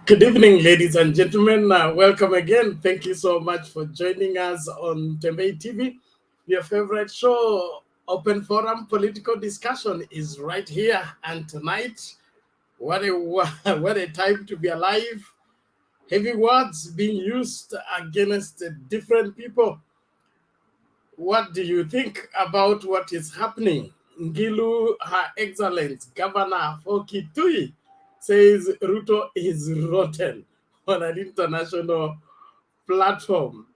Good evening, ladies and gentlemen. Welcome again. Thank you so much for joining us on Tembei TV. Your favorite show, Open Forum Political Discussion, is right here. And tonight, what a what a time to be alive. Heavy words being used against different people. What do you think about what is happening? Ngilu, Her Excellence Governor Foki Tui, says Ruto is rotten on an international platform.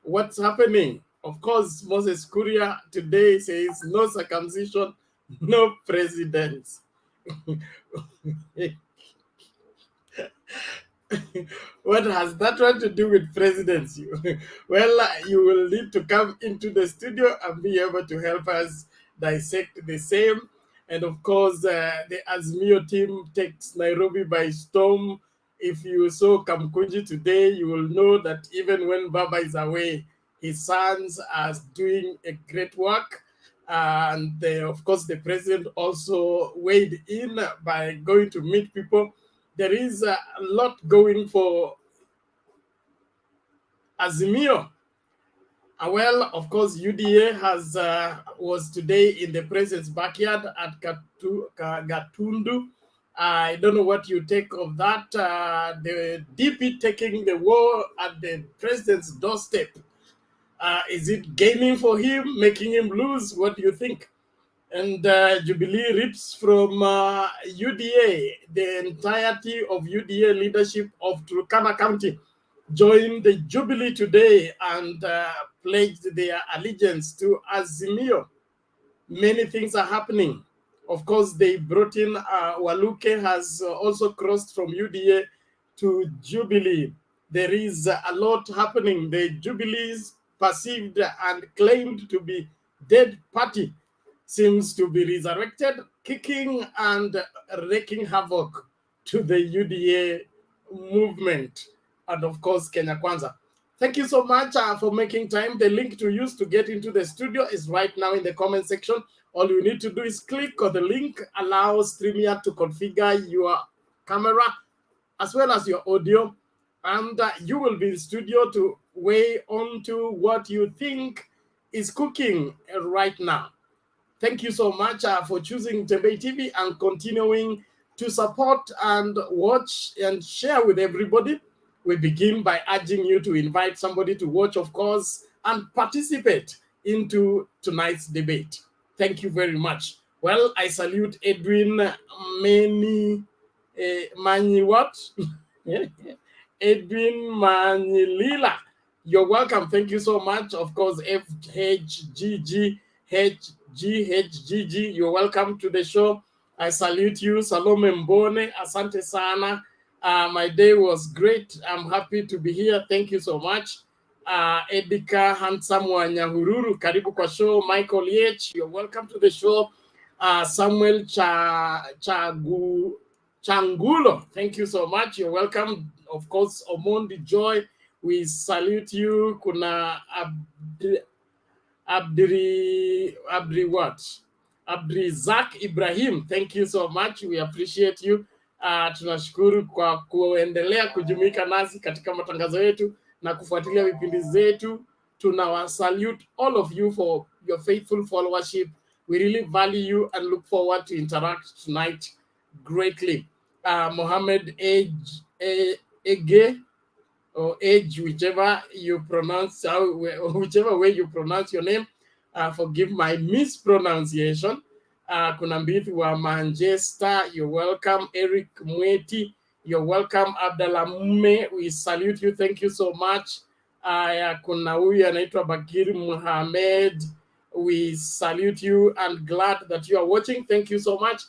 What's happening? Of course, Moses Kuria today says no circumcision, no president. What has that one to do with presidency? Well, you will need to come into the studio and be able to help us dissect the same. And of course, the Azmio team takes Nairobi by storm. If you saw Kamkunji today, you will know that even when Baba is away, his sons are doing a great work. And of course, the president also weighed in by going to meet people. There is a lot going for Azimio. Well, of course, UDA was today in the president's backyard at Gatundu. I don't know what you take of that. The DP taking the war at the president's doorstep. Is it gaining for him, making him lose? What do you think? And Jubilee rips from UDA. The entirety of UDA leadership of Turkana County joined the Jubilee today and pledged their allegiance to Azimio. Many things are happening. Of course, they brought in WALUKE has also crossed from UDA to Jubilee. There is a lot happening. The Jubilee is perceived and claimed to be dead party seems to be resurrected, kicking and wreaking havoc to the UDA movement. And of course, Kenya Kwanza. Thank you so much for making time. The link to use to get into the studio is right now in the comment section. All you need to do is click on the link, allow StreamYard to configure your camera as well as your audio, and you will be in the studio to weigh on to what you think is cooking right now. Thank you so much for choosing Tembei TV and continuing to support and watch and share with everybody. We begin by urging you to invite somebody to watch, of course, and participate into tonight's debate. Thank you very much. Well, I salute Edwin Mani what? Edwin Manilila. You're welcome. Thank you so much. Of course, FHGGH. GHGG, you're welcome to the show. I salute you. Salome Mbone, asante sana. My day was great. I'm happy to be here. Thank you so much. Edika Handsome Wanyahururu, karibu kwa show. Michael Yech, you're welcome to the show. Samuel Changulo, thank you so much. You're welcome. Of course, Omondi Joy, we salute you. Kuna Abdrizak Ibrahim, thank you so much. We appreciate you. Tunashukuru kwa kuendelea kujumuika nasi katika matangazo yetu na kufuatilia vipindi zetu. Tunawasalute all of you for your faithful followership. We really value you and look forward to interact tonight greatly. Mohammed Ege or Age, whichever you pronounce, whichever way you pronounce your name, forgive my mispronunciation. Kuna Mbithi wa Manchester, you're welcome. Eric Mweti, you're welcome. Abdallah Mume, we salute you, thank you so much. Kuna huyu anaitwa Bakir Muhammad, we salute you and glad that you are watching. Thank you so much.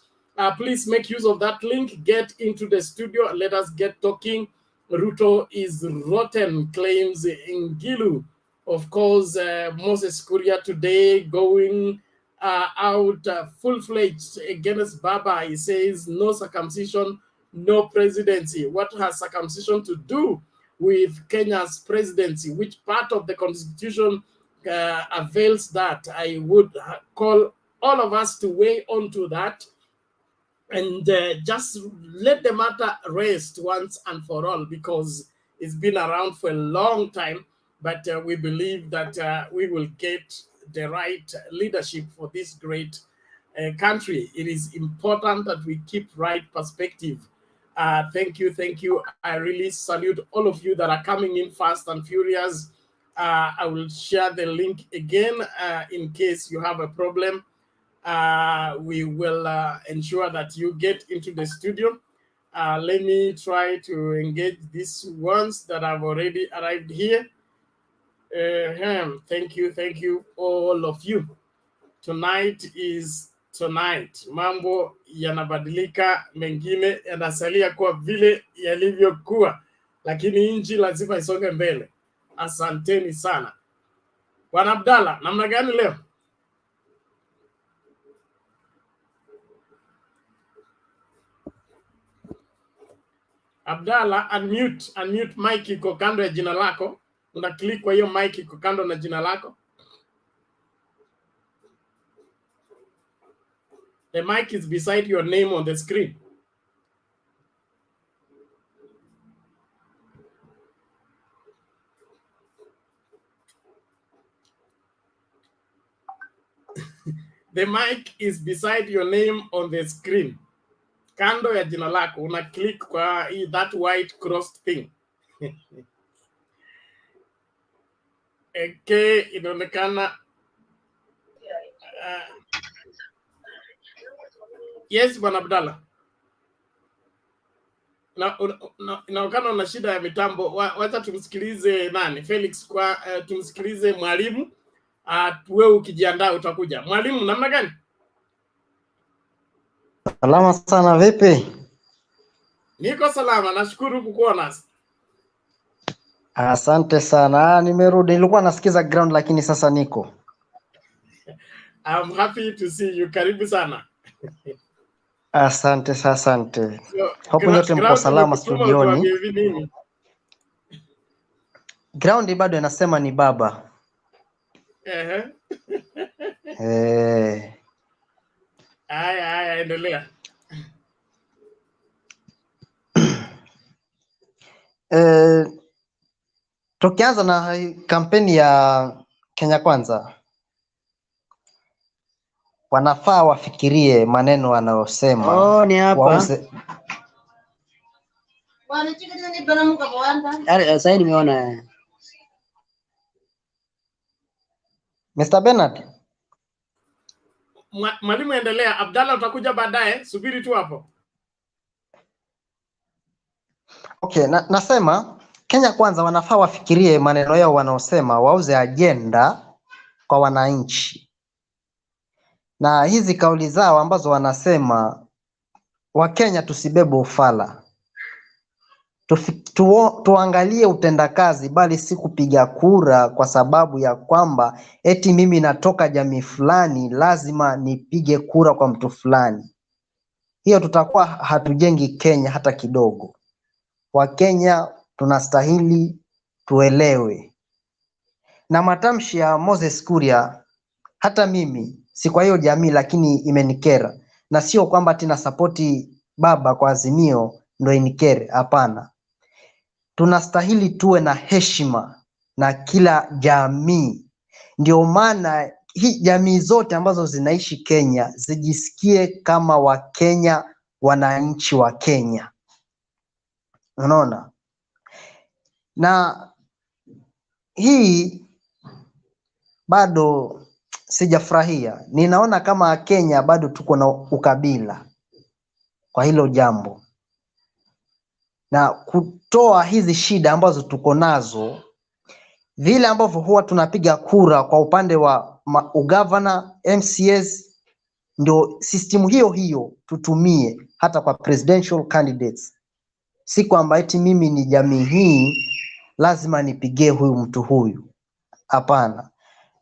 Please make use of that link, get into the studio, let us get talking. Ruto is rotten, claims Ngilu. Of course, Moses Kuria today going out full-fledged against Baba. He says no circumcision, no presidency. What has circumcision to do with Kenya's presidency? Which part of the constitution avails that? I would call all of us to weigh on to that. and just let the matter rest once and for all, because it's been around for a long time. But we believe that we will get the right leadership for this great country. It is important that we keep right perspective. Thank you, thank you. I really salute all of you that are coming in fast and furious. I will share the link again in case you have a problem. We will ensure that you get into the studio. Let me try to engage these ones that have already arrived here. Thank you, all of you. Tonight is tonight. Mambo yanabadilika, mengine yanasalia kuwa vile yalivyokuwa, lakini nchi lazima isonge mbele. Asanteni sana. Bwana Abdalla, namna gani leo? Abdalla, unmute mic iko kando ya jina lako. Una click kwa hiyo mic iko kando na jina lako. The mic is beside your name on the screen. The mic is beside your name on the screen. Kando ya jina lako, una click kwa that white crossed thing. Okay, inaonekana yes, Bwana Abdalla. Inaonekana una shida ya mitambo. Wacha tumsikilize nani? Felix kwa tumsikilize mwalimu. Wewe ukijiandaa utakuja. Mwalimu, namna gani? Salama sana, vipi? Niko salama, nashukuru kukuona nasi. Asante sana. Nimerudi, nilikuwa nasikiza ground lakini sasa niko. I'm happy to see you. Karibu sana. Asante. Hapo nyote mko salama studioni. Ground bado inasema ni baba. Haya, endelea. Tukianza na kampeni ya Kenya Kwanza, wanafaa wafikirie maneno wanayosema. Ni hapa. Sasa nimeona. Mr. Bernard. Mwalimu, endelea. Abdalla utakuja baadaye, subiri tu hapo. Okay, nasema Kenya Kwanza wanafaa wafikirie maneno yao wanaosema, wauze agenda kwa wananchi. Na hizi kauli zao ambazo wanasema Wakenya tusibebe ufala. Tuangalie utendakazi, bali si kupiga kura kwa sababu ya kwamba eti mimi natoka jamii fulani lazima nipige kura kwa mtu fulani. Hiyo tutakuwa hatujengi Kenya hata kidogo. Wakenya tunastahili tuelewe. Na matamshi ya Moses Kuria, hata mimi si kwa hiyo jamii lakini imenikera. Na sio kwamba tina sapoti baba kwa Azimio ndo inikere, hapana. Tunastahili tuwe na heshima na kila jamii. Ndio maana hii jamii zote ambazo zinaishi Kenya zijisikie kama Wakenya, wananchi wa Kenya. Unaona? Na hii bado sijafurahia. Ninaona kama Kenya bado tuko na ukabila kwa hilo jambo. Na kutoa hizi shida ambazo tuko nazo, vile ambavyo huwa tunapiga kura kwa upande wa ugavana, MCS, ndio system hiyo tutumie hata kwa presidential candidates. Si kwamba eti mimi ni jamii hii lazima nipigie huyu mtu huyu. Hapana.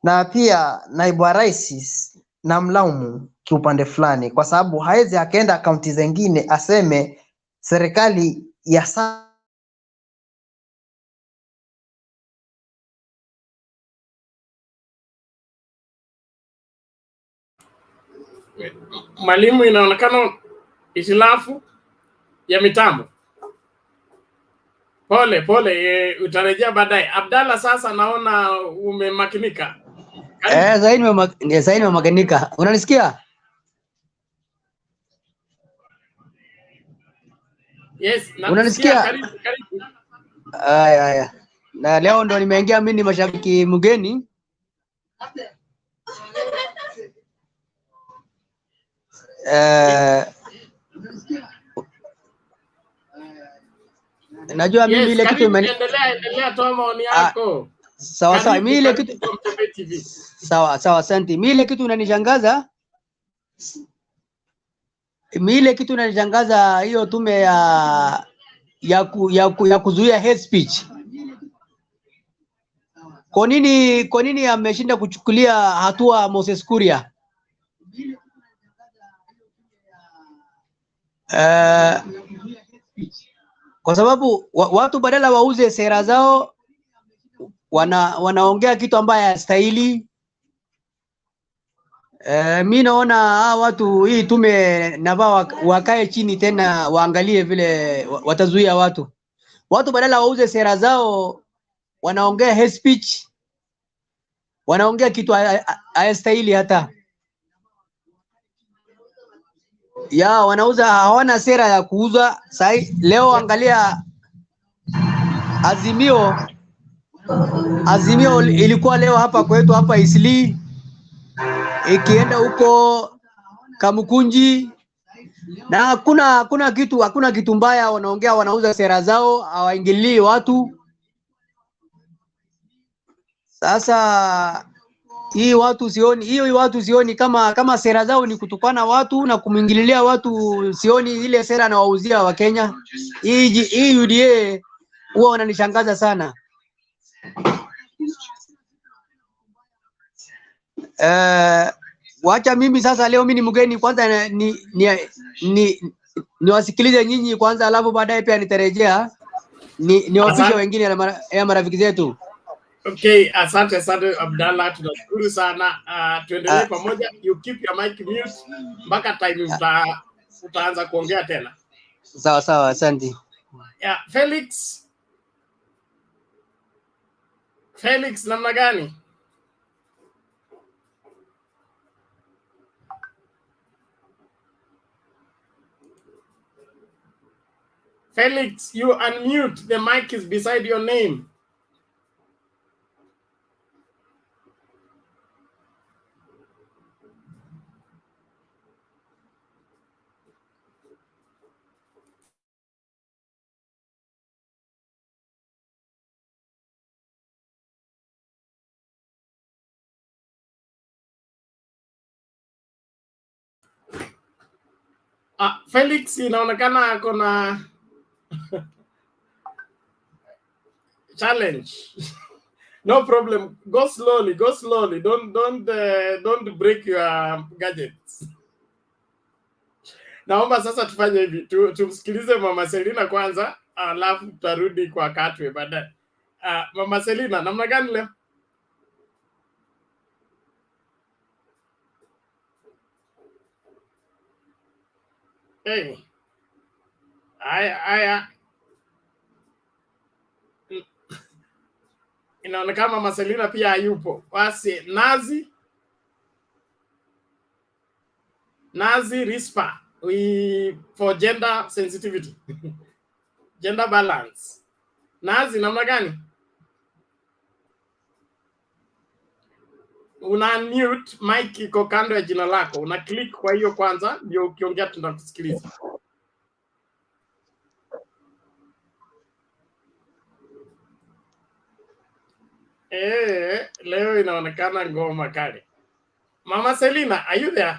Na pia naibu wa rais na mlaumu kiupande fulani, kwa sababu haezi akaenda akaunti zingine aseme serikali ya Mwalimu, inaonekana Itilafu ya mitambo. Pole, utarejea baadaye. Abdalla, sasa naona umemakinika. Sasa nimemakinika. Unanisikia? Yes, unanisikia? Karibu. Haya. Na leo ndo nimeingia mimi, ni mashabiki mgeni. Najua mimi ile kitu endelea toa maoni yako. Sawa, mimi ile kitu sawa, asante. Mimi ile kitu inanishangaza, hiyo tume ya kuzuia hate speech. Kwa nini ameshinda kuchukulia hatua Moses Kuria? Kwa sababu watu badala wauze sera zao wanaongea kitu ambaye hastahili. Mimi naona watu, hii tume nafaa wakae chini tena waangalie vile watazuia watu badala wauze sera zao wanaongea hate speech, wanaongea kitu hastahili hata wanauza, hawana sera ya kuuza. Leo angalia Azimio ilikuwa leo hapa kwetu hapa Isli, ikienda huko Kamukunji, na hakuna kitu mbaya wanaongea, wanauza sera zao, hawaingilii watu. Sasa hii watu sioni kama sera zao ni kutukana watu na kumwingililia watu. Sioni ile sera na wauzia wa Kenya. Hii UDA huwa wananishangaza sana. Wacha mimi sasa, leo mimi ni mgeni, kwanza niwasikilize nyinyi kwanza, alafu baadaye pia nitarejea niwapishe wengine ya marafiki zetu. Okay, asante Abdalla, tunashukuru sana. Tuendelee pamoja. You keep your mic mute mpaka time utaanza kuongea tena. Sawa, asante. Felix, namna gani? Felix, you unmute. The mic is beside your name. Felix, inaonekana ako na challenge. No problem. Go slowly. Don't break your gadgets. Naomba sasa tufanye hivi. Tumsikilize Mama Selina kwanza, alafu tutarudi kwa Katwe baadaye. Mama Selina, namna gani leo? Hey. Aya. Inaonekana Mama Selina pia hayupo. Basi Nazi Rispa, for gender sensitivity. Gender balance. Nazi, namna gani? Una mute mic iko kando ya jina lako. Una click kwa hiyo kwanza, ndio ukiongea tunakusikiliza. Leo inaonekana ngoma kali. Mama Selina, are you there?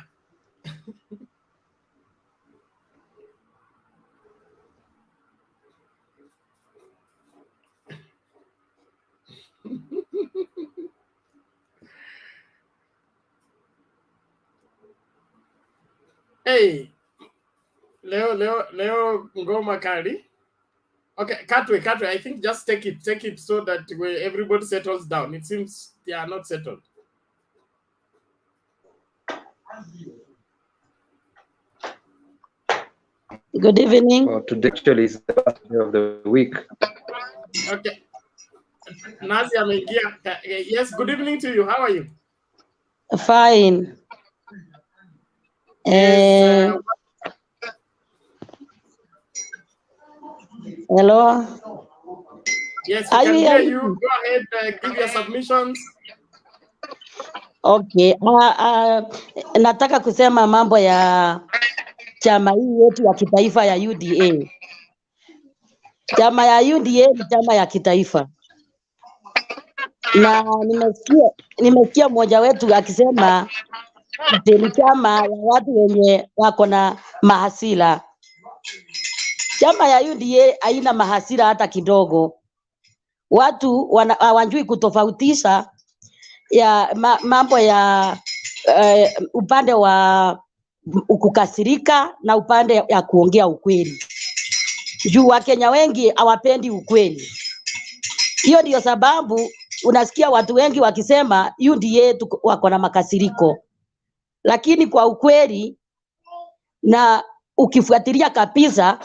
Hey, leo ngoma kali. Okay, Katwe, I think just take it so that everybody settles down. It seems they are not settled. Good evening. Well, today actually is the last day of the week. Okay. Nazi ameingia. Yes, good evening to you. How are you? Fine. Yes. Hello. Yes, we can hear you. Go ahead, give your submissions. Okay. Nataka kusema mambo ya chama hii yetu ya kitaifa ya UDA. Chama ya UDA ni chama ya kitaifa. Na nimesikia mmoja wetu akisema ni chama ya watu wenye wako na mahasira. Chama ya UDA haina mahasira hata kidogo. Watu hawajui kutofautisha ya mambo ya upande wa kukasirika na upande ya kuongea ukweli. Juu Wakenya wengi hawapendi ukweli. Hiyo ndio sababu unasikia watu wengi wakisema UDA wako na makasiriko. Lakini kwa ukweli na ukifuatilia kabisa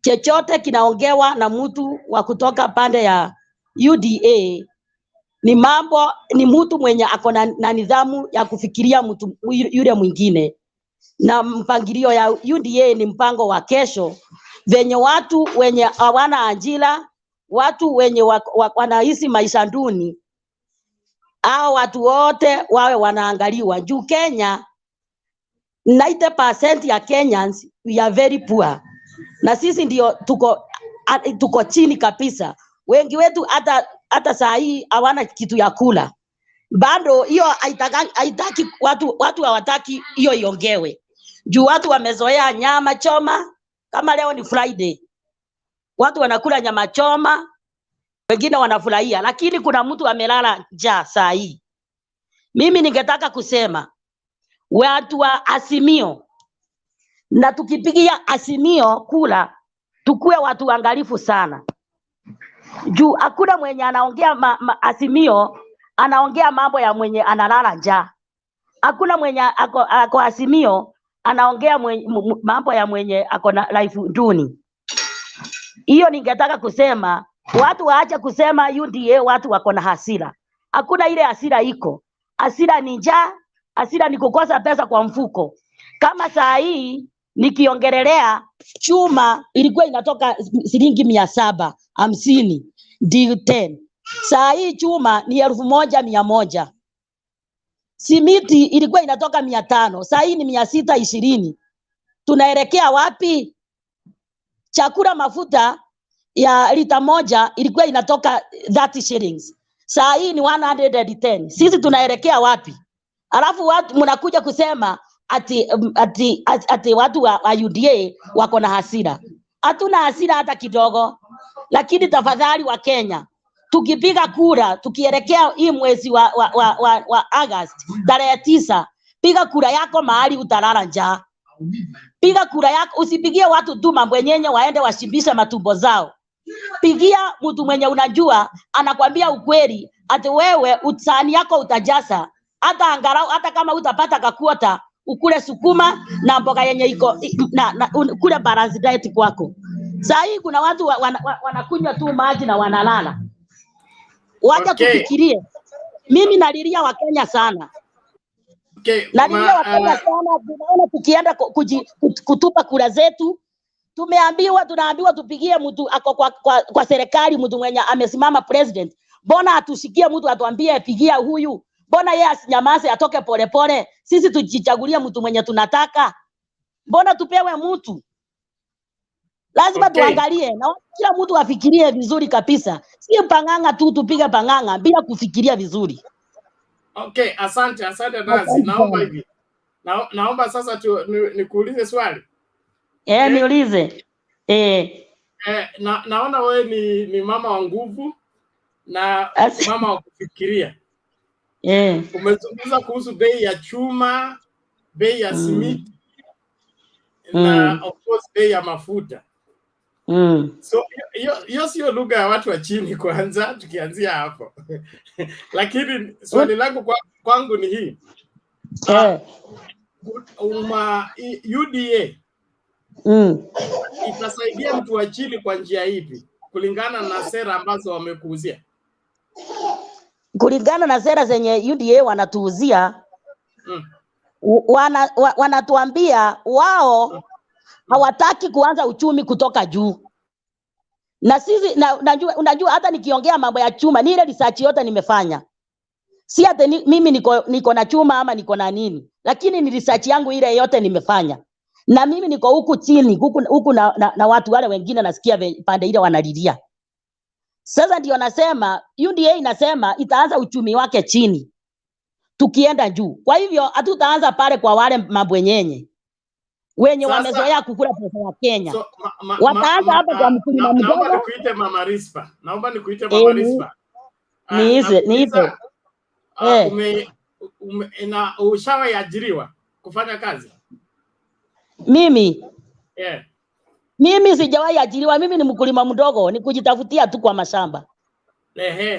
chochote kinaongewa na mtu wa kutoka pande ya UDA ni mtu mwenye ako na nidhamu ya kufikiria mtu yule mwingine. Na mpangilio ya UDA ni mpango wa kesho venye watu wenye hawana ajira, watu wenye wanaishi maisha duni, hao watu wote wawe wanaangaliwa. Juu Kenya 90% ya Kenyans we are very poor. Na sisi ndio tuko chini kabisa. Wengi wetu hata saa hii hawana kitu ya kula. Bado hiyo haitaki watu hawataki hiyo iongewe. Juu watu wamezoea nyama choma, kama leo ni Friday. Watu wanakula nyama choma, wengine wanafurahia, lakini kuna mtu amelala njaa saa hii. Mimi ningetaka kusema watu wa Azimio, na tukipigia Azimio kula tukue watu waangalifu sana. Juu hakuna mwenye anaongea Azimio anaongea mambo ya mwenye analala njaa. Hakuna mwenye ako Azimio anaongea mambo ya mwenye ako na life duni. Hiyo ningetaka kusema watu waache kusema UDA watu wako na hasira. Hakuna ile hasira iko. Hasira ni njaa, hasira ni kukosa pesa kwa mfuko. Kama saa hii nikiongelelea chuma ilikuwa inatoka shilingi 750 ndio 10. Saa hii chuma ni 1100. Simiti ilikuwa inatoka 500, saa hii ni 620. Tunaelekea wapi? Chakula mafuta ya lita moja ilikuwa inatoka 30 shillings. Saa hii ni 110. Sisi tunaelekea wapi? Alafu watu mnakuja kusema ati watu wa UDA wako na hasira. Hatuna hasira hata kidogo. Lakini tafadhali wa Kenya, tukipiga kura tukielekea hii mwezi wa August tarehe 9, piga kura yako mahali utalala njaa. Piga kura yako, usipigie watu tu mambo yenyewe waende washibisha matumbo zao. Pigia mtu mwenye unajua anakwambia ukweli, ati wewe sahani yako utajaza, hata angalau hata kama utapata kakuota ukule sukuma na mboga yenye iko kule balance diet kwako. Saa hii kuna watu wanakunywa tu maji na wanalala. Wacha tufikirie. Mimi nalilia Wakenya sana. Nalilia Wakenya sana. Tunaona tukienda kutupa kura zetu, tunaambiwa tupigie mtu ako kwa serikali, mtu mwenye amesimama president. Mbona atushikie mtu atuambie pigia huyu? Mbona yeye asinyamaze atoke polepole? Sisi tujichagulie mtu mwenye tunataka. Mbona tupewe mtu? Lazima tuangalie na kila mtu afikirie vizuri kabisa. Si panganga tu tupige panganga bila kufikiria vizuri. Okay, asante Nazi. Naomba hivi. Naomba sasa nikuulize swali. Niulize. Naona wewe ni mama wa nguvu na mama wa kufikiria. Umezungumza kuhusu bei ya chuma, bei ya simiti na of course bei ya mafuta. So hiyo sio lugha ya watu wa chini kwanza, tukianzia hapo. Lakini swali langu kwangu ni hii. UDA Itasaidia mtu wa chini kwa njia ipi kulingana na sera ambazo wamekuuzia? Kulingana na sera zenye UDA wanatuuzia, wanatuambia wao hawataki kuanza uchumi kutoka juu. Na sisi unajua hata nikiongea mambo ya chuma, ni ile research yote nimefanya. Si hata mimi niko na chuma ama niko na nini, lakini ni research yangu ile yote nimefanya. Na mimi niko huku chini, huku na watu wale wengine nasikia pande ile wanalilia. Sasa ndio nasema UDA inasema itaanza uchumi wake chini tukienda juu. Kwa hivyo hatutaanza pale kwa wale mabwenyenye wenye wamezoea kukula pesa ya Kenya. So, wataanza hapa kwa mkulima mdogo. Naomba nikuite Mama Rispa. Niite. Ushawahi ajiriwa kufanya kazi? Mimi? Mimi sijawahi ajiriwa, mimi ni mkulima mdogo, ni kujitafutia tu kwa mashamba.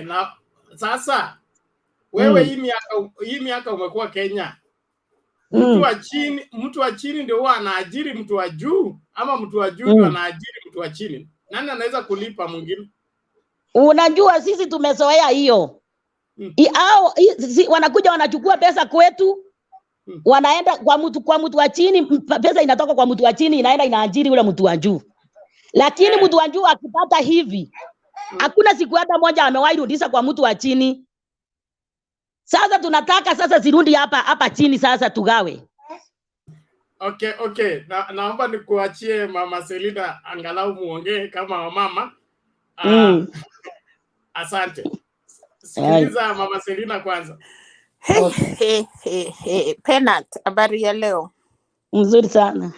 Na sasa wewe hii miaka umekuwa Kenya. Mtu wa chini ndio huwa anaajiri mtu wa juu ama mtu wa juu ndio anaajiri mtu wa chini? Nani anaweza kulipa mwingine? Unajua sisi tumezoea hiyo. Wanakuja wanachukua pesa kwetu. Wanaenda kwa mtu wa chini, pesa inatoka kwa mtu wa chini inaenda inaajiri ule mtu wa juu. Lakini mtu wa juu akipata hivi, hakuna siku hata moja amewahi rudisha kwa mtu wa chini. Sasa tunataka sasa zirudi hapa chini sasa tugawe. Okay. Naomba nikuachie Mama Selina angalau muongee kama wamama. Asante. Sikiliza Mama Selina kwanza. Penat, habari ya leo? Mzuri sana.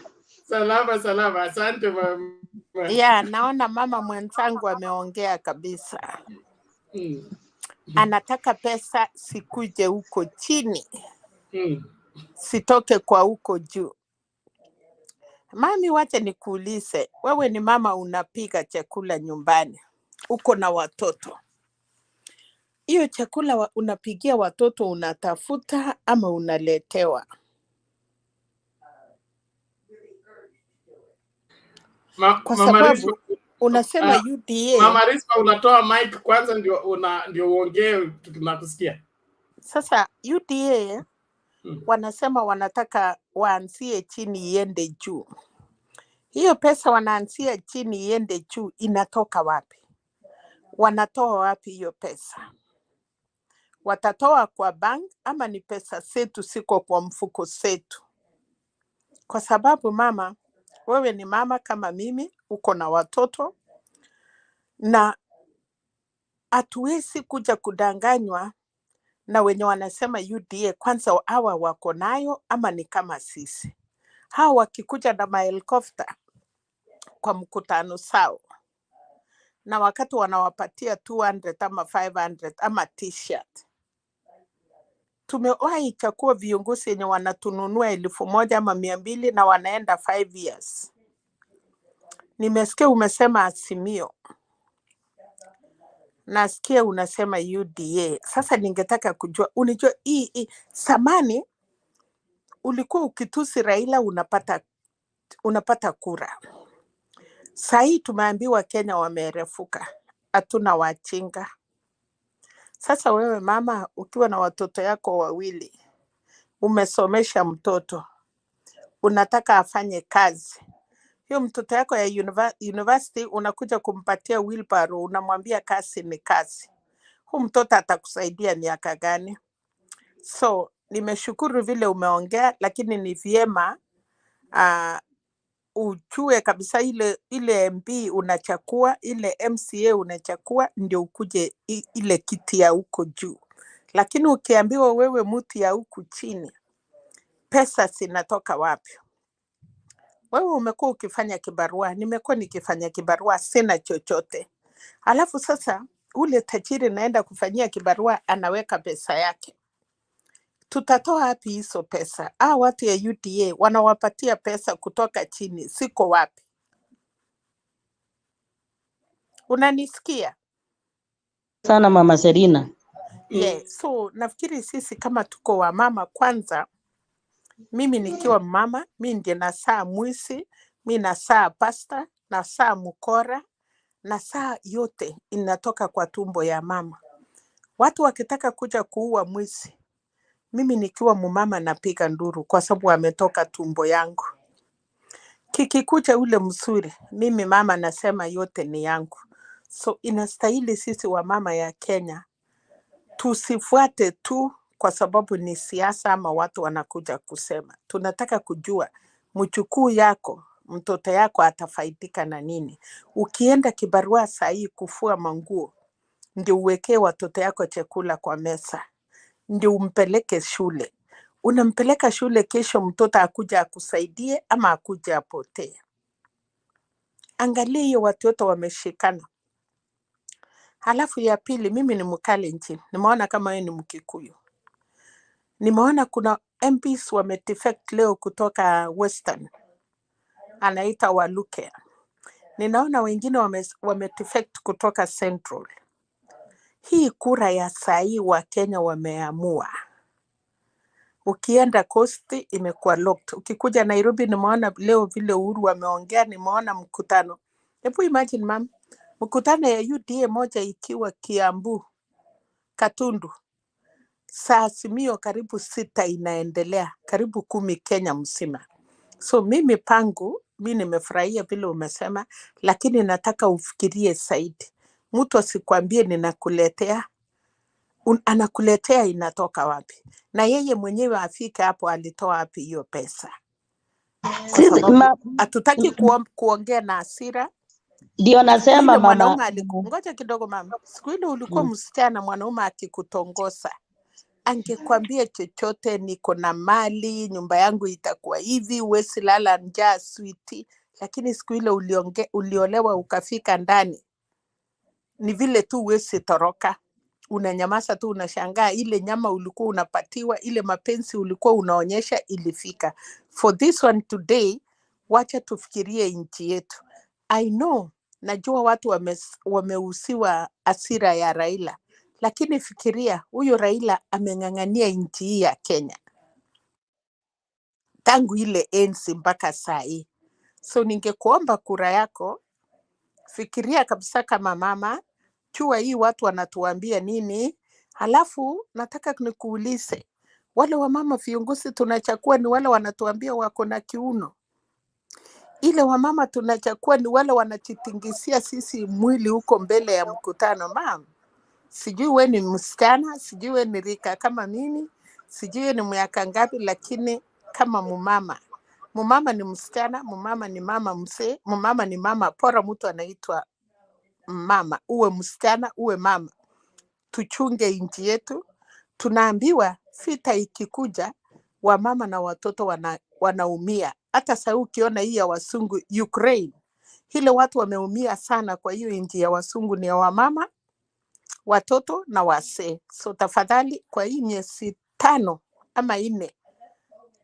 Salama. Asante mama. Naona mama mwenzangu ameongea kabisa. Anataka pesa sikuje huko chini. Sitoke kwa huko juu. Mami, wacha nikuulize, wewe ni mama unapika chakula nyumbani. Uko na watoto. Hiyo chakula unapigia watoto unatafuta ama unaletewa? Kwa sababu unasema UDA. Mama Rispa, unatoa mic kwanza ndio uongee tunakusikia. Sasa UDA wanasema wanataka waanzie chini iende juu. Hiyo pesa wanaanzia chini iende juu inatoka wapi? Wanatoa wapi hiyo pesa? Watatoa kwa bank ama ni pesa zetu siko kwa mfuko zetu? Kwa sababu mama, wewe ni mama kama mimi, uko na watoto, na hatuwezi kuja kudanganywa na wenye wanasema UDA kwanza hawa wako nayo ama ni kama sisi. Hawa wakikuja na mahelikopta kwa mkutano sao, na wakati wanawapatia 200 ama 500 ama t-shirt. Tumewahi chakua viongozi yenye wanatununua 1,000 ama 200 na wanaenda 5 years. Nimesikia umesema Azimio. Nasikia unasema UDA. Sasa ningetaka kujua, unajua hii samani ulikuwa ukitusi Raila unapata kura. Sahii tumeambiwa Kenya wamerefuka. Hatuna wachinga. Sasa wewe mama, ukiwa na watoto yako wawili, umesomesha mtoto, unataka afanye kazi. Hiyo mtoto yako ya university unakuja kumpatia wheelbarrow, unamwambia kazi ni kazi. Huyu mtoto atakusaidia miaka gani? So, nimeshukuru vile umeongea, lakini ni vyema ujue kabisa ile MP unachakua, ile MCA unachakua, ndio ukuje ile kiti ya huko juu. Lakini ukiambiwa wewe mtu ya huku chini, pesa zinatoka wapi? Wewe umekuwa ukifanya kibarua, nimekuwa nikifanya kibarua, sina chochote. Alafu sasa ule tajiri naenda kufanyia kibarua anaweka pesa yake. Tutatoa wapi hizo pesa? Watu ya UDA wanawapatia pesa kutoka chini, siko wapi? Unanisikia? Sana Mama Selina. So nafikiri sisi kama tuko wa mama kwanza, mimi nikiwa mama, mimi ndiye nasaa mwisi, Mi nasaa pasta, nasaa mkora, nasaa yote inatoka kwa tumbo ya mama. Watu wakitaka kuja kuua mwizi, mimi nikiwa mumama napiga nduru kwa sababu ametoka tumbo yangu. Kikikuja ule mzuri, mimi mama nasema yote ni yangu. So inastahili sisi wa mama ya Kenya tusifuate tu kwa sababu ni siasa ama watu wanakuja kusema. Tunataka kujua mjukuu yako, mtoto yako atafaidika na nini. Ukienda kibarua sahi kufua manguo, ndio uwekee watoto yako chakula kwa meza, ndio umpeleke shule. Unampeleka shule, kesho mtoto akuja akusaidie ama akuja apotee. Angalia hiyo watu wote wameshikana. Halafu ya pili, mimi ni Mkalenjin. Nimeona kama wewe ni Mkikuyu. Nimeona kuna MPs defect leo kutoka Western. Anaita WALUKE. Ninaona wengine defect kutoka Central. Hii kura ya sahi wa Kenya wameamua. Ukienda Coast imekuwa locked. Ukikuja Nairobi nimeona leo vile Uhuru wameongea, nimeona mkutano. Hebu imagine ma'am, mkutano ya UDA moja ikiwa Kiambu, Katundu. Saa Azimio karibu 6 inaendelea, karibu 10 Kenya mzima. So mimi pangu, mimi nimefurahia vile umesema, lakini nataka ufikirie zaidi. Mtu asikwambie ninakuletea, anakuletea inatoka wapi? Na yeye mwenyewe afike hapo alitoa wapi hiyo pesa? Kwa sababu hatutaki kuongea na hasira. Ndio nasema mama. Ngoja kidogo mama. Siku ile ulikuwa msichana, mwanaume akikutongosa, angekwambia chochote, niko na mali, nyumba yangu itakuwa hivi, uwezi lala njaa sweetie. Lakini siku ile uliolewa ukafika ndani, ni vile tu uwezi toroka. Unanyamaza tu, unashangaa ile nyama ulikuwa unapatiwa, ile mapenzi ulikuwa unaonyesha ilifika. For this one today, wacha tufikirie nchi yetu. I know, najua watu wameusiwa hasira ya Raila. Lakini fikiria, huyo Raila ameng'ang'ania nchi hii ya Kenya tangu ile enzi mpaka saa hii. So ningekuomba kura yako, fikiria kabisa kama mama, chua hii watu wanatuambia nini. Halafu nataka nikuulize, wale wamama viongozi tunachakua ni wale wanatuambia wako na kiuno? Ile wamama tunachakua ni wale wanachitingisia sisi mwili huko mbele ya mkutano? Mama, sijui we ni msichana, sijui we ni rika kama mimi, sijui ni miaka ngapi, lakini kama mumama ni msichana, mumama ni mama mzee, mumama ni mama, pora mtu anaitwa mama, uwe msichana, uwe mama. Tuchunge nchi yetu. Tunaambiwa vita ikikuja, wamama na watoto wanaumia. Hata sasa ukiona hii ya wasungu Ukraine, hile watu wameumia sana. Kwa hiyo nchi ya wasungu ni ya wamama, watoto na wazee. So tafadhali, kwa hii miezi 5 ama 4,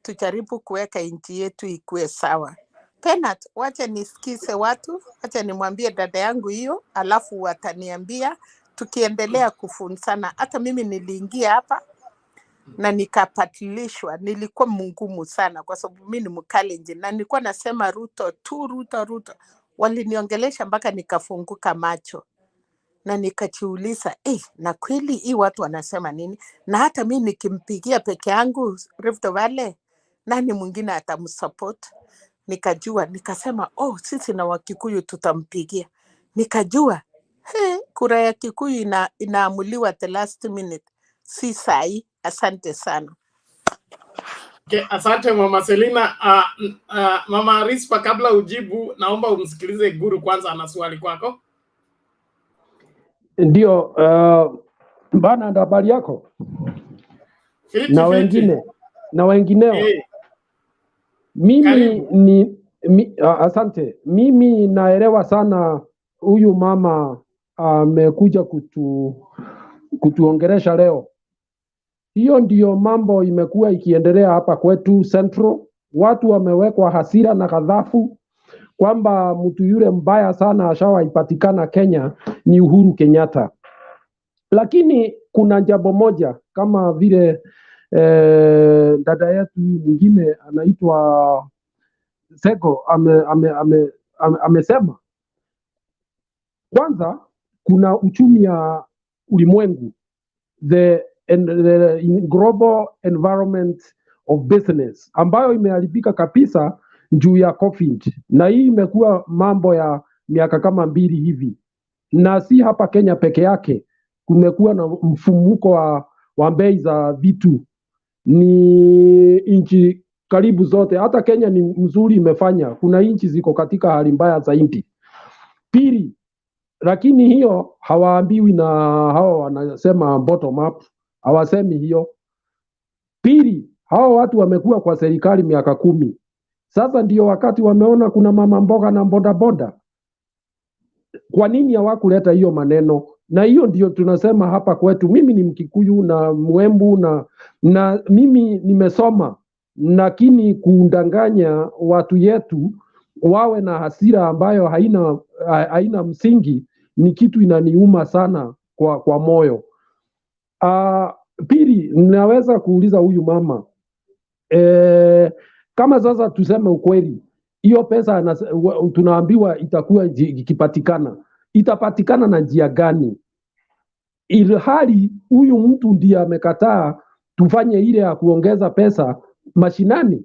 tujaribu kuweka nchi yetu ikuwe sawa. Penat, wacha nisikize watu, wacha nimwambie dada yangu hiyo, alafu wataniambia tukiendelea kufunzana. Hata mimi niliingia hapa na nikapatilishwa, nilikuwa mungumu sana kwa sababu mimi ni Mkalenjin na nilikuwa nasema Ruto tu, Ruto. Waliniongelesha mpaka nikafunguka macho na nikajiuliza, na kweli hii watu wanasema nini? Na hata mimi nikimpigia peke yangu Rift Valley, nani mwingine atamsupport? Nikajua, nikasema sisi na Wakikuyu tutampigia. Nikajua kura ya Kikuyu inaamuliwa the last minute, si sahi. Asante sana. Okay, asante Mama Selina. Mama Rispa, kabla ujibu, naomba umsikilize Guru kwanza, ana swali kwako. Ndio, bana, habari yako? Na wengine na wengineo. Mimi asante. Mimi naelewa sana huyu mama amekuja kutuongelesha leo. Hiyo ndio mambo imekuwa ikiendelea hapa kwetu Central. Watu wamewekwa hasira na ghadhabu kwamba mtu yule mbaya sana ashawaipatikana Kenya ni Uhuru Kenyatta. Lakini kuna jambo moja, kama vile dada yetu mwingine anaitwa Seko amesema kwanza kuna uchumi ya ulimwengu, the global environment of business ambayo imeharibika kabisa juu ya COVID, na hii imekuwa mambo ya miaka kama 2 hivi, na si hapa Kenya peke yake. Kumekuwa na mfumuko wa bei za vitu, ni inchi karibu zote. Hata Kenya ni mzuri imefanya, kuna inchi ziko katika hali mbaya zaidi. Pili, lakini hiyo hawaambiwi na hao wanasema bottom up, hawasemi hiyo. Pili, hao watu wamekuwa kwa serikali miaka 10. Sasa ndio wakati wameona kuna mama mboga na boda boda. Kwa nini hawakuleta hiyo maneno? Na hiyo ndio tunasema hapa kwetu. Mimi ni Mkikuyu na Mwembu na mimi nimesoma, lakini kundanganya watu yetu wawe na hasira ambayo haina msingi ni kitu inaniuma sana kwa moyo. Pili, naweza kuuliza huyu mama kama sasa tuseme ukweli, hiyo pesa tunaambiwa itakuwa ikipatikana, itapatikana na njia gani? Ilhali huyu mtu ndiye amekataa tufanye ile ya kuongeza pesa mashinani,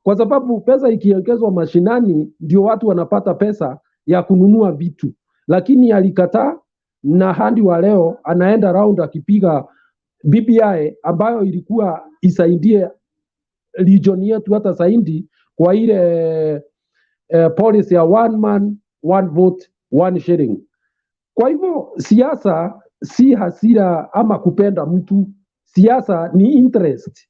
kwa sababu pesa ikiongezwa mashinani ndio watu wanapata pesa ya kununua vitu, lakini alikataa, na hadi wa leo anaenda round akipiga BBI ambayo ilikuwa isaidie region yetu hata zaidi kwa ile policy ya 1 man 1 vote 1 shilling. Kwa hivyo siasa si hasira ama kupenda mtu, siasa ni interest,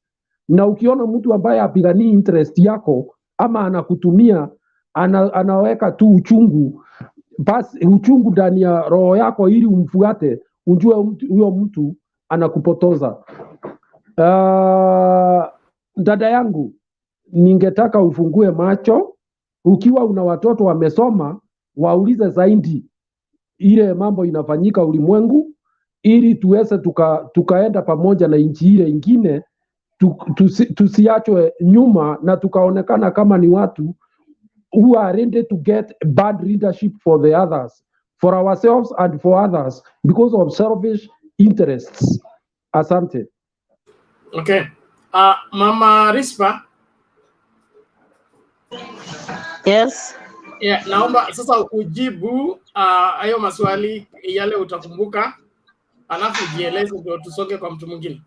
na ukiona mtu ambaye apiganii interest yako ama anakutumia, anaweka tu uchungu, basi uchungu ndani ya roho yako ili umfuate, unjue huyo mtu anakupotoza. Dada yangu, ningetaka ufungue macho. Ukiwa una watoto wamesoma, waulize zaidi ile mambo inafanyika ulimwengu, ili tuweze tukaenda pamoja na nchi ile ingine, tusiachwe nyuma na tukaonekana kama ni watu who are ready to get bad leadership for the others, for ourselves and for others, because of selfish interests. Asante. Okay. Mama Rispa. Yes. Yeah, naomba sasa ujibu hayo maswali yale utakumbuka, alafu jieleze ndio tusonge kwa mtu mwingine.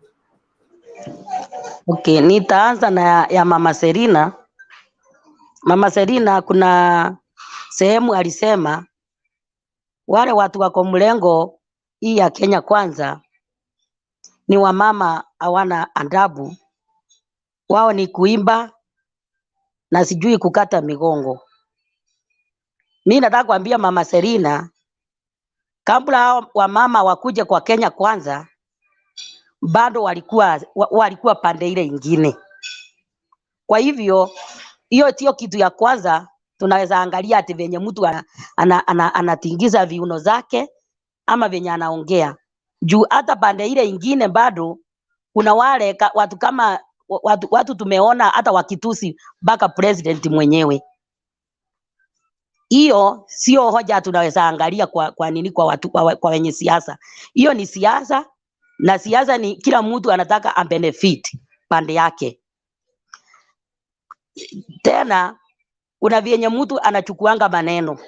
Okay, nitaanza na ya Mama Serina. Mama Serina, kuna sehemu alisema wale watu wako mlengo hii ya Kenya Kwanza ni wamama hawana adabu, wao ni kuimba na sijui kukata migongo. Mimi nataka kuambia Mama Serina, kabla wamama wakuje kwa Kenya Kwanza, bado walikuwa pande ile ingine. Kwa hivyo hiyo sio kitu ya kwanza tunaweza angalia ati venye mtu anatingiza viuno zake ama venye anaongea. Juu hata pande ile ingine bado kuna wale watu kama watu tumeona hata wakitusi mpaka president mwenyewe. Hiyo sio hoja tunaweza angalia kwa nini kwa watu kwa wenye siasa. Hiyo ni siasa, na siasa ni kila mtu anataka ambenefit pande yake. Tena kuna venye mtu anachukuanga maneno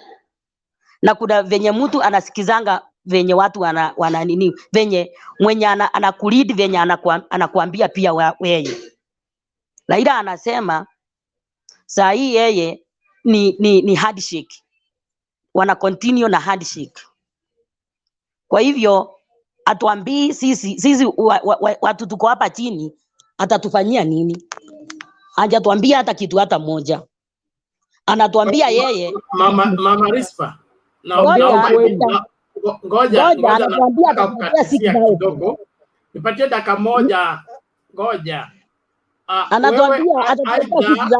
na kuna venye mtu anasikizanga venye watu wana nini, venye mwenye anakulead venye anakuambia pia wewe. Laila anasema saa hii yeye ni handshake, wana continue na handshake. Kwa hivyo atuambii sisi watu tuko hapa chini atatufanyia nini? Hajatuambia hata kitu hata moja. Anatuambia yeye Mama Rispa. Ngoja anatuambia atakukatia kidogo. Nipatie dakika moja. Ngoja. Anatuambia atatupatia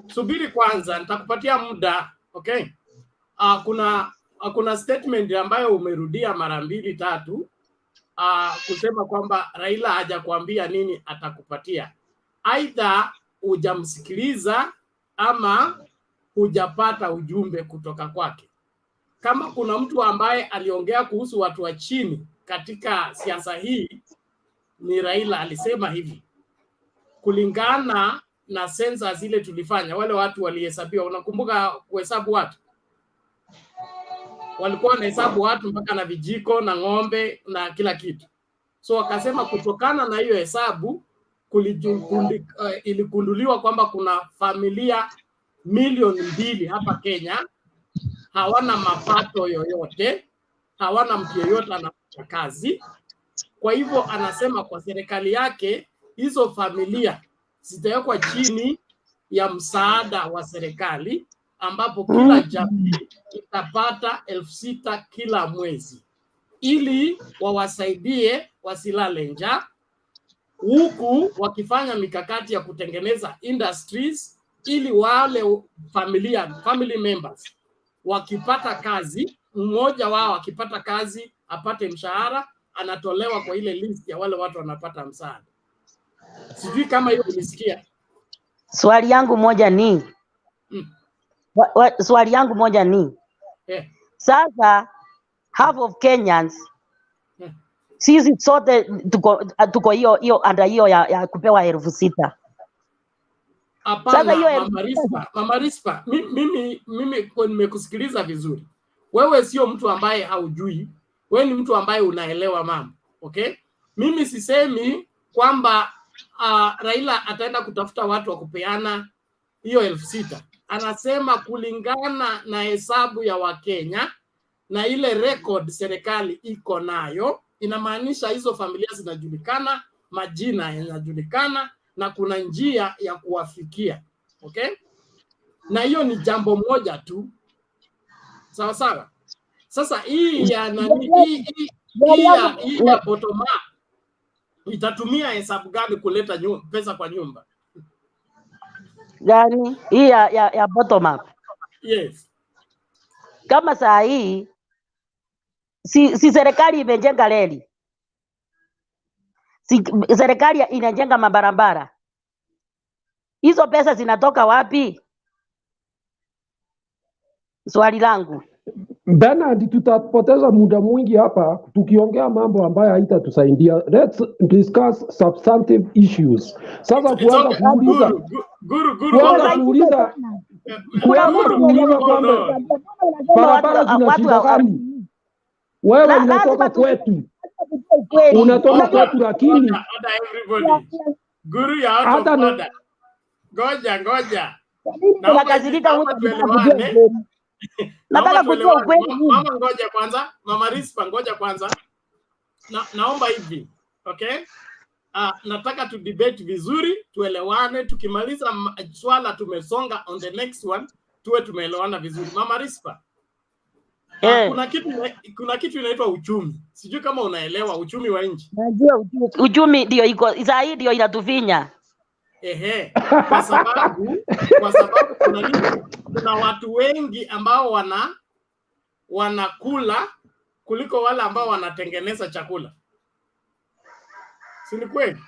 subiri kwanza, nitakupatia muda. Okay? Kuna statement ambayo umerudia mara 2 3 kusema kwamba Raila hajakuambia nini atakupatia. Aidha hujamsikiliza ama hujapata ujumbe kutoka kwake. Kama kuna mtu ambaye aliongea kuhusu watu wa chini katika siasa hii, ni Raila. Alisema hivi, kulingana na sensa zile tulifanya, wale watu walihesabiwa. Unakumbuka kuhesabu watu? Walikuwa wanahesabu watu mpaka na vijiko na ng'ombe na kila kitu. So wakasema kutokana na hiyo hesabu iligunduliwa kwamba kuna familia milioni 2 hapa Kenya hawana mapato yoyote, hawana mtu yoyote anafanya kazi. Kwa hivyo anasema kwa serikali yake hizo familia zitawekwa chini ya msaada wa serikali, ambapo kila jamii itapata 6,000 kila mwezi, ili wawasaidie wasilale njaa, huku wakifanya mikakati ya kutengeneza industries, ili wale family members wakipata kazi, mmoja wao akipata kazi apate mshahara, anatolewa kwa ile list ya wale watu wanapata msaada. Sijui kama hiyo umesikia. Swali yangu moja ni swali yangu moja ni sasa half of Kenyans sisi sote tuko hiyo anda hiyo ya kupewa 6,000. Hapana, Mama Rispa, mimi kwa nimekusikiliza vizuri. Wewe sio mtu ambaye haujui, wewe ni mtu ambaye unaelewa mambo, okay? Mimi sisemi kwamba Raila ataenda kutafuta watu wa kupeana hiyo 6,000. Anasema kulingana na hesabu ya Wakenya na ile record serikali iko nayo, inamaanisha hizo familia zinajulikana, majina yanajulikana, na kuna njia ya kuwafikia, okay? Na hiyo ni jambo moja tu, sawa sawa. Sasa hii ya nani, hii ya bottom up itatumia hesabu gani kuleta pesa kwa nyumba? Gani hii ya bottom up? Yes. Kama saa hii si serikali imejenga reli, si serikali inajenga mabarabara, hizo pesa zinatoka wapi? Swali langu. Bernard, tutapoteza muda mwingi hapa tukiongea mambo ambayo haitatusaidia. Let's discuss substantive issues. Sasa kuanza kuuliza kwamba barabara zina shida gani? Wewe unatoka kwetu, unatoka kwetu, lakini Guru ya hata ngoja nataka kujua ukweli. Mama ngoja kwanza, Mama Rispa ngoja kwanza. Naomba hivi, okay? Nataka tu debate vizuri, tuelewane, tukimaliza swala tumesonga on the next one, tuwe tumeelewana vizuri. Mama Rispa, kuna kitu inaitwa uchumi. Sijui kama unaelewa uchumi wa nchi. Najua uchumi ndio iko zaidi, ndio inatufinya. Kwa sababu kuna watu wengi ambao wanakula kuliko wale ambao wanatengeneza chakula. Si ni kweli?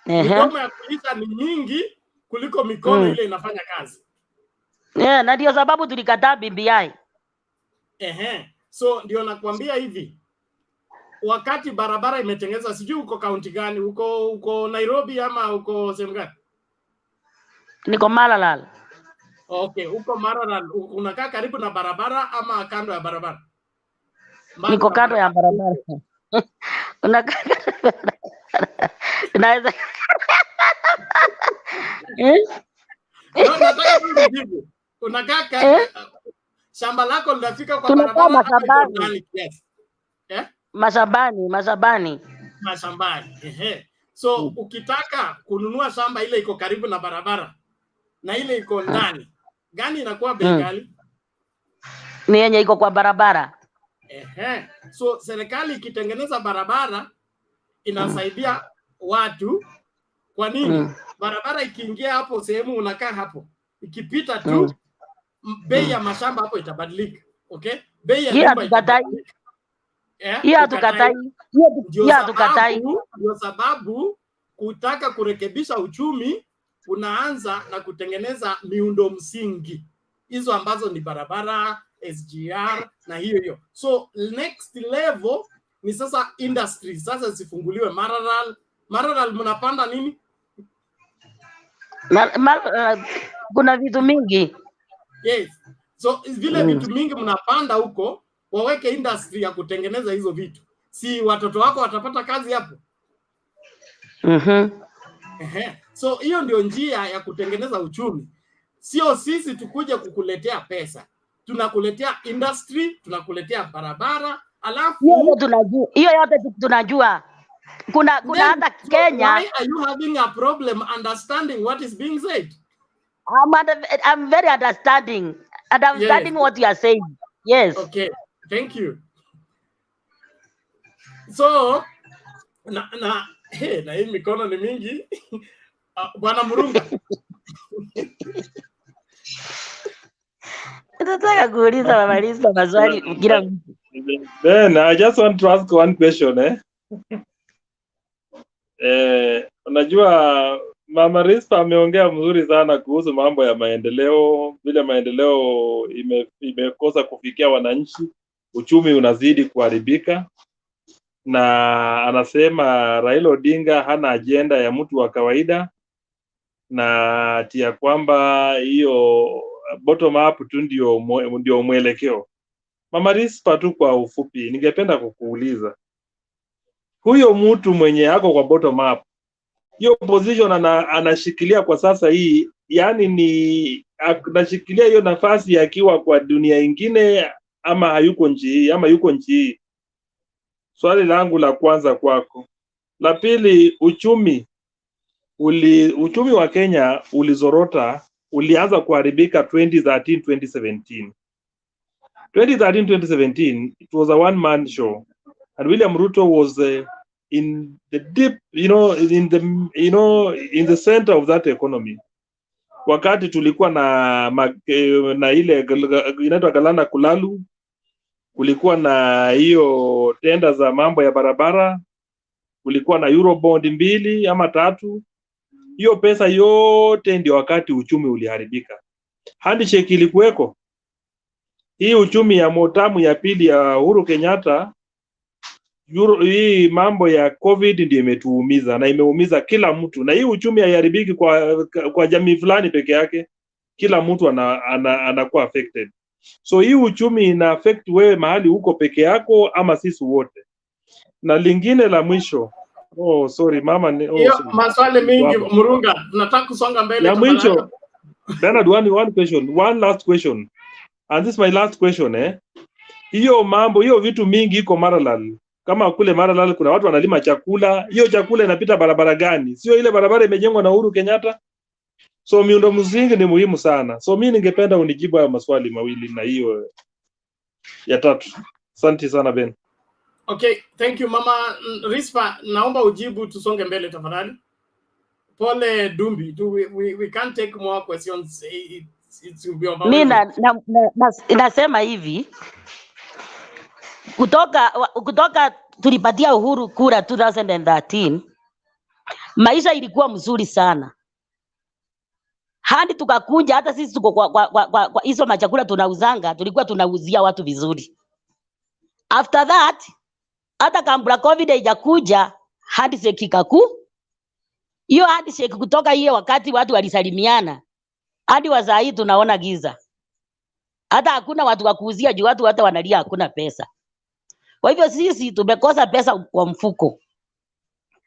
Mikono ya kulisha ni nyingi kuliko mikono ile inafanya kazi. Na ndio sababu tulikataa BBI. So ndio nakwambia hivi, wakati barabara imetengenezwa, sijui uko kaunti gani, uko Nairobi ama uko sehemu gani? Niko Maralal. Okay, uko Maralal. Unakaa karibu na barabara ama kando ya barabara? Niko kando ya barabara. Unakaa naweza nataka kujibu. Unakaa shamba lako linafika kwa barabara? Yes. Mashambani. So ukitaka kununua shamba ile iko karibu na barabara na ile iko ndani, gani inakuwa bei ghali? Ni yenye iko kwa barabara. So serikali ikitengeneza barabara inasaidia watu. Kwa nini? Barabara ikiingia hapo sehemu unakaa hapo, ikipita tu bei ya mashamba hapo itabadilika, okay? Bei ya nyumba itabadilika. Ndio sababu kutaka kurekebisha uchumi unaanza na kutengeneza miundo msingi hizo ambazo ni barabara, SGR na hiyo. So next level ni sasa industry, sasa zifunguliwe. Maralal mnapanda nini? Kuna vitu mingi. Yes. So vile vitu mingi mnapanda huko, waweke industry ya kutengeneza hizo vitu. Si watoto wako watapata kazi hapo? So hiyo ndio njia ya kutengeneza uchumi. Sio sisi tukuje kukuletea pesa. Tunakuletea industry, tunakuletea barabara, alafu hiyo yote tunajua. Kuna hata Kenya. Why are you having a problem understanding what is being said? I'm very understanding. And I'm studying what you are saying. Yes. Okay. Thank you. So na hii mikono ni mingi. Bwana Murunga. Nataka kuuliza Mama Rispa maswali kila mtu. Then I just want to ask one question unajua Mama Rispa ameongea mzuri sana kuhusu mambo ya maendeleo, vile maendeleo imekosa kufikia wananchi, uchumi unazidi kuharibika, na anasema Raila Odinga hana agenda ya mtu wa kawaida, na tia kwamba hiyo bottom up tu ndio mwelekeo. Mama Rispa, tu kwa ufupi ningependa kukuuliza, huyo mtu mwenye ako kwa bottom up, hiyo position anashikilia kwa sasa hii, yani ni anashikilia hiyo nafasi akiwa kwa dunia ingine ama hayuko nchi hii, ama yuko nchi hii? Swali langu la kwanza kwako. La pili, uchumi wa Kenya ulizorota, ulianza kuharibika 2013-2017. 2013-2017 it was a one man show, and William Ruto was in the deep, in the center of that economy. Wakati tulikuwa na ile inaitwa Galana Kulalu, kulikuwa na hiyo tenda za mambo ya barabara, kulikuwa na Eurobond 2 ama 3. Hiyo pesa yote ndio wakati uchumi uliharibika. Handshake ilikuweko. Hii uchumi ya motamu ya pili ya Uhuru Kenyatta, hii mambo ya COVID ndio imetuumiza na imeumiza kila mtu, na hii uchumi haiharibiki kwa jamii fulani peke yake, kila mtu anakuwa affected. So hii uchumi ina affect wewe mahali huko peke yako ama sisi wote? Na lingine la mwisho, sorry mama, maswali mingi Murunga, tunataka kusonga mbele. La mwisho, Bernard, one question, one last question, and this is my last question. Hiyo vitu mingi iko Maralal. Kama kule Maralal kuna watu wanalima chakula, hiyo chakula inapita barabara gani? Sio ile barabara imejengwa na Uhuru Kenyatta. So miundo msingi ni muhimu sana. So mimi ningependa unijibu haya maswali mawili na hiyo ya tatu. Asante sana Ben. Okay, thank you Mama Rispa, naomba ujibu tusonge mbele tafadhali. Pole Dumbi, we can't take more questions. It will be over. Mimi nasema hivi, kutoka tulipatia Uhuru kura 2013, maisha ilikuwa mzuri sana. Hadi tukakuja, hata sisi tuko kwa hizo machakula tunauzanga, tulikuwa tunauzia watu vizuri. After that, hata kambula COVID haijakuja, handshake ikaku. Hiyo handshake kutoka hiyo wakati watu walisalimiana, hadi wa saa hii tunaona giza. Hata hakuna watu wa kuuzia juu watu hata wanalia hakuna pesa. Kwa hivyo sisi tumekosa pesa kwa mfuko.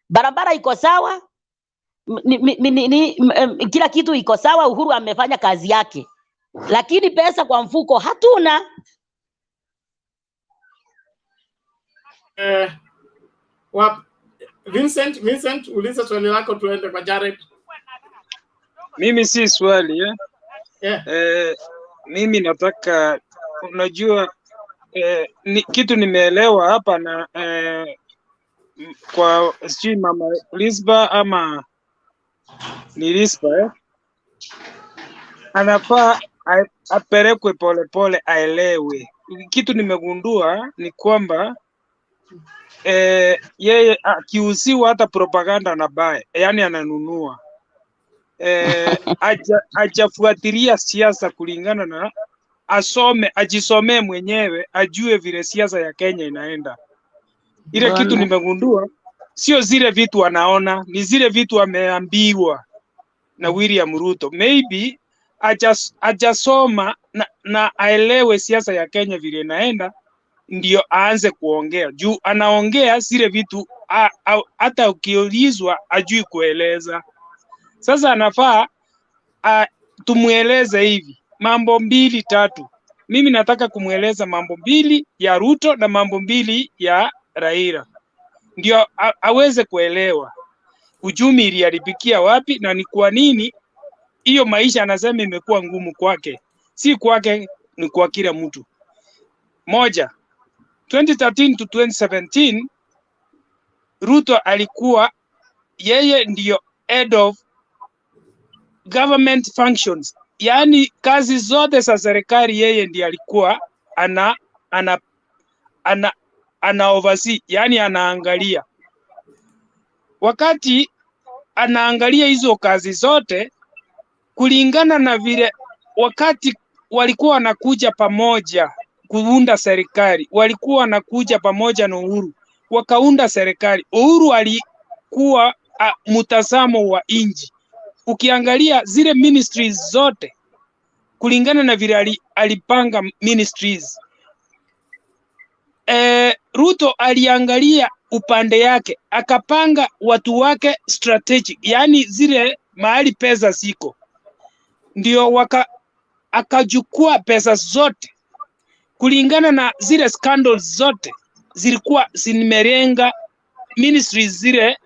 Barabara iko sawa, kila kitu iko sawa, Uhuru amefanya kazi yake, lakini pesa kwa mfuko hatuna. Vincent, uliza swali lako tuende kwa Jared. Mimi si swali mimi nataka, unajua kitu nimeelewa hapa na kwa sijui Mama Rispa ama ni Rispa anafaa apelekwe polepole aelewe. Kitu nimegundua ni kwamba yeye akiuziwa hata propaganda na bae, yani ananunua. hajafuatilia siasa kulingana na ajisomee mwenyewe, ajue vile siasa ya Kenya inaenda. Ile kitu Bwana. nimegundua sio zile vitu anaona, ni zile vitu ameambiwa na William Ruto. Maybe ajasoma na aelewe siasa ya Kenya vile inaenda, ndio aanze kuongea. Juu anaongea zile vitu hata ukiulizwa ajui kueleza. Sasa anafaa tumueleze hivi mambo mbili tatu. Mimi nataka kumweleza mambo mbili ya Ruto na mambo mbili ya Raila, ndio aweze kuelewa uchumi iliharibikia wapi na ni kwa nini hiyo maisha anasema imekuwa ngumu kwake. Si kwake, ni kwa kila mtu. Moja, 2013 to 2017 Ruto alikuwa yeye ndio head of government functions, yaani kazi zote za serikali yeye ndiye alikuwa ana oversee, yaani anaangalia. Wakati anaangalia hizo kazi zote, kulingana na vile wakati walikuwa wanakuja pamoja kuunda serikali, walikuwa wanakuja pamoja na Uhuru wakaunda serikali. Uhuru alikuwa mtazamo wa inji. Ukiangalia zile ministries zote kulingana na vile alipanga ministries, Ruto aliangalia upande yake akapanga watu wake strategic, yani zile mahali pesa ziko, ndio akachukua pesa zote kulingana na zile scandals zote zilikuwa zimerenga ministries zile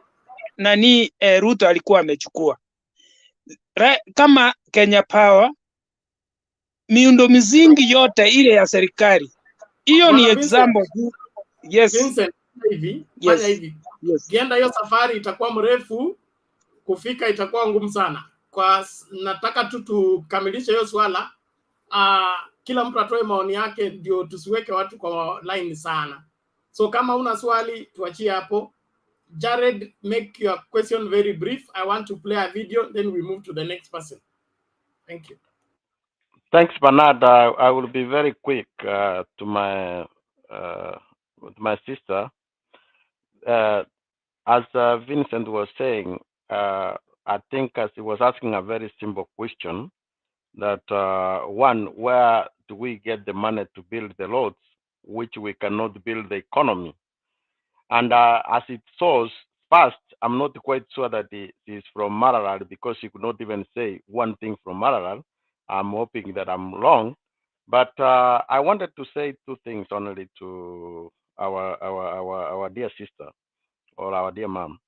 Ruto alikuwa amechukua, kama Kenya Power, miundo mizingi yote ile ya serikali. Hiyo ni example. Yes. Vincent, hivi fanya hivi. Kienda hiyo safari itakuwa mrefu, kufika itakuwa ngumu sana. Nataka tu tukamilishe hiyo swala. Kila mtu atoe maoni yake ndio tusiweke watu kwa line sana. So kama una swali tuachie hapo. Jared, make your question very brief. I want to play a video, then we move to the next person. Thank you. Thanks, Bernard. I will be very quick to my sister. As Vincent was saying, I think as he was asking a very simple question, that one, where do we get the money to build the roads, which we cannot build the economy? And as it shows, first, I'm not quite sure that it is from Maralal, because he could not even say one thing from Maralal. I'm hoping that I'm wrong, but I wanted to say two things only to our dear sister or our dear mom.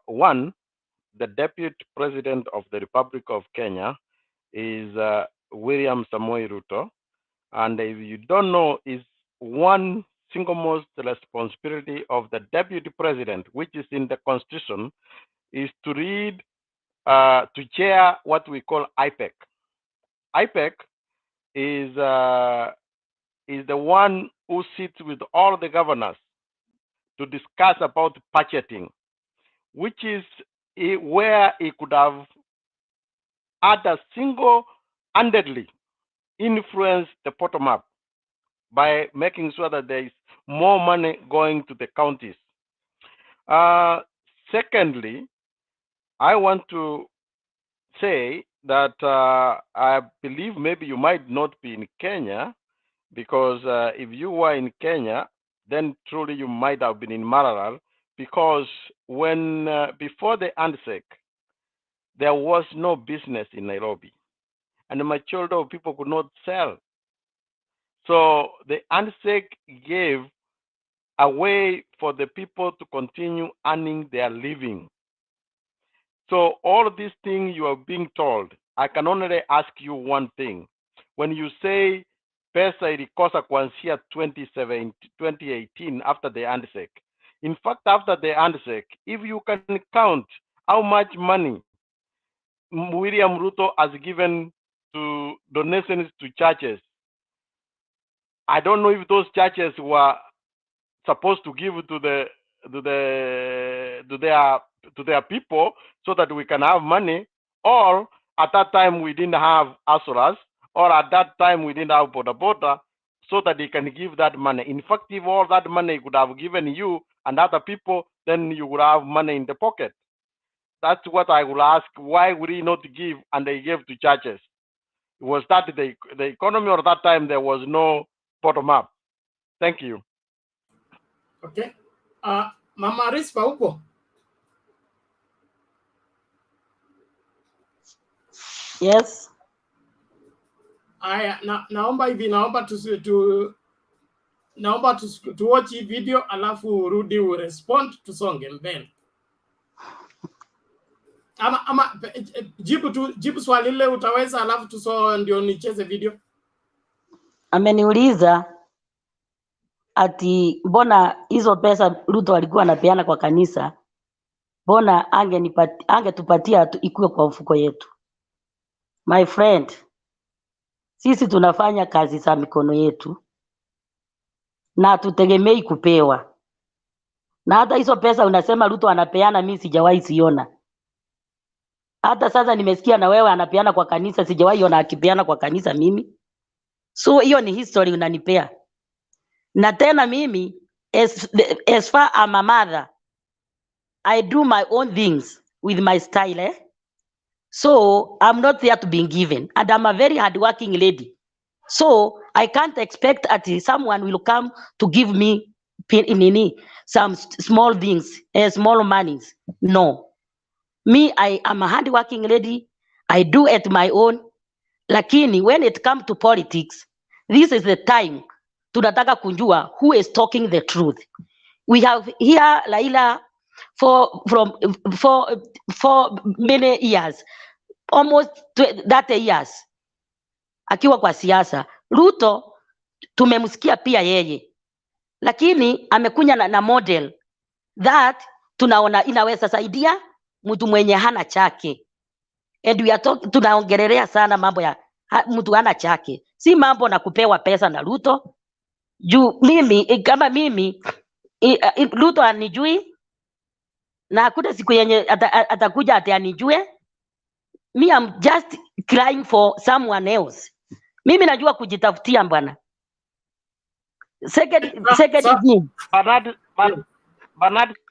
One, the Deputy President of the Republic of Kenya is William Samoei Ruto, and if you don't know, is one single most responsibility of the Deputy President, which is in the Constitution, is to read, to chair what we call IPEC. IPEC is the one who sits with all the governors to discuss about budgeting, which is where he could have had a single-handedly influence the bottom up by making sure that there is more money going to the counties. Secondly, I want to say that I believe maybe you might not be in Kenya, because if you were in Kenya, then truly you might have been in Maralal, because when before the handshake, there was no business in Nairobi, and the majority of people could not sell. So the handshake gave a way for the people to continue earning their living. So all of these things you are being told, I can only ask you one thing. When you say pesa ilikosa kuanzia 2018 after the handshake, in fact, after the handshake, if you can count how much money William Ruto has given to donations to churches, I don't know if those churches were supposed to give to their people so that we can have money, or at that time we didn't have Asuras, or at that time we didn't have Boda, so that they can give that money. In fact, if all that money could have given you and other people, then you would have money in the pocket. That's what I will ask. Why would he not give and they gave to churches? Was that the economy, or that time there was no bottom up? Thank you. Okay. Mama Rispa upo? Yes. Aya, naomba hivi, naomba tu watch hii video alafu urudi urespond tusonge mbele. Ama jibu swali lile utaweza, alafu ndio nicheze video. Ameniuliza ati mbona hizo pesa Ruto alikuwa anapeana kwa kanisa, mbona angetupatia ikuwe kwa mfuko yetu. My friend, sisi tunafanya kazi za mikono yetu na tutegemei kupewa. Na hata hizo pesa unasema Ruto anapeana, mimi sijawahi siona. Hata sasa nimesikia na wewe anapeana kwa kanisa, sijawahi ona akipeana kwa kanisa mimi. So hiyo ni history unanipea. Na tena mimi as far as a mother, I do my own things with my style. So I'm not there to be given, and I'm a very hardworking lady. So I can't expect that someone will come to give me some small things, small monies. No. Me, I am a hardworking lady. I do it my own. Lakini when it comes to politics, this is the time tunataka kujua who is talking the truth. We have here Laila for many years, almost 30 years akiwa kwa siasa. Ruto tumemsikia pia yeye, lakini amekunya na model that tunaona inaweza saidia mtu mwenye hana chake. And we are tunaongelelea sana mambo ya mtu hana chake, si mambo na kupewa pesa na Ruto. Juu mimi kama mimi Ruto anijui na hakuna siku yenye atakuja ati anijue. Me, I'm just crying for someone else. Mimi najua kujitafutia bwana. Second Bernard,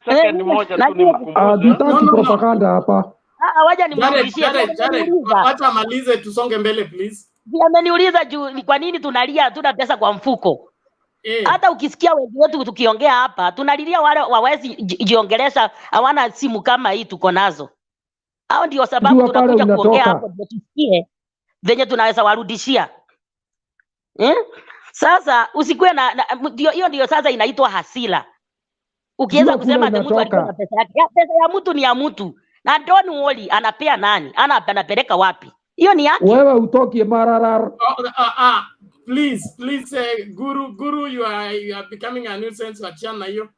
second moja tu nimkumbuze. Hatutaki propaganda hapa. Waja nimrudishie. Acha malize tusonge mbele please. Ameniuliza juu ni kwa nini tunalia hatuna pesa kwa mfuko. Hata ukisikia wengi wetu tukiongea hapa, tunalilia wale wawezi jiongelesha, hawana simu kama hii tuko nazo. Hao ndio sababu tunakuja kuongea hapo ndio tusikie venye tunaweza warudishia. Sasa usikue hiyo ndio sasa inaitwa hasira. Ukiweza kusema ati mtu alikuwa na pesa yake. Pesa ya mtu ni ya mtu. Na don't worry anapea nani? Anapeleka wapi? Hiyo ni yake. Wewe utoki mararar. Please Guru you are becoming a nuisance, achana hiyo.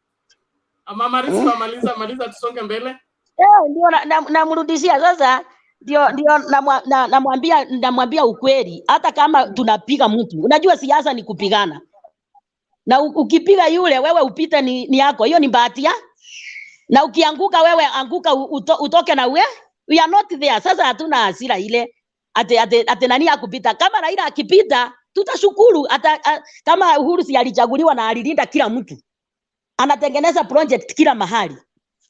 Mama Rispa maliza tusonge mbele. Ndio namrudishia sasa, ndio namwambia ukweli. Hata kama tunapiga mtu, unajua siasa ni kupigana. Na ukipiga yule wewe upite ni yako, hiyo ni bahati ya. Na ukianguka wewe anguka utoke na we are not there. Sasa hatuna hasira ile ate nani akupita. Kama Raila akipita tutashukuru. Kama Uhuru si alichaguliwa na alilinda kila mtu, anatengeneza project kila mahali.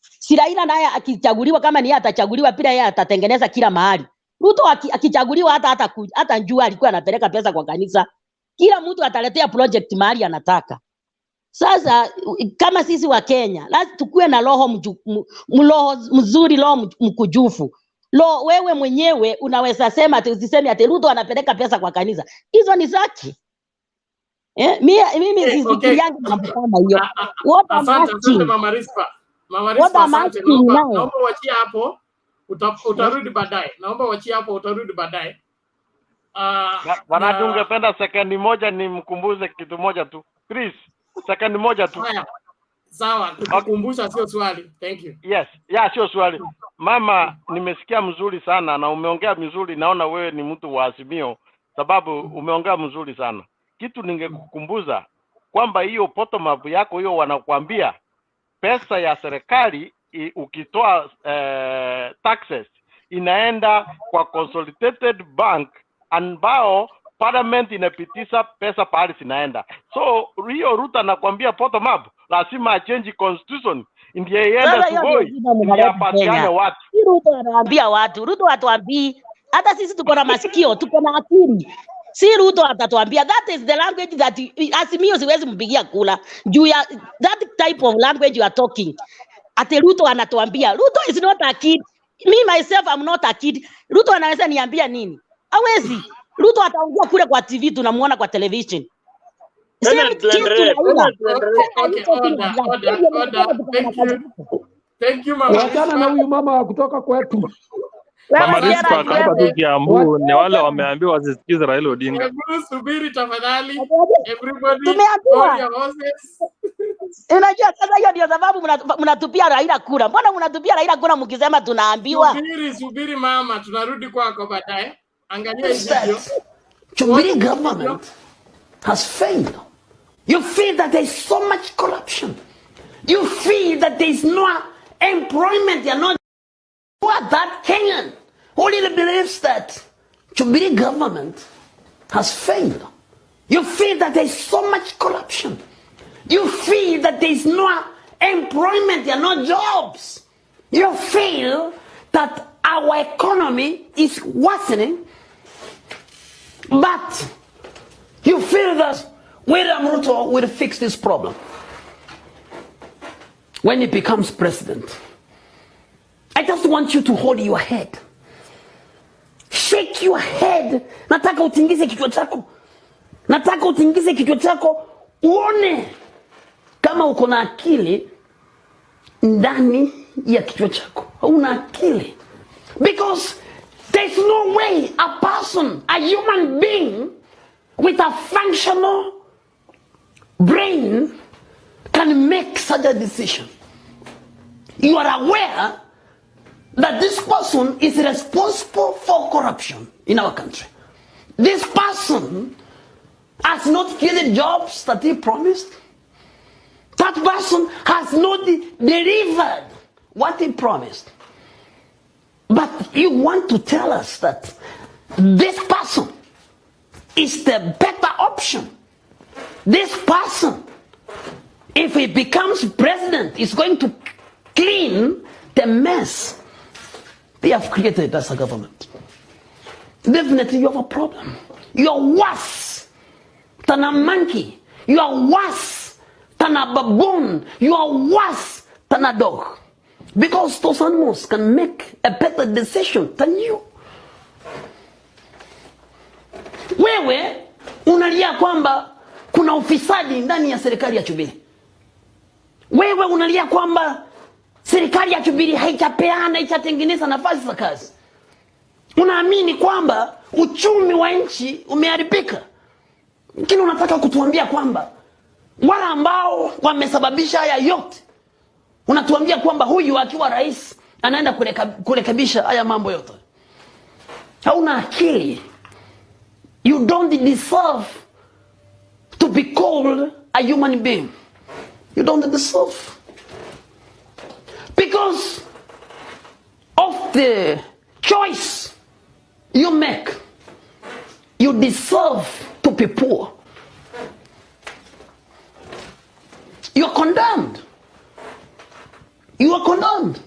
Si Raila naye akichaguliwa, kama ni atachaguliwa pia yeye atatengeneza kila mahali. Ruto akichaguliwa hata njua alikuwa anapeleka pesa kwa kanisa. Kila mtu ataletea project mahali anataka. Sasa kama sisi wa Kenya lazima tukue na roho mzuri, roho mkujufu. Wewe mwenyewe unaweza sema ati usiseme ati Ruto anapeleka pesa kwa kanisa. Hizo ni zake. Mimi sifikiri yangu mambo kama hiyo. Asante Mama Rispa. Mama Rispa, asante. Naomba wachia hapo. Utarudi baadaye. Naomba wachia hapo, utarudi baadaye. Bwana ungependa sekondi moja nimkumbuze kitu moja tu. Chris, sekondi moja tu. Sawa, kukumbusha sio swali. Thank you. Yes, sio swali. Mama, nimesikia mzuri sana na umeongea mzuri, naona wewe ni mtu wa Azimio sababu umeongea mzuri sana. Kitu ningekukumbuza kwamba hiyo bottom up yako hiyo wanakuambia pesa ya serikali ukitoa taxes inaenda kwa consolidated bank ambao parliament inapitisha pesa pahali zinaenda. So hiyo Ruto anakuambia bottom up, lazima change constitution ndiye iende Sugoi, ndiye apatiane watu. Ruto anaambia watu, Ruto hatuambii, hata sisi tuko na masikio, tuko na akili. Si Ruto atatuambia. That is the language that Azimio siwezi mpigia kula juu ya that type of language you are talking. Ate Ruto anatuambia. Ruto is not a kid. Me myself I'm not a kid. Ruto anaweza niambia nini? Hawezi. Ruto ataongea kule kwa TV, tunamuona kwa television. Thank you mama. Wachana na huyu mama kutoka kwetu. Mama Rispa hapa tu Kiambu ni wale wameambiwa wasisikize Raila Odinga. Hebu subiri tafadhali. Everybody hold your horses. Unajua sasa hiyo ndio sababu mnatupia Raila kura. Mbona mnatupia Raila kura mkisema tunaambiwa? Subiri mama, tunarudi kwako baadaye. Angalia hiyo. Jubilee government has failed. You feel that there is so much corruption. You feel that there is no employment. You're not that Kenyan who really believes that Jubilee government has failed. You feel that there is so much corruption. You feel that there is no employment. There are no jobs. You feel that our economy is worsening. But you feel that William Ruto will fix this problem when he becomes president. I just want you to hold your head. Shake your head. Nataka utingize kichwa chako. Nataka utingize kichwa chako uone kama uko na akili ndani ya kichwa chako. Una akili. Because there's no way a person, a human being with a functional brain can make such a decision. You are aware that this person is responsible for corruption in our country. This person has not created jobs that he promised. That person has not delivered what he promised. But you want to tell us that this person is the better option. This person, if he becomes president, is going to clean the mess they have created as a government. Definitely you have a problem. You are worse than a monkey. You are worse than a baboon. You are worse than a dog. Because those animals can make a better decision than you. Wewe unalia kwamba kuna ufisadi ndani ya serikali ya Jubilee. Wewe unalia kwamba serikali ya Jubilee haijapeana, haijatengeneza nafasi za kazi. Unaamini kwamba uchumi wa nchi umeharibika. Lakini unataka kutuambia kwamba wale ambao wamesababisha haya yote, unatuambia kwamba huyu akiwa rais anaenda kurekebisha haya mambo yote. Hauna akili. You don't deserve to be called a human being. You don't deserve. Because of the choice you make, you deserve to be poor. You are condemned. You are condemned.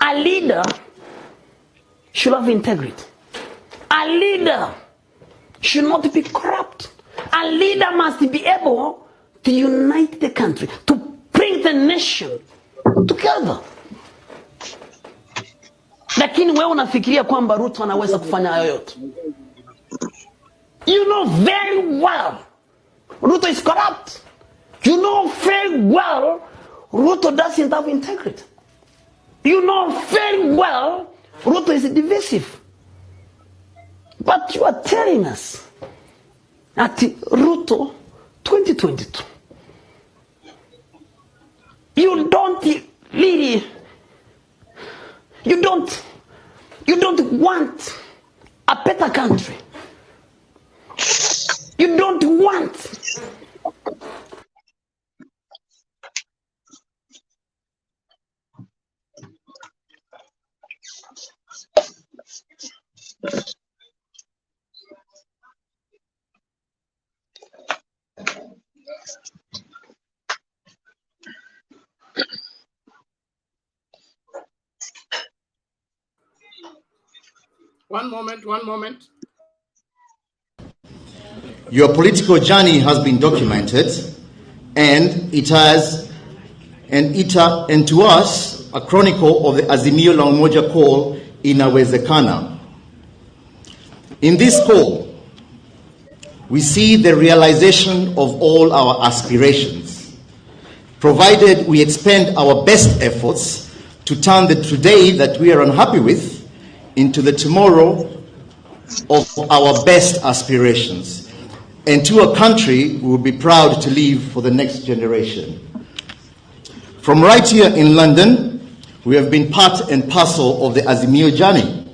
A leader should have integrity. A leader should not be corrupt. A leader must be able to unite the country, to bring the nation together. Lakini wewe unafikiria kwamba Ruto anaweza kufanya hayo yote. You know very well Ruto is corrupt. You know very well Ruto doesn't have integrity. You know very well Ruto is divisive. But you are telling us that Ruto 2022, you don't really, you don't want a better country. You don't want One moment. Your political journey has been documented, and it has, and to us, a chronicle of the Azimio la Umoja call inawezekana. In this call, we see the realization of all our aspirations, provided we expend our best efforts to turn the today that we are unhappy with into the tomorrow of our best aspirations, and to a country we will be proud to leave for the next generation. From right here in London, we have been part and parcel of the Azimio journey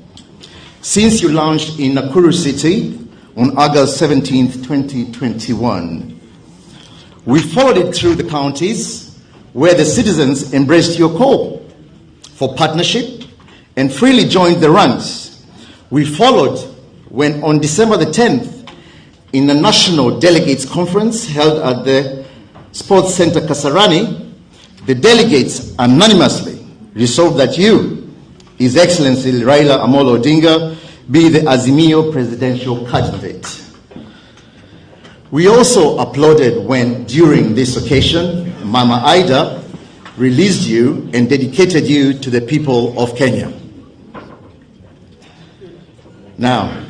since you launched in Nakuru City on August 17th, 2021. We followed it through the counties where the citizens embraced your call for partnership and freely joined the ranks. We followed when on December the 10th, in the National Delegates Conference held at the Sports Center Kasarani, the delegates unanimously resolved that you, His Excellency Raila Amolo Odinga, be the Azimio presidential candidate. We also applauded when, during this occasion, Mama Ida released you and dedicated you to the people of Kenya. Now,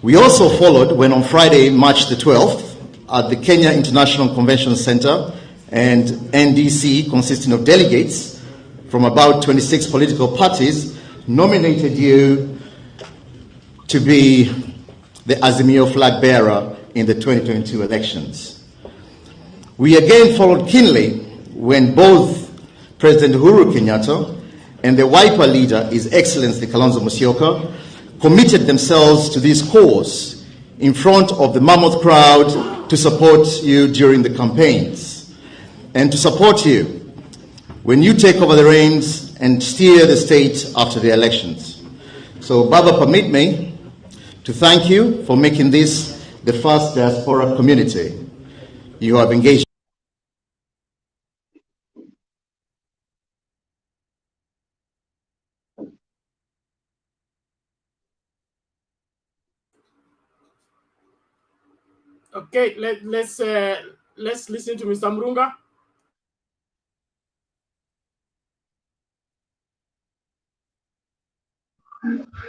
we also followed when on Friday, March the 12th, at the Kenya International Convention Center and NDC, consisting of delegates from about 26 political parties, nominated you to be the Azimio flag bearer in the 2022 elections. We again followed keenly when both President Uhuru Kenyatta and the Wiper leader, His Excellency Kalonzo Musyoka, committed themselves to this cause in front of the mammoth crowd to support you during the campaigns and to support you when you take over the reins and steer the state after the elections. So, Baba, permit me to thank you for making this the first diaspora community you have engaged. Okay, let's listen to Mr. Murunga.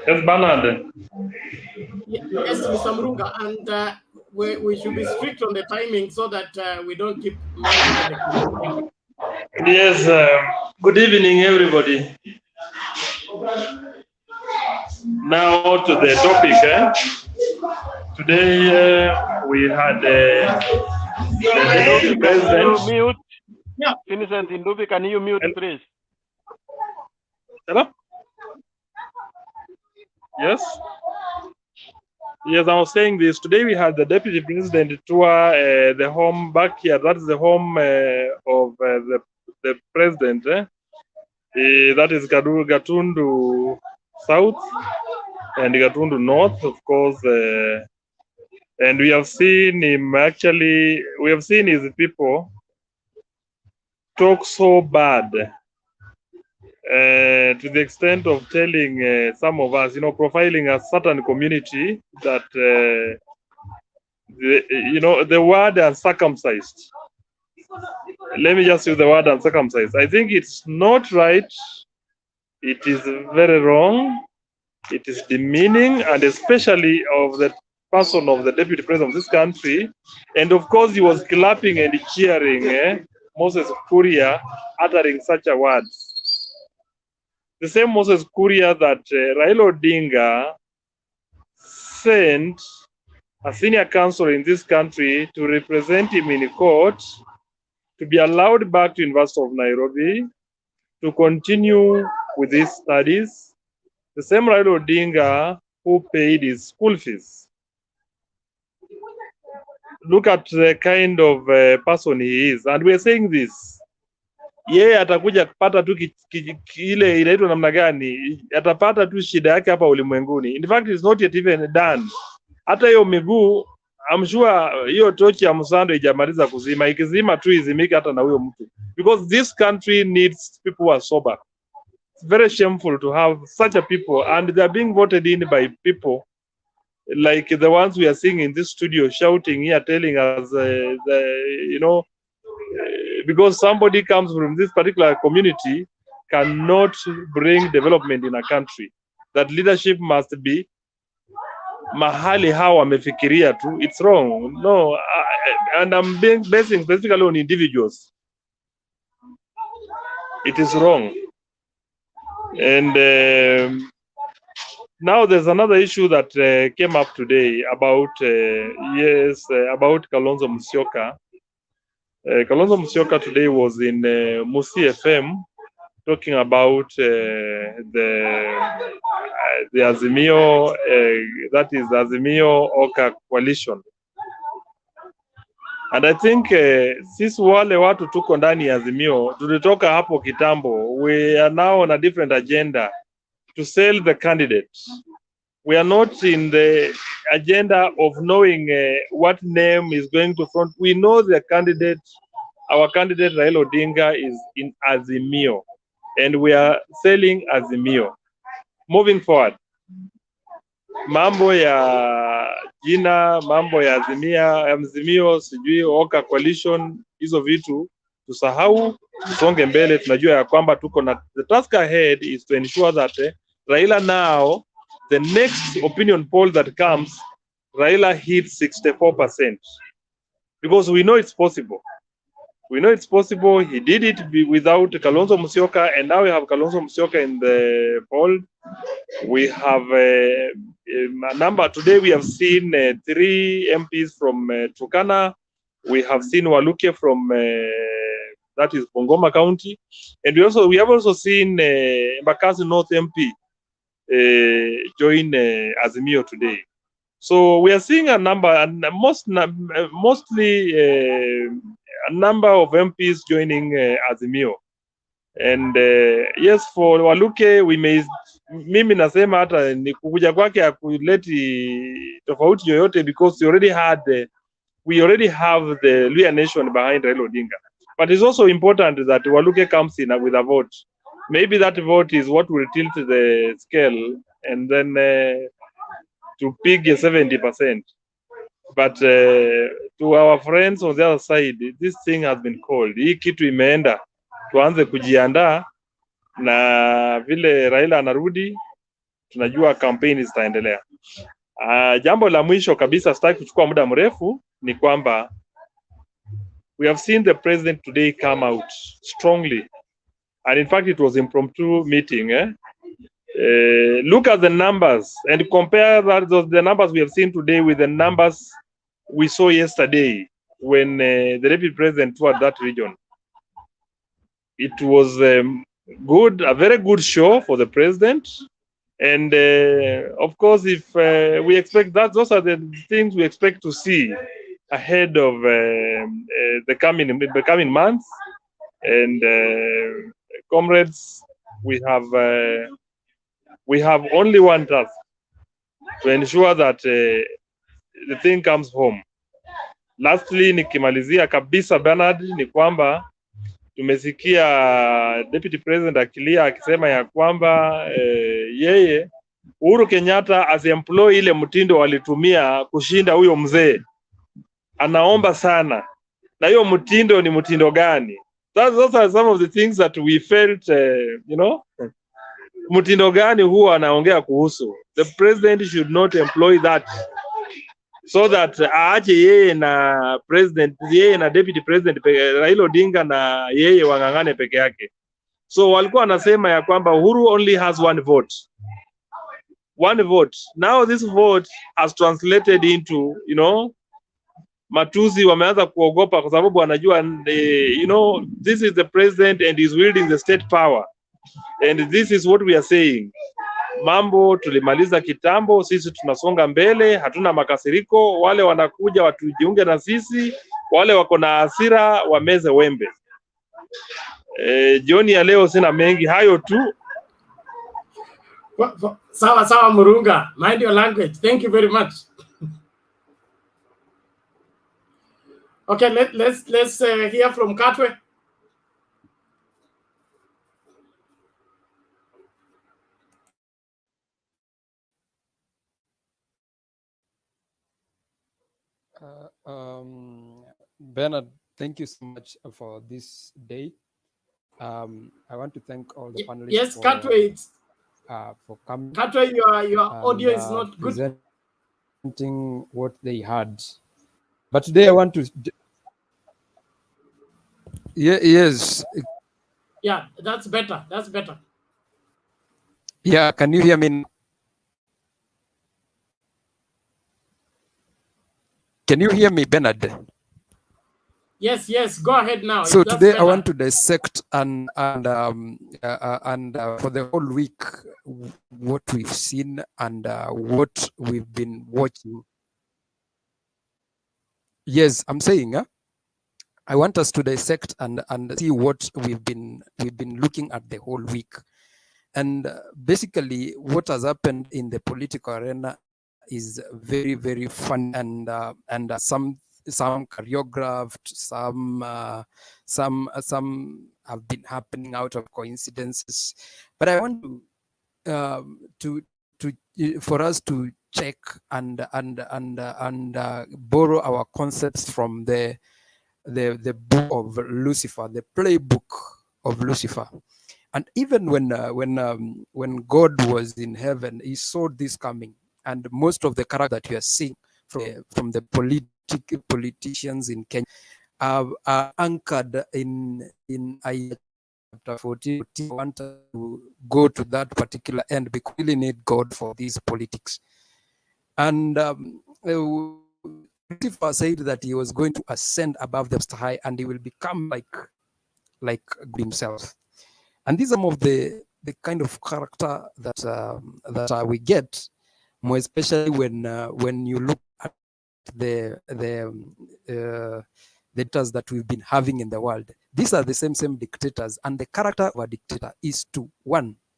Yes, Bernard. Yes, Mr. Murunga, and we should be strict on the timing so that we don't keep minding the Yes, good evening, everybody. Now to the topic. Today we had the president. Mute. Vincent Indubi, can you mute, please? Hello? Yes? Yes, I was saying this. Today we had the deputy president tour the home backyard. That's the home of the president. That is Gatundu South and Gatundu North, of course. And we have seen him we have seen his people talk so bad to the extent of telling some of us, profiling a certain community that, the word uncircumcised. Let me just use the word uncircumcised. I think it's not right. It is very wrong. It is demeaning, and especially of the person of the deputy president of this country. And of course, he was clapping and cheering Moses Kuria uttering such a word. The same Moses Kuria that Raila Odinga sent a senior counsel in this country to represent him in court, to be allowed back to University of Nairobi, to continue with his studies. The same Raila Odinga who paid his school fees. Look at the kind of person he is. And we're saying this. Yeye atakuja kupata tu ile inaitwa namna gani, atapata tu shida yake hapa ulimwenguni. In fact, it's not yet even done. Hata hiyo miguu, I'm sure hiyo tochi ya msando ijamaliza kuzima. Ikizima tu izimike hata na huyo mtu. Because this country needs people who are sober. It's very shameful to have such a people, and they're being voted in by people like the ones we are seeing in this studio shouting here, telling us, because somebody comes from this particular community cannot bring development in a country. That leadership must be mahali how wamefikiria tu. It's wrong. No, and I'm basing specifically on individuals. It is wrong. And now there's another issue that came up today about about Kalonzo Musyoka. Kalonzo Musyoka today was in Musi FM talking about the Azimio, that is Azimio Oka coalition. And I think sisi wale watu tuko ndani ya Azimio tulitoka hapo kitambo. We are now on a different agenda to sell the candidate. We are not in the agenda of knowing what name is going to front. We know the candidate, our candidate Raila Odinga is in Azimio, and we are selling Azimio. Moving forward, mambo ya jina, mambo ya Azimio, sijui Oka coalition, hizo vitu tusahau, tusonge mbele. Tunajua ya kwamba tuko na the task ahead is to ensure that Raila now, the next opinion poll that comes, Raila hits 64%, because we know it's possible. We know it's possible. He did it without Kalonzo Musyoka, and now we have Kalonzo Musyoka in the poll. We have a number. Today we have seen 3 MPs from Turkana. We have seen WALUKE from that is Bungoma County, and we have also seen Mbakazi North MP join Azimio today. So we are seeing a number, and mostly a number of MPs joining Azimio. And yes, for WALUKE, mimi nasema hata ni kukuja kwake hakuleti tofauti yoyote, because we already have the Luhya Nation behind Raila Odinga. But it's also important that WALUKE comes in with a vote. Maybe that vote is what will tilt the scale, and then to pick 70%. But to our friends on the other side, this thing has been called. Hii kitu imeenda, tuanze kujiandaa, na vile Raila anarudi, tunajua kampeni zitaendelea. Jambo la mwisho kabisa, sitaki kuchukua muda mrefu, ni kwamba we have seen the president today come out strongly, and in fact it was impromptu meeting. Look at the numbers and compare the numbers we have seen today with the numbers we saw yesterday when the deputy president toured that region. It was good, a very good show for the president. And of course, if we expect that, those are the things we expect to see ahead of the coming months. And comrades, we have only one task: to ensure that the thing comes home. Lastly, nikimalizia kabisa, Bernard, ni kwamba tumesikia deputy president akilia akisema ya kwamba yeye Uhuru Kenyatta asiemploy ile mtindo walitumia kushinda huyo mzee. Anaomba sana. Na hiyo mtindo ni mtindo gani? Those are some of the things that we felt, mtindo gani huwa anaongea kuhusu. The president should not employ that, so that aache yeye na president, yeye na deputy president Raila Odinga na yeye wangangane peke yake. So walikuwa wanasema ya kwamba Uhuru only has one vote. One vote. Now this vote has translated into, matuzi wameanza kuogopa kwa sababu wanajua, this is the president and he's wielding the state power. And this is what we are saying. Mambo tulimaliza kitambo, sisi tunasonga mbele, hatuna makasiriko. Wale wanakuja watujiunge na sisi, wale wako na hasira wameze wembe. Jioni ya leo sina mengi, hayo tu. Sawa Murunga, mind your language. Thank you very much. Okay, let's hear from Katwe. Bernard, thank you so much for this day. I want to thank all the panelists Yes, Katwe, for coming. Katwe, your audio is and not good. presenting what they had. But today I want to. Yes. Yeah, that's better. That's better. Yeah, can you hear me now? Can you hear me, Bernard? Yes, yes. Go ahead now. So That's today I better. want to dissect and for the whole week what we've seen and what we've been watching. Yes, I'm saying I want us to dissect and see what we've been looking at the whole week, and basically what has happened in the political arena is very, very fun and some choreographed, some have been happening out of coincidences. But I want for us to check and borrow our concepts from the book of Lucifer, the playbook of Lucifer. And even when God was in heaven, he saw this coming. And most of the characters that you are seeing from the politicians in Kenya are anchored in Isaiah chapter 14. I want to go to that particular end because we really need God for these politics. And Lucifer said that he was going to ascend above the high and he will become like himself. And these are some of the kind of character that we get, more especially when you look at the dictators that we've been having in the world. These are the same dictators, and the character of a dictator is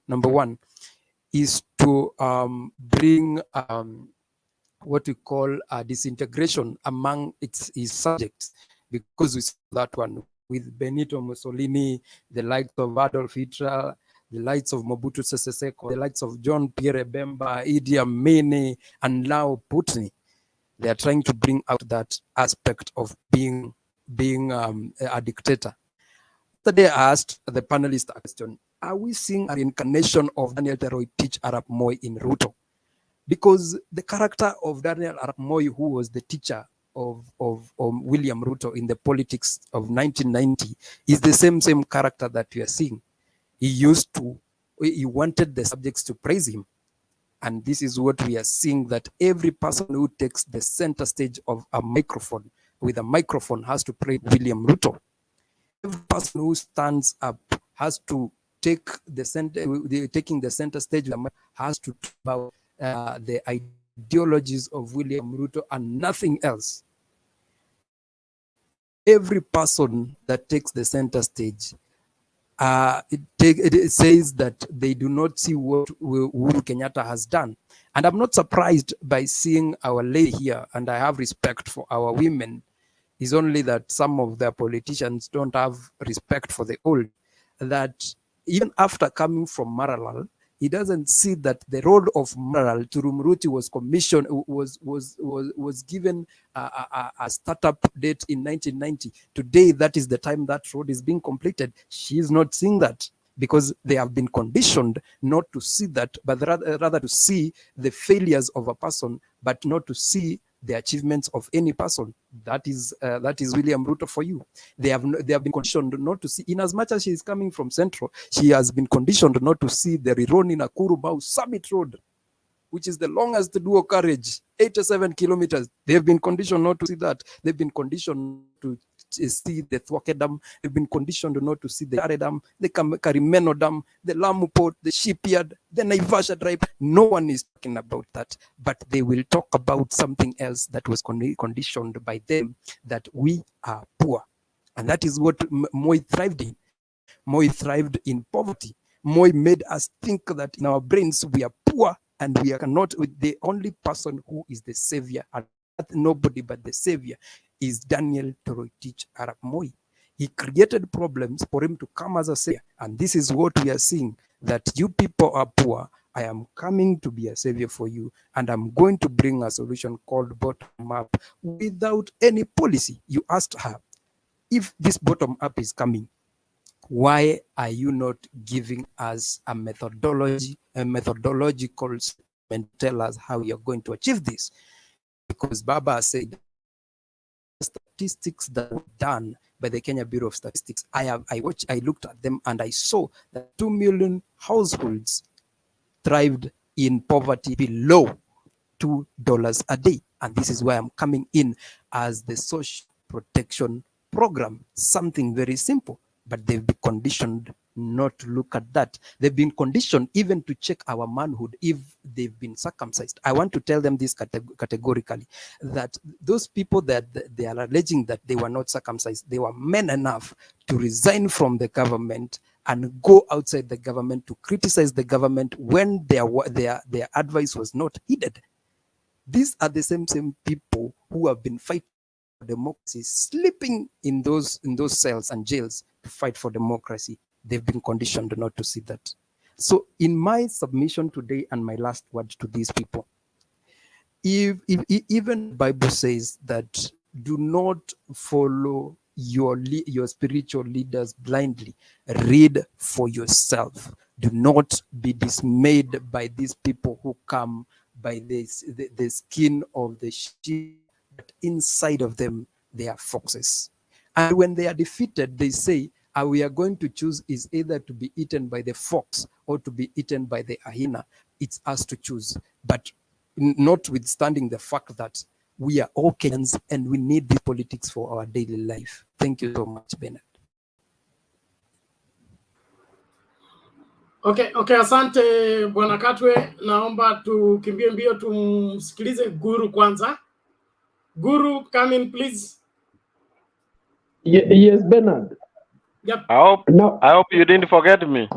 number one, is to bring what we call disintegration among his subjects, because we saw that one with Benito Mussolini, the likes of Adolf Hitler, the likes of Mobutu Sese Seko, the likes of John Pierre Bemba, Idi Amin, and now Putin. They are trying to bring out that aspect of being a dictator. Today I asked the panelists a question: are we seeing a reincarnation of Daniel Toroitich Arap Moi in Ruto? Because the character of Daniel Arap Moi, who was the teacher of William Ruto in the politics of 1990, is the same character that we are seeing. He wanted the subjects to praise him. And this is what we are seeing, that every person who takes the center stage of a microphone, with a microphone, has to praise William Ruto. Every person who stands up has to take taking the center stage, has to talk about the ideologies of William Ruto and nothing else. Every person that takes the center stage, it says that they do not see what Uhuru Kenyatta has done. And I'm not surprised by seeing our lady here, and I have respect for our women. It's only that some of the politicians don't have respect for the old, that even after coming from Maralal, he doesn't see that the road of Maralal to Rumuruti was commissioned, was given a startup date in 1990. Today, that is the time that road is being completed. She is not seeing that because they have been conditioned not to see that, but rather to see the failures of a person, but not to see the achievements of any person. That is William Ruto for you. They have been conditioned not to see, in as much as she is coming from Central, she has been conditioned not to see the Rironi Nakuru Mau Summit Road, which is the longest dual carriage, 87 kilometers. They have been conditioned not to see that. They've been conditioned to see the Thwake Dam. They've been conditioned not to see the Are Dam, the Karimeno Dam, the Lamu Port, the shipyard, the Naivasha Drive. No one is talking about that, but they will talk about something else that was conditioned by them, that we are poor. And that is what Moi thrived in. Moi thrived in poverty. Moi made us think that in our brains we are poor and we are not. The only person who is the savior, and nobody but the savior, is Daniel Toroitich Arap Moi. He created problems for him to come as a savior. And this is what we are seeing, that you people are poor I am coming to be a savior for you, and I'm going to bring a solution called bottom up without any policy. You asked her, if this bottom up is coming, why are you not giving us a methodological statement to tell us how you're going to achieve this? Because Baba said statistics that were done by the Kenya Bureau of Statistics, I looked at them and I saw that 2 million households thrived in poverty below $2 a day. And this is why I'm coming in as the social protection program, something very simple, but they've been conditioned not to look at that. They've been conditioned even to check our manhood if they've been circumcised. I want to tell them this categorically, that those people that they are alleging that they were not circumcised, they were men enough to resign from the government and go outside the government to criticize the government when their advice was not heeded. These are the same people who have been fighting for democracy, sleeping in those cells and jails to fight for democracy. They've been conditioned not to see that. So in my submission today and my last word to these people, if even the Bible says that do not follow your spiritual leaders blindly, read for yourself. Do not be dismayed by these people who come by the skin of the sheep, but inside of them they are foxes. And when they are defeated, they say, we are going to choose is either to be eaten by the fox or to be eaten by the hyena. It's us to choose. But notwithstanding the fact that we are all Kenyans and we need this politics for our daily life. Thank you so much, Bernard. Okay, asante Bwana Katwe. Naomba tukimbie mbio tumsikilize Guru kwanza. Guru, come in please. Yes, Bernard. Yep. I hope you didn't forget me.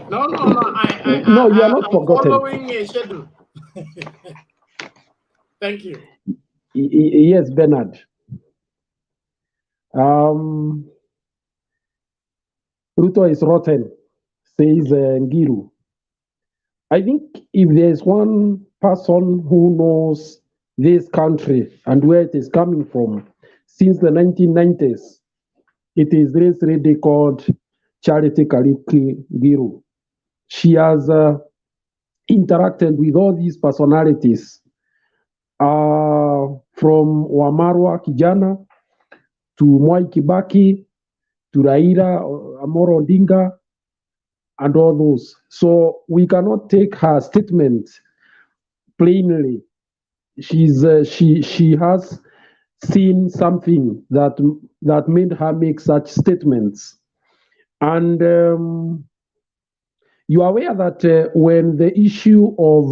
No, no, you are not forgotten. Following a schedule. Thank you. Yes, Bernard. Ruto is rotten, says Ngilu. I think if there's one person who knows this country and where it is coming from since the 1990s, it is this lady called Charity Kaliki Ngilu. She has interacted with all these personalities from Wamarwa Kijana to Mwai Kibaki to Raila Amolo Odinga and all those. So we cannot take her statement plainly. She has seen something that made her make such statements. And you are aware that when the issue of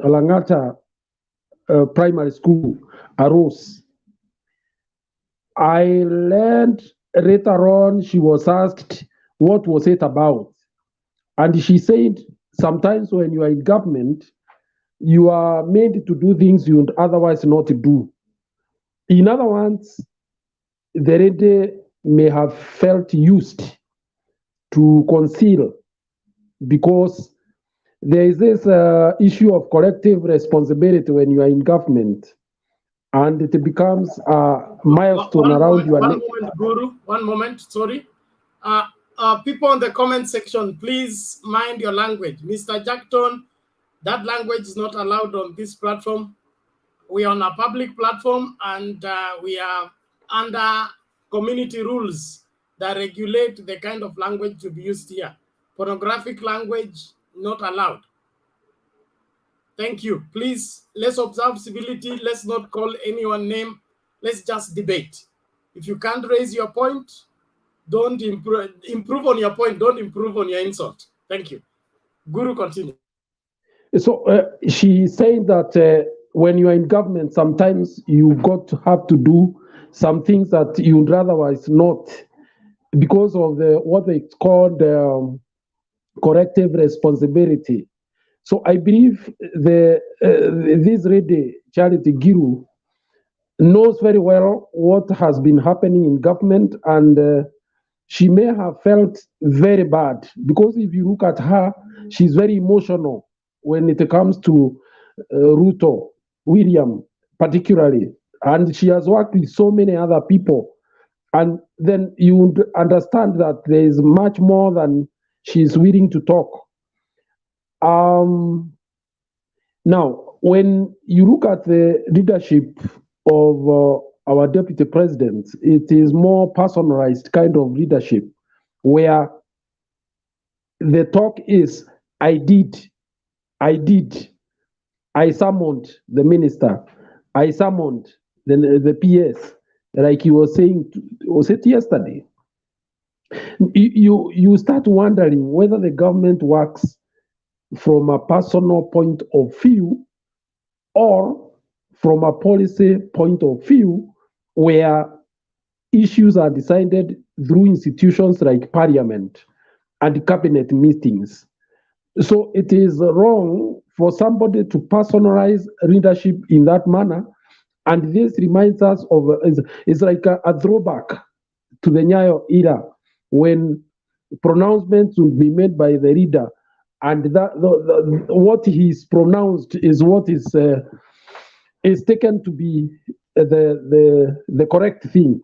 Langata primary school arose, I learned later on she was asked what was it about. And she said, sometimes when you are in government, you are made to do things you would otherwise not do. In other words, the lady may have felt used to conceal, because there is this issue of collective responsibility when you are in government, and it becomes a milestone around your neck. Guru, one moment, sorry. People in the comment section, please mind your language. Mr. Jackton, that language is not allowed on this platform. We are on a public platform, and we are under community rules that regulate the kind of language to be used here. Pornographic language, not allowed. Thank you. Please, let's observe civility. Let's not call anyone name. Let's just debate. If you can't raise your point, don't improve on your point. Don't improve on your insult. Thank you. Guru, continue. So she's saying that when you are in government, sometimes you got to have to do some things that you would otherwise not, because of what it's called corrective responsibility. So I believe this lady, Charity Ngilu, knows very well what has been happening in government, and she may have felt very bad, because if you look at her, she's very emotional when it comes to Ruto, William particularly, and she has worked with so many other people. And then you would understand that there is much more than she's willing to talk. Now, when you look at the leadership of our deputy president, it is more personalized kind of leadership, where the talk is, I summoned the minister, I summoned the PS, like he was saying, was it yesterday? You start wondering whether the government works from a personal point of view or from a policy point of view, where issues are decided through institutions like parliament and cabinet meetings. So it is wrong for somebody to personalize leadership in that manner. And this reminds us of, it's like a throwback to the Nyayo era, when pronouncements will be made by the leader, and that what he's pronounced is what is taken to be the correct thing.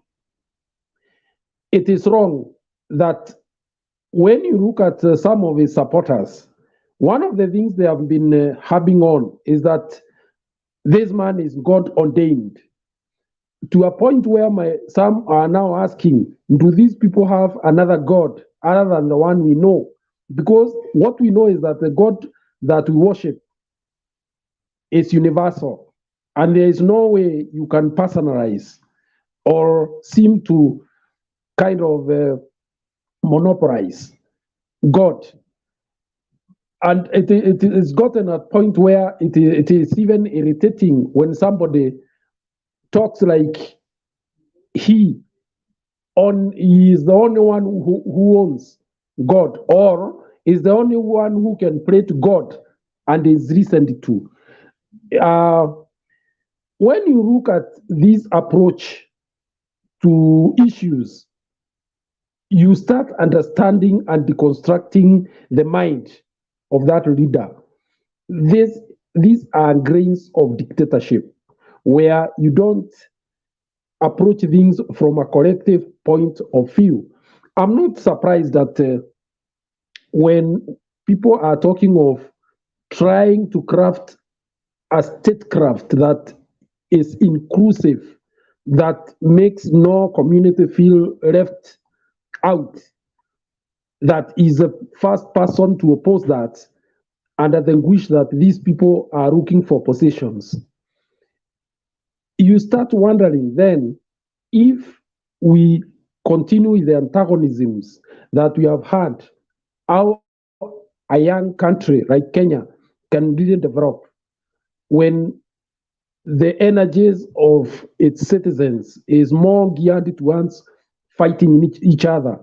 It is wrong that when you look at some of his supporters, one of the things they have been harping on is that this man is God ordained, to a point where some are now asking, do these people have another God other than the one we know? Because what we know is that the God that we worship is universal, and there is no way you can personalize or seem to kind of monopolize God. And it is gotten a point where it is even irritating when somebody talks like he is the only one who owns God, or is the only one who can pray to God and is listened to. When you look at this approach to issues, you start understanding and deconstructing the mind of that leader. These are grains of dictatorship, where you don't approach things from a collective point of view. I'm not surprised that when people are talking of trying to craft a statecraft that is inclusive, that makes no community feel left out, that is the first person to oppose that, and that they wish that these people are looking for positions. You start wondering then, if we continue with the antagonisms that we have had, how a young country like Kenya can really develop when the energies of its citizens is more geared towards fighting each other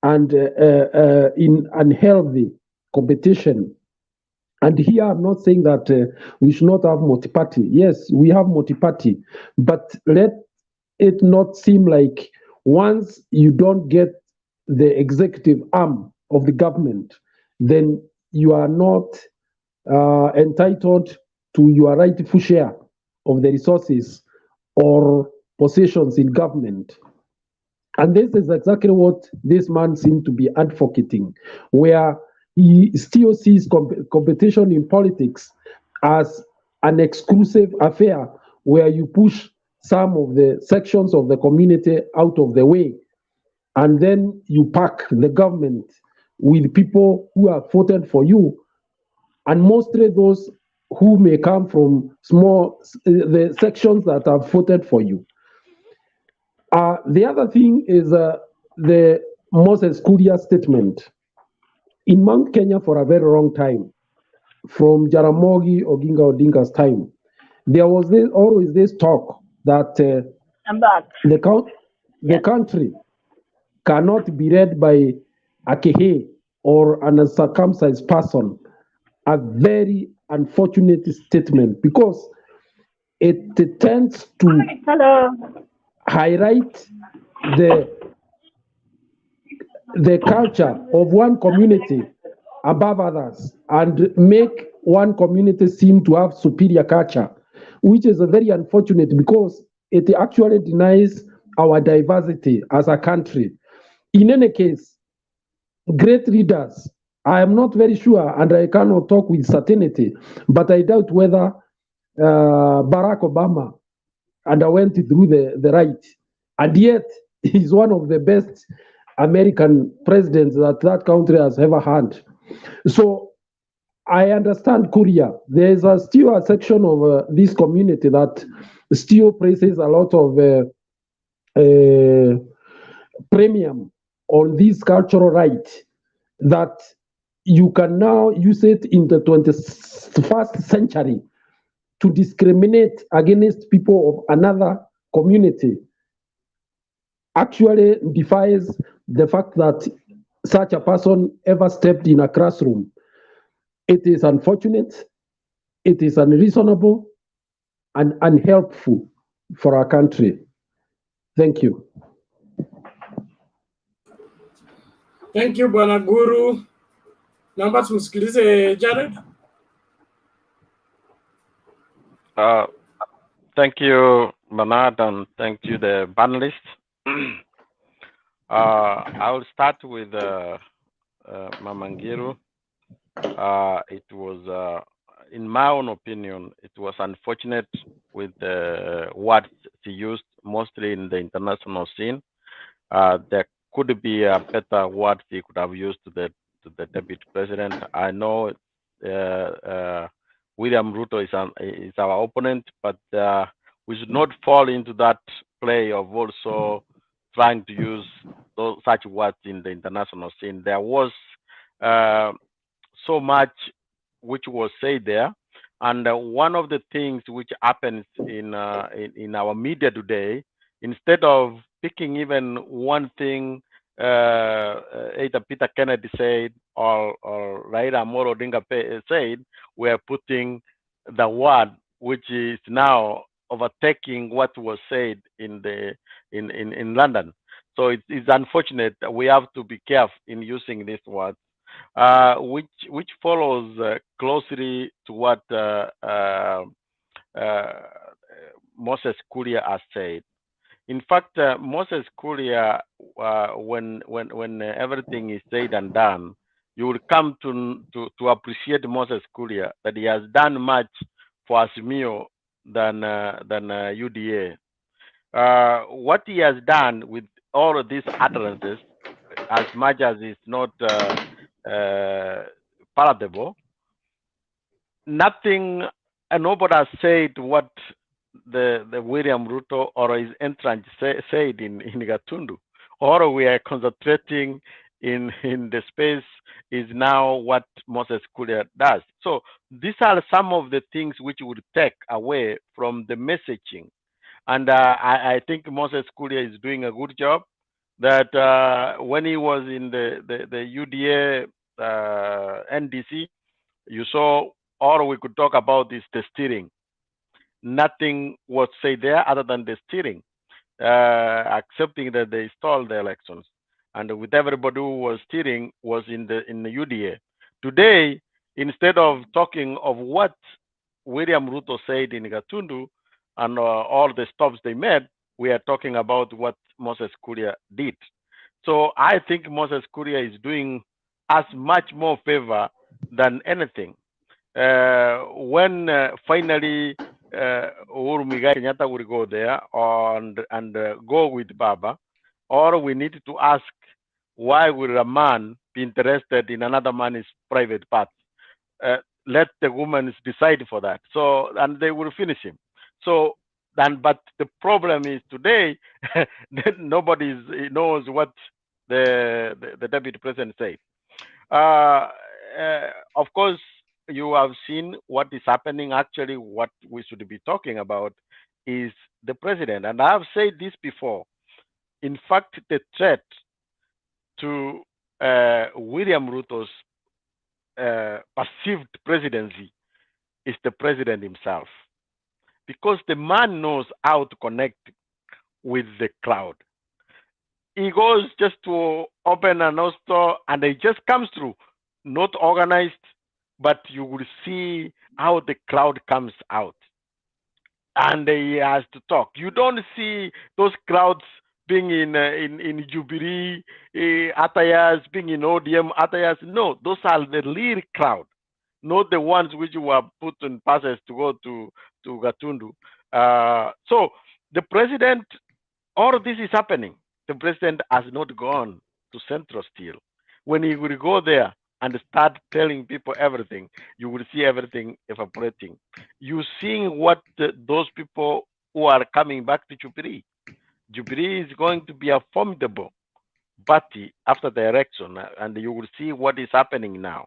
and in unhealthy competition. And here I'm not saying that we should not have multi-party. Yes, we have multi-party, but let it not seem like once you don't get the executive arm of the government, then you are not entitled to your rightful share of the resources or positions in government. And this is exactly what this man seemed to be advocating, where he still sees competition in politics as an exclusive affair, where you push some of the sections of the community out of the way, and then you pack the government with people who have voted for you, and mostly those who may come from the sections that have voted for you. The other thing is the Moses Kuria statement. In Mount Kenya for a very long time, from Jaramogi Oginga Odinga's time, there was always this talk that the country cannot be led by a kehe or an uncircumcised person. A very unfortunate statement, because it tends to highlight the the culture of one community above others and make one community seem to have superior culture, which is very unfortunate because it actually denies our diversity as a country. In any case, great leaders, I am not very sure and I cannot talk with certainty, but I doubt whether Barack Obama underwent through the right, and yet he's one of the best American presidents that that country has ever had. So I understand Kuria. There is still a section of this community that still places a lot of premium on this cultural right, that you can now use it in the 21st century to discriminate against people of another community. Actually defies the fact that such a person ever stepped in a classroom. It is unfortunate, it is unreasonable, and unhelpful for our country. Thank you. Thank you, Bwana Guru. Naomba tumsikilize Jared. Thank you, Bernard, and thank you, the panelists. I will start with Mama Ngilu. It was, in my own opinion, it was unfortunate with the words she used, mostly in the international scene. There could be a better word she could have used to the deputy president. I know William Ruto is our opponent, but we should not fall into that play of also trying to use such words in the international scene. There was so much which was said there, and one of the things which happens in our media today, instead of picking even one thing either Peter Kennedy said or Raila Amolo Odinga said, we are putting the word which is now overtaking what was said in London. So it's unfortunate. We have to be careful in using this word, which follows closely to what Moses Kuria has said. In fact, Moses Kuria, when everything is said and done, you will come to appreciate Moses Kuria, that he has done much for Azimio than UDA. What he has done with all of these utterances, as much as it's not palatable, nothing, and nobody has said what the William Ruto or his entrance said in Gatundu. Or we are concentrating in the space is now what Moses Kuria does. So these are some of the things which would take away from the messaging. And I think Moses Kuria is doing a good job. That when he was in the UDA NDC, you saw, or we could talk about this, the steering. Nothing was said there other than the steering, accepting that they stalled the elections, and with everybody who was steering was in the UDA. Today, instead of talking of what William Ruto said in Gatundu and all the stops they made, we are talking about what Moses Kuria did. So I think Moses Kuria is doing us much more favor than anything. When finally Uhuru Muigai Kenyatta will go there and go with Baba, or we need to ask, why will a man be interested in another man's private part? Let the women decide for that. So, and they will finish him. So, but the problem is today, nobody knows what the deputy president said. Of course, you have seen what is happening. Actually, what we should be talking about is the president. And I have said this before. In fact, the threat to William Ruto's perceived presidency is the president himself. Because the man knows how to connect with the crowd. he goes just to open an store and it just comes through, not organized, but you will see how the crowd comes out and he has to talk. You don't see those crowds being in Jubilee, attires, being in ODM attires. No, those are the real crowd, not the ones which were put in passes to go to Gatundu. So the president, all of this is happening. The president has not gone to Central still. When he will go there and start telling people everything, you will see everything evaporating. You're seeing what those people who are coming back to Jubilee. Jubilee is going to be a formidable party after the election, and you will see what is happening now.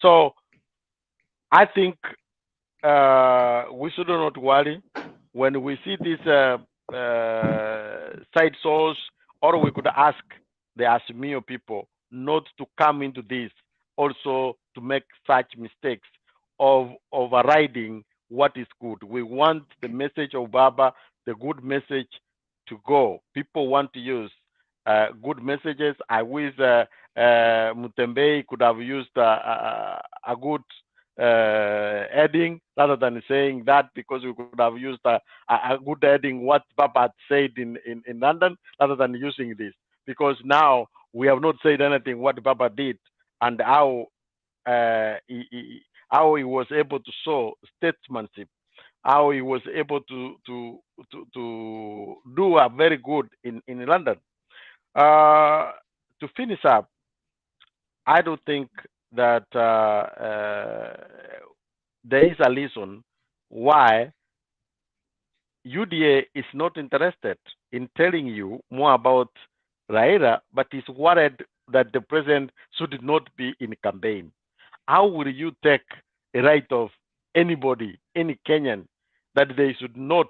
So I think we should not worry when we see these side source, or we could ask the Azimio people not to come into this, also to make such mistakes of overriding what is good. We want the message of Baba, the good message, to go. People want to use good messages. I wish Mutembe could have used a good heading rather than saying that, because we could have used a good heading what Baba had said in London rather than using this, because now we have not said anything what Baba did and how he was able to show statesmanship, how he was able to do a very good in London. To finish up, I don't think that there is a reason why UDA is not interested in telling you more about Raila, but is worried that the president should not be in campaign. How will you take a right of anybody, any Kenyan, that they should not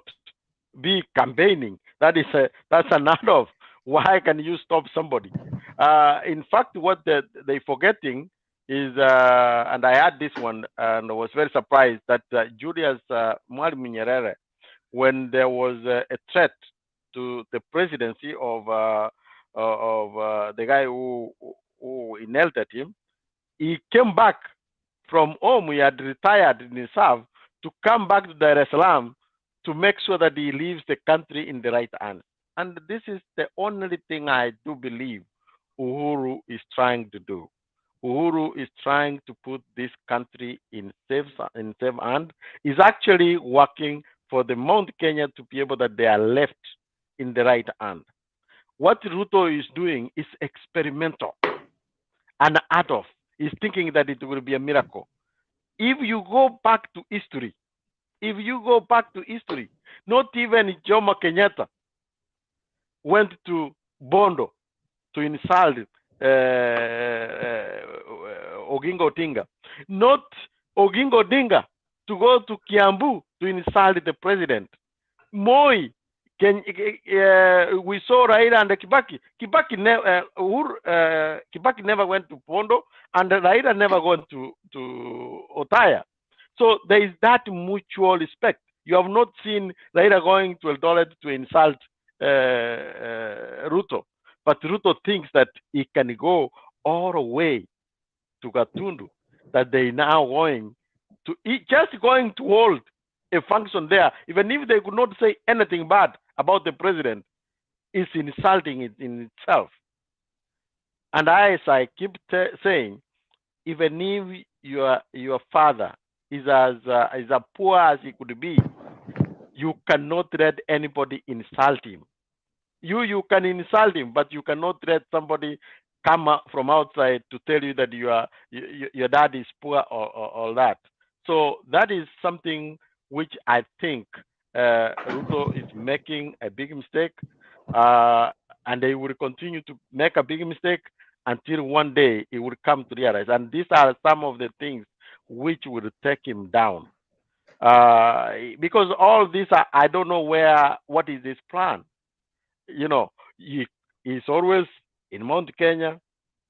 be campaigning? That's unheard of. Why can you stop somebody? In fact, what they're forgetting is, and I had this one and I was very surprised that Julius Mwalimu Nyerere, when there was a threat to the presidency of the guy who inherited him, he came back from home. He had retired in his serve to come back to Dar es Salaam to make sure that he leaves the country in the right hands. And this is the only thing I do believe Uhuru is trying to do. Uhuru is trying to put this country in safe hand. He's actually working for the Mount Kenya to be able that they are left in the right hand. What Ruto is doing is experimental and out of. He's thinking that it will be a miracle. If you go back to history, not even Jomo Kenyatta went to Bondo to insult Oginga Odinga. Not Oginga Odinga to go to Kiambu to insult the president. Moi, we saw Raila and Kibaki. Kibaki never went to Bondo, and Raila never went to Otaya. So there is that mutual respect. You have not seen Raila going to Eldoret to insult Ruto, but Ruto thinks that he can go all the way to Gatundu, that they now going to just going to hold a function there, even if they could not say anything bad about the president, is insulting it in itself. And as I keep saying, even if your father is as poor as he could be, you cannot let anybody insult him. You can insult him, but you cannot let somebody come from outside to tell you that your dad is poor or all that. So that is something which I think Ruto is making a big mistake, and they will continue to make a big mistake until one day he will come to realize. And these are some of the things which will take him down. Because all these are, I don't know what is his plan. You know, he's always in Mount Kenya,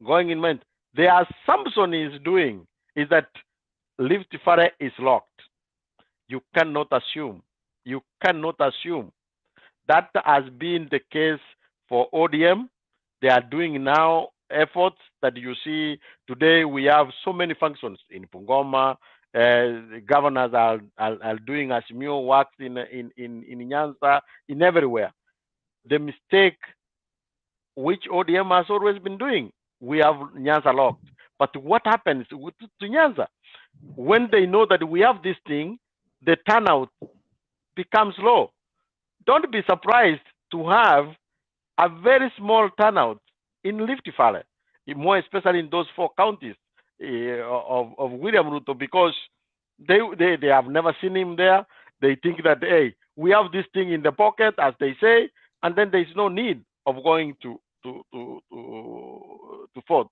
going in Mount. The assumption he's doing is that Rift Valley is locked. You cannot assume. That has been the case for ODM. They are doing now efforts that you see today. We have so many functions in Bungoma. The governors are doing Asimio works in Nyanza, in everywhere. The mistake which ODM has always been doing, we have Nyanza locked. But what happens to Nyanza? When they know that we have this thing, the turnout becomes low. Don't be surprised to have a very small turnout in Rift Valley, more especially in those 4 counties of William Ruto, because they have never seen him there. They think that, hey, we have this thing in the pocket, as they say, and then there's no need of going to vote.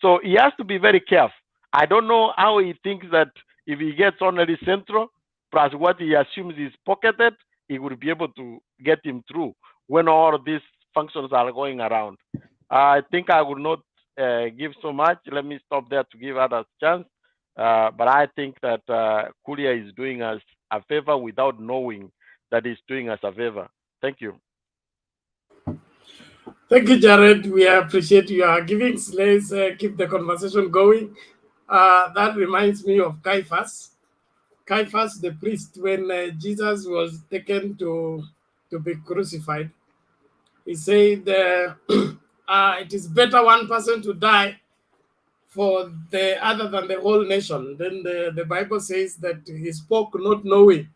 So he has to be very careful. I don't know how he thinks that if he gets only Central, plus what he assumes is pocketed, he would be able to get him through when all of these functions are going around. I think I would not give so much. Let me stop there to give others a chance. But I think that Kuria is doing us a favor without knowing that he's doing us a favor. Thank you. Thank you, Jared. We appreciate your givings. Let's keep the conversation going. That reminds me of Caiaphas. Caiaphas, the priest, when Jesus was taken to be crucified, he said, it is better one person to die for the other than the whole nation. Then the Bible says that he spoke not knowing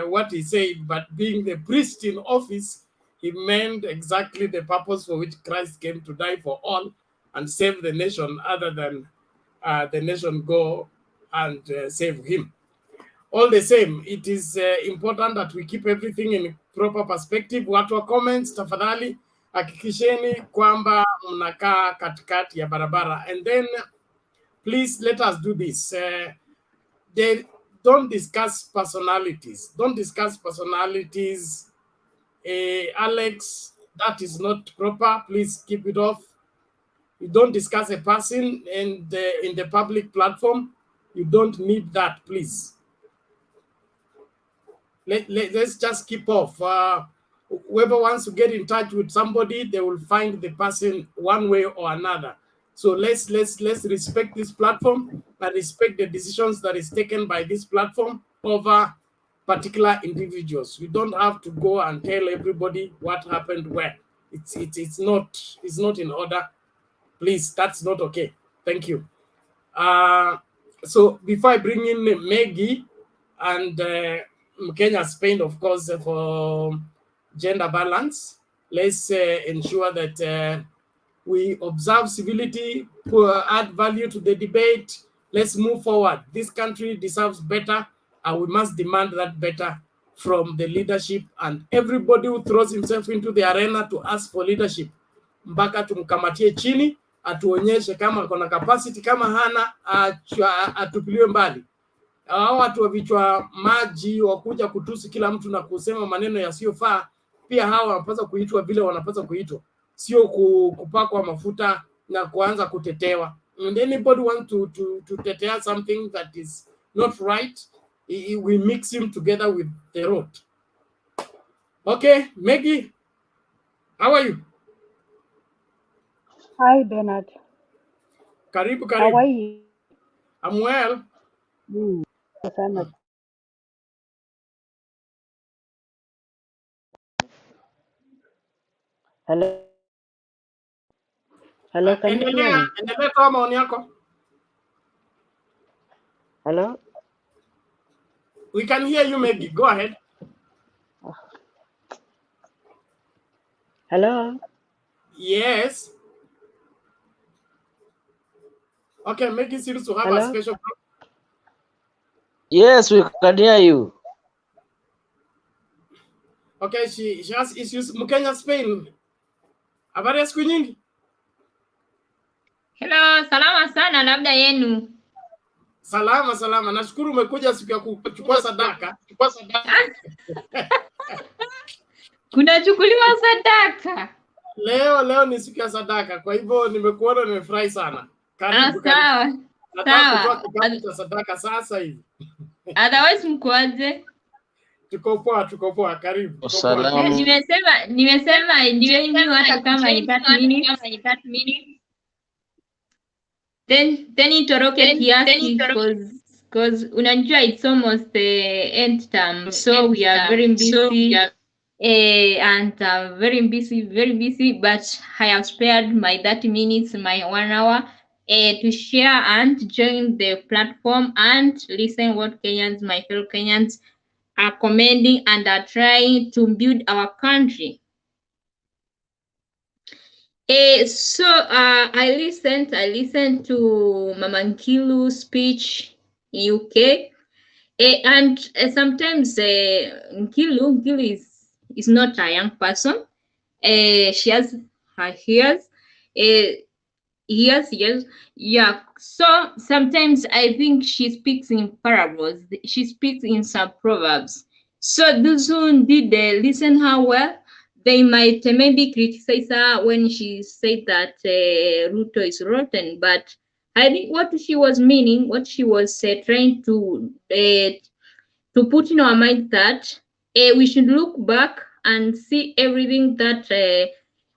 what he said, but being the priest in office, he meant exactly the purpose for which Christ came to die for all and save the nation, other than the nation go and save him. All the same, it is important that we keep everything in proper perspective. Watu wa comments, tafadhali hakikisheni kwamba mnakaa katikati ya barabara. And then please let us do this. They don't discuss personalities. Don't discuss personalities. Alex, that is not proper. Please keep it off. You don't discuss a person in the public platform. You don't need that, please. Let's just keep off. Whoever wants to get in touch with somebody, they will find the person one way or another. So let's respect this platform and respect the decisions that is taken by this platform over particular individuals. We don't have to go and tell everybody what happened where. It's not in order. Please, that's not okay. Thank you. So before I bring in Maggie and Kenya, Spain, of course, for gender balance, let's ensure that we observe civility, add value to the debate. Let's move forward. This country deserves better, and we must demand that better from the leadership and everybody who throws himself into the arena to ask for leadership. Mpaka tumkamatie chini, atuonyeshe kama kuna capacity, kama hana atupiliwe mbali. Hao watu wa vichwa maji wakuja kutusi kila mtu na kusema maneno yasiyofaa, pia hawa wanapaswa kuitwa vile wanapaswa kuitwa, sio kupakwa mafuta na kuanza kutetewa. And anybody want to tetea something that is not right, we mix him together with the road. Okay, Maggie, how are you? Hi, Bernard. Karibu. How are you? I'm well. Hello. Hello, can you hear me? Endelea toa maoni yako. Hello. We can hear you, Maggie. Go ahead. Hello. Yes. Okay, Maggie seems to have Hello? a special problem. Yes, we can hear you. Okay, she has issues. Mkenya, Spain. Habari ya siku nyingi? Hello, salama sana, labda yenu. Salama. Nashukuru umekuja siku ya kuchukua sadaka. Kunachukuliwa sadaka. Leo ni siku ya sadaka. Kwa hivyo nimekuona, nimefurahi sana. Karibu. Sawa. Nataka kutoa kitabu cha sadaka sasa hivi. Otherwise mkoaje? Tuko poa, karibu. Tuko poa. Salamu. Nimesema enjoying you hata kama ni 30 minutes. Then itoroke kiasi because unajua it's almost the end term, so we are very busy. And very busy, but I have spared my 30 minutes, my 1 hour to share and join the platform and listen what Kenyans, my fellow Kenyans, are commending and are trying to build our country. So I listened to Mama Ngilu's speech in UK. And sometimes Ngilu is not a young person. She has her years. Yes, yeah. So sometimes I think she speaks in parables. She speaks in some proverbs. So those who did listen her well, they might maybe criticize her when she said that Ruto is rotten. But I think what she was meaning, what she was trying to put in our mind that we should look back and see everything that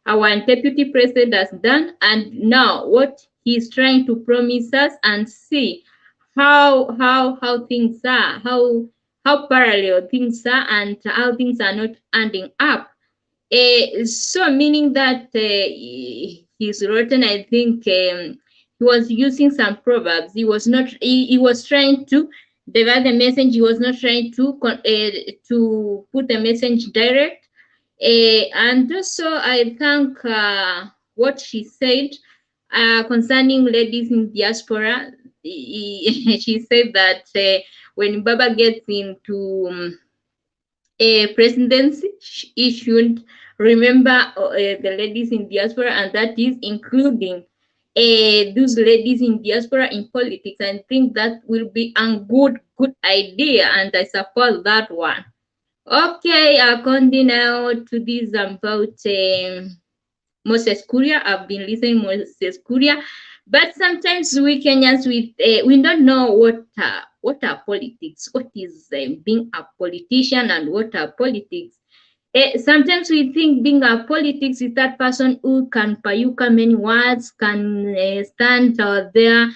our deputy president has done, and now what he's trying to promise us, and see how things are, how parallel things are, and how things are not ending up. So meaning that he's rotten. I think he was using some proverbs. He was not. He was trying to divide the message. He was not trying to put the message direct. And also, I thank what she said concerning ladies in diaspora. She said that when Baba gets into a presidency, he should remember the ladies in diaspora, and that is including those ladies in diaspora in politics. I think that will be a good idea, and I support that one. Okay, I'll continue now to this about Moses Kuria. I've been listening to Moses Kuria, but sometimes we Kenyans we don't know what are politics, what is being a politician, and what are politics. Sometimes we think being a politics is that person who can payuka many words, can stand there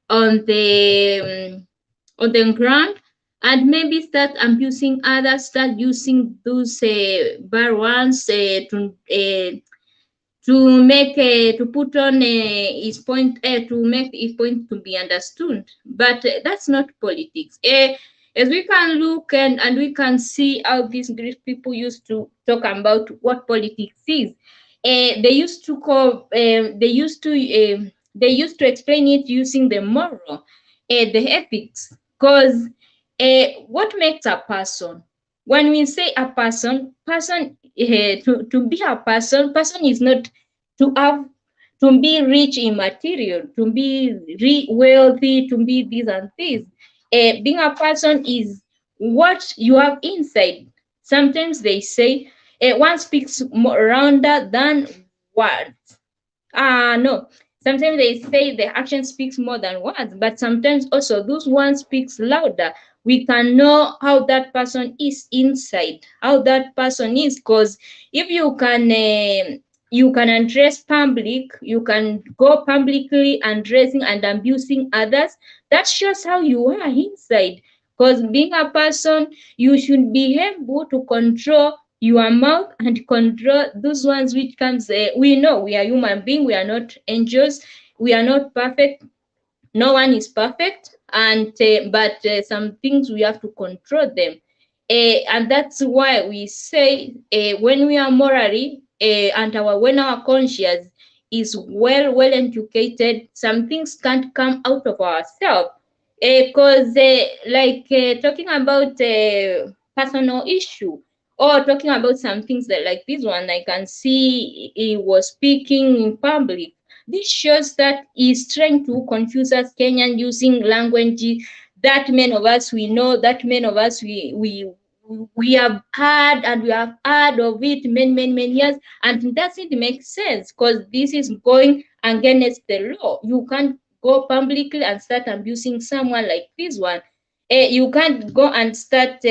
on the ground and maybe start abusing others, start using those bad ones to make to put on his point, to make his point to be understood. But that's not politics. As we can look and we can see how these great people used to talk about what politics is. They used to call they used to explain it using the moral, the ethics. Because what makes a person? When we say a person, to be a person is not to be rich in material, to be wealthy, to be this and this. Being a person is what you have inside. Sometimes they say one speaks more rounder than words. No. Sometimes they say the action speaks more than words, but sometimes also those ones speaks louder. We can know how that person is inside, how that person is, because if you can address public, you can go publicly addressing and abusing others. That shows how you are inside. Because being a person, you should be able to control your mouth and control those ones which comes. We know we are human beings, we are not angels, we are not perfect. No one is perfect, and but some things we have to control them. And that's why we say when we are morally and when our conscience is well educated, some things can't come out of ourselves. Because talking about personal issue, or talking about some things that like this one, I can see he was speaking in public. This shows that he's trying to confuse us Kenyan using language that many of us we know, that many of us we have heard, and we have heard of it many years, and it doesn't make sense because this is going against the law. You can't go publicly and start abusing someone like this one. You can't go and start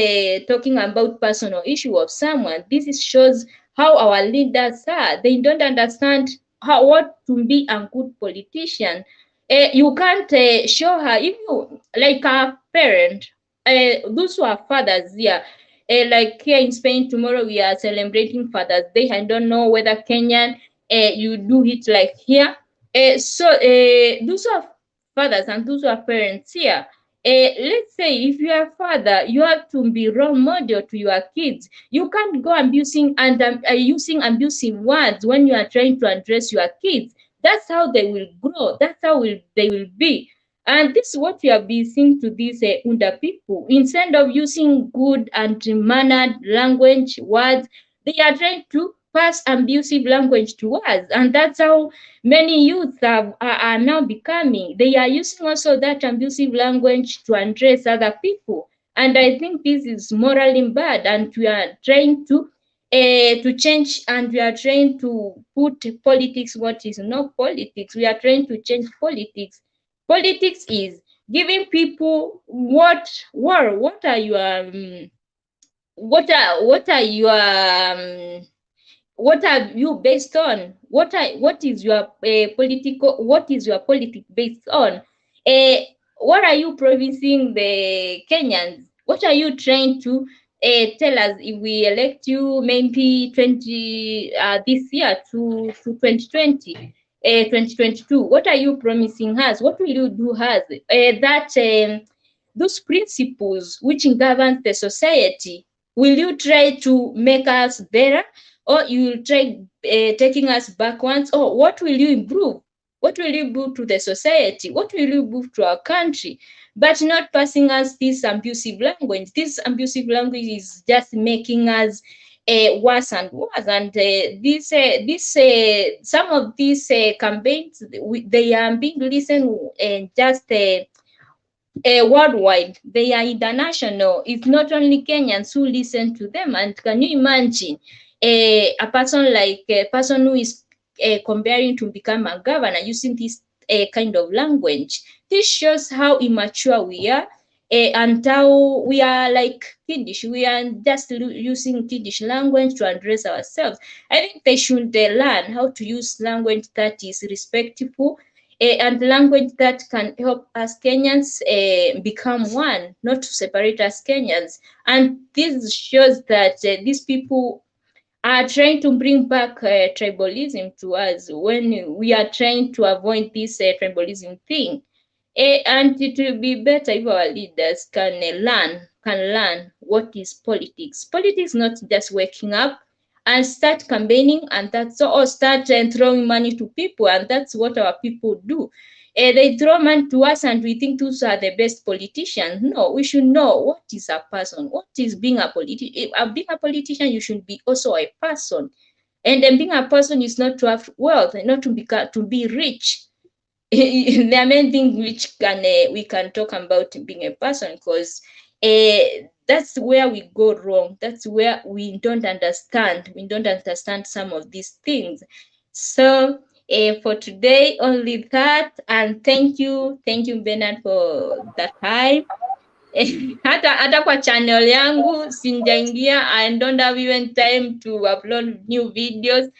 talking about personal issue of someone. Shows how our leaders are. They don't understand what to be a good politician. You can't show her, if you like a parent, those who are fathers here. Like here in Spain, tomorrow we are celebrating Father's Day. I don't know whether Kenyan you do it like here. Those who are fathers and those who are parents here, let's say if you are a father, you have to be role model to your kids. You can't go abusing and using abusive words when you are trying to address your kids. That's how they will grow. That's how they will be. And this is what we have been seeing to these Unda people. Instead of using good and mannered language words, they are trying to pass abusive language to us. And that's how many youths are now becoming. They are using also that abusive language to address other people. And I think this is morally bad, and we are trying to change, and we are trying to put politics what is not politics. We are trying to change politics. Politics is giving people what are your what are your what are you based on? What is your politic based on? What are you promising the Kenyans? What are you trying to tell us if we elect you maybe 20 this year to 2020, 2022? What are you promising us? What will you do us? Those principles which govern the society, will you try to make us better, or you will try taking us backwards? Or what will you improve? What will you do to the society? What will you do to our country? But not passing us this abusive language. This abusive language is just making us worse and worse. And some of these campaigns, they are being listened just worldwide. They are international. It's not only Kenyans who listen to them. And can you imagine a person who is comparing to become a governor using this kind of language? This shows how immature we are. And how we are like kiddish. We are just using kiddish language to address ourselves. I think they should learn how to use language that is respectful, and language that can help us Kenyans become one, not to separate us Kenyans. And this shows that these people are trying to bring back tribalism to us when we are trying to avoid this tribalism thing. And it will be better if our leaders can learn what is politics. Politics not just waking up and start campaigning, and that's or start throwing money to people, and that's what our people do. They throw money to us, and we think those are the best politicians. No, we should know what is a person, what is being a politician. Being a politician, you should be also a person, and then being a person is not to have wealth, not to be rich. There are many things which we can talk about being a person, because that's where we go wrong. That's where we don't understand. We don't understand some of these things. So for today, only that. And thank you Bernard for the time. Hata kwa channel yangu sinjaingia. I don't have even time to upload new videos.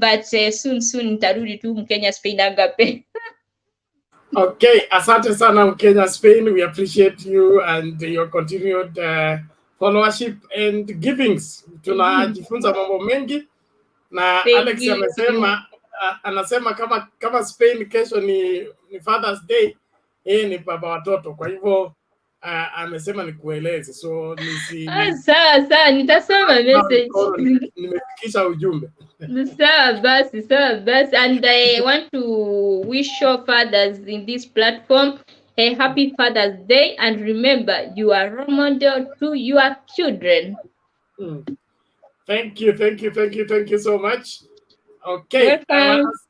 But soon nitarudi tu Mkenya Spain agape. Okay, asante sana Mkenya Spain. We appreciate you and your continued followership and givings. Tunajifunza mambo mengi na Alex anasema kama Spain kesho ni Father's Day, ni baba watoto. Kwa hivyo amesema nikueleze. So sawa nitasoma message. Nimefikisha ujumbe. Sawa basi. And I want to wish your fathers in this platform a happy Father's Day, and remember, you are role model to your children. Thank you so much. Okay, I want us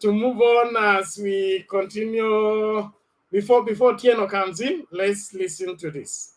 to move on as we continue. Before Tieno comes in, let's listen to this.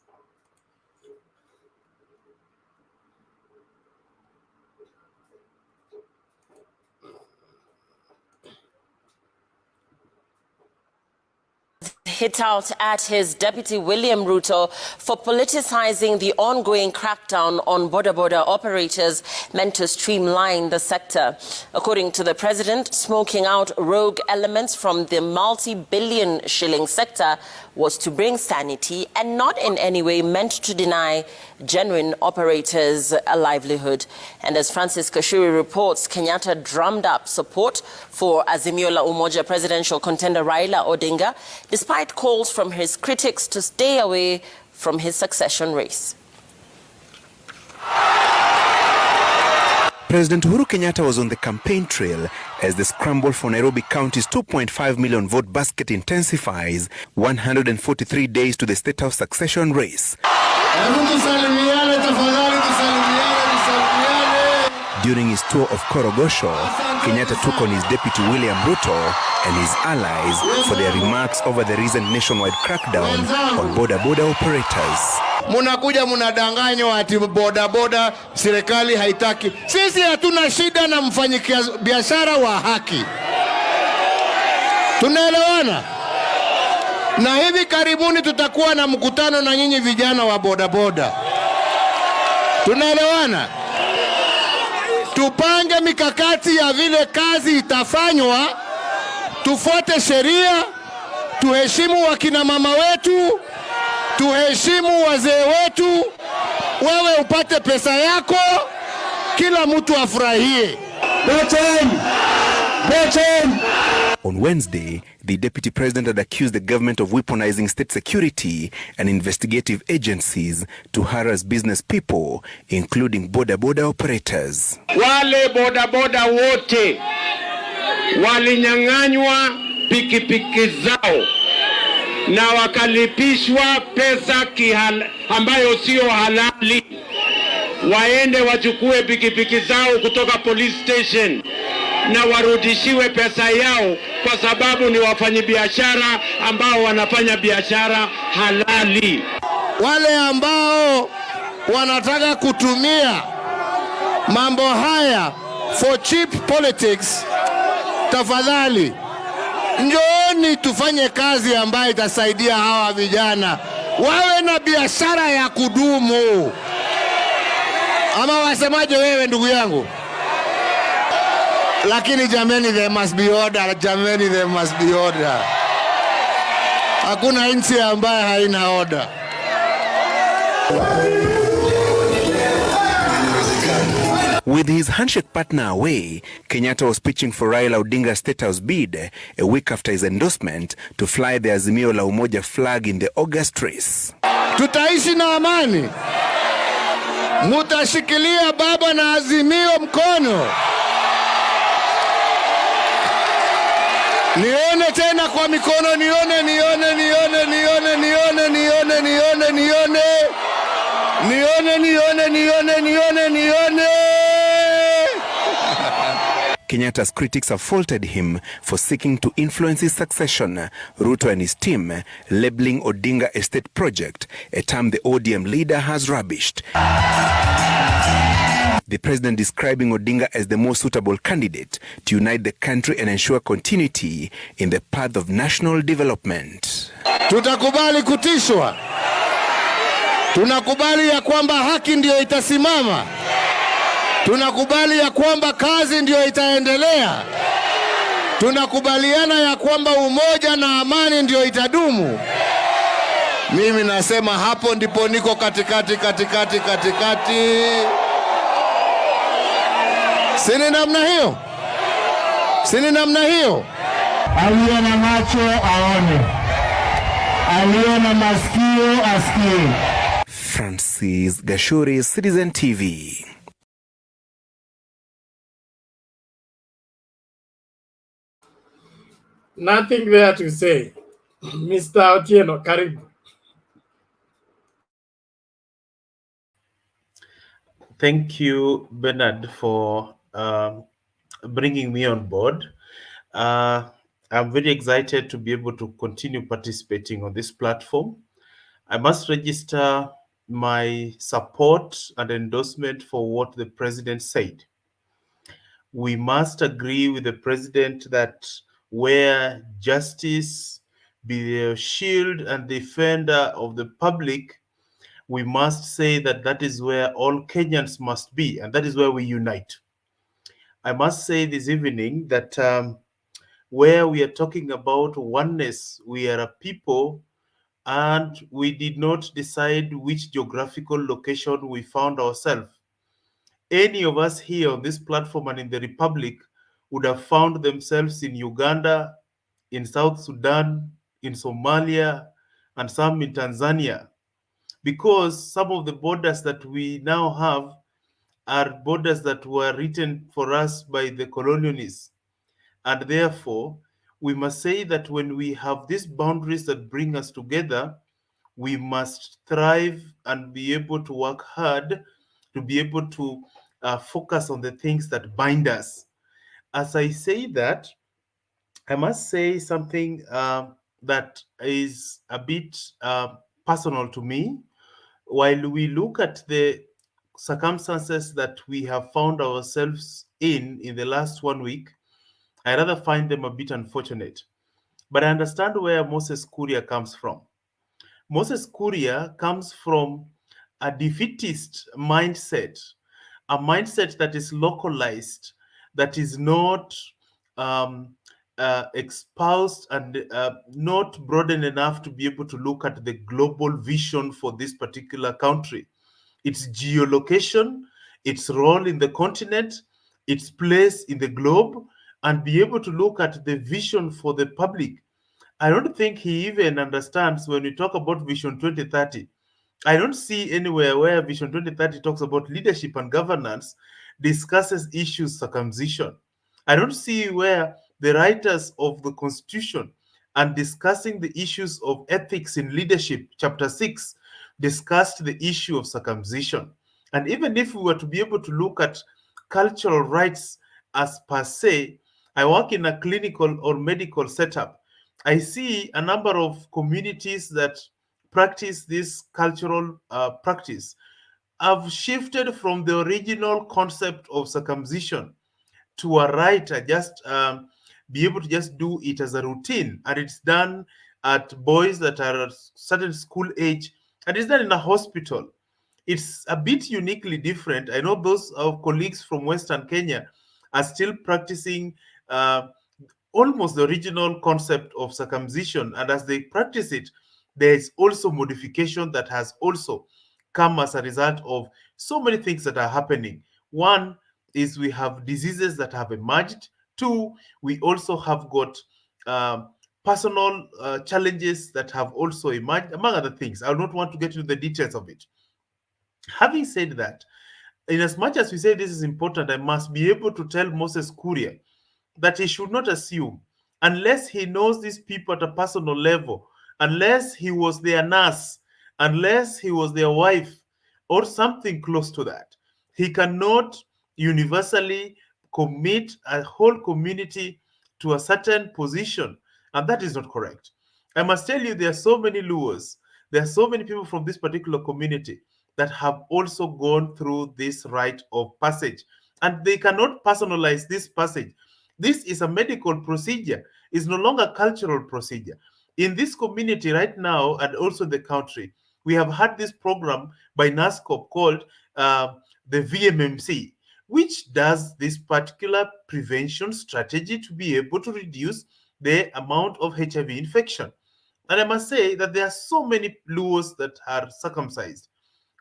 hit out at his deputy William Ruto for politicizing the ongoing crackdown on border operators meant to streamline the sector. According to the president, smoking out rogue elements from the multi-billion shilling sector was to bring sanity and not in any way meant to deny genuine operators a livelihood. And as Francis Kashuri reports, Kenyatta drummed up support for Azimio la Umoja presidential contender Raila Odinga, despite calls from his critics to stay away from his succession race. President Uhuru Kenyatta was on the campaign trail as the scramble for Nairobi County's 2.5 million vote basket intensifies 143 days to the State House succession race. During his tour of Korogosho, Kenyatta took on his deputy William Ruto and his allies for their remarks over the recent nationwide crackdown on border operators. Munakuja munadanganywa ati boda serikali haitaki. Sisi hatuna shida na mfanyabiashara wa haki. Tunaelewana? Na hivi karibuni tutakuwa na mkutano na nyinyi vijana wa boda. Tunaelewana? Tupange mikakati ya vile kazi itafanywa, tufuate sheria, tuheshimu wakina mama wetu, tuheshimu wazee wetu, wewe upate pesa yako, kila mtu afurahie. On Wednesday, the deputy president had accused the government of weaponizing state security and investigative agencies to harass business people, including border operators. Wale boda wote walinyang'anywa pikipiki zao na wakalipishwa pesa ambayo sio halali. Waende wachukue pikipiki zao kutoka police station na warudishiwe pesa yao, kwa sababu ni wafanyabiashara ambao wanafanya biashara halali. Wale ambao wanataka kutumia mambo haya for cheap politics, tafadhali njooni tufanye kazi ambayo itasaidia hawa vijana wawe na biashara ya kudumu. Ama wasemaje wewe ndugu yangu? Lakini jameni, there must be order. Jameni, there must be order. Hakuna nchi ambayo haina order. With his handshake partner away, Kenyatta was pitching for Raila Odinga's State House bid a week after his endorsement to fly the Azimio la Umoja flag in the August race. Tutaishi na amani. Mutashikilia baba na Azimio mkono. Nione tena kwa mikono, nione. Kenyatta's critics have faulted him for seeking to influence his succession, Ruto and his team labeling Odinga a state project, a term the ODM leader has rubbished. The president describing Odinga as the most suitable candidate to unite the country and ensure continuity in the path of national development. Tutakubali kutishwa. Tunakubali ya kwamba haki ndio itasimama. Tunakubali ya kwamba kazi ndio itaendelea. Tunakubaliana ya kwamba umoja na amani ndio itadumu. Mimi nasema hapo ndipo niko katikati. Sini namna hiyo. Aliye na macho aone. Aliye na masikio asikie. Francis Gashuri, Citizen TV. Nothing there to say. Mr. Otieno, karibu. Thank you, Bernard, for bringing me on board. I'm very excited to be able to continue participating on this platform. I must register my support and endorsement for what the president said. We must agree with the president that where justice be the shield and defender of the public, we must say that that is where all Kenyans must be, and that is where we unite. I must say this evening that where we are talking about oneness, we are a people, and we did not decide which geographical location we found ourselves. Any of us here on this platform and in the Republic would have found themselves in Uganda, in South Sudan, in Somalia, and some in Tanzania, because some of the borders that we now have are borders that were written for us by the colonialists. And therefore, we must say that when we have these boundaries that bring us together, we must thrive and be able to work hard to be able to focus on the things that bind us. As I say that, I must say something that is a bit personal to me. While we look at the circumstances that we have found ourselves in the last 1 week, I rather find them a bit unfortunate. But I understand where Moses Kuria comes from. Moses Kuria comes from a defeatist mindset, a mindset that is localized, that is not espoused and not broadened enough to be able to look at the global vision for this particular country. Its geolocation, its role in the continent, its place in the globe, and be able to look at the vision for the public. I don't think he even understands when we talk about Vision 2030. I don't see anywhere where Vision 2030 talks about leadership and governance, discusses issues circumcision. I don't see where the writers of the Constitution and discussing the issues of ethics in leadership, chapter 6, discussed the issue of circumcision. And even if we were to be able to look at cultural rights as per se, I work in a clinical or medical setup. I see a number of communities that practice this cultural practice have shifted from the original concept of circumcision to a right just be able to just do it as a routine, and it's done at boys that are at certain school age, and it's done in a hospital. It's a bit uniquely different. I know those colleagues from Western Kenya are still practicing almost the original concept of circumcision, and as they practice it, there is also modification that has also come as a result of so many things that are happening. One is we have diseases that have emerged. Two, we also have got personal challenges that have also emerged, among other things. I do not want to get into the details of it. Having said that, in as much as we say this is important, I must be able to tell Moses Kuria that he should not assume, unless he knows these people at a personal level, unless he was their nurse, unless he was their wife, or something close to that, he cannot universally commit a whole community to a certain position, and that is not correct. I must tell you, there are so many Luos, there are so many people from this particular community that have also gone through this rite of passage, and they cannot personalize this passage. This is a medical procedure. It's no longer a cultural procedure. In this community right now, and also the country, we have had this program by NASCOP called the VMMC, which does this particular prevention strategy to be able to reduce the amount of HIV infection. And I must say that there are so many Luos that are circumcised.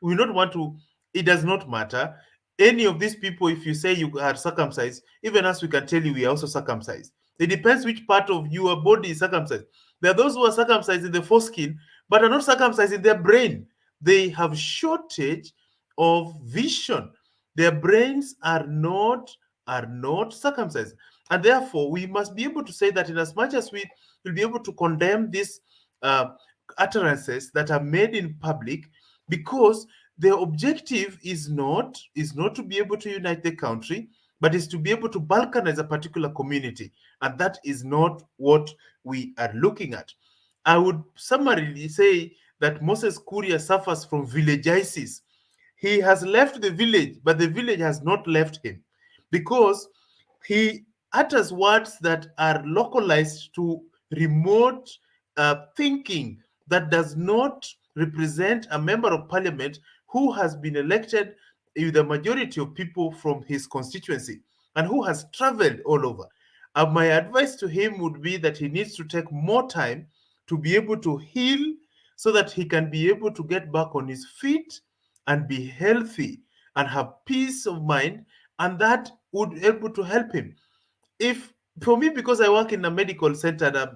We don't want to, it does not matter. Any of these people, if you say you are circumcised, even as we can tell you, we are also circumcised. It depends which part of your body is circumcised. There are those who are circumcised in the foreskin, but are not circumcised in their brain. They have shortage of vision. Their brains are not circumcised. And therefore, we must be able to say that in as much as we will be able to condemn these utterances that are made in public, because the objective is not to be able to unite the country, but is to be able to balkanize a particular community. And that is not what we are looking at. I would summarily say that Moses Kuria suffers from villagitis. He has left the village, but the village has not left him, because he utters words that are localized to remote thinking that does not represent a member of parliament who has been elected with a majority of people from his constituency and who has traveled all over. My advice to him would be that he needs to take more time to be able to heal so that he can be able to get back on his feet and be healthy and have peace of mind, and that would be able to help him. If for me, because I work in a medical center,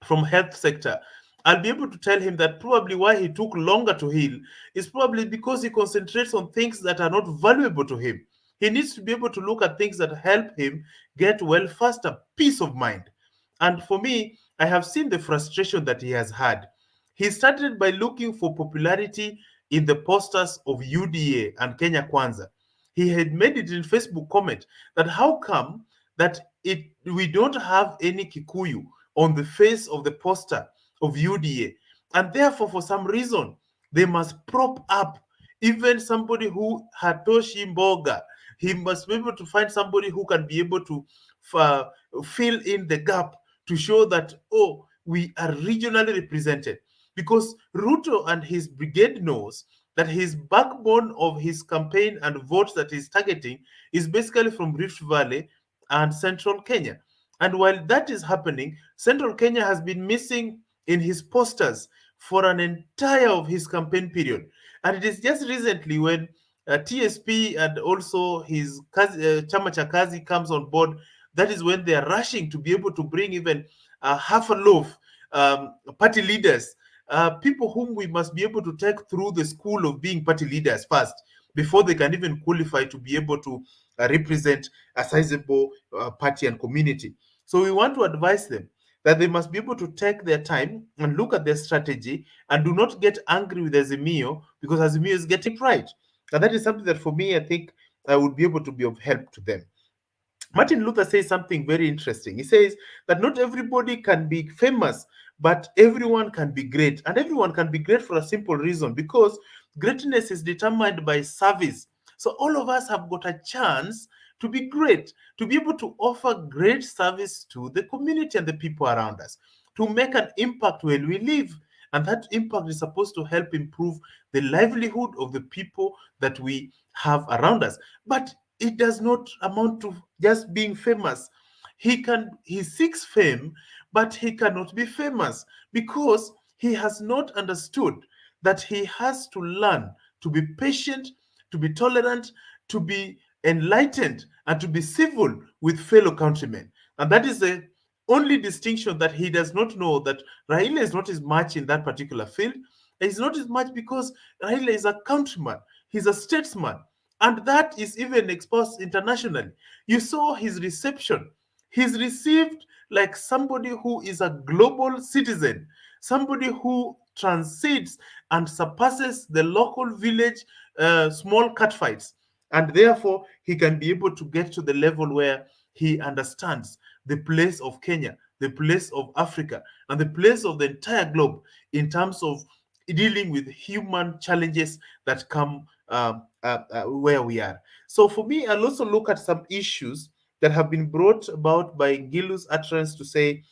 from health sector, I'll be able to tell him that probably why he took longer to heal is probably because he concentrates on things that are not valuable to him. He needs to be able to look at things that help him get well faster, peace of mind. And for me, I have seen the frustration that he has had. He started by looking for popularity in the posters of UDA and Kenya Kwanza. He had made it in Facebook comment that how come that we don't have any Kikuyu on the face of the poster of UDA, and therefore for some reason they must prop up even somebody who Hatoshi Mboga. He must be able to find somebody who can be able to fill in the gap to show that, oh, we are regionally represented, because Ruto and his brigade knows that his backbone of his campaign and votes that he's targeting is basically from Rift Valley and Central Kenya. And while that is happening, Central Kenya has been missing in his posters for an entire of his campaign period. And it is just recently when TSP and also his Chama cha Kazi comes on board, that is when they are rushing to be able to bring even half a loaf party leaders, people whom we must be able to take through the school of being party leaders first, before they can even qualify to be able to represent a sizable party and community. So we want to advise them that they must be able to take their time and look at their strategy and do not get angry with Azimio because Azimio is getting right. And that is something that for me, I think I would be able to be of help to them. Martin Luther says something very interesting. He says that not everybody can be famous, but everyone can be great. And everyone can be great for a simple reason, because greatness is determined by service. So all of us have got a chance to be great, to be able to offer great service to the community and the people around us, to make an impact where we live. And that impact is supposed to help improve the livelihood of the people that we have around us. But it does not amount to just being famous. He seeks fame, but he cannot be famous because he has not understood that he has to learn to be patient, to be tolerant, to be enlightened, and to be civil with fellow countrymen. And that is the only distinction that he does not know, that Raila is not as much in that particular field. He's not as much because Raila is a countryman. He's a statesman. And that is even exposed internationally. You saw his reception. He's received like somebody who is a global citizen, somebody who transcends and surpasses the local village small catfights. And therefore, he can be able to get to the level where he understands the place of Kenya, the place of Africa, and the place of the entire globe in terms of dealing with human challenges that come where we are. So for me, I'll also look at some issues that have been brought about by Ngilu's utterance to say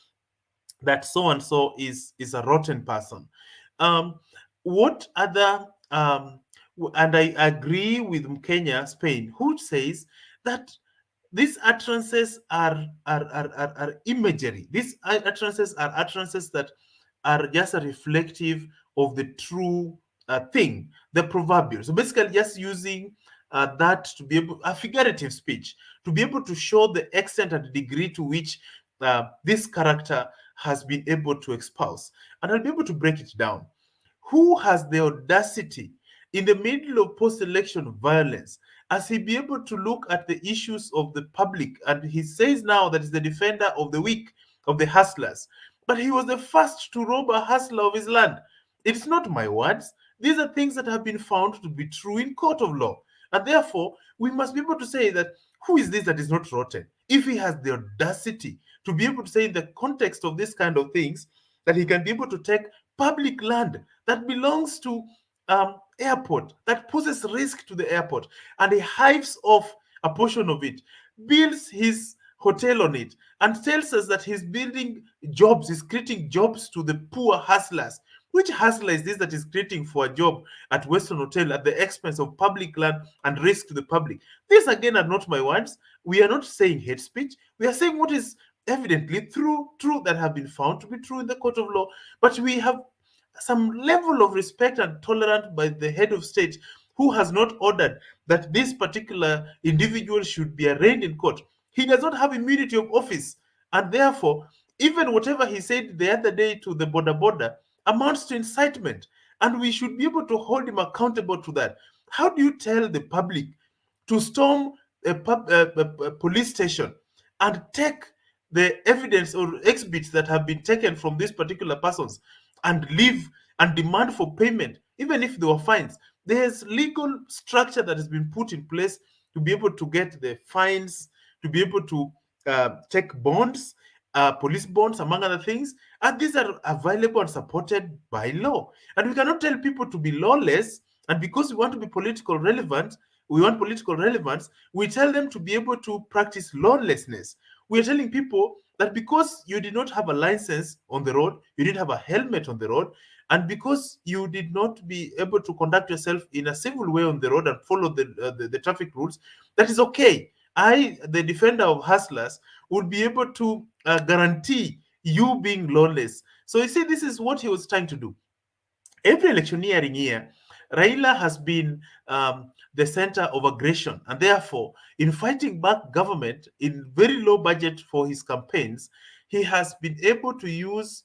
that so and so is a rotten person. What other and I agree with Mkenya Spain, who says that these utterances are imagery. These utterances are utterances that are just a reflective of the true thing, the proverbial. So basically just using that to be able, a figurative speech, to be able to show the extent and degree to which this character has been able to espouse. And I'll be able to break it down. Who has the audacity in the middle of post-election violence, as he be able to look at the issues of the public, and he says now that he's the defender of the weak, of the hustlers, but he was the first to rob a hustler of his land. It's not my words. These are things that have been found to be true in court of law. And therefore, we must be able to say that who is this that is not rotten? If he has the audacity to be able to say in the context of this kind of things, that he can be able to take public land that belongs to airport, that poses risk to the airport, and he hives off a portion of it, builds his hotel on it and tells us that he's building jobs, he's creating jobs to the poor hustlers. Which hustler is this that is creating for a job at Western Hotel at the expense of public land and risk to the public? These again are not my words. We are not saying hate speech. We are saying what is evidently true that have been found to be true in the court of law. But we have some level of respect and tolerance by the head of state who has not ordered that this particular individual should be arraigned in court. He does not have immunity of office, and therefore, even whatever he said the other day to the border amounts to incitement, and we should be able to hold him accountable to that. How do you tell the public to storm a police station and take the evidence or exhibits that have been taken from these particular persons and leave and demand for payment, even if there were fines? There's legal structure that has been put in place to be able to get the fines, to be able to take bonds, police bonds, among other things. And these are available and supported by law. And we cannot tell people to be lawless. And because we want to be political relevant, we want political relevance, we tell them to be able to practice lawlessness. We're telling people that because you did not have a license on the road, you didn't have a helmet on the road, and because you did not be able to conduct yourself in a civil way on the road and follow the traffic rules, that is okay. I, the defender of hustlers, would be able to guarantee you being lawless. So you see, this is what he was trying to do. Every electioneering year, Raila has been the center of aggression, and therefore, in fighting back government in very low budget for his campaigns, he has been able to use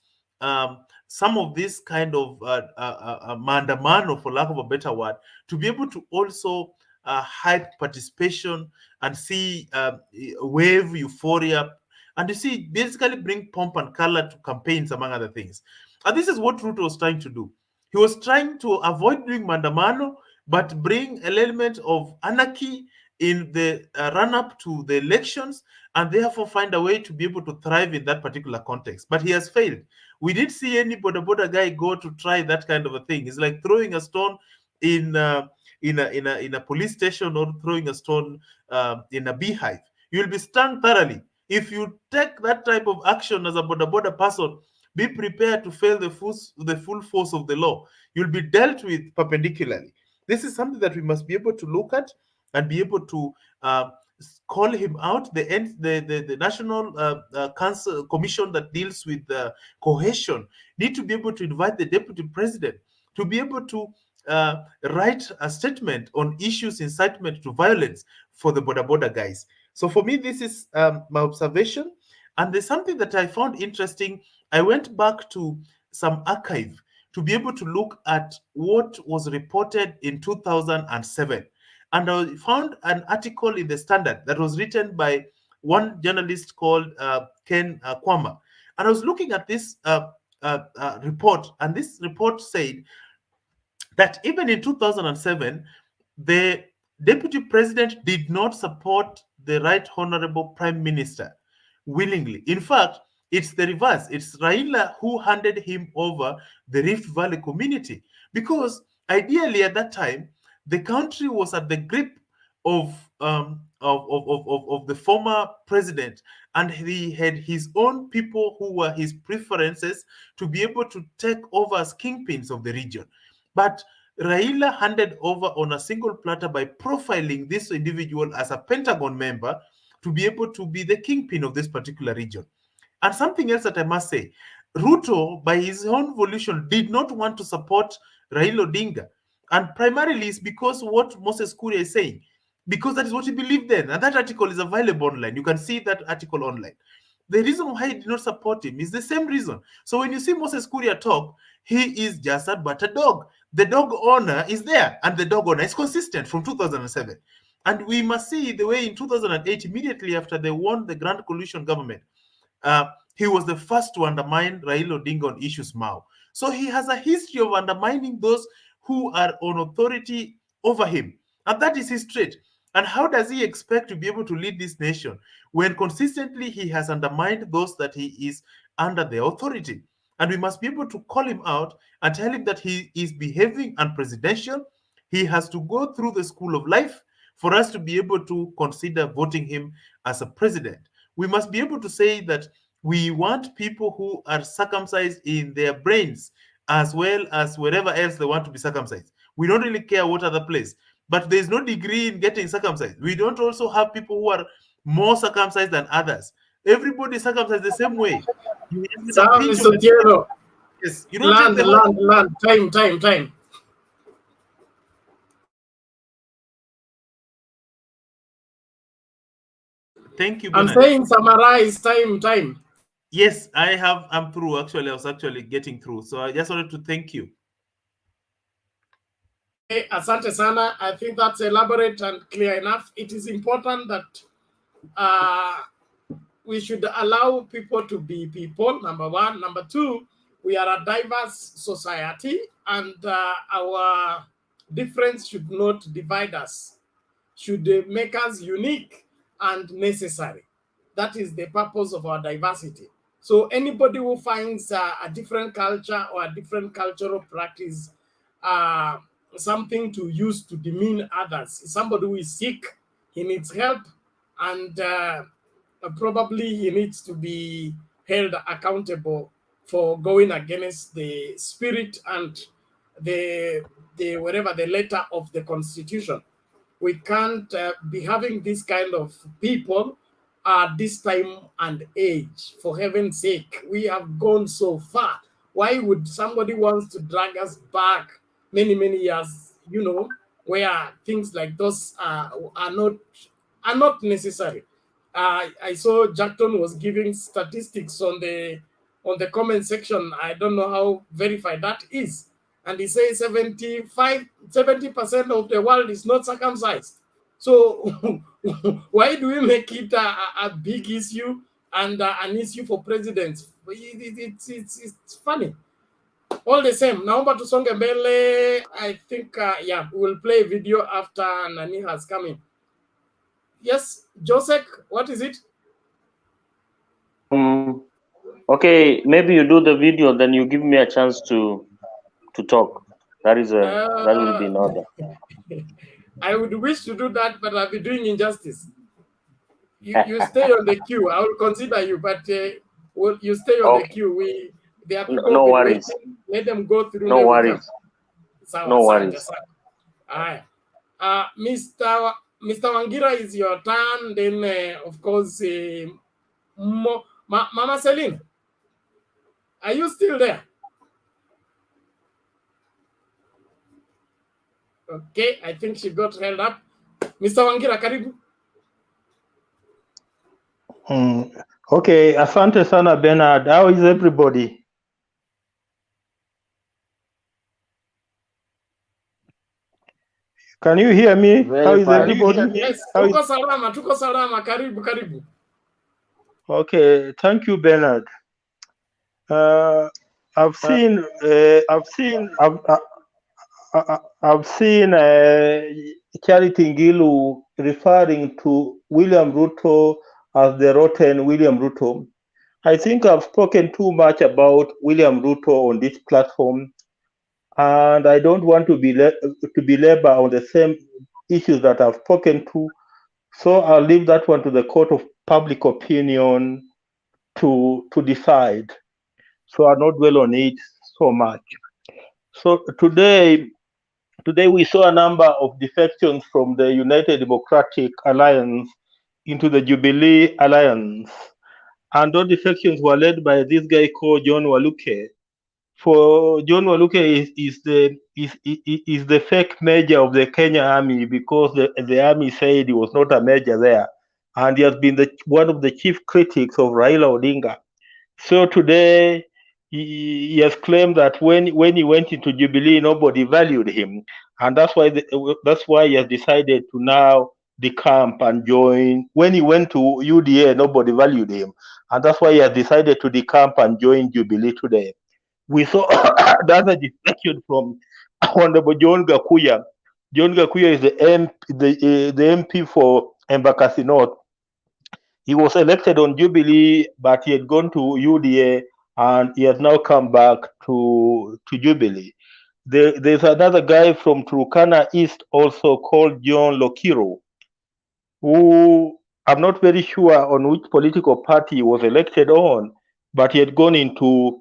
some of this kind of mandamano, for lack of a better word, to be able to also hype participation and see wave euphoria, and you see basically bring pomp and color to campaigns, among other things. And this is what Ruto was trying to do. He was trying to avoid doing mandamano, but bring an element of anarchy in the run-up to the elections, and therefore find a way to be able to thrive in that particular context. But he has failed. We didn't see any border guy go to try that kind of a thing. It's like throwing a stone in a police station or throwing a stone in a beehive. You'll be stung thoroughly. If you take that type of action as a border person, be prepared to fail the full force of the law. You'll be dealt with perpendicularly. This is something that we must be able to look at and be able to call him out. The National Council Commission that deals with cohesion need to be able to invite the Deputy President to be able to write a statement on issues incitement to violence for the border guys. So for me, this is my observation. And there's something that I found interesting. I went back to some archive to be able to look at what was reported in 2007. And I found an article in the Standard that was written by one journalist called Ken Kwama. And I was looking at this report, and this report said that even in 2007, the Deputy President did not support the Right Honorable Prime Minister willingly. In fact, it's the reverse. It's Raila who handed him over the Rift Valley community, because ideally at that time, the country was at the grip of the former president, and he had his own people who were his preferences to be able to take over as kingpins of the region. But Raila handed over on a single platter by profiling this individual as a Pentagon member to be able to be the kingpin of this particular region. And something else that I must say, Ruto, by his own volition, did not want to support Raila Odinga. And primarily it's because what Moses Kuria is saying, because that is what he believed then. And that article is available online. You can see that article online. The reason why he did not support him is the same reason. So when you see Moses Kuria talk, he is just but a dog. The dog owner is there, and the dog owner is consistent from 2007. And we must see the way in 2008, immediately after they won the Grand Coalition government, he was the first to undermine Raila Odinga on issues Mao. So he has a history of undermining those who are on authority over him. And that is his trait. And how does he expect to be able to lead this nation when consistently he has undermined those that he is under their authority? And we must be able to call him out and tell him that he is behaving unpresidential. He has to go through the school of life for us to be able to consider voting him as a president. We must be able to say that we want people who are circumcised in their brains as well as wherever else they want to be circumcised. We don't really care what other place, but there's no degree in getting circumcised. We don't also have people who are more circumcised than others. Everybody is circumcised the same way. You get a pinch of the- Yes, you don't take the whole. Time. Thank you, I'm Bernard. saying summarize time. Yes, I'm through. Actually, I was actually getting through. So I just wanted to thank you. Hey, asante sana. I think that's elaborate and clear enough. It is important that we should allow people to be people, number one. Number two, we are a diverse society, and our difference should not divide us, should make us unique and necessary. That is the purpose of our diversity. So anybody who finds a different culture or a different cultural practice something to use to demean others, somebody who is sick, he needs help, and probably he needs to be held accountable for going against the spirit and the whatever the letter of the Constitution. We can't be having this kind of people at this time and age. For heaven's sake, we have gone so far. Why would somebody wants to drag us back many years? You know, where things like those are not necessary. I saw Jackton was giving statistics on the comment section. I don't know how verified that is. And he says 70% of the world is not circumcised. So why do we make it a big issue and an issue for presidents? It's funny. All the same, naomba tusonge mbele. I think, yeah, we'll play a video after Nani has come in. Yes, Joseph, what is it? Okay, maybe you do the video, then you give me a chance to talk. That will be in order. I would wish to do that, but I'll be doing injustice. You stay on the queue. I will consider you, but you stay on the queue. There are people No worries. Waiting. Let them go through. No worries. No worries. All right. Mr. Wangira, is your turn. Then, of course, Mama Celine, are you still there? Okay, I think she got held up. Mr. Wangira, karibu. Okay, asante sana Bernard. How is everybody? Can you hear me? How is everybody? Yes, tuko salama. Karibu. Okay, thank you, Bernard. I've seen Charity Ngilu referring to William Ruto as the rotten William Ruto. I think I've spoken too much about William Ruto on this platform, and I don't want to belabor on the same issues that I've spoken to. So I'll leave that one to the court of public opinion to decide. So I'll not dwell on it so much. So today we saw a number of defections from the United Democratic Alliance into the Jubilee Alliance. And those defections were led by this guy called John WALUKE. For John WALUKE is the fake major of the Kenya Army, because the army said he was not a major there. And he has been one of the chief critics of Raila Odinga. So today he has claimed that when he went into Jubilee, nobody valued him, and that's why he has decided to now decamp and join. When he went to UDA, nobody valued him, and that's why he has decided to decamp and join Jubilee today. We saw another defection from Honorable John Gakuya. John Gakuya is the MP for Embakasi North. He was elected on Jubilee, but he had gone to UDA, and he has now come back to Jubilee. There's another guy from Turkana East also called John Lokiro, who I'm not very sure on which political party he was elected on, but he had gone into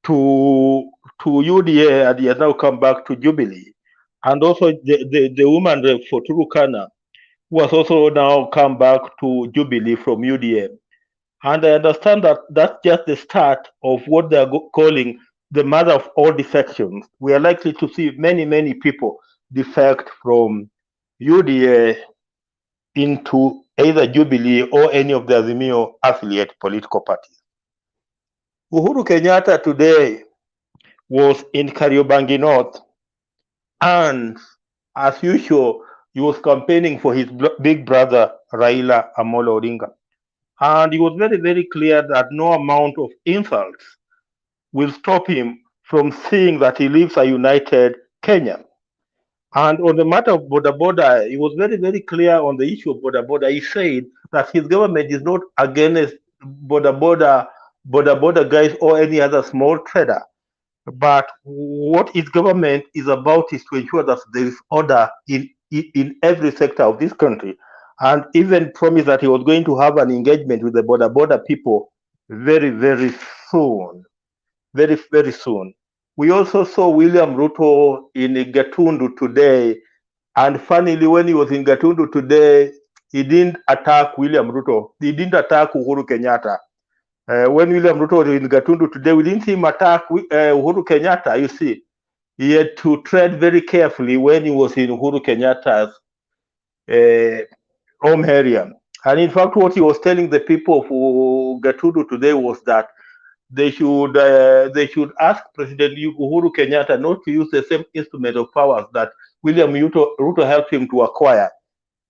to UDA and he has now come back to Jubilee. And also the woman for Turukana, who has also now come back to Jubilee from UDA. And I understand that that's just the start of what they are calling the mother of all defections. We are likely to see many, many people defect from UDA into either Jubilee or any of the Azimio affiliate political parties. Uhuru Kenyatta today was in Kariobangi North, and as usual, he was campaigning for his big brother Raila Amolo Odinga. And he was very, very clear that no amount of insults will stop him from seeing that he lives a united Kenya. And on the matter of border border, he was very, very clear on the issue of border border. He said that his government is not against border border guys or any other small trader. But what his government is about is to ensure that there is order in every sector of this country. And even promised that he was going to have an engagement with the border people very, very soon. Very, very soon. We also saw William Ruto in Gatundu today. And funnily, when he was in Gatundu today, he didn't attack William Ruto. He didn't attack Uhuru Kenyatta. When William Ruto was in Gatundu today, we didn't see him attack Uhuru Kenyatta, you see. He had to tread very carefully when he was in Uhuru Kenyatta's home area. And in fact, what he was telling the people of Gatundu today was that they should ask President Uhuru Kenyatta not to use the same instrument of powers that William Ruto helped him to acquire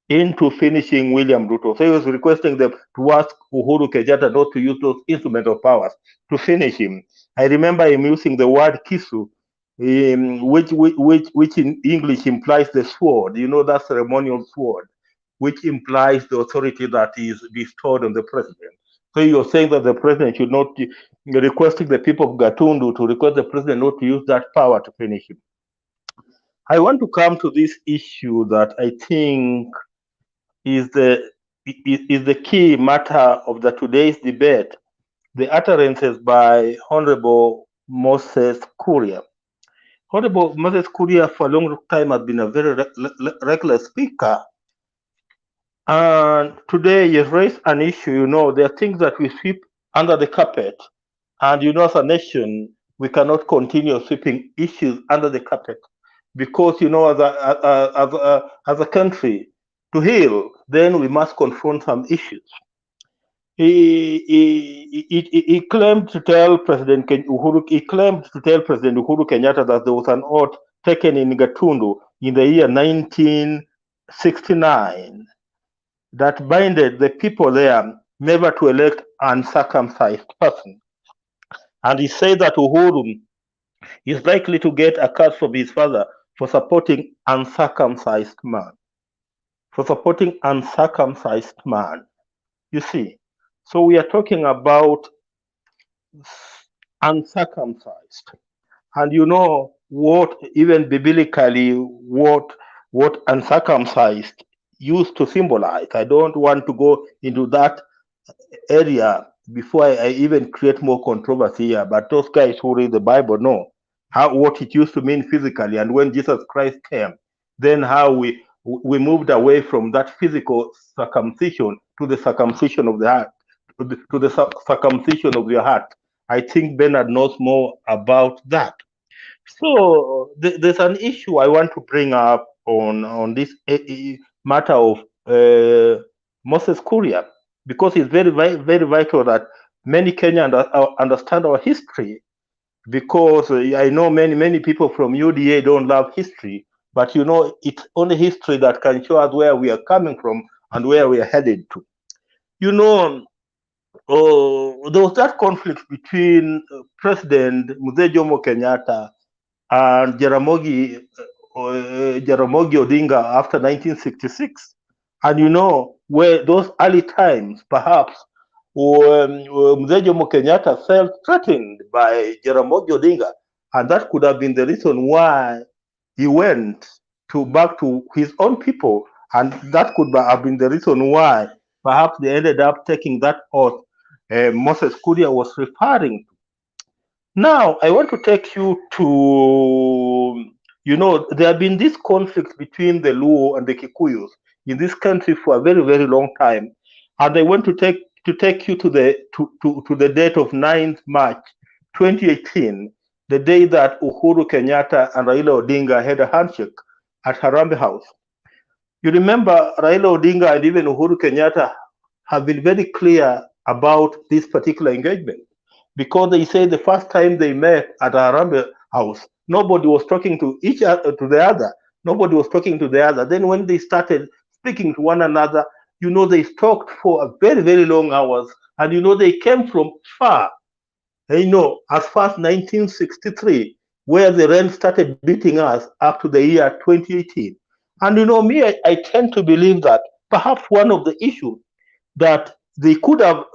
into finishing William Ruto. So he was requesting them to ask Uhuru Kenyatta not to use those instruments of powers to finish him. I remember him using the word kisu, which in English implies the sword, that ceremonial sword, which implies the authority that is bestowed on the president. So you're saying that the president should not, requesting the people of Gatundu to request the president not to use that power to finish him. I want to come to this issue that I think is the key matter of today's debate, the utterances by Honorable Moses Kuria. Honorable Moses Kuria for a long time has been a very reckless speaker. And today he has raised an issue, there are things that we sweep under the carpet. And as a nation, we cannot continue sweeping issues under the carpet. Because, as a country, to heal, then we must confront some issues. He claimed to tell President Uhuru Kenyatta that there was an oath taken in Gatundu in the year 1969 that binded the people there never to elect uncircumcised person. And he said that Uhuru is likely to get a curse from his father for supporting uncircumcised man. For supporting uncircumcised man. You see, so we are talking about uncircumcised. And what, even biblically, what uncircumcised used to symbolize. I don't want to go into that area before I even create more controversy here, but those guys who read the Bible know what it used to mean physically. And when Jesus Christ came, then how we moved away from that physical circumcision to the circumcision of the heart, to the circumcision of your heart. I think Bernard knows more about that. So there's an issue I want to bring up on this matter of Moses Kuria, because it's very, very vital that many Kenyans understand our history, because I know many people from UDA don't love history, but it's only history that can show us where we are coming from and where we are headed to. There was that conflict between President Mzee Jomo Kenyatta and Jaramogi Odinga after 1966. And where those early times, perhaps, Mzee Jomo Kenyatta felt threatened by Jaramogi Odinga, and that could have been the reason why he went back to his own people, and that could have been the reason why perhaps they ended up taking that oath Moses Kuria was referring to. Now, I want to take you to, there have been this conflict between the Luo and the Kikuyus in this country for a very, very long time. And I want to take you to the date of 9th March 2018, the day that Uhuru Kenyatta and Raila Odinga had a handshake at Harambee House. You remember Raila Odinga and even Uhuru Kenyatta have been very clear about this particular engagement, because they say the first time they met at Harambee House, nobody was talking to the other. Nobody was talking to the other. Then when they started speaking to one another, they talked for a very, very long hours, and they came from far. As far as 1963, where the rain started beating us up to the year 2018. And me, I tend to believe that perhaps one of the issues that they could have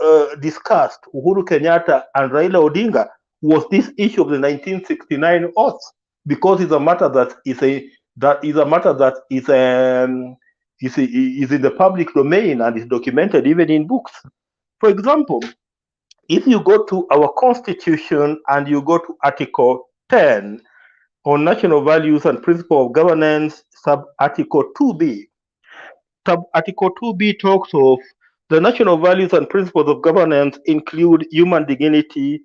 discussed, Uhuru Kenyatta and Raila Odinga, was this issue of the 1969 oath, because it's a matter that is in the public domain and is documented even in books. For example, if you go to our constitution and you go to Article 10 on national values and principle of governance, sub-Article 2B. Sub-Article 2B talks of the national values and principles of governance include human dignity,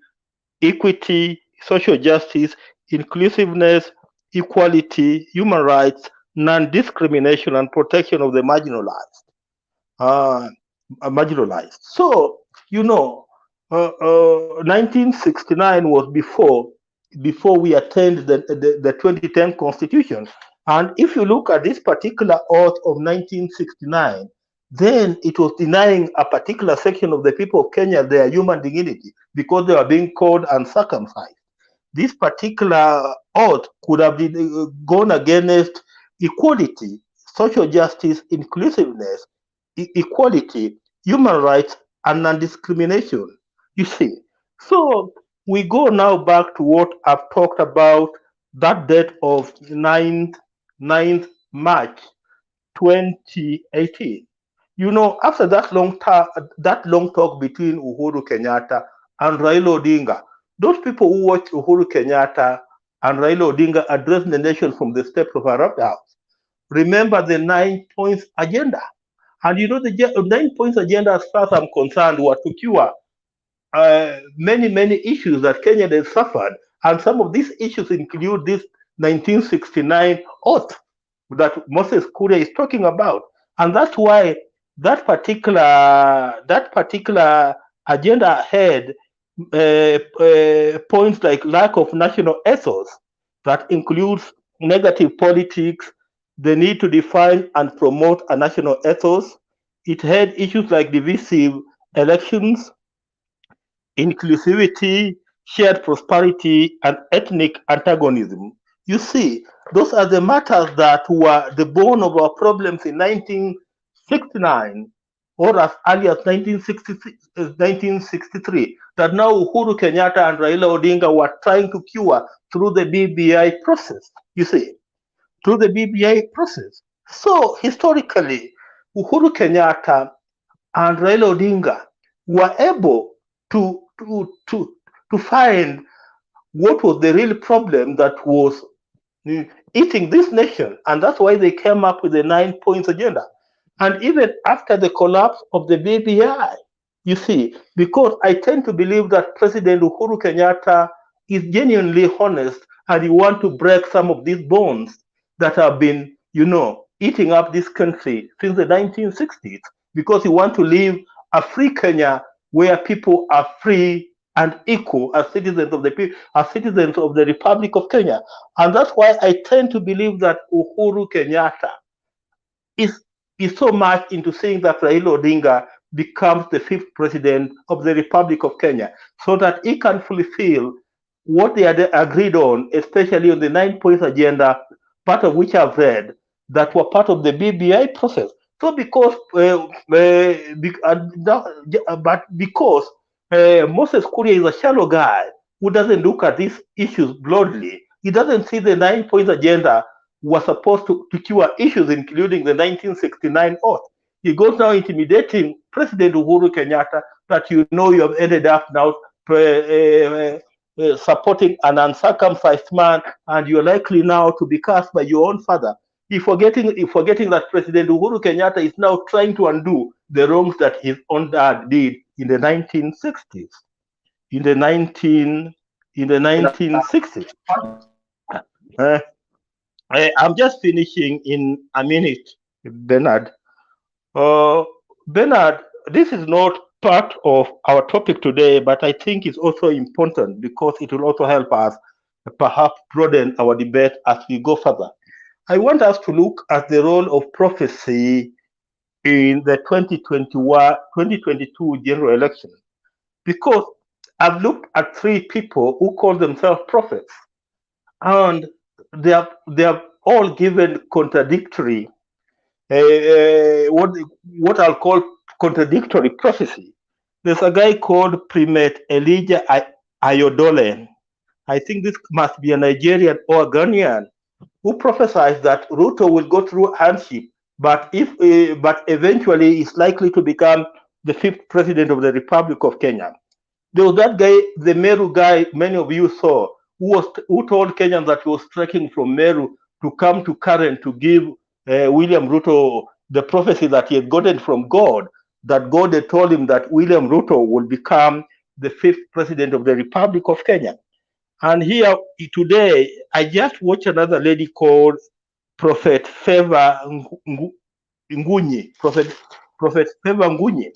equity, social justice, inclusiveness, equality, human rights, non-discrimination, and protection of the marginalized. So, 1969 was before we attained the 2010 Constitution. And if you look at this particular oath of 1969, then it was denying a particular section of the people of Kenya their human dignity because they were being called uncircumcised. This particular oath could have been gone against equality, social justice, inclusiveness, equality, human rights, and non-discrimination. You see, so we go now back to what I've talked about, that date of 9th March 2018. After that long talk between Uhuru Kenyatta and Raila Odinga, those people who watched Uhuru Kenyatta and Raila Odinga address the nation from the steps of Harambee House remember the 9 points agenda. And the 9 points agenda, as far as I'm concerned, were to cure many issues that Kenya has suffered. And some of these issues include this 1969 oath that Moses Kuria is talking about. And that's why that particular agenda had points like lack of national ethos, that includes negative politics, the need to define and promote a national ethos. It had issues like divisive elections, inclusivity, shared prosperity, and ethnic antagonism. You see, those are the matters that were the bone of our problems in 1969, or as early as 1963, that now Uhuru Kenyatta and Raila Odinga were trying to cure through the BBI process, you see, through the BBI process. So historically, Uhuru Kenyatta and Raila Odinga were able to find what was the real problem that was eating this nation, and that's why they came up with the 9 points agenda. And even after the collapse of the BBI, you see, because I tend to believe that President Uhuru Kenyatta is genuinely honest and he wants to break some of these bonds that have been, eating up this country since the 1960s, because he wants to live a free Kenya where people are free and equal as citizens of the Republic of Kenya. And that's why I tend to believe that Uhuru Kenyatta is so much into saying that Raila Odinga becomes the 5th president of the Republic of Kenya, so that he can fulfill what they had agreed on, especially on the 9 points agenda, part of which I've read, that were part of the BBI process. So because Moses Kuria is a shallow guy who doesn't look at these issues broadly, he doesn't see the 9 points agenda was supposed to cure issues, including the 1969 oath. He goes now intimidating President Uhuru Kenyatta that you have ended up now supporting an uncircumcised man, and you're likely now to be cast by your own father. He's forgetting that President Uhuru Kenyatta is now trying to undo the wrongs that his own dad did in the 1960s. In the 1960s. I'm just finishing in a minute, Bernard. Bernard, this is not part of our topic today, but I think it's also important because it will also help us perhaps broaden our debate as we go further. I want us to look at the role of prophecy in the 2022 general election, because I've looked at three people who call themselves prophets, and they have all given contradictory, what I'll call contradictory prophecy. There's a guy called Primate Elijah Ayodele. I think this must be a Nigerian or a Ghanaian, who prophesies that Ruto will go through hardship, but eventually is likely to become the 5th president of the Republic of Kenya. There was that guy, the Meru guy, many of you saw, who told Kenyans that he was trekking from Meru to come to Karen to give William Ruto the prophecy that he had gotten from God, that God had told him that William Ruto will become the 5th president of the Republic of Kenya. And here today, I just watched another lady called Prophet Favor Ngunyi. Prophet Favor Ngunyi.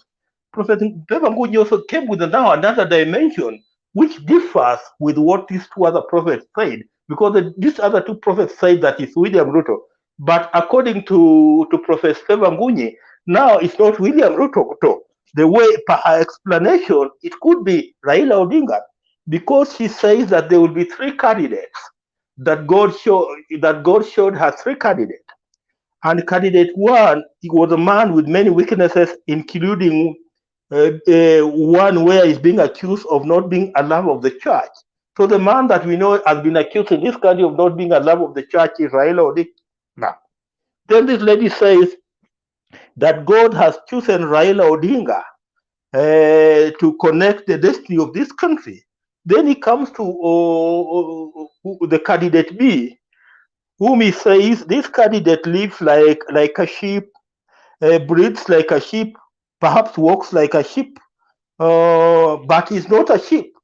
Prophet Favor Ngunyi also came with now another dimension, which differs with what these two other prophets said, because these other two prophets said that it's William Ruto. But according to Prophet Favor Ngunyi, now it's not William Ruto. The way, per her explanation, it could be Raila Odinga, because she says that there will be three candidates, that God showed her three candidates. And candidate one, he was a man with many weaknesses, including one where he's being accused of not being a lover of the church. So the man that we know has been accused in this country of not being a lover of the church is Raila Odinga. Then this lady says that God has chosen Raila Odinga to connect the destiny of this country. Then he comes to the candidate B, whom he says this candidate lives like a sheep, breathes like a sheep, perhaps walks like a sheep, but he's not a sheep.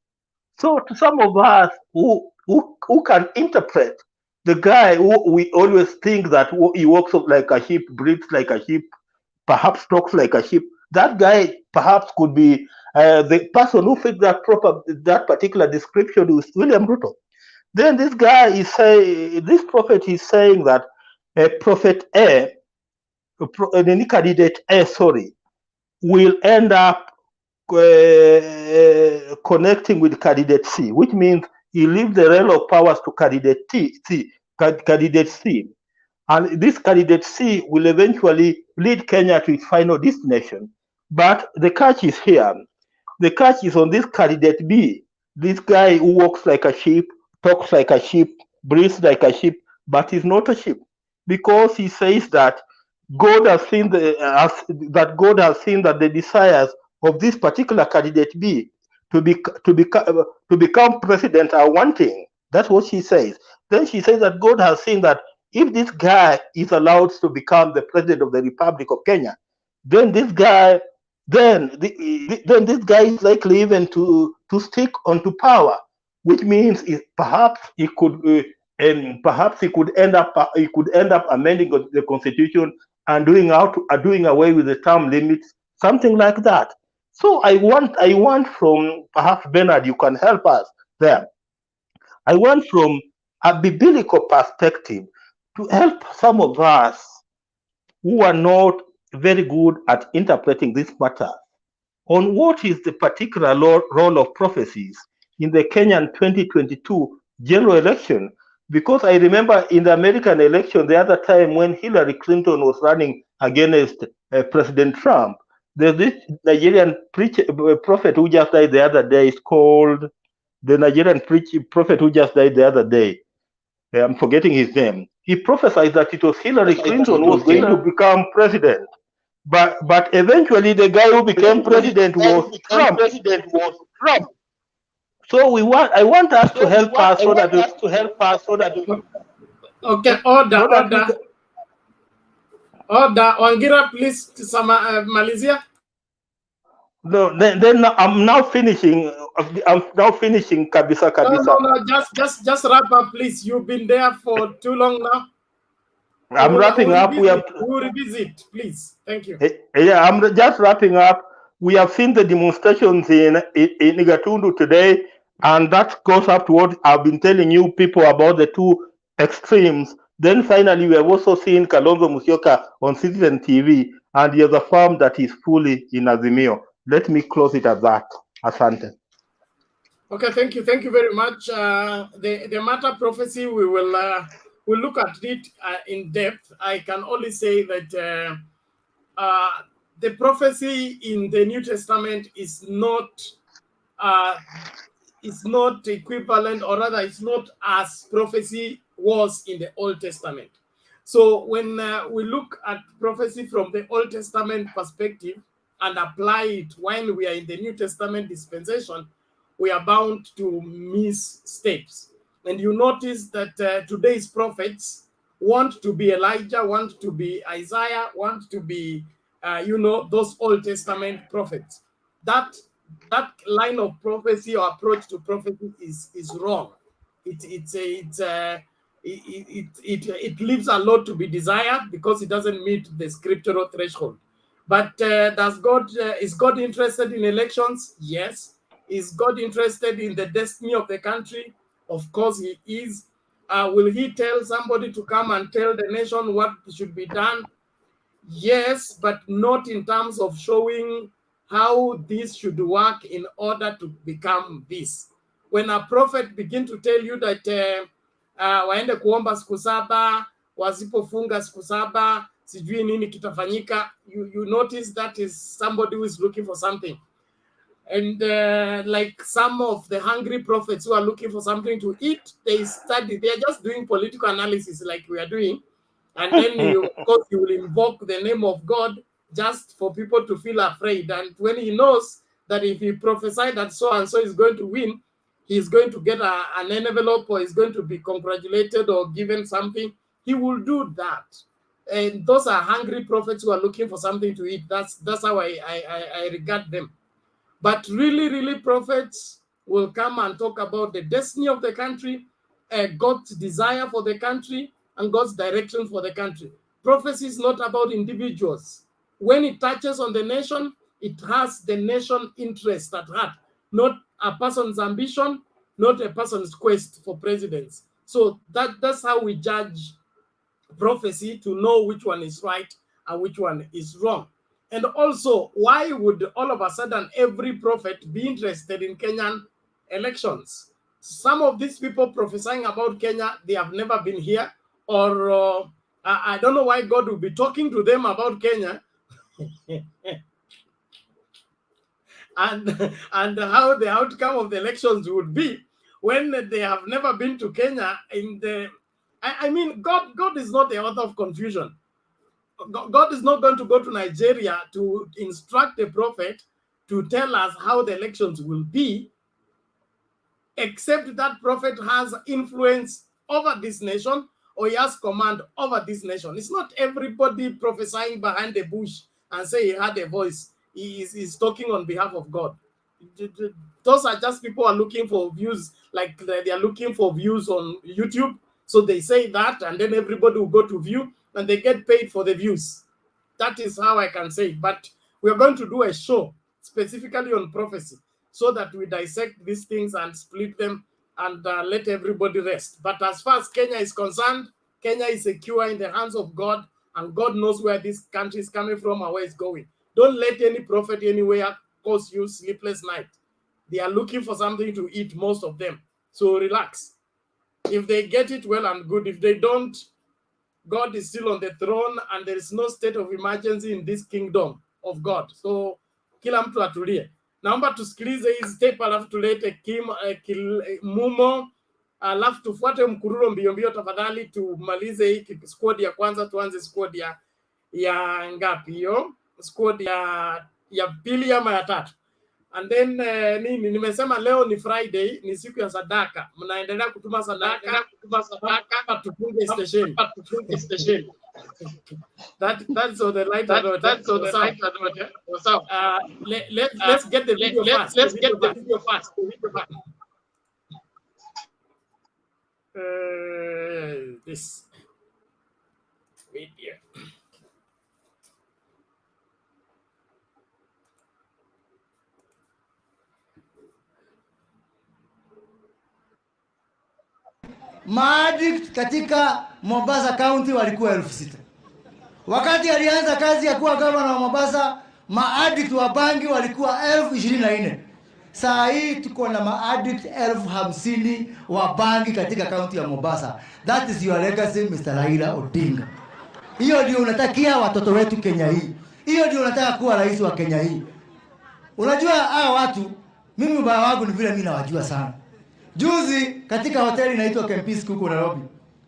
So to some of us who can interpret the guy who we always think that he walks up like a sheep, breathes like a sheep, perhaps talks like a sheep, that guy perhaps could be the person who fit that particular description with William Ruto. Then this guy is saying, this prophet is saying that Prophet A, the candidate A, will end up connecting with candidate C, which means he leaves the realm of powers to candidate C. And this candidate C will eventually lead Kenya to its final destination. But the catch is here. The catch is on this candidate B, this guy who walks like a sheep, talks like a sheep, breathes like a sheep, but is not a sheep, because he says that God has seen that the desires of this particular candidate B to become president are wanting. That's what she says. Then she says that God has seen that if this guy is allowed to become the president of the Republic of Kenya, then this guy is likely even to stick onto power, which means perhaps he could end up amending the constitution and doing away with the term limits, something like that. So I want from perhaps Bernard, you can help us there. I want from a biblical perspective to help some of us who are not very good at interpreting this matter on what is the particular role of prophecies in the Kenyan 2022 general election. Because I remember in the American election the other time when Hillary Clinton was running against President Trump, there's this Nigerian prophet who just died the other day. It's called the Nigerian prophet who just died the other day. I'm forgetting his name. He prophesied that it was Hillary Clinton who was going to become president. But eventually the guy who became president was Trump. So I want us to help us so that Okay, order. Wangira, please, Malaysia. No, then I'm now finishing. I'm now finishing kabisa. No, just wrap up, please. You've been there for too long now. I'm wrapping up. We will revisit, please. Thank you. Yeah, I'm just wrapping up. We have seen the demonstrations in Gatundu today, and that goes up to what I've been telling you people about the two extremes. Then finally, we have also seen Kalonzo Musyoka on Citizen TV, and he has affirmed that he's fully in Azimio. Let me close it at that. Asante. Okay, thank you very much. The matter prophecy, we will we'll look at it in depth. I can only say that the prophecy in the New Testament is not equivalent, or rather, it's not as prophecy was in the Old Testament. So when we look at prophecy from the Old Testament perspective and apply it when we are in the New Testament dispensation, we are bound to miss steps. And you notice that today's prophets want to be Elijah, want to be Isaiah, want to be, those Old Testament prophets. That line of prophecy or approach to prophecy is wrong. It leaves a lot to be desired because it doesn't meet the scriptural threshold. But is God interested in elections? Yes. Is God interested in the destiny of the country? Of course he is. Will he tell somebody to come and tell the nation what should be done? Yes, but not in terms of showing how this should work in order to become this. When a prophet begin to tell you that waende kuomba siku saba, wasipofunga siku saba, sijui nini kitafanyika, you notice that is somebody who is looking for something. And like some of the hungry prophets who are looking for something to eat, they are just doing political analysis like we are doing. And then, of course, you will invoke the name of God just for people to feel afraid. And when he knows that if he prophesied that so-and-so is going to win, he's going to get an envelope or is going to be congratulated or given something, he will do that. And those are hungry prophets who are looking for something to eat. That's how I regard them. But really, prophets will come and talk about the destiny of the country, God's desire for the country, and God's direction for the country. Prophecy is not about individuals. When it touches on the nation, it has the nation interest at heart, not a person's ambition, not a person's quest for presidents. So that's how we judge prophecy, to know which one is right and which one is wrong. And also, why would all of a sudden every prophet be interested in Kenyan elections? Some of these people prophesying about Kenya, they have never been here, or I don't know why God will be talking to them about Kenya and how the outcome of the elections would be when they have never been to Kenya. I mean, God is not the author of confusion. God is not going to go to Nigeria to instruct a prophet to tell us how the elections will be, except that prophet has influence over this nation or he has command over this nation. It's not everybody prophesying behind the bush and say he had a voice. He is talking on behalf of God. Those are just people who are looking for views, like they are looking for views on YouTube. So they say that, and then everybody will go to view, and they get paid for the views. That is how I can say it. But we are going to do a show specifically on prophecy so that we dissect these things and split them and let everybody rest. But as far as Kenya is concerned, Kenya is secure in the hands of God, and God knows where this country is coming from and where it's going. Don't let any prophet anywhere cause you sleepless night. They are looking for something to eat, most of them. So relax. If they get it, well and good. If they don't, God is still on the throne, and there is no state of emergency in this kingdom of God. So kila mtu atulie. Naomba tusikilize hizi tape, alafu tulete Mumo, alafu tufuate mkururo mbio tafadhali, tumalize hii squad ya kwanza, tuanze squad ya ngapi hiyo? squad ya pili ama ya tatu. And then nimesema leo ni Friday, ni siku ya sadaka. Mnaendelea kutuma sadaka, tufunge station. That's on the light note. That's on the light note. So, let's get the video fast. Let's get the video fast. This video. Maaddict katika Mombasa County walikuwa 6,000. Wakati alianza kazi ya kuwa gavana wa Mombasa, maaddict wa bangi walikuwa 24,000. Saa hii tuko na maaddict 50,000 wa bangi katika kaunti ya Mombasa. That is your legacy, Mr. Raila Odinga. Hiyo ndio unatakia watoto wetu Kenya hii. Hiyo ndio unataka kuwa rais wa Kenya hii. Unajua hao watu, mimi ubaya wangu ni vile mimi nawajua sana. Juzi katika hoteli inaitwa Kempis huko Nairobi,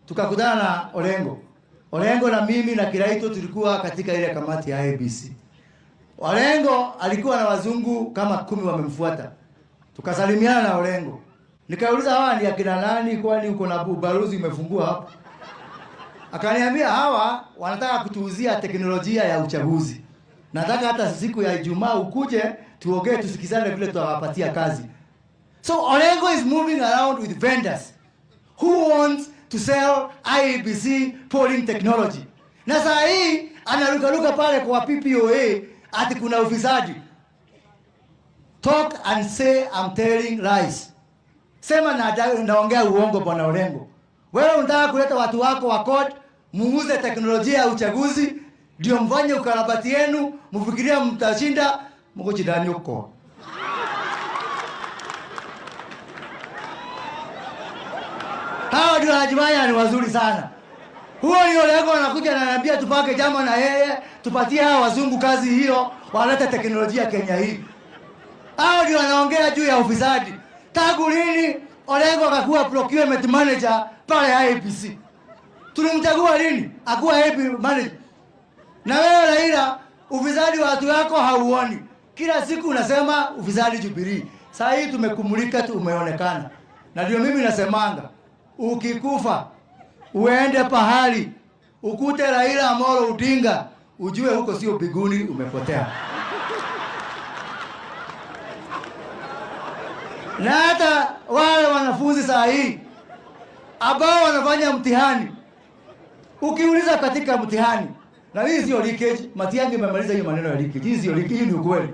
tukakutana na Olengo na mimi na Kiraito tulikuwa katika ile kamati ya ABC. Olengo alikuwa na wazungu kama 10 wamemfuata. Tukasalimiana na Olengo. Nikauliza hawa ni akina nani, kwani uko na balozi umefungua hapa? Akaniambia hawa wanataka kutuuzia teknolojia ya uchaguzi. Nataka hata siku ya Ijumaa ukuje tuongee tusikizane vile tutawapatia kazi. So Olengo is moving around with vendors who wants to sell IEBC polling technology. Na saa hii anarukaruka pale kwa PPOA ati kuna ufisadi. Talk and say I'm telling lies. Sema na naongea uongo bwana Olengo. Wewe unataka kuleta watu wako wa code, muuze teknolojia ya uchaguzi, ndio mfanye ukarabati yenu, mfikiria mtashinda, mko chidani huko. Hawa ndio wanajifanya ni wazuri sana. Huo ndio Olengo anakuja na ananiambia tupake chama na yeye, tupatie hawa wazungu kazi hiyo, walete teknolojia Kenya hii. Hao ndio wanaongea juu ya ufisadi. Tangu lini Olengo akakuwa procurement manager pale IEBC? Tulimchagua lini akuwa IEBC manager? Na wewe Raila, ufisadi wa watu wako hauoni. Kila siku unasema ufisadi Jubilee. Sasa hii tumekumulika tu umeonekana. Na ndio mimi nasemanga, ukikufa uende pahali ukute Raila Amolo Odinga, ujue huko sio biguni, umepotea. Na hata wale wanafunzi saa hii ambao wanafanya mtihani, ukiuliza katika mtihani, na hii sio leakage, Matiang'i imemaliza hiyo maneno ya leakage, hii sio leakage, hii ni ukweli.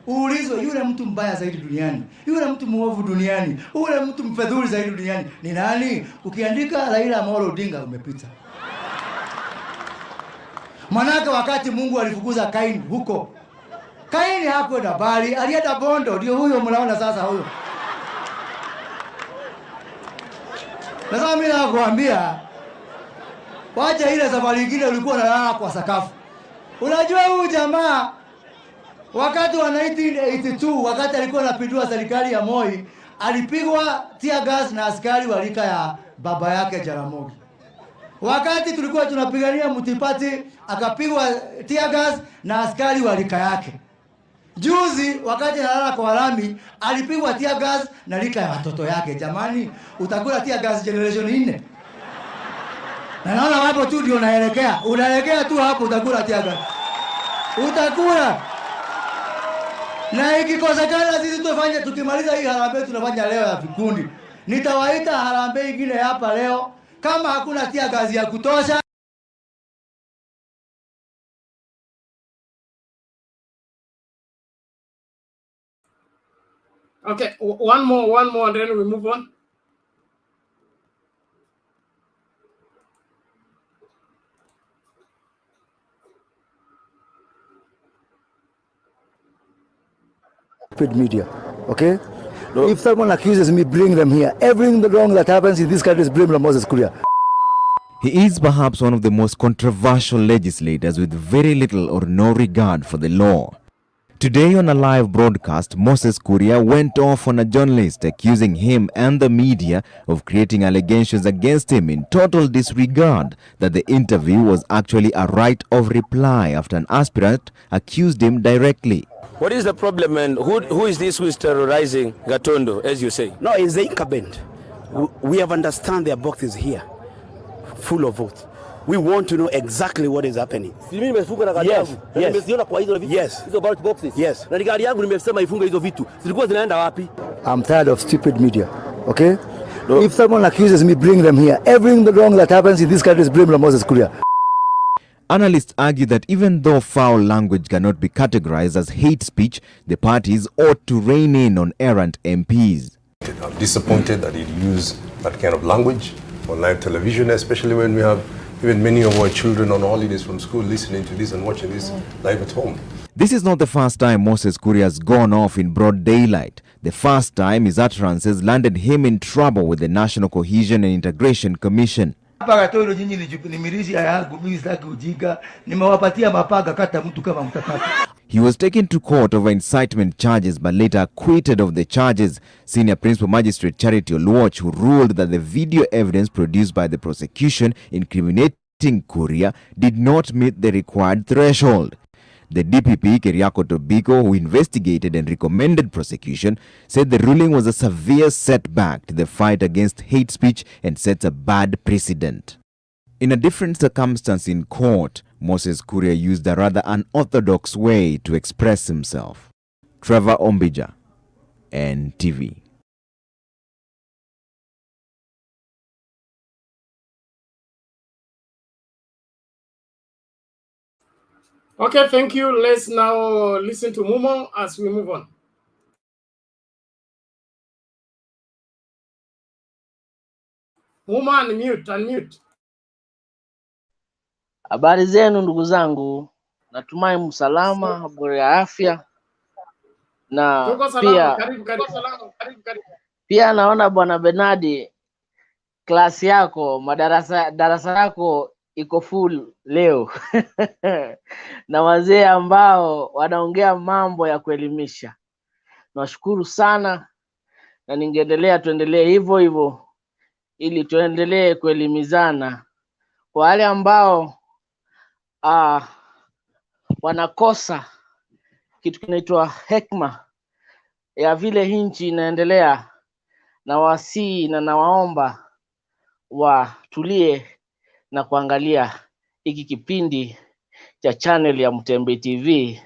Uulizwe yule mtu mbaya zaidi duniani, yule mtu muovu duniani, yule mtu mfedhuli zaidi duniani ni nani? Ukiandika Raila Amolo Odinga umepita. Manaka wakati Mungu alifukuza Kaini huko, Kaini hakwenda bali, alienda Bondo, ndio huyo mnaona sasa huyo. Sasa mimi nakwambia, wacha ile safari nyingine ulikuwa unalala kwa sakafu. Unajua huyu jamaa wakati wa 1982 wakati alikuwa anapindua serikali ya Moi, alipigwa tear gas na askari wa rika ya baba yake Jaramogi. Wakati tulikuwa tunapigania Mutipati, akapigwa tear gas na askari wa rika yake. Juzi wakati analala kwa lami, alipigwa tear gas na rika ya watoto yake. Jamani, utakula tear gas generation 4. Na naona hapo tu ndio unaelekea. Unaelekea tu hapo utakula tear gas. Utakula. Na ikikosekana sisi tufanye, tukimaliza hii harambee tunafanya leo ya vikundi. Nitawaita harambee ingine hapa leo kama hakuna tear gas ya kutosha. Okay, one more and then we move on. Media, okay? No. If someone accuses me, bring them here. Everything wrong that happens in this country is blamed on Moses Kuria. He is perhaps one of the most controversial legislators with very little or no regard for the law. Today on a live broadcast, Moses Kuria went off on a journalist accusing him and the media of creating allegations against him in total disregard that the interview was actually a right of reply after an aspirant accused him directly. What is the problem, and who is this who is terrorizing Gatondo, as you say? No, it's the incumbent. We have understand their box is here, full of votes. We want to know exactly what is happening. Yes, yes, yes. Yes. I'm tired of stupid media, okay? No. If someone accuses me, bring them here. Everything wrong that happens in this country is blamed on Moses Kuria. Analysts argue that even though foul language cannot be categorized as hate speech, the parties ought to rein in on errant MPs. I'm disappointed that it used that kind of language on live television, especially when we have even many of our children on holidays from school listening to this and watching this live at home. This is not the first time Moses Kuria has gone off in broad daylight. The first time his utterances landed him in trouble with the National Cohesion and Integration Commission. He was taken to court over incitement charges but later acquitted of the charges. Senior Principal Magistrate Charity Oluoch, who ruled that the video evidence produced by the prosecution incriminating Kuria did not meet the required threshold. The DPP, Keriako Tobiko, who investigated and recommended prosecution, said the ruling was a severe setback to the fight against hate speech and sets a bad precedent. In a different circumstance in court, Moses Kuria used a rather unorthodox way to express himself. Trevor Ombija, NTV. Okay, thank you. Let's now listen to Mumo as we move on. Mumo, unmute. Habari zenu ndugu zangu, natumai msalama, bora ya afya, na Tuko salama. Karibu. Pia naona bwana Bernardi, klasi yako, darasa yako iko full leo na wazee ambao wanaongea mambo ya kuelimisha. Nashukuru sana na tuendelee hivyo ili tuendelee kuelimizana. Kwa wale ambao wanakosa kitu kinaitwa hekima ya vile nchi inaendelea, na wasii na nawaomba watulie na kuangalia hiki kipindi cha channel ya Mtembe TV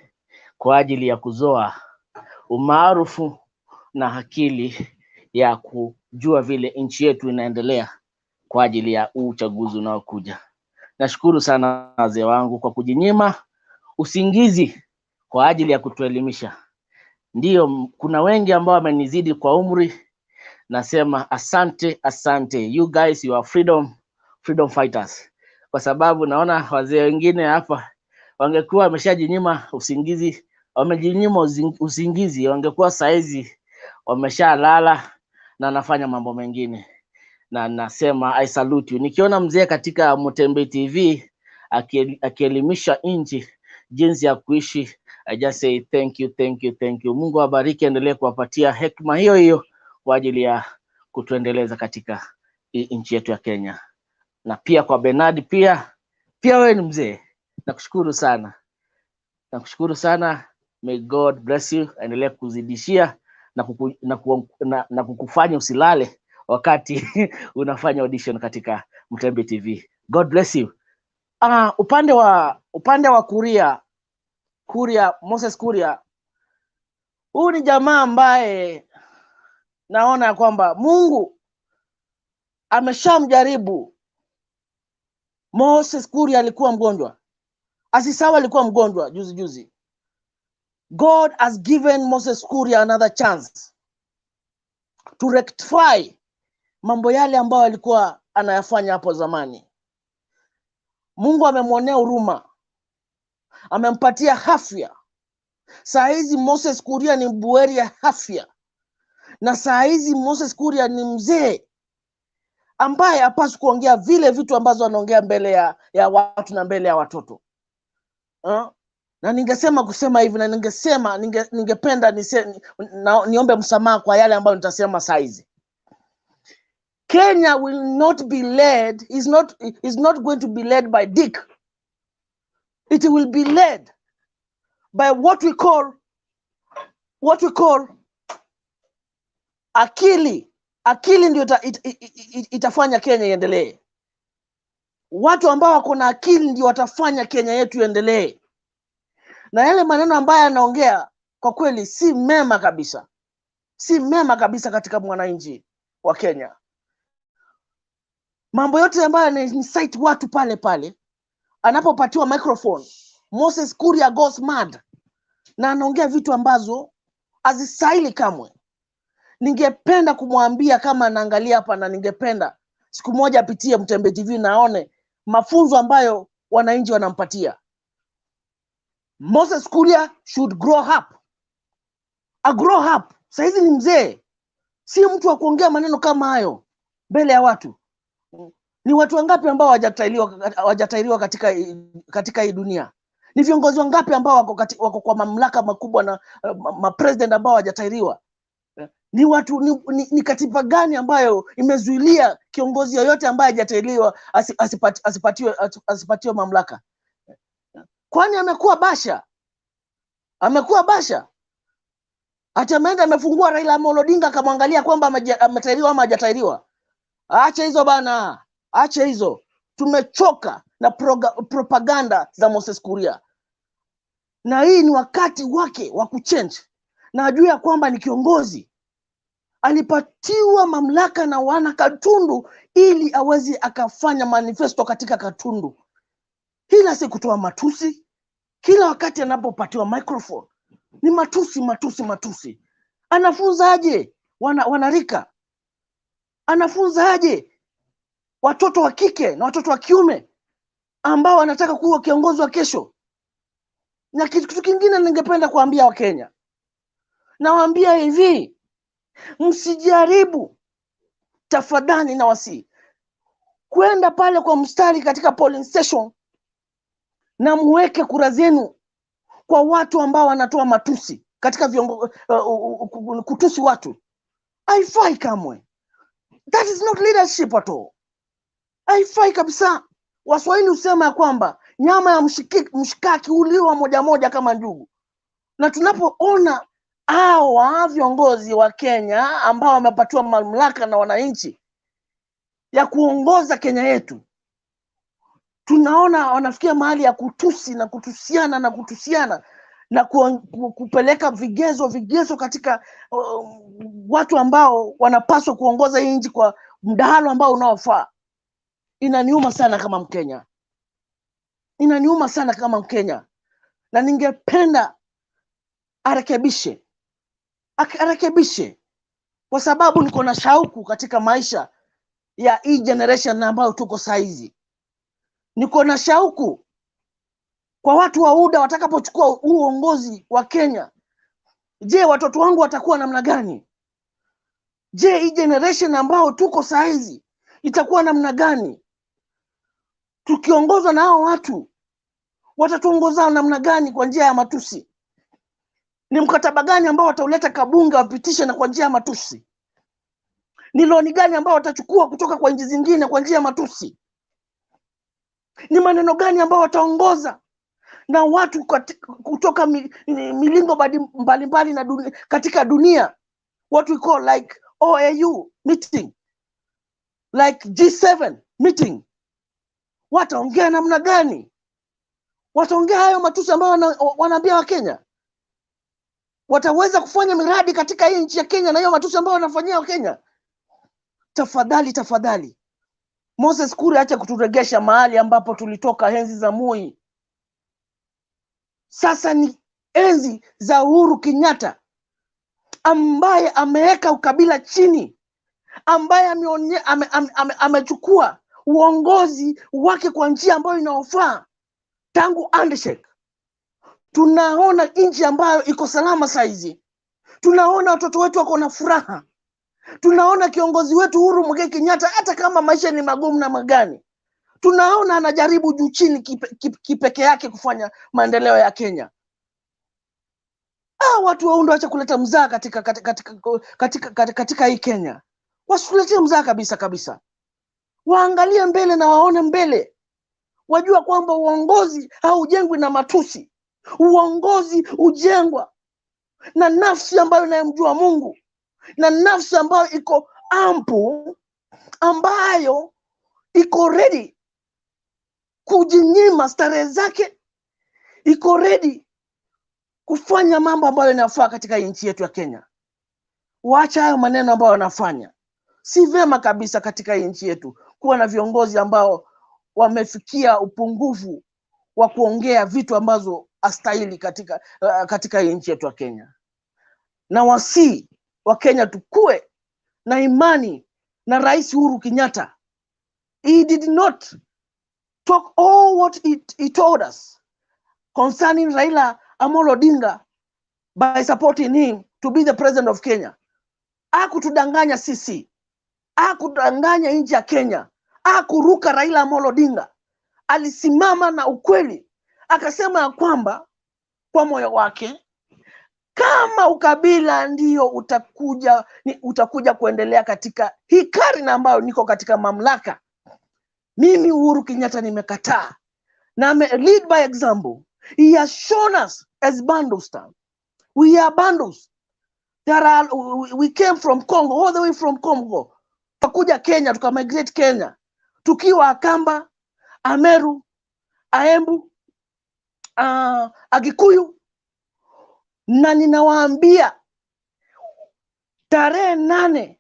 kwa ajili ya kuzoa umaarufu na akili ya kujua vile nchi yetu inaendelea kwa ajili ya uchaguzi unaokuja. Nashukuru sana wazee wangu kwa kujinyima usingizi kwa ajili ya kutuelimisha. Ndio kuna wengi ambao wamenizidi kwa umri, nasema asante. You guys, you are freedom fighters. Kwa sababu naona wazee wengine hapa wangekuwa wameshajinyima usingizi, wangekuwa saizi wameshalala na nafanya mambo mengine. Na nasema I salute you. Nikiona mzee katika Mtembe TV akielimisha nchi jinsi ya kuishi, I just say thank you. Mungu awabariki, endelee kuwapatia hekima hiyo kwa ajili ya kutuendeleza katika nchi yetu ya Kenya. Na pia kwa Bernard, pia wewe ni mzee. Nakushukuru sana. May God bless you. Endelee kuzidishia na kukufanya usilale wakati unafanya audition katika Mtembe TV. God bless you. Upande wa Kuria, Moses Kuria, huyu ni jamaa ambaye naona ya kwamba Mungu ameshamjaribu. Moses Kuria alikuwa mgonjwa. Asisawa alikuwa mgonjwa juzi. God has given Moses Kuria another chance to rectify mambo yale ambayo alikuwa anayafanya hapo zamani. Mungu amemwonea huruma, amempatia afya. Saa hizi Moses Kuria ni buheri ya afya, na saa hizi Moses Kuria ni mzee ambaye hapaswi kuongea vile vitu ambazo anaongea mbele ya watu na mbele ya watoto. Na ningesema kusema hivi, na ningependa niombe msamaha kwa yale ambayo nitasema saizi. Kenya will not be led, is not going to be led by Dick. It will be led by what we call akili. Akili ndio itafanya Kenya iendelee. Watu ambao wako na akili ndio watafanya Kenya yetu iendelee. Na yale maneno ambayo anaongea kwa kweli si mema kabisa. Si mema kabisa katika mwananchi wa Kenya. Mambo yote ambayo ni incite watu pale anapopatiwa microphone, Moses Kuria goes mad. Na anaongea vitu ambazo hazisaili kamwe. Ningependa kumwambia kama anaangalia hapa, na ningependa siku moja apitie Mtembe TV na aone mafunzo ambayo wananchi wanampatia. Moses Kuria should grow up. Grow up. Saizi ni mzee. Si mtu wa kuongea maneno kama hayo mbele ya watu. Ni watu wangapi ambao hawajatairiwa katika hii dunia? Ni viongozi wangapi ambao wako kwa mamlaka makubwa na president ambao hawajatairiwa? Ni watu ni katiba gani ambayo imezuilia kiongozi yoyote ambaye hajatairiwa asipatiwe mamlaka? Kwani amekuwa basha? Amekuwa basha? Ameenda amefungua Raila Amolo Odinga akamwangalia kwamba ametairiwa ama hajatairiwa? Acha hizo bana. Acha hizo. Tumechoka na propaganda za Moses Kuria. Na hii ni wakati wake wa kuchange. Na ajue ya kwamba ni kiongozi. Alipatiwa mamlaka na wana Katundu ili aweze akafanya manifesto katika Katundu. Hila si kutoa matusi. Kila wakati anapopatiwa microphone ni matusi. Anafunza aje wanarika? Anafunza aje watoto wa kike na watoto wa kiume ambao wanataka kuwa kiongozi wa kesho? Na kitu kingine ningependa kuambia Wakenya. Nawaambia hivi, msijaribu tafadhali na wasi kwenda pale kwa mstari katika polling station na muweke kura zenu kwa watu ambao wanatoa matusi katika kutusi watu. Haifai kamwe. That is not leadership at all. Haifai kabisa. Waswahili husema ya kwamba nyama ya mshikaki huliwa moja kama njugu. Na tunapoona hawa viongozi wa Kenya ambao wamepatiwa mamlaka na wananchi ya kuongoza Kenya yetu, tunaona wanafikia mahali ya kutusi na kutusiana na kupeleka vigezo katika watu ambao wanapaswa kuongoza hii nchi kwa mdahalo ambao unaofaa. Inaniuma sana kama Mkenya. Inaniuma sana kama Mkenya. Na ningependa arekebishe. Kwa sababu niko na shauku katika maisha ya hii generation ambayo tuko saizi. Niko na shauku kwa watu wa UDA watakapochukua uongozi wa Kenya. Je, watoto wangu watakuwa namna gani? Je, hii generation ambao tuko saizi itakuwa namna gani? Tukiongozwa na hao watu, watatuongoza namna gani kwa njia ya matusi? Ni mkataba gani ambao watauleta kabunge wapitishe na kwa njia ya matusi? Ni loni gani ambao watachukua kutoka kwa nchi zingine kwa njia ya matusi? Ni maneno gani ambao wataongoza na watu kutoka milingo mbalimbali na katika dunia? What we call like OAU meeting, like G7 meeting. Wataongea namna gani? Wataongea hayo matusi ambao wanaambia wa Kenya? Wataweza kufanya miradi katika hii nchi ya Kenya na hiyo matusi ambao wanafanyia wa Kenya? Tafadhali Moses Kuria, acha kuturegesha mahali ambapo tulitoka enzi za Moi. Sasa ni enzi za Uhuru Kenyatta ambaye ameweka ukabila chini, ambaye amechukua uongozi wake kwa njia ambayo inaofaa. Tangu handshake tunaona nchi ambayo iko salama saizi. Tunaona watoto wetu wako na furaha. Tunaona kiongozi wetu Uhuru Kenyatta, hata kama maisha ni magumu na magani, Tunaona anajaribu juu chini kipeke yake kufanya maendeleo ya Kenya. Watu waundu acha kuleta mzaa katika hii Kenya. Wasituletee mzaa kabisa. Waangalie mbele na waone mbele. Wajua kwamba uongozi haujengwi na matusi. Uongozi ujengwa na nafsi ambayo inayemjua Mungu, na nafsi ambayo iko ampu, ambayo iko ready kujinyima starehe zake, iko ready kufanya mambo ambayo yanafaa katika nchi yetu ya Kenya. Waacha hayo maneno ambayo wanafanya. Si vema kabisa katika nchi yetu kuwa na viongozi ambao wamefikia upungufu wa kuongea vitu ambazo astahili katika nchi yetu ya Kenya. Na wasi wa Kenya tukue na imani na Rais Uhuru Kenyatta. He did not talk all what he told us concerning Raila Amolo Odinga by supporting him to be the president of Kenya. Hakutudanganya sisi. Hakudanganya nchi ya Kenya. Hakuruka Raila Amolo Odinga. Alisimama na ukweli. Akasema kwamba kwa moyo wake, kama ukabila ndio utakuja kuendelea katika hii karne ambayo niko katika mamlaka, mimi Uhuru Kenyatta nimekataa. Na lead by example. He has shown us as Bandostan. We are Bandos. We came from Congo, all the way from Congo. Tukakuja Kenya, tukamigrate Kenya. Tukiwa Akamba, Ameru, Aembu, Agikuyu. Na ninawaambia tarehe 8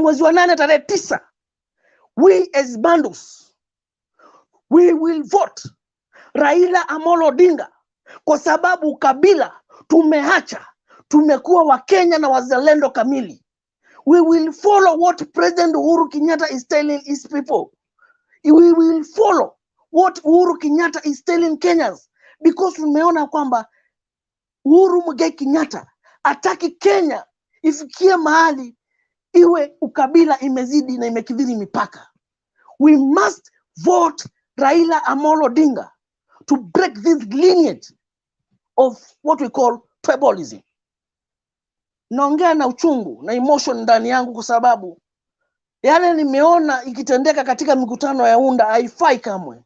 mwezi wa 8 tarehe 9, we as Bandos, we will vote Raila Amolo Odinga, kwa sababu ukabila tumeacha. Tumekuwa wa Kenya na wazalendo kamili. We will follow what President Uhuru Kenyatta is telling his people. We will follow what Uhuru Kenyatta is telling Kenyans, because tumeona kwamba Uhuru Muigai Kenyatta ataki Kenya ifikie mahali iwe ukabila imezidi na imekidhiri mipaka. We must vote Raila Amolo Odinga to break this lineage of what we call tribalism. Naongea na uchungu na emotion ndani yangu, kwa sababu yale nimeona ikitendeka katika mikutano ya UNDA haifai kamwe.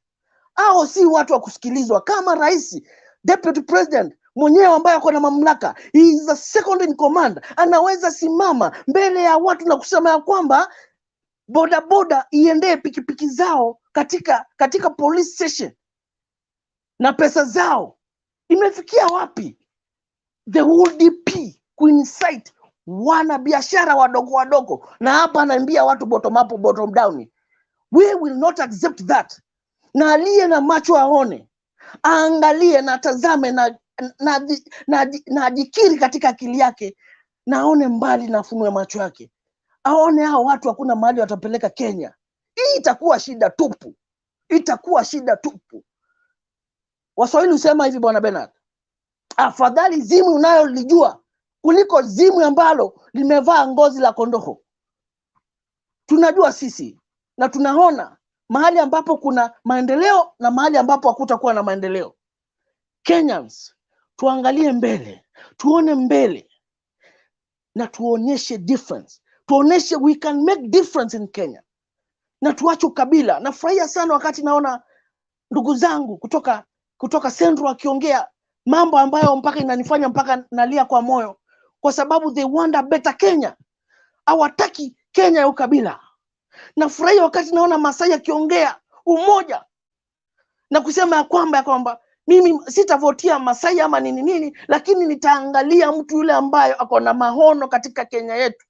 Hao si watu wa kusikilizwa. Kama rais, deputy president mwenyewe ambaye ako na mamlaka, he is the second in command, anaweza simama mbele ya watu na kusema ya kwamba boda iendee pikipiki zao katika police station na pesa zao. Imefikia wapi? The UDP kuincite wana biashara wadogo, na hapa anaambia watu bottom up bottom down. We will not accept that. Na aliye na macho aone, aangalie na tazame na ajikiri katika akili yake, na aone mbali na afunue macho yake. Aone hao watu hakuna mahali watapeleka Kenya. Hii itakuwa shida tupu. Itakuwa shida tupu. Waswahili husema hivi, Bwana Bernard, afadhali zimu unayolijua kuliko zimu ambalo limevaa ngozi la kondoo. Tunajua sisi na tunaona mahali ambapo kuna maendeleo na mahali ambapo hakutakuwa na maendeleo. Kenyans, tuangalie mbele, tuone mbele, na tuonyeshe difference. Tuonyeshe we can make difference in Kenya. Na tuache ukabila. Nafurahia sana wakati naona ndugu zangu kutoka Central wakiongea mambo ambayo mpaka inanifanya mpaka nalia kwa moyo, kwa sababu they want a better Kenya. Hawataki Kenya ya ukabila. Nafurahia wakati naona Masai akiongea umoja na kusema ya kwamba mimi sitavotia Masai ama nini, lakini nitaangalia mtu yule ambaye ako na mahono katika Kenya yetu.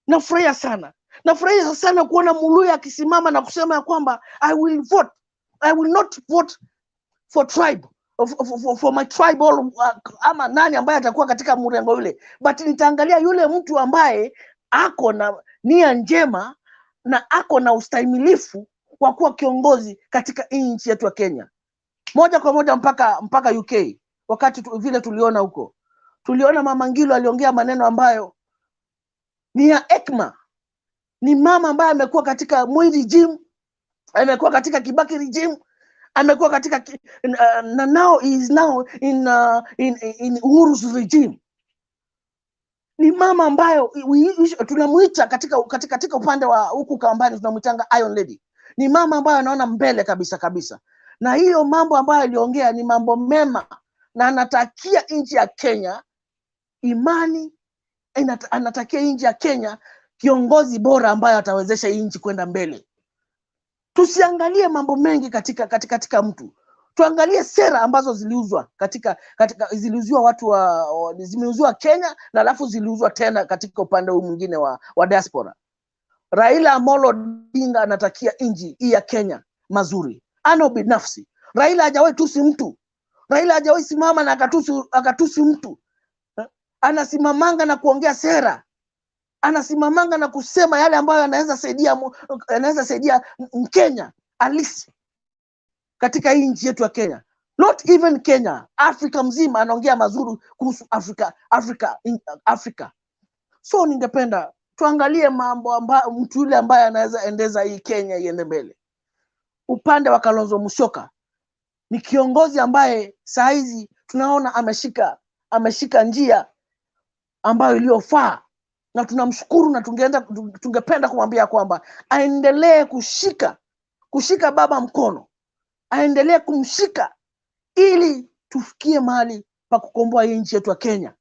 Nafurahia sana. Nafurahia sana kuona Muluya akisimama na kusema ya kwamba I will not vote for tribe, for my tribal ama nani ambaye atakuwa katika mrengo yule, but nitaangalia yule mtu ambaye ako na nia njema na ako na ustahimilifu wa kuwa kiongozi katika nchi yetu ya Kenya. Moja kwa moja mpaka UK. Wakati vile tuliona huko, tuliona Mama Ngilu aliongea maneno ambayo ni ya hekima, Ni mama ambaye amekuwa katika Moi regime, amekuwa katika Kibaki regime, amekuwa katika now is now in Uhuru's regime. Ni mama ambayo tunamuita katika upande wa huku Kambani tunamuitanga Iron Lady. Ni mama ambayo anaona mbele kabisa kabisa. Na hiyo mambo ambayo aliongea ni mambo mema, na anatakia nchi ya Kenya imani, anatakia nchi ya Kenya kiongozi bora ambaye atawezesha nchi kwenda mbele. Tusiangalie mambo mengi katika mtu. Tuangalie sera ambazo ziliuzwa ziliuziwa watu zimeuziwa Kenya, na alafu ziliuzwa tena katika upande huu mwingine wa diaspora. Raila Amolo Odinga anatakia nchi hii ya Kenya mazuri. Ana binafsi. Raila hajawahi tusi mtu. Raila hajawahi simama na akatusi mtu. Anasimamanga na kuongea sera. Anasimamanga na kusema yale ambayo anaweza saidia Mkenya alisi katika hii nchi yetu ya Kenya. Not even Kenya, Afrika mzima anaongea mazuri kuhusu Afrika. So ningependa tuangalie mambo ambayo mtu yule ambaye anaweza endeza hii Kenya iende mbele. Upande wa Kalonzo Musyoka ni kiongozi ambaye saa hizi tunaona ameshika njia ambayo iliyofaa, na tunamshukuru, na tungependa kumwambia kwamba aendelee kushika baba mkono, aendelee kumshika ili tufikie mahali pa kukomboa hii nchi yetu ya Kenya.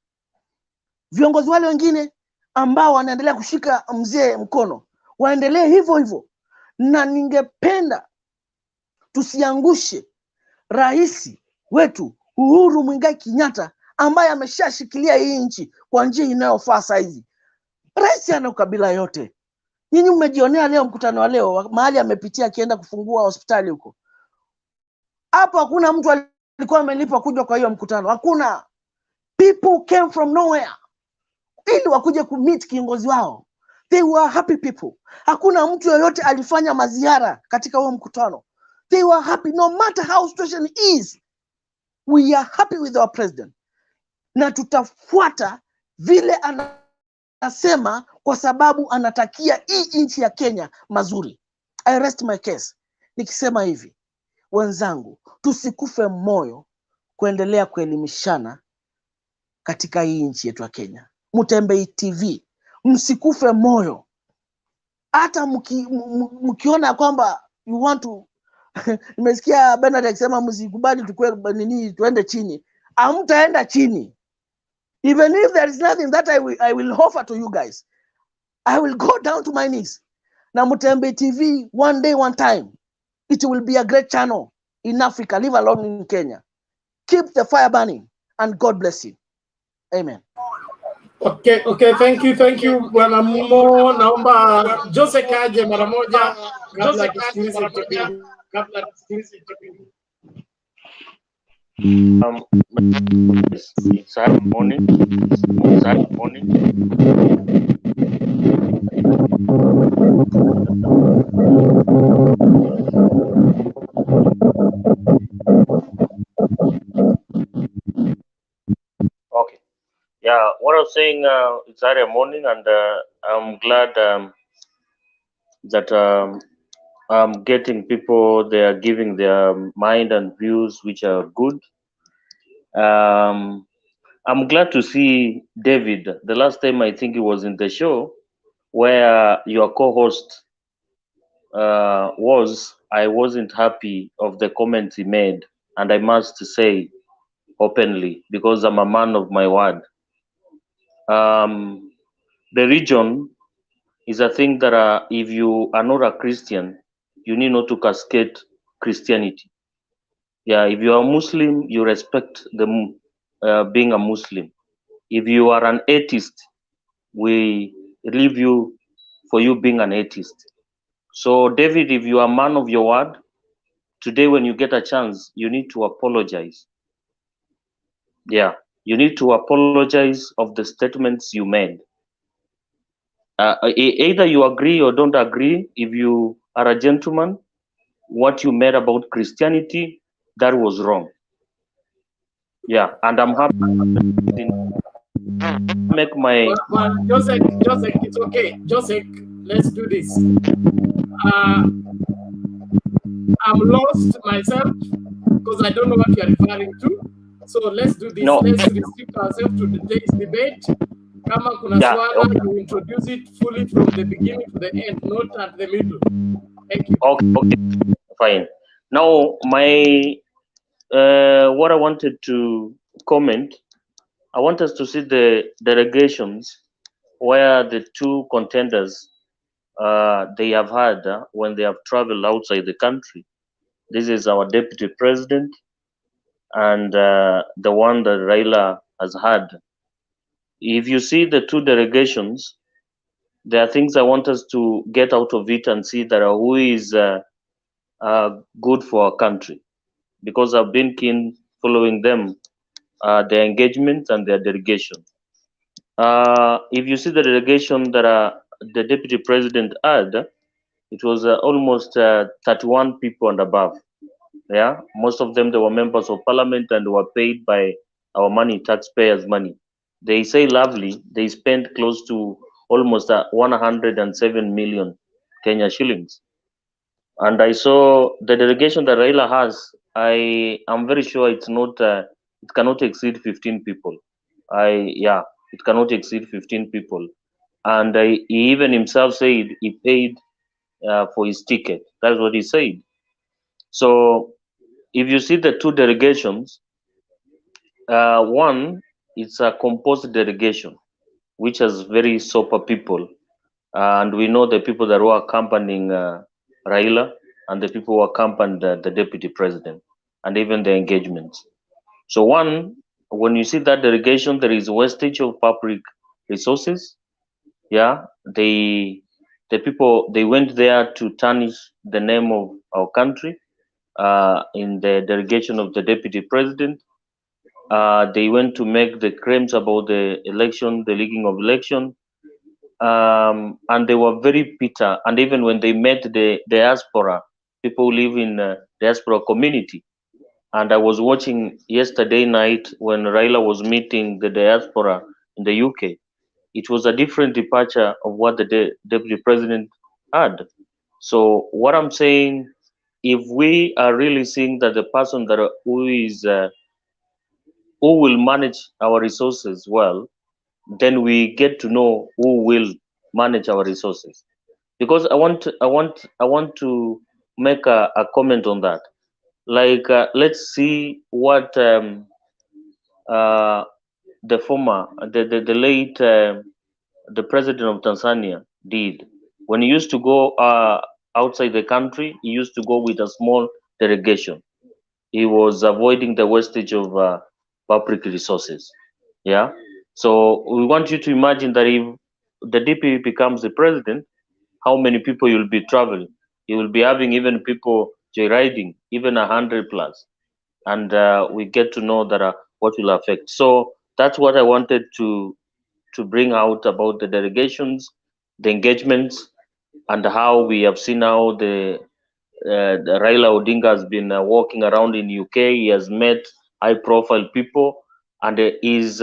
Viongozi wale wengine ambao wanaendelea kushika mzee mkono waendelee hivyo hivyo, na ningependa tusiangushe rais wetu Uhuru Muigai Kenyatta ambaye ameshashikilia hii nchi kwa njia inayofaa saizi. Rais ana ukabila yote. Nyinyi mmejionea leo mkutano wa leo mahali amepitia akienda kufungua hospitali huko. Hapo hakuna mtu alikuwa amelipa kuja kwa hiyo mkutano. Hakuna. People came from nowhere ili wakuje kumeet kiongozi wao. They were happy people. Hakuna mtu yoyote alifanya maziara katika huo mkutano. They were happy no matter how situation is. We are happy with our president. Na tutafuata vile anasema kwa sababu anatakia hii nchi ya Kenya mazuri. I rest my case nikisema hivi, wenzangu, tusikufe moyo kuendelea kuelimishana katika hii nchi yetu ya Kenya. Mutembei TV, msikufe moyo. Hata mkiona kwamba you want to nimesikia Bernard akisema msikubali tuende chini. Hamtaenda chini. Even if there is nothing that I will offer to you guys, I will go down to my knees. Na Mutembei TV, one day, one time, it will be a great channel in Africa, live alone in Kenya. Keep the fire burning, and God bless you. Amen. Okay, thank you Bwana Mumo. Naomba Jose kaje mara moja kabla kisikilize kipindi. Morning. Okay. Yeah, what I was saying, it's Saturday morning, and I'm glad that I'm getting people, they are giving their mind and views, which are good. I'm glad to see David. The last time I think he was in the show where your co-host was, I wasn't happy of the comments he made, and I must say openly, because I'm a man of my word. The region is a thing that if you are not a Christian, you need not to cascade Christianity. Yeah, if you are a Muslim, you respect the being a Muslim. If you are an atheist, we leave you for you being an atheist. So David, if you are a man of your word, today when you get a chance, you need to apologize. Yeah, you need to apologize of the statements you made. Either you agree or don't agree. If you are a gentleman, what you made about Christianity, that was wrong. Yeah, and I'm happy to make my... Joseph, it's okay. Joseph, Let's do this. I'm lost myself because I don't know what you're referring to. So let's do this. No. Let's restrict ourselves to today's debate. Kama kuna Yeah, swala, okay. you introduce it fully from the beginning to the end, not at the middle. Thank you. Okay, fine. Now, my what I wanted to comment, I want us to see the delegations where the two contenders they have had when they have traveled outside the country. This is our deputy president and the one that Raila has had. If you see the two delegations, there are things I want us to get out of it and see that who is good for our country, because I've been keen following them, their engagement and their delegation. If you see the delegation that the deputy president had, it was almost 31 people and above. Yeah, most of them they were members of parliament and were paid by our money, taxpayers' money. They say lovely. They spent close to almost 107 million Kenya shillings. And I saw the delegation that Raila has. I am very sure it's not. It cannot exceed 15 people. It cannot exceed 15 people. And he even himself said he paid for his ticket. That's what he said. So if you see the two delegations, one it's a composed delegation, which has very sober people, and we know the people that were accompanying Raila and the people who accompanied the deputy president, and even the engagements. So one, when you see that delegation, there is wastage of public resources. Yeah, the people they went there to tarnish the name of our country. In the delegation of the deputy president, they went to make the claims about the election, the leaking of election, and they were very bitter. And even when they met the diaspora, people who live in diaspora community, and I was watching yesterday night when Raila was meeting the diaspora in the UK, it was a different departure of what the deputy president had. So what I'm saying, if we are really seeing that the person that who will manage our resources well, then we get to know who will manage our resources. Because I want to make a comment on that. Like let's see what the late the president of Tanzania did when he used to go outside the country. He used to go with a small delegation. He was avoiding the wastage of public resources. Yeah. So we want you to imagine that if the DP becomes the president, how many people you'll be traveling. You will be having even people joyriding, even 100 plus. And we get to know that what will affect. So that's what I wanted to bring out about the delegations, the engagements, and how we have seen how the Raila Odinga has been walking around in UK. He has met high-profile people, and his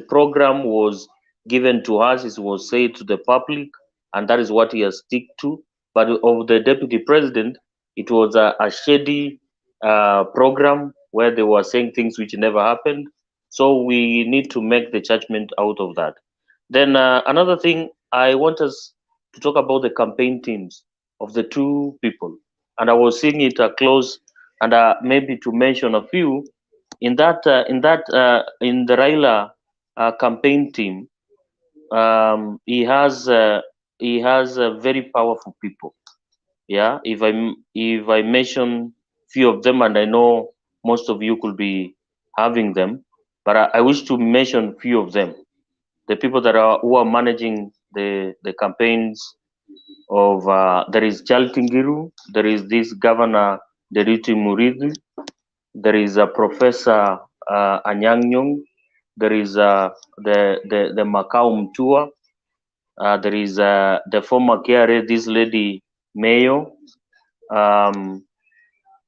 program was given to us. It was said to the public, and that is what he has stick to. But of the deputy president, it was a shady program where they were saying things which never happened. So we need to make the judgment out of that. Then another thing, I want us to talk about the campaign teams of the two people, and I was seeing it close, and maybe to mention a few in the Raila campaign team. He has very powerful people. Yeah, if I mention few of them, and I know most of you could be having them, but I wish to mention few of them. The people who are managing the campaigns of there is Ngilu, there is this governor Deriti Murithi, there is a professor Anyang' Nyong'o, there is the Makau Mtua, there is the former KRA, this lady Mayo. But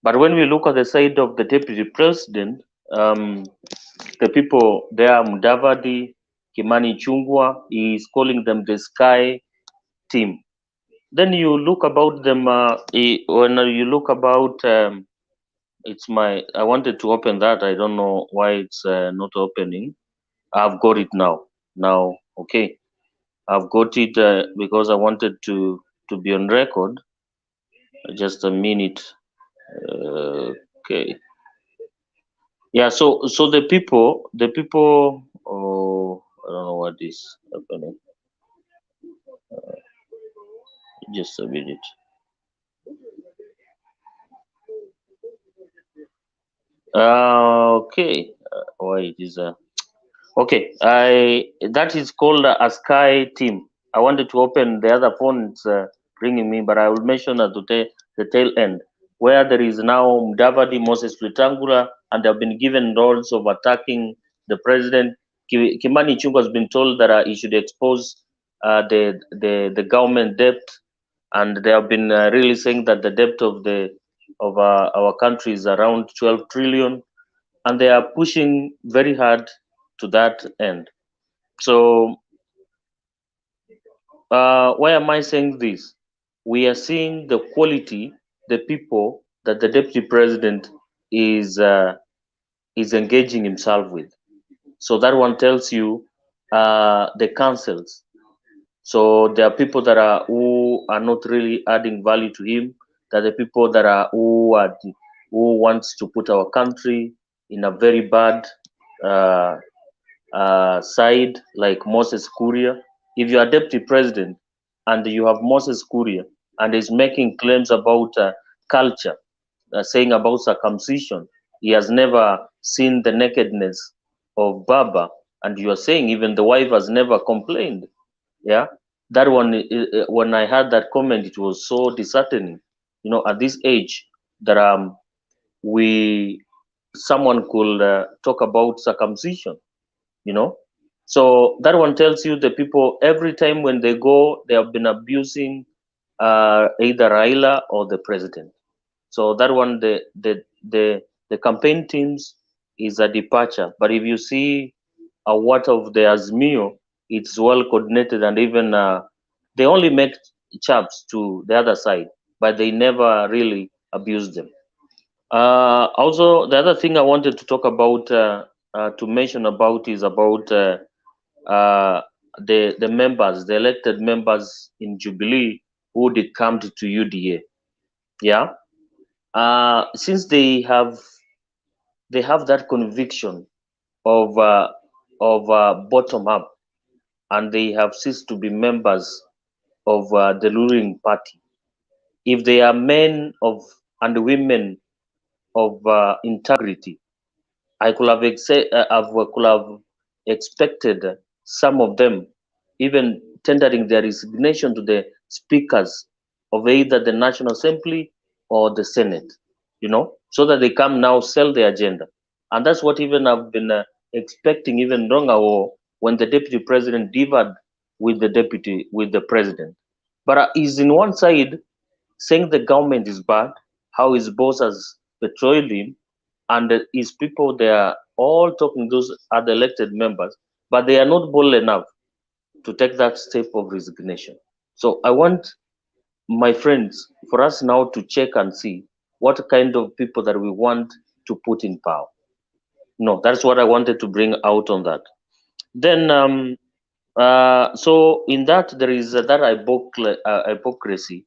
when we look at the side of the deputy president, the people there, Mudavadi, Kimani Chungwa, he is calling them the sky team. Then you look about them. When you look about, it's my. I wanted to open that. I don't know why it's not opening. I've got it now. Now, okay, I've got it because I wanted to be on record. Just a minute. Okay. Yeah. So the people. Oh, I don't know what is happening. Just a minute. Okay. Why it is okay. That is called a Sky team. I wanted to open the other phone. It's ringing me, but I will mention at the tail end where there is now Mudavadi, Moses Wetangula, and they have been given roles of attacking the president. Kimani Ichung'wah has been told that he should expose the government debt, and they have been really saying that the debt of our country is around 12 trillion, and they are pushing very hard to that end. So why am I saying this? We are seeing the quality, the people that the deputy president is engaging himself with. So that one tells you the councils. So there are people that are who are not really adding value to him. There are the people that are who wants to put our country in a very bad side, like Moses Kuria. If you are deputy president and you have Moses Kuria and is making claims about culture, saying about circumcision, he has never seen the nakedness of Baba, and you are saying even the wife has never complained. Yeah, that one. When I heard that comment, it was so disheartening. You know, at this age, that someone could talk about circumcision. You know, so that one tells you the people every time when they go, they have been abusing either Raila or the president. So that one, the campaign teams is a departure. But if you see what of the Azmio, it's well coordinated, and even they only make chaps to the other side, but they never really abuse them. Also, the other thing I wanted to talk about, to mention about, is about the members, the elected members in Jubilee who decamped to UDA. Yeah, since they have that conviction of bottom up, and they have ceased to be members of the ruling party. If they are men of and women of integrity, I could have expected some of them even tendering their resignation to the speakers of either the National Assembly or the Senate, you know, so that they come now sell the agenda. And that's what even I've been expecting even longer, when the deputy president differed with the president. But he's in one side saying the government is bad, how his boss has betrayed him, and his people, they are all talking, those are the elected members, but they are not bold enough to take that step of resignation. So I want, my friends, for us now to check and see what kind of people that we want to put in power. No, that's what I wanted to bring out on that. Then, so in that, there is that hypocrisy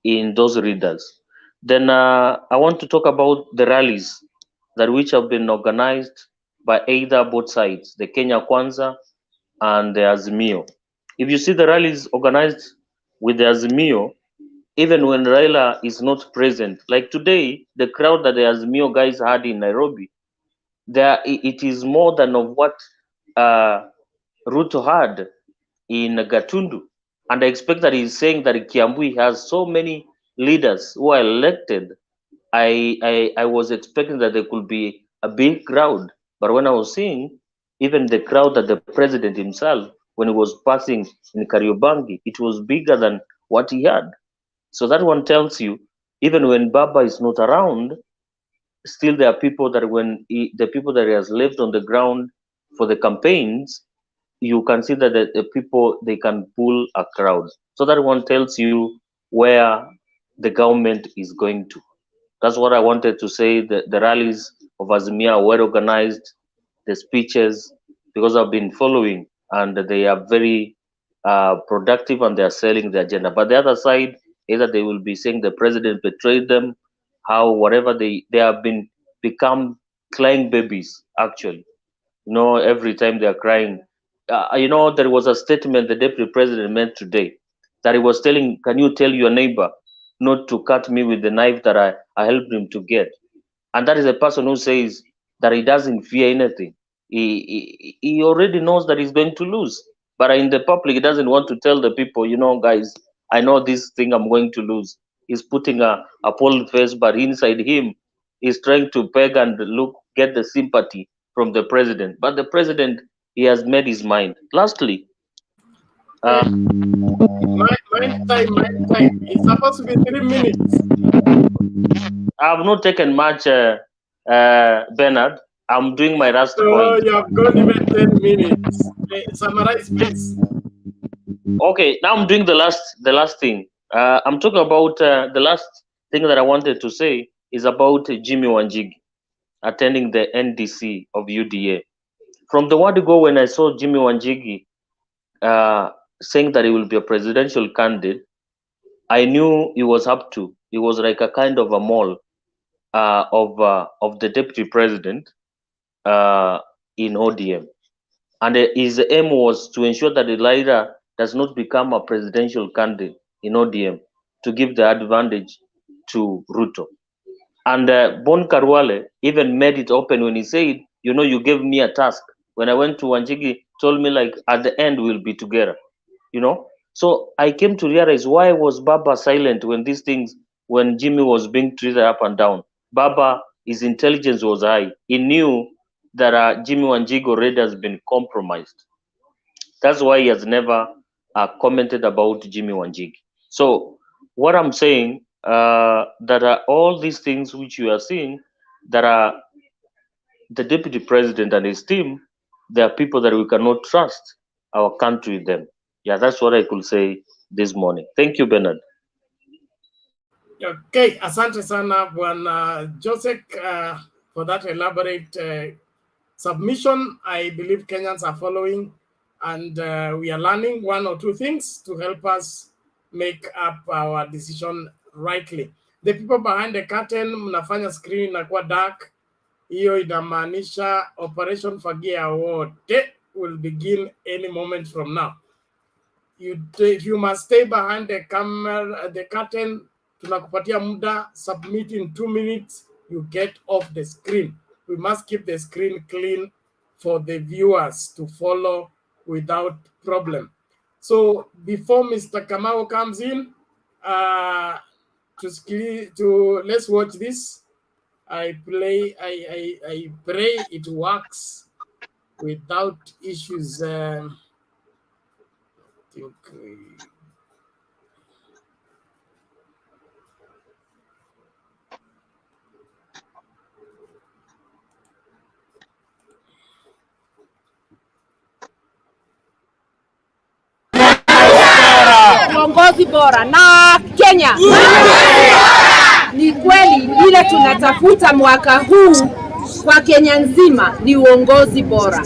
in those readers. Then I want to talk about the rallies that which have been organized by either both sides, the Kenya Kwanza and the Azimio. If you see the rallies organized with the Azimio, even when Raila is not present, like today, the crowd that the Azimio guys had in Nairobi, it is more than of what Ruto had in Gatundu. And I expect that he's saying that Kiambu has so many leaders who are elected. I was expecting that there could be a big crowd, but when I was seeing even the crowd that the president himself, when he was passing in Kariobangi, it was bigger than what he had. So that one tells you, even when Baba is not around, still there are people that the people that he has left on the ground for the campaigns, you can see that the people, they can pull a crowd. So that one tells you where the government is going to. That's what I wanted to say. The rallies of Azimia are well organized, the speeches, because I've been following, and they are very productive, and they are selling the agenda. But the other side, either they will be saying the president betrayed them, how whatever they have become crying babies, actually. Every time they are crying. There was a statement the deputy president made today that he was telling, can you tell your neighbor not to cut me with the knife that I helped him to get? And that is a person who says that he doesn't fear anything. He already knows that he's going to lose. But in the public, he doesn't want to tell the people, guys, I know this thing I'm going to lose. He's putting a bold face, but inside him, he's trying to beg and get the sympathy from the president. But the president, he has made his mind. Lastly, my time. It's supposed to be 3 minutes. I have not taken much, Bernard. I'm doing my last point. You have gone even 10 minutes. Summarize, please. Okay, now I'm doing the last thing. I'm talking about the last thing that I wanted to say is about Jimmy Wanjigi attending the NDC of UDA. From the word ago, when I saw Jimmy Wanjigi saying that he will be a presidential candidate, I knew he was up to. He was like a kind of a mole of the deputy president in ODM, and his aim was to ensure that the leader does not become a presidential candidate in ODM, to give the advantage to Ruto. And Bon Karwale even made it open when he said, you gave me a task. When I went to Wanjigi, told me like at the end we'll be together. So I came to realize, why was Baba silent when Jimmy was being treated up and down? Baba, his intelligence was high. He knew that Jimmy Wanjigi already has been compromised. That's why he has never commented about Jimmy Wanjigi. So what I'm saying, that all these things which you are seeing, that are the deputy president and his team, they are people that we cannot trust our country with them. Yeah, that's what I could say this morning. Thank you, Bernard. Okay, asante sana Bwana Joseph for that elaborate submission. I believe Kenyans are following, and we are learning one or two things to help us make up our decision rightly. The people behind the curtain, mnafanya screen inakuwa dark. Hiyo inamaanisha Operation Fagia wote will begin any moment from now. If you must stay behind the camera, the curtain, tunakupatia muda, submit in 2 minutes, you get off the screen. We must keep the screen clean for the viewers to follow without problem. So before Mr. Kamau comes in, let's watch this. I pray it works without issues. Uongozi bora na Kenya. Ni kweli ile tunatafuta mwaka huu kwa Kenya nzima ni uongozi bora.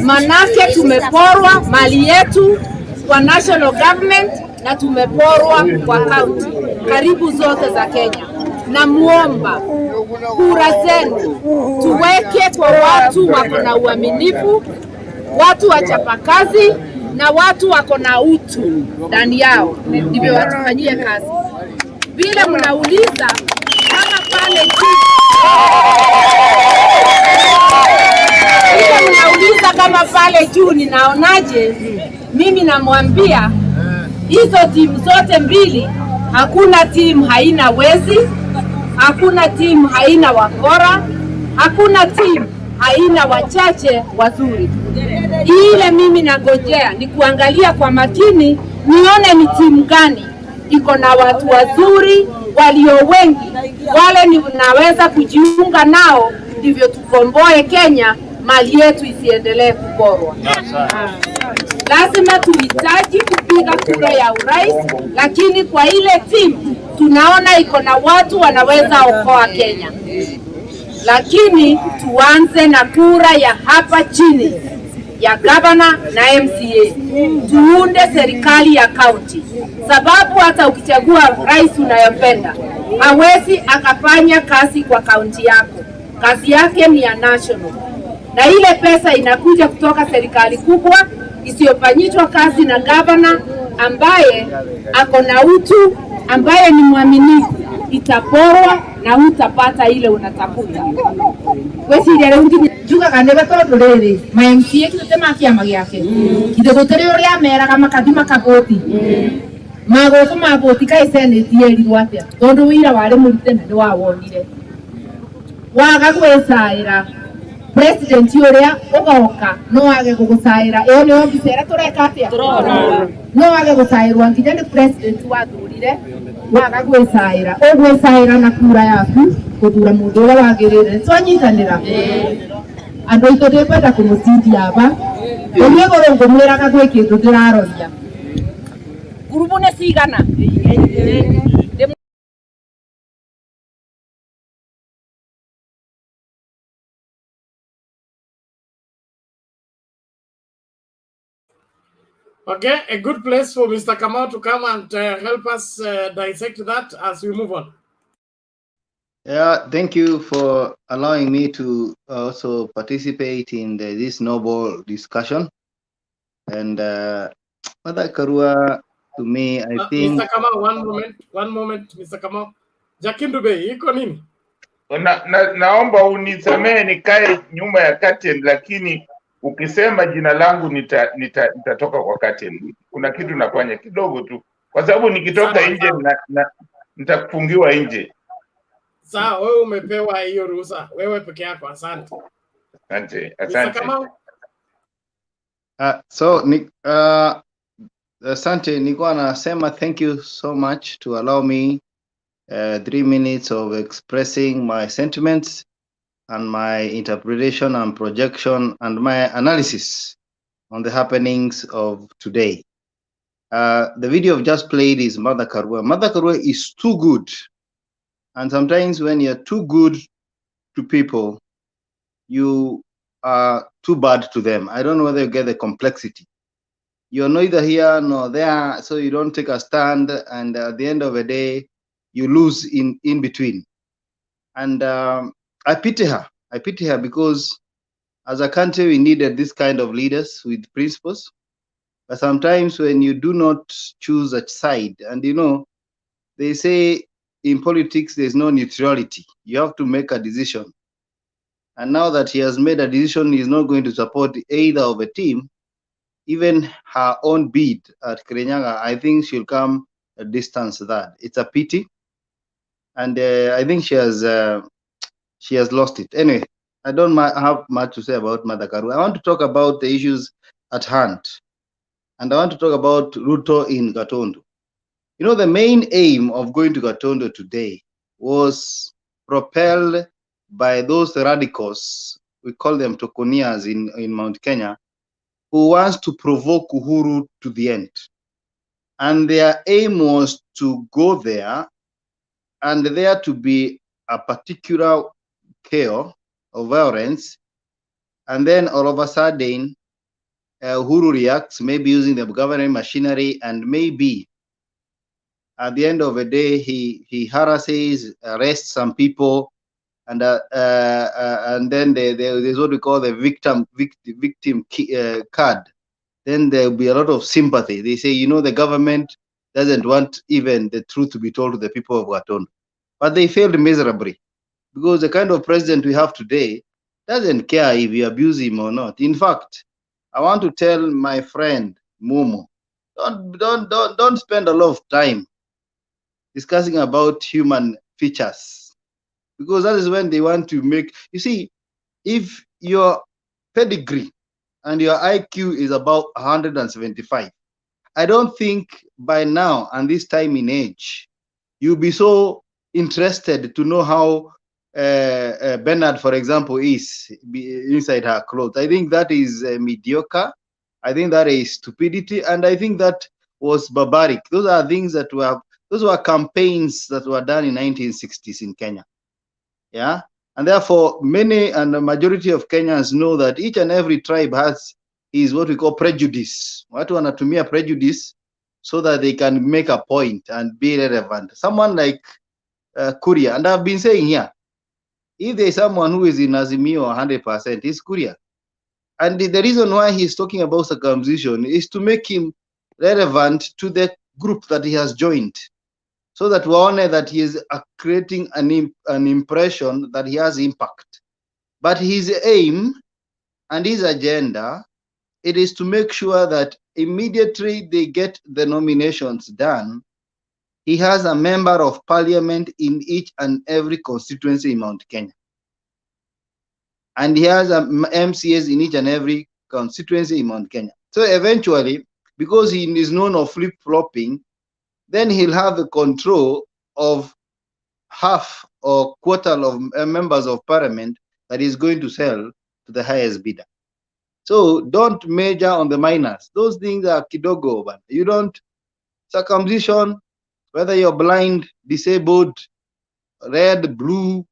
Manake tumeporwa mali yetu kwa national government na tumeporwa kwa county karibu zote za Kenya. Na muomba kura zenu tuweke kwa watu wako na uaminifu, watu wachapakazi na watu wako na utu ndani yao, ndivyo watufanyie kazi. Vile mnauliza kama pale juu, ninaonaje, mimi namwambia hizo timu zote mbili, hakuna timu haina wezi, hakuna timu haina wakora, hakuna timu haina wachache wazuri. Ile mimi nagojea ni kuangalia kwa makini, nione ni timu gani iko na watu wazuri walio wengi, wale ni naweza kujiunga nao, ndivyo tukomboe Kenya mali yetu isiendelee kuporwa. Lazima tuhitaji kupiga kura ya urais, lakini kwa ile timu tunaona iko na watu wanaweza okoa Kenya. Lakini tuanze na kura ya hapa chini ya gavana na MCA. Tuunde serikali ya county, sababu hata ukichagua rais unayopenda hawezi akafanya kazi kwa kaunti yako. Kazi yake ni ya national, na ile pesa inakuja kutoka serikali kubwa isiyofanyishwa kazi na gavana ambaye ako na utu, ambaye ni mwaminifu, itaporwa na hutapata ile unatafuta. Wesi ile ngi juga kanebe todo rere MCA kitema kiama gyake kidogo tere uri amera kama kadima kaboti magoko maboti kai senate yeri rwate tondu wira wari murite na wa wonire waga gwesaira president uria ugoka no wage gugusaira iyo ni obisera tureka atia no wage gusairwa nginya ni president wathurire waga gwesaira ogwesaira na kura yaku guthura mundu uria wagirire twanyitanira andu itu ndikwenda kumutindia aba urie goro ngumwiraga gwi kindu ndiraroria gurubu ne cigana. Okay, a good place for Mr. Kamau to come and help us dissect that as we move on. Yeah, thank you for allowing me to also participate in this noble discussion. And Mother Karua, to me, I think... Mr. Kamau, one moment, Mr. Kamau. Jakindube, iko nini? Naomba unisamehe nikae nyuma ya curtain, lakini ukisema jina langu nitatoka kwa curtain. Kuna kitu nafanya kidogo tu, kwa sababu nikitoka nje nitafungiwa nje. Sawa, wewe umepewa hiyo ruhusa, wewe peke yako. Asante. Asante. Asante, nilikuwa nasema thank you so much to allow me 3 minutes of expressing my sentiments and my interpretation and projection and my analysis on the happenings of today. The video I've just played is Mother Karua. Mother Karua is too good. And sometimes when you're too good to people, you are too bad to them. I don't know whether you get the complexity. You're neither here nor there, so you don't take a stand, and at the end of the day, you lose in between. And I pity her. I pity her because as a country, we needed this kind of leaders with principles. But sometimes when you do not choose a side, and you know, they say in politics, there's no neutrality. You have to make a decision. And now that he has made a decision, he's not going to support either of a team. Even her own bid at Kirinyaga, I think she'll come a distance that. It's a pity. And I think she has lost it. Anyway, I don't have much to say about Mother Karua. I want to talk about the issues at hand. And I want to talk about Ruto in Gatundu. You know, the main aim of going to Gatundu today was propelled by those radicals, we call them Tokonias in Mount Kenya, who wants to provoke Uhuru to the end. And their aim was to go there and there to be a particular chaos or violence. And then all of a sudden, Uhuru reacts, maybe using the government machinery, and maybe at the end of the day, he harasses, arrests some people, and then there's what we call the victim card. Then there'll be a lot of sympathy. They say, you know, the government doesn't want even the truth to be told to the people of Gatundu. But they failed miserably because the kind of president we have today doesn't care if you abuse him or not. In fact, I want to tell my friend Momo, don't spend a lot of time discussing about human features, because that is when they want to make, you see, if your pedigree and your IQ is about 175, I don't think by now and this time in age, you'll be so interested to know how Bernard, for example, is inside her clothes. I think that is mediocre. I think that is stupidity, and I think that was barbaric. Those are things that those were campaigns that were done in 1960s in Kenya. Yeah, and therefore many and the majority of Kenyans know that each and every tribe is what we call prejudice. Watu wanatumia prejudice so that they can make a point and be relevant. Someone like Kuria, and I've been saying here, if there is someone who is in Azimio 100%, it's Kuria. And the reason why he's talking about circumcision is to make him relevant to the group that he has joined, so that we honor that he is creating an impression that he has impact. But his aim and his agenda, it is to make sure that immediately they get the nominations done, he has a member of parliament in each and every constituency in Mount Kenya. And he has MCAs in each and every constituency in Mount Kenya. So eventually, because he is known of flip-flopping, then he'll have the control of half or quarter of members of parliament that is going to sell to the highest bidder. So don't major on the minors. Those things are kidogo, but you don't circumcision, whether you're blind, disabled, red, blue,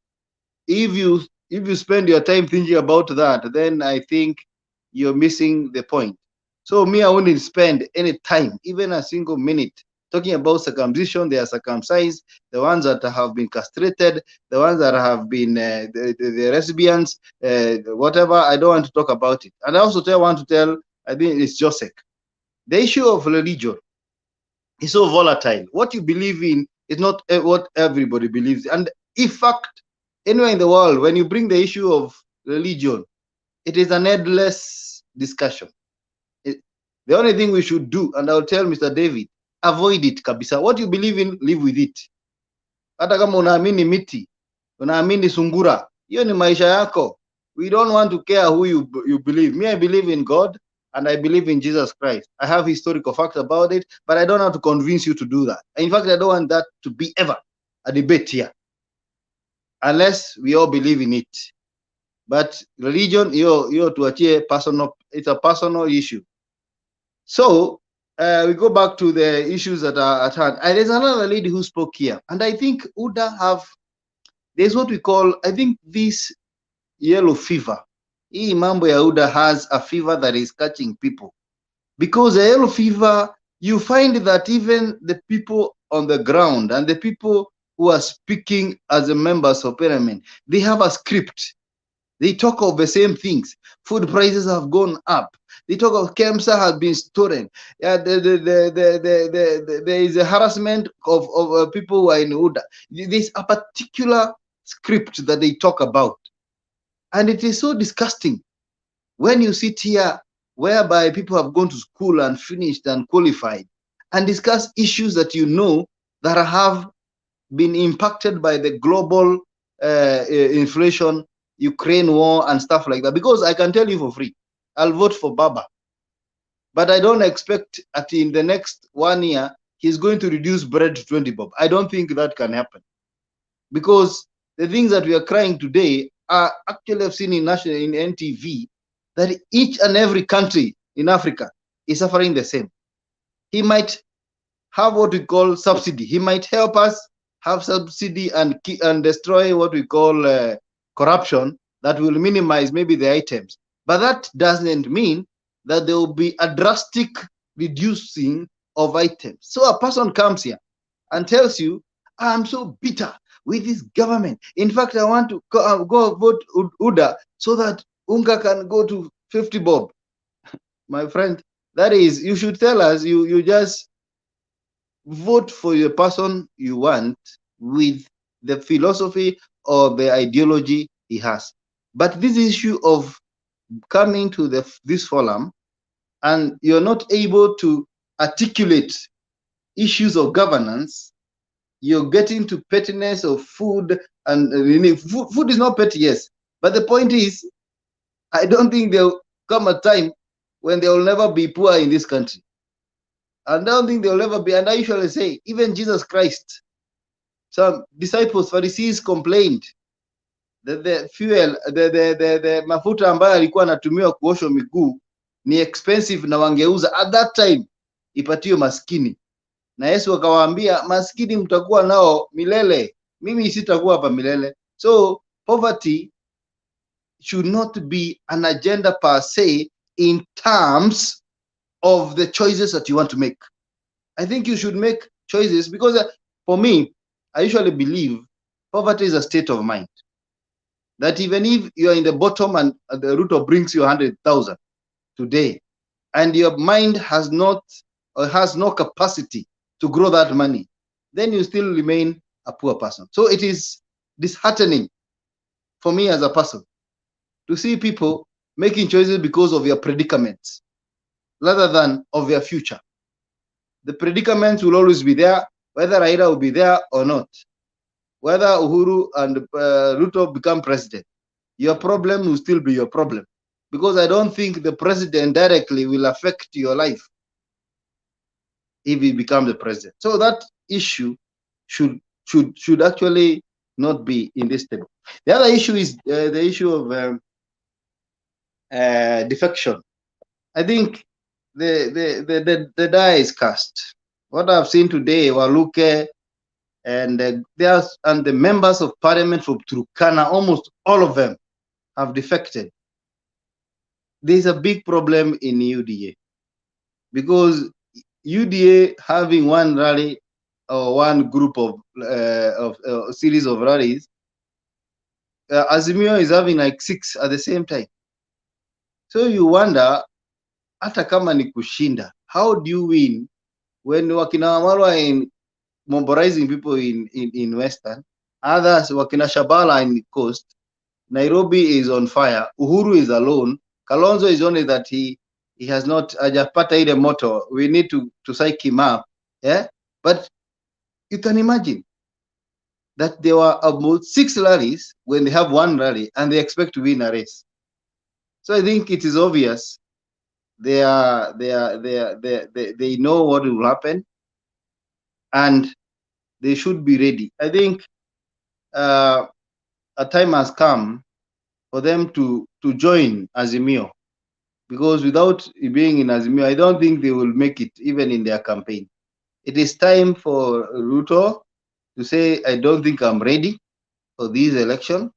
if you spend your time thinking about that, then I think you're missing the point. So me, I wouldn't spend any time, even a single minute, talking about circumcision. They are circumcised, the ones that have been castrated, the ones that have been the lesbians, whatever. I don't want to talk about it. And I also want to tell, I think it's Joseph. The issue of religion is so volatile. What you believe in is not what everybody believes. And in fact, anywhere in the world, when you bring the issue of religion, it is an endless discussion. The only thing we should do, and I'll tell Mr. David, avoid it kabisa. What you believe in, live with it. Hata kama unaamini miti, unaamini sungura, hiyo ni maisha yako. We don't want to care who you believe. Me, I believe in God, and I believe in Jesus Christ. I have historical facts about it, but I don't have to convince you to do that. In fact, I don't want that to be ever a debate here, unless we all believe in it. But religion, you tuachie personal, it's a personal issue. So we go back to the issues that are at hand. And there's another lady who spoke here, and I think UDA there's what we call, I think, this yellow fever. Hii mambo ya UDA has a fever that is catching people. Because the yellow fever, you find that even the people on the ground and the people who are speaking as the members of parliament, they have a script. They talk of the same things. Food prices have gone up. They talk of KEMSA has been stolen. There is a harassment of people who are in UDA. There's a particular script that they talk about. And it is so disgusting when you sit here whereby people have gone to school and finished and qualified and discuss issues that you know that have been impacted by the global inflation, Ukraine war and stuff like that. Because I can tell you for free, I'll vote for Baba. But I don't expect that in the next 1 year, he's going to reduce bread to 20 bob. I don't think that can happen. Because the things that we are crying today are actually I've seen in NTV that each and every country in Africa is suffering the same. He might have what we call subsidy. He might help us have subsidy and destroy what we call corruption that will minimize maybe the items. But that doesn't mean that there will be a drastic reducing of items. So a person comes here and tells you, I'm so bitter with this government. In fact, I want to go vote UDA so that Unga can go to 50 bob. My friend, that is, you should tell us, you just vote for the person you want with the philosophy or the ideology he has. But this issue of coming to this forum and you're not able to articulate issues of governance, you're getting to pettiness of food, and food is not petty, yes. But the point is, I don't think there'll come a time when there will never be poor in this country. I don't think there will ever be, and I usually say, even Jesus Christ, some disciples, Pharisees complained the fuel, the mafuta ambayo alikuwa anatumiwa kuosha miguu ni expensive, na wangeuza at that time ipatiwe maskini, na Yesu akawaambia maskini mtakuwa nao milele, mimi sitakuwa hapa milele. So poverty should not be an agenda per se in terms of the choices that you want to make. I think you should make choices because for me, I usually believe poverty is a state of mind. That even if you are in the bottom and the Ruto brings you 100,000 today, and your mind has not or has no capacity to grow that money, then you still remain a poor person. So it is disheartening for me as a person to see people making choices because of your predicaments rather than of your future. The predicaments will always be there, whether Raila will be there or not. Whether Uhuru and Ruto become president, your problem will still be your problem, because I don't think the president directly will affect your life if he becomes the president. So that issue should actually not be in this table. The other issue is the issue of defection. I think the die is cast. What I've seen today, WALUKE and the members of parliament from Turkana, almost all of them have defected. There's a big problem in UDA, because UDA having one rally or one group of a series of rallies, Azimio is having like 6 at the same time. So you wonder, hata kama ni kushinda, how do you win when wakina Wamalwa in mobilizing people in Western, others wakina Shabala in the coast, Nairobi is on fire, Uhuru is alone, Kalonzo is only that he has not hajapata ile moto, we need to psych him up, yeah? But you can imagine that there were about 6 rallies when they have one rally and they expect to win a race. So I think it is obvious they know what will happen and they should be ready. I think a time has come for them to join Azimio, because without being in Azimio, I don't think they will make it even in their campaign. It is time for Ruto to say, I don't think I'm ready for this election.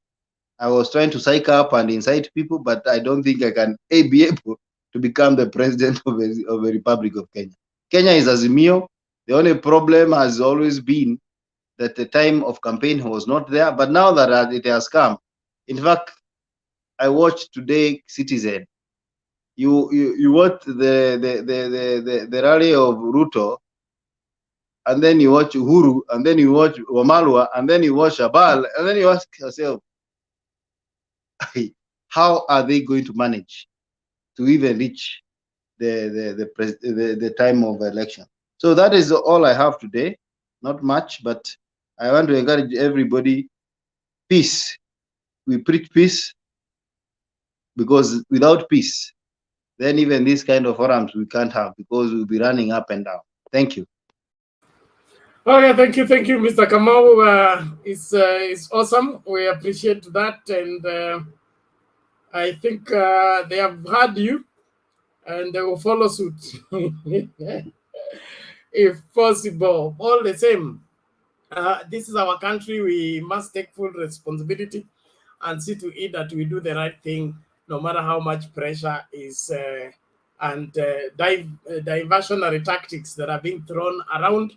I was trying to psych up and incite people, but I don't think I can be able to become the president of the Republic of Kenya. Kenya is Azimio. The only problem has always been that the time of campaign was not there, but now that it has come, in fact, I watched today Citizen. You watch the rally of Ruto, and then you watch Uhuru, and then you watch Wamalwa, and then you watch Abal, and then you ask yourself, how are they going to manage to even reach the time of election? So that is all I have today. Not much, but I want to encourage everybody, peace. We preach peace, because without peace, then even these kind of forums we can't have, because we'll be running up and down. Thank you. Okay, thank you, Mr. Kamau. It's awesome. We appreciate that, and I think they have heard you, and they will follow suit if possible. All the same, this is our country. We must take full responsibility and see to it that we do the right thing, no matter how much pressure is and diversionary tactics that are being thrown around.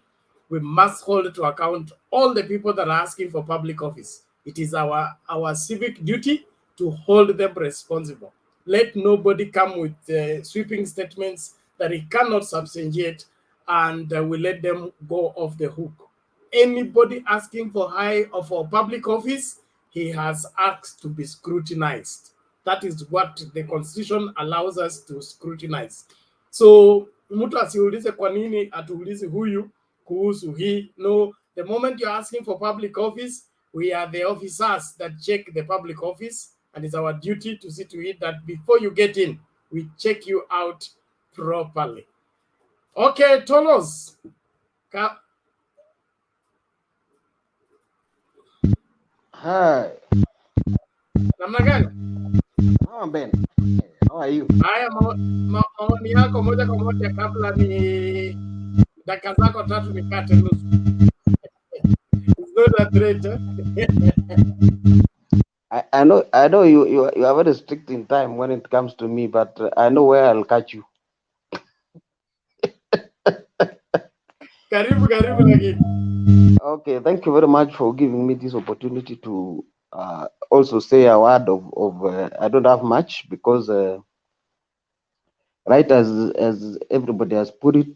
We must hold to account all the people that are asking for public office. It is our civic duty to hold them responsible. Let nobody come with sweeping statements that he cannot substantiate, and we let them go off the hook. Anybody asking for for public office, he has asked to be scrutinized. That is what the Constitution allows us to scrutinize. So mtu asiulize kwa nini atuulize huyu kuhusu hii. No, the moment you're asking for public office, we are the officers that check the public office, and it's our duty to see to it that before you get in, we check you out properly. Okay, Tolos. Hi. Namna gani? Oh, Ben. How are you? Haya, maoni yako moja kwa moja kabla ni dakika zako 3 nikate nusu. It's not a threat. I know you are very strict in time when it comes to me, but I know where I'll catch you. Karibu lakini. Okay, thank you very much for giving me this opportunity to also say a word of I don't have much because right as everybody has put it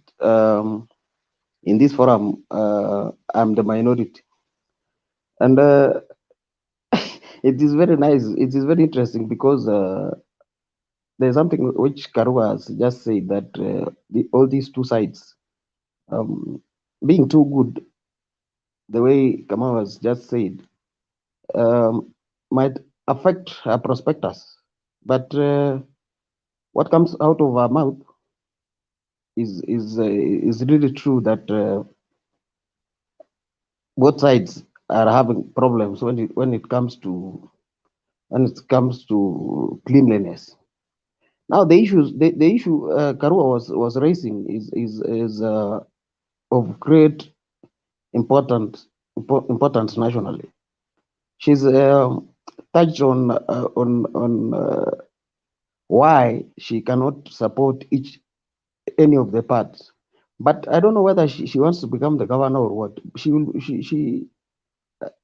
in this forum, I'm the minority, and it is very nice. It is very interesting because there's something which Karua has just said that all these two sides being too good, the way Kamau has just said, might affect our prospectus. But what comes out of our mouth is really true that both sides are having problems when it comes to cleanliness. Now the issue Karua was raising is of great importance nationally. She's touched on why she cannot support any of the parts, but I don't know whether she wants to become the governor or what.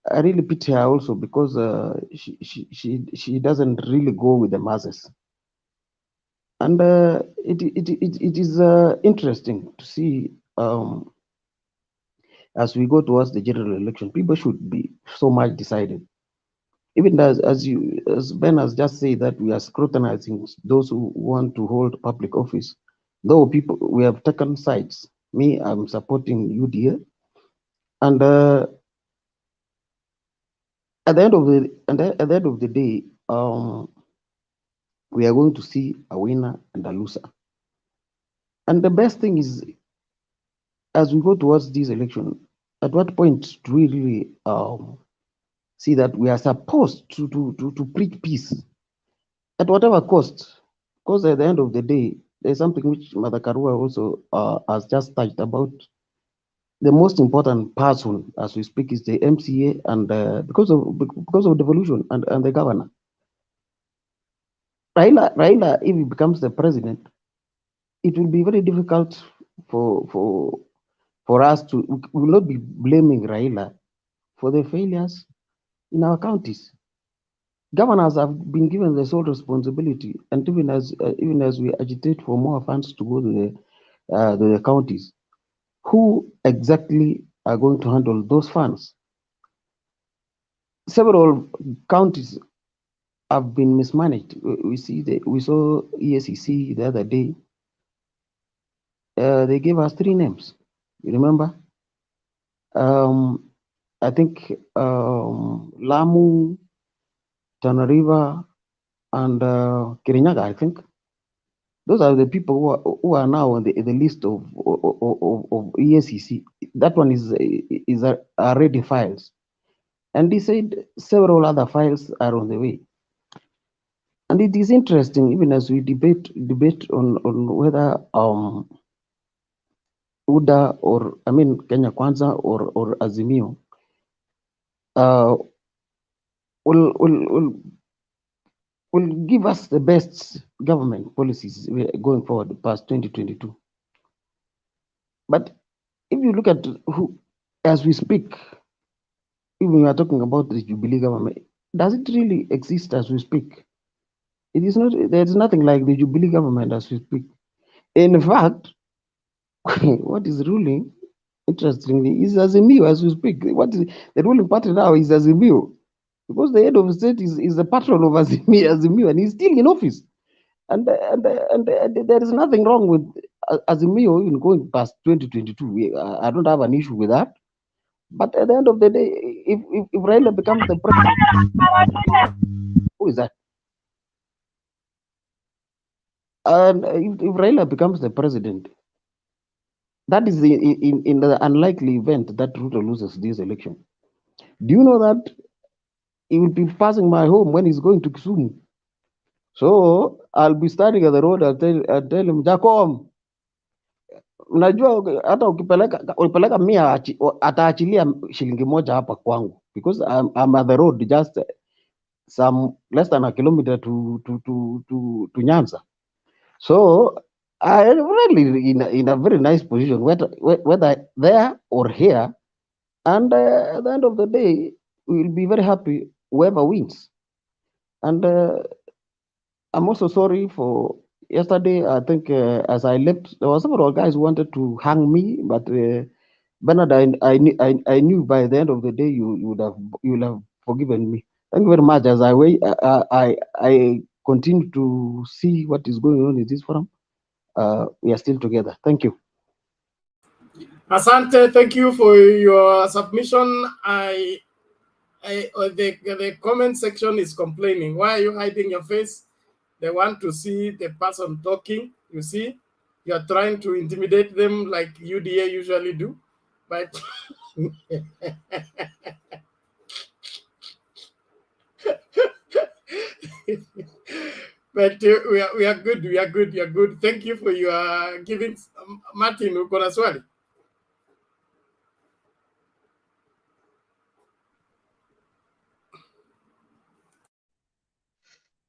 I really pity her also because she doesn't really go with the masses, and it is interesting to see as we go towards the general election, people should be so much decided. Even as Ben has just said that we are scrutinizing those who want to hold public office, though we have taken sides. Me, I'm supporting UDA, and at the end of the day, we are going to see a winner and a loser. And the best thing is, as we go towards this election, at what point do we really see that we are supposed to preach peace at whatever cost? Because at the end of the day, there's something which Mother Karua also has just touched about. The most important person as we speak is the MCA, and because of devolution and the governor. Raila, if he becomes the president, it will be very difficult for us to. We will not be blaming Raila for the failures in our counties. Governors have been given the sole responsibility, and even as we agitate for more funds to go to the counties, who exactly are going to handle those funds? Several counties have been mismanaged. We saw ESEC the other day. They gave us 3 names. You remember? I think Lamu, Tana River, and Kirinyaga, I think. Those are the people who are now on the list of ESEC. That one is already files. And he said several other files are on the way. And it is interesting, even as we debate on whether UDA or Kenya Kwanza or Azimio will give us the best government policies going forward past 2022. But if you look at who, as we speak, even we are talking about the Jubilee government, does it really exist as we speak? It is not. There is nothing like the Jubilee government as we speak. In fact, what is ruling, interestingly, is Azimio as we speak. What is the ruling party now is Azimio, because the head of state is the patron of Azimio, and he's still in office. And there is nothing wrong with Azimio even going past 2022. I don't have an issue with that. But at the end of the day, if Raila becomes the president, who is that? And if Raila becomes the president, that is in the unlikely event that Ruto loses this election. Do you know that he will be passing my home when he's going to Kisumu. So I'll be standing at the road. I'll tell him, Jacob, unajua hata ukipeleka mia ataachilia shilingi moja hapa kwangu, because I'm at the road just some less than a kilometer to Nyanza. So I really in a very nice position, whether there or here, and at the end of the day, we will be very happy whoever wins. And I'm also sorry for yesterday. I think as I left, there were several guys who wanted to hang me, but Bernard, I knew by the end of the day you would have forgiven me. Thank you very much. As I continue to see what is going on in this forum, we are still together. Thank you. Asante, thank you for your submission. The comment section is complaining. Why are you hiding your face? They want to see the person talking. You see, you're trying to intimidate them like UDA usually do, but but we are good. We are good. You are good. Thank you for your giving. Martin, uko na swali?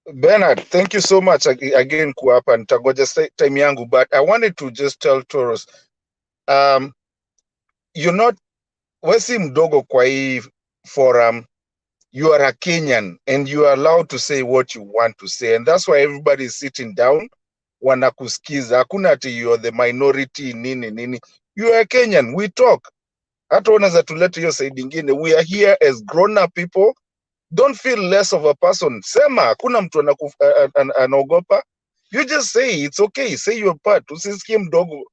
Bernard, thank you so much again kuapa nitagoja time yangu, but I wanted to just tell Toros, you're not wesi mdogo kwa hii forum. You are a Kenyan and you are allowed to say what you want to say, and that's why everybody is sitting down wanakusikiza. Hakuna ati you are the minority nini. You are a Kenyan, we talk. Hata unaweza tulete hiyo side ingine. We are here as grown up people. Don't feel less of a person. Sema, hakuna mtu anaogopa. You just say, it's okay. Say your part. Usisikie mdogo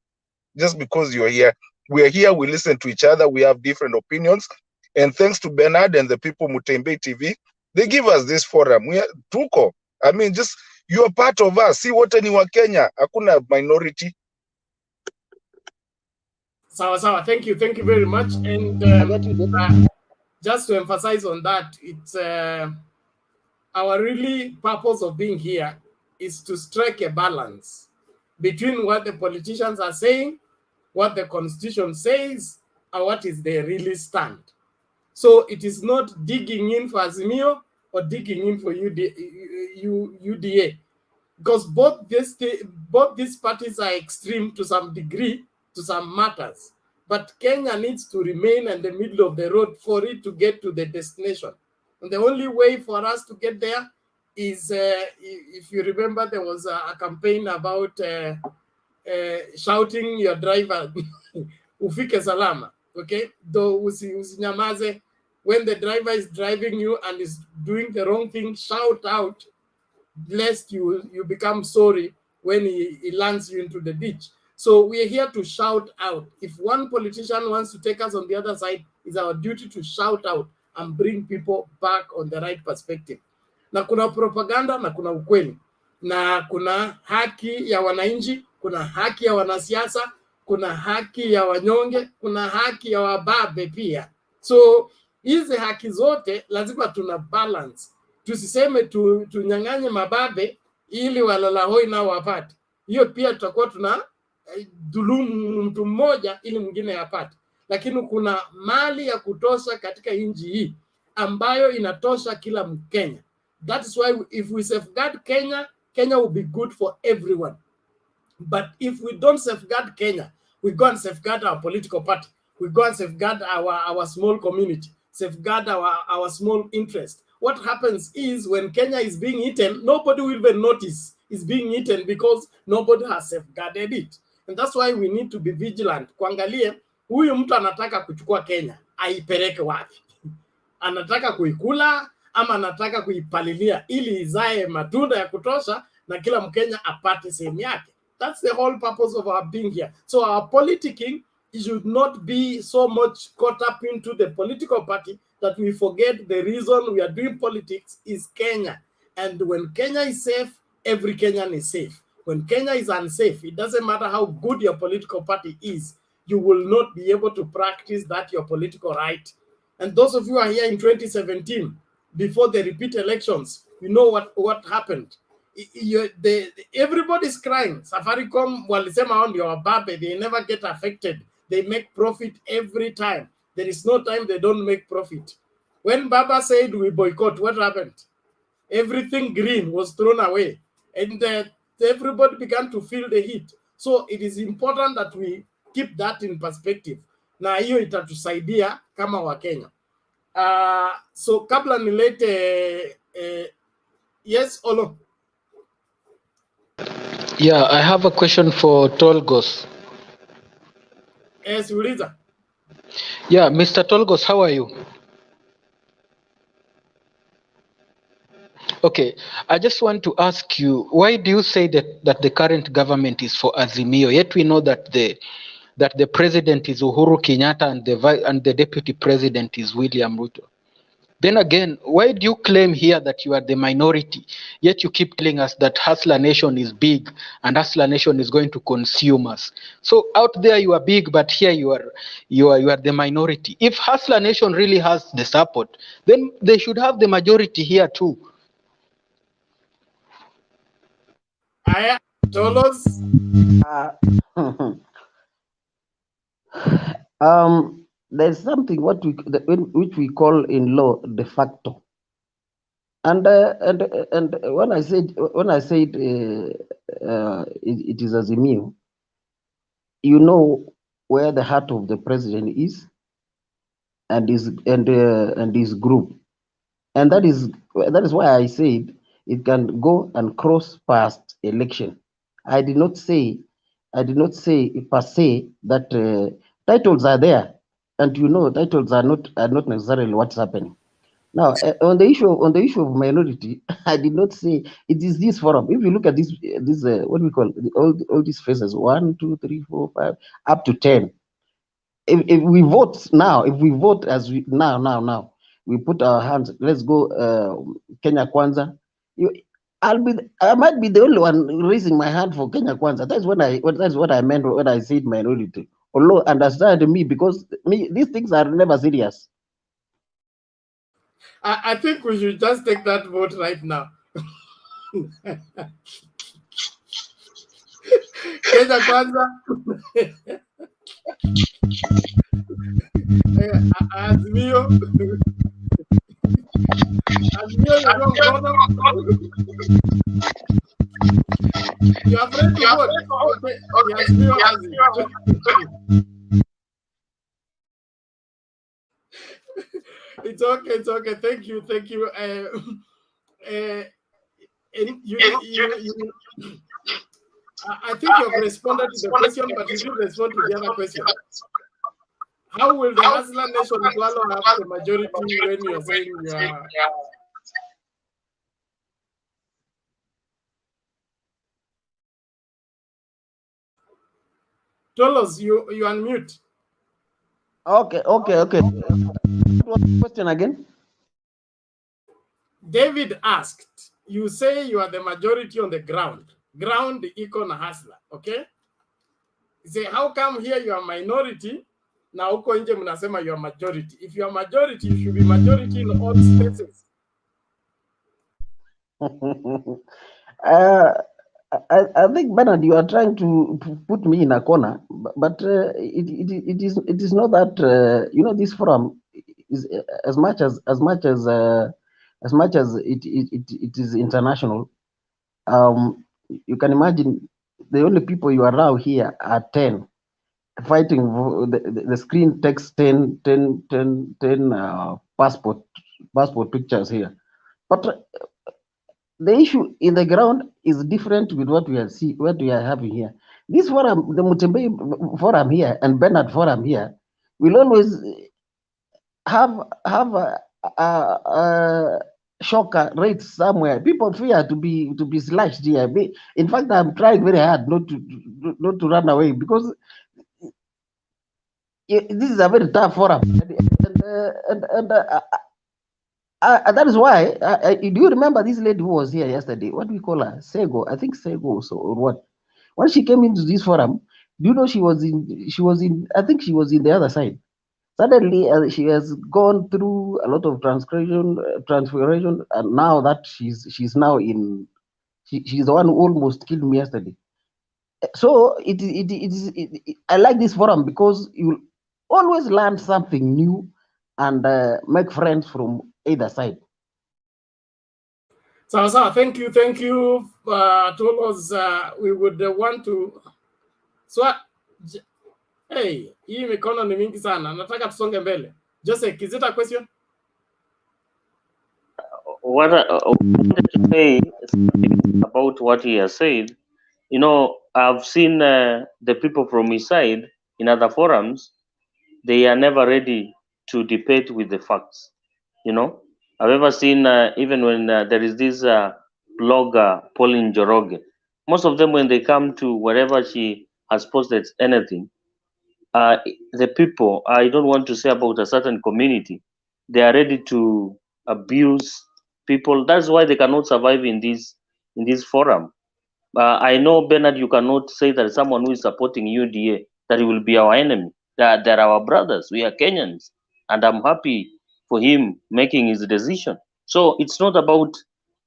just because you're here. We are here, we listen to each other, we have different opinions. And thanks to Bernard and the people Mutembe TV, they give us this forum. We are tuko. I mean, just, you are part of us. See what ni wa Kenya. Hakuna minority. Sawa. Thank you very much. And just to emphasize on that, it's our really purpose of being here is to strike a balance between what the politicians are saying, what the constitution says, and what is their really stand. So it is not digging in for Azimio or digging in for UDA, because both these parties are extreme to some degree, to some matters. But Kenya needs to remain in the middle of the road for it to get to the destination. And the only way for us to get there is, if you remember, there was a campaign about shouting your driver, ufike salama, okay? Though usinyamaze, when the driver is driving you and is doing the wrong thing, shout out, lest you become sorry when he lands you into the ditch. So we are here to shout out. If one politician wants to take us on the other side, it's our duty to shout out and bring people back on the right perspective. Na kuna propaganda na kuna ukweli. Na kuna haki ya wananchi, kuna haki ya wanasiasa, kuna haki ya wanyonge, kuna haki ya wababe pia. So hizi haki zote lazima tuna balance. Tusiseme tunyang'anye mababe ili walalahoi nao wapate. Hiyo pia tutakuwa tuna dhulumu mtu mmoja ili mwingine apate. Lakini kuna mali ya kutosha katika nchi hii ambayo inatosha kila Mkenya. That is why if we safeguard Kenya, Kenya will be good for everyone. But if we don't safeguard Kenya, we go and safeguard our political party. We go and safeguard our small community, safeguard our small interest. What happens is when Kenya is being eaten, nobody will even notice it's being eaten because nobody has safeguarded it. And that's why we need to be vigilant. Kuangalie, huyu mtu anataka kuchukua Kenya, aipeleke wapi? Anataka kuikula ama anataka kuipalilia ili izae matunda ya kutosha na kila Mkenya apate sehemu yake. That's the whole purpose of our being here. So our politicking should not be so much caught up into the political party that we forget the reason we are doing politics is Kenya. And when Kenya is safe, every Kenyan is safe. When Kenya is unsafe, it doesn't matter how good your political party is, you will not be able to practice that your political right. And those of you who are here in 2017, before the repeat elections. We know what happened. Everybody's crying. Safaricom, walisema on your babe, they never get affected. They make profit every time. There is no time they don't make profit. When Baba said we boycott, what happened? Everything green was thrown away, and everybody began to feel the heat. So it is important that we keep that in perspective. Na hiyo itatusaidia kama Wakenya. So kabla nilete yes, Olo. Yeah, I have a question for Tolgos. Yes, Uliza. Yeah, Mr. Tolgos, how are you? Okay, I just want to ask you, why do you say that the current government is for Azimio? Yet we know that the president is Uhuru Kenyatta and the deputy president is William Ruto. Then again, why do you claim here that you are the minority, yet you keep telling us that Hustler Nation is big and Hustler Nation is going to consume us? So out there you are big, but here you are the minority. If Hustler Nation really has the support, then they should have the majority here too. Tolos. There's something which we call in law de facto, and when I said it is Azimio, you know where the heart of the president is, and his group, and that is why I said it can go and cross past election. I did not say per se that titles are there, and you know titles are not necessarily what's happening. Now on the issue of minority, I did not say it is this forum. If you look at this what we call all these phases 1, 2, 3, 4, 5 up to 10. If we vote now, as we now we put our hands, let's go Kenya Kwanza. I might be the only one raising my hand for Kenya Kwanza. That's what I meant when I said minority. Although understand me, because these things are never serious. I think we should just take that vote right now. Kenya Kwanza. Azimio. Azimio, you are afraid to vote. Okay. Azimio, It's okay. Thank you. I think you have responded to the question, but you didn't respond to the other question. How will the Hustler Nation swallow have the majority when you are saying you are... Tolos, you unmute. Okay. What was the question again? David asked, you say you are the majority on the ground iko na Hustler, okay? He say, how come here you are minority, na huko nje mnasema you are majority? If you are majority, you should be majority in all spaces. I think, Bernard, you are trying to put me in a corner, but it is not that this forum is as much as it is international. You can imagine the only people you allow here are 10 fighting. The screen takes 10 passport pictures here, but the issue in the ground is different with what we are having here. This forum, the Mutembe forum here and Bernard forum here, will always have a shocker rates somewhere. People fear to be slashed here. In fact, I'm trying very hard not to run away, because this is a very tough forum, and that is why. Do you remember this lady who was here yesterday? What do we call her? Sego, I think Sego, or what? When she came into this forum, do you know she was in? I think she was in the other side. Suddenly, she has gone through a lot of transformation, and now that she's now in, she's the one who almost killed me yesterday. So I like this forum because you always learn something new and make friends from either side. So, thank you. To us, we would want to. So, hey, hii mikono ni mingi sana. Nataka tusonge mbele. Joseph, is it a question? What I wanted to say about what he has said, you know, I've seen the people from his side in other forums, they are never ready to debate with the facts. You know, I've ever seen even when there is this blogger Pauline Njoroge, most of them when they come to wherever she has posted anything, the people, I don't want to say about a certain community, they are ready to abuse people. That's why they cannot survive in this forum. I know, Bernard, you cannot say that someone who is supporting UDA that he will be our enemy. They're our brothers. We are Kenyans, and I'm happy for him making his decision. So it's not about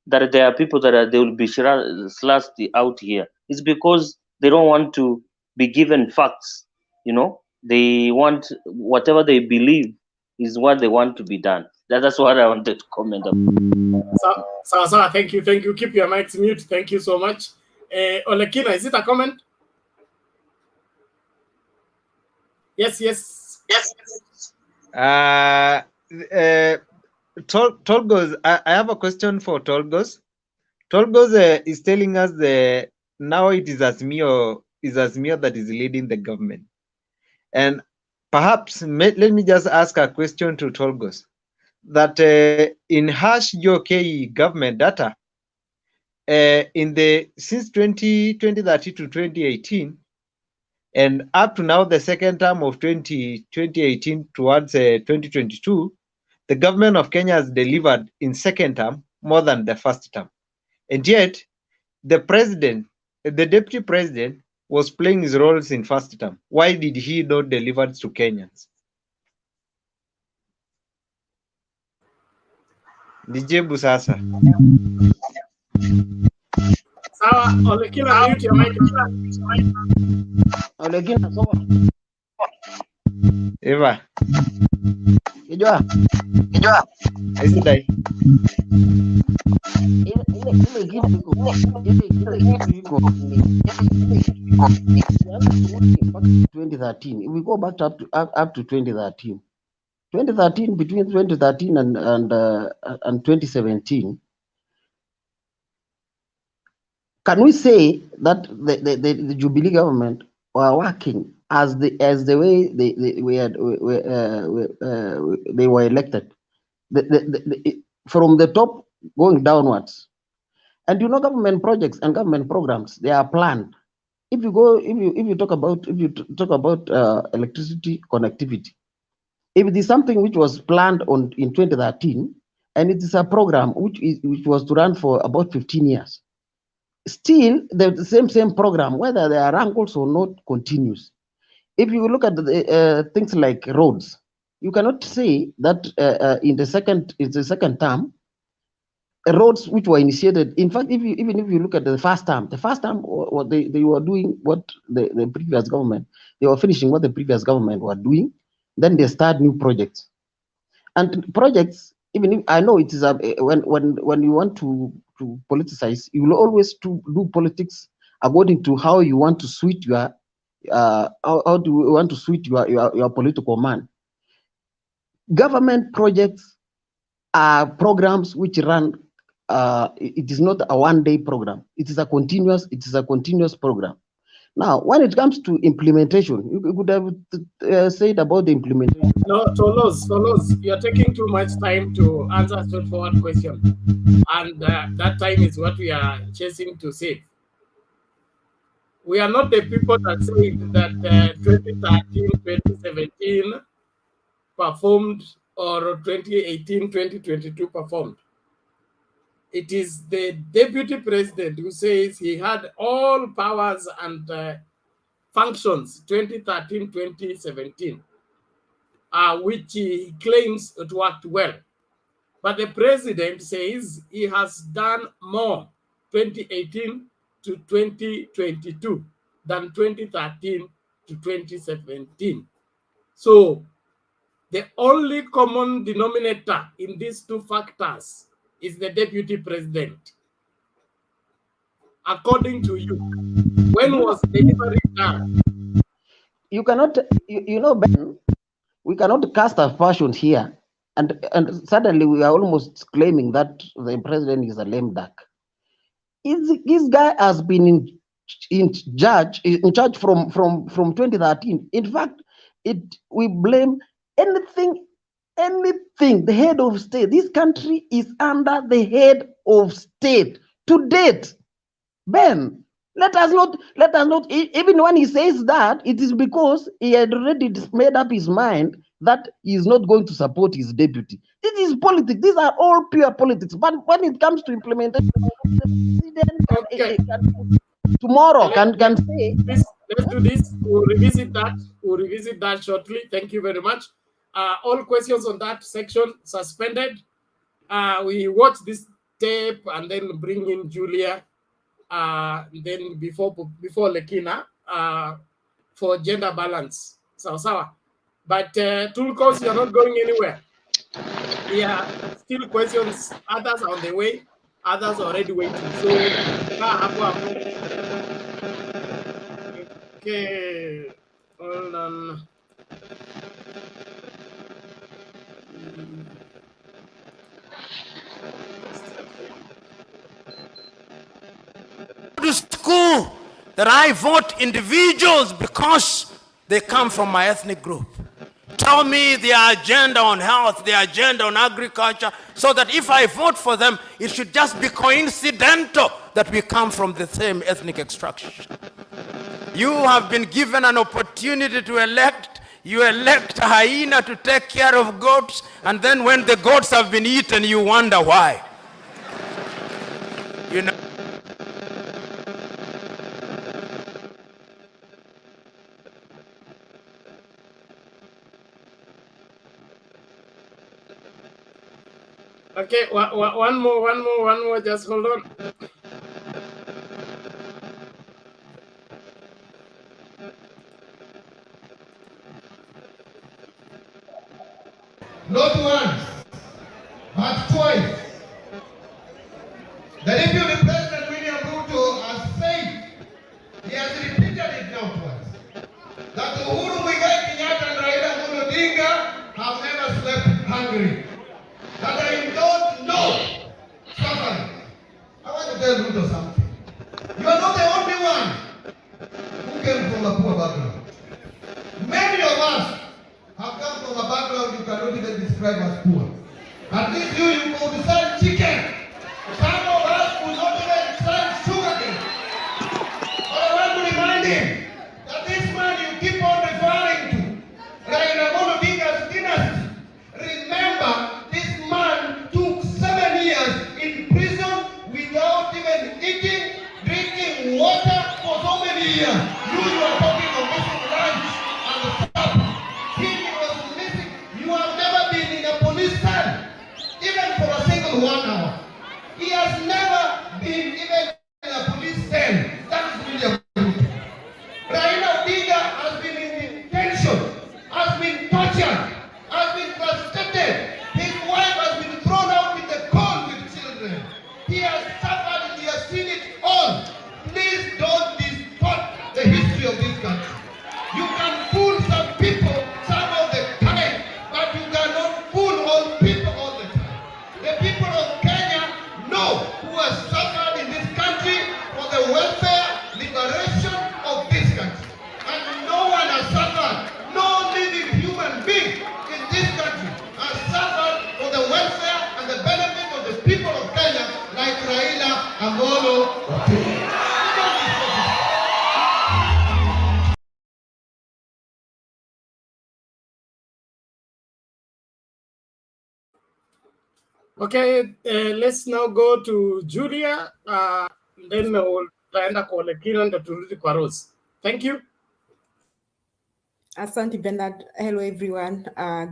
that there are people that they will be slashed out here. It's because they don't want to be given facts. You know, they want whatever they believe is what they want to be done. That's what I wanted to comment on. So, thank you. Keep your mics mute. Thank you so much. Olekina, is it a comment? Yes. Tolgos, I have a question for Tolgos. Tolgos is telling us now it is Azimio that is leading the government. And perhaps let me just ask a question to Tolgos. That in hash UK government data, since 2013 to 2018, and up to now the second term of 2018 towards 2022, the government of Kenya has delivered in second term more than the first term. And yet, the deputy president was playing his roles in first term. Why did he not deliver to Kenyans? Nijibu sasa. Sawa, Olekina, mute your mic. Olekina, sawa. Eva. Kijua. Aisidai. Ile kitu iko 2013. If we go back up to 2013. 2013, between 2013 and 2017, can we say that the Jubilee government were working as the way they were elected, from the top going downwards? And you know, government projects and government programs, they are planned. If you talk about electricity connectivity, if it is something which was planned in 2013, and it is a program which was to run for about 15 years, still the same program, whether there are wrangles or not, continues. If you look at the things like roads, you cannot say that in the second term, roads which were initiated. In fact, even if you look at the first term, what they were doing what the previous government, they were finishing what the previous government were doing. Then they start new projects, and projects. Even if I know it is when you want to politicize, you will always do politics according to how you want to suit your how do you want to suit your political man. Government projects are programs which run. It is not a one-day program. It is a continuous program. Now, when it comes to implementation, you could have said about the implementation. No, Tolos, you are taking too much time to answer a straightforward question, and that time is what we are chasing to save. We are not the people that say that 2013, 2017 performed, or 2018, 2022 performed. It is the deputy president who says he had all powers and functions 2013, 2017. which he claims it worked well. But the president says he has done more 2018 to 2022 than 2013 to 2017. So the only common denominator in these two factors is the deputy president. According to you, when was delivery done? You cannot, you know, Ben, we cannot cast aspersions here, and suddenly we are almost claiming that the president is a lame duck. This guy has been in charge from 2013. In fact, we blame anything. The head of state. This country is under the head of state to date. Ben, let us not, even when he says that, it is because he had already made up his mind that he is not going to support his deputy. This is politics. These are all pure politics. But when it comes to implementation, the president tomorrow can say. Let's do this. We'll revisit that. We'll revisit that shortly. Thank you very much. All questions on that section suspended. We watch this tape and then bring in Julia. Then before Lekina for gender balance. Sawa. But Tulkos, you're not going anywhere. Yeah, still questions. Others are on the way. Others are already waiting. So, okay, hold on. To school that I vote individuals because they come from my ethnic group. Tell me their agenda on health, their agenda on agriculture, so that if I vote for them, it should just be coincidental that we come from the same ethnic extraction. You have been given an opportunity to elect. You elect a hyena to take care of goats, and then when the goats have been eaten, you wonder why. You know. Okay, one more, just hold on. Not once, but twice. The Deputy President William Ruto has said, he has repeated it now twice, that Uhuru Muigai Kenyatta and Raila Amolo Odinga have never slept hungry. That I don't know suffering. I want to tell Ruto something. You are not the only one who came from a poor background. Many of us have come from a background you cannot even describe as poor. At least you could sell chicken. Some of us could not even sell sugarcane. But I want to remind him that this man you keep on referring to, Raila Amolo Odinga's dynasty, remember, this man took 7 years in prison without even eating, drinking water for so many years. You are talking of missing lunch and the supper. He was missing. You have never been in a police cell, even for a single 1 hour. He has never been even in a police cell. That is William Ruto. Raila Odinga has been in detention, has been tortured, has been frustrated. His wife has been thrown out in the cold with children. He has suffered and he has seen it all. Please don't distort the history of this country. You can fool some people some of the time, but you cannot fool all people all the time. The people of Kenya know who has suffered in this country for the welfare, liberation of this country. And no one has suffered, no living human being in this country has suffered for the welfare and the benefit of the people of Kenya like Raila Amolo Odinga. Okay, let's now go to Julia. Then we'll try and call Lekina and turudi kwa Rose. Thank you. Asante Bernard. Hello everyone.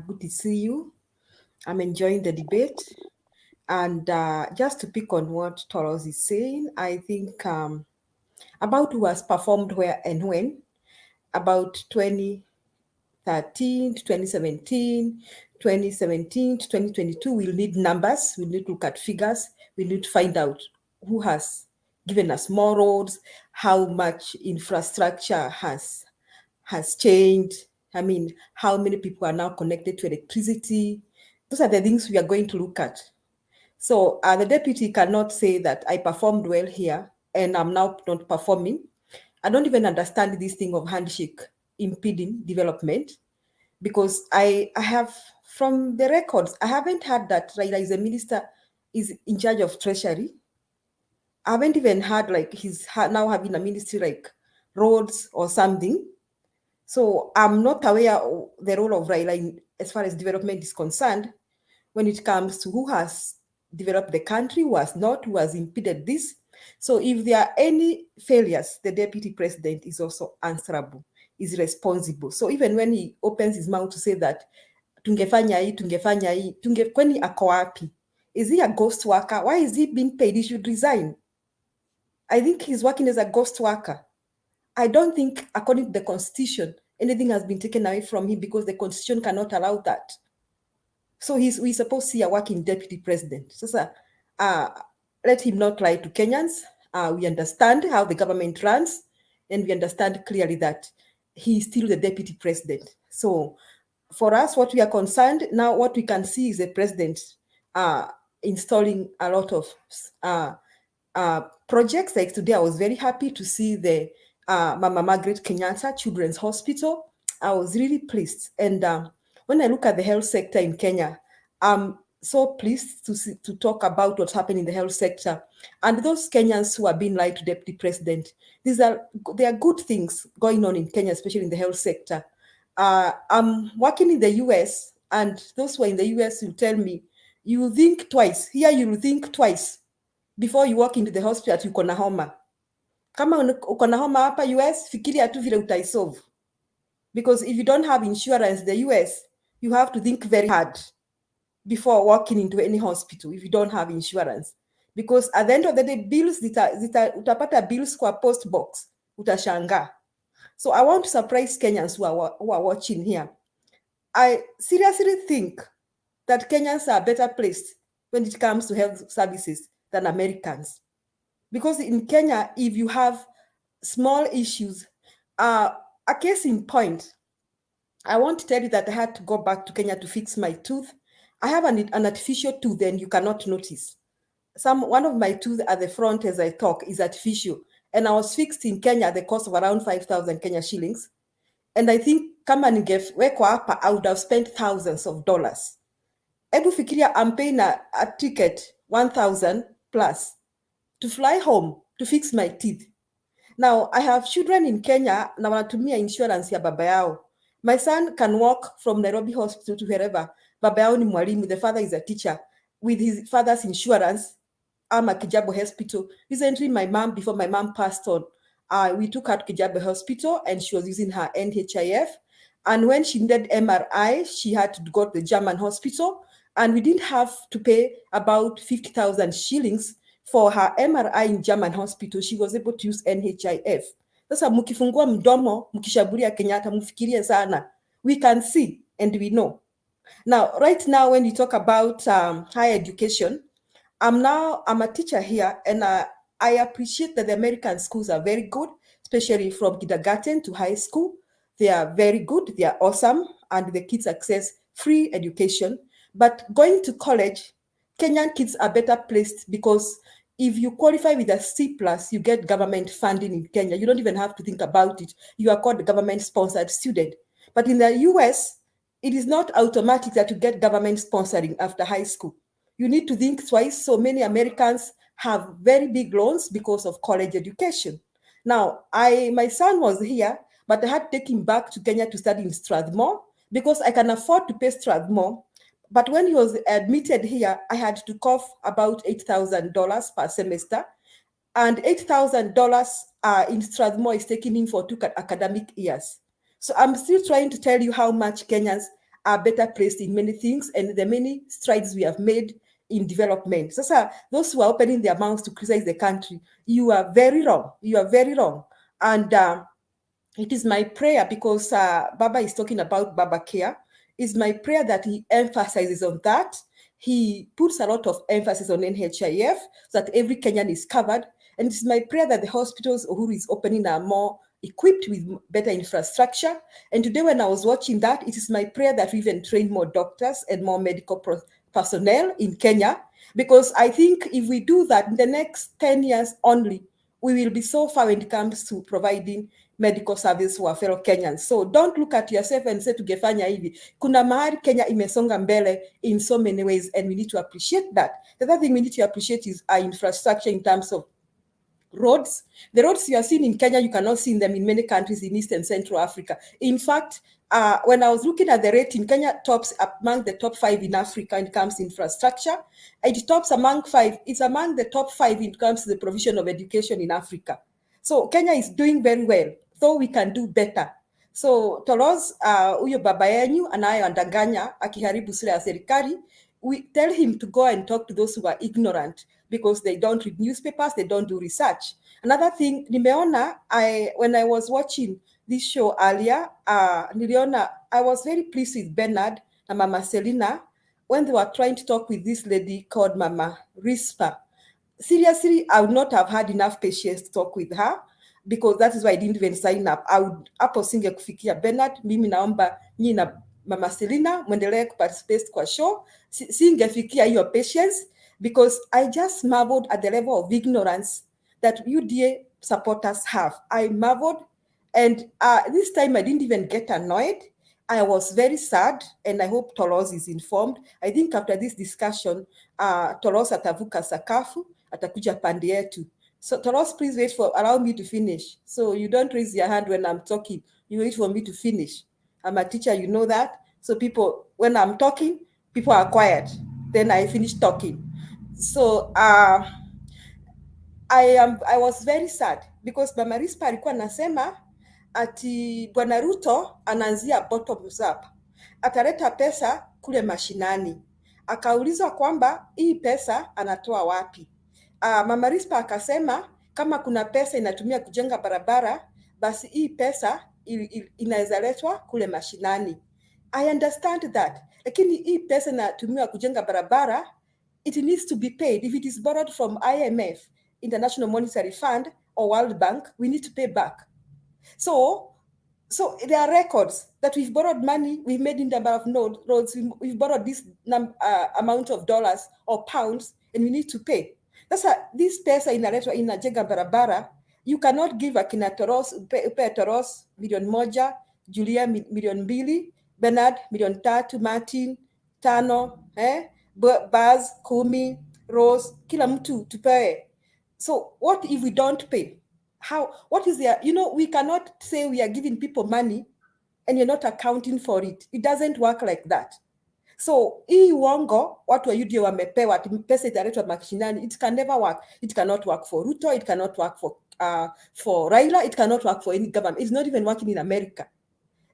Good to see you. I'm enjoying the debate. And just to pick on what Toros is saying, I think about who has performed where and when, about 2013 to 2017, 2017 to 2022, we'll need numbers, we'll need to look at figures, we need to find out who has given us more roads, how much infrastructure has changed. I mean, how many people are now connected to electricity. Those are the things we are going to look at. So the deputy cannot say that I performed well here and I'm now not performing. I don't even understand this thing of handshake impeding development, because I have, from the records, I haven't heard that Raila is a minister, is in charge of treasury. I haven't even heard like he's now having a ministry like roads or something. So I'm not aware of the role of Raila as far as development is concerned when it comes to who has developed the country, who has not, who has impeded this. So if there are any failures, the deputy president is also answerable, is responsible. So even when he opens his mouth to say that tungefanya hii, kwani ako wapi? Is he a ghost worker? Why is he being paid? He should resign. I think he's working as a ghost worker. I don't think, according to the constitution, anything has been taken away from him, because the constitution cannot allow that. So we're supposed to see a working deputy president. So let him not lie to Kenyans. We understand how the government runs, and we understand clearly that he is still the deputy president. So for us, what we are concerned now, what we can see is the president installing a lot of projects. Like today, I was very happy to see the Mama Margaret Kenyatta Children's Hospital. I was really pleased. And when I look at the health sector in Kenya, I'm so pleased to talk about what's happening in the health sector. And those Kenyans who are being lied to deputy president, there are good things going on in Kenya, especially in the health sector. I'm working in the US, and those who are in the US will tell me, you will think twice. Here you will think twice before you walk into the hospital at uko na homa. Kama uko na homa hapa US, fikiria tu vile utaisolve. Because if you don't have insurance in the US, you have to think very hard before walking into any hospital if you don't have insurance. Because at the end of the day, bills, utapata bills kwa post box, utashanga. So I want to surprise Kenyans who are watching here. I seriously think that Kenyans are better placed when it comes to health services than Americans. Because in Kenya, if you have small issues, a case in point, I want to tell you that I had to go back to Kenya to fix my tooth. I have an artificial tooth, and you cannot notice. One of my tooth at the front as I talk is artificial. And I was fixed in Kenya at the cost of around 5,000 Kenya shillings. And I think kama ningewekwa hapa, I would have spent thousands of dollars. Ebu fikiria, I'm paying a ticket, 1,000 plus, to fly home to fix my teeth. Now, I have children in Kenya na wanatumia insurance ya baba yao. My son can walk from Nairobi hospital to wherever. Baba yao ni mwalimu, the father is a teacher. With his father's insurance, I'm at Kijabo Hospital. Recently, before my mom passed on, we took her to Kijabo Hospital, and she was using her NHIF. And when she needed MRI, she had to go to the German hospital, and we didn't have to pay about 50,000 shillings for her MRI in German hospital. She was able to use NHIF. Sasa mukifungua mdomo, mukishaburia Kenyatta, mufikirie sana. We can see and we know. Now, right now, when you talk about higher education, I'm a teacher here, and I appreciate that the American schools are very good, especially from kindergarten to high school. They are very good, they are awesome, and the kids access free education. But going to college, Kenyan kids are better placed, because if you qualify with a C+, you get government funding in Kenya. You don't even have to think about it. You are called a government-sponsored student. But in the US, it is not automatic that you get government sponsoring after high school. You need to think twice. So many Americans have very big loans because of college education. Now, my son was here, but I had to take him back to Kenya to study in Strathmore, because I can afford to pay Strathmore. But when he was admitted here, I had to cough about $8,000 per semester. And $8,000 in Strathmore is taking him for 2 academic years. So I'm still trying to tell you how much Kenyans are better placed in many things and the many strides we have made in development. So those who are opening their mouths to criticize the country, you are very wrong. You are very wrong. And it is my prayer, because Baba is talking about Baba Care, it's my prayer that he emphasizes on that. He puts a lot of emphasis on NHIF so that every Kenyan is covered. And it's my prayer that the hospitals Uhuru is opening are more equipped with better infrastructure. And today when I was watching that, it is my prayer that we even train more doctors and more medical personnel in Kenya, because I think if we do that in the next 10 years only, we will be so far when it comes to providing medical service for our fellow Kenyans. So don't look at yourself and say tungefanya hivi. Kuna mahali Kenya imesonga mbele in so many ways, and we need to appreciate that. The other thing we need to appreciate is our infrastructure in terms of roads. The roads you are seeing in Kenya, you cannot see them in many countries in East and Central Africa. In fact, when I was looking at the rating, Kenya tops among the top 5 in Africa when it comes to infrastructure. It tops among 5. It's among the top 5 when it comes to the provision of education in Africa. So Kenya is doing very well, though we can do better. So Tolos, huyo baba yenyu anayoandanganya akiharibu sura ya serikali, we tell him to go and talk to those who are ignorant, because they don't read newspapers, they don't do research. Another thing, nimeona, when I was watching this show earlier, niliona, I was very pleased with Bernard and Mama Selina when they were trying to talk with this lady called Mama Rispa. Seriously, I would not have had enough patience to talk with her, because that is why I didn't even sign up. I would hapo singe kufikia Bernard, mimi naomba nyinyi na Mama Selina mwendelee kuparticipate kwa show, singefikia hiyo patience, because I just marveled at the level of ignorance that UDA supporters have. I marveled, and this time I didn't even get annoyed. I was very sad, and I hope Tolos is informed. I think after this discussion, Tolos atavuka sakafu, atakuja pande yetu. So Tolos, please wait for, allow me to finish. So you don't raise your hand when I'm talking. You wait for me to finish. I'm a teacher, you know that. So people, when I'm talking, people are quiet. Then I finish talking. So I was very sad because Mama Rispa alikuwa nasema ati Bwana Ruto anaanzia bottoms up. Ataleta pesa kule mashinani. Akaulizwa kwamba hii pesa anatoa wapi. Mama Rispa akasema kama kuna pesa inatumia kujenga barabara, basi hii pesa inaweza letwa kule mashinani. I understand that. Lakini hii pesa inatumia kujenga barabara, it needs to be paid. If it is borrowed from IMF, International Monetary Fund, or World Bank, we need to pay back. So there are records that we've borrowed money, we've made in the number of roads, we've borrowed this amount of dollars or pounds, and we need to pay. That's this pesa inaletwa inajenga barabara. You cannot give akina Toros, upe Toros milioni moja, Julia milioni mbili, Bernard milioni tatu, Martin 5, Baz 10, Rose, kila mtu tupewe. So what if we don't pay? What is there? We cannot say we are giving people money and you're not accounting for it. It doesn't work like that. So hii uongo watu wa UDA wamepewa pesa italetwa mashinani, it can never work. It cannot work for Ruto, it cannot work for Raila, it cannot work for any government. It's not even working in America.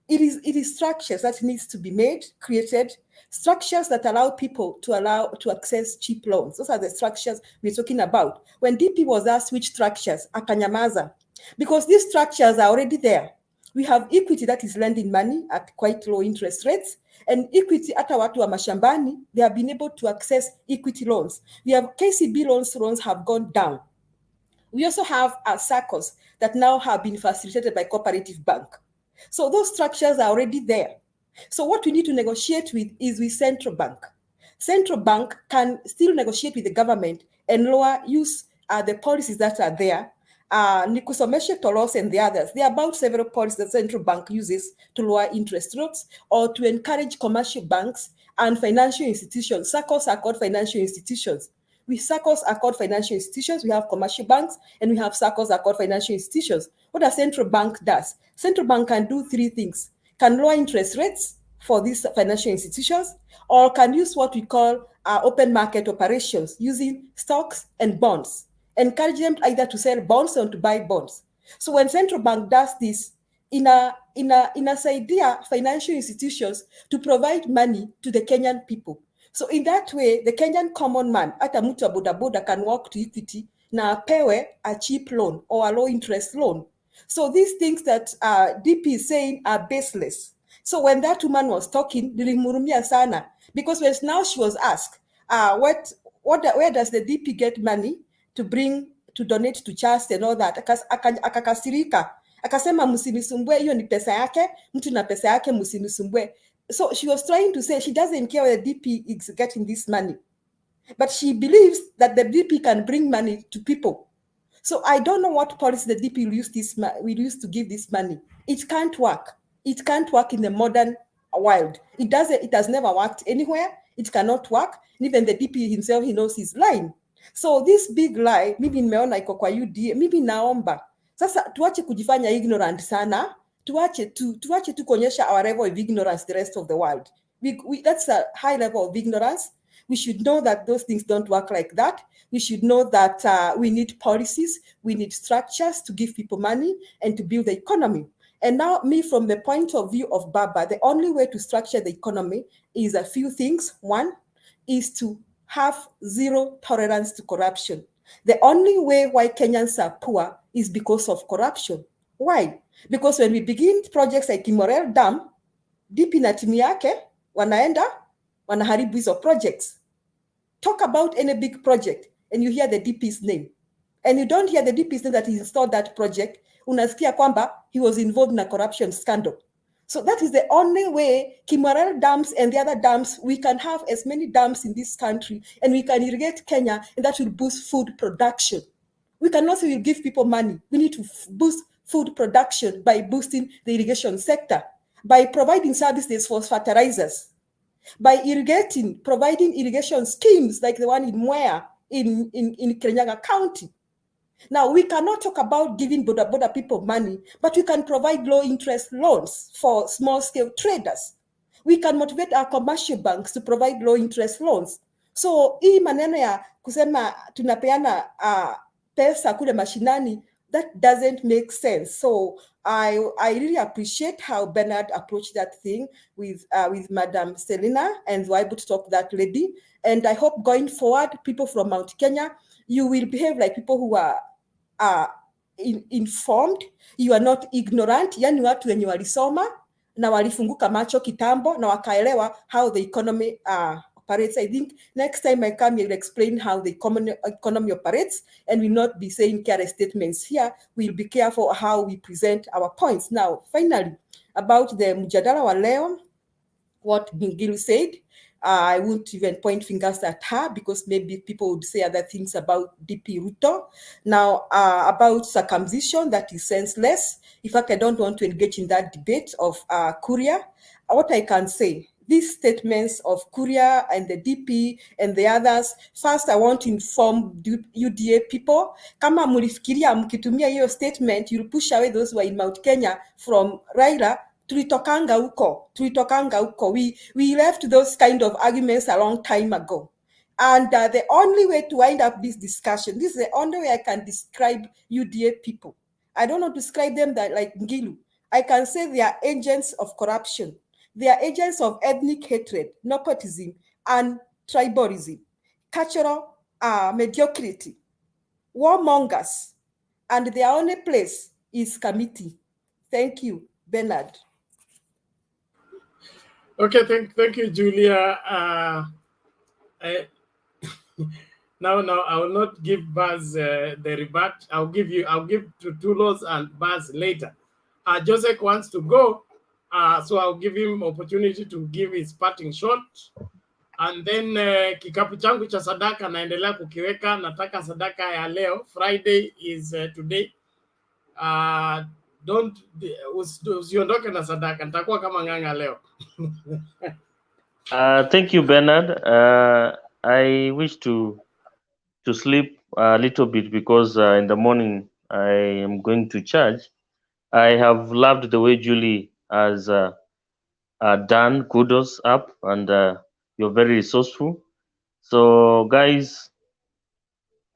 It is structures that needs to be made, created, structures that allow people to access cheap loans. Those are the structures we're talking about. When DP was asked which structures, akanyamaza, because these structures are already there. We have Equity that is lending money at quite low interest rates, and Equity hata watu wa mashambani, they have been able to access equity loans. We have KCB loans have gone down. We also have SACCOs that now have been facilitated by Cooperative Bank. So those structures are already there. So what we need to negotiate with is with Central Bank. Central Bank can still negotiate with the government and use the policies that are there. Nikusomeshe Tolos and the others. There are about several policies that Central Bank uses to lower interest rates or to encourage commercial banks and financial institutions. SACCOs are called financial institutions. SACCOs are called financial institutions. We have commercial banks and we have SACCOs are called financial institutions. What a central bank does? Central bank can do 3 things. Can lower interest rates for these financial institutions, or can use what we call open market operations using stocks and bonds. Encourage them either to sell bonds or to buy bonds. So when central bank does this, inasaidia financial institutions to provide money to the Kenyan people. So in that way, the Kenyan common man, hata mtu wa bodaboda, can walk to Equity na apewe a cheap loan or a low interest loan. So these things that DP is saying are baseless. So when that woman was talking, nilimhurumia sana, because when now she was asked, where does the DP get money to donate to charity and all that? Akakasirika, akasema msinisumbue, hiyo ni pesa yake, mtu na pesa yake, msinisumbue. So she was trying to say she doesn't care where the DP is getting this money, but she believes that the DP can bring money to people. So I don't know what policy the DP will use to give this money. It can't work. It can't work in the modern world. It has never worked anywhere. It cannot work. And even the DP himself, he knows he's lying. So this big lie, maybe nimeona iko kwa UDA, maybe naomba sasa tuache kujifanya ignorant sana, tuache tu kuonyesha our level of ignorance the rest of the world. That's a high level of ignorance. We should know that those things don't work like that. We should know that we need policies, we need structures to give people money and to build the economy. And now, me, from the point of view of Baba, the only way to structure the economy is a few things. One is to have zero tolerance to corruption. The only way why Kenyans are poor is because of corruption. Why? Because when we begin projects like Kimorel Dam, DP na timu yake wanaenda wanaharibu hizo projects. Talk about any big project and you hear the DP's name, and you don't hear the DP's name that he installed that project. Unasikia kwamba he was involved in a corruption scandal. So that is the only way Kimorel dams and the other dams, we can have as many dams in this country and we can irrigate Kenya, and that will boost food production. We can also give people money. We need to boost food production by boosting the irrigation sector, by providing services for fertilizers, by providing irrigation schemes like the one in Mwea in Kirinyaga County. Now, we cannot talk about giving boda people money, but we can provide low interest loans for small scale traders. We can motivate our commercial banks to provide low interest loans. So hii maneno ya kusema tunapeana pesa kule mashinani, that doesn't make sense. So I really appreciate how Bernard approached that thing with Madam Selina, and were able to talk to that lady. And I hope going forward, people from Mount Kenya, you will behave like people who are informed. You are not ignorant. Yani watu wenye walisoma na walifunguka macho kitambo na wakaelewa how the economy operates. I think next time I come, you'll explain how the economy operates, and will not be saying careless statements here. We'll be careful how we present our points. Now, finally, about the mjadala wa leo, what Ngilu said, I won't even point fingers at her, because maybe people would say other things about DP Ruto. Now, about circumcision, that is senseless. In fact, I don't want to engage in that debate of Kuria. What I can say, these statements of Kuria and the DP and the others, first I want to inform UDA people, kama mulifikiria mkitumia hiyo statement, you'll push away those who are in Mount Kenya from Raila. Tulitokanga huko. We left those kind of arguments a long time ago. And the only way to wind up this discussion, this is the only way I can describe UDA people. I don't want to describe them that like Ngilu. I can say they are agents of corruption. They are agents of ethnic hatred, nepotism, and tribalism, cultural mediocrity, warmongers, and their only place is committee. Thank you, Bernard. Okay, thank you, Julia. Now I will not give Baz the rebut. I'll give to Tulos and Baz later. Joseph wants to go, so I'll give him opportunity to give his parting shot, and then kikapu changu cha sadaka naendelea kukiweka. Nataka sadaka ya leo. Friday is today. Usiondoke na sadaka, nitakuwa kama ng'ang'a leo. Thank you, Bernard. I wish to sleep a little bit, because in the morning I am going to church. I have loved the way Julie has done kudos up, and you're very resourceful. So guys,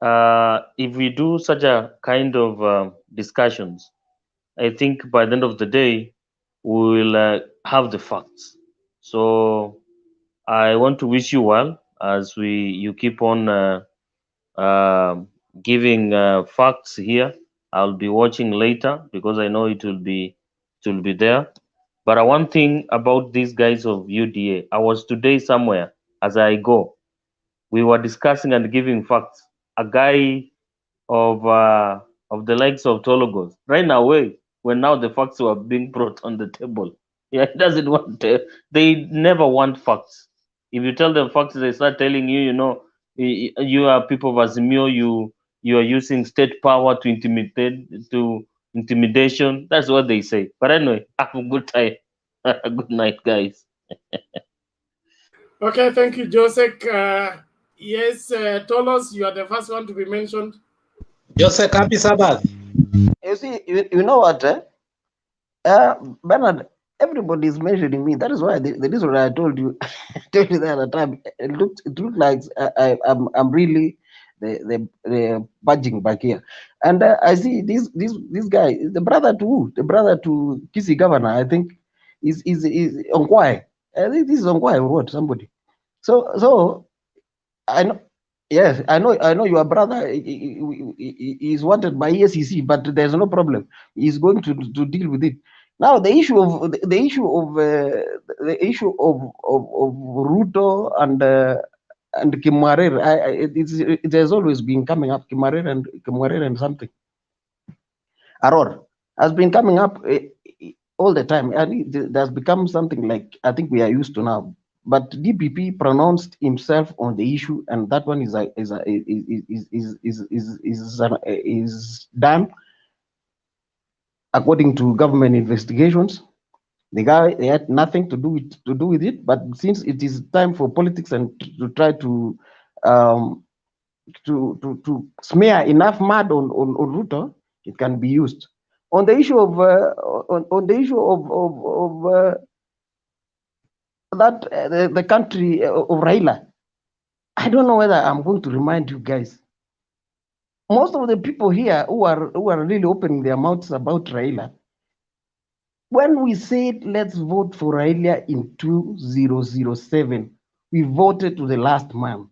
if we do such a kind of discussions, I think by the end of the day, we will have the facts. So I want to wish you well as you keep on giving facts here. I'll be watching later because I know it will be there. But one thing about these guys of UDA, I was today somewhere as I go. We were discussing and giving facts. A guy of the likes of Tologos ran away when now the facts were being brought on the table. Yeah, he doesn't want they never want facts. If you tell them facts, they start telling you, you are people of Azimio, you are using state power to intimidation. That's what they say. But anyway, have a good time. Good night, guys. Okay, thank you, Joseph. Yes, Tolos, you are the first one to be mentioned. Joseph, happy Sabbath. You see, you know what? Bernard, everybody is mentioning me. That is why the reason I told you, told you the other time. It looked like I'm really the budging back here, and I see this guy, the brother to Kisi governor. I think is Onkwai. I think this is Onkwai or what? Somebody. So I know. Yes, I know your brother is wanted by ESCC, but there's no problem. He's going to deal with it. Now the issue of Ruto and Kimarer, it has always been coming up. Kimarer and something. Aror has been coming up all the time, and it has become something like I think we are used to now. But DPP pronounced himself on the issue, and that one is done according to government investigations. The guy had nothing to do with it, but since it is time for politics and to try to smear enough mud on Ruto, it can be used. On the issue of the country of Raila, I don't know whether I'm going to remind you guys. Most of the people here who are really opening their mouths about Raila, when we said let's vote for Raila in 2007, we voted to the last man.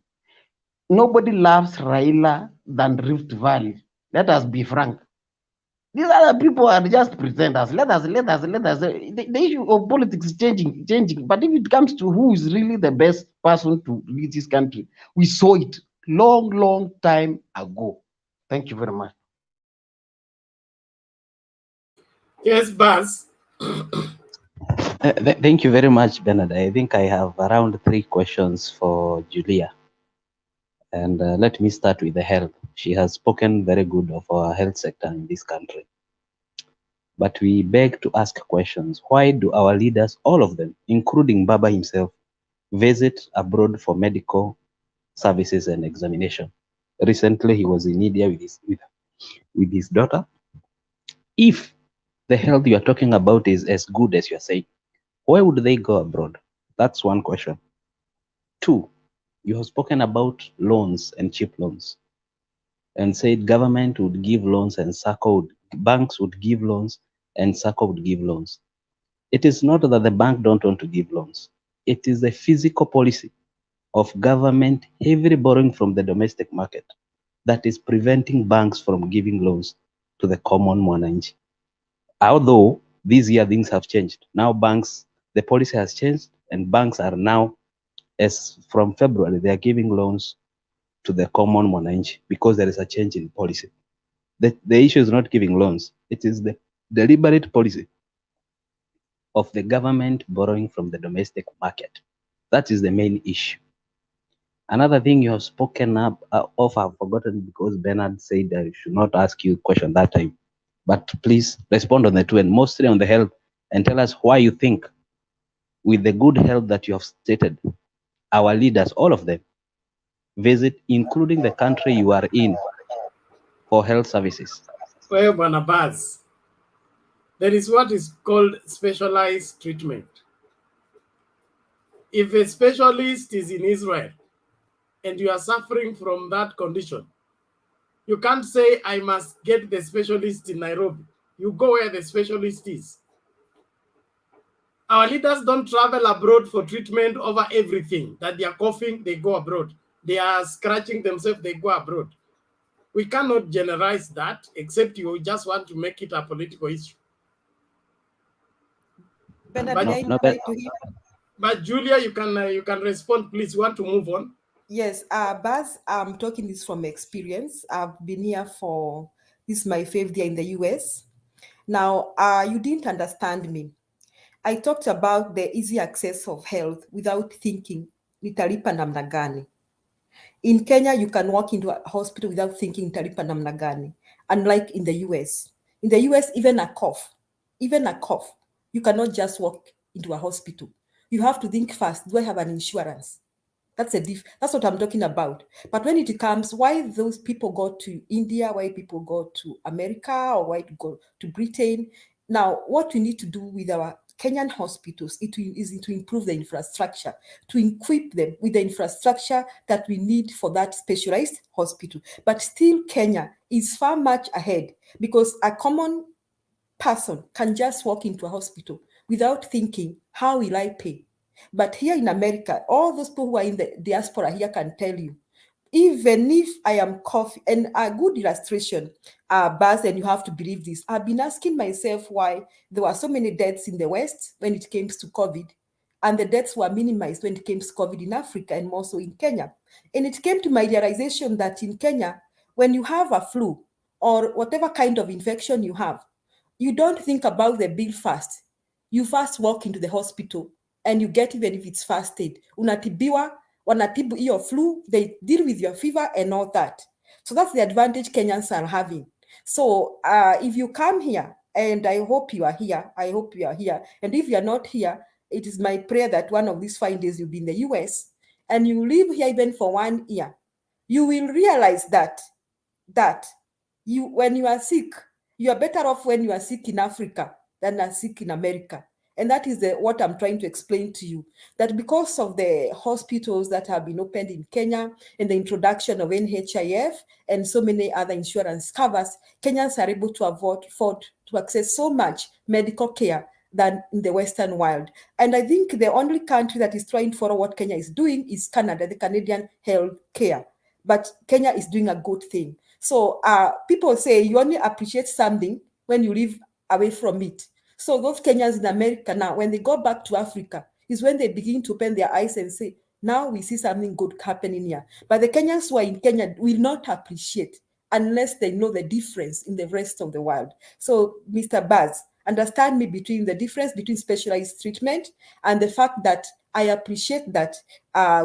Nobody loves Raila than Rift Valley. Let us be frank. These other people are just pretenders. Let us. The issue of politics is changing. But if it comes to who is really the best person to lead this country, we saw it long time ago. Thank you very much. Yes, Baz. Thank you very much, Bernard. I think I have around 3 questions for Julia. And let me start with the health. She has spoken very good of our health sector in this country. But we beg to ask questions. Why do our leaders, all of them, including Baba himself, visit abroad for medical services and examination? Recently, he was in India with his daughter. If the health you are talking about is as good as you're saying, why would they go abroad? That's one question. 2, you have spoken about loans and cheap loans and said government would give loans and banks would give loans and SACCO would give loans. It is not that the bank don't want to give loans. It is a physical policy of government heavily borrowing from the domestic market that is preventing banks from giving loans to the common mwananchi. Although this year things have changed. Now the policy has changed and banks are now, as from February, they are giving loans to the common mwananchi because there is a change in policy. The issue is not giving loans. It is the deliberate policy of the government borrowing from the domestic market. That is the main issue. Another thing you have spoken of, I've forgotten because Bernard said I should not ask you a question that time. But please respond on the 2 and mostly on the health and tell us why you think with the good health that you have stated, our leaders, all of them, visit, including the country you are in, for health services. Well, Barnabas, there is what is called specialized treatment. If a specialist is in Israel and you are suffering from that condition, you can't say, I must get the specialist in Nairobi. You go where the specialist is. Our leaders don't travel abroad for treatment over everything. That they are coughing, they go abroad. They are scratching themselves, they go abroad. We cannot generalize that, except you just want to make it a political issue. But Julia, you can respond, please. You want to move on? Yes, Baz, I'm talking this from experience. I've been here for, this is my 5th year in the US. Now, you didn't understand me. I talked about the easy access of health without thinking, nitalipa namna gani. In Kenya, you can walk into a hospital without thinking nitalipa namna gani, unlike in the US. In the US, even a cough, you cannot just walk into a hospital. You have to think first, do I have an insurance? That's what I'm talking about. But when it comes, why those people go to India, why people go to America, or why to go to Britain? Now, what we need to do with our Kenyan hospitals is to improve the infrastructure, to equip them with the infrastructure that we need for that specialized hospital. But still, Kenya is far much ahead, because a common person can just walk into a hospital without thinking, how will I pay? But here in America, all those people who are in the diaspora here can tell you, even if I am coughing, and a good illustration, Baz, and you have to believe this, I've been asking myself why there were so many deaths in the West when it came to COVID, and the deaths were minimized when it came to COVID in Africa and more so in Kenya. And it came to my realization that in Kenya, when you have a flu or whatever kind of infection you have, you don't think about the bill first. You first walk into the hospital and you get, even if it's first aid, unatibiwa, wanatibu your flu, they deal with your fever and all that. So that's the advantage Kenyans are having. So if you come here, and I hope you are here, and if you are not here, it is my prayer that one of these 5 days you'll be in the US, and you live here even for 1 year, you will realize that when you are sick, you are better off when you are sick in Africa than are sick in America. And that is what I'm trying to explain to you, that because of the hospitals that have been opened in Kenya and the introduction of NHIF and so many other insurance covers, Kenyans are able to afford to access so much medical care than in the Western world. And I think the only country that is trying to follow what Kenya is doing is Canada, the Canadian health care. But Kenya is doing a good thing. So people say you only appreciate something when you live away from it. So those Kenyans in America now, when they go back to Africa, is when they begin to open their eyes and say, now we see something good happening here. But the Kenyans who are in Kenya will not appreciate unless they know the difference in the rest of the world. So, Mr. Baz, understand me between the difference between specialized treatment and the fact that I appreciate that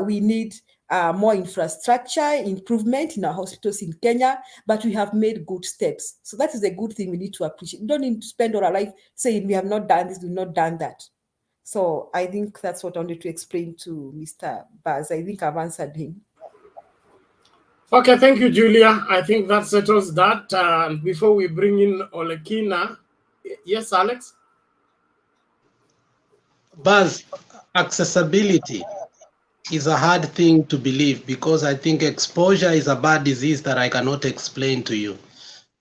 we need more infrastructure improvement in our hospitals in Kenya, but we have made good steps. So that is a good thing we need to appreciate. We don't need to spend all our life saying we have not done this, we've not done that. So I think that's what I wanted to explain to Mr. Baz. I think I've answered him. Okay, thank you, Julia. I think that settles that. Before we bring in Olekina, yes, Alex? Baz, accessibility is a hard thing to believe, because I think exposure is a bad disease that I cannot explain to you.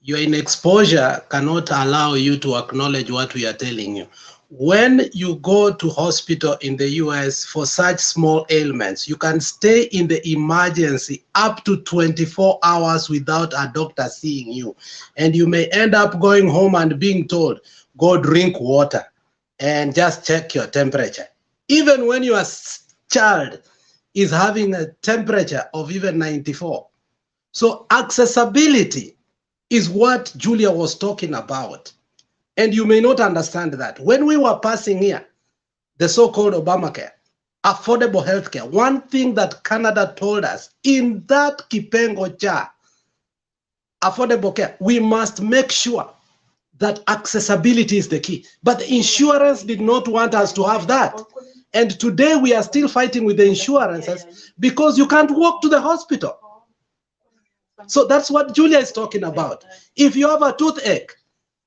Your exposure cannot allow you to acknowledge what we are telling you. When you go to hospital in the US for such small ailments, you can stay in the emergency up to 24 hours without a doctor seeing you. And you may end up going home and being told, go drink water and just check your temperature. Even when your child is having a temperature of even 94. So accessibility is what Julia was talking about. And you may not understand that. When we were passing here, the so-called Obamacare, affordable healthcare, one thing that Canada told us, in that Kipengo cha affordable care, we must make sure that accessibility is the key. But the insurance did not want us to have that. And today we are still fighting with the insurances because you can't walk to the hospital. So that's what Julia is talking about. If you have a toothache,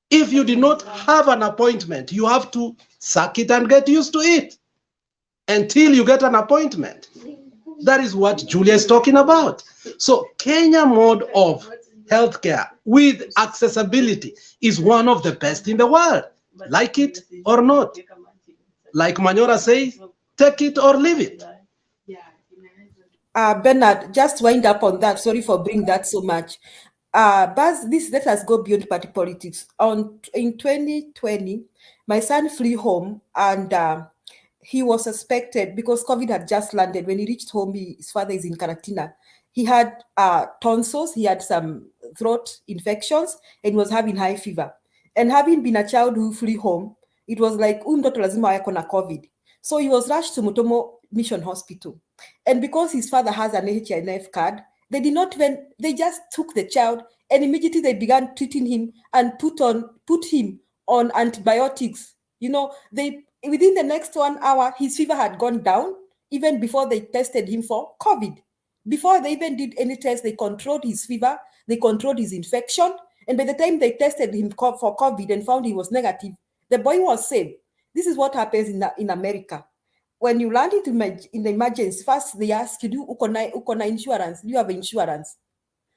if you did not have an appointment, you have to suck it and get used to it until you get an appointment. That is what Julia is talking about. So Kenya mode of healthcare with accessibility is one of the best in the world. Like it or not. Like Manyora says, take it or leave it. Bernard, just wind up on that. Sorry for bringing that so much. But let us go beyond party politics. In 2020, my son flew home and he was suspected because COVID had just landed. When he reached home, his father is in quarantine. He had tonsils, he had some throat infections, and he was having high fever. And having been a child who flew home, it was like, mtoto lazima yako na COVID. So he was rushed to Mutomo Mission Hospital. And because his father has an HINF card, they just took the child and immediately they began treating him and put him on antibiotics. You know, within the next 1 hour, his fever had gone down, even before they tested him for COVID. Before they even did any test, they controlled his fever, they controlled his infection, and by the time they tested him for COVID and found he was negative, the boy was saved. This is what happens in America. When you land in the emergency, first they ask you, do you insurance? Do you have insurance?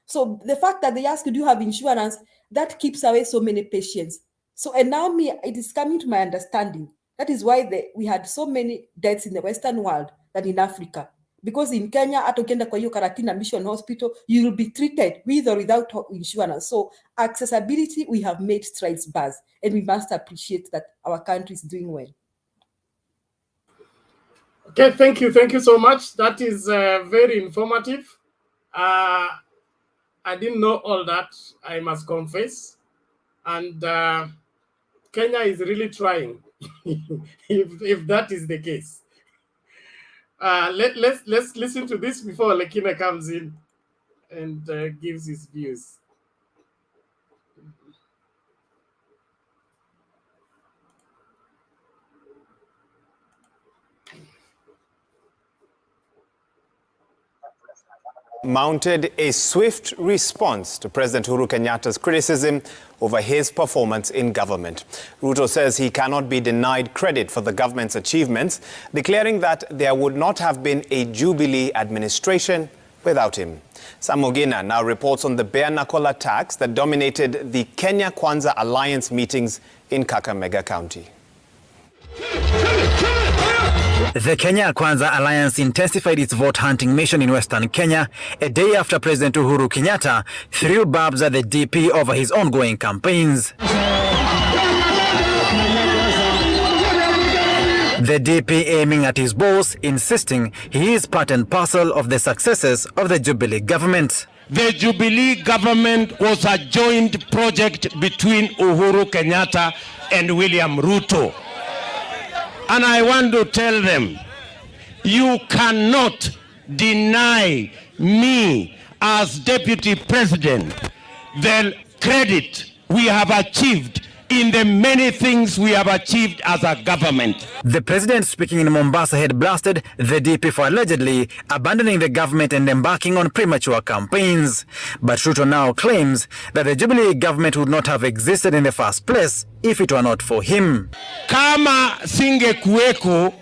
So the fact that they ask you, do you have insurance, that keeps away so many patients. So, and now it is coming to my understanding. That is why we had so many deaths in the Western world than in Africa. Because in Kenya, at Okenda kwa hiyo Karatina Mission Hospital, you will be treated with or without insurance. So accessibility, we have made strides, Baz, and we must appreciate that our country is doing well. Okay, thank you so much. That is very informative. I didn't know all that, I must confess. And Kenya is really trying, if that is the case. Let's listen to this before Lekina comes in and gives his views. Mounted a swift response to President Uhuru Kenyatta's criticism over his performance in government. Ruto says he cannot be denied credit for the government's achievements, declaring that there would not have been a Jubilee administration without him. Sam Ogina now reports on the bare-knuckle attacks that dominated the Kenya Kwanza Alliance meetings in Kakamega County. The Kenya Kwanza Alliance intensified its vote-hunting mission in Western Kenya a day after President Uhuru Kenyatta threw barbs at the DP over his ongoing campaigns. The DP aiming at his boss, insisting he is part and parcel of the successes of the Jubilee government. The Jubilee government was a joint project between Uhuru Kenyatta and William Ruto. And I want to tell them, you cannot deny me as deputy president the credit we have achieved in the many things we have achieved as a government. The president speaking in Mombasa had blasted the DP for allegedly abandoning the government and embarking on premature campaigns. But Ruto now claims that the Jubilee government would not have existed in the first place if it were not for him. Kama singekuweko,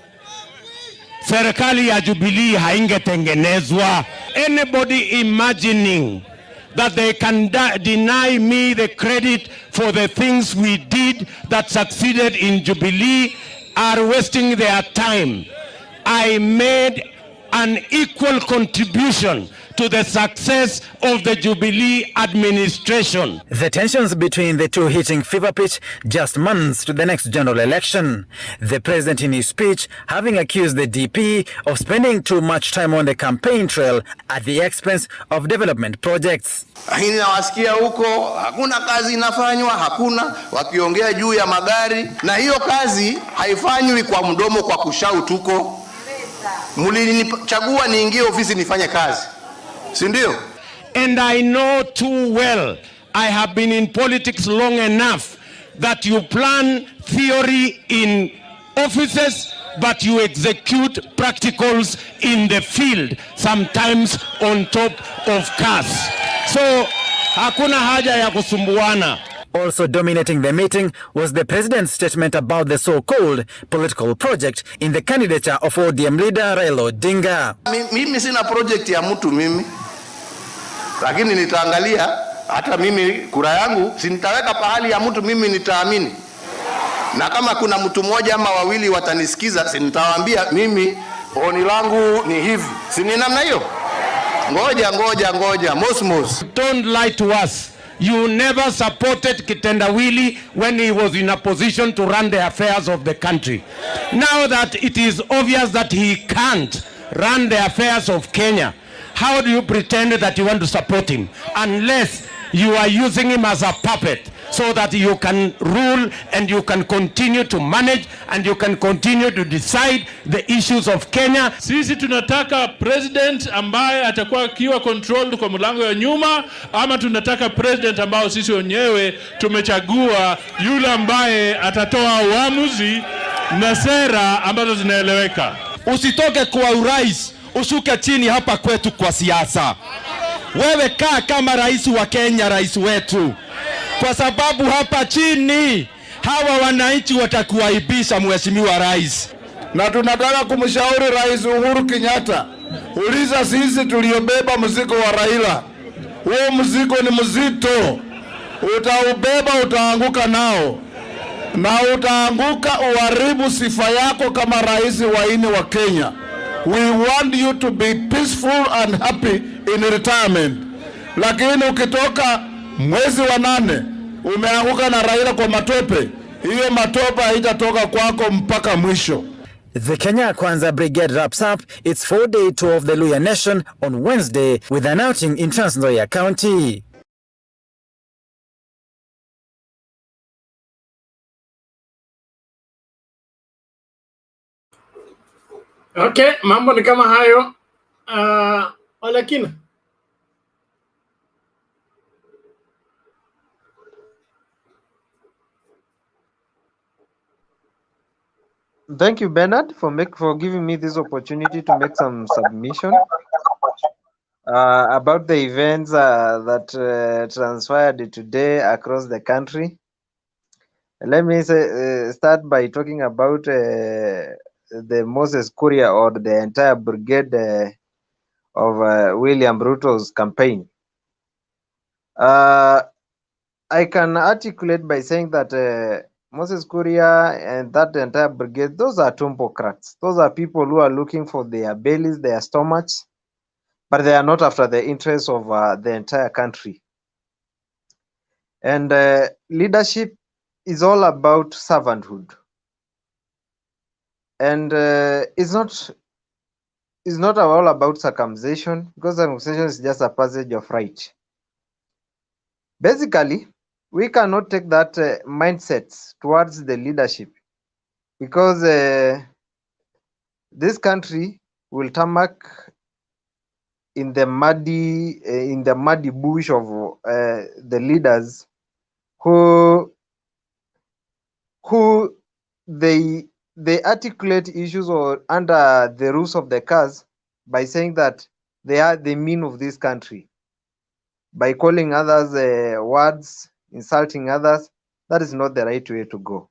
serikali ya Jubilee haingetengenezwa. Anybody imagining that they can deny me the credit for the things we did that succeeded in Jubilee are wasting their time. I made an equal contribution to the success of the Jubilee administration. The tensions between the two hitting fever pitch just months to the next general election. The president in his speech having accused the DP of spending too much time on the campaign trail at the expense of development projects. Lakini nawasikia huko hakuna kazi inafanywa, hakuna wakiongea juu ya magari, na hiyo kazi haifanywi kwa mdomo, kwa kushout huko. Mulinichagua niingie ofisi nifanye kazi, si ndio? And I know too well, I have been in politics long enough, that you plan theory in offices, but you execute practicals in the field, sometimes on top of cars. So hakuna haja ya kusumbuana. Also dominating the meeting was the president's statement about the so-called political project in the candidature of ODM leader Raila Odinga. Mimi sina project ya mtu mimi, lakini nitaangalia hata mimi kura yangu si nitaweka pahali ya mtu mimi nitaamini, na kama kuna mtu mmoja ama wawili watanisikiza, si nitawaambia mimi oni langu ni hivi, si ni namna hiyo? Ngoja mosmos. Don't lie to us. You never supported Kitendawili when he was in a position to run the affairs of the country. Now that it is obvious that he can't run the affairs of Kenya, how do you pretend that you want to support him? Unless you are using him as a puppet so that you can rule and you can continue to manage and you can continue to decide the issues of Kenya. Sisi tunataka president ambaye atakuwa kiwa controlled kwa mlango ya nyuma, ama tunataka president ambao sisi wenyewe tumechagua, yule ambaye atatoa uamuzi na sera ambazo zinaeleweka. Usitoke kwa urais ushuke chini hapa kwetu kwa siasa. Wewe kaa kama rais wa Kenya, rais wetu, kwa sababu hapa chini hawa wananchi watakuaibisha, mheshimiwa rais. Na tunataka kumshauri Rais Uhuru Kenyatta, uliza sisi tuliobeba mzigo wa Raila. Huo mzigo ni mzito, utaubeba, utaanguka nao, na utaanguka uharibu sifa yako kama rais wa nne wa Kenya. We want you to be peaceful and happy in retirement. Lakini ukitoka mwezi wa 8 umeanguka na Raila kwa matope, hiyo matope haitatoka kwako mpaka mwisho. The Kenya Kwanza Brigade wraps up its 4-day tour of the Luhya Nation on Wednesday with an outing in Trans Nzoia County. Okay, mambo ni kama hayo. Olekina. Thank you, Bernard, for giving me this opportunity to make some submission about the events that transpired today across the country. Let me start by talking about the Moses Kuria, or the entire brigade of William Ruto's campaign. I can articulate by saying that Moses Kuria and that entire brigade, those are tumbocrats. Those are people who are looking for their bellies, their stomachs, but they are not after the interests of the entire country. And leadership is all about servanthood. And it's not all about circumcision, because circumcision is just a passage of right. Basically, we cannot take that mindset towards the leadership, because this country will tarmac in the muddy bush of the leaders who they articulate issues or under the rules of the cause by saying that they are the mean of this country, by calling others words, insulting others. That is not the right way to go.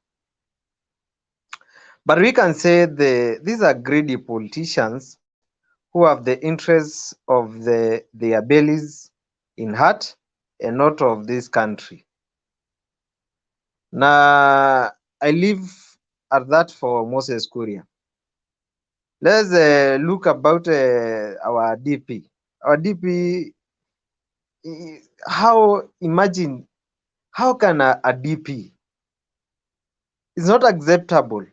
But we can say these are greedy politicians who have the interests of their bellies in heart and not of this country. Now, I leave at that for Moses Kuria. Let's look about our DP. Our DP, how can a DP? It's not acceptable,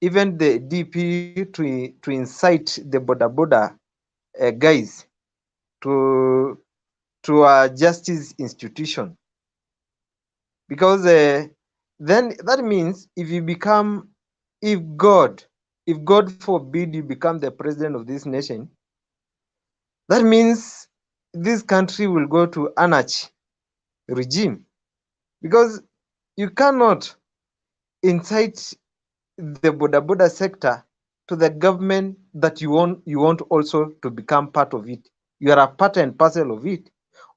even the DP to incite the border guys to a justice institution, because then that means if God forbid you become the president of this nation, that means this country will go to anarchy regime, because you cannot incite the border sector to the government that you want also to become part of it. You are a part and parcel of it,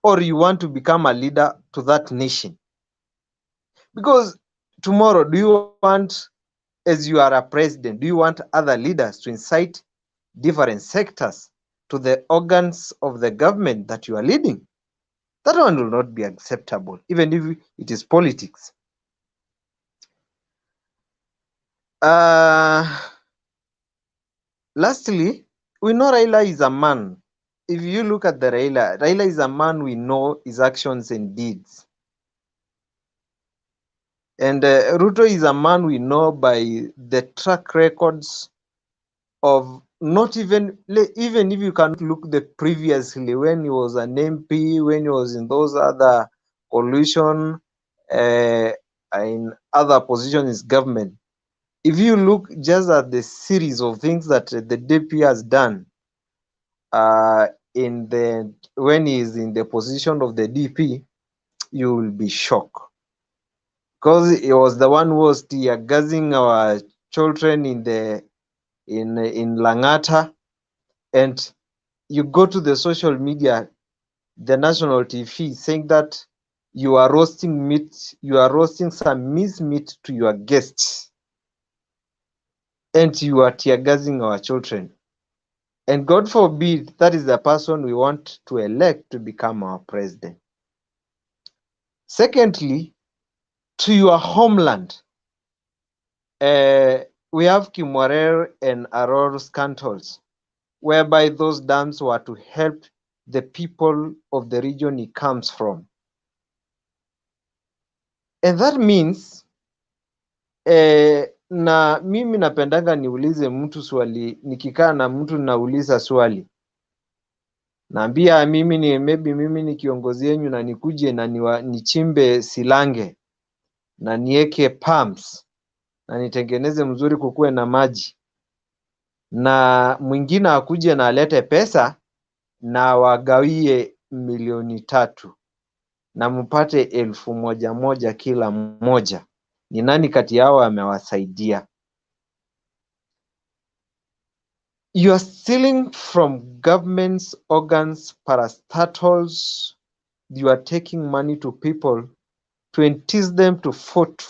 or you want to become a leader to that nation. Because tomorrow, do you want, as you are a president, do you want other leaders to incite different sectors to the organs of the government that you are leading? That one will not be acceptable, even if it is politics. Lastly, we know Raila is a man. If you look at the Raila is a man we know his actions and deeds. And Ruto is a man we know by the track records of not even if you can look the previously when he was an MP, when he was in those other coalition, in other positions in government. If you look just at the series of things that the DP has done, when he is in the position of the DP, you will be shocked, because he was the one who was tear gassing our children in Langata, and you go to the social media, the national TV, saying that you are roasting meat, you are roasting some meat to your guests, and you are tear gassing our children. And God forbid that is the person we want to elect to become our president. Secondly, to your homeland, we have Kimwarer and Aror scandals, whereby those dams were to help the people of the region he comes from. And that means na mimi napendanga niulize mtu swali, nikikaa na mtu nauliza swali, naambia maybe mimi ni kiongozi yenu na nikuje na nichimbe silange na nieke pumps na nitengeneze mzuri kukuwe na maji, na mwingine akuje na alete pesa na wagawie 3,000,000 na mpate 1,000 kila mmoja, ni nani kati yao amewasaidia? You are stealing from government's organs, parastatals. You are taking money to people to entice them to vote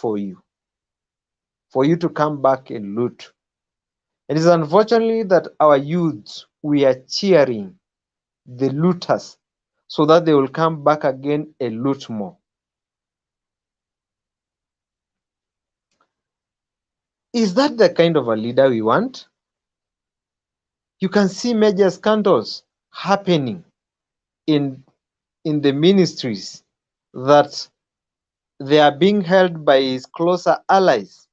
for you to come back and loot. It is unfortunately that our youth, we are cheering the looters so that they will come back again and loot more. Is that the kind of a leader we want? You can see major scandals happening in the ministries that they are being held by his closer allies,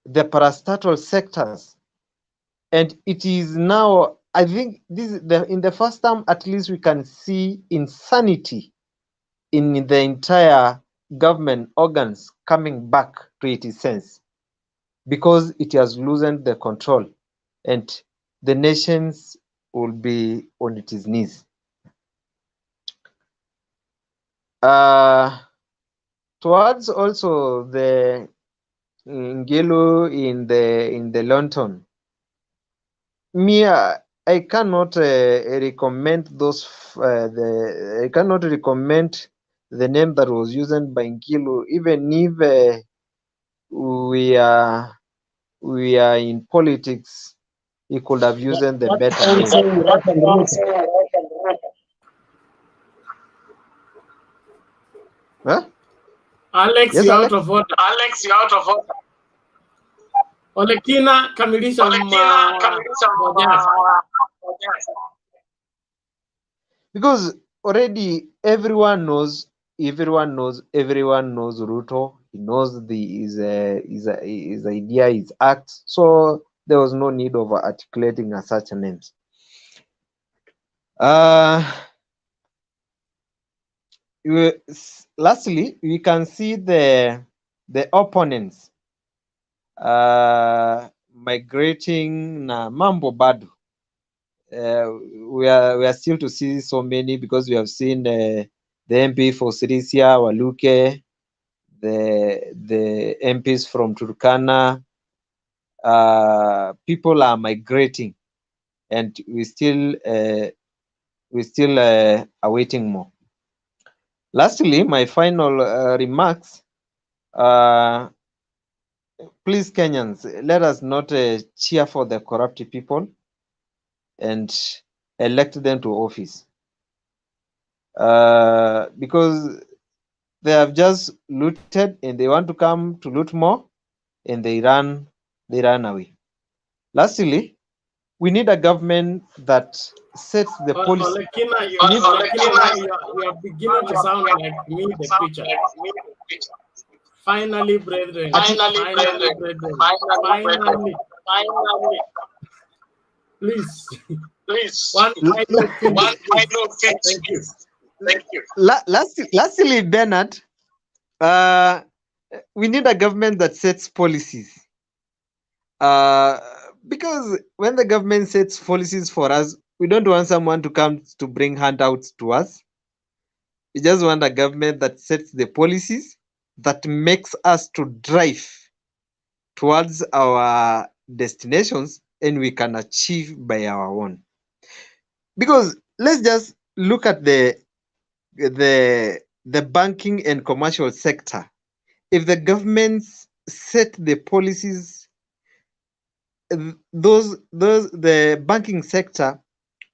the parastatal sectors. And it is now, I think in the first term, at least we can see insanity in the entire government organs coming back to its sense, because it has loosened the control and the nations will be on its knees. Towards also the Ngilu in the London, I cannot recommend those. I cannot recommend the name that was used by Ngilu, even if we are in politics. He could have used the better name. Huh? Alex, Yes, you're Alex? out of order. Alex, you're out of order. Olekina, kamilisha Because already everyone knows Ruto. He knows his idea, his acts. So there was no need of articulating such names. Lastly, we can see the opponents migrating na mambo bado. We are still to see so many, because we have seen the MP for Sirisia, WALUKE, the MPs from Turkana. People are migrating, and we still awaiting more. Lastly, my final remarks. Please, Kenyans, let us not cheer for the corrupt people and elect them to office. because they have just looted and they want to come to loot more, and they run away. Lastly, we need a government that sets the policy. Lekina, you are beginning to sound like me, the preacher. Finally, brethren. Finally. Please. One final thing. Thank you. Lastly, Bernard, we need a government that sets policies. Because when the government sets policies for us, we don't want someone to come to bring handouts to us. We just want a government that sets the policies that makes us to drive towards our destinations and we can achieve by our own. Because let's just look at the banking and commercial sector. If the governments set the policies, the banking sector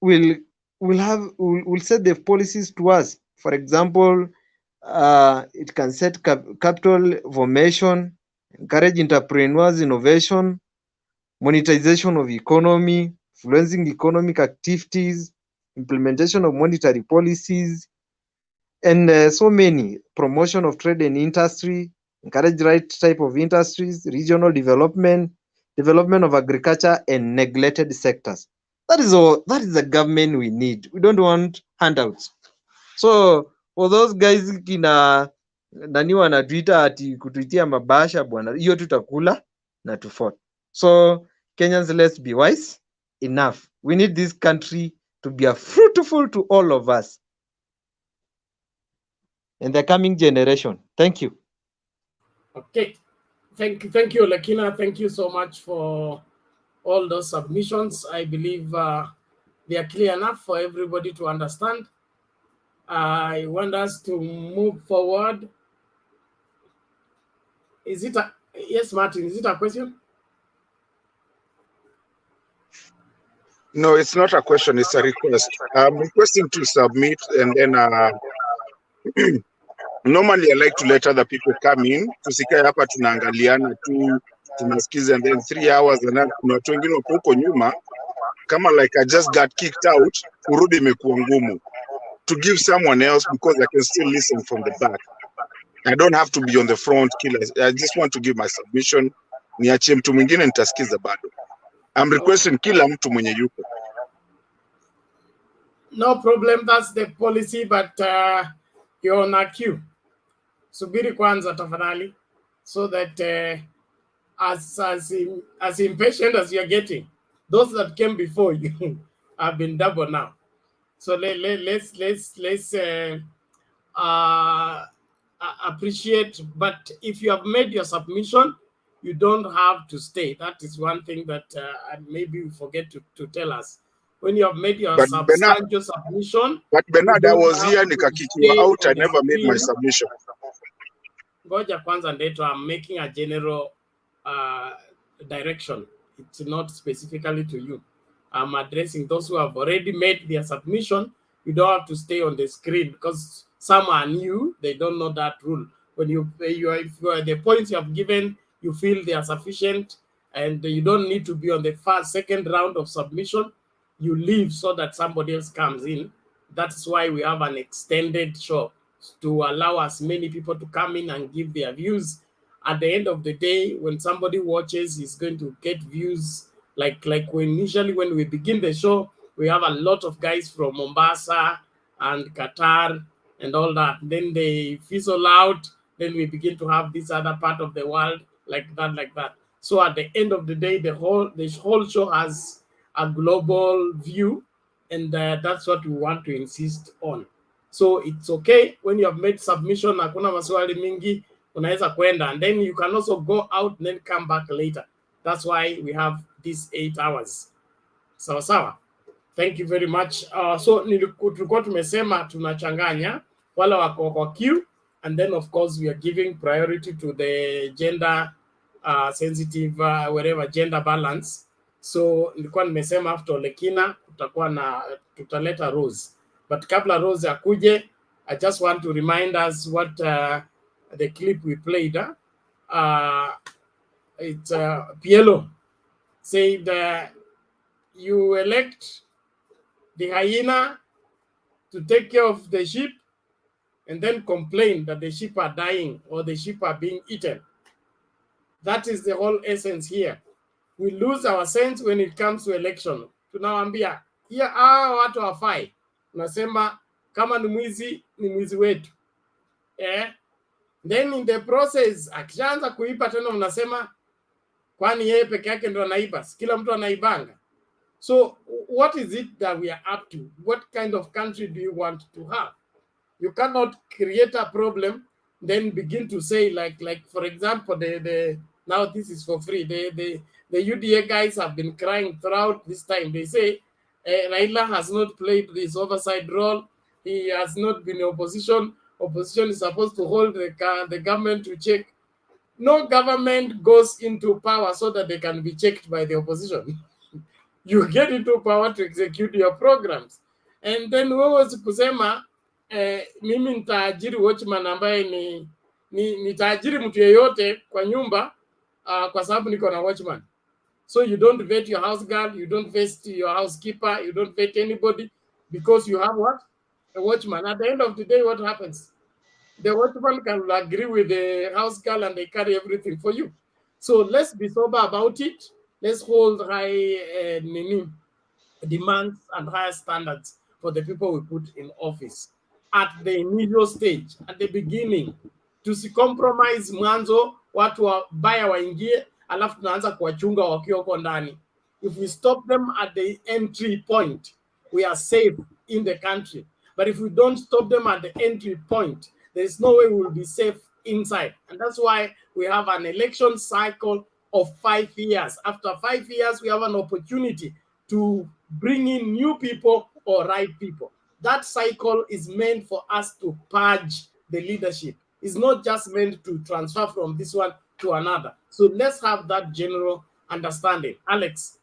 will set the policies to us. For example, it can set capital formation, encourage entrepreneurs, innovation, monetization of economy, influencing economic activities, implementation of monetary policies, and so many, promotion of trade and industry, encourage right type of industries, regional development of agriculture and neglected sectors. That is all. That is the government we need. We don't want handouts. So for those guys kina nani wanatuita ati kutuitia mabasha bwana, hiyo tutakula na tufot. So Kenyans, let's be wise. Enough. We need this country to be a fruitful to all of us in the coming generation. Thank you. Okay. Thank you, Lekina. Thank you so much for all those submissions. I believe they are clear enough for everybody to understand. I want us to move forward. Yes, Martin, is it a question? No, it's not a question, it's a request. I'm requesting to submit, and then normally I like to let other people come in. Tusikae hapa tunaangaliana tu, tunasikiza, and then 3 hours, and then kuna watu wengine wako huko nyuma kama like I just got kicked out, kurudi imekuwa ngumu. To give someone else, because I can still listen from the back. I don't have to be on the front killers. I just want to give my submission. Niachie mtu mwingine nitasikiza bado. I'm requesting kila mtu mwenye yuko. No problem, that's the policy, but you're on a queue. Subiri kwanza tafadhali, so that as impatient as you're getting, those that came before you have been double now. So let's appreciate. But if you have made your submission, you don't have to stay. That is one thing that maybe you forget to tell us. When you have made your substantial submission. But Bernard, I was here, nikakikiwa out, I never made my submission. Ngoja kwanza ndeto, I'm making a general direction. It's not specifically to you. I'm addressing those who have already made their submission. You don't have to stay on the screen because some are new. They don't know that rule. When if the points you have given, you feel they are sufficient and you don't need to be on the second round of submission, you leave so that somebody else comes in. That's why we have an extended show, to allow as many people to come in and give their views. At the end of the day, when somebody watches, he's going to get views. Like initially when we begin the show, we have a lot of guys from Mombasa and Qatar and all that. Then they fizzle out. Then we begin to have this other part of the world like that. So at the end of the day, the whole show has a global view, and that's what we want to insist on. So it's okay when you have made submission, hakuna maswali mingi, unaweza kwenda, and then you can also go out and then come back later. That's why we have these 8 hours. Sawa. Thank you very much. So tulikuwa tumesema tunachanganya wala wako kwa queue, and then of course we are giving priority to the gender sensitive wherever gender balance. So nilikuwa nimesema after Lekina tutaleta Rose. But kabla Rose akuje, I just want to remind us what the clip we played. It's Pielo said, you elect the hyena to take care of the sheep and then complain that the sheep are dying or the sheep are being eaten. That is the whole essence here. We lose our sense when it comes to election. Tunawaambia, here watu hawafai. Unasema kama ni mwizi wetu. Then in the process, akishaanza kuiba tena unasema kwani yeye peke yake ndo anaiba, kila mtu anaibanga. So what is it that we are up to? What kind of country do you want to have? You cannot create a problem, then begin to say like for example, now this is for free. The UDA guys have been crying throughout this time. They say Raila has not played this oversight role. He has not been in opposition. Opposition is supposed to hold the government to check. No government goes into power so that they can be checked by the opposition. You get into power to execute your programs. And then wewe kusema mimi nitaajiri watchman ambaye nitaajiri mtu yeyote kwa nyumba kwa sababu niko na watchman. So you don't vet your house girl, you don't vet your housekeeper, you don't vet anybody because you have what? A watchman. At the end of the day, what happens? The watchman can agree with the house girl and they carry everything for you. So let's be sober about it. Let's hold high demands and higher standards for the people we put in office. At the initial stage, at the beginning, tusicompromise mwanzo, watu wabaya waingie, alafu tunaanza kuwachunga wakiwa huko ndani. If we stop them at the entry point, we are safe in the country. But if we don't stop them at the entry point, there is no way we will be safe inside. And that's why we have an election cycle of 5 years. After 5 years, we have an opportunity to bring in new people or right people. That cycle is meant for us to purge the leadership. It's not just meant to transfer from this one to another. So let's have that general understanding. Alex.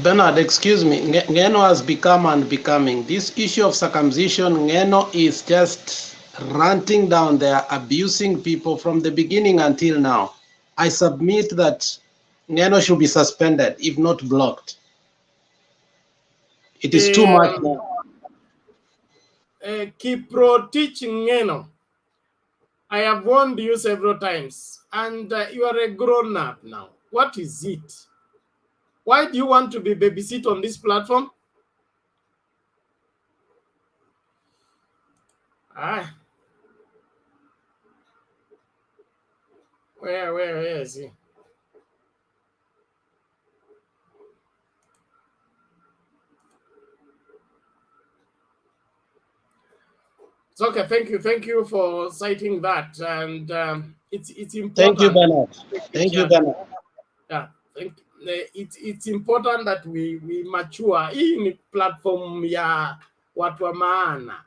Bernard, excuse me. Ngeno has become unbecoming. This issue of circumcision, Ngeno is just ranting down there, abusing people from the beginning until now. I submit that Ngeno should be suspended, if not blocked. It is too much now. Keep teaching Ngeno. I have warned you several times, and you are a grown-up now. What is it? Why do you want to be babysit on this platform? Where is he? It's okay. Thank you for citing that, and it's important. Thank you, Bernard. Thank you, Bernard. Yeah, it's important that we mature. Hii ni platform ya watu wa maana.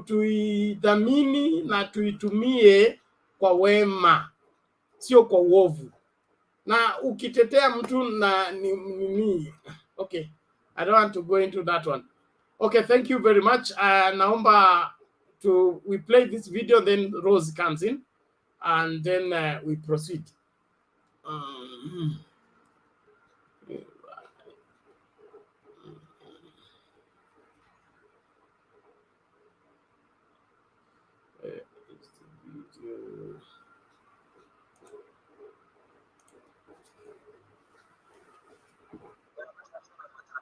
Tuidhamini na tuitumie kwa wema, sio kwa uovu. Na ukitetea mtu na ni okay, I don't want to go into that one. Okay, thank you very much. Naomba we play this video, then Rose comes in, and then we proceed.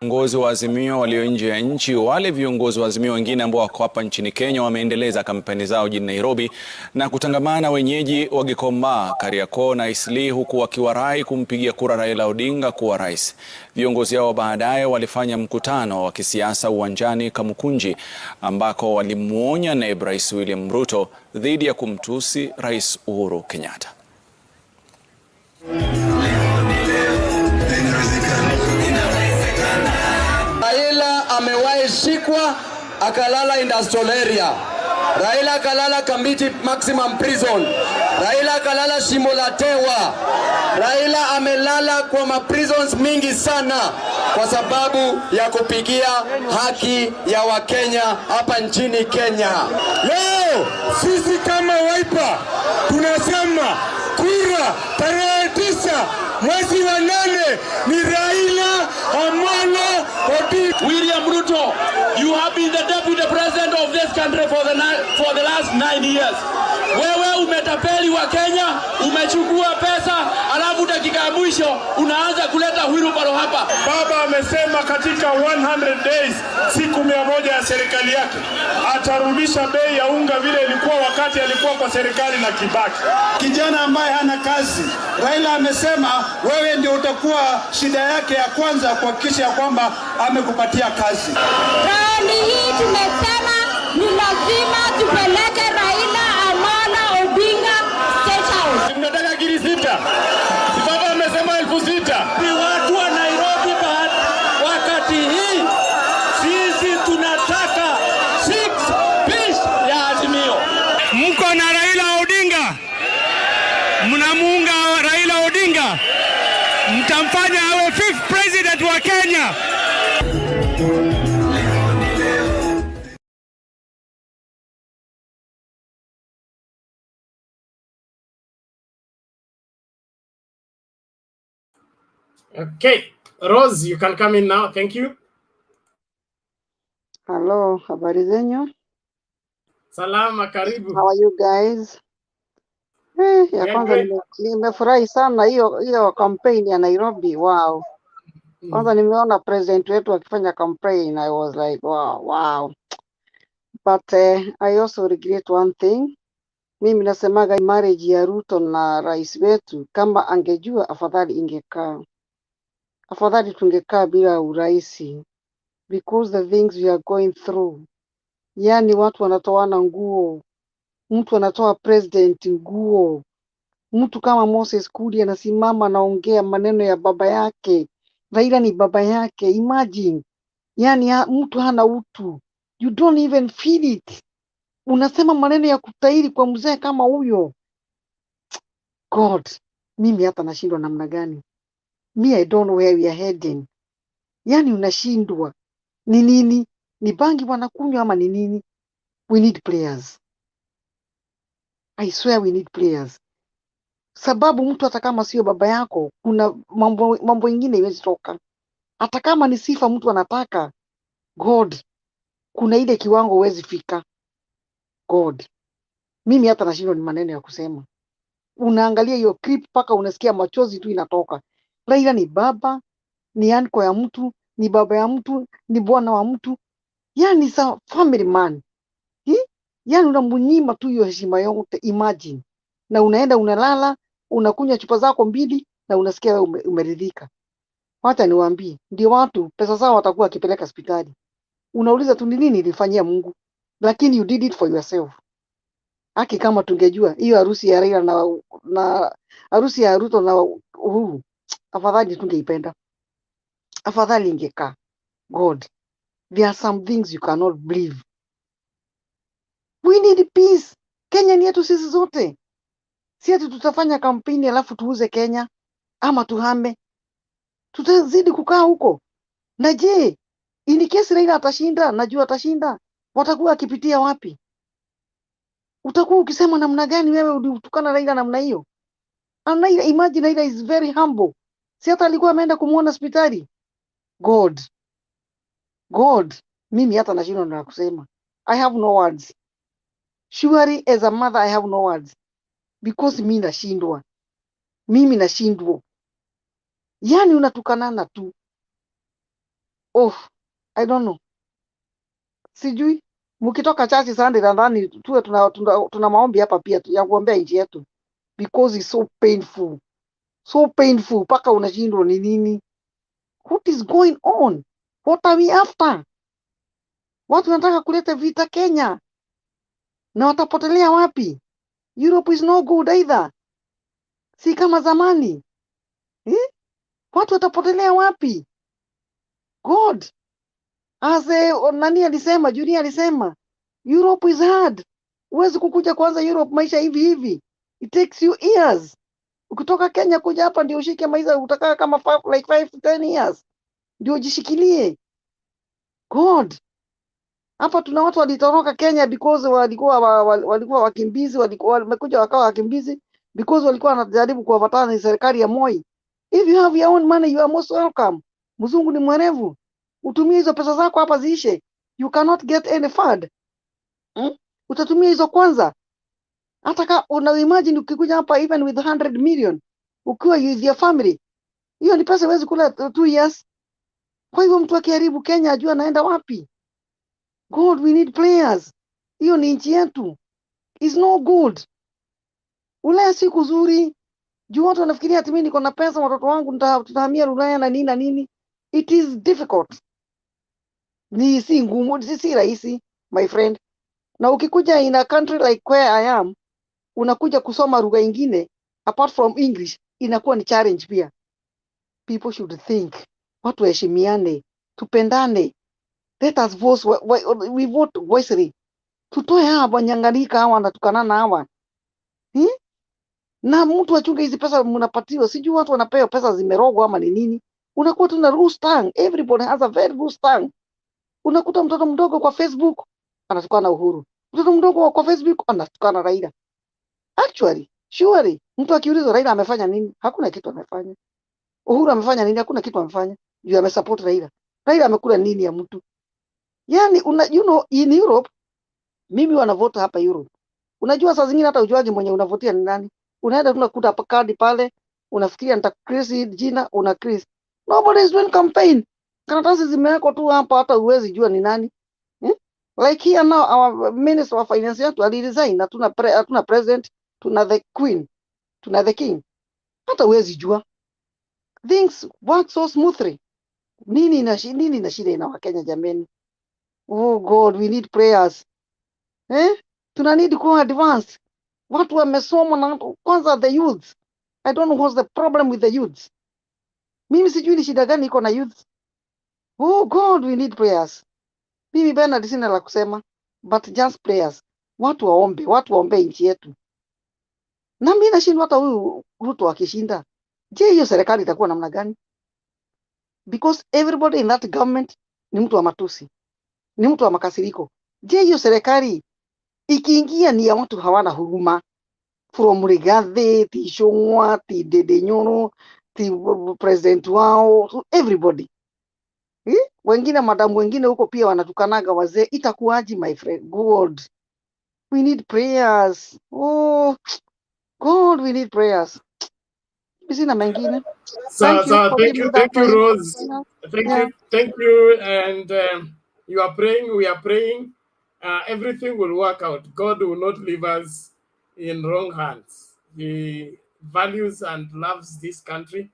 Viongozi wa Azimio walio nje ya nchi, wale viongozi wa Azimio wengine ambao wako hapa nchini Kenya wameendeleza kampeni zao jijini Nairobi na kutangamana wenyeji wa Gikomba, Kariakoo na Eastleigh, huku wakiwarai kumpigia kura Raila Odinga kuwa rais. Viongozi hao baadaye walifanya mkutano wa kisiasa uwanjani Kamukunji, ambako walimuonya naibu rais William Ruto dhidi ya kumtusi Rais Uhuru Kenyatta. Raila amewahi shikwa akalala industrial area. Raila kalala Kamiti maximum prison. Raila kalala shimo la tewa. Raila amelala kwa maprisons mingi sana kwa sababu ya kupigia haki ya Wakenya hapa nchini Kenya. Leo sisi kama Wiper tunasema kura tarehe 9 mwezi wa 8 ni Raila Amolo Odinga. William Ruto, you have been the deputy president of this country for the last 9 years. Wewe umetapeli wa Kenya, umechukua pesa, alafu dakika ya mwisho unaanza kuleta wheelbarrow hapa. Baba amesema katika 100 days, siku 100 ya serikali yake, atarudisha bei ya unga vile ilikuwa wakati alikuwa kwa serikali na Kibaki. Kijana ambaye hana kazi, Raila amesema wewe ndio utakuwa shida yake ya kwanza kuhakikisha kwamba amekupatia kazi. Raundi hii tumesema ni lazima tupeleke Raila Amolo Odinga State House. Tunataka giri 6. Baba amesema 6,000. Ni watu wa Nairobi wakati hii sisi tunataka 6 piece ya Azimio. Mko na Raila Odinga, mnamuunga Raila Odinga, mtamfanya awe 5th president wa Kenya. Okay, Rose, you can come in now. Thank you. Hello, habari zenyu? Salama, karibu. How are you guys? Ya kwanza nimefurahi sana hiyo campaign ya Nairobi. Wow. Kwanza nimeona president wetu akifanya campaign, I was like wow. But I also regret one thing. Mimi nasemaga marriage ya Ruto na rais wetu, kama angejua afadhali ingekaa. Afadhali tungekaa bila uraisi, because the things we are going through. Yani watu wanatoana nguo, mtu anatoa president nguo, mtu kama Moses Kuria anasimama anaongea maneno ya baba yake. Raila ni baba yake, imagine. Yani mtu hana utu, you don't even feel it. Unasema maneno ya kutahiri kwa mzee kama huyo. God, mimi hata nashindwa namna gani. I don't know where we are heading. Yani unashindwa. Ni nini? Ni bangi wanakunywa ama ni nini? We need players. I swear we need players. Sababu mtu hata kama sio baba yako, kuna mambo ingine iwezi toka. Hata kama ni sifa mtu anataka, God, kuna ile kiwango huwezi fika. God, mimi hata nashindwa ni maneno ya kusema. Unaangalia hiyo clip paka unasikia machozi tu inatoka. Raila ni baba, ni anko ya mtu, ni baba ya mtu, ni bwana wa mtu. Yani sa family man. Yani unamunyima tu hiyo heshima yote, imagine. Na unaenda unalala, unakunywa chupa zako 2 na unasikia umeridhika. Wacha niwaambie, ndio watu pesa zao watakuwa akipeleka hospitali. Unauliza tu ni nini nilifanyia Mungu? Lakini you did it for yourself. Haki kama tungejua hiyo harusi ya Raila na harusi ya Ruto na Uhuru, afadhali tungeipenda. Afadhali ingekaa. God, there are some things you cannot believe. We need peace. Kenya ni yetu sisi zote. Si ati tutafanya kampeni alafu tuuze Kenya ama tuhame. Tutazidi kukaa huko. Na je, in case Raila atashinda, najua atashinda, watakuwa akipitia wapi? Utakuwa ukisema namna gani wewe ulitukana Raila namna hiyo? Raila, imagine Raila is very humble. Si hata alikuwa ameenda kumuona hospitali. God, mimi hata nashindwa na kusema. I have no words. Surely as a mother I have no words. Because mimi nashindwa. Yani unatukanana tu. I don't know. Sijui. Mkitoka chachi Sunday nadhani tuwe tuna maombi hapa pia ya kuombea nchi yetu. Because it's so painful. So painful. Paka unashindwa ni nini? What is going on? What are we after? Watu wanataka kuleta vita Kenya. Na watapotelea wapi? Europe is no good either. Si kama zamani. Watu watapotelea wapi? God. Nani alisema, Julia alisema, Europe is hard. Huwezi kukuja kwanza Europe maisha hivi hivi. It takes you years. Ukitoka Kenya kuja hapa ndio ushike maisha, utakaa kama 5 to 10 years ndio ujishikilie. God, hapa tuna watu walitoroka Kenya because walikuwa wakimbizi, wamekuja wakawa wakimbizi because walikuwa wanajaribu kuwapatana na serikali ya Moi. If you have your own money, you are most welcome. Mzungu ni mwerevu. Utumie hizo pesa zako hapa ziishe. You cannot get any fund. Utatumia hizo kwanza. Hata kama una imagine ukikuja hapa even with 100 million ukiwa with your family, hiyo ni pesa huwezi kula 2 years. Kwa hivyo mtu akiharibu Kenya ajua anaenda wapi. God, we need players. Hiyo ni nchi yetu. It's no good. Ulaya si kuzuri. Juu watu wanafikiria ati mimi niko na pesa, watoto wangu tutahamia Ulaya na nini na nini. It is difficult. Ni si ngumu, si rahisi, my friend. Na ukikuja in a country like where I am, unakuja kusoma lugha ingine apart from English, inakuwa ni challenge pia. People should think. Watu heshimiane, tupendane. Let us vote, we vote wisely. Tutoe hawa wanyangalika hawa wanatukanana hawa. Na mtu achunge hizi pesa mnapatiwa. Sijui watu wanapewa pesa zimerogwa ama ni nini. Unakuwa tu na loose tongue. Everybody has a very loose tongue. Unakuta mtoto mdogo kwa Facebook anatukana Uhuru. Mtoto mdogo kwa Facebook anatukana Raila. Actually, surely, mtu akiulizwa Raila amefanya nini? Hakuna kitu amefanya. Uhuru amefanya nini? Hakuna kitu amefanya. Juu amesupport Raila. Raila amekula nini ya mtu? Yani, you know, in Europe, mimi wanavota hapa Europe. Unajua saa zingine hata ujuaje mwenye unavotia ni nani? Unaenda tunakuta kadi pale, unafikiria nitakrisi jina, unakris. Nobody is doing campaign. Karatasi zimewekwa tu hapa, hata uwezi jua ni nani. Like here now, our minister of finance yetu aliresign na hatuna president, tuna the queen, tuna the king. Hata uwezi jua. Things work so smoothly. Nini na shida ina Wakenya jameni? Oh God, we need prayers. Tuna need kuwa advanced. Watu wamesoma na kwanza the youth. I don't know what's the problem with the youth. Mimi sijui ni shida gani iko na youth. Oh God, we need prayers. Mimi Bernard sina la kusema, but just prayers. Watu waombe nchi yetu. Na mimi nashindwa hata huyu Ruto akishinda. Je, hiyo serikali itakuwa namna gani? Because everybody in that government ni mtu wa matusi. Ni mtu wa makasiriko. Je, hiyo serikali ikiingia ni ya watu hawana huruma. From Rigathi, Tishongwa, Dede Nyoro, president wao, everybody. Wengine madamu wengine huko pia wanatukanaga wazee. Itakuwaji my friend? God, we need prayers. Oh God, we need prayers. Sina mengine. Thank you, Rose. Thank you, and you are praying, we are praying. Everything will work out. God will not leave us in wrong hands. He values and loves this country,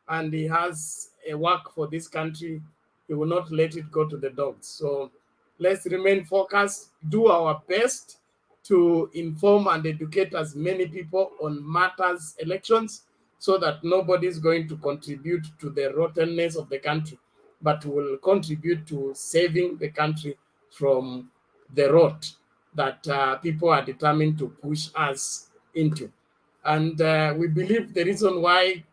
and he has a work for this country. He will not let it go to the dogs. So let's remain focused, do our best to inform and educate as many people on matters elections, so that nobody is going to contribute to the rottenness of the country, but will contribute to saving the country from the rot that people are determined to push us into. And we believe the reason why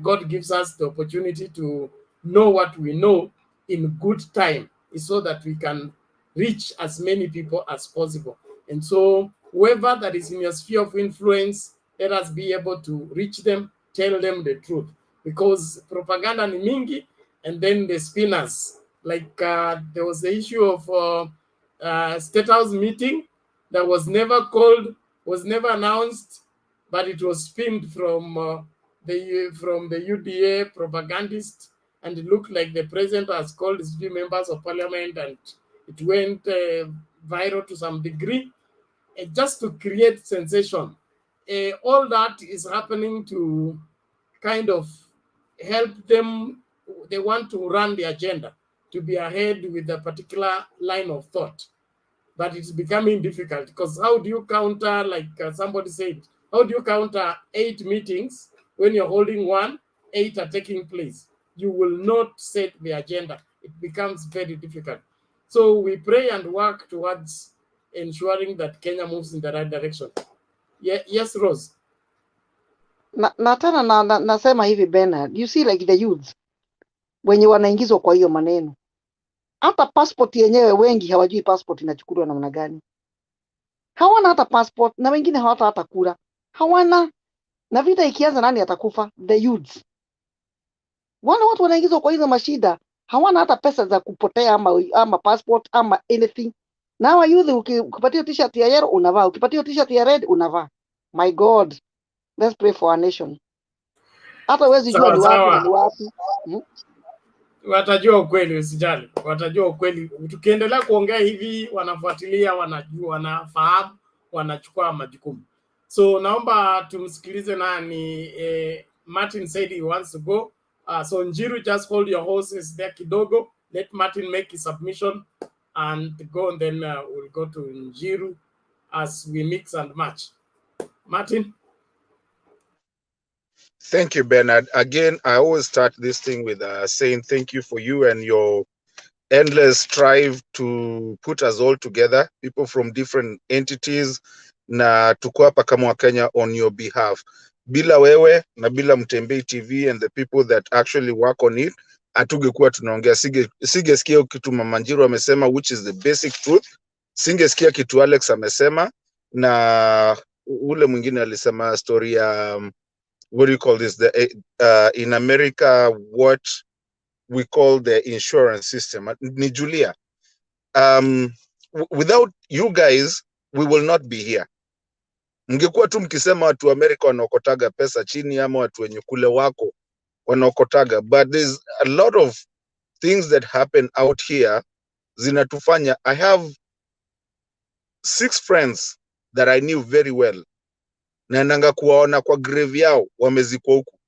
God gives us the opportunity to know what we know in good time is so that we can reach as many people as possible. And so whoever that is in your sphere of influence, let us be able to reach them, tell them the truth, because propaganda ni mingi, and then the spinners, like there was the issue of State House meeting that was never called, was never announced, but it was spinned from the UDA propagandist, and it looked like the president has called his few members of parliament, and it went viral to some degree, just to create sensation. All that is happening to kind of help them. They want to run the agenda, to be ahead with a particular line of thought. But it's becoming difficult, because how do you counter, like somebody said, how do you counter 8 meetings when you're holding one, 8 are taking place? You will not set the agenda. It becomes very difficult. So we pray and work towards ensuring that Kenya moves in the right direction. Yes, Rose. Na tena nasema hivi Bernard, you see like the youths wenye wanaingizwa kwa hiyo maneno, hata passport yenyewe wengi hawajui passport inachukuliwa namna gani. Hawana hata passport na wengine hawata hata kura. Hawana. Na vita ikianza nani atakufa? The youths. Wale watu wanaingizwa kwa hizo mashida, hawana hata pesa za kupotea ama passport ama anything. Na hawa youth ukipatia t-shirt ya yellow unavaa, ukipatia t-shirt ya red unavaa. My God. Let's pray for our nation. Hata huwezi jua ni wapi na ni wapi. Watajua ukweli, usijali. Watajua ukweli. Tukiendelea kuongea hivi, wanafuatilia, wanajua, wanafahamu, wanachukua majukumu. So naomba tumsikilize nani. Martin said he wants to go. So Ngilu, just hold your horses there kidogo. Let Martin make his submission and go, and then we'll go to Ngilu as we mix and match. Martin. Thank you, Bernard. Again, I always start this thing with saying thank you for you and your endless drive to put us all together, people from different entities, na tuko hapa kama Wakenya on your behalf. Bila wewe na bila Mtembei TV and the people that actually work on it, hatungekuwa tunaongea. Singesikia kitu Mama Ngilu amesema, which is the basic truth. Singesikia kitu Alex amesema, na ule mwingine alisema story ya what do you call this? In America, what we call the insurance system. Ni Julia. Without you guys, we will not be here. Mngekuwa tu mkisema watu wa America wanaokotaga pesa chini ama watu wenye kule wako wanaokotaga. But there's a lot of things that happen out here zinatufanya. I have 6 friends that I knew very well. Na nanga kuwaona kwa grave yao wamezikwa huku.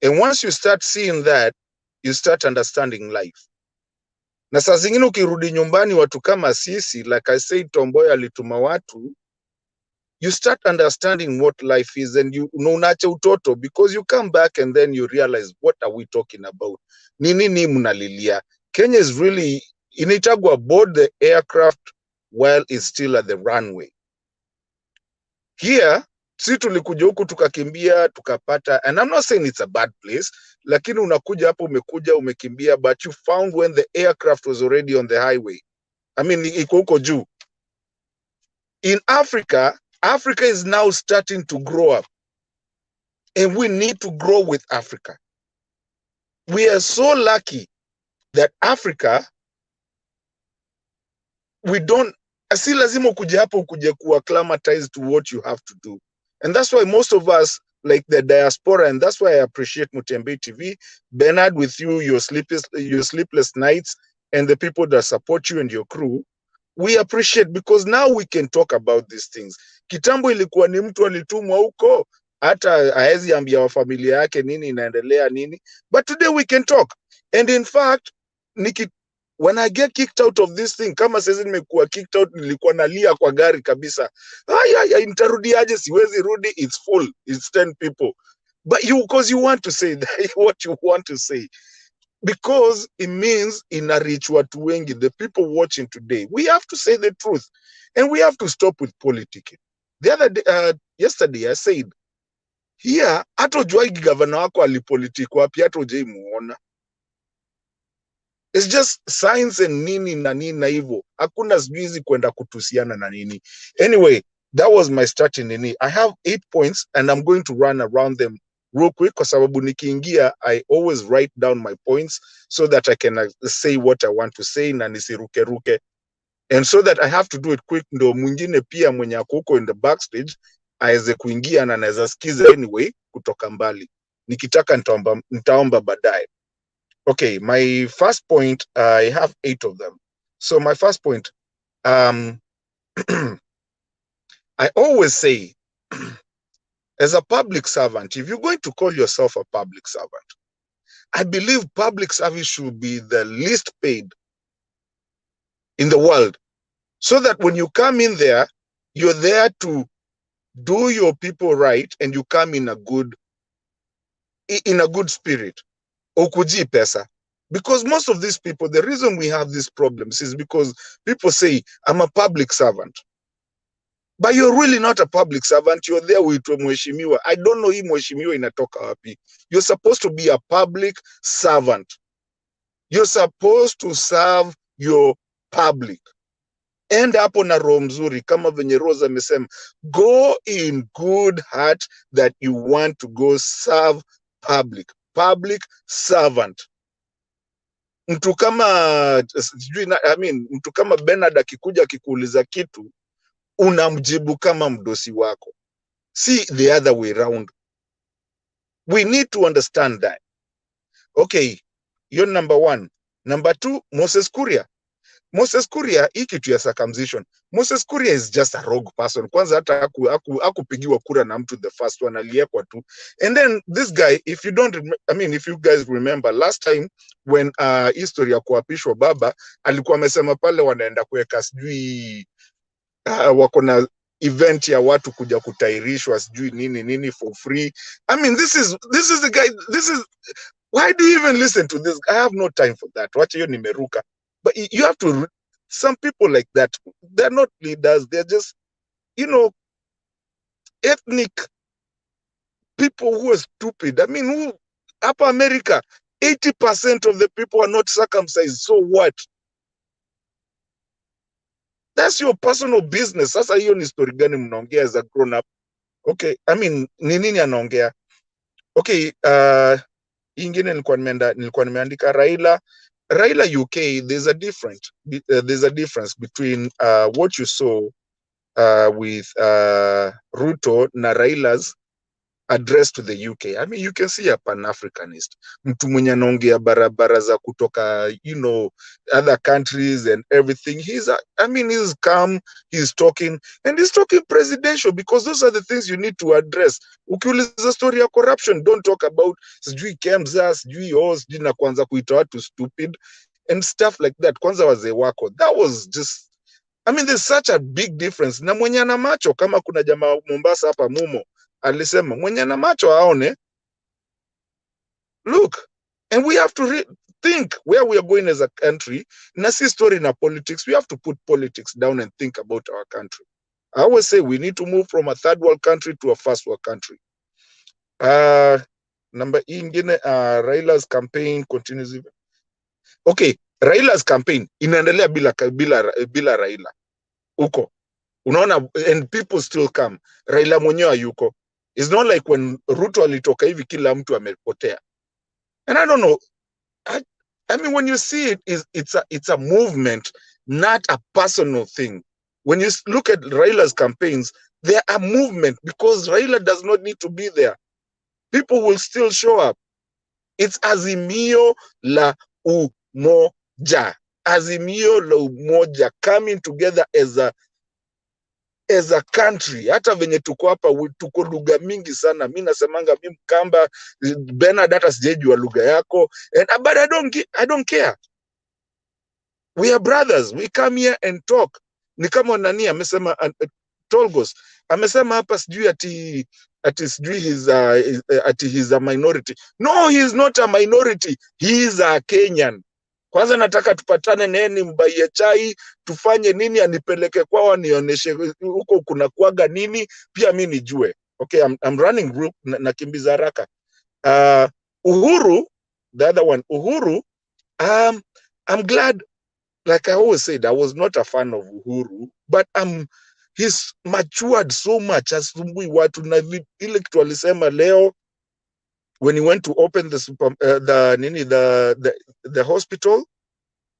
And once you start seeing that, you start understanding life. Na saa zingine ukirudi nyumbani watu kama sisi, like I said, Tomboy alituma watu, you start understanding what life is, and you unaacha utoto, because you come back and then you realize, what are we talking about? Nini mnalilia? Kenya is really, inaitagwa board the aircraft while it's still at the runway. Here, si tulikuja huku tukakimbia, tukapata, and I'm not saying it's a bad place, lakini unakuja hapo umekimbia, but you found when the aircraft was already on the highway. I mean, iko huko juu. In Africa, Africa is now starting to grow up. And we need to grow with Africa. We are so lucky that Africa, we don't, si lazima ukuje hapo ukuje ku acclimatize to what you have to do. And that's why most of us, like the diaspora, and that's why I appreciate Mtembei TV, Bernard, with you, your sleepless nights, and the people that support you and your crew, we appreciate, because now we can talk about these things. Kitambo ilikuwa ni mtu alitumwa huko, hata haezi ambia wa familia yake nini inaendelea nini. But today we can talk. And in fact, when I get kicked out of this thing, kama sasa nimekuwa kicked out, nilikuwa nalia kwa gari kabisa. Nitarudi aje, siwezi rudi, it's full, it's 10 people. But because you want to say that, what you want to say. Because it means ina reach watu wengi, the people watching today. We have to say the truth. And we have to stop with politicking. The other day, yesterday I said, here, hata juaigi governor wako alipolitiki wapi, hata ujai muona. It's just science and nini na nini na hivyo. Hakuna sijui kwenda kutusiana na nini. Anyway, that was my starting nini. I have 8 points and I'm going to run around them real quick, kwa sababu nikiingia, I always write down my points so that I can say what I want to say na nisiruke. And so that I have to do it quick, ndo mwingine pia mwenye akuko in the backstage aweze kuingia na anaweza sikiza anyway kutoka mbali. Nikitaka nitaomba baadaye. Okay, my first point, I have 8 of them. So my first point, I always say, as a public servant, if you're going to call yourself a public servant, I believe public service should be the least paid in the world. So that when you come in there, you're there to do your people right, and you come in a good spirit. Okuji pesa. Because most of these people, the reason we have these problems is because people say, I'm a public servant. But you're really not a public servant. You're there with mheshimiwa. I don't know hii mheshimiwa inatoka wapi. You're supposed to be a public servant. You're supposed to serve your public. Enda hapo na roho mzuri kama venye Rosa amesema. Go in good heart that you want to go serve public. Public servant. Mtu kama mtu kama Bernard akikuja akikuuliza kitu unamjibu kama mdosi wako. See the other way around. We need to understand that. Okay, you're number one. Number two, Moses Kuria. Moses Kuria, hii kitu ya circumcision. Moses Kuria is just a rogue person. Kwanza hata hakupigiwa kura na mtu the first one, aliyekwa tu. And then this guy, if you guys remember, last time when history ya kuapishwa baba, alikuwa amesema pale wanaenda kuweka sijui wako na event ya watu kuja kutairishwa sijui nini for free. This is the guy, why do you even listen to this? I have no time for that. Wacha hiyo nimeruka. But you have to, some people like that, they're not leaders, they're just, ethnic people who are stupid. Upper America, 80% of the people are not circumcised, so what? That's your personal business. Sasa hiyo ni story gani mnaongea as a grown up? Okay, ni nini anaongea? Okay, ingine nilikuwa nimeandika Raila UK, there's a difference between what you saw with Ruto na Raila's address to the UK. You can see a Pan-Africanist. Mtu mwenye anaongea barabara za kutoka, other countries and everything. He's calm, he's talking, and he's talking presidential because those are the things you need to address. Ukiuliza story ya corruption, don't talk about sijui Kemsa, sijui sijui na kwanza kuita watu stupid and stuff like that. Kwanza wazee wako. That was just, there's such a big difference. Na mwenye ana macho, kama kuna jamaa Mombasa hapa Mumo, alisema mwenye na macho aone. Look, and we have to think where we are going as a country. Na si story na politics. We have to put politics down and think about our country. I always say we need to move from a third world country to a first world country. Number ingine, Raila's campaign continues. Okay, Raila's campaign inaendelea bila Raila. Uko. Unaona, and people still come. Raila mwenyewe yuko. It's not like when Ruto alitoka hivi kila mtu amepotea. And I don't know. When you see it, it's a movement, not a personal thing. When you look at Raila's campaigns, they're a movement because Raila does not need to be there. People will still show up. It's Azimio la Umoja. Azimio la Umoja coming together as a country. Hata venye tuko hapa tuko lugha mingi sana. Mimi nasemanga mimi Mkamba, Bernard hata sijejua lugha yako. But I don't care. We are brothers. We come here and talk. Ni kama nani amesema Tolgos. Amesema hapa sijui ati sijui he's a minority. No, he is not a minority. He is a Kenyan. Kwanza nataka tupatane neni mbaie chai, tufanye nini anipeleke kwao nionyeshe huko kuna kuaga nini, pia mimi nijue. Okay, I'm running group nakimbiza haraka. Uhuru, the other one, Uhuru, I'm glad, like I always said, I was not a fan of Uhuru, but he's matured so much. Asumbui watu na ile kitu alisema leo when he went to open the hospital,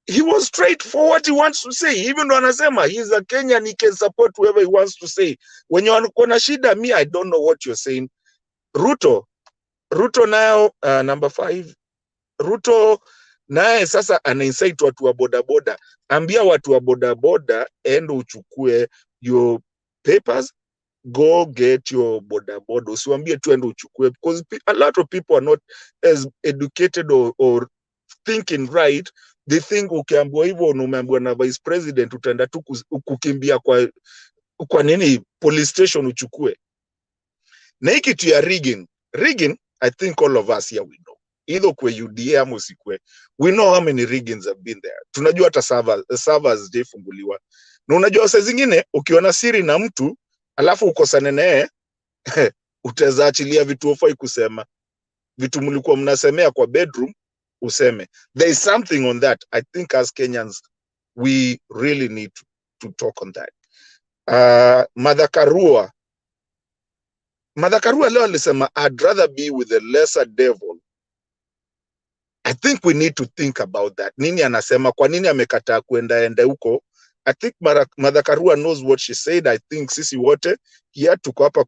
he was straight for what he wants to say. Even when anasema he's a Kenyan, he can support whoever he wants to say. When you are shida, me, I don't know what you're saying. Ruto now, number 5. Ruto naye sasa ana-incite watu wa bodaboda. Ambia watu wa bodaboda endo uchukue your papers, go get your bodaboda. Usiwambie tu endo uchukue, because a lot of people are not as educated or thinking right. They think ukiambiwa hivyo na umeambiwa na vice president utaenda tu kukimbia kwa nini police station uchukue. Na hiki tu ya rigging, I think all of us here we know. either kwe UDA ama usikwe. We know how many riggings have been there. Tunajua hata servers jefunguliwa. Na unajua saa zingine ukiona siri na mtu alafu ukosane naye utaweza achilia vitu ufai kusema. Vitu mlikuwa mnasemea kwa bedroom useme. There is something on that. I think as Kenyans we really need to talk on that. Mother Karua leo alisema I'd rather be with the lesser devil. I think we need to think about that. Nini anasema kwa nini amekataa kuenda huko? I think Mother Karua knows what she said. I think sisi wote here tuko hapa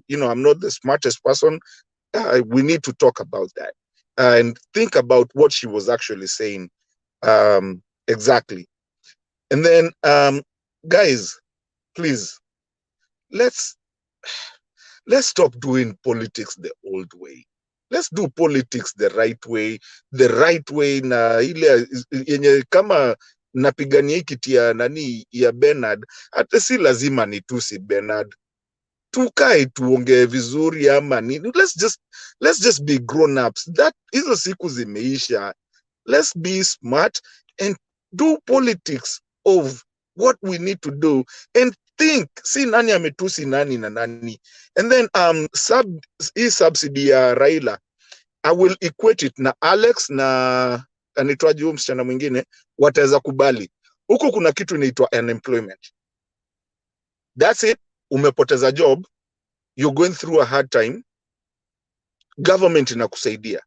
I'm not the smartest person. We need to talk about that and think about what she was actually saying exactly. And then guys, please, let's stop doing politics the old way. Let's do politics the right way na ile yenye kama napigania kiti ya nani ya Bernard, hata si lazima nitusi Bernard. Tukae tuongee vizuri ama nini. Let's just be grown ups. Hizo siku zimeisha. Let's be smart and do politics of what we need to do and think, si nani ametusi nani na nani. And then subsidy ya Raila, I will equate it na Alex na anitwaji huyu msichana mwingine wataweza kubali. Huko kuna kitu inaitwa unemployment. That's it. Umepoteza job, you're going through a hard time, government inakusaidia.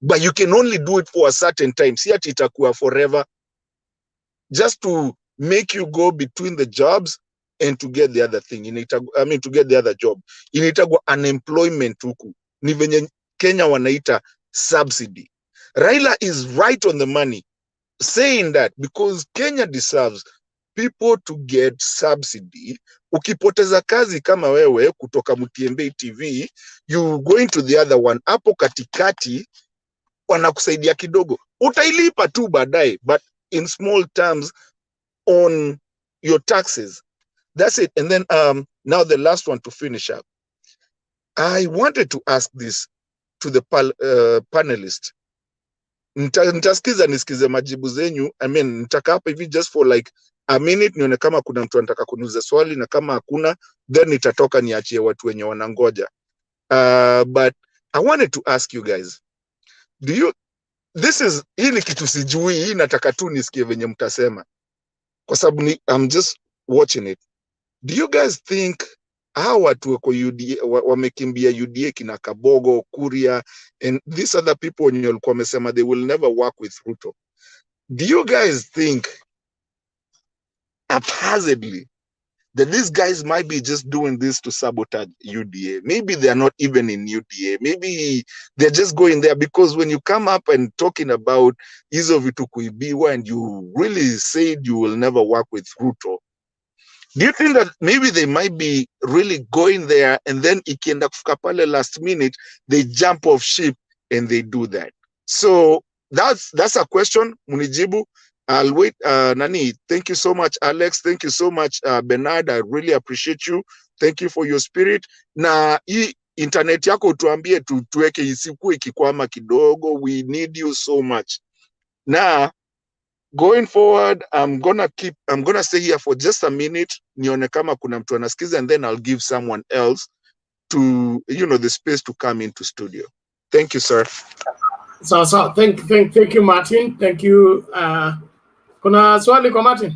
But you can only do it for a certain time. Si ati itakuwa forever. Just to make you go between the jobs and to get the other thing. To get the other job. Inaitagwa unemployment huku. Ni venye Kenya wanaita subsidy. Raila is right on the money saying that because Kenya deserves people to get subsidy. Ukipoteza kazi kama wewe kutoka Mutiembei TV, you going to the other one, hapo katikati wanakusaidia kidogo. Utailipa tu baadaye, but in small terms on your taxes. That's it. And then now the last one to finish up. I wanted to ask this to the panelist. Nisikize majibu zenyu. I mean, nitaka hapa hivi just for like a minute nione kama kuna mtu anataka kuniuliza swali, na kama hakuna then nitatoka niachie watu wenye wanangoja. But I wanted to ask you guys, hii ni kitu sijui, hii nataka tu nisikie venye mtasema kwa sababu I'm just watching it. Do you guys think hawa watu wako UDA wamekimbia UDA kina Kabogo, Kuria and these other people wenye walikuwa wamesema they will never work with Ruto? Do you guys think haphazardly that these guys might be just doing this to sabotage UDA? Maybe they are not even in UDA. Maybe they're just going there because when you come up and talking about hizo vitu kuibiwa and you really said you will never work with Ruto, do you think that maybe they might be really going there and then ikienda kufika pale last minute they jump off ship and they do that? So that's a question. Munijibu. I'll wait. Nani, thank you so much, Alex. Thank you so much, Bernard. I really appreciate you. Thank you for your spirit. Na hii internet yako tuambie tuweke isikuwe ikikwama kidogo. We need you so much. Now, going forward, I'm gonna stay here for just a minute. Nione kama kuna mtu anasikiza, and then I'll give someone else to, the space to come into studio. Thank you, sir. So thank you, Martin. Thank you. Kuna swali kwa Martin?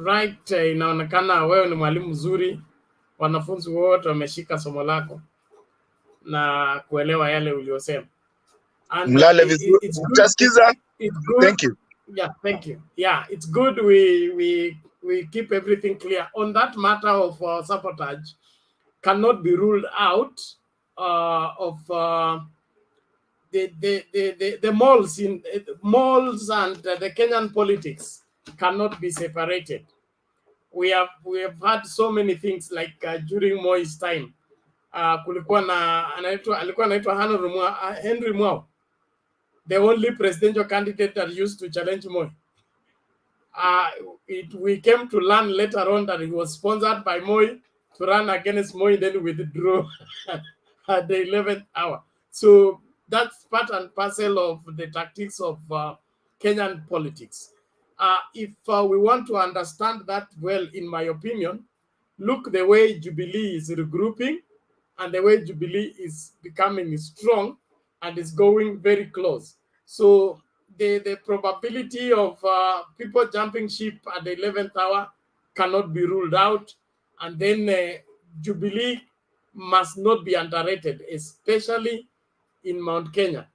Right, inaonekana wewe ni mwalimu mzuri. Wanafunzi wote wameshika somo lako na kuelewa yale uliyosema. Mlale vizuri. Utasikiza. Thank you. Yeah, thank you. Yeah, it's good we keep everything clear on that matter of sabotage. Cannot be ruled out of the malls and the Kenyan politics cannot be separated. We have had so many things like during Moi's time. Kulikuwa na alikuwa anaitwa Henry Mwao, the only presidential candidate that used to challenge Moi. We came to learn later on that he was sponsored by Moi to run against Moi, then withdraw at the 11th hour. So that's part and parcel of the tactics of Kenyan politics. If we want to understand that well, in my opinion, look the way Jubilee is regrouping and the way Jubilee is becoming strong and is going very close. So the probability of people jumping ship at the 11th hour cannot be ruled out. And then Jubilee must not be underrated, especially in Mount Kenya.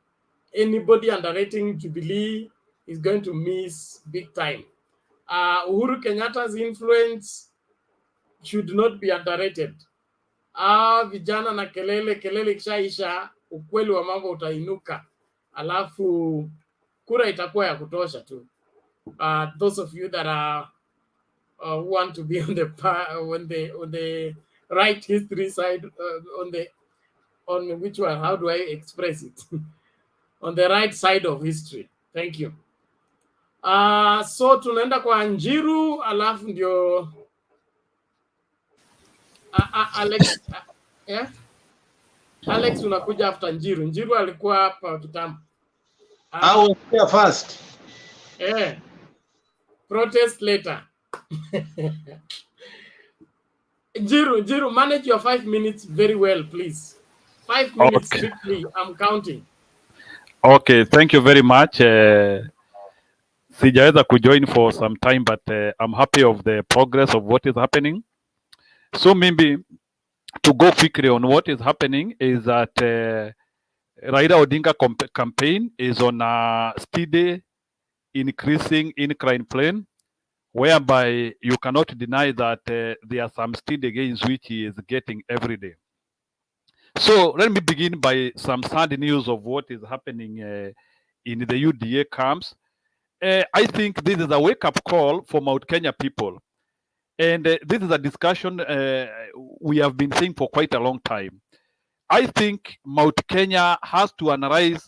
Anybody underrating Jubilee is going to miss big time. Uhuru Kenyatta's influence should not be underrated. Vijana na kelele kishaisha, ukweli wa mambo utainuka, alafu kura itakuwa ya kutosha tu. Those of you that are want to be on the right history side, on which one? How do I express it? On the right side of history. Thank you. So tunaenda kwa Njiru, alafu ndio Alex. Yeah? Alex unakuja after Njiru. Njiru alikuwa hapa kitambo. I was here first. Yeah. Protest later. Njiru, manage your 5 minutes very well, please. 5 minutes strictly. I'm counting. Okay, thank you very much. Sijaweza kujoin for some time, but I'm happy of the progress of what is happening. So maybe to go quickly on what is happening is that Raila Odinga campaign is on a steady increasing incline plane, whereby you cannot deny that there are some steady gains which he is getting every day. So let me begin by some sad news of what is happening in the UDA camps. I think this is a wake-up call for Mount Kenya people. And this is a discussion we have been seeing for quite a long time. I think Mount Kenya has to analyze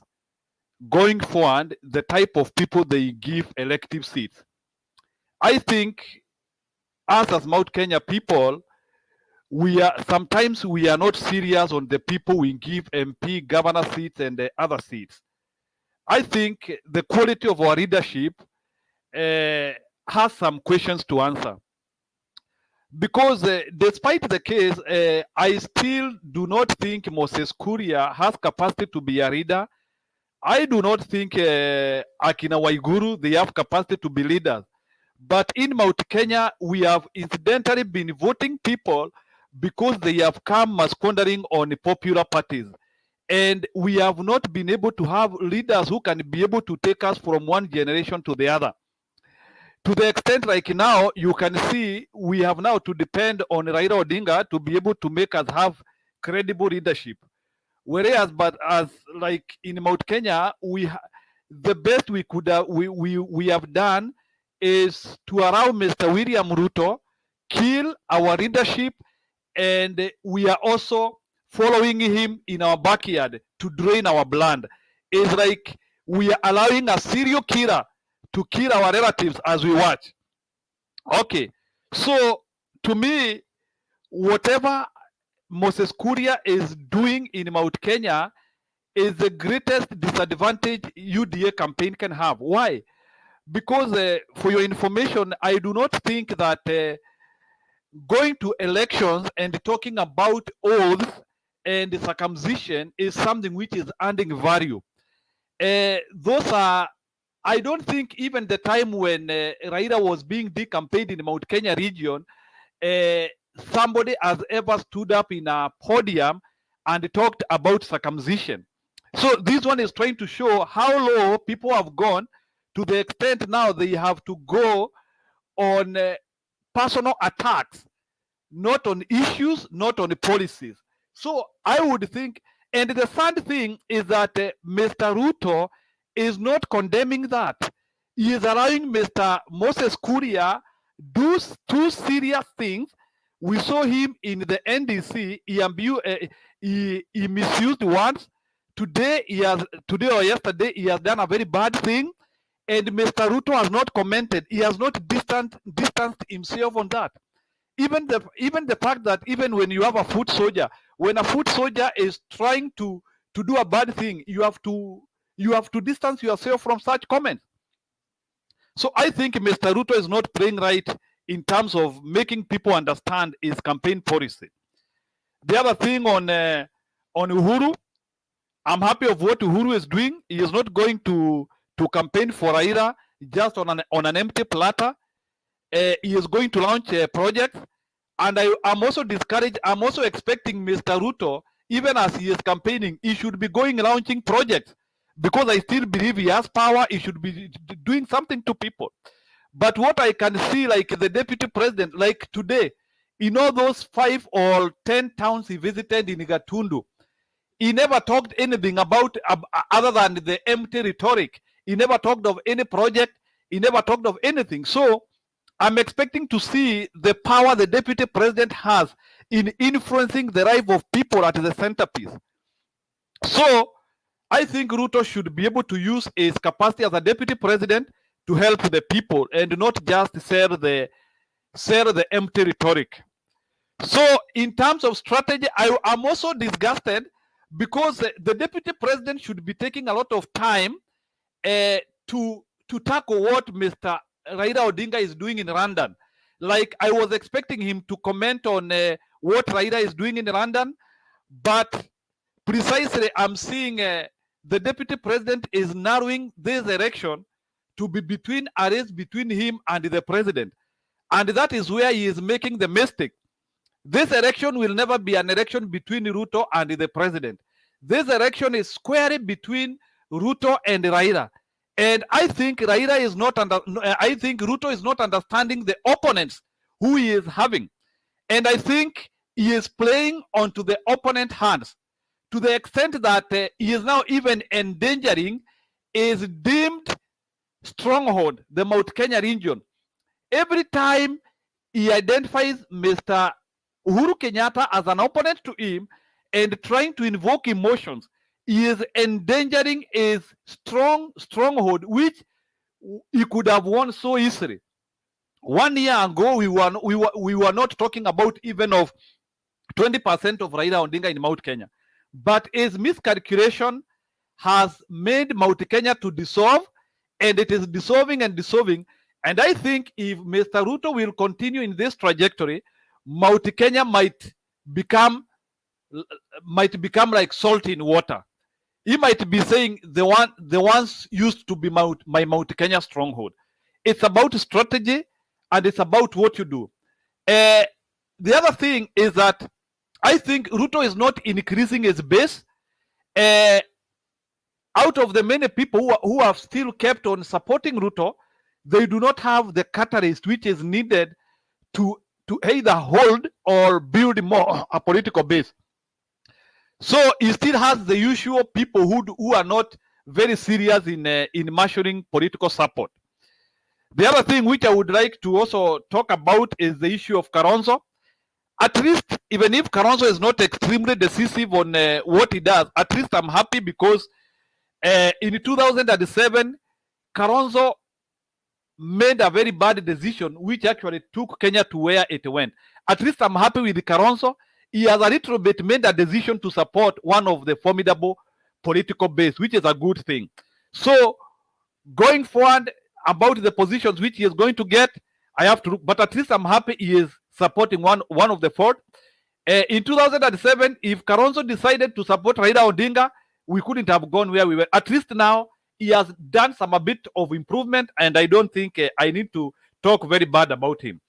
going forward the type of people they give elective seats. I think us as Mount Kenya people, sometimes we are not serious on the people we give MP, governor seats, and the other seats. I think the quality of our leadership has some questions to answer. Because despite the case, I still do not think Moses Kuria has capacity to be a leader. I do not think Akina Waiguru, they have capacity to be leaders. But in Mount Kenya, we have incidentally been voting people because they have come squandering on popular parties. And we have not been able to have leaders who can be able to take us from one generation to the other. To the extent like now, you can see we have now to depend on Raila Odinga to be able to make us have credible leadership. Whereas, but as like in Mount Kenya, the best we could we have done is to allow Mr. William Ruto kill our leadership, and we are also following him in our backyard to drain our blood. It's like we are allowing a serial killer to kill our relatives as we watch. Okay, so to me, whatever Moses Kuria is doing in Mount Kenya is the greatest disadvantage UDA campaign can have. Why? Because for your information, I do not think that going to elections and talking about oaths and circumcision is something which is adding value. Those are, I don't think even the time when Raila was being decampaigned in the Mount Kenya region, somebody has ever stood up in a podium and talked about circumcision. So this one is trying to show how low people have gone, to the extent now they have to go on personal attacks, not on issues, not on the policies. So I would think, and the sad thing is that Mr. Ruto is not condemning that. He is allowing Mr. Moses Kuria do two serious things. We saw him in the NDC. He misused once. Today or yesterday, he has done a very bad thing, and Mr. Ruto has not commented. He has not distanced himself on that. even the fact that even when you have a foot soldier, when a foot soldier is trying to do a bad thing, you have to distance yourself from such comments. So I think Mr. Ruto is not playing right in terms of making people understand his campaign policy. The other thing on Uhuru, I'm happy of what Uhuru is doing. He is not going to campaign for Raila just on an empty platter. He is going to launch a project, and I'm also discouraged. I'm also expecting Mr. Ruto, even as he is campaigning, he should be launching projects, because I still believe he has power. He should be doing something to people. But what I can see, like the deputy president, like today, in all those 5 or 10 towns he visited in Gatundu, he never talked anything about other than the empty rhetoric. He never talked of any project. He never talked of anything. So I'm expecting to see the power the deputy president has in influencing the life of people at the centerpiece. So I think Ruto should be able to use his capacity as a deputy president to help the people and not just sell the empty rhetoric. So in terms of strategy, I'm also disgusted because the deputy president should be taking a lot of time to tackle what Mr. Raila Odinga is doing in London. Like, I was expecting him to comment on what Raila is doing in London, but precisely I'm seeing the deputy president is narrowing this election to be between a race between him and the president. And that is where he is making the mistake. This election will never be an election between Ruto and the president. This election is squarely between Ruto and Raila. And I think Raila is not I think Ruto is not understanding the opponents who he is having. And I think he is playing onto the opponent hands to the extent that he is now even endangering his deemed stronghold, the Mount Kenya region. Every time he identifies Mr. Uhuru Kenyatta as an opponent to him and trying to invoke emotions, he is endangering his stronghold, which he could have won so easily. 1 year ago, we were not talking about even of 20% of Raila Odinga in Mount Kenya, but his miscalculation has made Mount Kenya to dissolve, and it is dissolving and dissolving. And I think if Mr. Ruto will continue in this trajectory, Mount Kenya might become like salt in water. He might be saying the ones used to be my Mount Kenya stronghold. It's about strategy and it's about what you do. The other thing is that I think Ruto is not increasing his base. Out of the many people who have still kept on supporting Ruto, they do not have the catalyst which is needed to either hold or build more a political base. So he still has the usual people who are not very serious in marshalling political support. The other thing which I would like to also talk about is the issue of Kalonzo. At least, even if Kalonzo is not extremely decisive on what he does, at least I'm happy because in 2007, Kalonzo made a very bad decision which actually took Kenya to where it went. At least I'm happy with Kalonzo. He has a little bit made a decision to support one of the formidable political base, which is a good thing. So going forward about the positions which he is going to get, I have to, but at least I'm happy he is supporting one of the four. In 2007, if Kalonzo decided to support Raila Odinga, we couldn't have gone where we were. At least now he has done a bit of improvement, and I don't think I need to talk very bad about him.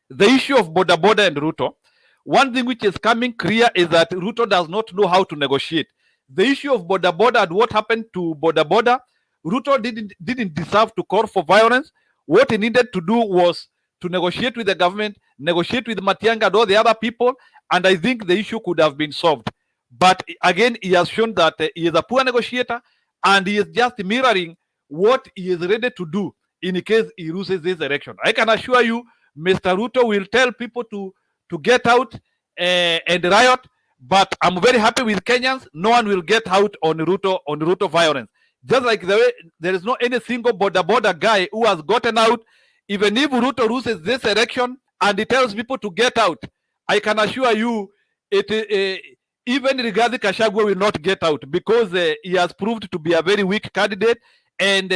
The issue of Boda Boda and Ruto, one thing which is coming clear is that Ruto does not know how to negotiate. The issue of Boda Boda and what happened to Boda Boda, Ruto didn't deserve to call for violence. What he needed to do was to negotiate with the government, negotiate with Matiang'i and all the other people, and I think the issue could have been solved. But again, he has shown that he is a poor negotiator, and he is just mirroring what he is ready to do in case he loses this election. I can assure you, Mr. Ruto will tell people to get out and riot, but I'm very happy with Kenyans. No one will get out on Ruto violence. Just like the way there is no any single border guy who has gotten out. Even if Ruto loses this election, and he tells people to get out, I can assure you, even Rigathi Gachagua will not get out, because he has proved to be a very weak candidate, and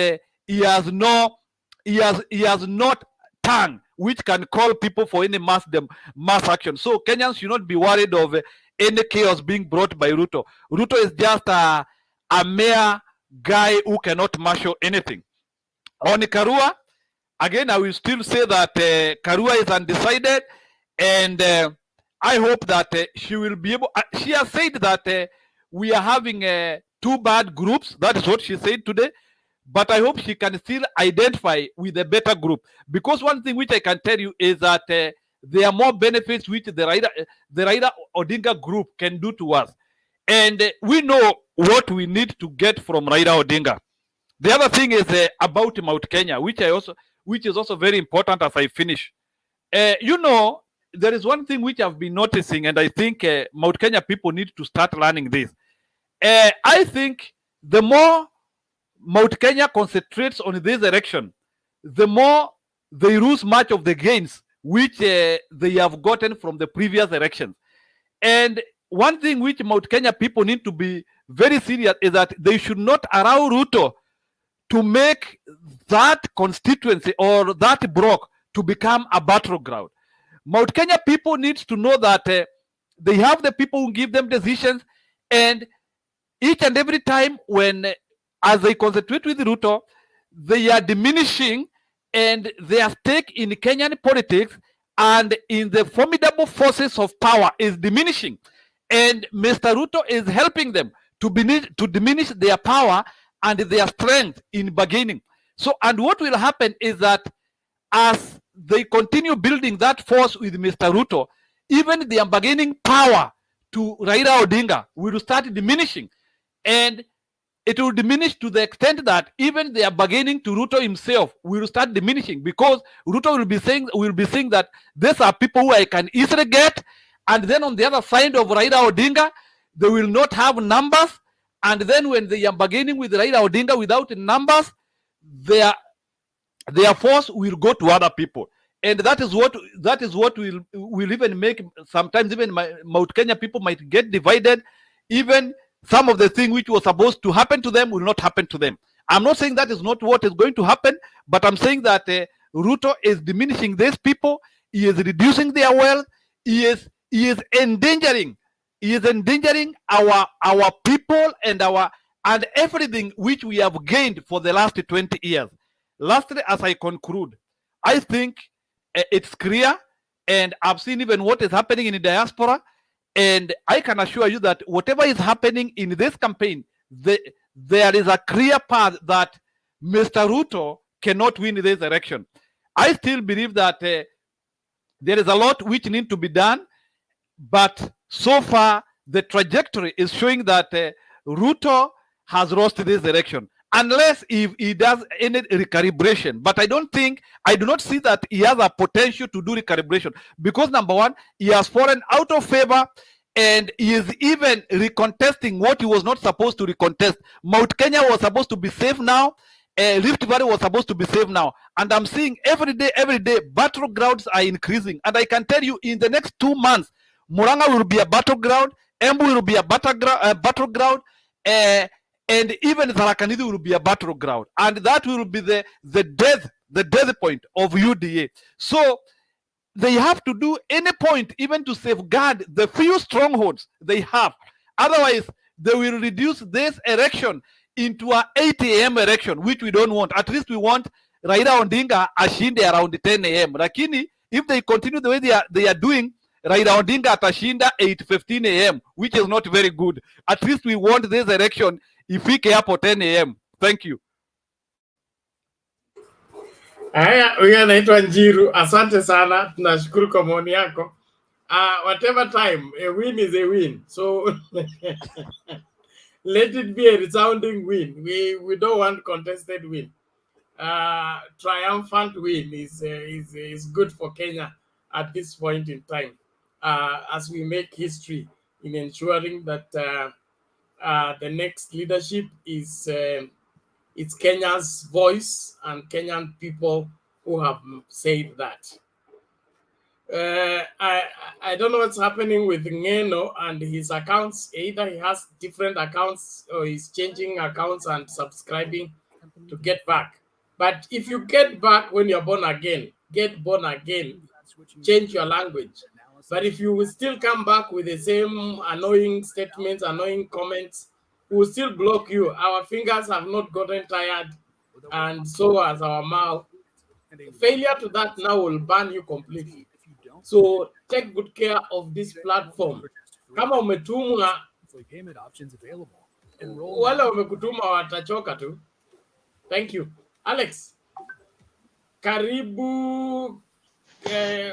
he has not tongue which can call people for any mass action. So Kenyans should not be worried of any chaos being brought by Ruto. Ruto is just a mere guy who cannot marshal anything. On Karua, again, I will still say that Karua is undecided, and I hope that she will be able. She has said that we are having two bad groups. That is what she said today. But I hope she can still identify with a better group, because one thing which I can tell you is that there are more benefits which the Raila Odinga group can do to us, and we know what we need to get from Raila Odinga. The other thing is about Mount Kenya, which is also very important as I finish. You know, there is one thing which I've been noticing, and I think Mount Kenya people need to start learning this. I think the more Mount Kenya concentrates on this election, the more they lose much of the gains which they have gotten from the previous elections. And one thing which Mount Kenya people need to be very serious is that they should not allow Ruto to make that constituency or that block to become a battleground. Mount Kenya people need to know that they have the people who give them decisions, and each and every time when as they concentrate with Ruto, they are diminishing and their stake in Kenyan politics and in the formidable forces of power is diminishing. And Mr. Ruto is helping them to diminish their power and their strength in bargaining. So, and what will happen is that as they continue building that force with Mr. Ruto, even their bargaining power to Raila Odinga will start diminishing. And it will diminish to the extent that even their bargaining to Ruto himself will start diminishing, because Ruto will be saying that these are people who I can easily get, and then on the other side of Raila Odinga, they will not have numbers, and then when they are bargaining with Raila Odinga without numbers, their force will go to other people, and that is what will even make sometimes even Mount Kenya people might get divided. Even some of the things which was supposed to happen to them will not happen to them. I'm not saying that is not what is going to happen, but I'm saying that Ruto is diminishing these people. He is reducing their wealth. He is endangering our people and everything which we have gained for the last 20 years. Lastly, as I conclude, I think it's clear, and I've seen even what is happening in the diaspora. And I can assure you that whatever is happening in this campaign, there is a clear path that Mr. Ruto cannot win this election. I still believe that there is a lot which needs to be done, but so far the trajectory is showing that Ruto has lost this election, unless if he does any recalibration. But I do not see that he has a potential to do recalibration, because number one, he has fallen out of favor, and he is even recontesting what he was not supposed to recontest. Mount Kenya was supposed to be safe now. Rift Valley was supposed to be safe now. And I'm seeing every day, battlegrounds are increasing. And I can tell you, in the next 2 months, Muranga will be a battleground, Embu will be a battleground, and even Tharaka-Nithi will be a battleground. And that will be the death point of UDA. So they have to do any point even to safeguard the few strongholds they have. Otherwise, they will reduce this election into an 8 a.m. election, which we don't want. At least we want Raila Odinga ashinde around 10 a.m. Lakini, if they continue the way they are doing, Raila Odinga atashinda 8:15 a.m., which is not very good. At least we want this election ifike hapo 10 a.m. Thank you. Haya, huyu anaitwa Ngilu. Asante sana, tunashukuru kwa maoni yako. Whatever time, a win is a win. So let it be a resounding win. We don't want contested win. Triumphant win is good for Kenya at this point in time, as we make history in ensuring that the next leadership is it's Kenya's voice and Kenyan people who have said that. I don't know what's happening with Ngeno and his accounts. Either he has different accounts or he's changing accounts and subscribing to get back. But if you get back when you're born again, get born again, change your language. But if you will still come back with the same annoying statements, annoying comments, we will still block you. Our fingers have not gotten tired, and so has our mouth. Failure to that now will ban you completely. So take good care of this platform. Kama umetumwa, wale wamekutuma watachoka tu. Thank you. Alex, karibu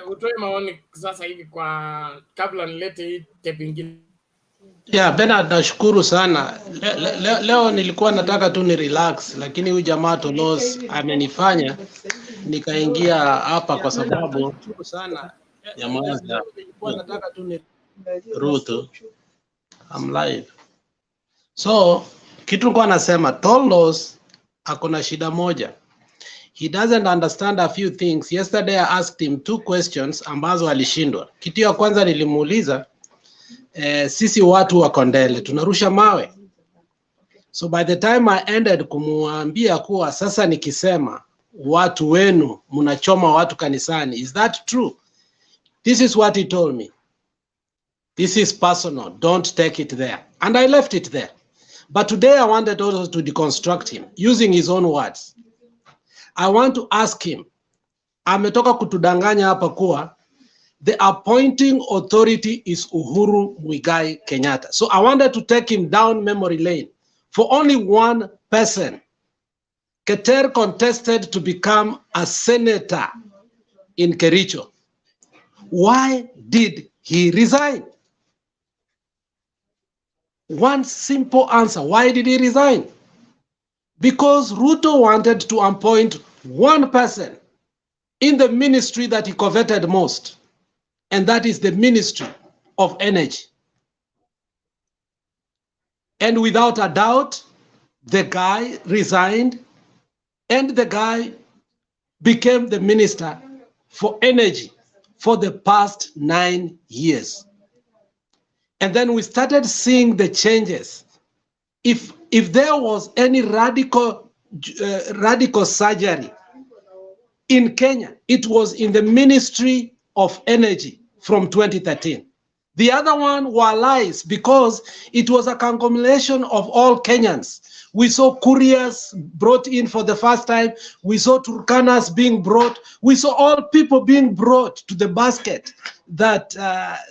utoe maoni sasa hivi kwa kabla nilete hii tape ingine. Yeah, Bernard, nashukuru sana. Leo nilikuwa nataka tu ni relax, lakini huyu jamaa Tolos amenifanya nikaingia hapa kwa sababu jamaa nataka tu ni Ruto. I'm live. So, kitu nilikuwa nasema Tolos akona shida moja. He doesn't understand a few things. Yesterday I asked him 2 questions ambazo alishindwa. Kitu ya kwanza nilimuuliza sisi watu wa Kondele tunarusha mawe. So by the time I ended kumuambia kuwa sasa nikisema watu wenu mnachoma watu kanisani, is that true? This is what he told me. This is personal, don't take it there. And I left it there. But today I wanted also to deconstruct him using his own words. I want to ask him, ametoka kutudanganya hapa kuwa the appointing authority is Uhuru Muigai Kenyatta. So I wanted to take him down memory lane. For only one person, Keter contested to become a senator in Kericho. Why did he resign? One simple answer. Why did he resign? Because Ruto wanted to appoint one person in the ministry that he coveted most, and that is the Ministry of Energy. And without a doubt, the guy resigned and the guy became the Minister for Energy for the past 9 years. And then we started seeing the changes. If there was any radical surgery in Kenya, it was in the Ministry of Energy from 2013. The other one were lies because it was a conglomeration of all Kenyans. We saw Kurias brought in for the first time. We saw Turkanas being brought. We saw all people being brought to the basket that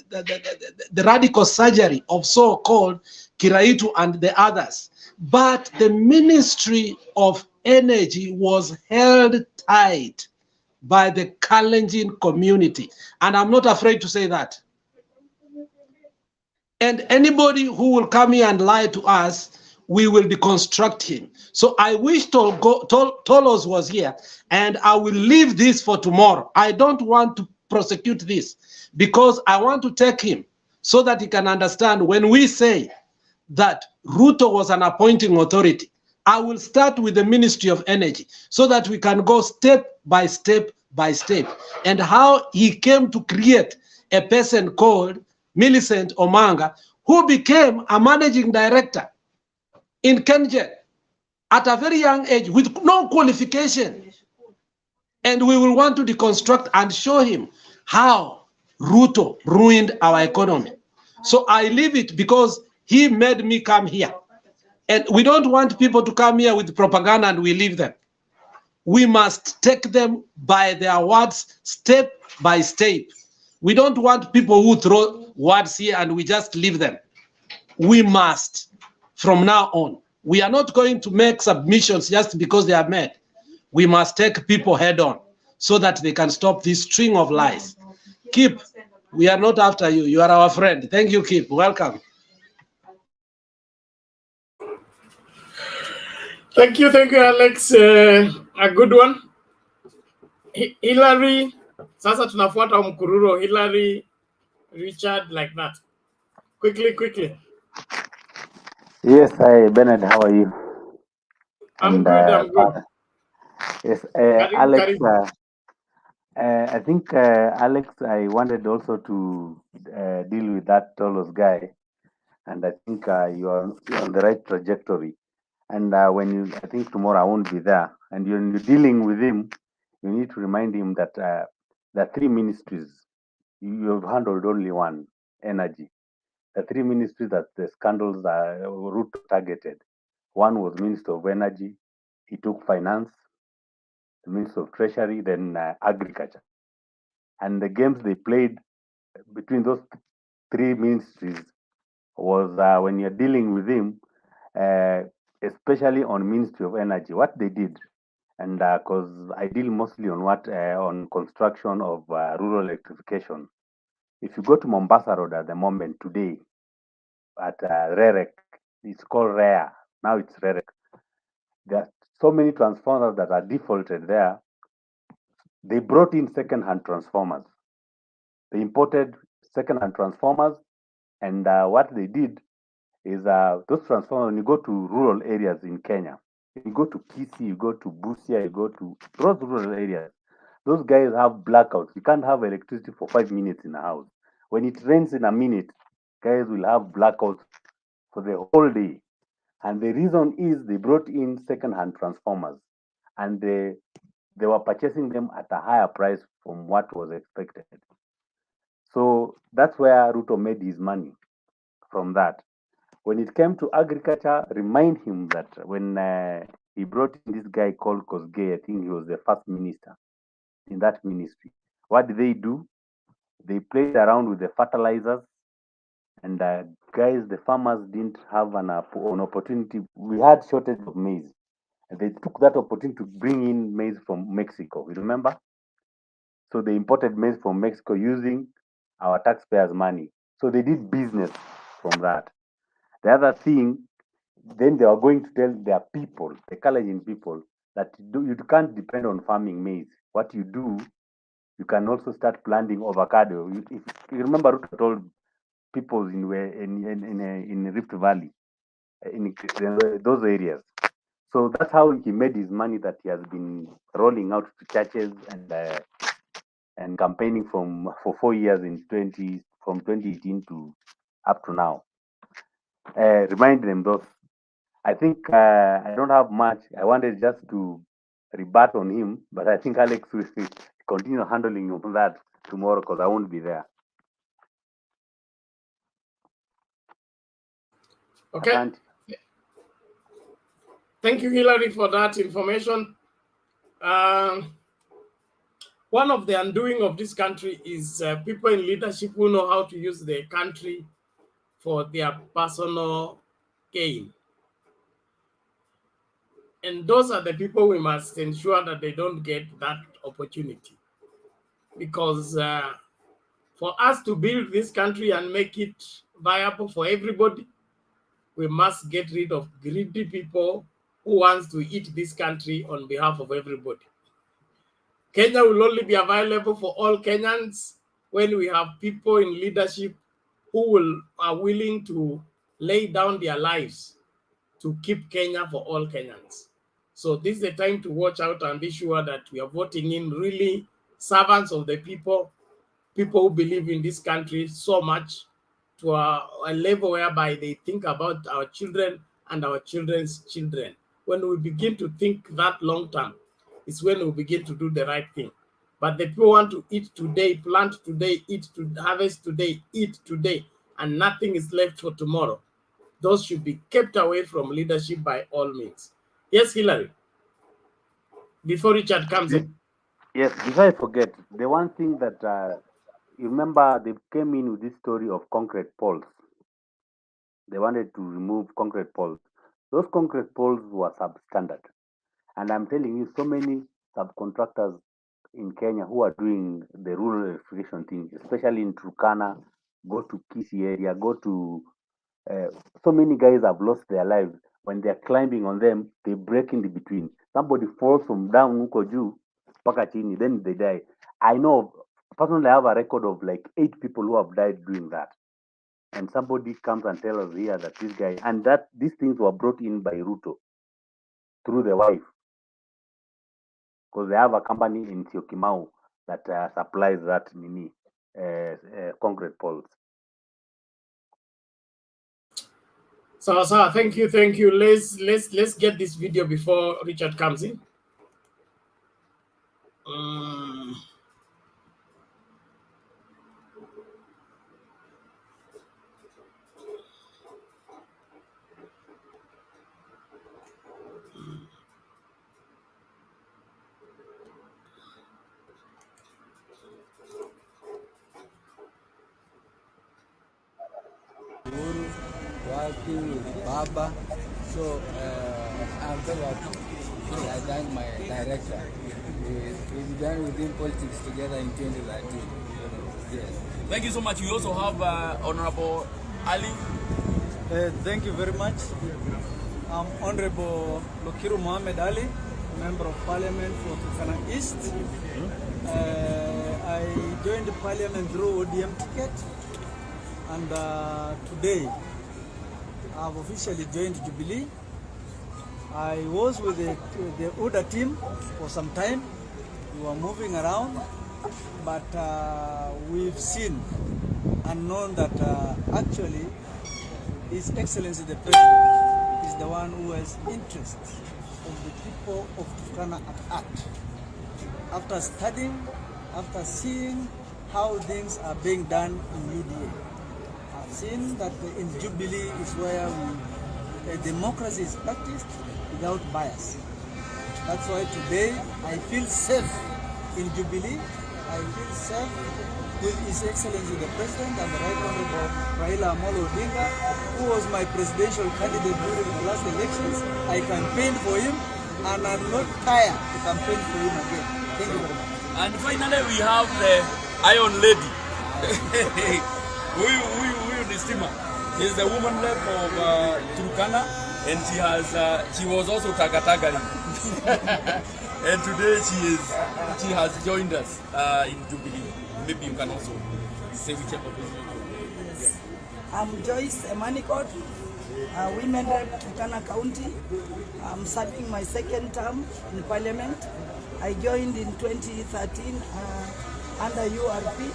the radical surgery of so-called Kiraitu and the others. But the Ministry of Energy was held tight by the Kalenjin community. And I'm not afraid to say that. And anybody who will come here and lie to us, we will deconstruct him. So I wish Tolos was here, and I will leave this for tomorrow. I don't want to prosecute this because I want to take him so that he can understand when we say that Ruto was an appointing authority. I will start with the Ministry of Energy so that we can go step by step by step, and how he came to create a person called Millicent Omanga, who became a managing director in KenGen at a very young age with no qualification. And we will want to deconstruct and show him how Ruto ruined our economy. So I leave it because he made me come here. And we don't want people to come here with propaganda and we leave them. We must take them by their words step by step. We don't want people who throw words here and we just leave them. We must, from now on, we are not going to make submissions just because they are made. We must take people head on so that they can stop this string of lies. Kip, we are not after you. You are our friend. Thank you, Kip. Welcome. Thank you, Alex. A good one. Hillary, sasa tunafuata mkururo. Hillary, Richard, like that. Quickly. Yes, hi, Bernard, how are you? I'm good. Yes, Alex, I think, Alex, I wanted also to deal with that Tolos guy, and I think you're on the right trajectory. And I think tomorrow I won't be there, and when you're dealing with him, you need to remind him that the three ministries, you've handled only one, energy. The three ministries that the scandals are Ruto targeted. One was Minister of Energy, he took finance, the Minister of Treasury, then agriculture. And the games they played between those three ministries was when you're dealing with him, especially on Ministry of Energy, what they did, and because I deal mostly on on construction of rural electrification. If you go to Mombasa Road at the moment today, at Rerek, it's called Rare. Now it's Rerek. There are so many transformers that are defaulted there. They brought in second-hand transformers. They imported second-hand transformers, and what they did is those transformers, when you go to rural areas in Kenya, you go to Kisii, you go to Busia, you go to those rural areas, those guys have blackouts. You can't have electricity for 5 minutes in a house. When it rains in a minute, guys will have blackouts for the whole day. And the reason is they brought in second-hand transformers, and they were purchasing them at a higher price from what was expected. So that's where Ruto made his money from that. When it came to agriculture, remind him that when he brought in this guy called Kosgei, I think he was the first minister in that ministry. What did they do? They played around with the fertilizers, and guys, the farmers didn't have an opportunity. We had shortage of maize. And they took that opportunity to bring in maize from Mexico. You remember? So they imported maize from Mexico using our taxpayers' money. So they did business from that. The other thing, then they are going to tell their people, the Kalenjin people, that you can't depend on farming maize. What you do, you can also start planting avocado. If you remember, Ruto told people in Rift Valley, in those areas. So that's how he made his money that he has been rolling out to churches and campaigning for 4 years from 2018 to up to now. Remind them those. I think I don't have much. I wanted just to rebut on him, but I think Alex will continue handling on that tomorrow because I won't be there. Okay. Thank you, Hillary, for that information. One of the undoing of this country is people in leadership who know how to use the country for their personal gain. And those are the people we must ensure that they don't get that opportunity. Because for us to build this country and make it viable for everybody, we must get rid of greedy people who wants to eat this country on behalf of everybody. Kenya will only be available for all Kenyans when we have people in leadership who are willing to lay down their lives to keep Kenya for all Kenyans. So this is the time to watch out and be sure that we are voting in really servants of the people, people who believe in this country so much to a level whereby they think about our children and our children's children. When we begin to think that long term, it's when we begin to do the right thing. But the people want to eat today, plant today, harvest today, eat today, and nothing is left for tomorrow. Those should be kept away from leadership by all means. Yes, Hillary, before Richard comes in. Yes, before I forget, the one thing that you remember, they came in with this story of concrete poles. They wanted to remove concrete poles. Those concrete poles were substandard. And I'm telling you, so many subcontractors in Kenya who are doing the rural electrification thing, especially in Turkana, go to Kisii area, go to so many guys have lost their lives. When they're climbing on them, they break in the between. Somebody falls from down huko juu mpaka chini, then they die. I know, personally, I have a record of like 8 people who have died doing that. And somebody comes and tells us here that this guy, and that these things were brought in by Ruto through the wife, because they have a company in Syokimau that supplies that concrete poles. So, thank you. Let's get this video before Richard comes in. Working with Baba, so I'm very happy. I thank my director. We began within politics together in 2013. Yes. Thank you so much. You also have Honorable Ali. Thank you very much. I'm Honorable Lokiru Mohammed Ali, Member of Parliament for Turkana East. I joined the Parliament through ODM ticket, and today I've officially joined Jubilee. I was with the ODA team for some time. We were moving around, but we've seen and known that actually His Excellency the President is the one who has interest of the people of Turkana at heart. After studying, after seeing how things are being done in UDA, I've seen that in Jubilee is where democracy is practiced without bias. That's why today I feel safe in Jubilee. I feel safe with His Excellency the President and the Right Honorable Raila Amolo Odinga, who was my presidential candidate during the last elections. I campaigned for him, and I'm not tired to campaign for him again. Thank you very much. And finally, we have the Iron Lady. Huyu ni Stima. She's the woman rep of Turkana, and she was also tagatagaring. And today she has joined us in Jubilee. Maybe you can also say whichever position. Yes. I'm Joyce Emanikot, women rep Turkana County. I'm serving my second term in Parliament. I joined in 2013 under URP,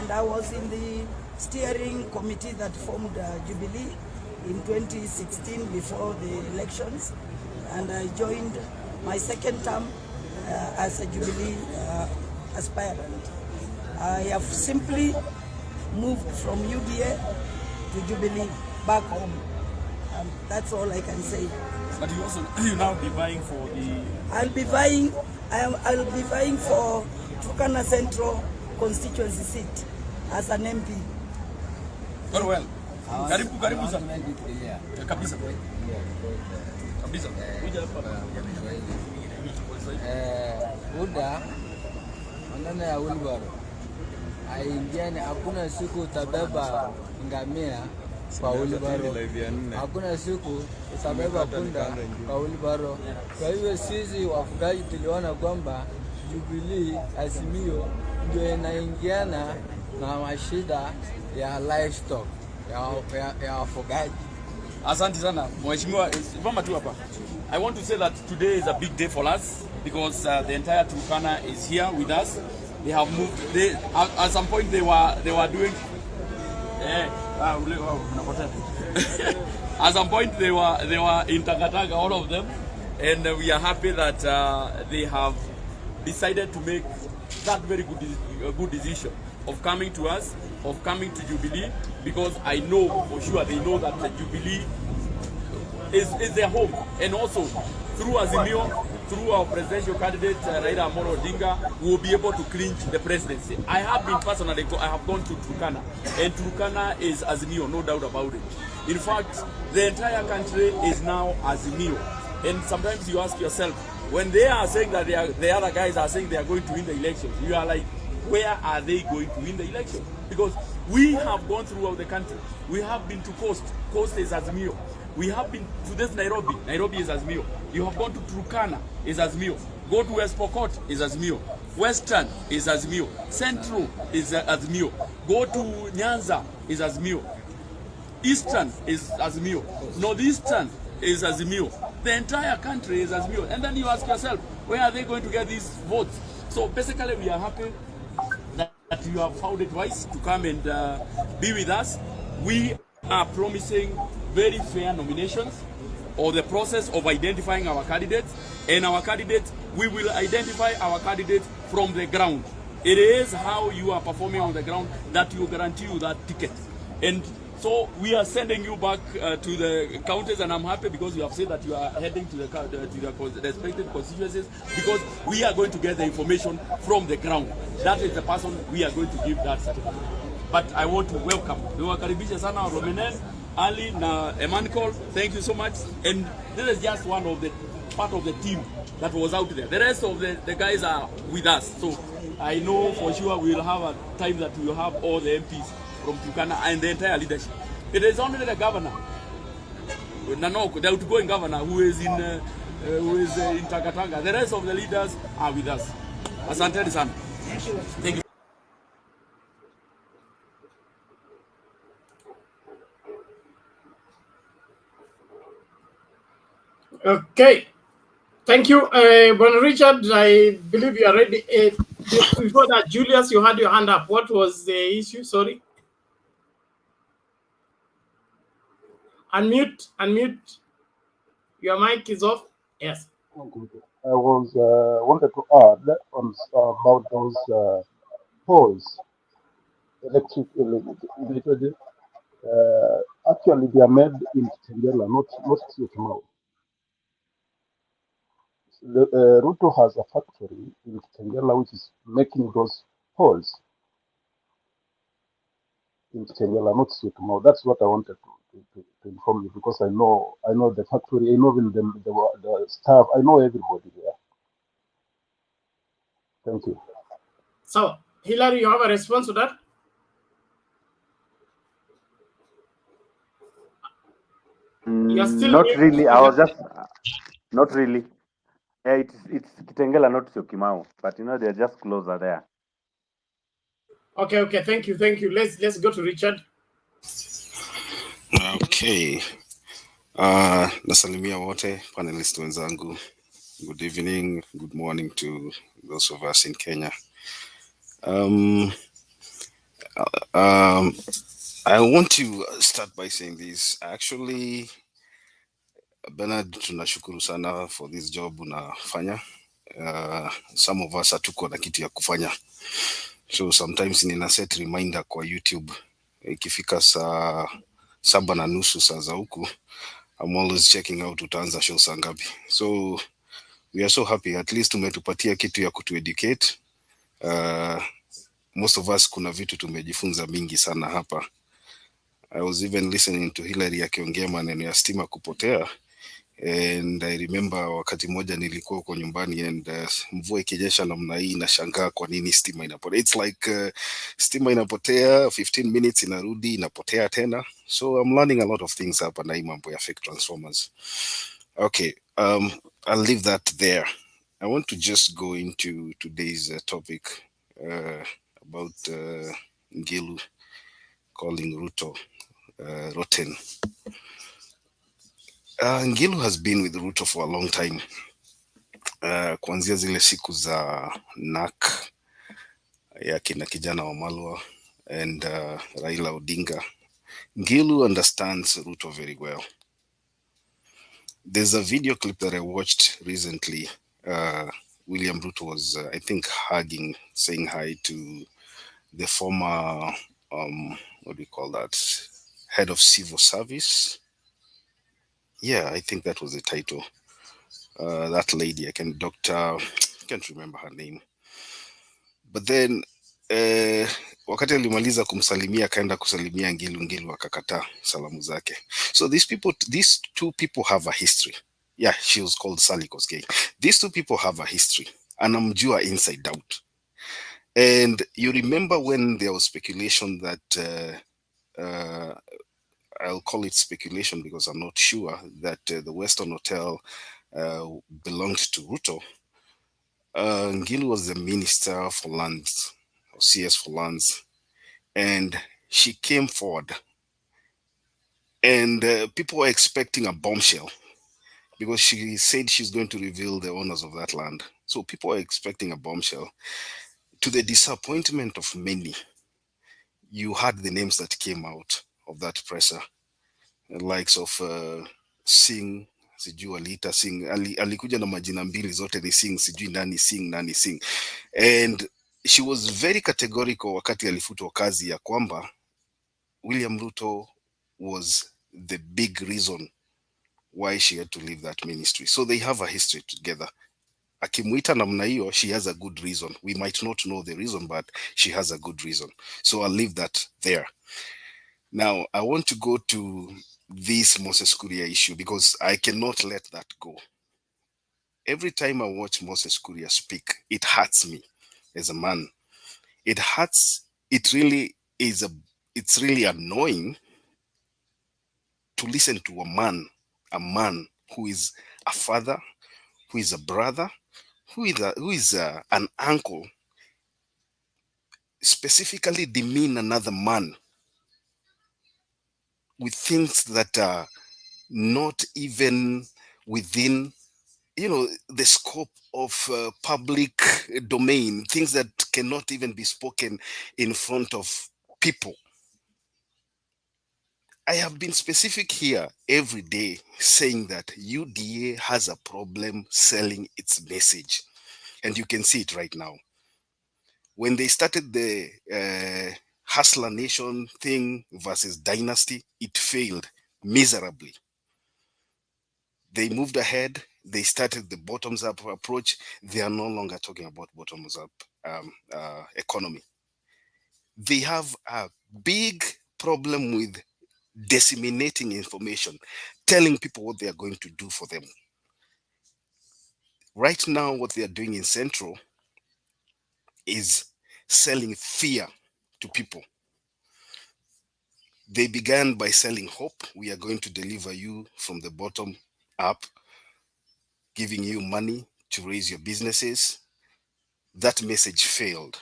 and I was in the steering committee that formed Jubilee in 2016 before the elections, and I joined my second term as a Jubilee aspirant. I have simply moved from UDA to Jubilee back home. That's all I can say. But you now be vying for the... I'll be vying for Turkana Central constituency seat as an MP. Very well. Karibu sana. Kabisa. Kabisa. UDA maneno ya wheelbarrow aingiani, hakuna siku utabeba ngamia kwa wheelbarrow, hakuna siku utabeba punda kwa wheelbarrow. Kwa hivyo sisi wafugaji tuliona kwamba Jubilee Azimio ndio inaingiana na mashida ya livestock ya wafugaji. Asante sana Mheshimiwa Vama tu hapa. I want to say that today is a big day for us because the entire Turkana is here with us. They have moved. At some point they were doing. At some point they were in Takataka, all of them, and we are happy that they have decided to make that very good decision of coming to us, of coming to Jubilee, because I know for sure they know that the Jubilee is their home, and also through Azimio, through our presidential candidate Raila Amolo Odinga, we will be able to clinch the presidency. I have been personally, I have gone to Turkana, and Turkana is Azimio, no doubt about it. In fact, the entire country is now Azimio, and sometimes you ask yourself, when they are saying that the other guys are saying they are going to win the elections, you are like, where are they going to win the election? Because we have gone throughout the country. We have been to Coast is Azimio. We have been to this Nairobi is Azimio. You have gone to Turkana, is Azimio. Go to West Pokot, is Azimio. Western is Azimio. Central is Azimio. Go to Nyanza, is Azimio. Eastern is Azimio. Northeastern is Azimio. The entire country is Azimio. And then you ask yourself, where are they going to get these votes? So basically, we are happy that you have found it wise to come and be with us. We are promising very fair nominations or the process of identifying our candidates. And our candidates, we will identify our candidates from the ground. It is how you are performing on the ground that will guarantee you that ticket. And so we are sending you back to the counties, and I'm happy because you have said that you are heading to the respective constituencies, because we are going to get the information from the ground. That is the person we are going to give that certificate. But I want to welcome Niwakaribisha sana Romenen, Ali na Emmanuel. Thank you so much. And this is just one of the part of the team that was out there. The rest of the guys are with us. So I know for sure we will have a time that we will have all the MPs from Turkana and the entire leadership. It is only the governor, Nanoko, the outgoing governor, who is in Takatanga. The rest of the leaders are with us. Asante sana. Thank you. Okay. Thank you. Bon Richard, I believe you are ready. Before that, Julius, you had your hand up. What was the issue? Sorry. Unmute. Your mic is off. Yes. Okay. I was wanted to add on about those poles, electric. Actually, they are made in Kitengela, not Syokimau. Ruto has a factory in Kitengela which is making those poles in Kitengela, not Syokimau. That's what I wanted to inform you, because I know the factory, I know even the staff, I know everybody there. Thank you. So, Hilary, you have a response to that? You're still not really. I was just not really. Yeah, it's Kitengela, not Syokimau, but they're just closer there. Okay. Thank you. Let's go to Richard. Okay. Nasalimia wote panelists wenzangu. Good evening, good morning to those of us in Kenya. I want to start by saying this. Actually, Bernard, tunashukuru sana for this job unafanya. Some of us hatuko na kitu ya kufanya. So sometimes nina set reminder kwa YouTube. Ikifika saa 7:30 saa za huku, I'm always checking out utaanza show saa ngapi. So we are so happy, at least umetupatia kitu ya kutueducate. Most of us kuna vitu tumejifunza mingi sana hapa. I was even listening to Hilary akiongea maneno ya stima kupotea, and I remember wakati moja nilikuwa huko nyumbani and mvua ikinyesha namna hii nashangaa kwa nini stima inapotea. It's like stima inapotea 15 minutes inarudi inapotea tena. So I'm learning a lot of things hapa na hii mambo ya fake transformers. Okay, I'll leave that there. I want to just go into today's topic about Ngilu calling Ruto rotten. Ngilu has been with Ruto for a long time. Kuanzia zile siku za NAK ya kina kijana wa Malwa and Raila Odinga. Ngilu understands Ruto very well. There's a video clip that I watched recently. William Ruto was, I think, saying hi to the former, what do you call that, head of civil service. Yeah, I think that was the title. That lady, I can't remember her name. But then, wakati alimaliza kumsalimia akaenda kusalimia Ngilu akakataa salamu zake. So these two people have a history. Yeah, she was called Sally Koskei. These two people have a history. Anamjua inside out. And you remember when there was speculation that I'll call it speculation because I'm not sure, that the Western Hotel belonged to Ruto. Ngilu was the Minister for Lands, or CS for Lands, and she came forward. And people were expecting a bombshell because she said she's going to reveal the owners of that land. So people are expecting a bombshell. To the disappointment of many, you had the names that came out of that presser, the likes of Singh, sijui aliita Singh, alikuja na majina mbili zote ni Singh, sijui nani Singh, nani Singh. And she was very categorical wakati alifutwa kazi ya kwamba William Ruto was the big reason why she had to leave that ministry. So they have a history together. Akimuita namna hiyo, she has a good reason. We might not know the reason, but she has a good reason. So I'll leave that there. Now, I want to go to this Moses Kuria issue because I cannot let that go. Every time I watch Moses Kuria speak, it hurts me as a man. It hurts. It really is it's really annoying to listen to a man who is a father, who is a brother, who is an uncle, specifically demean another man with things that are not even within, the scope of public domain, things that cannot even be spoken in front of people. I have been specific here every day saying that UDA has a problem selling its message. And you can see it right now. When they started the Hustler Nation thing versus Dynasty, it failed miserably. They moved ahead. They started the bottoms-up approach. They are no longer talking about bottoms-up economy. They have a big problem with disseminating information, telling people what they are going to do for them. Right now, what they are doing in Central is selling fear to people. They began by selling hope. We are going to deliver you from the bottom up, giving you money to raise your businesses. That message failed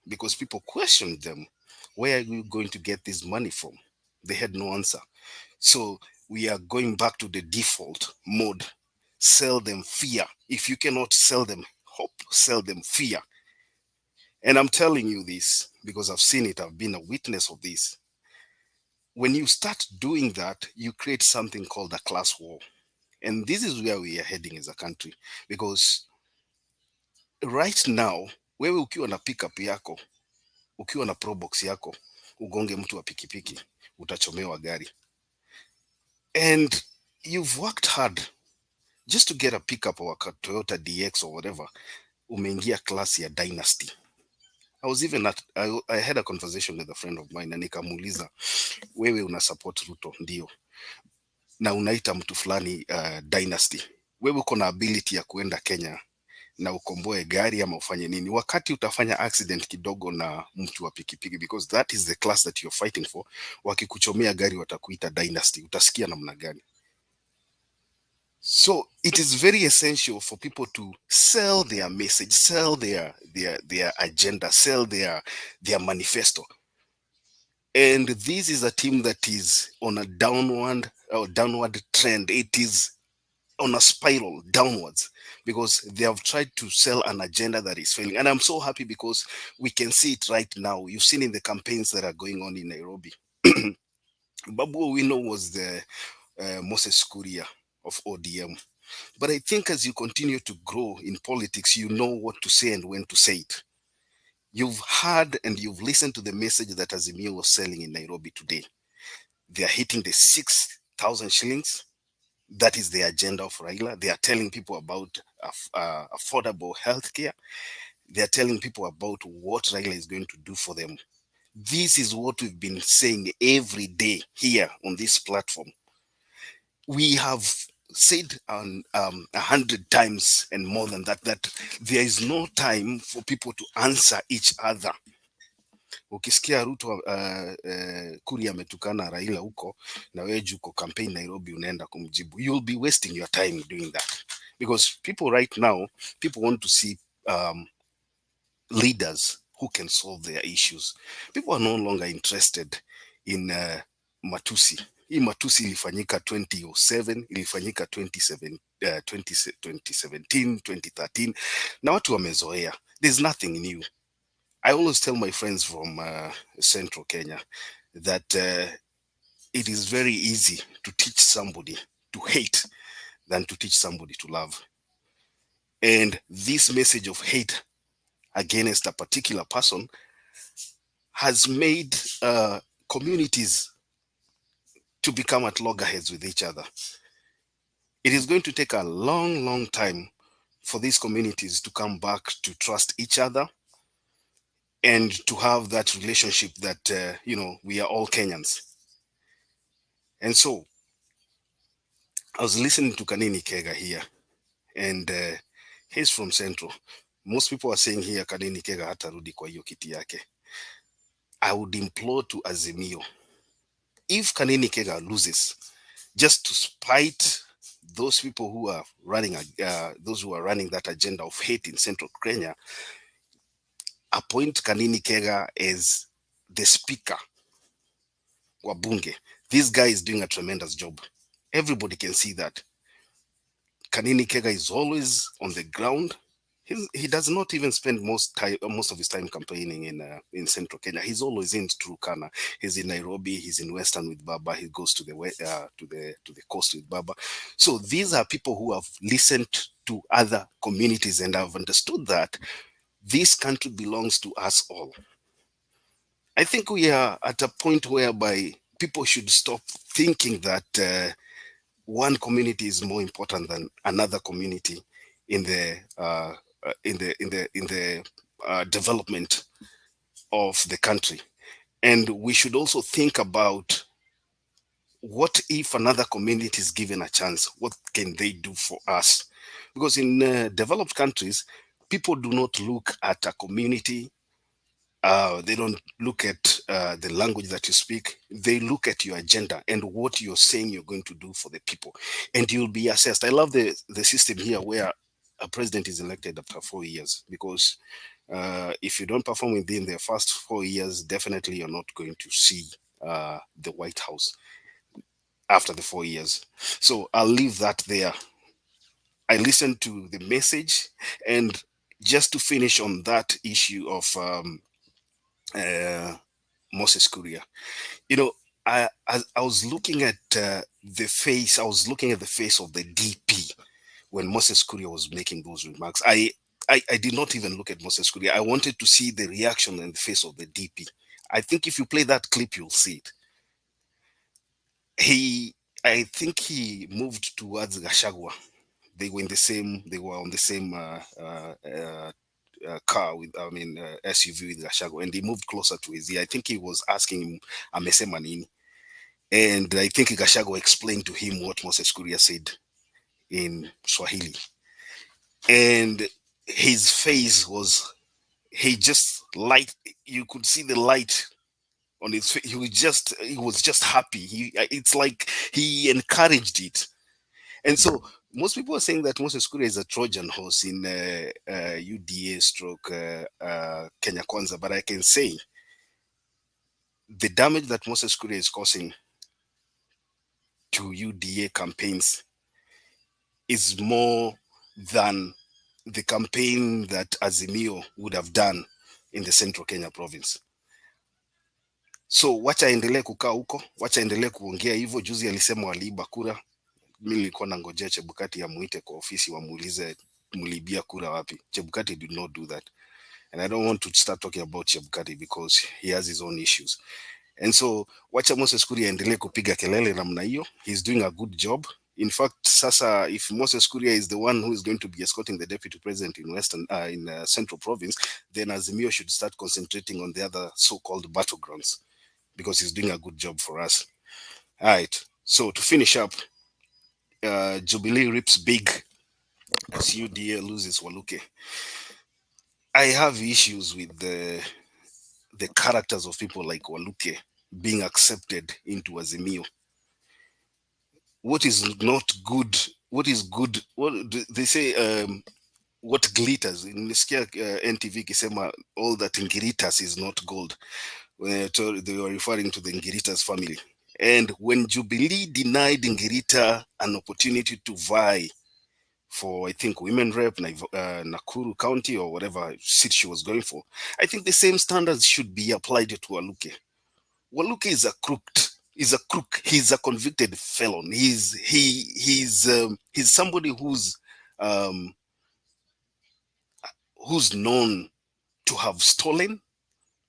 because people questioned them. Where are you going to get this money from? They had no answer. So we are going back to the default mode. Sell them fear. If you cannot sell them hope, sell them fear. And I'm telling you this because I've seen it. I've been a witness of this. When you start doing that, you create something called a class war. And this is where we are heading as a country. Because right now, wewe ukiwa na pickup yako, ukiwa na probox yako, ugonge mtu wa pikipiki, utachomewa gari. And you've worked hard just to get a pickup or a Toyota DX or whatever. Umeingia class ya Dynasty. I had a conversation with a friend of mine na nikamuuliza, wewe una support Ruto? Ndio. Na unaita mtu fulani Dynasty. Wewe uko na ability ya kuenda Kenya na ukomboe gari ama ufanye nini? Wakati utafanya accident kidogo na mtu wa pikipiki, because that is the class that you're fighting for, wakikuchomea gari watakuita Dynasty. Utasikia namna gani? So it is very essential for people to sell their message, sell their agenda, sell their manifesto. And this is a team that is on a downward trend. It is on a spiral downwards because they have tried to sell an agenda that is failing. And I'm so happy because we can see it right now. You've seen in the campaigns that are going on in Nairobi. Babu Owino was the Moses Kuria of ODM. But I think as you continue to grow in politics, you know what to say and when to say it. You've heard and you've listened to the message that Azimio was selling in Nairobi today. They are hitting the 6,000 shillings. That is the agenda of Raila. They are telling people about affordable healthcare. They are telling people about what Raila is going to do for them. This is what we've been saying every day here on this platform. We have said 100 times and more than that, that there is no time for people to answer each other. Ukisikia Ruto Kuria ametukana Raila huko na wewe uko campaign Nairobi unaenda kumjibu, you'll be wasting your time doing that. Because people right now, people want to see leaders who can solve their issues. People are no longer interested in Matusi. hii matusi ilifanyika 2007, ilifanyika 2017, 2013, na watu wamezoea. There's nothing new. I always tell my friends from Central Kenya that it is very easy to teach somebody to hate than to teach somebody to love. And this message of hate against a particular person has made communities to become at loggerheads with each other. It is going to take a long, long time for these communities to come back to trust each other and to have that relationship that, you know, we are all Kenyans. And so I was listening to Kanini Kega here, and he's from Central. Most people are saying here Kanini Kega hatarudi kwa hiyo kiti yake. I would implore to Azimio, if Kanini Kega loses, just to spite those people who are running, those who are running that agenda of hate in Central Kenya, appoint Kanini Kega as the speaker wa bunge. This guy is doing a tremendous job. Everybody can see that. Kanini Kega is always on the ground. He does not even spend most of his time campaigning in Central Kenya. He's always in Turkana. He's in Nairobi. He's in Western with Baba. He goes to the coast with Baba. So these are people who have listened to other communities and have understood that this country belongs to us all. I think we are at a point whereby people should stop thinking that one community is more important than another community in the development of the country. And we should also think about, what if another community is given a chance? What can they do for us? Because in developed countries, people do not look at a community. They don't look at the language that you speak. They look at your agenda and what you're saying you're going to do for the people, and you'll be assessed. I love the system here where a president is elected after 4 years, because if you don't perform within the first 4 years, definitely you're not going to see the White House after the 4 years. So I'll leave that there. I listened to the message, and just to finish on that issue of Moses Kuria, you know, I was looking at the face. I was looking at the face of the DP when Moses Kuria was making those remarks. I did not even look at Moses Kuria. I wanted to see the reaction in the face of the DP. I think if you play that clip, you'll see it. I think he moved towards Gachagua. They were on the same car with, SUV with Gachagua, and he moved closer to his ear. I think he was asking him, amesema nini? And I think Gachagua explained to him what Moses Kuria said in Swahili. And his face was, you could see the light on his face. He was just happy. It's like he encouraged it. And so most people are saying that Moses Kuria is a Trojan horse in UDA stroke Kenya Kwanza, but I can say the damage that Moses Kuria is causing to UDA campaigns is more than the campaign that Azimio would have done in the Central Kenya province. So wacha endelee kukaa huko, wacha endelee kuongea hivyo. Juzi alisema waliiba kura. Mimi nilikuwa nangojea Chebukati amuite kwa ofisi wamuulize mlibia kura wapi. Chebukati did not do that. And I don't want to start talking about Chebukati because he has his own issues. And so wacha Moses Kuria endelee kupiga kelele namna hiyo. He's doing a good job. In fact, sasa, if Moses Kuria is the one who is going to be escorting the deputy president in Central Province, then Azimio should start concentrating on the other so-called battlegrounds, because he's doing a good job for us. All right. So to finish up, Jubilee rips big as UDA loses WALUKE. I have issues with the characters of people like WALUKE being accepted into Azimio. What is not good? What is good? What they say? What glitters? In NTV kisema all that ingiritas is not gold. They were referring to the Ngiritas family. And when Jubilee denied Ngirita an opportunity to vie for, I think, women rep, Nakuru County or whatever seat she was going for, I think the same standards should be applied to WALUKE. WALUKE is a crook. He's a convicted felon. He's somebody who's known to have stolen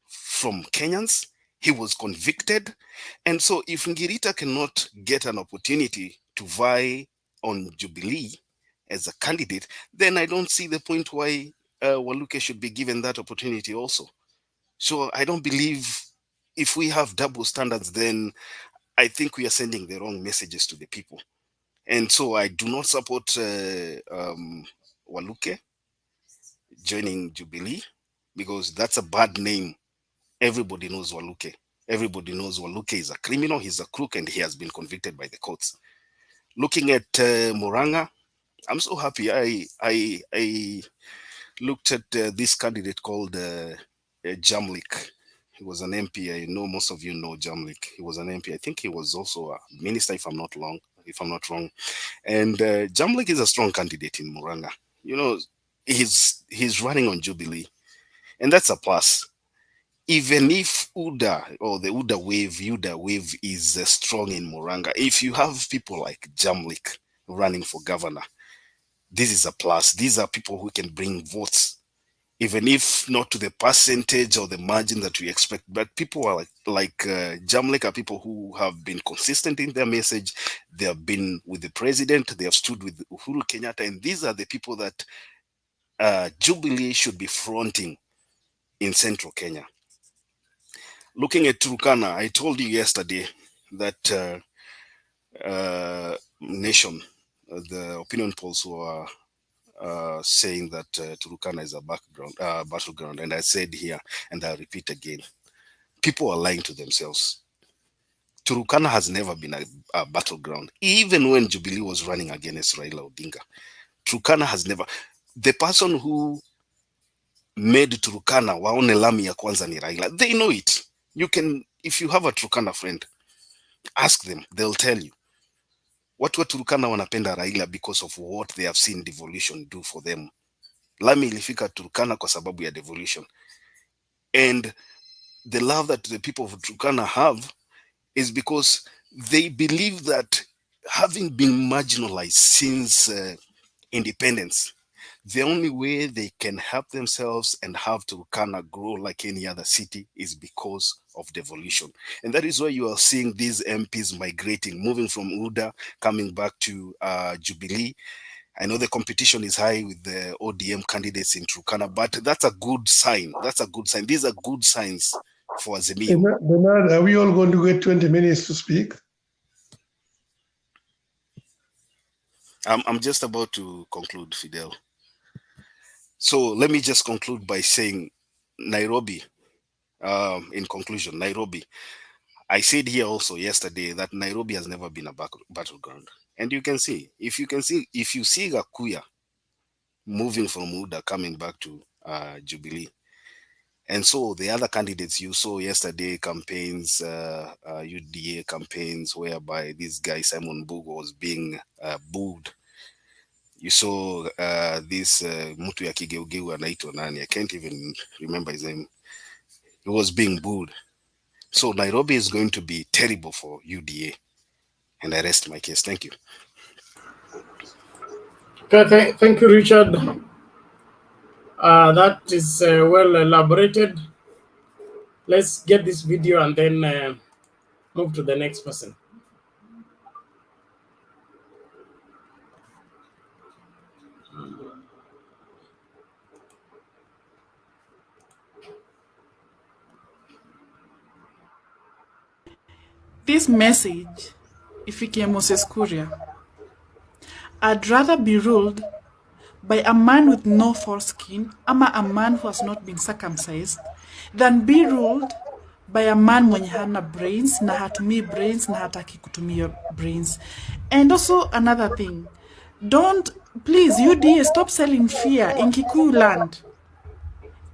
from Kenyans. He was convicted. And so if Ngirita cannot get an opportunity to vie on Jubilee as a candidate, then I don't see the point why WALUKE should be given that opportunity also. So I don't believe, if we have double standards, then I think we are sending the wrong messages to the people. And so I do not support WALUKE joining Jubilee, because that's a bad name. Everybody knows WALUKE. Everybody knows WALUKE is a criminal, he's a crook, and he has been convicted by the courts. Looking at Murang'a, I'm so happy. I looked at this candidate called Jamlik. He was an MP. I know most of you know Jamlik. He was an MP. I think he was also a minister, if I'm not wrong. And Jamlik is a strong candidate in Murang'a. You know, he's running on Jubilee, and that's a plus. Even if UDA or the UDA wave is strong in Murang'a, if you have people like Jamlik running for governor, this is a plus. These are people who can bring votes, even if not to the percentage or the margin that we expect. But people are like Jamlik are people who have been consistent in their message. They have been with the president. They have stood with Uhuru Kenyatta. And these are the people that Jubilee should be fronting in central Kenya. Looking at Turkana, I told you yesterday that Nation, the opinion polls were saying that Turkana is a battleground, and I said here, and I'll repeat again, people are lying to themselves. Turkana has never been a battleground. Even when Jubilee was running against Raila Odinga, Turkana has never. The person who made Turkana waone lami ya kwanza ni Raila. They know it. You can, if you have a Turkana friend, ask them, they'll tell you. Watu wa Turkana wanapenda Raila because of what they have seen devolution do for them. Lami ilifika Turkana kwa sababu ya devolution. And the love that the people of Turkana have is because they believe that, having been marginalized since independence, the only way they can help themselves and have Turkana grow like any other city is because of devolution. And that is why you are seeing these MPs migrating, moving from UDA, coming back to Jubilee. I know the competition is high with the ODM candidates in Turkana, but that's a good sign. That's a good sign. These are good signs for Azimio. Bernard, are we all going to get 20 minutes to speak? I'm just about to conclude, Fidel. So let me just conclude by saying Nairobi, in conclusion, Nairobi. I said here also yesterday that Nairobi has never been a battleground. And you can see, if you see Gakuya moving from UDA coming back to Jubilee. And so the other candidates you saw yesterday, campaigns, UDA campaigns, whereby this guy, Simon Mbugo, was being booed. You saw this Mutu ya Kigeugeu anaitwa nani, I can't even remember his name. He was being booed. So Nairobi is going to be terrible for UDA. And I rest my case. Thank you. Okay, thank you, Richard. That is well elaborated. Let's get this video and then move to the next person. This message, ifikie Moses Kuria, I'd rather be ruled by a man with no foreskin, ama a man who has not been circumcised, than be ruled by a man mwenye hana brains, na hatumii brains, na hataki kutumia brains. And also another thing, please, UDA, stop selling fear in Kikuyu land.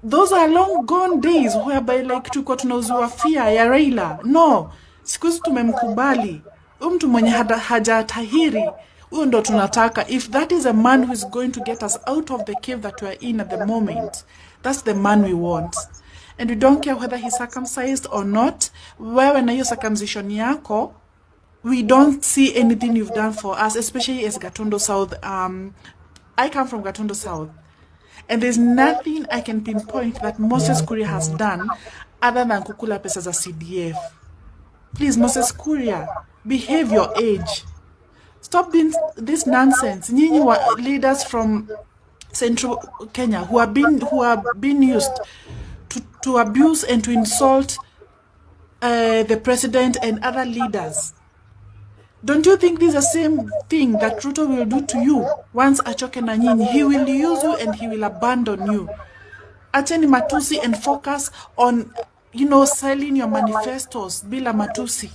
Those are long gone days whereby like tulikuwa tunauziwa fear ya Raila. No, Siku hizi tumemkubali. Huyu mtu mwenye hajatahiri, huyo ndo tunataka. If that is a man who is going to get us out of the cave that we are in at the moment, that's the man we want. And we don't care whether he's circumcised or not. Wewe na hiyo circumcision yako, we don't see anything you've done for us, especially as Gatondo South. I come from Gatondo South. And there's nothing I can pinpoint that Moses Kuria has done other than kukula pesa za CDF. Please, Moses Kuria, behave your age. Stop this nonsense. Nyinyi leaders from Central Kenya who are being used to abuse and to insult the president and other leaders. Don't you think this is the same thing that Ruto will do to you once achoke na nyinyi? He will use you and he will abandon you. Acheni matusi and focus on, selling your manifestos bila matusi.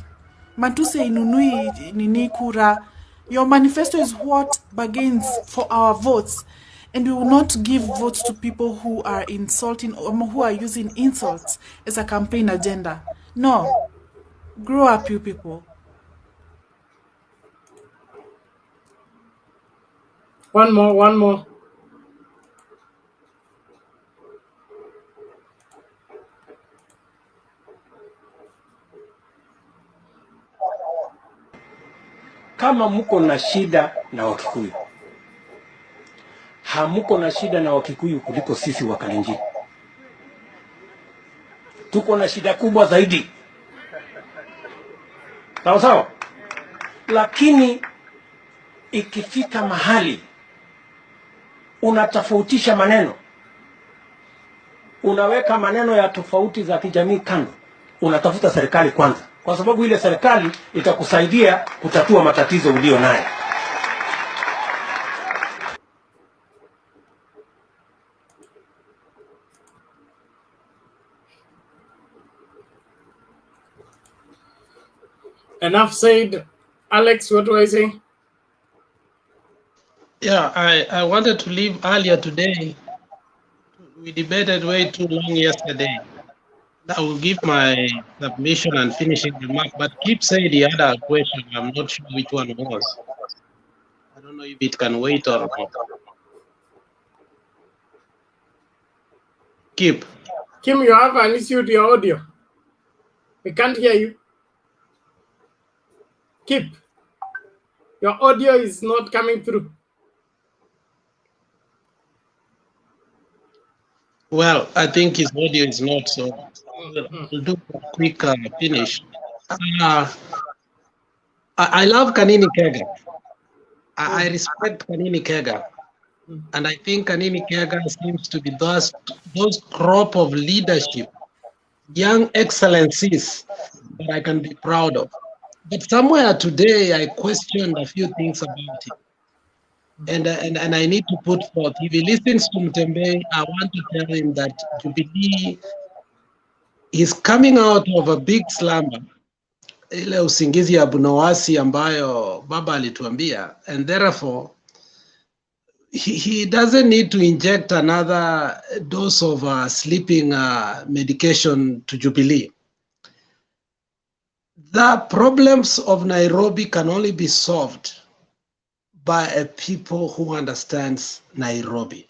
Matusi inunui nini kura. Your manifesto is what bargains for our votes. And we will not give votes to people who are insulting or who are using insults as a campaign agenda. No. Grow up, you people. One more. Kama muko na shida na Wakikuyu, hamuko na shida na Wakikuyu kuliko sisi Wakalenjin. Tuko na shida kubwa zaidi. Sawa? Lakini ikifika mahali unatofautisha maneno, unaweka maneno ya tofauti za kijamii kando, unatafuta serikali kwanza, kwa sababu ile serikali itakusaidia kutatua matatizo ulio nayo. Enough said. Alex, what do I say? Yeah, I wanted to leave earlier today. We debated way too long yesterday. I will give my submission and finishing remark, but Kip said he had a question. I'm not sure which one it was. I don't know if it can wait or not. Kip. Kim, you have an issue with your audio. We can't hear you. Kip, your audio is not coming through. Well, I think his audio is not, so we'll do a quick finish. I love Kanini Kega. I respect Kanini Kega. And I think Kanini Kega seems to be those crop of leadership, young excellencies that I can be proud of. But somewhere today, I questioned a few things about him. And I need to put forth, if he listens to Mtembe, I want to tell him that Jubilee is coming out of a big slumber, ile usingizi ya bunawasi ambayo baba alituambia, and therefore he doesn't need to inject another dose of sleeping medication to Jubilee. The problems of Nairobi can only be solved by a people who understands Nairobi.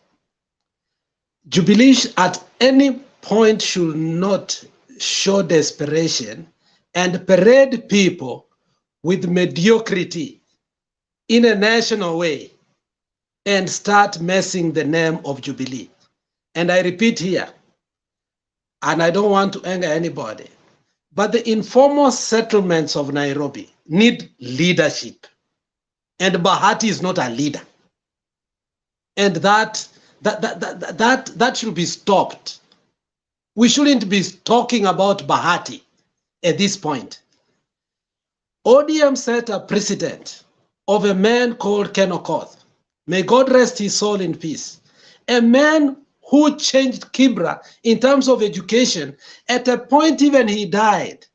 Jubilee at any point should not show desperation and parade people with mediocrity in a national way and start messing the name of Jubilee. And I repeat here, and I don't want to anger anybody, but the informal settlements of Nairobi need leadership. And Bahati is not a leader. And that should be stopped. We shouldn't be talking about Bahati at this point. ODM set a precedent of a man called Ken Okoth. May God rest his soul in peace. A man who changed Kibra in terms of education. At a point even he died.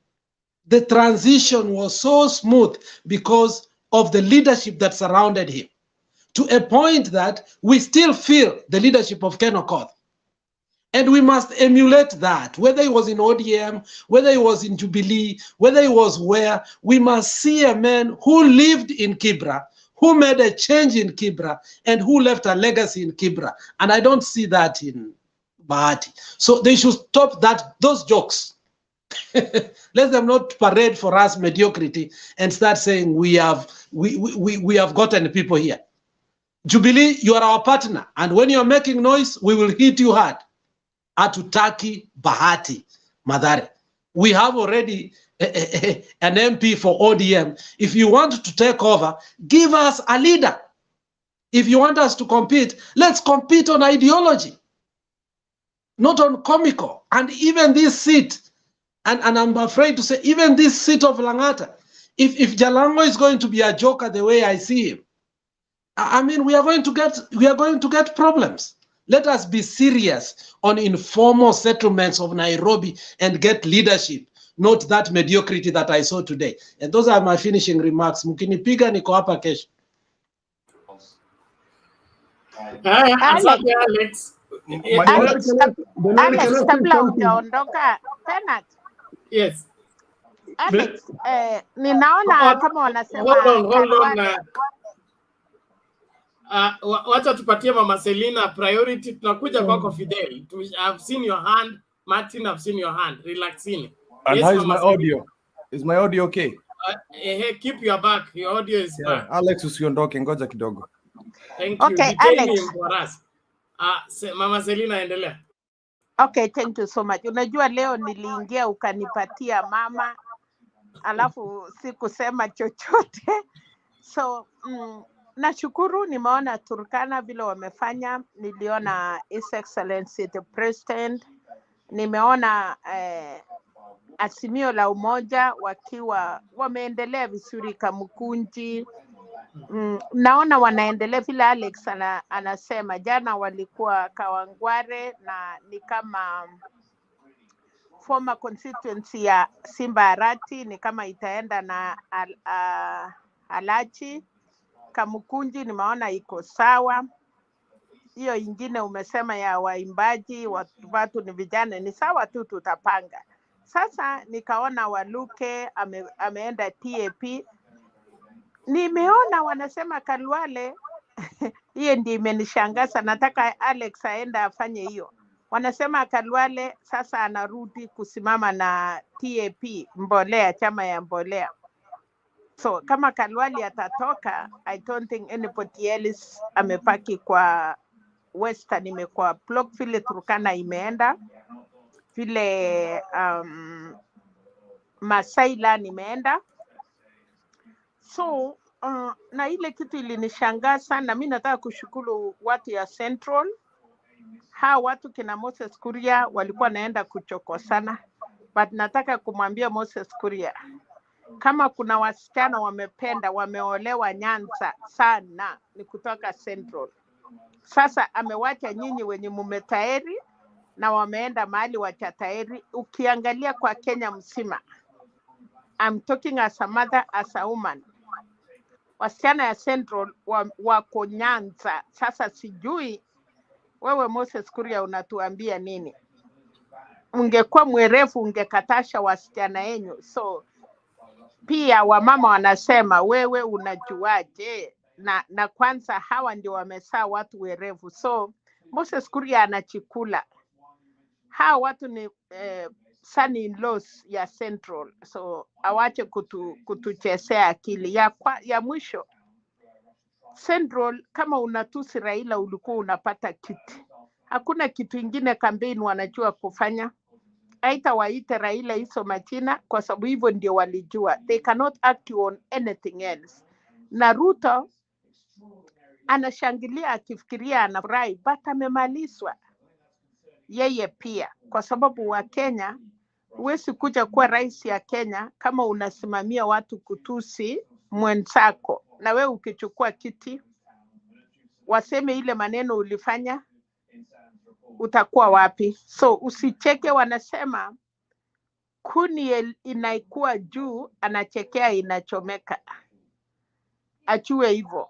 The transition was so smooth because of the leadership that surrounded him, to a point that we still feel the leadership of Ken Okoth. And we must emulate that, whether he was in ODM, whether he was in Jubilee, whether he was where, we must see a man who lived in Kibra, who made a change in Kibra, and who left a legacy in Kibra. And I don't see that in Bahati. So they should stop those jokes. Let them not parade for us mediocrity and start saying we have gotten people here. Jubilee, you are our partner, and when you are making noise, we will hit you hard. Hatutaki Bahati Mathare. We have already an MP for ODM. If you want to take over, give us a leader. If you want us to compete, let's compete on ideology, not on comical. And even this seat, and I'm afraid to say, even this seat of Langata, if Jalango is going to be a joker the way I see him, I mean, we are going to get problems. Let us be serious on informal settlements of Nairobi and get leadership, not that mediocrity that I saw today. And those are my finishing remarks. Mkinipiga niko hapa kesho. Alex, kabla hujaondoka Penat. Yes. Alex, ninaona kama wanasema hold on. Wacha tupatie Mama Selina priority. Tunakuja kwako Fidel. I've seen your hand. Martin, I've seen your hand. Relaxing. And how is my audio? Is my audio okay? Keep your back. Your audio is back. Alex, usiondoke, ngoja kidogo. Thank you. Okay, Alex. For us. Mama Selina, endelea. Okay, thank you so much. Unajua leo niliingia ukanipatia mama, alafu sikusema chochote. So, nashukuru nimeona Turkana vile wamefanya, niliona His Excellency the President, nimeona Azimio la Umoja wakiwa wameendelea vizuri Kamukunji. Naona wanaendelea vile Alex anasema, jana walikuwa Kawangware na ni kama former constituency ya Simba Arati, ni kama itaenda na Alachi. Kamukunji nimeona iko sawa. Hiyo ingine umesema ya waimbaji watu ni vijana, ni sawa tu, tutapanga. Sasa nikaona Waluke ameenda TAP. Nimeona wanasema Kalwale hiyo ndio imenishangaza. Nataka Alex aenda afanye hiyo. Wanasema Kalwale sasa anarudi kusimama na TAP mbolea, chama ya mbolea. So kama Kalwale atatoka, I don't think anybody else amepaki kwa Western, imekuwa block vile Turkana imeenda, vile Masaila imeenda. So na ile kitu ilinishangaza sana. Mimi nataka kushukuru watu ya Central. Hawa watu kina Moses Kuria walikuwa naenda kuchokosana, but nataka kumwambia Moses Kuria, kama kuna wasichana wamependa wameolewa Nyanza sana ni kutoka Central. Sasa amewacha nyinyi wenye mumetaeri na wameenda mahali wachataeri. Ukiangalia kwa Kenya mzima, I'm talking as a mother, as a woman, wasichana ya Central wako Nyanza. Sasa sijui wewe Moses Kuria unatuambia nini? Ungekuwa mwerefu ungekatasha wasichana yenyu. So pia wamama wanasema wewe unajuaje? Na kwanza hawa ndio wamesaa watu werevu. So Moses Kuria anachikula. Hawa watu ni son-in-laws ya Central. So awache kutuchezea akili. Ya mwisho, Central, kama unatusi Raila ulikuwa unapata kiti. Hakuna kitu ingine kampeni wanajua kufanya. Aita waite Raila hizo majina kwa sababu hivyo ndio walijua. They cannot act on anything else. Na Ruto anashangilia akifikiria anafurahi, but amemalizwa yeye pia, kwa sababu wa Kenya huwezi kuja kuwa rais ya Kenya kama unasimamia watu kutusi mwenzako. Na wewe ukichukua kiti waseme ile maneno ulifanya, utakuwa wapi? So usicheke, wanasema kuni inaikuwa juu, anachekea inachomeka. Achue hivyo.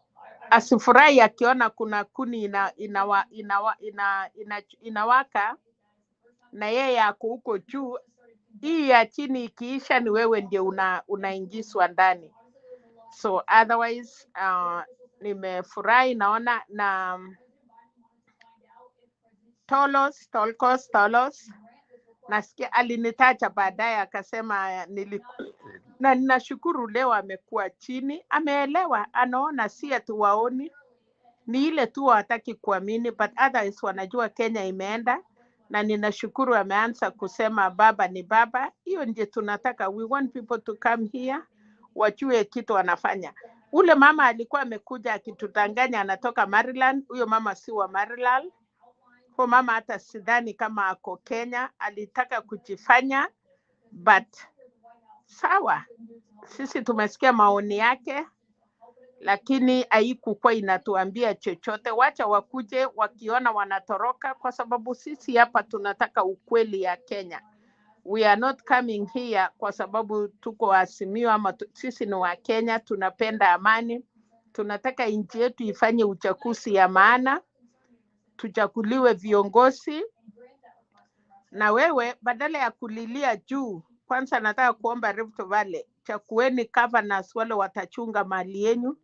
Asifurahi akiona kuna kuni inawaka, na yeye ako huko juu. Hii ya chini ikiisha ni wewe ndio unaingizwa ndani. So otherwise nimefurahi naona na Tolos nasikia alinitaja baadaye akasema na ninashukuru leo amekuwa chini, ameelewa, anaona si atu waoni, ni ile tu hawataki kuamini, but others wanajua Kenya imeenda, na ninashukuru ameanza kusema baba ni baba. Hiyo ndio tunataka, we want people to come here wajue kitu wanafanya. Ule mama alikuwa amekuja akitudanganya anatoka Maryland, huyo mama si wa Maryland. Kwa mama hata sidhani kama ako Kenya, alitaka kujifanya, but sawa, sisi tumesikia maoni yake, lakini haikuwa inatuambia chochote. Wacha wakuje wakiona wanatoroka, kwa sababu sisi hapa tunataka ukweli ya Kenya. We are not coming here kwa sababu tuko Azimio ama sisi ni wa Kenya, tunapenda amani. Tunataka nchi yetu ifanye uchaguzi ya maana, tuchaguliwe viongozi. Na wewe badala ya kulilia juu, kwanza nataka kuomba Rift Valley, chakueni governors wale watachunga mali yenu,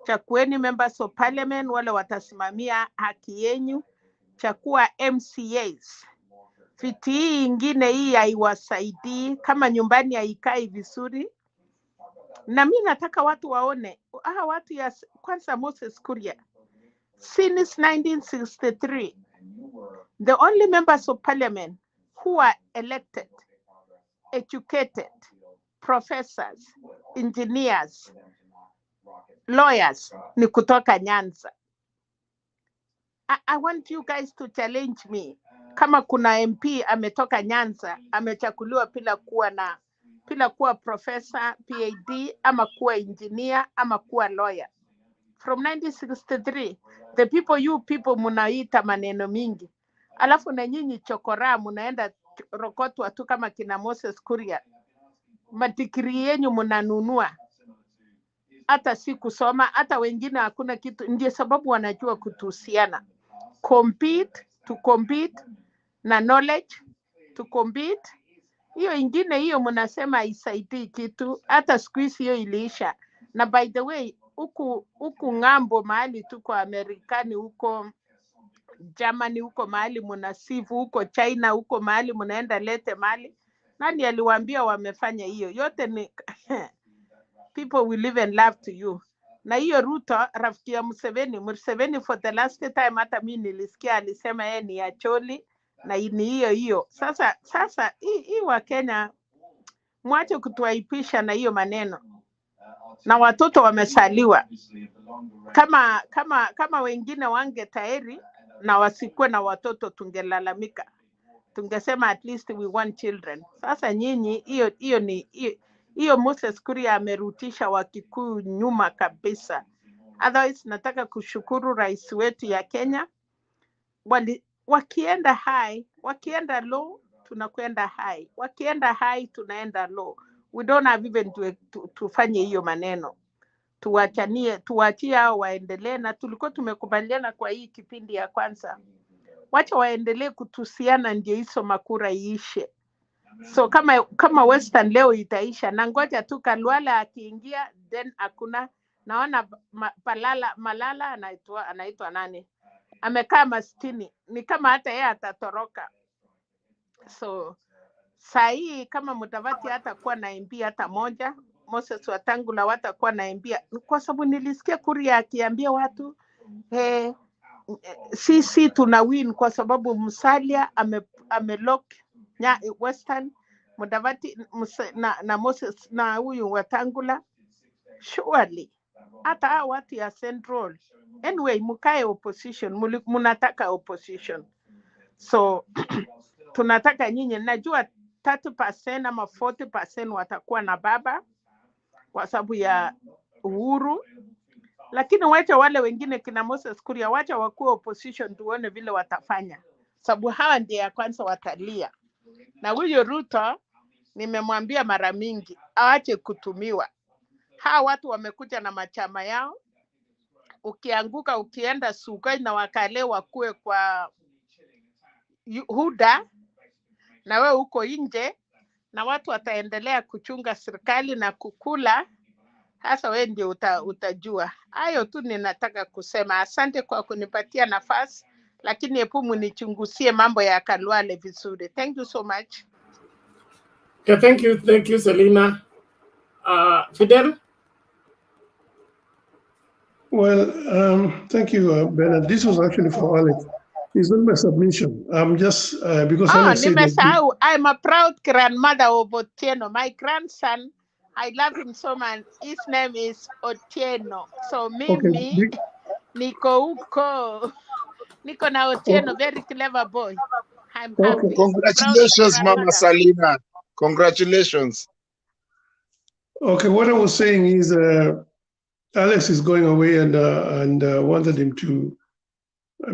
chakueni members of parliament wale watasimamia haki yenu, chakua MCAs. Viti hii ingine hii haiwasaidii, kama nyumbani haikai vizuri. Na mimi nataka watu waone, watu ya kwanza Moses Kuria, since 1963, the only members of parliament who are elected, educated, professors, engineers, lawyers, ni kutoka Nyanza. I want you guys to challenge me. Kama kuna MP ametoka Nyanza, amechakuliwa bila kuwa professor, PhD, ama kuwa engineer, ama kuwa lawyer. From 1963, the you people munaita maneno mingi. Alafu na nyinyi chokora munaenda rokotwa tu kama kina Moses Kuria. Madigrii yenu munanunua. Hata si kusoma, hata wengine hakuna kitu. Ndiyo sababu wanajua kutusiana. To compete na knowledge, to compete. Hiyo ingine hiyo munasema isaidii kitu, hata siku hizi hiyo iliisha. Na by the way, huku ngambo mahali tuko Amerikani, huko Germany, huko mahali munasifu, huko China, huko mahali munaenda lete mali. Nani aliwaambia wamefanya hiyo? Yote ni people will live and love to you. Na hiyo Ruto, rafiki ya Museveni for the last time, hata mimi nilisikia alisema yeye ni acholi, na ni hiyo. Sasa hii wa Kenya, mwache kutuaipisha na hiyo maneno. Na watoto wamesaliwa. Kama wengine wange tayari na wasikuwe na watoto, tungelalamika. Tungesema at least we want children. Sasa nyinyi hiyo Moses Kuria amerutisha Wakikuyu nyuma kabisa. Otherwise nataka kushukuru rais wetu ya Kenya. Wakienda high, wakienda low, tunakwenda high. Wakienda high, tunaenda low. We don't have even tufanye hiyo maneno. Tuwachie hao waendelee, na tulikuwa tumekubaliana kwa hii kipindi ya kwanza. Wacha waendelee kutusiana ndio hizo makura iishe. So kama Western leo itaisha, na ngoja tu Kalwala akiingia, then hakuna. Naona Malala anaitwa nani? Amekaa mastini. Ni kama hata yeye atatoroka. So saa hii kama Mudavadi hatakuwa na MP hata moja, Moses Wetangula watakuwa na MP, kwa sababu nilisikia Kuria akiambia watu sisi tuna win kwa sababu Musalia amelock Western, Mudavadi na Moses na huyu Wetangula. Surely hata hao watu ya Central, anyway, mukae opposition, munataka opposition. So tunataka nyinyi, najua 30% ama 40% watakuwa na baba kwa sababu ya uhuru, lakini wacha wale wengine kina Moses Kuria, wacha wakuwe opposition, tuone vile watafanya, sababu hawa ndio ya kwanza watalia. Na huyo Ruto nimemwambia mara mingi aache kutumiwa. Hawa watu wamekuja na machama yao, ukianguka ukienda Sugai na wakale wakue kwa Huda, na wewe uko nje, na watu wataendelea kuchunga serikali na kukula. Hasa wewe ndio utajua. Hayo tu ninataka kusema. Asante kwa kunipatia nafasi, lakini hebu mnichunguzie mambo ya Kalwale vizuri. Thank you so much. Okay, thank you, Selina. Fidel? Well, thank you, Bernard. This was actually for Alex. It's not my submission. I'm just, because Alex said that I'm a proud grandmother of Otieno. My grandson, I love him so much. His name is Otieno. So mimi, niko na Otieno, very clever boy. I'm happy. Congratulations, Mama Salina. Congratulations. Okay, what I was saying is Alex is going away and wanted him to,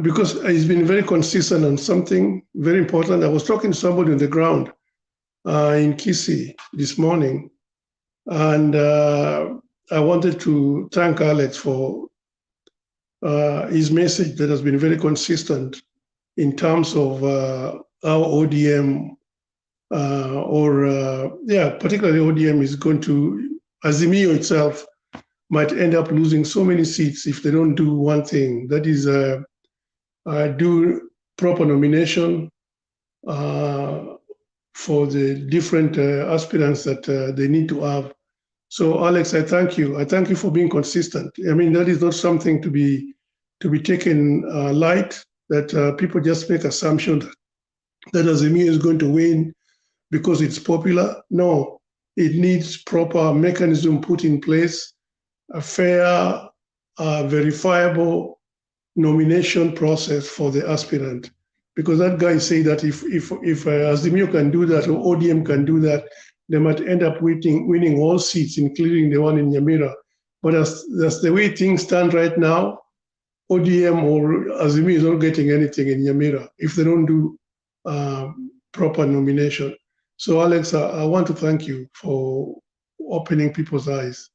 because he's been very consistent on something very important. I was talking to somebody on the ground in Kisii this morning, and I wanted to thank Alex for his message that has been very consistent in terms of our ODM, particularly ODM is going to, Azimio itself might end up losing so many seats if they don't do one thing, that is do proper nomination for the different aspirants that they need to have. So Alex, I thank you. I thank you for being consistent. I mean, that is not something to be taken light, that people just make assumptions that Azimio is going to win because it's popular. No, it needs proper mechanism put in place, a fair, verifiable nomination process for the aspirant. Because that guy say that if Azimio can do that or ODM can do that, they might end up winning all seats, including the one in Nyamira. But that's the way things stand right now. ODM or Azimio is not getting anything in Nyamira if they don't do proper nomination. So Alex, I want to thank you for opening people's eyes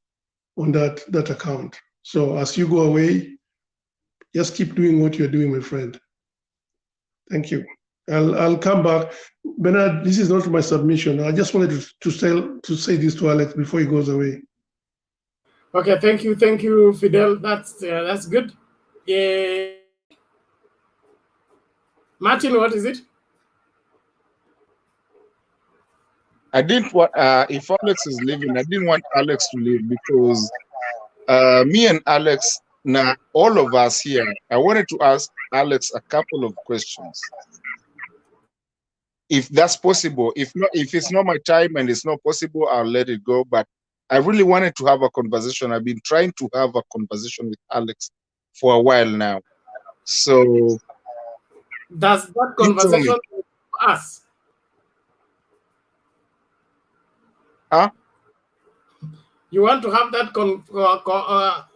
on that account. So as you go away, just keep doing what you're doing, my friend. Thank you. I'll come back. Bernard, this is not my submission. I just wanted to say this to Alex before he goes away. Okay, thank you, Fidel. That's good. Martin, what is it? I didn't want, if Alex is leaving, I didn't want Alex to leave because me and Alex, now all of us here, I wanted to ask Alex a couple of questions. If that's possible, if it's not my time and it's not possible, I'll let it go. But I really wanted to have a conversation. I've been trying to have a conversation with Alex for a while now. So does that conversation with us? Huh? You want to have that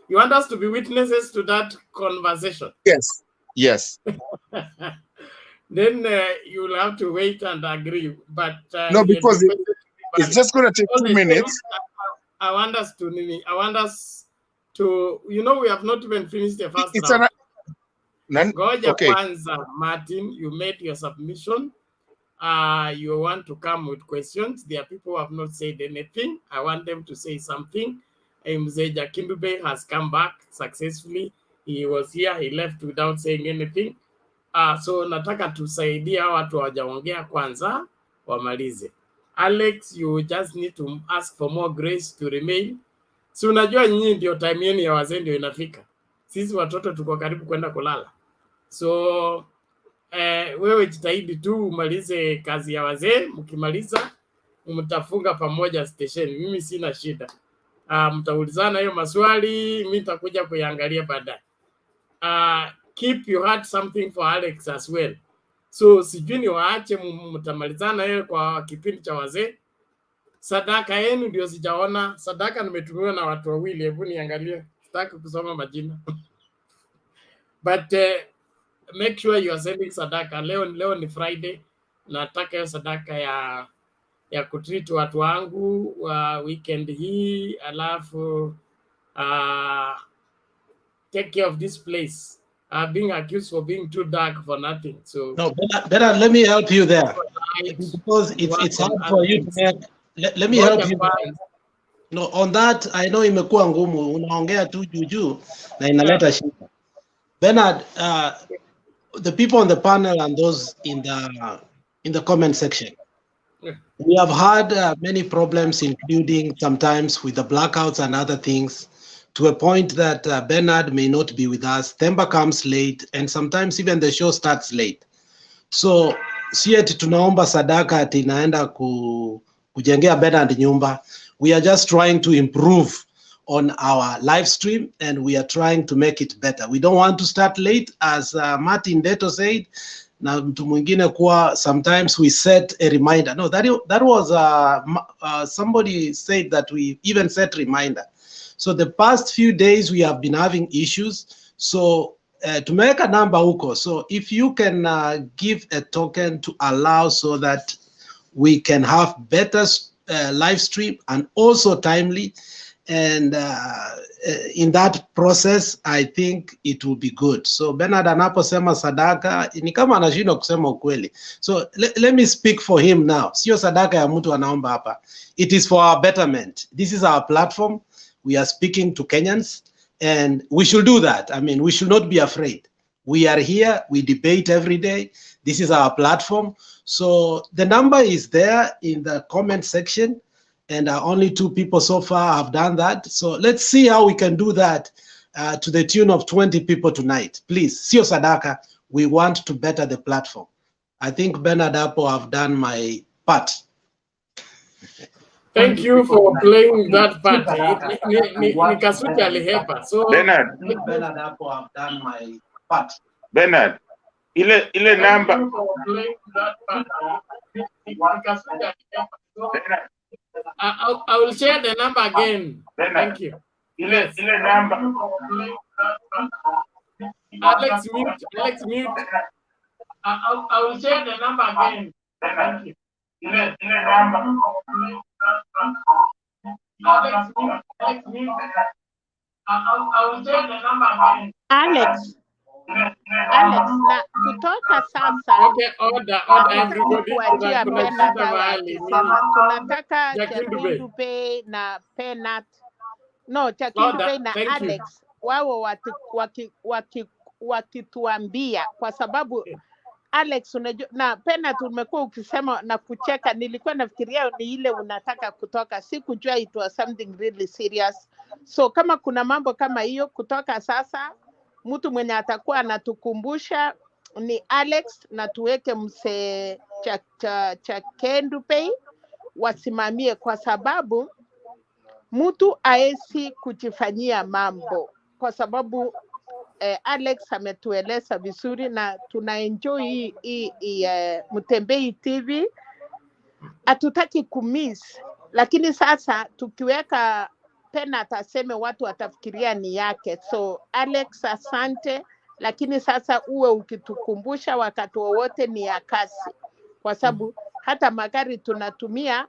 you want us to be witnesses to that conversation? Yes. Then you will have to wait and agree. But no, because it's just going to take 2 minutes. I want us to, you know, we have not even finished the first round. Okay. Kwanza, Martin, you made your submission. You want to come with questions. There are people who have not said anything. I want them to say something. Mzeja Kindube has come back successfully. He was here, he left without saying anything. So nataka tusaidia watu hawajaongea kwanza wamalize. Alex, you just need to ask for more grace to remain. Si unajua nyinyi ndio time yenu ya wazee ndio inafika. Sisi watoto tuko karibu kwenda kulala. So wewe jitahidi tu umalize kazi ya wazee. Mkimaliza mtafunga pamoja station. Mimi sina shida. Mtaulizana hiyo maswali, mimi nitakuja kuiangalia baadaye. Keep you had something for Alex as well. So sijui ni waache mtamalizana yeye kwa kipindi cha wazee. Sadaka yenu ndio sijaona. Sadaka nimetumiwa na watu wawili, hebu niangalie. Sitaki kusoma majina. But make sure you are sending sadaka. Leo ni Friday. Nataka hiyo sadaka ya kutreat watu wangu wa weekend hii, alafu take care of this place. Being accused for being too dark for nothing. So no, better let me help you there. because it's hard for you to make. Let me help you. No, on that I know imekuwa ngumu, unaongea tu juu na inaleta shida. Bernard, the people on the panel and those in the comment section, we have had many problems, including sometimes with the blackouts and other things, to a point that Bernard may not be with us. Themba comes late, and sometimes even the show starts late. So si eti tunaomba sadaka ati naenda kujengea Bernard nyumba. We are just trying to improve on our live stream, and we are trying to make it better. We don't want to start late, as Martin Deto said. Na mtu mwingine kuwa sometimes we set a reminder. No, that was somebody said that we even set reminder. So the past few days we have been having issues. So to make a number huko. So if you can give a token to allow so that we can have better live stream and also timely, and in that process I think it will be good. So Bernard anaposema sadaka ni kama anashindwa kusema ukweli. So let me speak for him now. Sio sadaka ya mtu anaomba hapa. It is for our betterment. This is our platform. We are speaking to Kenyans, and we should do that. I mean, we should not be afraid. We are here, we debate every day. This is our platform. So the number is there in the comment section, and only 2 people so far have done that. So let's see how we can do that to the tune of 20 people tonight. Please, sio sadaka, we want to better the platform. I think Bernard Apo have done my part. Thank you for playing that part. Nikasuti alihepa. So Bernard Apo have done my part. Bernard, ile number. I will share the number again. Thank you. Ile number. Alex mute. I will share the number again. Thank you. Ile number. Alex mute. I will share the number again. Alex, na kutoka sasa order everybody. Kuachia Bernard akisema tunataka Chakindube na Penat. No, Chakindube na Alex wao wakituambia, kwa sababu Alex unajua na Penat umekuwa ukisema na kucheka, nilikuwa nafikiria ni ile unataka kutoka, sikujua it was something really serious. So kama kuna mambo kama hiyo kutoka sasa, mtu mwenye atakuwa anatukumbusha ni Alex, na tuweke mse Chakindube wasimamie, kwa sababu mtu aesi kujifanyia mambo, kwa sababu Alex ametueleza vizuri na tunaenjoy hii Mtembei TV, hatutaki kumiss. Lakini sasa tukiweka Penat aseme watu watafikiria ni yake. So Alex, asante, lakini sasa uwe ukitukumbusha wakati wowote ni ya kasi, kwa sababu hata magari tunatumia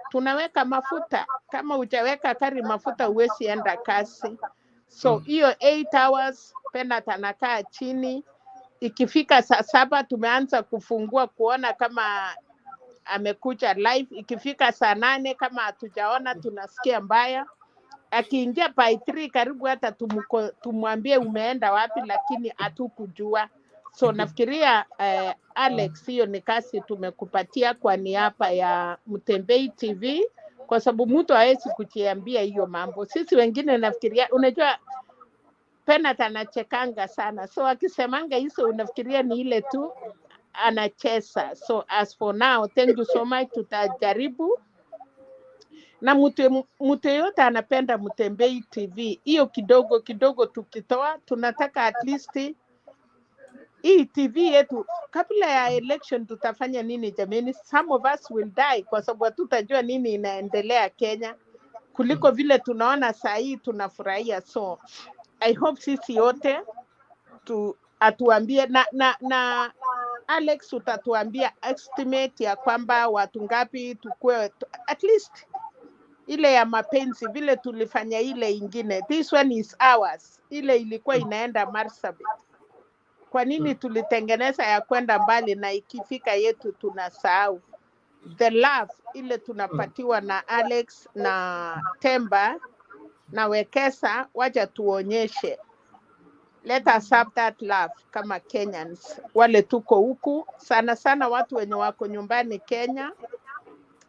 tunaweka mafuta. Kama hujaweka gari mafuta huwezi enda kasi. So hiyo 8 hours Penat anakaa chini, ikifika saa 7 tumeanza kufungua kuona kama amekuja live, ikifika saa 8 kama hatujaona tunasikia mbaya, akiingia by 3 karibu hata tumwambie umeenda wapi, lakini hatukujua. So nafikiria Alex, hiyo ni kasi tumekupatia kwa niaba ya Mtembei TV, kwa sababu mtu hawezi kujiambia hiyo mambo. Sisi wengine nafikiria, unajua Penat anachekanga sana, so akisemanga hizo unafikiria ni ile tu anacheza. So as for now, thank you so much, tutajaribu. Na mtu yote anapenda Mtembei TV, hiyo kidogo kidogo tukitoa, tunataka at least hii TV yetu kabla ya election tutafanya nini jameni? Some of us will die kwa sababu hatutajua nini inaendelea Kenya, kuliko vile tunaona saa hii tunafurahia. So I hope sisi yote atuambie na Alex utatuambia estimate ya kwamba watu ngapi tukue, at least ile ya mapenzi vile tulifanya ile ingine. This one is ours. Ile ilikuwa inaenda Marsabit. Kwa nini tulitengeneza ya kwenda mbali na ikifika yetu tunasahau? the love ile tunapatiwa na Alex na Temba na Wekesa, wacha tuonyeshe. Let us have that love kama Kenyans. Wale tuko huku, sana sana watu wenye wako nyumbani Kenya.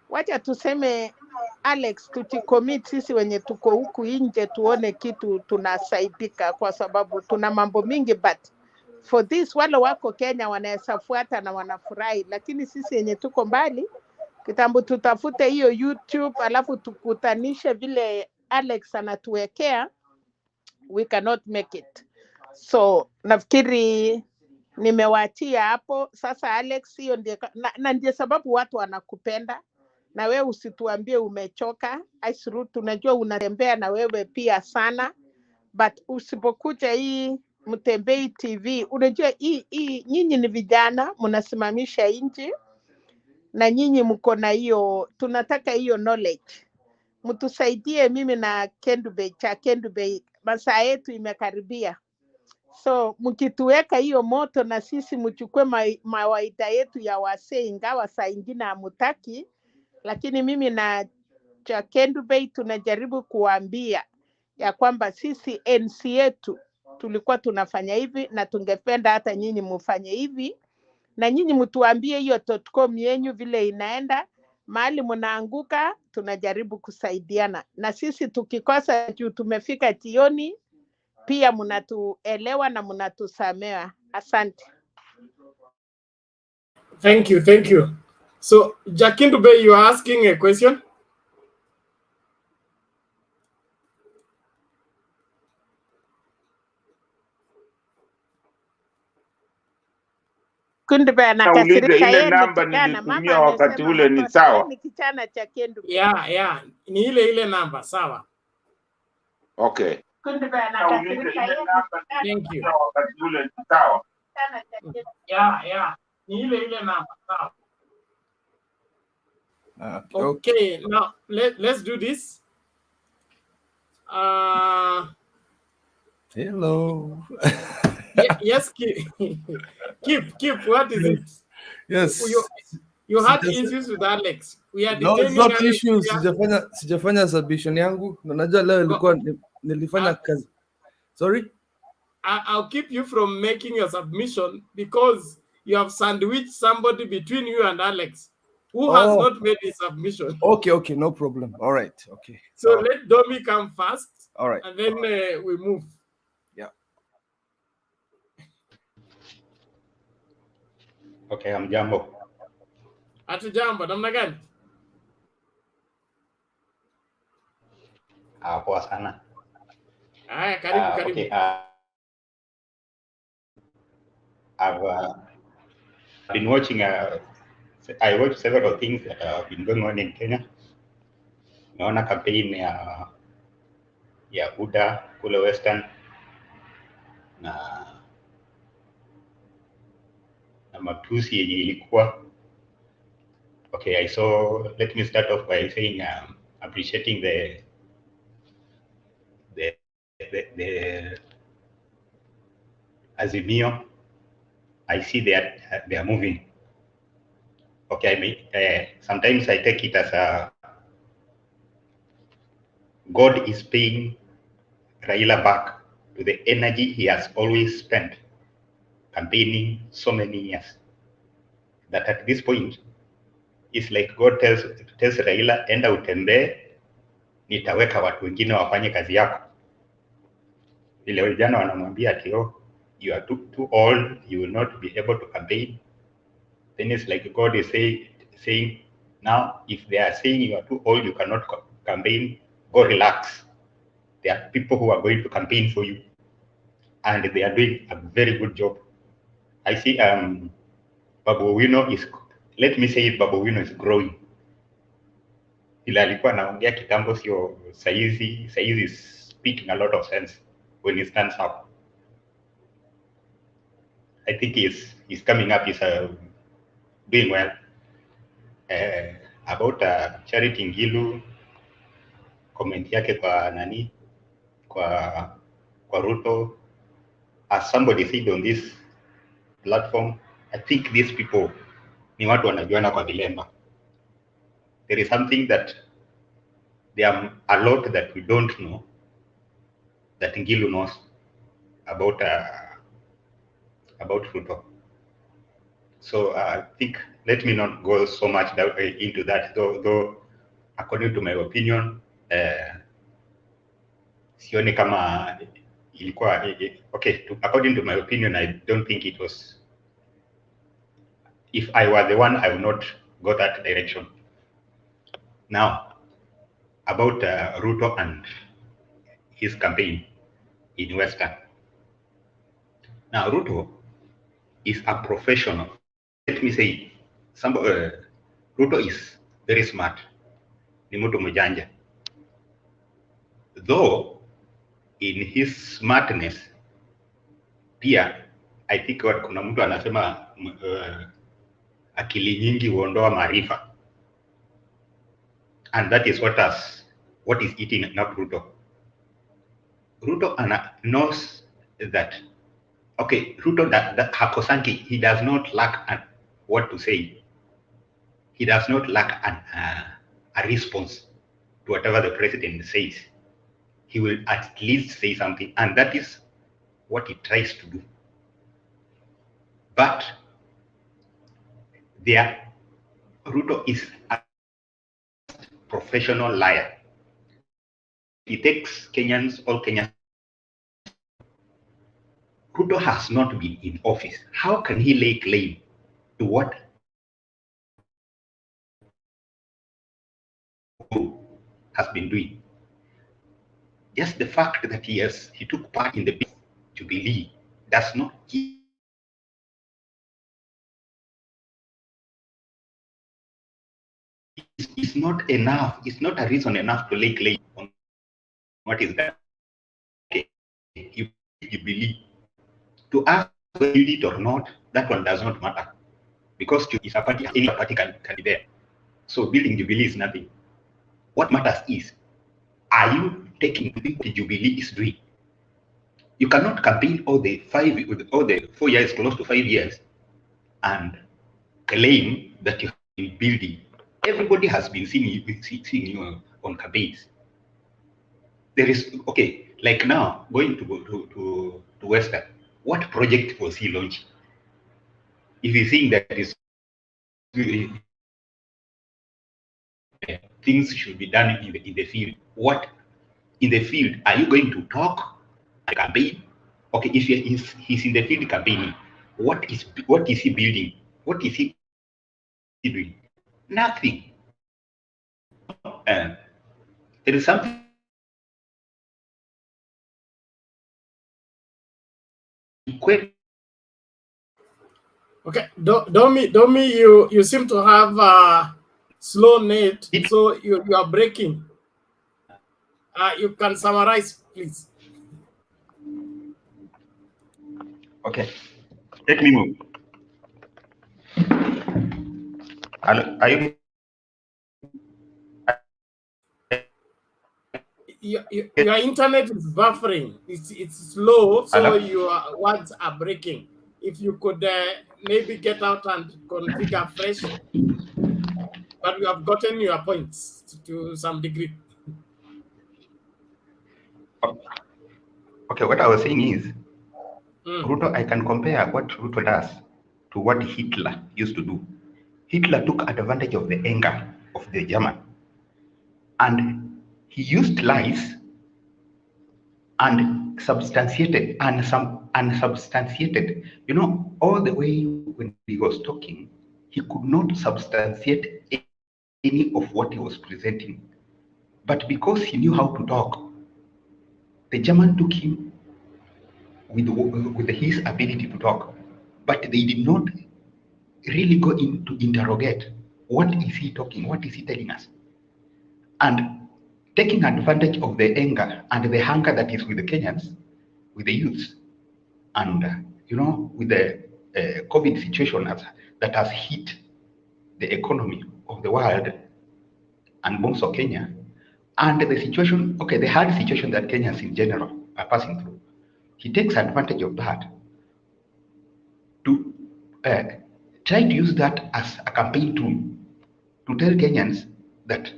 Wacha tuseme Alex, tujicommit sisi wenye tuko huku nje tuone kitu tunasaidika, kwa sababu tuna mambo mingi, but for this wale wako Kenya wanaweza fuata na wanafurahi, lakini sisi wenye tuko mbali kitambo tutafute hiyo YouTube alafu tukutanishe vile Alex anatuwekea, we cannot make it. So nafikiri nimewachia hapo sasa. Alex, hiyo ndiye na ndiye sababu watu wanakupenda, na wewe usituambie umechoka. Aisru, tunajua unatembea na wewe pia sana, but usipokuja hii Mtembei TV, unajua hii nyinyi ni vijana mnasimamisha nchi, na nyinyi mko na hiyo, tunataka hiyo knowledge. Mtusaidie mimi na Kendubei, masaa yetu imekaribia. So mkituweka hiyo moto na sisi mchukue mawaida yetu ya wasee, ingawa saa ingine hamutaki, lakini mimi na Kendubei tunajaribu kuambia ya kwamba sisi NC yetu tulikuwa tunafanya hivi na tungependa hata nyinyi mufanye hivi, na nyinyi mtuambie hiyo .com yenyu vile inaenda, mahali mnaanguka tunajaribu kusaidiana, na sisi tukikosa juu tumefika jioni pia mnatuelewa na mnatusamea. Asante. Thank you. So Jakindube, you are asking a question. Kindube anakasirika, yeye namba nilitumia wakati ule ni sawa? Ni kichana cha Kindube. Yeah, ni ile namba, sawa. Okay. Kindube anakasirika, yeye Thank you. Wakati ule ni sawa? Yeah, ni ile namba, sawa. Okay, now let's do this. Hello. Yes, keep. What is it? Yes. You had issues with Alex. We are no, it's not Alex. issues. Sijafanya submission yangu. Na najua leo ilikuwa nilifanya kazi. Sorry? I'll keep you from making your submission because you have sandwiched somebody between you and Alex who has not made his submission. Okay, no problem. All right, okay. So let Domi come first. All right. And then we move. Yeah. Okay, hamjambo. Hatujambo, namna gani? Poa sana. Haya, karibu. Okay, I've been watching, I watched several things that have been going on in Kenya. Naona campaign ya UDA kule Western na matusi yenye ilikuwa. Okay, let me start off by saying appreciating the Azimio. I see they are moving. Okay, sometimes I take it as God is paying Raila back to the energy he has always spent campaigning so many years. That at this point, it's like God tells Raila, enda utembee, nitaweka watu wengine wafanye kazi yako. Vile vijana wanamwambia ati you are too old, you will not be able to campaign. Then it's like God is saying, now if they are saying you are too old, you cannot campaign, go relax. There are people who are going to campaign for you, and they are doing a very good job. I see Babu Owino is, let me say it, Babu Owino is growing. Ila alikuwa anaongea kitambo sio saizi is speaking a lot of sense when he stands up. I think he's coming up, he's doing well. About Charity Ngilu, comment yake kwa nani, kwa Ruto, as somebody said on this platform, I think these people ni watu wanajuana kwa vilemba. there is something that there are a lot that we don't know that Ngilu knows about Ruto. So I think let me not go so much into that, though according to my opinion, sioni kama ilikuwa okay. According to my opinion, I don't think it was. If I were the one, I would not go that direction. Now, about Ruto and his campaign in Western. Now, Ruto is a professional. Let me say, Ruto is very smart. Ni mtu mjanja. Though, in his smartness, pia, I think kuna mtu anasema akili nyingi huondoa maarifa. And that is what is eating up Ruto. Ruto knows that, okay, Ruto that Hakosanki, he does not lack what to say. He does not lack a response to whatever the president says. He will at least say something, and that is what he tries to do. But Ruto is a professional liar. He takes all Kenyans. Ruto has not been in office. How can he lay claim to what has been doing? Just the fact that he took part in the Jubilee does not give it's not enough. It's not a reason enough to lay claim on what is that. Okay, you believe to ask whether you did it or not, that one does not matter because is a party, any party can be there. So building Jubilee is nothing. What matters is, are you taking what the Jubilee is doing? You cannot campaign all the 4 years, close to 5 years, and claim that you have been building. Everybody has been seeing you on campaigns. There is, okay, like now, going to Western, what project was he launching? If you think that is things should be done in the field, what in the field are you going to talk and campaign? Okay, if he's in the field campaigning, what is he building? What is he doing? Nothing. There is something. Okay, Domi, you seem to have a slow net, so you are breaking. You can summarize, please. Okay, let me move. Are you? Your internet is buffering. It's slow, so Hello? your words are breaking. If you could maybe get out and configure fresh, but you have gotten your points to some degree. Okay, what I was saying is, Ruto, I can compare what Ruto does to what Hitler used to do. Hitler took advantage of the anger of the German, and he used lies and substantiated and some unsubstantiated. You know, all the way when he was talking, he could not substantiate any of what he was presenting. But because he knew how to talk, the German took him with his ability to talk, but they did not really go in to interrogate. What is he talking? What is he telling us? And taking advantage of the anger and the hunger that is with the Kenyans, with the youths, and with the COVID situation that has hit the economy of the world and also Kenya, and the situation, the hard situation that Kenyans in general are passing through. He takes advantage of that to try to use that as a campaign tool to tell Kenyans that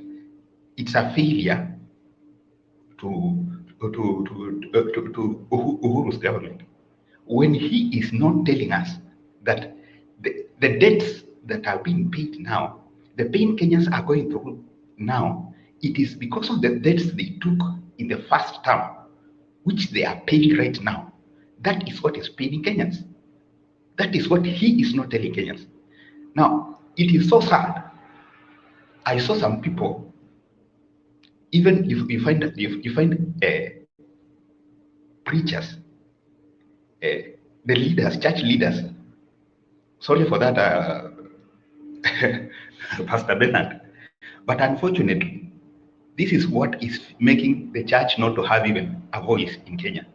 it's a failure to Uhuru's government when he is not telling us that the debts that are being paid now, the pain Kenyans are going through now, it is because of the debts they took in the first term, which they are paying right now. That is what is paying Kenyans. That is what he is not telling Kenyans. Now, it is so sad. I saw some people, even if you find preachers, the leaders, church leaders, sorry for that, Pastor Bernard, but unfortunately, this is what is making the church not to have even a voice in Kenya.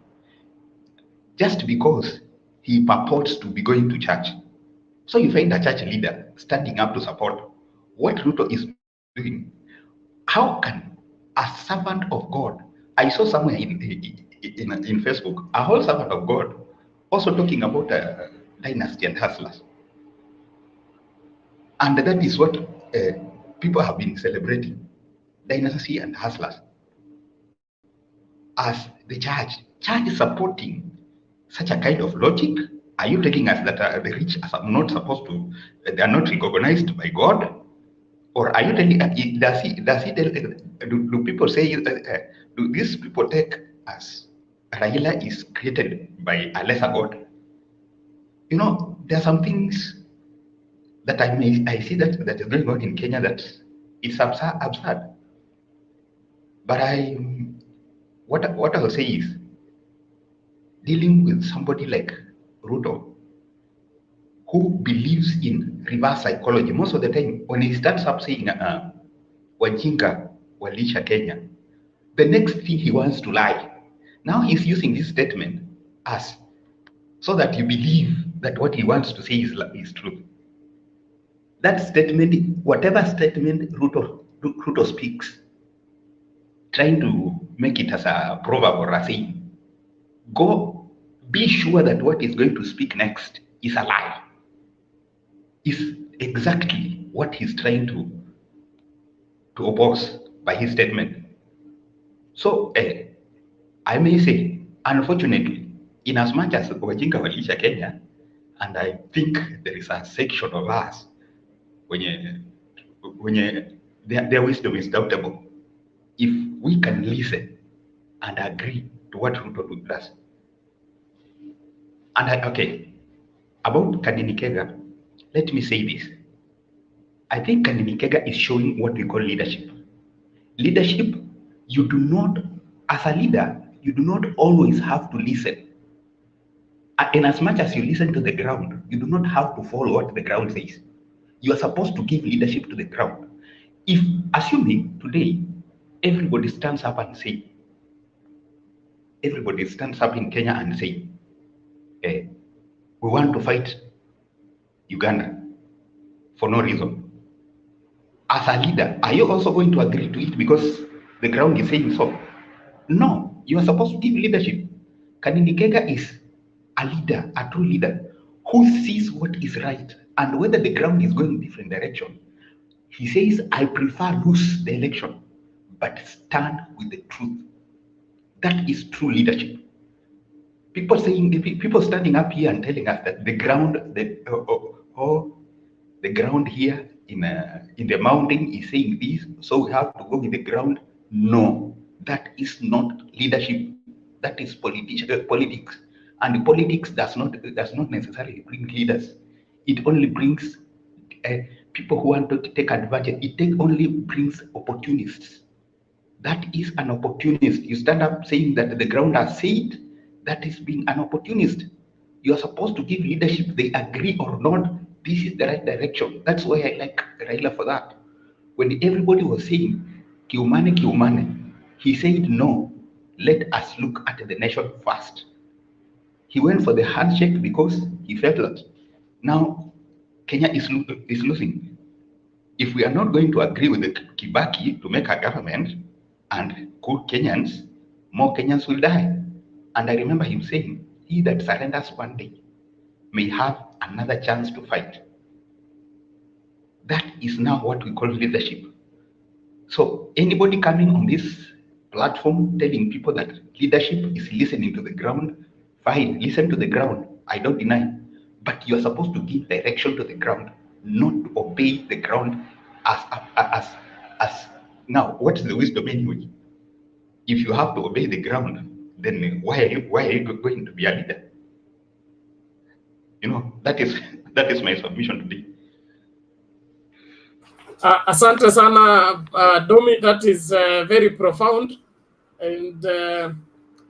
Just because he purports to be going to church. So you find a church leader standing up to support what Ruto is doing. How can a servant of God, I saw somewhere in Facebook, a whole servant of God also talking about dynasty and hustlers. And that is what people have been celebrating, dynasty and hustlers. As the church is supporting such a kind of logic. Are you telling us that the rich are not supposed to, they are not recognized by God? Or are you telling, do people say, do these people take as Raila is created by a lesser God? You know, there are some things that I see that is going on in Kenya that it's absurd. But what I will say is, dealing with somebody like Ruto, who believes in reverse psychology, most of the time when he starts up saying, Wajinga walisha Kenya, the next thing he wants to lie. Now he's using this statement as so that you believe that what he wants to say is true. That statement, whatever statement Ruto speaks, trying to make it as a proverb or a saying, be sure that what he's going to speak next is a lie. Is exactly what he's trying to oppose by his statement. So I may say, unfortunately, in as much as Wajinga walisha Kenya, and I think there is a section of us when their wisdom is doubtable, if we can listen and agree to what Ruto does. And okay, about Kanini Kega, let me say this. I think Kanini Kega is showing what we call leadership. Leadership, you do not, as a leader, you do not always have to listen. And as much as you listen to the ground, you do not have to follow what the ground says. You are supposed to give leadership to the ground. If, assuming today, everybody stands up and say, everybody stands up in Kenya and say, we want to fight Uganda for no reason. As a leader, are you also going to agree to it because the ground is saying so? No, you are supposed to give leadership. Kanini Kega is a leader, a true leader, who sees what is right, and whether the ground is going in different direction, he says, I prefer lose the election, but stand with the truth. That is true leadership. People standing up here and telling us that the ground, the ground here in the mountain is saying this, so we have to go with the ground. No, that is not leadership. That is politics, and politics does not necessarily bring leaders. It only brings people who want to take advantage. It only brings opportunists. That is an opportunist. You stand up saying that the ground has said, that is being an opportunist. You are supposed to give leadership. They agree or not, this is the right direction. That's why I like Raila for that. When everybody was saying, Kiumane, he said, no, let us look at the nation first. He went for the handshake because he felt that now Kenya is losing. If we are not going to agree with the Kibaki to make a government and good Kenyans, more Kenyans will die. And I remember him saying, he that surrenders one day may have another chance to fight. That is now what we call leadership. So anybody coming on this platform telling people that leadership is listening to the ground, fine, listen to the ground. I don't deny. But you are supposed to give direction to the ground, not to obey the ground as now. What is the wisdom anyway? If you have to obey the ground, then why are you going to be a leader? You know, that is my submission today. Asante sana, Domi, that is very profound. And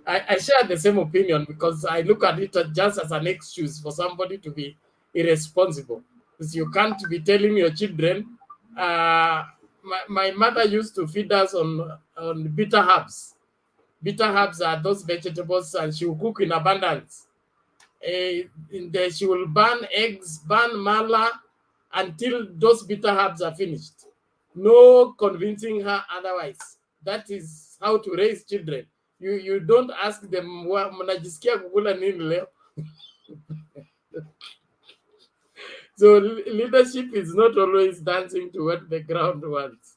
I share the same opinion because I look at it just as an excuse for somebody to be irresponsible. Because you can't be telling your children, my mother used to feed us on bitter herbs. Bitter herbs are those vegetables, and she will cook in abundance. She will burn eggs, burn mala, until those bitter herbs are finished. No convincing her otherwise. That is how to raise children. You don't ask them, mnajisikia kukula nini leo? So leadership is not always dancing to what the ground wants.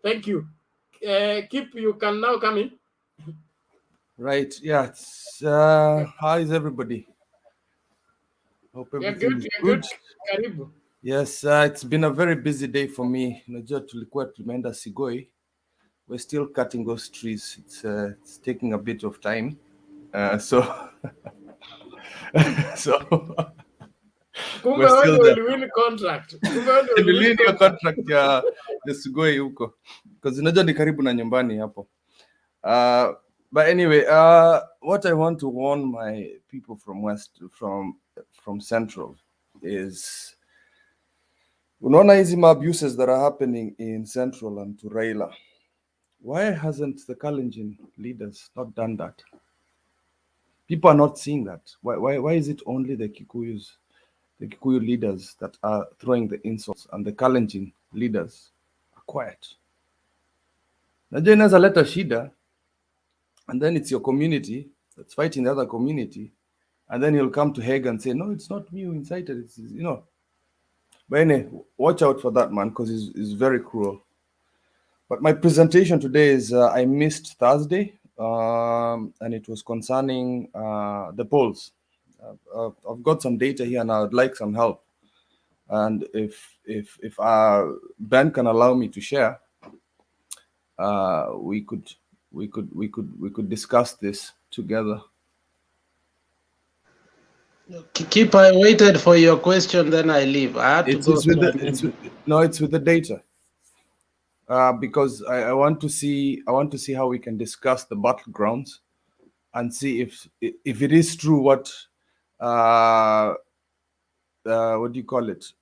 Thank you. Kip, you can now come in. Right. Yeah. How is everybody? Hope everything is good. Karibu. Yes, it's been a very busy day for me. Unajua tulikuwa tumeenda Sigoi. We're still cutting those trees. It's taking a bit of time. So Kumbe wewe uliwin contract. Niliwin hiyo contract ya Sigoi huko. Because unajua ni karibu na nyumbani hapo. But anyway, what I want to warn my people from from Central is unaona hizi abuses that are happening in Central and to Raila. Why hasn't the Kalenjin leaders not done that? People are not seeing that. Why is it only the Kikuyu leaders that are throwing the insults and the Kalenjin leaders are quiet? Najua inaweza leta shida, and then it's your community that's fighting the other community, and then he'll come to Hague and say, no, it's not me who incited, it's, you know. But anyway, watch out for that man, because he's very cruel. But my presentation today is, I missed Thursday, and it was concerning the polls. I've got some data here, and I would like some help. And if Ben can allow me to share, we could discuss this together. Keep, I waited for your question, then I leave. I had to go. It's with the data. Because I want to see how we can discuss the battlegrounds and see if it is true what do you call it,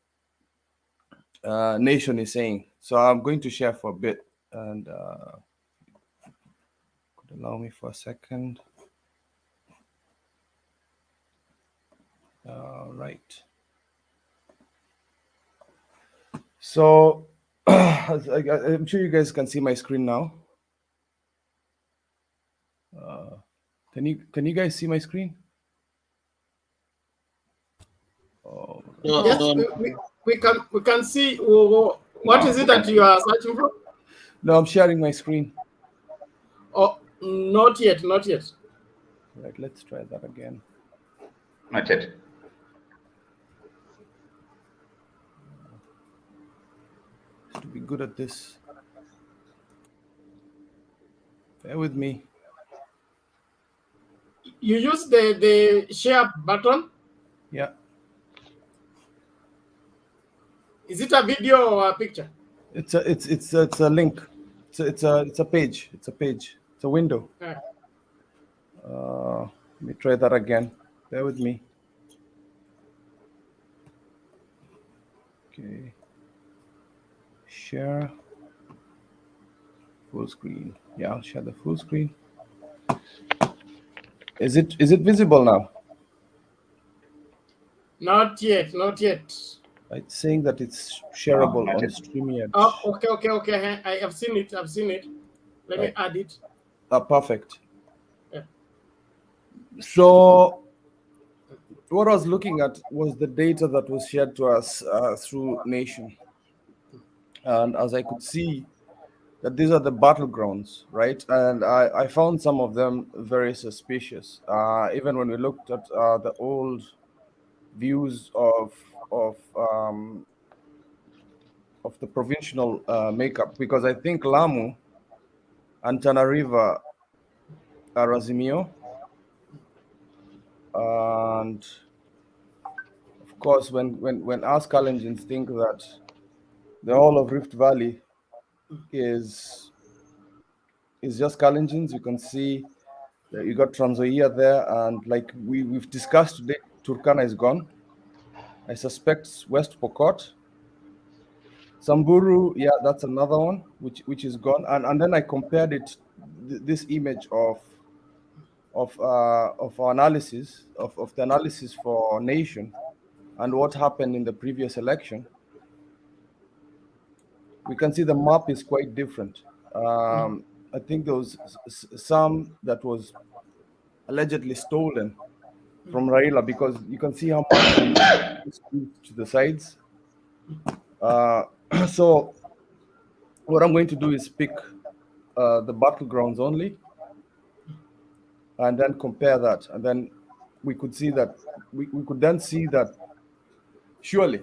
Nation is saying. So I'm going to share for a bit, and could allow me for a second. Right. So I'm sure you guys can see my screen now. Can you guys see my screen? Oh, yes, we can see. What is it that you are searching for? No, I'm sharing my screen. Oh, not yet. Right, let's try that again. Not yet. To be good at this. Bear with me. You use the share button? Yeah. Is it a video or a picture? It's a link. It's a page. It's a page. It's a window. Okay. Let me try that again. Bear with me. Okay. Share full screen. Yeah, I'll share the full screen. Is it visible now? Not yet. It's saying that it's shareable on StreamYard. Oh, okay. I have seen it. Let me add it. Perfect. Yeah. So what I was looking at was the data that was shared to us through Nation. And as I could see, that these are the battlegrounds, right? And I found some of them very suspicious. Even when we looked at the old views of the provincial makeup, because I think Lamu and Tana River are Azimio, and of course, when us Kalenjins think that the whole of Rift Valley is just Kalenjins, you can see that you got Trans Nzoia there, and like we've discussed today, Turkana is gone. I suspect West Pokot, Samburu, yeah, that's another one which is gone. And then I compared it, this image of our analysis of the analysis for nation and what happened in the previous election. We can see the map is quite different. I think there was some that was allegedly stolen from Raila, because you can see how much is to the sides. So what I'm going to do is pick the battlegrounds only, and then compare that, and then we could see that we could then see that surely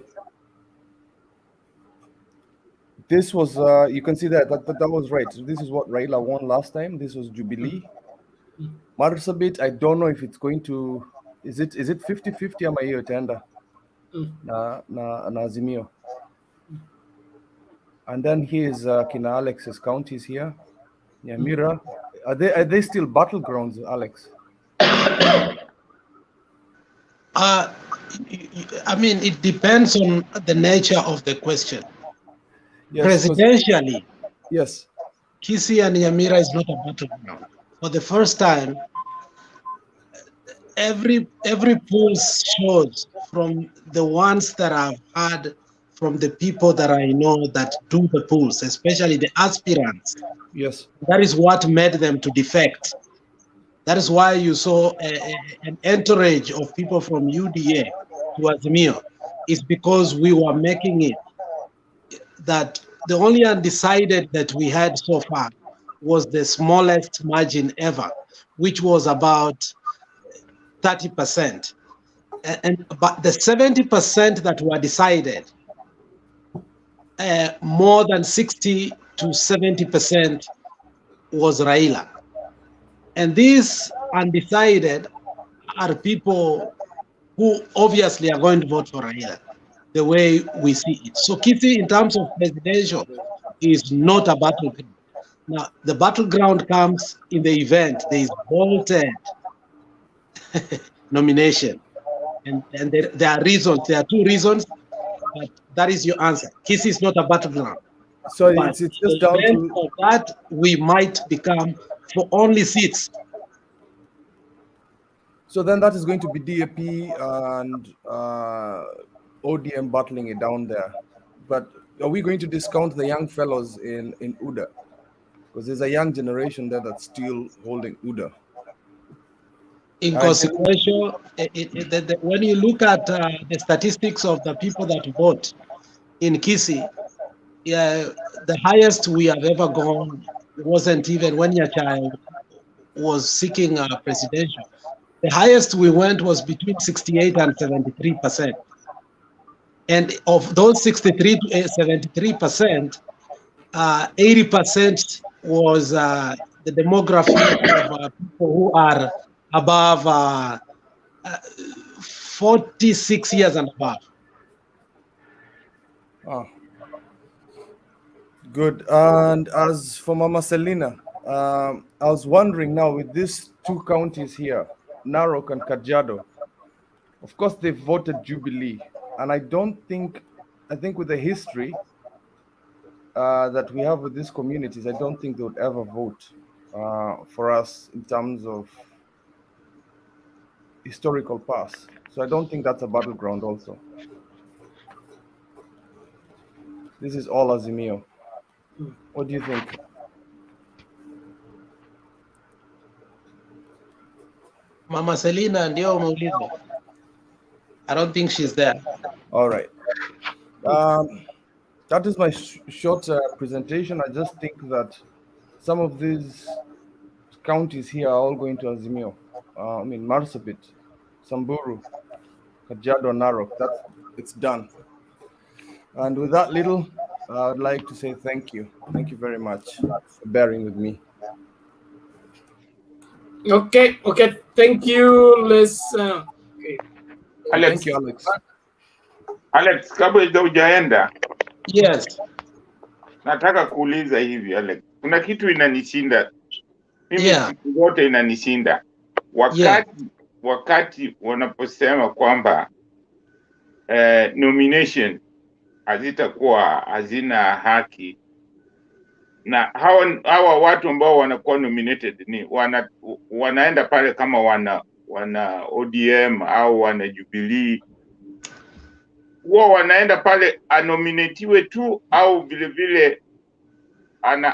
this was you can see that was right. So this is what Raila won last time. This was Jubilee. Marsabit, I don't know if it's going to, is it 50-50 ama hiyo itaenda na Azimio. And then here's Kina Alex's counties here. Nyamira. Are they still battlegrounds, Alex? I mean, it depends on the nature of the question. Yes, Presidentially, yes, Kisii and Nyamira is not a battleground. For the first time, every poll shows, from the ones that I've had from the people that I know that do the polls, especially the aspirants. Yes. That is what made them to defect. That is why you saw an entourage of people from UDA to Azimio. It's because we were making it that the only undecided that we had so far was the smallest margin ever, which was about 30%. But the 70% that were decided, more than 60 to 70% was Raila. And these undecided are people who obviously are going to vote for Raila, the way we see it. So Kisii, in terms of presidential, is not a battleground. Now, the battleground comes in the event there is bolted nomination. And there are reasons, there are two reasons, but that is your answer. Kisii is not a battleground. So but it's just down to of that, we might become for only seats. So then that is going to be DAP and ODM battling it down there. But are we going to discount the young fellows in UDA? Because there's a young generation there that's still holding UDA. Inconsequential. When you look at the statistics of the people that vote in Kisii, the highest we have ever gone wasn't even when your child was seeking a presidential. The highest we went was between 68 and 73%. And of those 63 to 73%, 80% was the demography of people who are above 46 years and above. Oh. Good. And as for Mama Selina, I was wondering now with these two counties here, Narok and Kajiado, of course they voted Jubilee, and I think with the history that we have with these communities, I don't think they would ever vote for us in terms of historical past. So I don't think that's a battleground also. This is all Azimio. What do you think? Mama Selina ndio umeuliza. I don't think she's there. All right. That is my short presentation. I just think that some of these counties here are all going to Azimio. I mean, Marsabit, Samburu, Kajiado, Narok. It's done. And with that little, I'd like to say thank you. Thank you very much for bearing with me. Okay. Thank you. Let's. Okay. Alex, thank you, Alex. Alex, kabla hujaenda, Yes. nataka kuuliza hivi Alex, kuna kitu inanishinda mimi, siku zote inanishinda wakati wanaposema kwamba nomination hazina haki, na hawa watu ambao wanakuwa nominated ni wanaenda pale kama wana ODM au wana Jubilee, wao wanaenda pale anominatiwe tu, au vile vile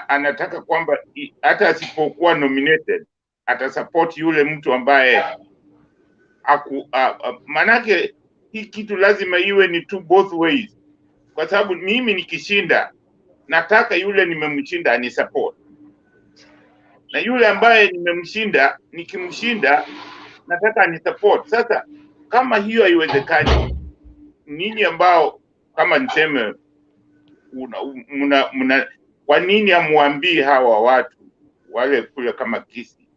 anataka kwamba hata asipokuwa nominated atasupport yule mtu ambaye manake hii kitu lazima iwe ni two both ways, kwa sababu mimi nikishinda nataka yule nimemshinda ani support, na yule ambaye nimemshinda nikimshinda nataka ani support. Sasa kama hiyo haiwezekani, ninyi ambao kama niseme kwa nini amwambii hawa watu wale kule kama Kisii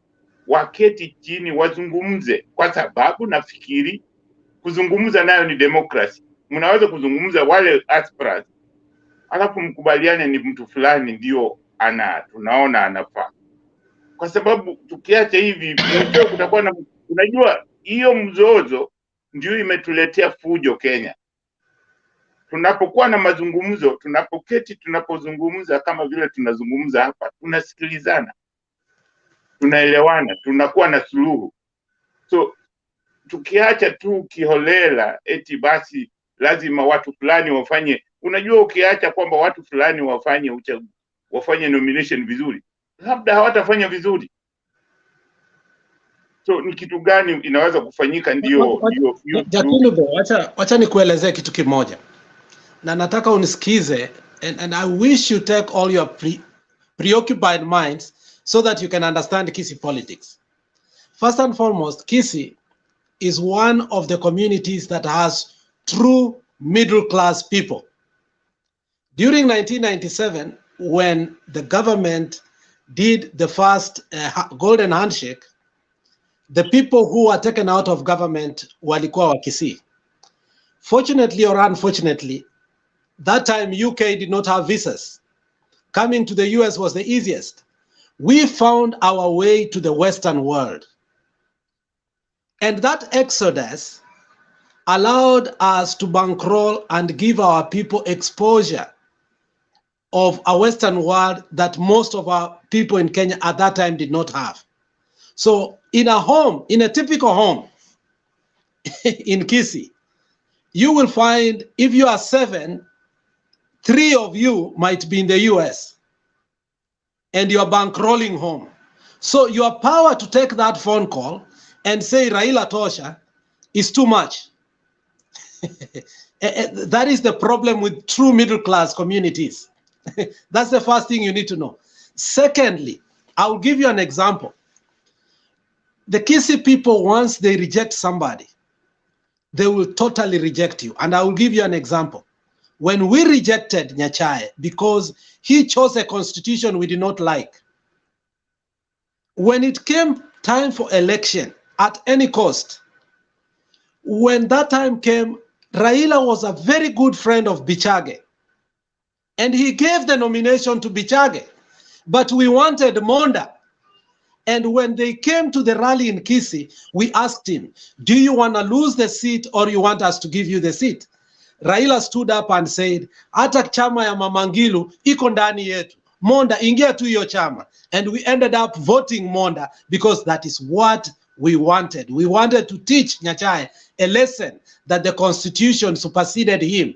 waketi chini wazungumze? Kwa sababu nafikiri kuzungumza nayo ni demokrasi. Mnaweza kuzungumza wale aspirants, alafu mkubaliane ni mtu fulani ndio tunaona anafaa. Kwa sababu tukiacha hivi mwisho kutakuwa na, unajua hiyo mzozo ndio imetuletea fujo Kenya. Tunapokuwa na mazungumzo, tunapoketi, tunapozungumza kama vile tunazungumza hapa, tunasikilizana, tunaelewana, tunakuwa na suluhu. So tukiacha tu kiholela eti basi lazima watu fulani wafanye, unajua ukiacha kwamba watu fulani wafanye nomination vizuri, labda hawatafanya vizuri. So ni kitu gani inaweza kufanyika ndio Jakunubo, wacha nikuelezee kitu kimoja. Na nataka unisikize, and I wish you take all your preoccupied minds so that you can understand Kisii politics. First and foremost, Kisii is one of the communities that has true middle class people. During 1997, when the government did the first golden handshake, the people who were taken out of government walikuwa wa Kisii. Fortunately or unfortunately, that time UK did not have visas. Coming to the US was the easiest. We found our way to the Western world. And that exodus allowed us to bankroll and give our people exposure of a Western world that most of our people in Kenya at that time did not have. So in a typical home in Kisii, you will find if you are 7, 3 of you might be in the US and you are bankrolling home. So your power to take that phone call and say Raila Tosha is too much. That is the problem with true middle class communities. That's the first thing you need to know. Secondly, I'll give you an example. The Kisii people, once they reject somebody, they will totally reject you. And I will give you an example. When we rejected Nyachae because he chose a constitution we did not like, when it came time for election at any cost, when that time came, Raila was a very good friend of Bichage, and he gave the nomination to Bichage, but we wanted Monda. And when they came to the rally in Kisii, we asked him, do you want to lose the seat or you want us to give you the seat? Raila stood up and said, hata chama ya Mama Ngilu iko ndani yetu. Monda, ingia tu hiyo chama. And we ended up voting Monda because that is what we wanted. We wanted to teach Nyachae a lesson that the constitution superseded him.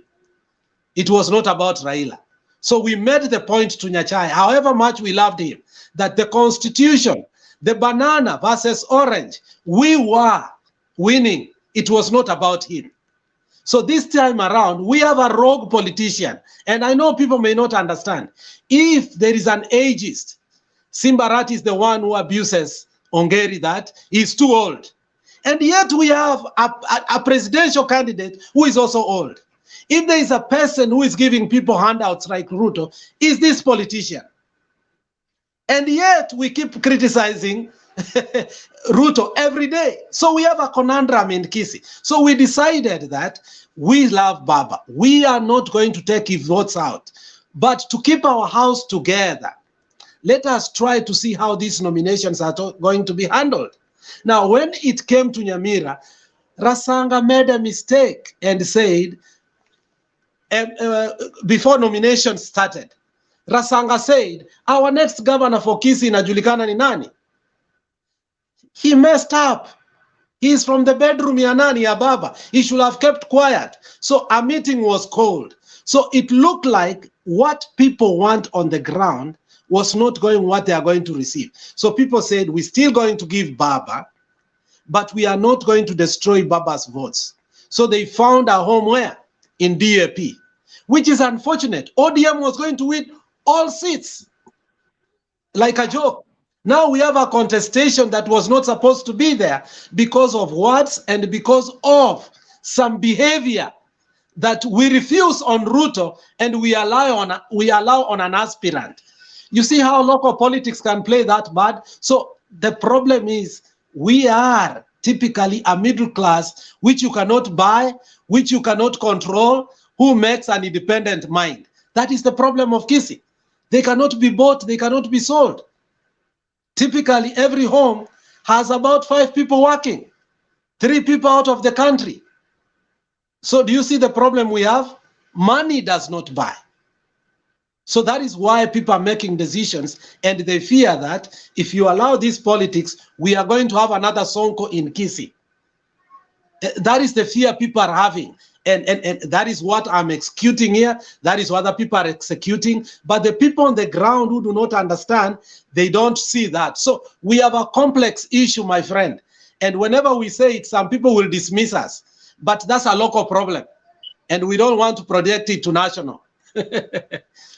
It was not about Raila. So we made the point to Nyachae, however much we loved him, that the constitution, the banana versus orange, we were winning. It was not about him. So this time around, we have a rogue politician. And I know people may not understand. If there is an ageist, Simbarat is the one who abuses Ongeri that he's too old. And yet we have a presidential candidate who is also old. If there is a person who is giving people handouts like Ruto, is this politician? And yet we keep criticizing Ruto every day. So we have a conundrum in Kisii. So we decided that we love Baba. We are not going to take his votes out. But to keep our house together, let us try to see how these nominations are going to be handled. Now, when it came to Nyamira, Rasanga made a mistake and said, before nominations started, Rasanga said, our next governor for Kisii inajulikana ni nani? He messed up. He's from the bedroom ya nani ya Baba. He should have kept quiet. So a meeting was called. So it looked like what people want on the ground was not going what they are going to receive. So people said, we're still going to give Baba, but we are not going to destroy Baba's votes. So they found a home where? In DAP, which is unfortunate. ODM was going to win all seats, like a joke. Now we have a contestation that was not supposed to be there because of words and because of some behavior that we refuse on Ruto and we allow on an aspirant. You see how local politics can play that bad? So the problem is we are typically a middle class which you cannot buy, which you cannot control, who makes an independent mind. That is the problem of Kisii. They cannot be bought, they cannot be sold. Typically, every home has about 5 people working, 3 people out of the country. So do you see the problem we have? Money does not buy. So that is why people are making decisions, and they fear that if you allow this politics, we are going to have another Sonko in Kisii. That is the fear people are having. And that is what I'm executing here. That is what other people are executing. But the people on the ground who do not understand, they don't see that. So we have a complex issue, my friend. And whenever we say it, some people will dismiss us. But that's a local problem. And we don't want to project it to national.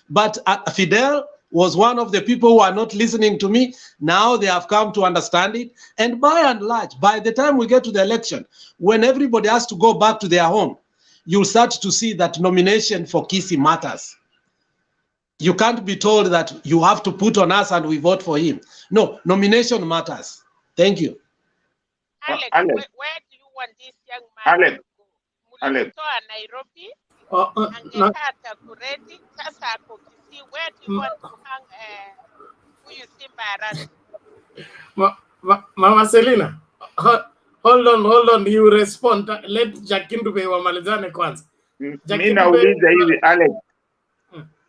But Fidel was one of the people who are not listening to me. Now they have come to understand it. And by and large, by the time we get to the election, when everybody has to go back to their home, you'll start to see that nomination for Kisii matters. You can't be told that you have to put on us and we vote for him. No, nomination matters. Thank you. Alex, where do you want this young man to go? Mulitoa Nairobi, angekata kureti, sasa ako Kisii. Where do you want to hang huyu Simbarat? Mama Selina, hold on, you respond. Let Jakindube wamalizane kwanza. Mimi nauliza hivi Alex,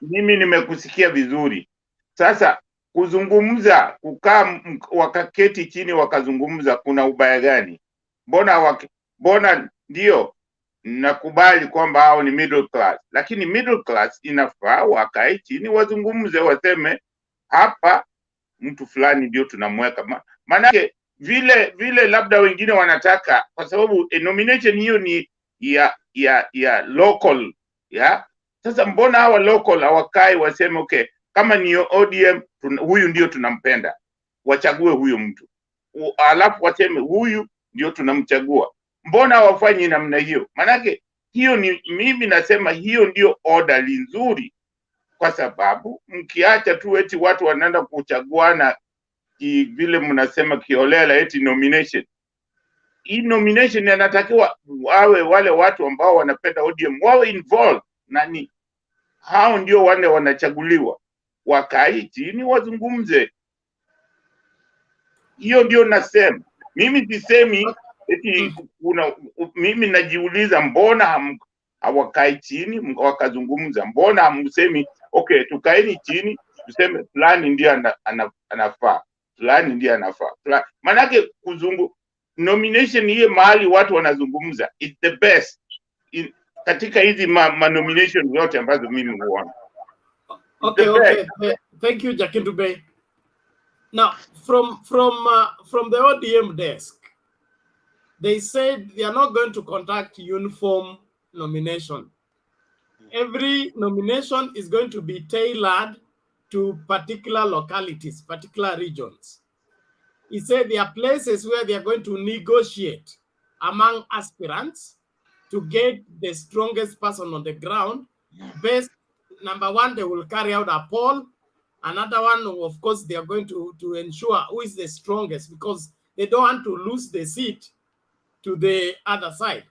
mimi nimekusikia vizuri. Sasa kuzungumza, kukaa wakaketi chini wakazungumza, kuna ubaya gani? Mbona ndio nakubali kwamba hao ni middle class, lakini middle class inafaa wakae chini wazungumze, waseme hapa mtu fulani ndio tunamweka. Manake vile labda wengine wanataka, kwa sababu nomination hiyo ni ya local ya. Sasa mbona hawa local hawakai waseme okay, kama ni ODM huyu ndio tunampenda, wachague huyo mtu, alafu waseme huyu ndio tunamchagua. Mbona hawafanyi namna hiyo? Manake hiyo ni, mimi nasema hiyo ndio order nzuri, kwa sababu mkiacha tu eti watu wanaenda kuchaguana vile mnasema kiolela eti nomination. Hii nomination yanatakiwa wawe wale watu ambao wanapenda ODM wawe involved, nani hao ndio wale wanachaguliwa, wakai chini wazungumze. Hiyo ndio nasema. Mimi sisemi eti mimi najiuliza mbona hawakai chini wakazungumza. Mbona hamsemi okay, tukaeni chini tuseme fulani ndiye anafaa, fulani ndiye anafaa. Manake nomination hiye mahali watu wanazungumza is the best katika hizi nomination yote ambazo mimi huona. Okay. Thank you, Jakindube. Now, from the ODM desk, they said they are not going to conduct uniform nomination. Every nomination is going to be tailored to particular localities, particular regions. He said there are places where they are going to negotiate among aspirants to get the strongest person on the ground. Based, number one, they will carry out a poll. Another one, of course, they are going to ensure who is the strongest, because they don't want to lose the seat to the other side.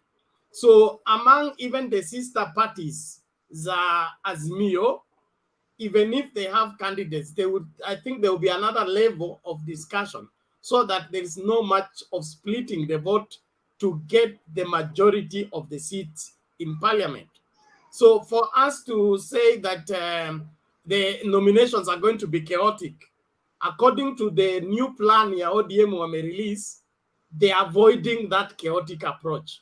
So among even the sister parties, the Azimio, even if they have candidates, they would, I think there will be another level of discussion so that there is no much of splitting the vote to get the majority of the seats in parliament. So for us to say that the nominations are going to be chaotic, according to the new plan ya ODM wame release, they are avoiding that chaotic approach.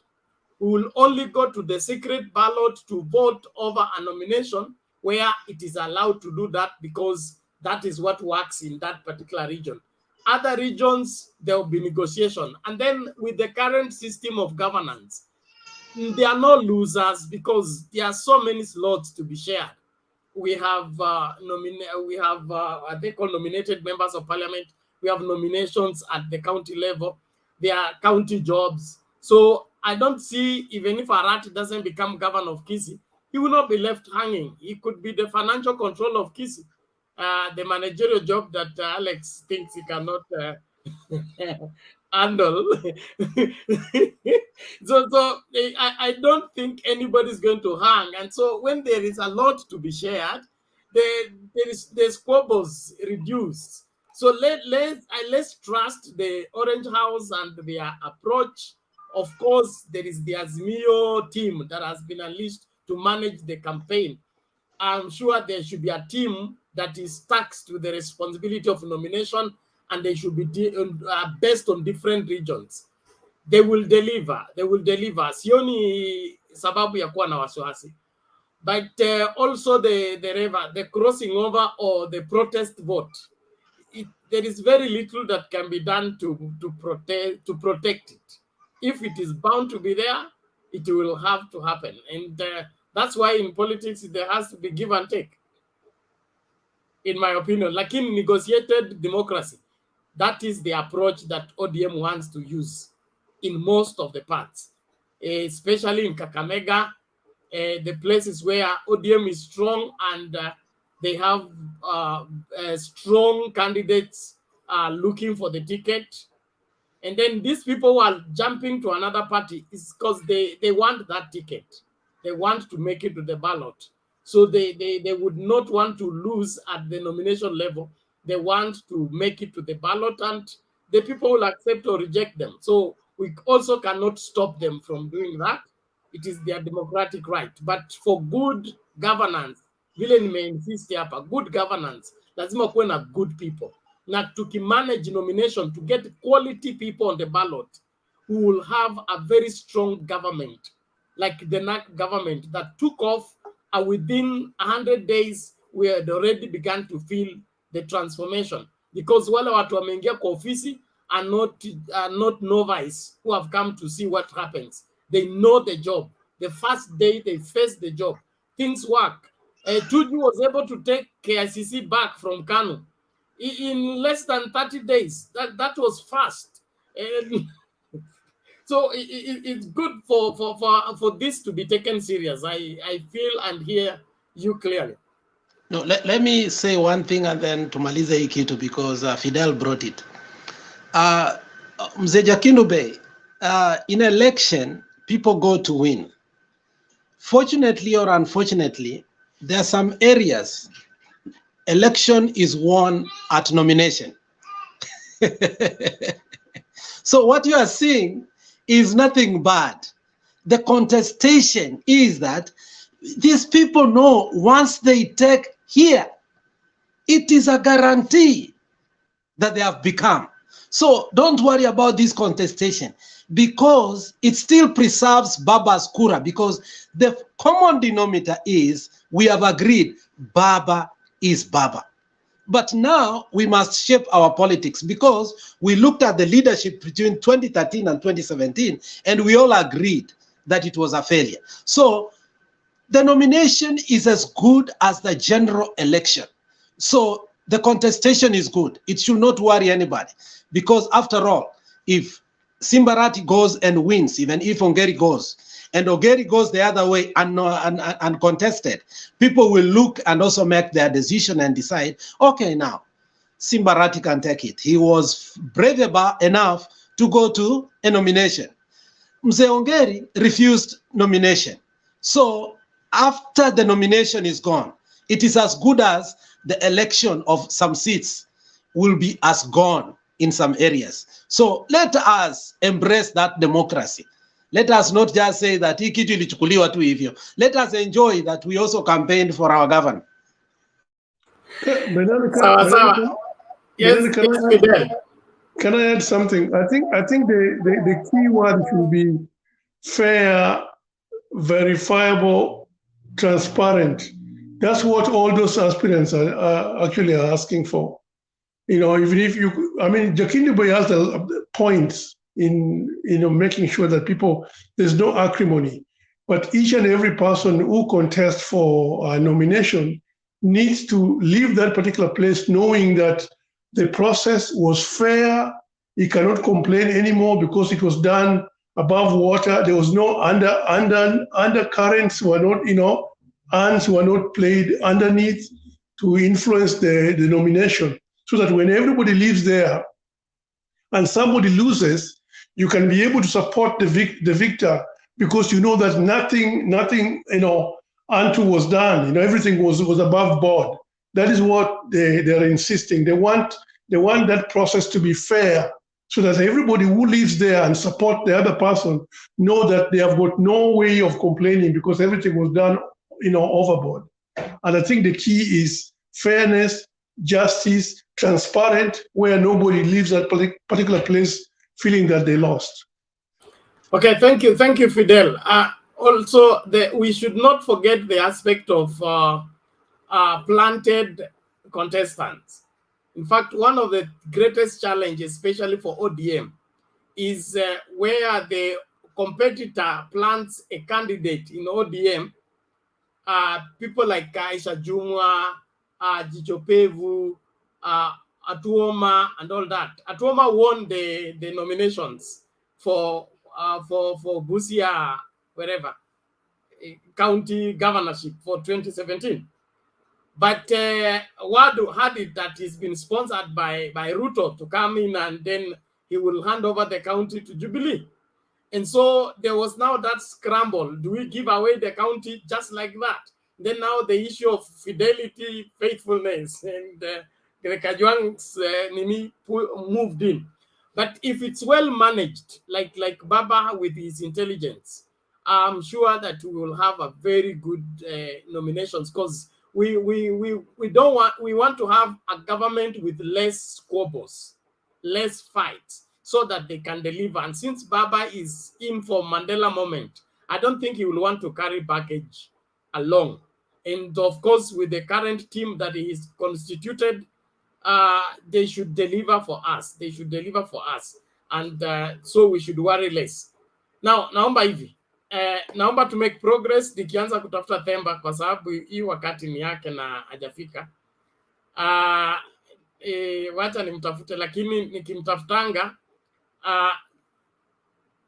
We will only go to the secret ballot to vote over a nomination where it is allowed to do that, because that is what works in that particular region. Other regions, there will be negotiation. And then with the current system of governance, there are no losers because there are so many slots to be shared. We have they call nominated members of parliament. We have nominations at the county level. There are county jobs. So I don't see, even if Arat doesn't become governor of Kisii, he will not be left hanging. He could be the financial control of Kisii, the managerial job that Alex thinks he cannot handle. so I don't think anybody's going to hang. And so when there is a lot to be shared, the squabbles reduce. So let's trust the Orange House and their approach. Of course, there is the Azimio team that has been unleashed to manage the campaign. I'm sure there should be a team that is taxed with the responsibility of nomination, and they should be based on different regions. They will deliver. They will deliver. Sioni sababu ya kuwa na wasiwasi. But also the crossing over or the protest vote, there is very little that can be done to protect it. If it is bound to be there, it will have to happen. And that's why in politics, there has to be give and take, in my opinion. Like in negotiated democracy, that is the approach that ODM wants to use in most of the parts, especially in Kakamega, the places where ODM is strong and they have strong candidates looking for the ticket. And then these people who are jumping to another party is because they want that ticket. They want to make it to the ballot. So they would not want to lose at the nomination level. They want to make it to the ballot, and the people will accept or reject them. So we also cannot stop them from doing that. It is their democratic right. But for good governance, vile nimeinsist hapa, good governance, lazima kuwe na good people. Na tukimanage nomination to get quality people on the ballot, who will have a very strong government, like the NAC government that took off, and within 100 days, we had already begun to feel the transformation, because wale watu wameingia kwa ofisi are not novice who have come to see what happens. They know the job. The first day they face the job, things work. Tuju was able to take KICC back from Kanu in less than 30 days. That was fast. So it's good for this to be taken serious. I feel and hear you clearly. No, let me say one thing and then tumalize hii kitu because Fidel brought it. Mzee Jakinube, in election, people go to win. Fortunately or unfortunately, there are some areas election is won at nomination. So what you are seeing is nothing bad. The contestation is that these people know once they take here, it is a guarantee that they have become. So don't worry about this contestation, because it still preserves Baba's Kura, because the common denominator is we have agreed Baba is Baba. But now we must shape our politics, because we looked at the leadership between 2013 and 2017, and we all agreed that it was a failure. So the nomination is as good as the general election. So the contestation is good. It should not worry anybody, because after all, if Simbarati goes and wins, even if Ongeri goes, and Ongeri goes the other way uncontested, people will look and also make their decision and decide, okay, now Simbarati can take it. He was brave enough to go to a nomination. Mzee Ongeri refused nomination. So after the nomination is gone, it is as good as the election of some seats will be as gone in some areas. So let us embrace that democracy. Let us not just say that hii kitu ilichukuliwa tu hivyo. Let us enjoy that we also campaigned for our governor. Yes, can I add something? I think the key word should be fair, verifiable, transparent. That's what all those aspirants are actually asking for. You know, even if you, I mean, Jakindube has the points in making sure that there's no acrimony, but each and every person who contests for a nomination needs to leave that particular place knowing that the process was fair. He cannot complain anymore because it was done above water. There was no undercurrents were not, hands were not played underneath to influence the nomination, so that when everybody leaves there and somebody loses, you can be able to support the victor, because you know that nothing unto was done. Everything was above board. That is what they're insisting. They want that process to be fair, so that everybody who lives there and support the other person know that they have got no way of complaining because everything was done, overboard. And I think the key is fairness, justice, transparent, where nobody leaves that particular place feeling that they lost. Okay, thank you, Fidel. Also, we should not forget the aspect of planted contestants. In fact, one of the greatest challenges, especially for ODM, is where the competitor plants a candidate in ODM. People like Aisha Jumwa, Jichopevu, Atuoma, and all that. Atuoma won the nominations for Busia, wherever, county governorship for 2017. But Wadu had it that he's been sponsored by Ruto to come in, and then he will hand over the county to Jubilee. And so there was now that scramble. Do we give away the county just like that? Then now the issue of fidelity, faithfulness, and the Kajwang's Nini moved in. But if it's well managed, like Baba with his intelligence, I'm sure that we will have a very good nominations, because we want to have a government with less squabbles, less fights, so that they can deliver. And since Baba is in for Mandela moment, I don't think he will want to carry baggage along. And of course, with the current team that he is constituted, they should deliver for us. They should deliver for us. And so we should worry less. Now, naomba hivi. Naomba to make progress, nikianza kutafuta Themba kwa sababu hii wakati ni yake na hajafika. Wacha nimtafute, lakini nikimtafutanga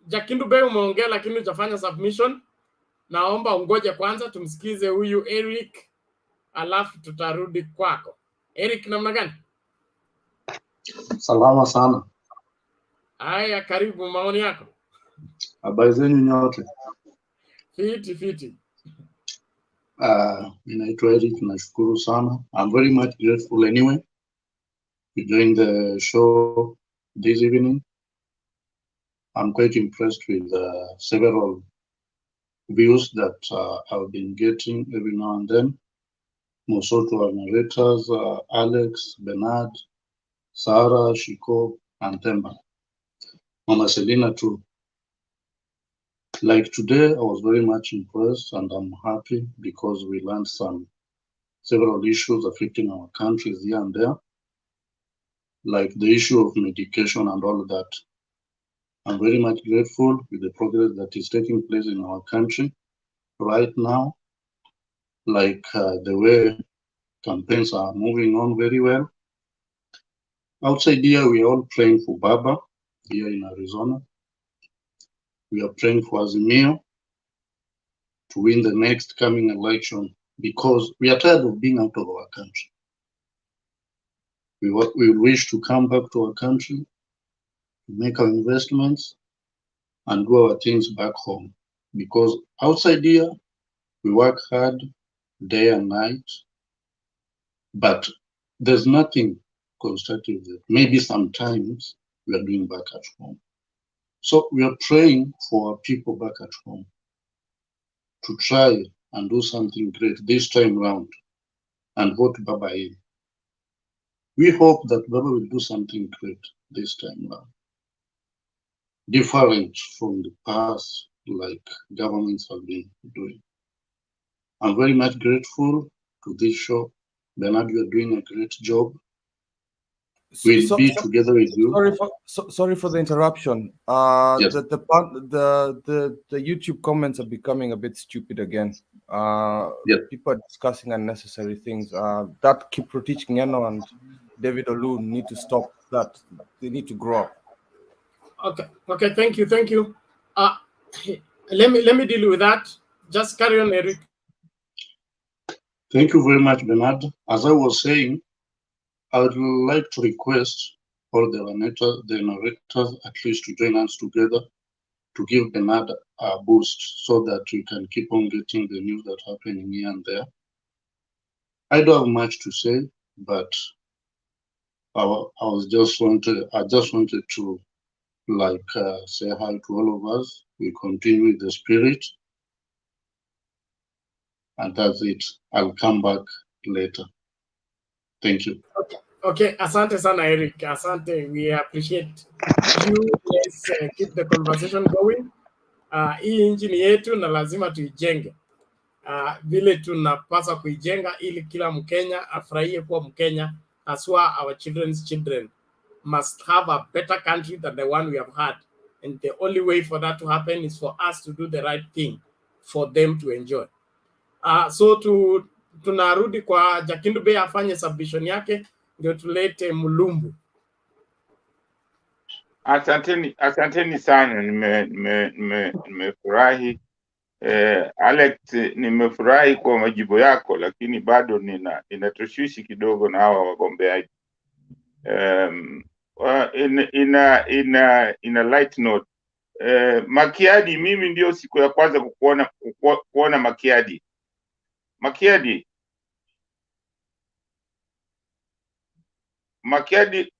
Jakindube umeongea lakini hujafanya submission. Naomba ungoje kwanza tumsikize huyu Eric, alafu tutarudi kwako. Eric, namna gani? Salama sana. Haya, karibu, maoni yako. Habari zenu nyote? Fiti. Ninaitwa Eric, nashukuru sana. I'm very much grateful anyway to join the show this evening. I'm quite impressed with several views that I've been getting every now and then. Most of our narrators, Alex, Bernard, Sarah, Shiko, and Themba. Mama Selina too. Like today, I was very much impressed, and I'm happy because we learned several issues affecting our countries here and there, like the issue of medication and all that. I'm very much grateful with the progress that is taking place in our country right now, like the way campaigns are moving on very well. Outside here, we are all praying for Baba here in Arizona. We are praying for Azimio to win the next coming election because we are tired of being out of our country. We wish to come back to our country, make our investments, and do our things back home. Because outside here, we work hard day and night, but there's nothing constructive there. Maybe sometimes we are doing back at home. So we are praying for our people back at home to try and do something great this time round and vote Baba in. We hope that Baba will do something great this time round, different from the past, like governments have been doing. I'm very much grateful to this show. Bernard, you are doing a great job. We'll be together with you. Sorry for the interruption. Yes. The YouTube comments are becoming a bit stupid again. Yes. People are discussing unnecessary things. That Kiprotich Ngeno and David Olu need to stop that. They need to grow up. Okay. Thank you. Let me deal with that. Just carry on, Eric. Thank you very much, Bernard. As I was saying, I would like to request all the narrators at least to join us together to give Bernard a boost so that we can keep on getting the news that are happening here and there. I don't have much to say, but I just wanted to say hi to all of us. We continue with the spirit, and that's it. I'll come back later. Thank you. Okay, asante sana Eric, asante. We appreciate you. Let's keep the conversation going. Hii nchi ni yetu na lazima tuijenge. Vile tunapaswa kuijenga ili kila Mkenya afurahie kuwa Mkenya, aswa our children's children must have a better country than the one we have had. And the only way for that to happen is for us to do the right thing for them to enjoy. So tunarudi kwa Jakindu Bey afanye submission yake ndio tulete Mulumbu. Asanteni sana, nimefurahi. Alex, nimefurahi kwa majibu yako, lakini bado ninatashwishi kidogo na hawa wagombeaji. In a light note, Makiadi, mimi ndio siku ya kwanza kuona Makiadi,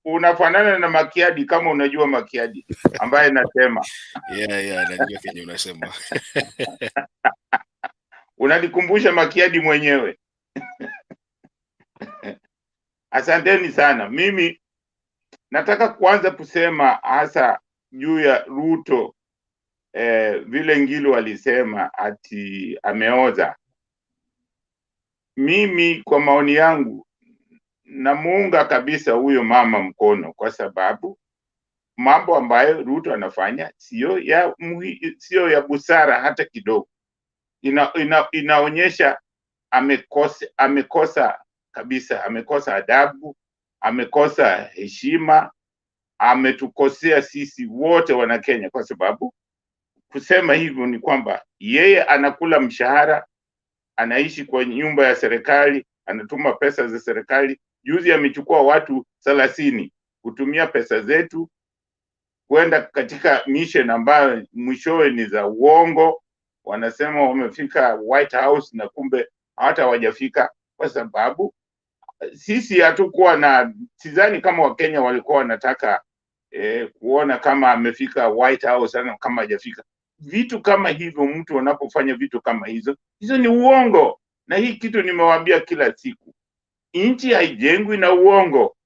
unafanana na Makiadi kama unajua Makiadi ambaye nasema. Yeah, najua kenye unasema. Unanikumbusha Makiadi mwenyewe. Asanteni sana. Mimi nataka kuanza kusema hasa juu ya Ruto, vile Ngilu alisema ati ameoza. Mimi kwa maoni yangu namuunga kabisa huyo mama mkono, kwa sababu mambo ambayo Ruto anafanya sio ya busara hata kidogo. Inaonyesha amekosa kabisa, amekosa adabu, amekosa heshima, ametukosea sisi wote wana Kenya, kwa sababu kusema hivyo ni kwamba yeye anakula mshahara, anaishi kwa nyumba ya serikali, anatuma pesa za serikali. Juzi amechukua watu 30 kutumia pesa zetu kwenda katika mission ambayo mwishowe ni za uongo. Wanasema wamefika White House na kumbe hata hawajafika, kwa sababu sisi hatukuwa na, sidhani kama Wakenya walikuwa wanataka kuona kama amefika White House na kama hajafika. Vitu kama hivyo, mtu anapofanya vitu kama hizo ni uongo. Na hii kitu nimewaambia kila siku, nchi haijengwi na uongo.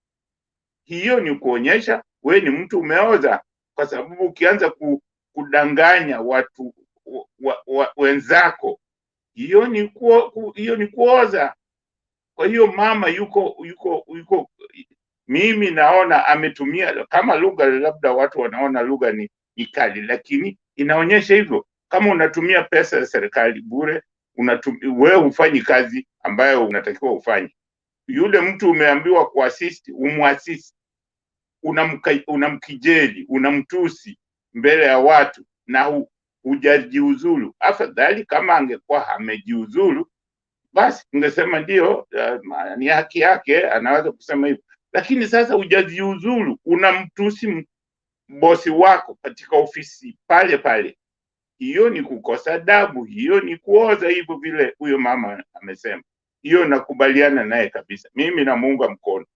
Hiyo ni kuonyesha we ni mtu umeoza, kwa sababu ukianza kudanganya watu wenzako, hiyo ni kuoza. Kwa hiyo mama yuko mimi naona ametumia kama lugha, labda watu wanaona lugha ni ni kali, lakini inaonyesha hivyo. Kama unatumia pesa ya serikali bure, wewe hufanyi kazi ambayo unatakiwa ufanye. Yule mtu umeambiwa kuassist, umuassist, unamkijeli, unamtusi mbele ya watu na hujajiuzulu. Afadhali kama angekuwa amejiuzulu, basi ungesema ndio, ni haki yake, anaweza kusema hivyo. Lakini sasa hujajiuzulu, unamtusi bosi wako katika ofisi pale pale. Hiyo ni kukosa adabu, hiyo ni kuoza, hivyo vile huyo mama amesema. Hiyo nakubaliana naye kabisa. Mimi namuunga mkono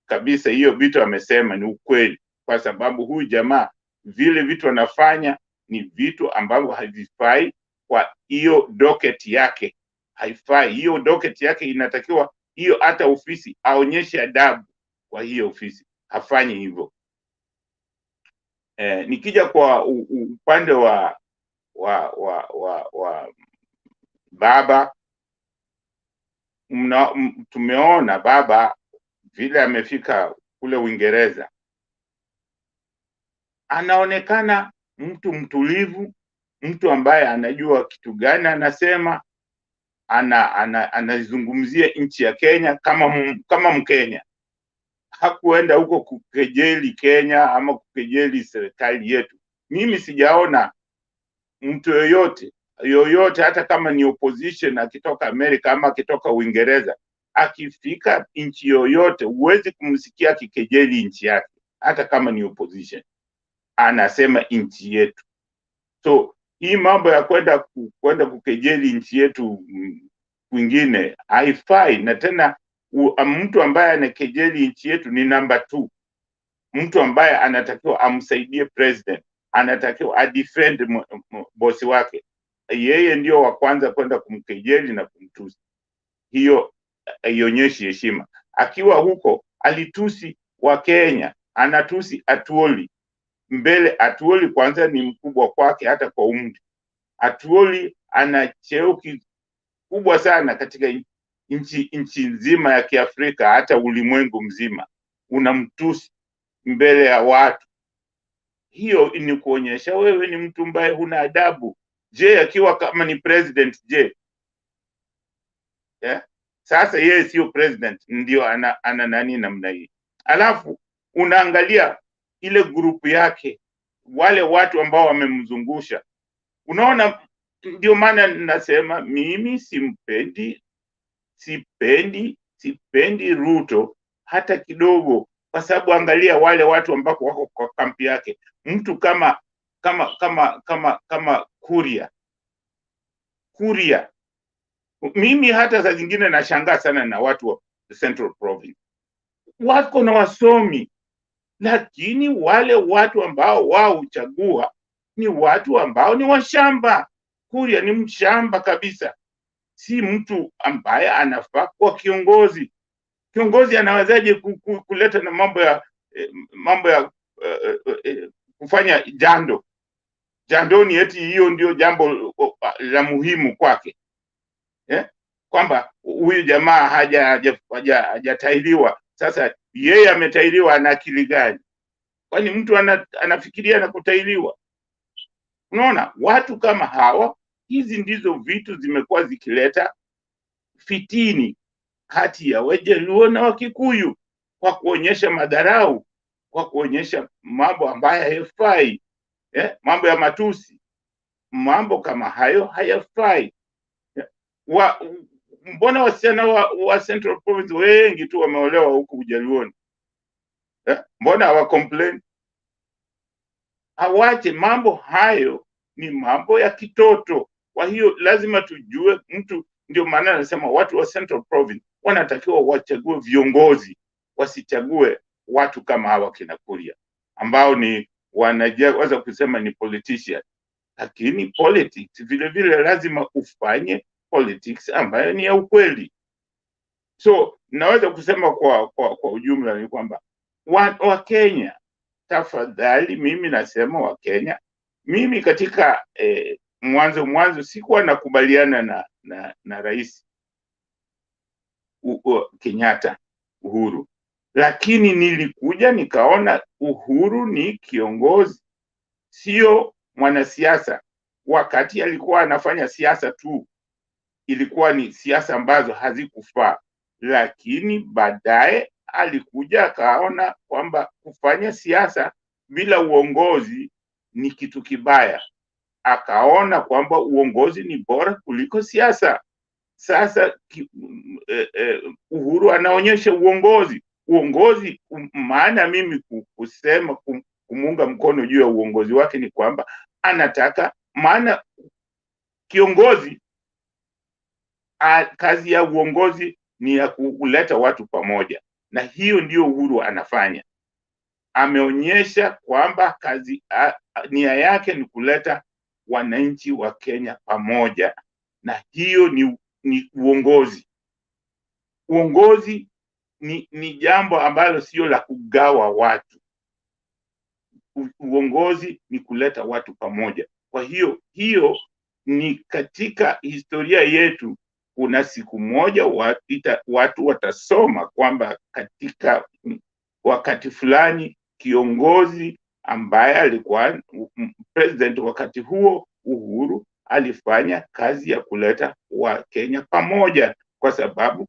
kabisa. Hiyo vitu amesema ni ukweli, kwa sababu huyu jamaa vile vitu anafanya ni vitu ambavyo havifai. Kwa hiyo docket yake haifai. Hiyo docket yake inatakiwa, hiyo hata ofisi aonyeshe adabu kwa hiyo ofisi, hafanyi hivyo. Nikija kwa upande wa baba, tumeona baba vile amefika kule Uingereza, anaonekana mtu mtulivu, mtu ambaye anajua kitu gani anasema, anazungumzia nchi ya Kenya kama Mkenya. Hakuenda huko kukejeli Kenya ama kukejeli serikali yetu. Mimi sijaona mtu yoyote hata kama ni opposition akitoka Amerika ama akitoka Uingereza, akifika nchi yoyote huwezi kumsikia kikejeli nchi yake, hata kama ni opposition. Anasema nchi yetu. So hii mambo ya kwenda kukejeli nchi yetu kwingine haifai. Na tena mtu ambaye anakejeli nchi yetu ni number 2. Mtu ambaye anatakiwa amsaidie president, anatakiwa adefend bosi wake, yeye ndio wa kwanza kwenda kumkejeli na kumtusi. Hiyo haionyeshi heshima. Akiwa huko alitusi wa Kenya, anatusi Atuoli mbele. Atuoli kwanza ni mkubwa kwake hata kwa umri. Atuoli ana cheo kubwa sana katika nchi nzima ya Kiafrika, hata ulimwengu mzima. Unamtusi mbele ya watu. Hiyo ni kuonyesha wewe ni mtu ambaye huna adabu. Je, akiwa kama ni president, je? Sasa yeye sio president, ndio ana nani namna hii. Alafu unaangalia ile grupu yake, wale watu ambao wamemzungusha. Unaona, ndio maana nasema mimi sipendi Ruto hata kidogo, kwa sababu angalia wale watu ambao wako kwa kampi yake. Mtu kama Kuria. Mimi hata saa zingine nashangaa sana na watu wa Central Province. Wako na wasomi, lakini wale watu ambao wao uchagua ni watu ambao ni washamba. Kuria ni mshamba kabisa. Si mtu ambaye anafaa kuwa kiongozi. Kiongozi anawezaje kuleta na mambo ya kufanya jandoni, eti hiyo ndio jambo la muhimu kwake, kwamba huyu jamaa hajatailiwa. Sasa yeye ametailiwa, ana akili gani? Kwani mtu anafikiria na kutailiwa? Unaona, watu kama hawa, hizi ndizo vitu zimekuwa zikileta fitini kati ya Wajaluo na Wakikuyu, kwa kuonyesha madharau, kwa kuonyesha mambo ambayo hayafai, mambo ya matusi, mambo kama hayo hayafai. Mbona wasichana wa Central Province wengi tu wameolewa huku Ujaluoni? Mbona hawa complain? Hawache mambo hayo, ni mambo ya kitoto. Kwa hiyo lazima tujue mtu. Ndio maana nasema watu wa Central Province wanatakiwa wachague viongozi, wasichague watu kama hawa kina Kuria ambao ni wanaweza kusema ni politician. Lakini politics vile vile lazima ufanye politics ambayo ni ya ukweli. So naweza kusema kwa ujumla ni kwamba wa Kenya, tafadhali, mimi nasema wa Kenya, mimi katika mwanzo sikuwa nakubaliana na Rais Kenyatta, Uhuru, lakini nilikuja nikaona Uhuru ni kiongozi, sio mwanasiasa. Wakati alikuwa anafanya siasa tu, ilikuwa ni siasa ambazo hazikufaa, lakini baadaye alikuja akaona kwamba kufanya siasa bila uongozi ni kitu kibaya. Akaona kwamba uongozi ni bora kuliko siasa. Sasa Uhuru anaonyesha uongozi. Maana mimi kusema kumunga mkono juu ya uongozi wake ni kwamba anataka, maana kiongozi kazi ya uongozi ni ya kuleta watu pamoja, na hiyo ndio Uhuru anafanya. Ameonyesha kwamba nia yake ni kuleta wananchi wa Kenya pamoja, na hiyo ni uongozi. Uongozi ni jambo ambalo sio la kugawa watu. Uongozi ni kuleta watu pamoja. Kwa hiyo ni katika historia yetu, kuna siku moja watu watasoma kwamba katika wakati fulani kiongozi ambaye alikuwa president wakati huo, Uhuru, alifanya kazi ya kuleta Wakenya pamoja, kwa sababu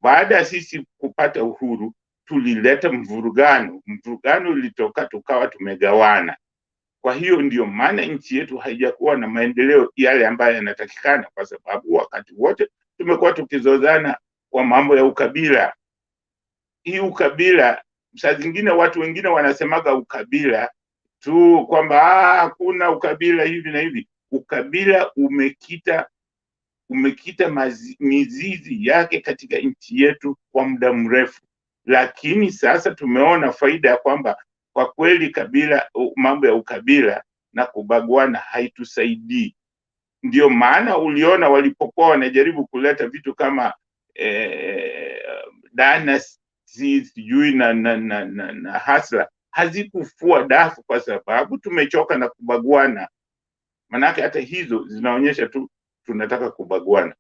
baada ya sisi kupata uhuru tulileta mvurugano ulitoka, tukawa tumegawana. Kwa hiyo ndio maana nchi yetu haijakuwa na maendeleo yale ambayo yanatakikana, kwa sababu wakati wote tumekuwa tukizozana kwa mambo ya ukabila. Hii ukabila, saa zingine watu wengine wanasemaga ukabila tu kwamba hakuna ukabila hivi na hivi. Ukabila umekita mizizi yake katika nchi yetu kwa muda mrefu, lakini sasa tumeona faida ya kwamba kwa kweli mambo ya ukabila na kubaguana haitusaidii. Ndio maana uliona walipokuwa wanajaribu kuleta vitu kama dynasty sijui na hasla, hazikufua dafu kwa sababu tumechoka na kubaguana. Manake hata hizo zinaonyesha tu tunataka kubaguana.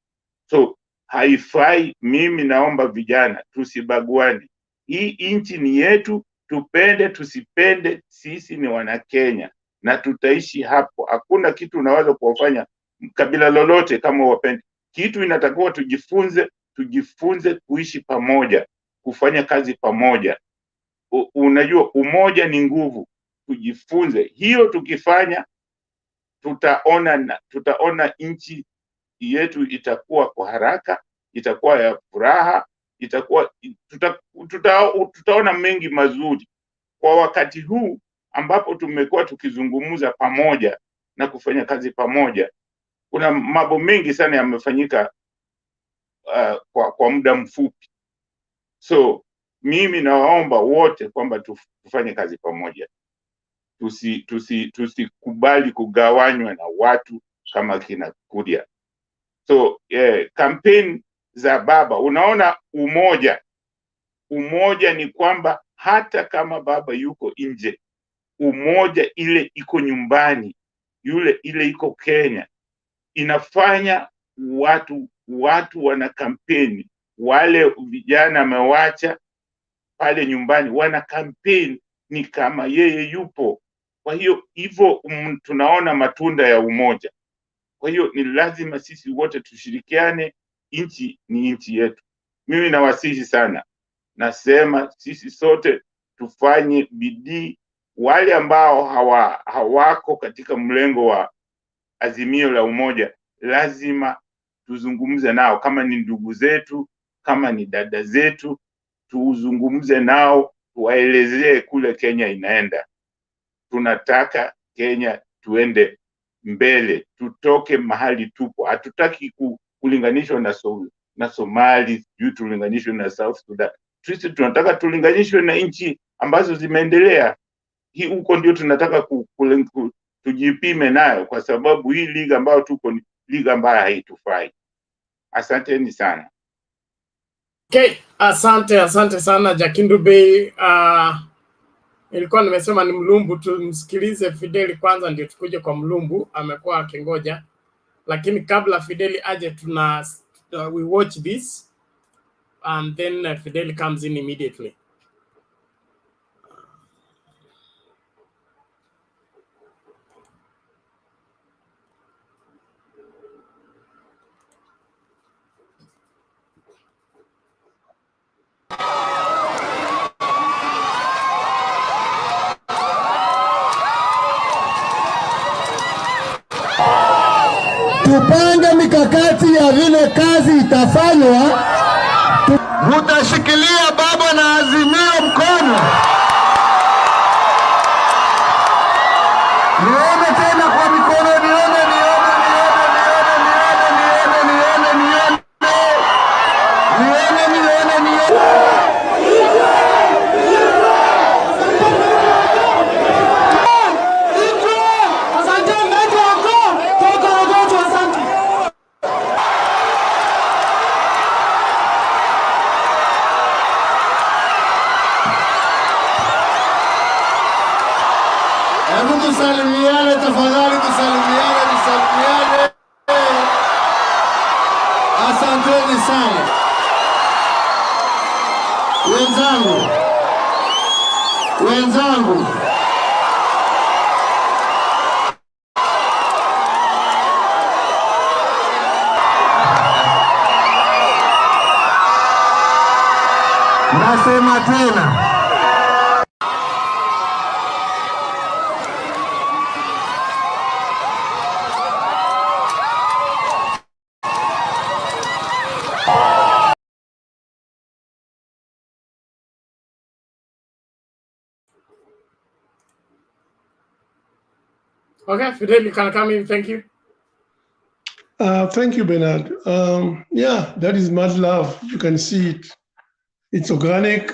So haifai. Mimi naomba vijana tusibaguane. Hii nchi ni yetu, tupende tusipende, sisi ni wana Kenya na tutaishi hapo. Hakuna kitu unaweza kuwafanya kabila lolote kama wapende. Kitu inatakiwa tujifunze kuishi pamoja, kufanya kazi pamoja. Unajua umoja ni nguvu. Tujifunze hiyo, tukifanya tutaona nchi yetu itakuwa kwa haraka, itakuwa ya furaha, tutaona mengi mazuri. Kwa wakati huu ambapo tumekuwa tukizungumza pamoja na kufanya kazi pamoja, kuna mambo mengi sana yamefanyika kwa muda mfupi. So mimi nawaomba wote kwamba tufanye kazi pamoja. Tusikubali kugawanywa na watu kama kina Kuria. So campaign za baba, unaona umoja ni kwamba hata kama baba yuko nje, umoja ile iko nyumbani, ile iko Kenya, inafanya watu wana kampeni. Wale vijana amewacha pale nyumbani wana kampeni, ni kama yeye yupo. Kwa hiyo hivyo tunaona matunda ya umoja. Kwa hiyo ni lazima sisi wote tushirikiane. Nchi ni nchi yetu. Mimi nawasihi sana, nasema sisi sote tufanye bidii. Wale ambao hawako katika mlengo wa azimio la umoja, lazima tuzungumze nao. Kama ni ndugu zetu, kama ni dada zetu, tuzungumze nao, tuwaelezee kule Kenya inaenda. Tunataka Kenya tuende mbele, tutoke mahali tupo. Hatutaki kulinganishwa na Somali, sijui tulinganishwe na South Sudan. Sisi tunataka tulinganishwe na nchi ambazo zimeendelea. Hii huko ndio tunataka tujipime nayo, kwa sababu hii liga ambayo tuko ni liga ambayo haitufai. Asanteni sana. Okay, asante sana Jakindu Bey. Nilikuwa nimesema ni Mlumbu, tumsikilize Fideli kwanza ndio tukuje kwa Mlumbu, amekuwa akingoja. Lakini kabla Fideli aje, we watch this and then Fideli comes in immediately. tupange mikakati ya vile kazi itafanywa. Mutashikilia baba na Azimio mkono. Nione tena kwa mikono, nione. Tusalimiane tafadhali, tusalimiane. Asanteni sana wenzangu. Nasema tena. Okay, Fidel, you can come in. Thank you. Thank you, Bernard. Yeah, that is mad love. You can see it. It's organic.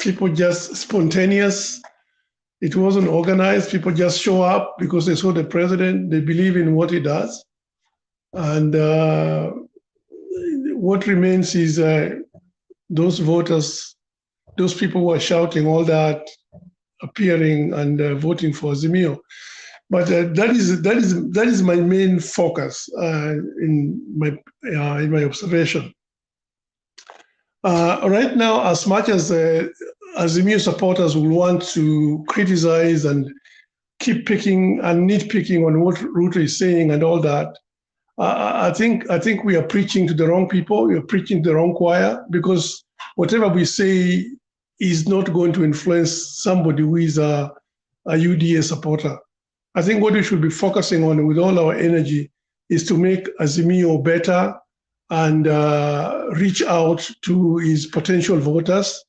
People just spontaneous. It wasn't organized. People just show up because they saw the president. They believe in what he does. And what remains is those voters, those people who are shouting all that, appearing and voting for Azimio. But that is my main focus in my observation. Right now, as much as Azimio supporters will want to criticize and keep picking and nitpicking on what Ruto is saying and all that, I think we are preaching to the wrong people. We are preaching to the wrong choir, because whatever we say is not going to influence somebody who is a UDA supporter. I think what we should be focusing on with all our energy is to make Azimio better and reach out to his potential voters,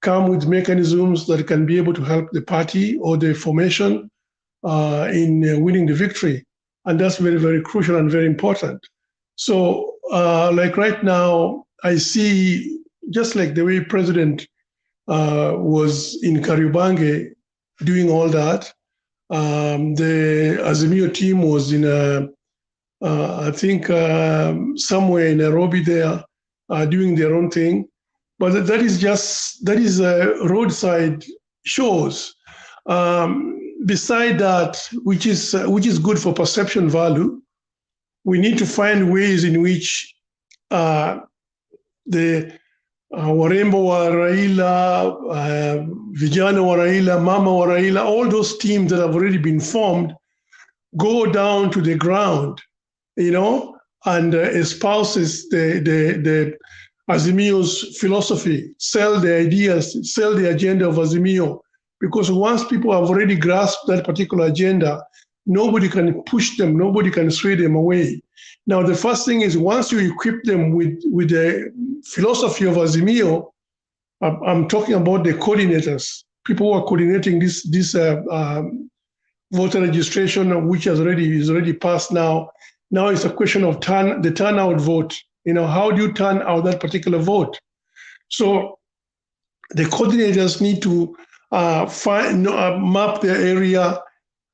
come with mechanisms that can be able to help the party or the formation in winning the victory. And that's very, very crucial and very important. So like right now, I see, just like the way President was in Kariobangi doing all that, the Azimio team was in I think somewhere in Nairobi there, doing their own thing. But that is roadside shows. Beside that, which is good for perception value, we need to find ways in which the Warembo wa Raila, Vijana wa Raila, Mama wa Raila, all those teams that have already been formed, go down to the ground, and espouses the Azimio's philosophy, sell the ideas, sell the agenda of Azimio. Because once people have already grasped that particular agenda, nobody can push them, nobody can sway them away. Now, the first thing is, once you equip them with the philosophy of Azimio, I'm talking about the coordinators, people who are coordinating this voter registration, which is already passed now. Now it's a question of the turnout vote. How do you turn out that particular vote? So the coordinators need to map their area,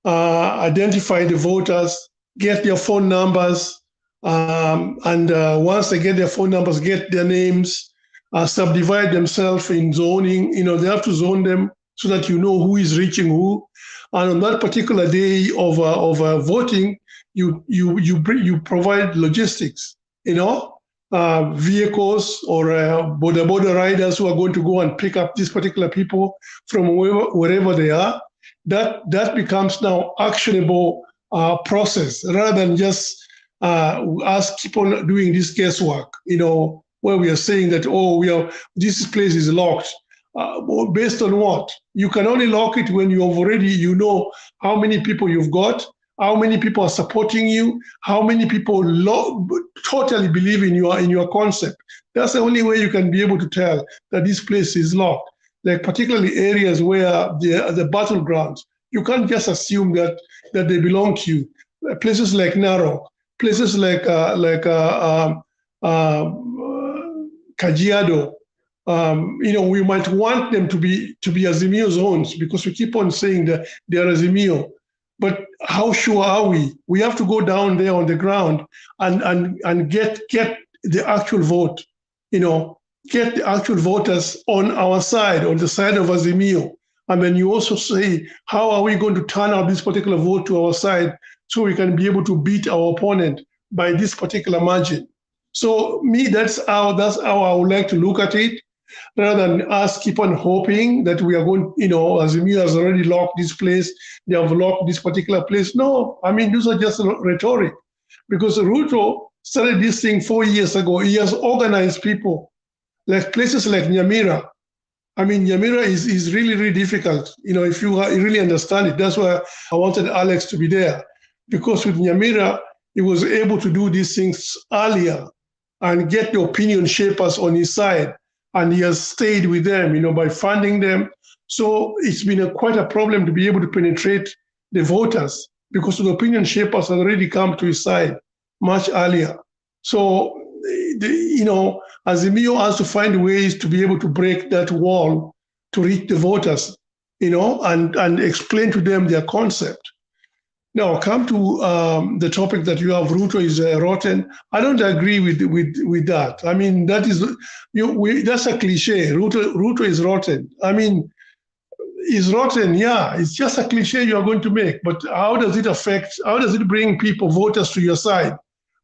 identify the voters, get their phone numbers, and once they get their phone numbers, get their names, subdivide themselves in zoning. They have to zone them so that you know who is reaching who. And on that particular day of voting, you provide logistics, vehicles or border riders who are going to go and pick up these particular people from wherever they are. That becomes now actionable process, rather than just us keep on doing this guesswork, where we are saying that, this place is locked. Based on what? You can only lock it when you have already, how many people you've got, how many people are supporting you, how many people totally believe in your concept. That's the only way you can be able to tell that this place is locked. Like particularly areas where the battlegrounds, you can't just assume that they belong to you. Places like Narok, places like Kajiado, we might want them to be Azimio zones because we keep on saying that they are Azimio. But how sure are we? We have to go down there on the ground and get the actual vote, get the actual voters on our side, on the side of Azimio. And then you also say, how are we going to turn out this particular vote to our side so we can be able to beat our opponent by this particular margin? So that's how I would like to look at it, rather than us keep on hoping that we are going, Azimio has already locked this place, they have locked this particular place. No, I mean, those are just rhetoric. Because Ruto started this thing 4 years ago. He has organized people, like places like Nyamira. I mean, Nyamira is really, really difficult, if you really understand it. That's why I wanted Alex to be there. Because with Nyamira, he was able to do these things earlier and get the opinion shapers on his side. And he has stayed with them, by funding them. So it's been quite a problem to be able to penetrate the voters because the opinion shapers have already come to his side much earlier. So, Azimio has to find ways to be able to break that wall to reach the voters, and explain to them their concept. Now, come to the topic that you have, Ruto is rotten. I don't agree with that. I mean, that is that's a cliche. Ruto is rotten. I mean, is rotten, yeah. It's just a cliche you are going to make. But how does it bring voters to your side?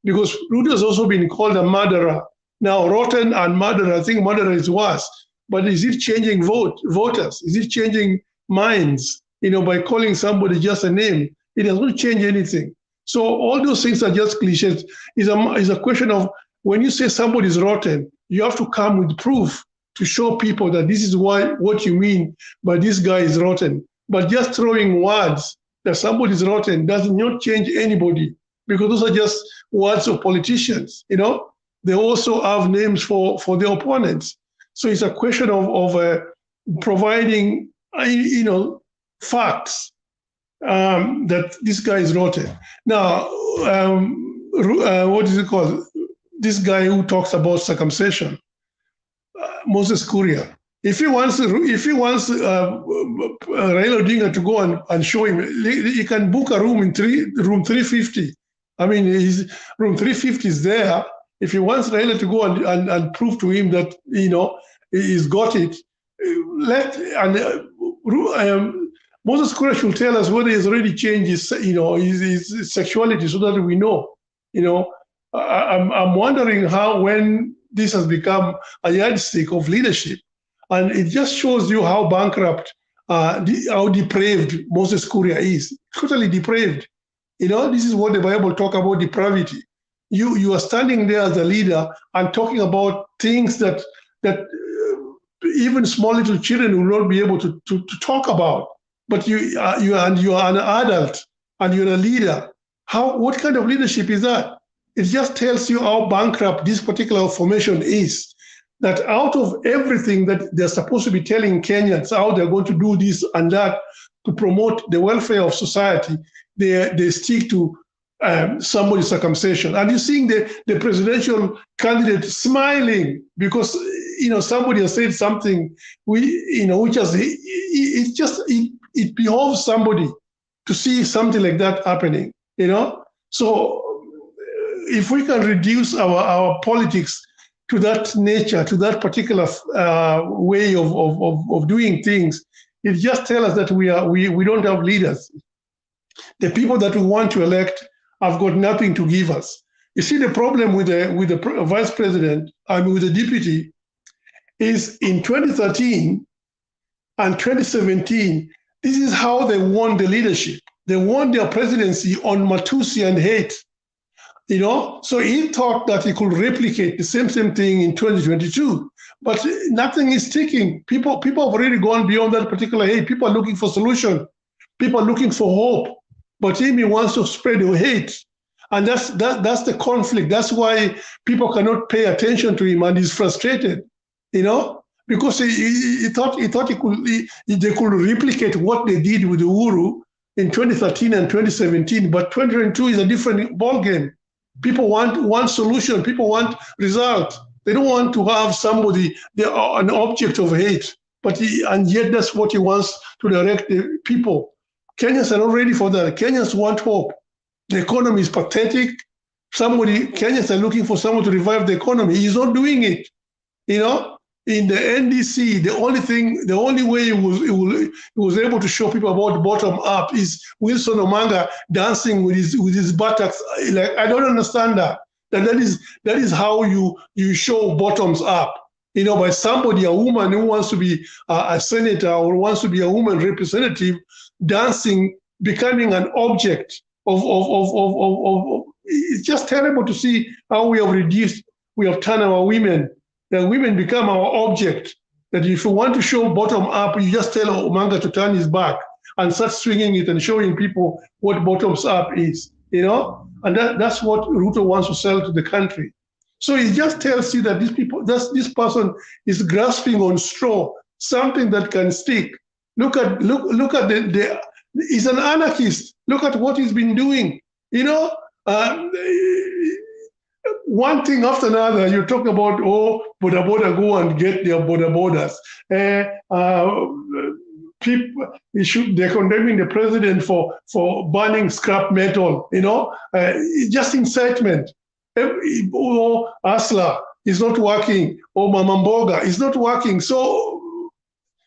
Because Ruto has also been called a murderer. Now, rotten and murderer, I think murderer is worse. But is it changing voters? Is it changing minds, by calling somebody just a name? It doesn't change anything. So all those things are just cliches. Is a question of when you say somebody is rotten, you have to come with proof to show people that this is what you mean by this guy is rotten. But just throwing words that somebody is rotten does not change anybody, because those are just words of politicians. They also have names for their opponents. So it's a question of providing facts. That this guy is rotten. Now, what is it called? This guy who talks about circumcision, Moses Kuria. If he wants Raila Odinga to go and show him, he can book a room in room 350. I mean, room 350 is there. If he wants Raila to go and prove to him that he's got it, Moses Kuria should tell us whether he's already changed his sexuality so that we know. I'm wondering when this has become a yardstick of leadership, and it just shows you how bankrupt, how depraved Moses Kuria is. Totally depraved. This is what the Bible talk about depravity. You are standing there as a leader and talking about things that even small little children will not be able to talk about. But you are an adult and you're a leader. What kind of leadership is that? It just tells you how bankrupt this particular formation is. That out of everything that they're supposed to be telling Kenyans how they're going to do this and that to promote the welfare of society, they stick to somebody's circumcision. And you're seeing the presidential candidate smiling because somebody has said something which has it behoves somebody to see something like that happening, So if we can reduce our politics to that nature, to that particular way of doing things, it just tells us that we don't have leaders. The people that we want to elect have got nothing to give us. You see, the problem with the vice president and with the deputy is in 2013 and 2017, this is how they won the leadership. They won their presidency on Matusi and hate. So he thought that he could replicate the same thing in 2022, but nothing is sticking. People have already gone beyond that particular hate. People are looking for solution. People are looking for hope. but he wants to spread hate. And that's the conflict. That's why people cannot pay attention to him, and he's frustrated, because he thought they could replicate what they did with Uhuru in 2013 and 2017. But 2022 is a different ballgame. People want one solution. People want result. They don't want to have somebody, an object of hate. And yet that's what he wants to direct the people. Kenyans are not ready for that. Kenyans want hope. The economy is pathetic. Kenyans are looking for someone to revive the economy. He's not doing it. In the NDC, the only way he was able to show people about bottom up is Wilson Omanga dancing with his buttocks. Like, I don't understand that. That is how you show bottoms up. By somebody, a woman who wants to be a senator or wants to be a woman representative, dancing, becoming an object of it's just terrible to see how we have turned our women. The women become our object. That if you want to show bottom up, you just tell Omanga to turn his back and start swinging it and showing people what bottoms up is, And that's what Ruto wants to sell to the country. So it just tells you that this person is grasping on straw, something that can stick. Look at he's an anarchist. Look at what he's been doing. One thing after another, you talk about, Boda Boda go and get their Boda Bodas. They're condemning the president for burning scrap metal, just incitement. Asla is not working, or Mamamboga is not working. So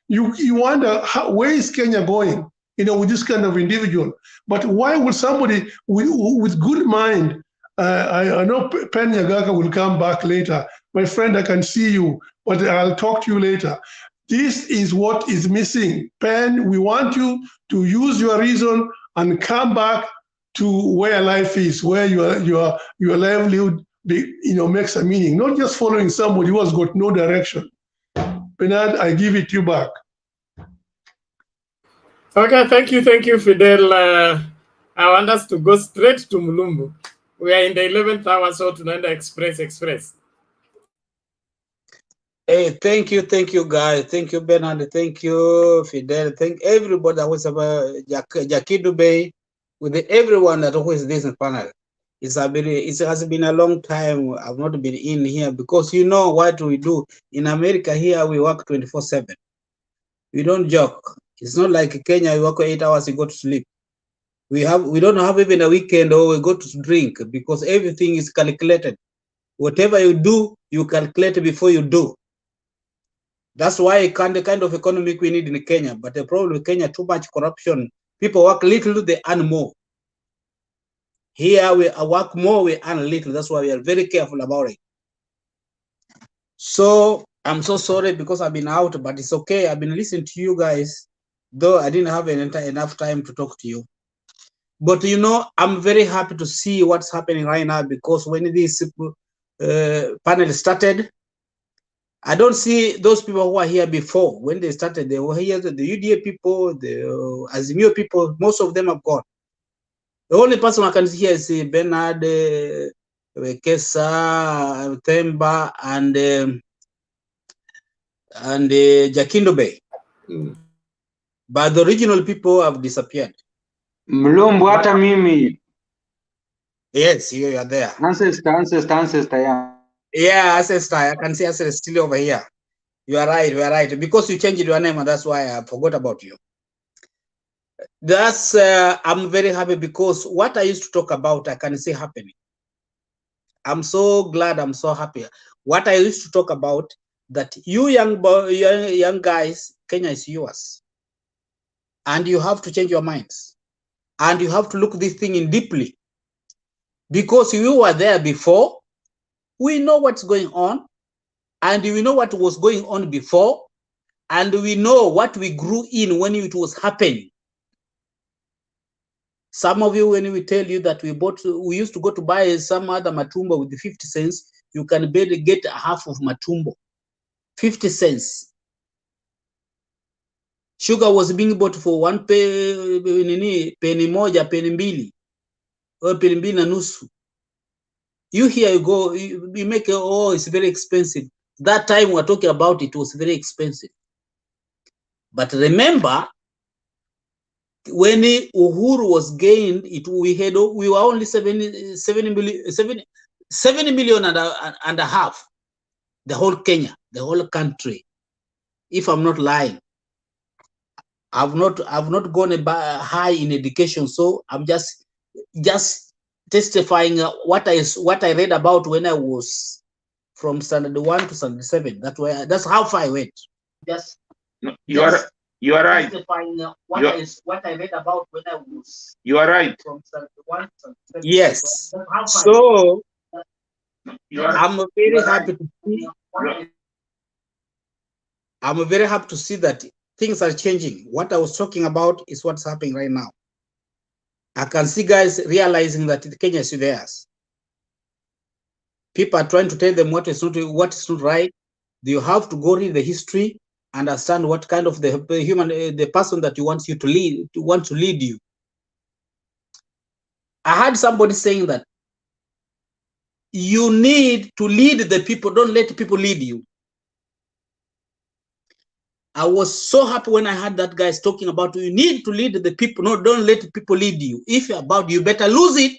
you wonder, where is Kenya going, with this kind of individual? But why would somebody with good mind, I know Pen Nyagaka will come back later. My friend, I can see you, but I'll talk to you later. This is what is missing. Pen, we want you to use your reason and come back to where life is, where your livelihood makes a meaning, not just following somebody who has got no direction. Bernard, I give it to you back. Okay, thank you, Fidel. I want us to go straight to Mulumbu. We are in the 11th hour, so tunaenda express. Hey, thank you, guys. Thank you, Bernard. Thank you, Fidel. Thank everybody that was about Jackie Dubey, with everyone that always this panel. It has been a long time. I've not been in here because what we do in America here. We work 24/7. We don't joke. It's not like Kenya. We work 8 hours. You go to sleep. We don't have even a weekend or we go to drink because everything is calculated. Whatever you do, you calculate before you do. That's why the kind of economy we need in Kenya. But the problem with Kenya, too much corruption. People work little, they earn more. Here we work more, we earn little. That's why we are very careful about it. So I'm so sorry because I've been out, but it's okay. I've been listening to you guys, though I didn't have enough time to talk to you. But I'm very happy to see what's happening right now because when this panel started, I don't see those people who were here before. When they started, they were here, the UDA people, the Azimio people, most of them have gone. The only person I can see here is Bernard, Kesa, Temba, and Jakindo Bay. But the original people have disappeared. Mlumbu hata mimi. Yes, you are there. Ancestor, yeah. Yeah, ancestor. I can see ancestor still over here. You are right. Because you changed your name, and that's why I forgot about you. That's I'm very happy because what I used to talk about, I can see happening. I'm so glad. I'm so happy. What I used to talk about, that you young guys, Kenya is yours, and you have to change your minds, and you have to look this thing in deeply, because you were there before. We know what's going on, and we know what was going on before, and we know what we grew in when it was happening. Some of you, when we tell you that we used to go to buy some other matumbo with the 50 cents, you can barely get half of matumbo, 50 cents. Sugar was being bought for penny moja, penny mbili, or penny mbili na nusu. You here you go, you make oh, it's very expensive. That time we're talking about it was very expensive. But remember, when Uhuru was gained, we were only 7 million and a half. The whole Kenya, the whole country. If I'm not lying, I've not gone high in education, so I'm just testifying what I read about when I was from standard 1 to standard 7. That's how far I went. You are right. Testifying what I read about when I was. You are right. From standard 1 to standard 7. Yes. So I'm very happy to see. I'm very happy to see that things are changing. What I was talking about is what's happening right now. I can see guys realizing that Kenya is theirs. People are trying to tell them what is not right. You have to go read the history, understand what kind of the person that you want you to lead you. I heard somebody saying that you need to lead the people, don't let people lead you. I was so happy when I heard that guys talking about you need to lead the people. No, don't let people lead you. If you're about, you better lose it,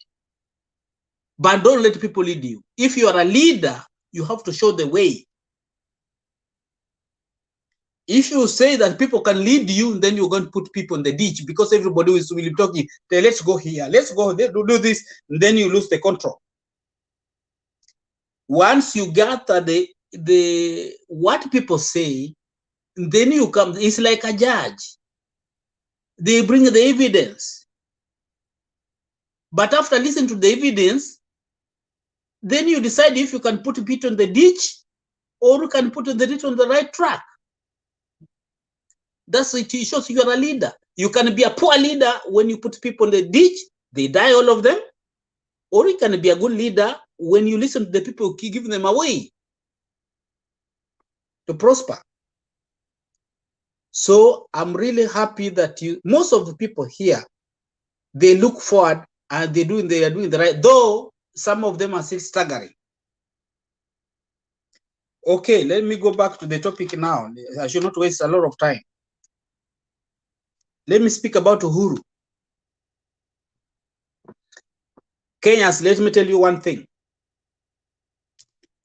but don't let people lead you. If you are a leader, you have to show the way. If you say that people can lead you, then you're going to put people in the ditch because everybody will be talking. Let's go here, let's go there, do this, and then you lose the control. Once you gather the what people say, then you come. It's like a judge. They bring the evidence, but after listening to the evidence, then you decide if you can put people in the ditch or you can put the ditch on the right track. That's it. It shows you are a leader. You can be a poor leader when you put people in the ditch, they die, all of them, or you can be a good leader when you listen to the people, give them away to prosper. So I'm really happy that most of the people here, they look forward and they are doing the right, though some of them are still staggering. Okay, let me go back to the topic now. I should not waste a lot of time. Let me speak about Uhuru. Kenyans, let me tell you one thing.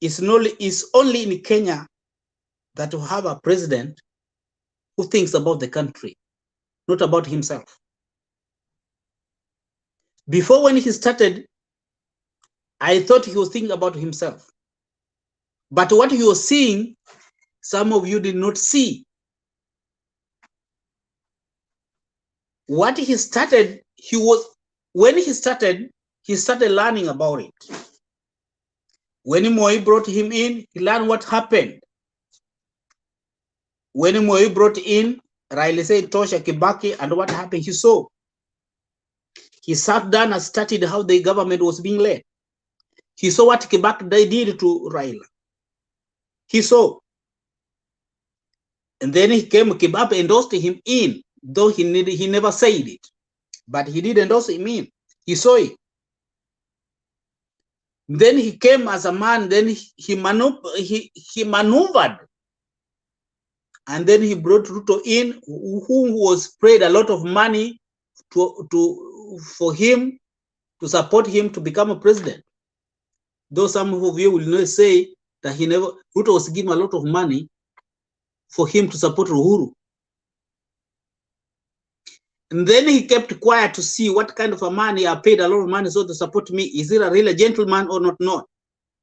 It's only in Kenya that we have a president who thinks about the country, not about himself. Before, when he started, I thought he was thinking about himself. But what he was seeing, some of you did not see. What he started, when he started learning about it. When Moi brought him in, he learned what happened. When Moi brought in Riley said Tosha Kibaki, and what happened, he saw. He sat down and studied how the government was being led. He saw what Kibaki did to Raila. He saw. And then he came, Kibaki endorsed him in, though he never said it. But he did endorse him in. He saw it. Then he came as a man, then he maneuvered. And then he brought Ruto in, who was paid a lot of money for him, to support him to become a president. Though some of you will not say that Ruto was given a lot of money for him to support Uhuru. And then he kept quiet to see what kind of a man he paid a lot of money so to support me. Is it a real gentleman or not?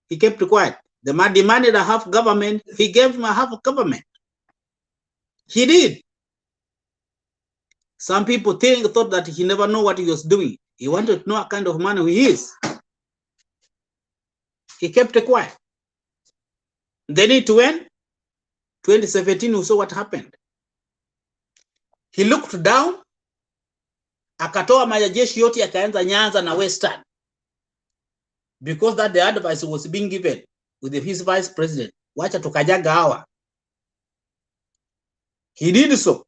He kept quiet. The man demanded a half government. He gave him a half government. He did. Some people thought that he never knew what he was doing. He wanted to know what kind of man he is. He kept quiet. Then it went. 2017, we saw what happened. He looked down. Akatoa majeshi yote akaanza Nyanza na Western. Because that the advice was being given with his vice president. Wacha tukajaga hawa. He did so.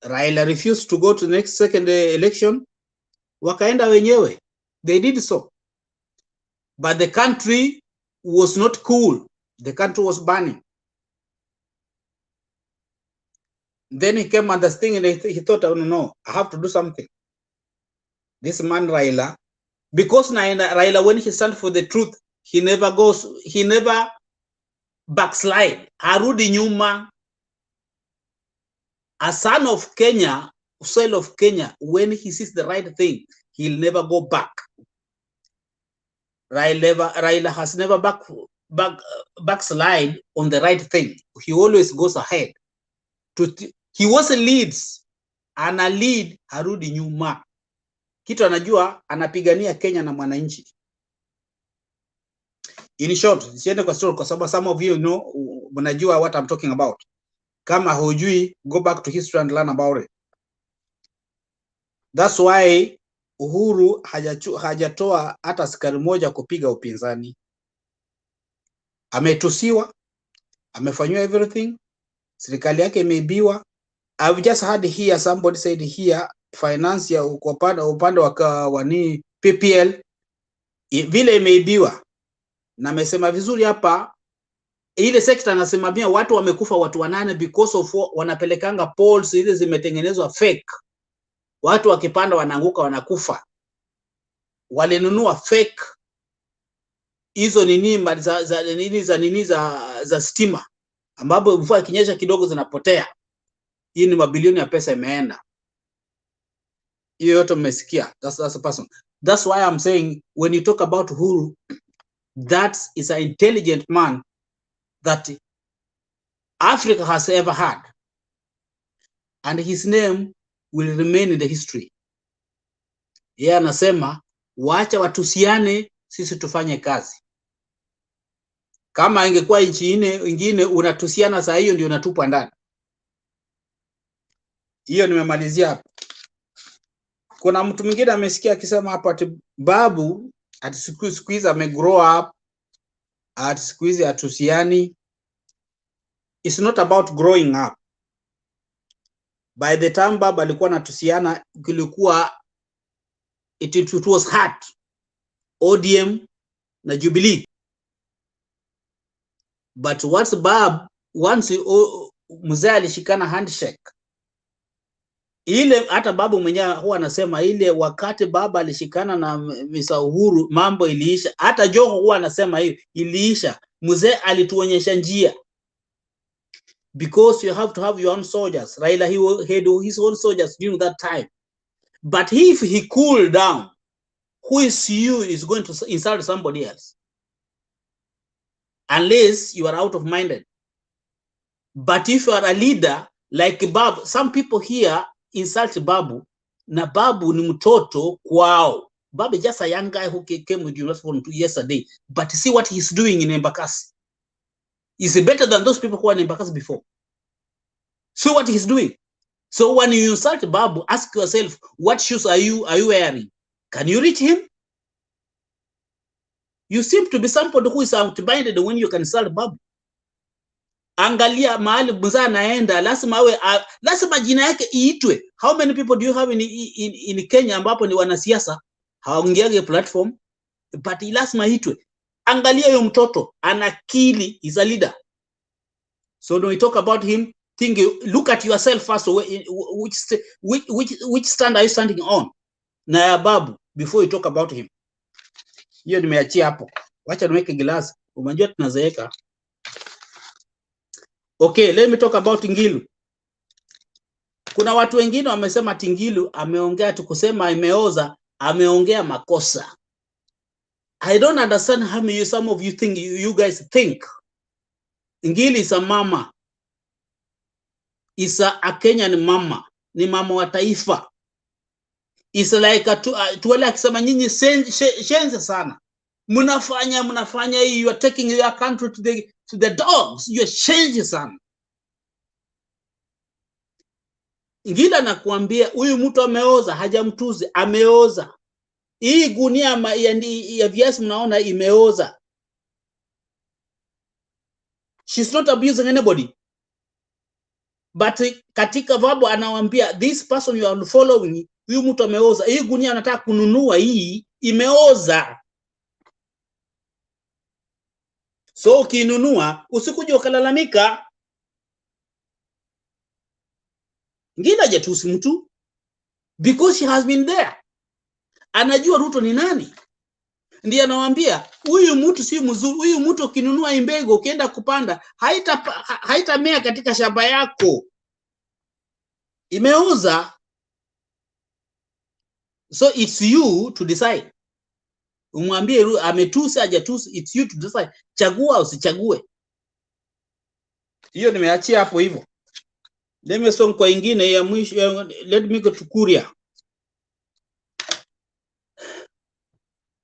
Raila refused to go to the next second election. Wakaenda wenyewe. They did so. But the country was not cool. The country was burning. Then he came on this thing and he thought, oh, no, I have to do something. This man Raila, because Raila, when he stands for the truth, he never backslide. Harudi nyuma. A son of Kenya, soil of Kenya, when he sees the right thing, he'll never go back. Raila has never backslide on the right thing. He always goes ahead. He was a leads, ana lead harudi nyuma. Kitu anajua anapigania Kenya na mwananchi. In short, siende kwa story kwa sababu some of you know mnajua what I'm talking about. Kama hujui, go back to history and learn about it. That's why Uhuru hajatoa hata askari moja kupiga upinzani. Ametusiwa, amefanywa everything. Serikali yake imeibiwa. I've just heard here somebody said here finance ya upande wa ni PPL vile imeibiwa. Na amesema vizuri hapa ile sekta anasimamia watu wamekufa watu 8 because of wanapelekanga polls ile zimetengenezwa fake. Watu wakipanda wanaanguka wanakufa. Walinunua fake hizo nini za stima ambapo mvua ikinyesha kidogo zinapotea. Hii ni mabilioni ya pesa imeenda. Hiyo yote mmesikia. That's a person. That's why I'm saying when you talk about Uhuru, that is an intelligent man that Africa has ever had. And his name will remain in the history. Yeye anasema waacha watusiane, sisi tufanye kazi. Kama ingekuwa nchi ingine unatusiana saa hiyo ndio unatupwa ndani. Hiyo nimemalizia hapo. Kuna mtu mwingine amesikia akisema hapo ati babu ati siku hizi ame grow up, ati siku hizi atusiani. It's not about growing up. By the time baba alikuwa anatusiana kulikuwa it was hard. ODM na Jubilee. But once mzee alishikana handshake, ile hata babu mwenyewe huwa anasema ile wakati baba alishikana na Mr. Uhuru mambo iliisha. Hata Joho huwa anasema hiyo iliisha. Mzee alituonyesha njia. Because you have to have your own soldiers. Raila he had his own soldiers during that time. But if he cooled down, who is you is going to insult somebody else? Unless you are out of minded. But if you are a leader like Babu, some people here insult Babu. Na Babu ni mtoto kwao. Babu is just a young guy who came with uniform yesterday. But see what he's doing in Embakasi. Is better than those people who were in Embakasi before. So what he's doing. So when you insult Babu, ask yourself, what shoes are you wearing? Can you reach him? You seem to be somebody who is out-minded when you can insult Babu. Angalia mahali mzaa naenda, lazima jina yake iitwe. How many people do you have in Kenya ambapo ni wanasiasa? Hawaongeage platform, but lazima iitwe. Angalia huyo mtoto, anakili, is a leader. So when we talk about him, look at yourself first. Which stand are you standing on? Na Babu, before you talk about him. Hiyo nimeachia hapo. Wacha niweke glass. Unajua tunazeeka. Okay, let me talk about Ngilu. Kuna watu wengine wamesema Ngilu ameongea tu kusema imeoza, ameongea makosa. I don't understand how some of you guys think. Ngilu is a mama. Is a Kenyan mama. Ni mama wa taifa. It's like tuwele akisema nyinyi shenze sana. Mnafanya you are taking your country to the dogs. You are shenze sana. Ngila nakuambia huyu mtu ameoza, hajamtuzi, ameoza. Hii gunia ya viazi mnaona imeoza. She's not abusing anybody. but katika vabu anawaambia this person you are following, huyu mtu ameoza, hii gunia anataka kununua, hii imeoza. So ukinunua usikuje ukalalamika. Ngine hajatusi mtu because she has been there. Anajua Ruto ni nani. Ndiye anawaambia huyu mtu si mzuri, huyu mtu ukinunua imbego ukienda kupanda haitamea katika shamba yako. Imeoza. So it's you to decide. Umwambie ametusi hajatusi, it's you to decide. Chagua usichague. Hiyo nimeachia hapo hivyo. Let me song kwa ingine ya mwisho. Let me go to Kuria.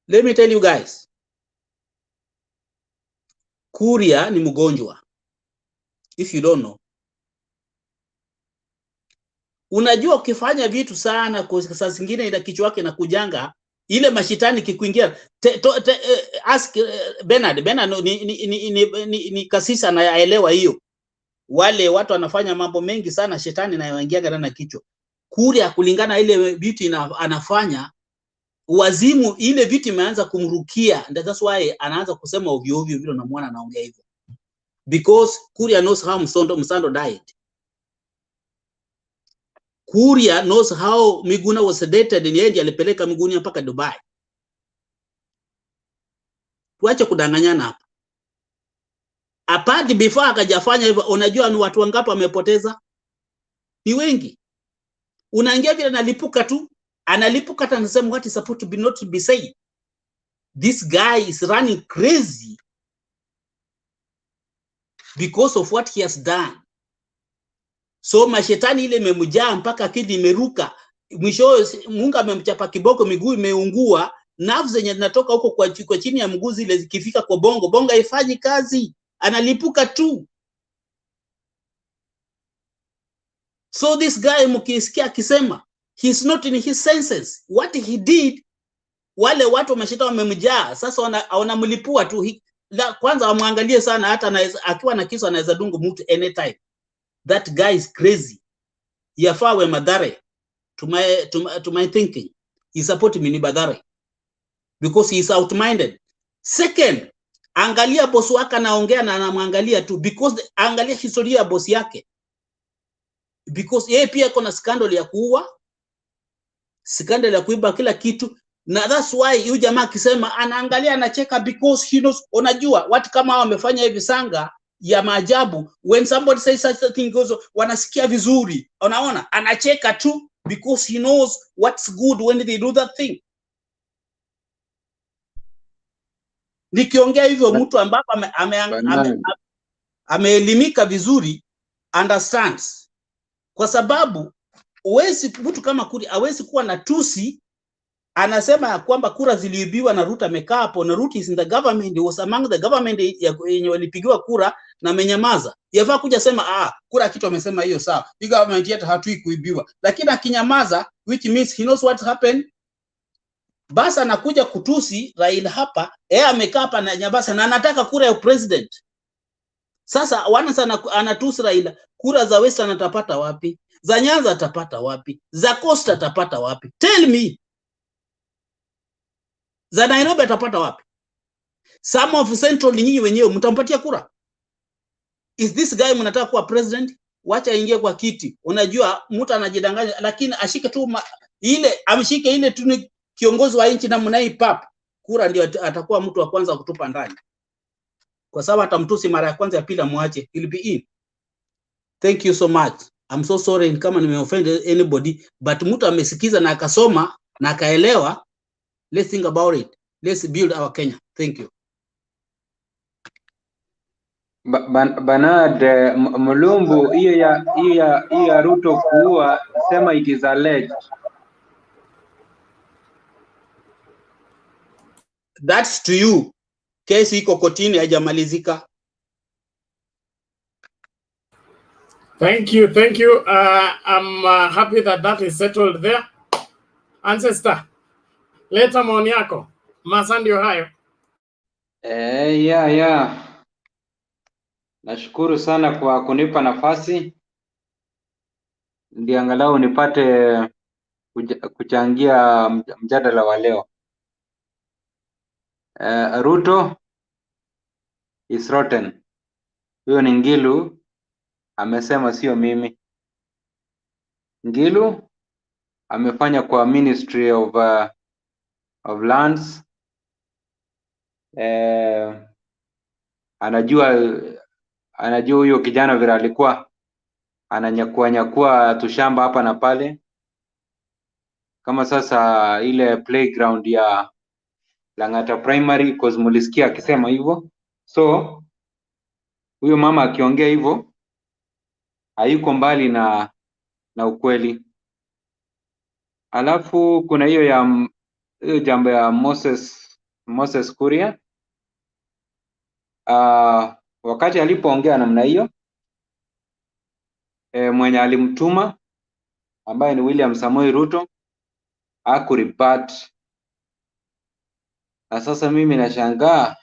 Let me tell you guys. Kuria ni mgonjwa. If you don't know. Unajua ukifanya vitu sana kwa saa zingine ila kichwa yake na kujanga ile mashitani kikuingia. Ask Bernard ni kasisi anaelewa hiyo. Wale watu wanafanya mambo mengi sana, shetani anayoingia ndani ya kichwa. Kuria kulingana ile vitu anafanya wazimu, ile vitu imeanza kumrukia, and that's why anaanza kusema ovyo ovyo vile unamwona anaongea hivyo, because Kuria knows how Msando died. Kuria knows how Miguna was sedated, ni yeye alipeleka Miguna mpaka Dubai. Tuache kudanganyana hapa. Apart before akajafanya hivyo, unajua ni watu wangapi wamepoteza? Ni wengi. Unaingia vile analipuka tu, analipuka hata anasema what is supposed to be not to be said. This guy is running crazy because of what he has done. So mashetani ile imemjaa mpaka akili imeruka. Mwisho Mungu amemchapa kiboko, miguu imeungua, nerves zenye zinatoka huko kwa chini ya mguu zile zikifika kwa bongo haifanyi kazi, analipuka tu. So this guy mkisikia akisema he's not in his senses, what he did, wale watu mashetani wamemjaa, sasa wanamlipua tu. Kwanza wamwangalie sana, hata akiwa na kisu anaweza dunga mtu anytime. That guy is crazy. Yafawe madhare to my thinking. He support me ni badhare because he is outminded. Second, angalia boss wake anaongea na anamwangalia tu, because angalia historia ya boss yake, because yeye pia kuna scandal ya kuua, scandal ya kuiba kila kitu, na that's why huyu jamaa akisema anaangalia anacheka because he knows. Unajua watu kama hao wamefanya hivi sanga ya maajabu, when somebody says such a thing goes, wanasikia vizuri, unaona anacheka tu because he knows what's good when they do that thing. Nikiongea hivyo mtu ambapo ameelimika vizuri understands, kwa sababu mtu kama Kuria hawezi kuwa na tusi. Anasema ya kwamba kura ziliibiwa na Ruto, amekaa hapo na Ruto is in the government, was among the government yenye walipigiwa kura na amenyamaza. Yafaa kuja sema kura kitu amesema hiyo sawa, hii government yetu hatui kuibiwa, lakini akinyamaza, which means he knows what happened. Basi anakuja kutusi Raila hapa, amekaa hapa na nyabasa na anataka kura ya president. Sasa anatusi Raila, kura za Western atapata wapi? Za Nyanza atapata wapi? Za Coast atapata wapi? Tell me. Za Nairobi atapata wapi? Some of Central nyinyi wenyewe mtampatia kura? Is this guy mnataka kuwa president? Wacha ingie kwa kiti. Unajua mtu anajidanganya, lakini ashike tu amshike ile tu ni kiongozi wa nchi na mnaipap. Kura ndio atakuwa mtu wa kwanza kutupa ndani. Kwa sababu atamtusi mara ya kwanza, ya pili amwache, he'll be in. Thank you so much. I'm so sorry kama nimeoffend anybody, but mtu amesikiza na akasoma na akaelewa. Let's think about it. Let's build our Kenya. Thank you. Bernard Mulumbu, hiyo ya Ruto kuua, sema it is alleged. That's to you. Kesi iko kotini haijamalizika. Thank you. I'm happy that is settled there. Ancestor, leta maoni yako. Masandio hayo. Yeah. Nashukuru sana kwa kunipa nafasi. ndio angalau nipate kuchangia mjadala wa leo. Ruto is rotten. Huyo ni Ngilu amesema, sio mimi. Ngilu amefanya kwa Ministry of Lands. Anajua huyo kijana vile alikuwa ananyakua tushamba hapa na pale, kama sasa ile playground ya Lang'ata Primary, cause mulisikia akisema hivyo. So huyo mama akiongea hivyo hayuko mbali na ukweli. Alafu kuna hiyo jambo ya Moses Kuria. Wakati alipoongea namna hiyo, mwenye alimtuma ambaye ni William Samoei Ruto hakuribat. Na sasa mimi nashangaa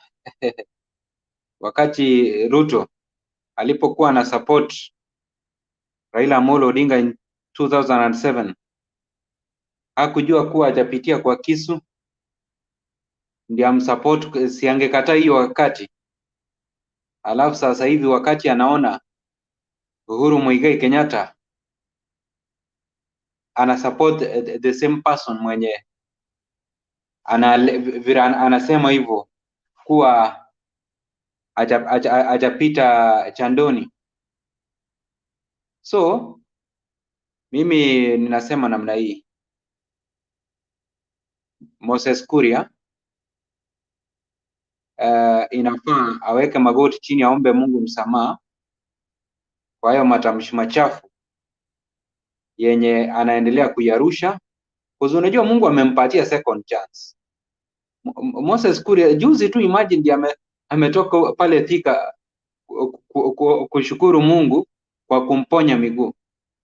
wakati Ruto alipokuwa na support Raila Amolo Odinga in 2007 hakujua kuwa atapitia kwa kisu ndio amsupport, siangekataa hiyo wakati. Alafu sasa hivi wakati anaona Uhuru Muigai Kenyatta ana support the same person mwenye anasema hivyo kuwa hajapita chandoni. So mimi ninasema namna hii, Moses Kuria inafaa aweke magoti chini, aombe Mungu msamaha kwa hayo matamshi machafu yenye anaendelea kuyarusha, kwa sababu unajua Mungu amempatia second chance. Moses Kuria juzi tu, imagine ndiye ametoka pale Thika kushukuru Mungu kwa kumponya miguu,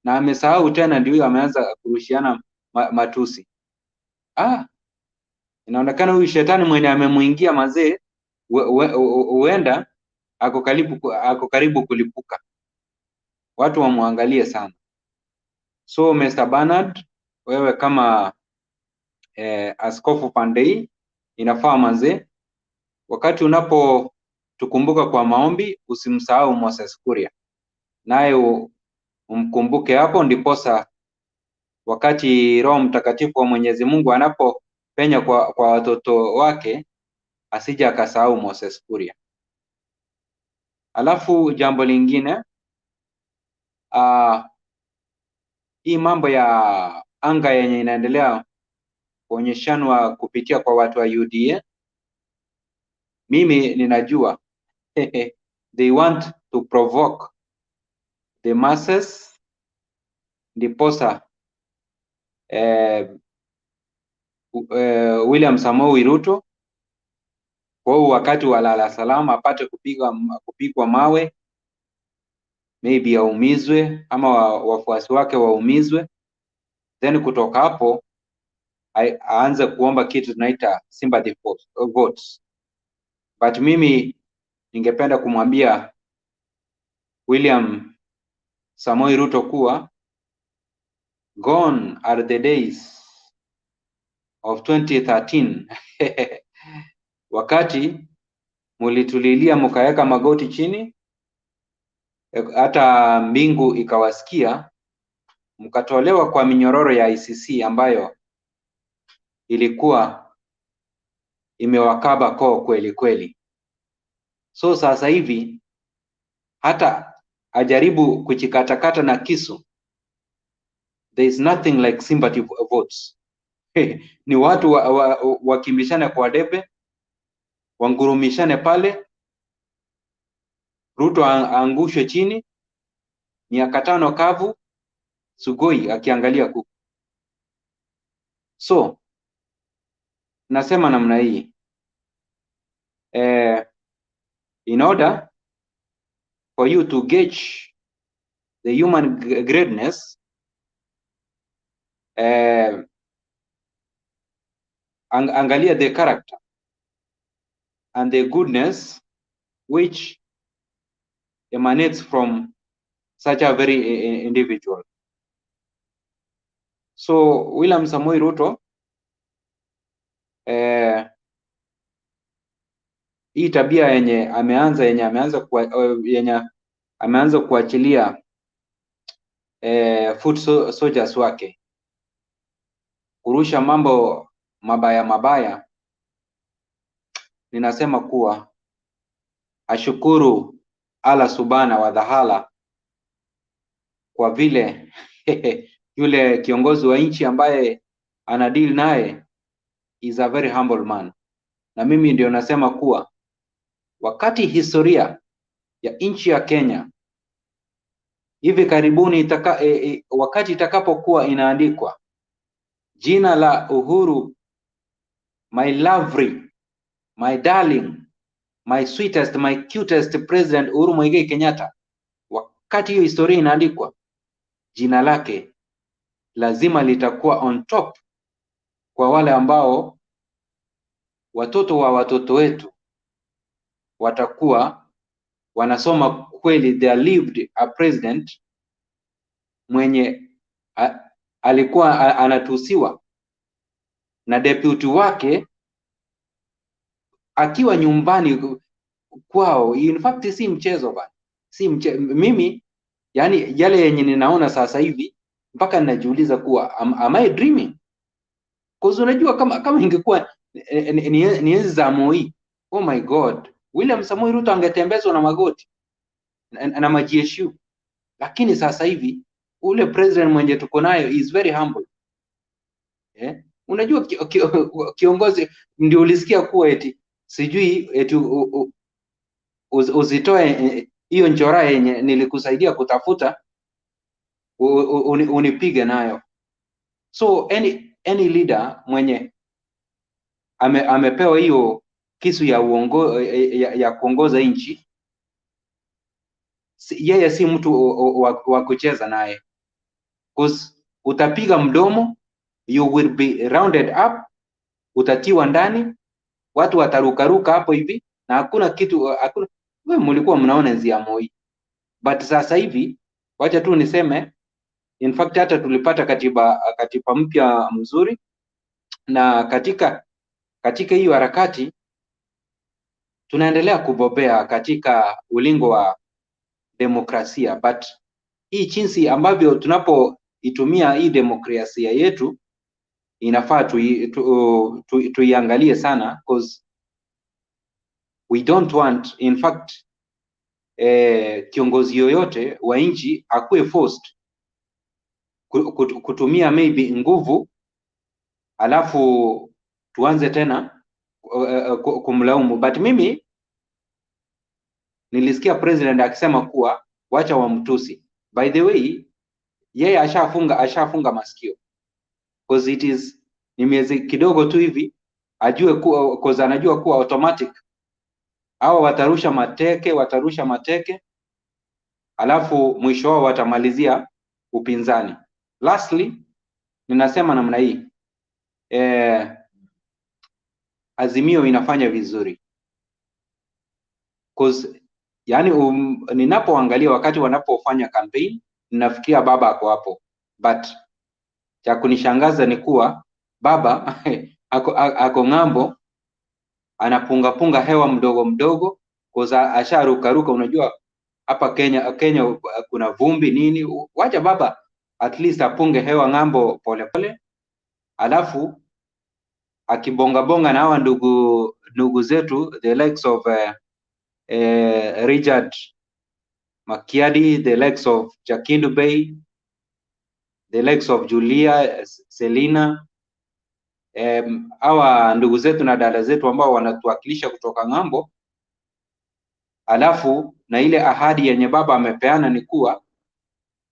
na amesahau tena, ndio ameanza kurushiana matusi. Inaonekana huyu shetani mwenye amemuingia mazee huenda ako karibu kulipuka. Watu wamwangalie sana. So Mr. Bernard, wewe kama Askofu Pandei, inafaa mazee, wakati unapotukumbuka kwa maombi usimsahau Moses Kuria, naye umkumbuke hapo, ndiposa wakati Roho Mtakatifu wa Mwenyezi Mungu anapopenya kwa watoto wake asije akasahau Moses Kuria. Alafu jambo lingine, hii mambo ya anga yenye inaendelea kuonyeshanwa kupitia kwa watu wa UDA, mimi ninajua they want to provoke the masses, ndiposa William Samoei Ruto kwa wakati wa lala salama apate kupigwa mawe, maybe aumizwe ama wafuasi wake waumizwe, then kutoka hapo aanze kuomba kitu tunaita sympathy votes. But mimi ningependa kumwambia William Samoei Ruto kuwa gone are the days of 2013 wakati mulitulilia mukaweka magoti chini, hata mbingu ikawasikia, mkatolewa kwa minyororo ya ICC ambayo ilikuwa imewakaba koo kweli kweli. So sasa hivi hata ajaribu kuchikatakata na kisu, there is nothing like sympathy votes. Ni watu wakimbishane kwa debe, wangurumishane pale, Ruto aangushwe chini, miaka 5 kavu, sugoi akiangalia kuku. So nasema namna hii, in order for you to gauge the human greatness, angalia the character and the goodness which emanates from such a very individual. So William Samoei Ruto hii tabia yenye ameanza kuachilia foot soldiers wake kurusha mambo mabaya, ninasema kuwa ashukuru Allah subhana wa ta'ala kwa vile yule kiongozi wa nchi ambaye ana deal naye is a very humble man. Na mimi ndio nasema kuwa wakati historia ya nchi ya Kenya hivi karibuni wakati itakapokuwa inaandikwa jina la Uhuru, my lovely, my darling, my sweetest, my cutest president Uhuru Muigai Kenyatta, wakati hiyo historia inaandikwa, jina lake lazima litakuwa on top kwa wale ambao watoto wa watoto wetu watakuwa wanasoma kweli they lived a president mwenye alikuwa anatusiwa na deputy wake akiwa nyumbani kwao. In fact si mchezo bana, mimi yani yale yenye ninaona sasa hivi mpaka ninajiuliza kuwa am I dreaming? Cause unajua kama ingekuwa ni enzi za Moi, oh my god, William Samoei Ruto angetembezwa na magoti na majeshu. Lakini sasa hivi ule president mwenye tuko nayo is very humble. Unajua kiongozi ndio ulisikia kuwa eti sijui eti uzitoe hiyo njora yenye nilikusaidia kutafuta unipige nayo. So any leader mwenye amepewa hiyo kisu ya kuongoza nchi, yeye si mtu wa kucheza naye. Cause utapiga mdomo, you will be rounded up, utatiwa ndani, watu watarukaruka hapo hivi na hakuna kitu. Wewe mlikuwa mnaona enzi ya Moi, but sasa hivi wacha tu niseme, in fact hata tulipata katiba mpya mzuri, na katika hiyo harakati tunaendelea kubobea katika ulingo wa demokrasia. But hii jinsi ambavyo tunapoitumia hii demokrasia yetu inafaa tuiangalie sana, because we don't want, in fact kiongozi yoyote wa nchi akuwe forced kutumia maybe nguvu alafu tuanze tena kumlaumu. But mimi nilisikia president akisema kuwa wacha wamtusi. By the way, yeye ashafunga masikio, because it is ni miezi kidogo tu hivi ajue kuwa, because anajua kuwa automatic hawa watarusha mateke alafu mwisho wao watamalizia upinzani. Lastly, ninasema namna hii, Azimio inafanya vizuri, because yani ninapoangalia wakati wanapofanya campaign ninafikiria baba ako hapo, but cha kunishangaza ni kuwa baba ako ng'ambo anapunga hewa mdogo mdogo, kwa asharuka. Unajua hapa Kenya kuna vumbi nini, wacha baba at least apunge hewa ng'ambo pole, alafu akibonga na hawa ndugu zetu the likes of Richard Makiadi, the likes of Jakindu Bay, the likes of Julia, Selina, hawa ndugu zetu na dada zetu ambao wanatuwakilisha kutoka ng'ambo. Alafu na ile ahadi yenye baba amepeana ni kuwa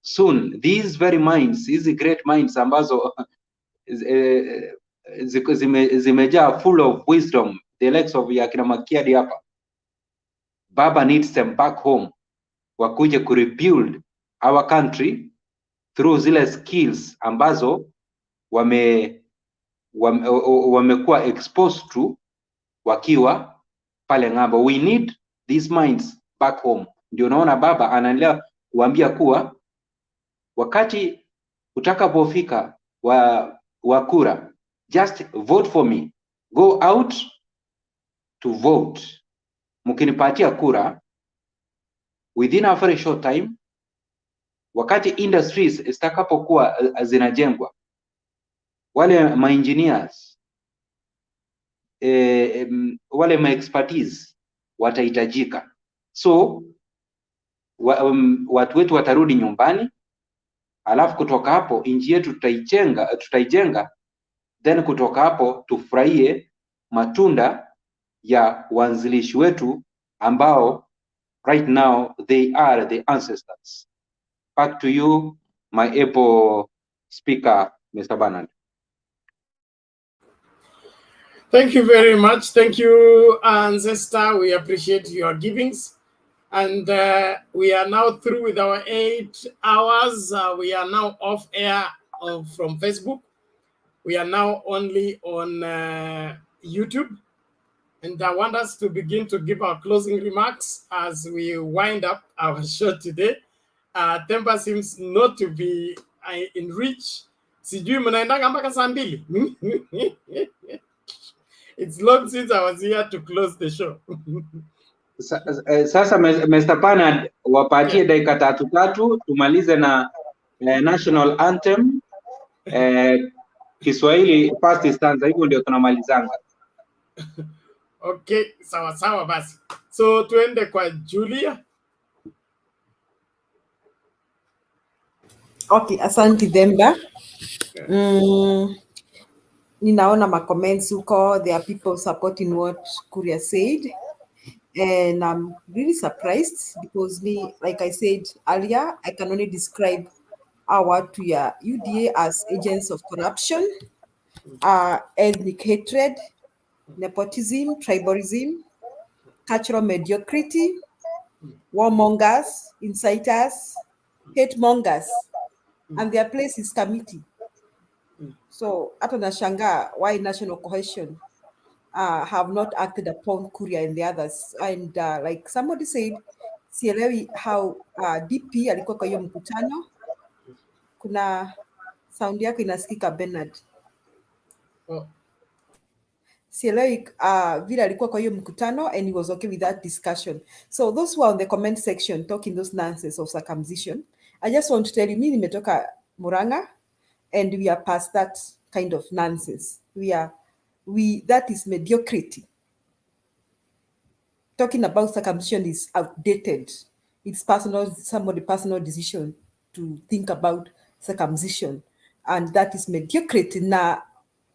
soon these very minds, hizi great minds ambazo zimejaa full of wisdom, the likes of yakina Makiadi hapa, baba needs them back home, wakuje ku rebuild our country through zile skills ambazo wamekuwa exposed to wakiwa pale ng'ambo. We need these minds back home. Ndio naona baba anaendelea kuambia kuwa wakati utakapofika wa kura, just vote for me. Go out to vote. Mkinipatia kura, within a very short time, wakati industries zitakapokuwa zinajengwa, wale ma-engineers, wale ma-expertise watahitajika. So watu wetu watarudi nyumbani, alafu kutoka hapo nchi yetu tutaijenga, then kutoka hapo tufurahie matunda ya waanzilishi wetu ambao right now they are the ancestors. Back to you, my able speaker, Mr. Bernard. Thank you very much. Thank you, Ancestor. We appreciate your givings. And we are now through with our 8 hours. We are now off air from Facebook. We are now only on YouTube. And I want us to begin to give our closing remarks as we wind up our show today. Temper seems not to be in reach. Sijui mnaendanga mpaka saa 2. It's long since I was here to close the show. Sasa Mr. Bernard, wapatie dakika 3 tumalize na national anthem, Kiswahili first stanza, hivyo ndio tunamalizanga. Okay, sawa sawa basi. So tuende kwa Julia. Okay, asante Demba. Ninaona ma comments huko, there are people supporting what Kuria said. And I'm really surprised because like I said earlier, I can only describe our UDA as agents of corruption, ethnic hatred, nepotism, tribalism, cultural mediocrity, warmongers, inciters, hate mongers, and their place is committee. So hata nashangaa why national cohesion have not acted upon Kuria and the others. And like somebody said, sielewi how DP alikuwa kwa hiyo mkutano. Kuna sound yako inasikika Bernard. Sielewi vile alikuwa kwa hiyo mkutano and he was okay with that discussion. So those who are on the comment section talking those nonsense of circumcision, I just want to tell you, mimi nimetoka Murang'a and we are past that kind of nonsense. That is mediocrity. Talking about circumcision is outdated. It's somebody's personal decision to think about circumcision, and that is mediocrity. Now,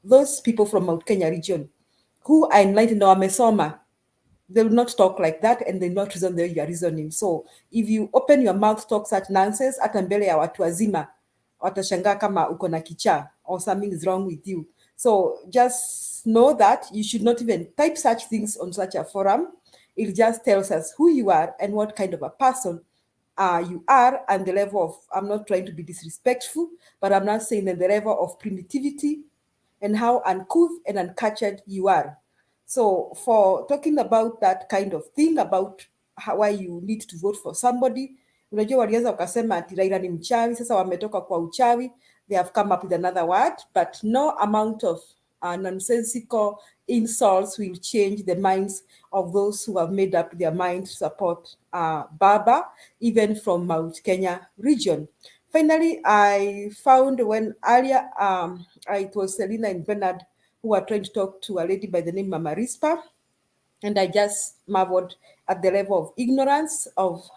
those people from Mount Kenya region who are enlightened or wamesoma, they will not talk like that and they will not reason the way you are reasoning. So if you open your mouth to talk such nonsense, hata mbele ya watu wazima, watashangaa kama uko na kichaa or something is wrong with you. So just know that you should not even type such things on such a forum. It just tells us who you are and what kind of a person you are, and the level of, I'm not trying to be disrespectful, but I'm not saying that the level of primitivity and how uncouth and uncultured you are. So for talking about that kind of thing, about why you need to vote for somebody, unajua walianza wakasema ati Raila ni mchawi, sasa wametoka kwa uchawi, they have come up with another word, but no amount of nonsensical insults will change the minds of those who have made up their mind to support Baba, even from Mount Kenya region. Finally, I found when earlier, it was Selina and Bernard who were trying to talk to a lady by the name Mama Rispa, and I just marveled at the level of ignorance of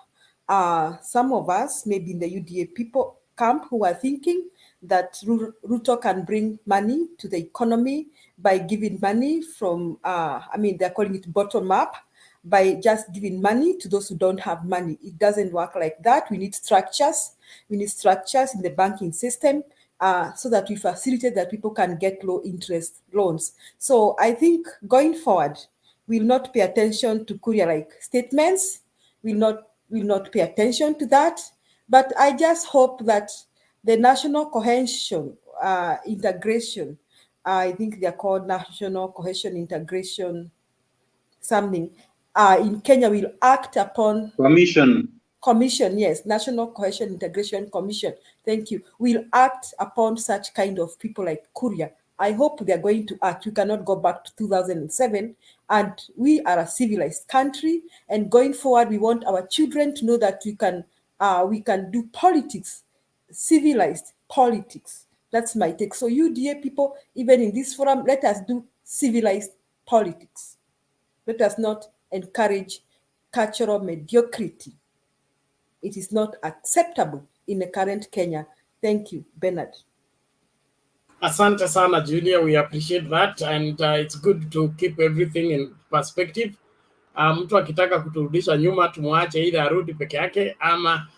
some of us, maybe in the UDA people camp, who are thinking that Ruto can bring money to the economy by giving money from, they're calling it bottom up, by just giving money to those who don't have money. It doesn't work like that. We need structures. We need structures in the banking system so that we facilitate that people can get low interest loans. So I think going forward, we'll not pay attention to Kuria-like statements. We'll not pay attention to that. But I just hope that the national cohesion integration, I think they're called national cohesion integration something, in Kenya will act upon commission. Commission, yes, National Cohesion Integration Commission. Thank you. Will act upon such kind of people like Kuria. I hope they are going to act. We cannot go back to 2007, and we are a civilized country. And going forward, we want our children to know that we can do politics, civilized politics. That's my take. So you, dear people, even in this forum, let us do civilized politics. Let us not encourage cultural mediocrity. It is not acceptable in the current Kenya. Thank you, Bernard. Asante sana, Julia. We appreciate that, and it's good to keep everything in perspective. Mtu akitaka kuturudisha nyuma, tumuache either arudi peke yake ama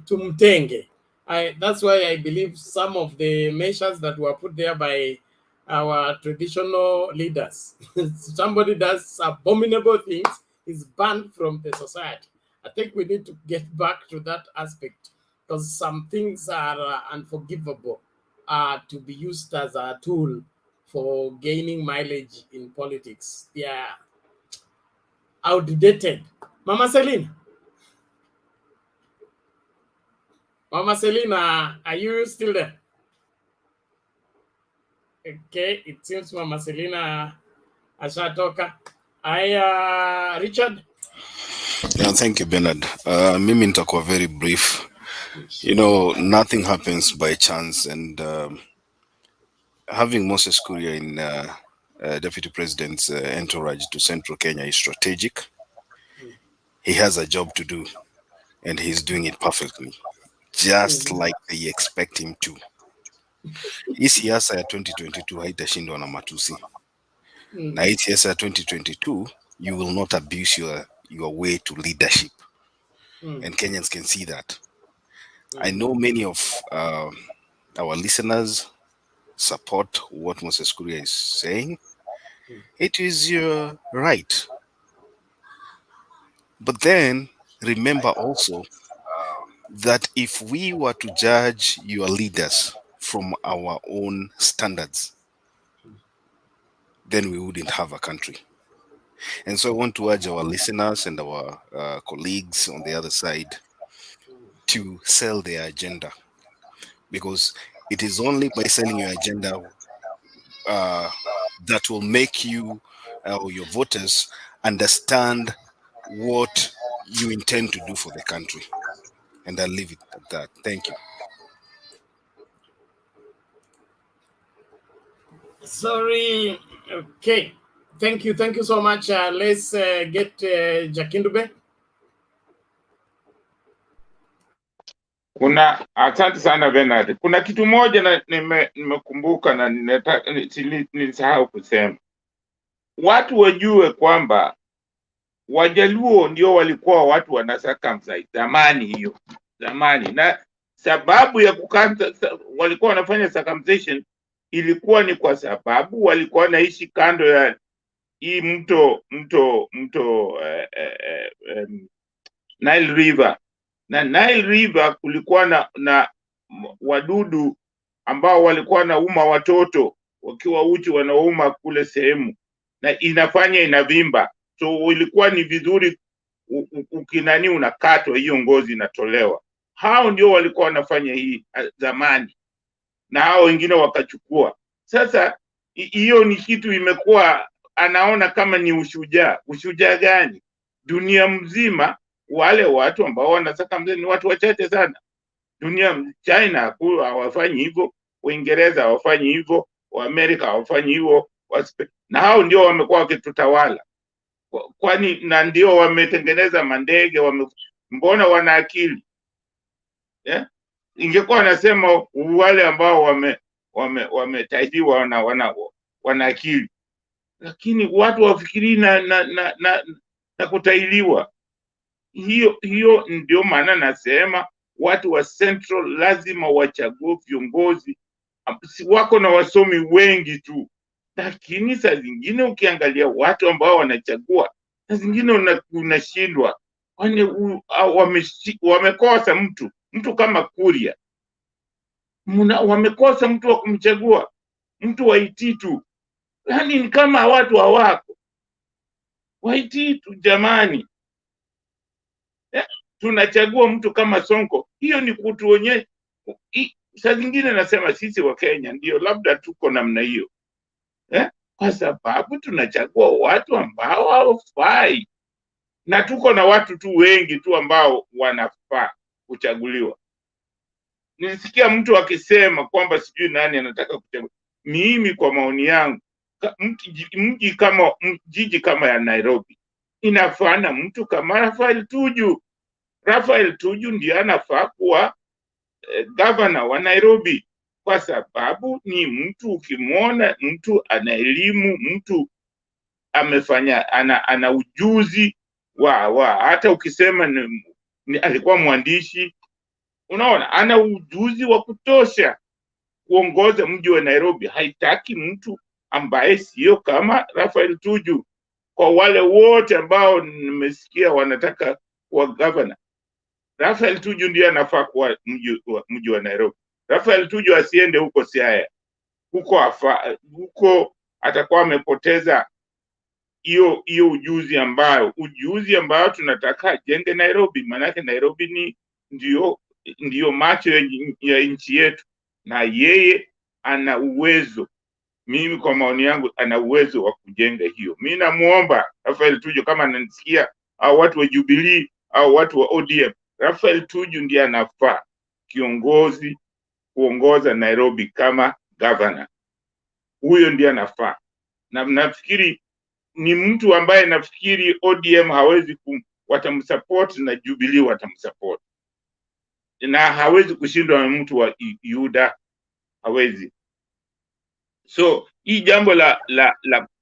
tumtenge. That's why I believe some of the measures that were put there by our traditional leaders, somebody does abominable things, is banned from the society. I think we need to get back to that aspect, because some things are unforgivable to be used as a tool for gaining mileage in politics. Yeah, outdated. Mama Selina, are you still there? Okay, it seems Mama Selina ashatoka. Richard? Yeah, thank you, Bernard. Mimi nitakuwa very brief. You know, nothing happens by chance, and having Moses Kuria in Deputy President's entourage to Central Kenya is strategic. He has a job to do, and he's doing it perfectly, just like they expect him to. Hii siasa ya 2022 haitashindwa na matusi. Na hii siasa ya 2022, you will not abuse your way to leadership. And Kenyans can see that. I know many of our listeners support what Moses Kuria is saying. It is your right. But then remember also that if we were to judge your leaders from our own standards, then we wouldn't have a country. And so I want to urge our listeners and our colleagues on the other side to sell their agenda, because it is only by selling your agenda that will make you or your voters understand what you intend to do for the country. And I'll leave it at that. Thank you. Sorry. Okay. Thank you so much. Let's get Jakindube. Asante sana Bernard. Kuna kitu moja na nimekumbuka na nilisahau kusema. Watu wajue kwamba Wajaluo ndio walikuwa watu wana circumcise zamani hiyo. Zamani. Na sababu ya walikuwa wanafanya circumcision ilikuwa ni kwa sababu walikuwa wanaishi kando ya hii mto Nile River. Na Nile River kulikuwa na wadudu ambao walikuwa wanauma watoto wakiwa uchi, wanauma kule sehemu na inafanya inavimba. So ilikuwa ni vizuri ukinani unakatwa, hiyo ngozi inatolewa. Hao ndio walikuwa wanafanya hii zamani, na hao wengine wakachukua. Sasa hiyo ni kitu imekuwa anaona kama ni ushujaa. Ushujaa gani? Dunia mzima wale watu ambao wanasaka mzee ni watu wachache sana. Dunia, China hawafanyi hivyo, Uingereza hawafanyi hivyo, Amerika hawafanyi hivyo, na hao ndio wamekuwa wakitutawala. Kwani na ndio wametengeneza mandege, mbona wana akili? Yeah? Ingekuwa nasema wale ambao wametaidiwa wana akili. Lakini watu wafikiri na kutailiwa. Hiyo ndio maana nasema watu wa Central lazima wachague viongozi wako na wasomi wengi tu, lakini saa zingine ukiangalia watu ambao wanachagua, saa zingine unashindwa, wamekosa mtu kama Kuria, wamekosa mtu wa kumchagua, mtu wa Ititu. Yani ni kama watu hawako wa Ititu jamani. tunachagua mtu kama Sonko, hiyo ni kutuonyesha. Saa zingine nasema sisi wa Kenya ndio labda tuko namna hiyo, kwa sababu tunachagua watu ambao hawafai, na tuko na watu tu wengi tu ambao wanafaa kuchaguliwa. Nilisikia mtu akisema kwamba sijui nani anataka kuchaguliwa. Mimi kwa maoni yangu, jiji kama ya Nairobi inafana mtu kama Rafael Tuju. Rafael Tuju ndiye anafaa kuwa governor wa Nairobi, kwa sababu ni mtu, ukimwona mtu ana elimu, mtu amefanya, ana ujuzi hata ukisema alikuwa mwandishi, unaona ana ujuzi wa kutosha kuongoza mji wa Nairobi. Haitaki mtu ambaye sio kama Rafael Tuju. Kwa wale wote ambao nimesikia wanataka kuwa governor, Rafael Tuju ndiye anafaa kuwa mji wa Nairobi. Rafael Tuju asiende huko Siaya, huko atakuwa amepoteza hiyo ujuzi ambao tunataka ajenge Nairobi. Maanake Nairobi ndio macho ya nchi yetu, na yeye ana uwezo, mimi kwa maoni yangu ana uwezo wa kujenga hiyo. Mimi namuomba Rafael Tuju, kama ananisikia, au watu wa Jubilee au watu wa ODM, Rafael Tuju ndiye anafaa kiongozi kuongoza Nairobi kama governor. Huyo ndiye anafaa, na nafikiri ni mtu ambaye nafikiri ODM hawezi watamsupport na Jubilee watamsupport, na hawezi kushindwa na mtu wa Yuda, hawezi. So hii jambo la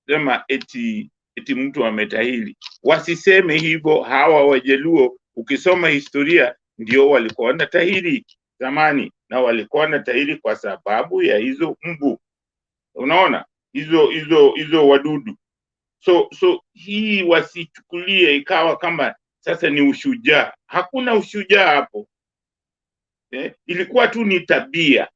kusema eti mtu ametahili, wasiseme hivyo. Hawa Wajaluo, ukisoma historia, ndio walikuwa wanatahiri zamani, na walikuwa wanatahiri kwa sababu ya hizo mbu, unaona, hizo wadudu. So hii wasichukulie ikawa kama sasa ni ushujaa. Hakuna ushujaa hapo. Ilikuwa tu ni tabia,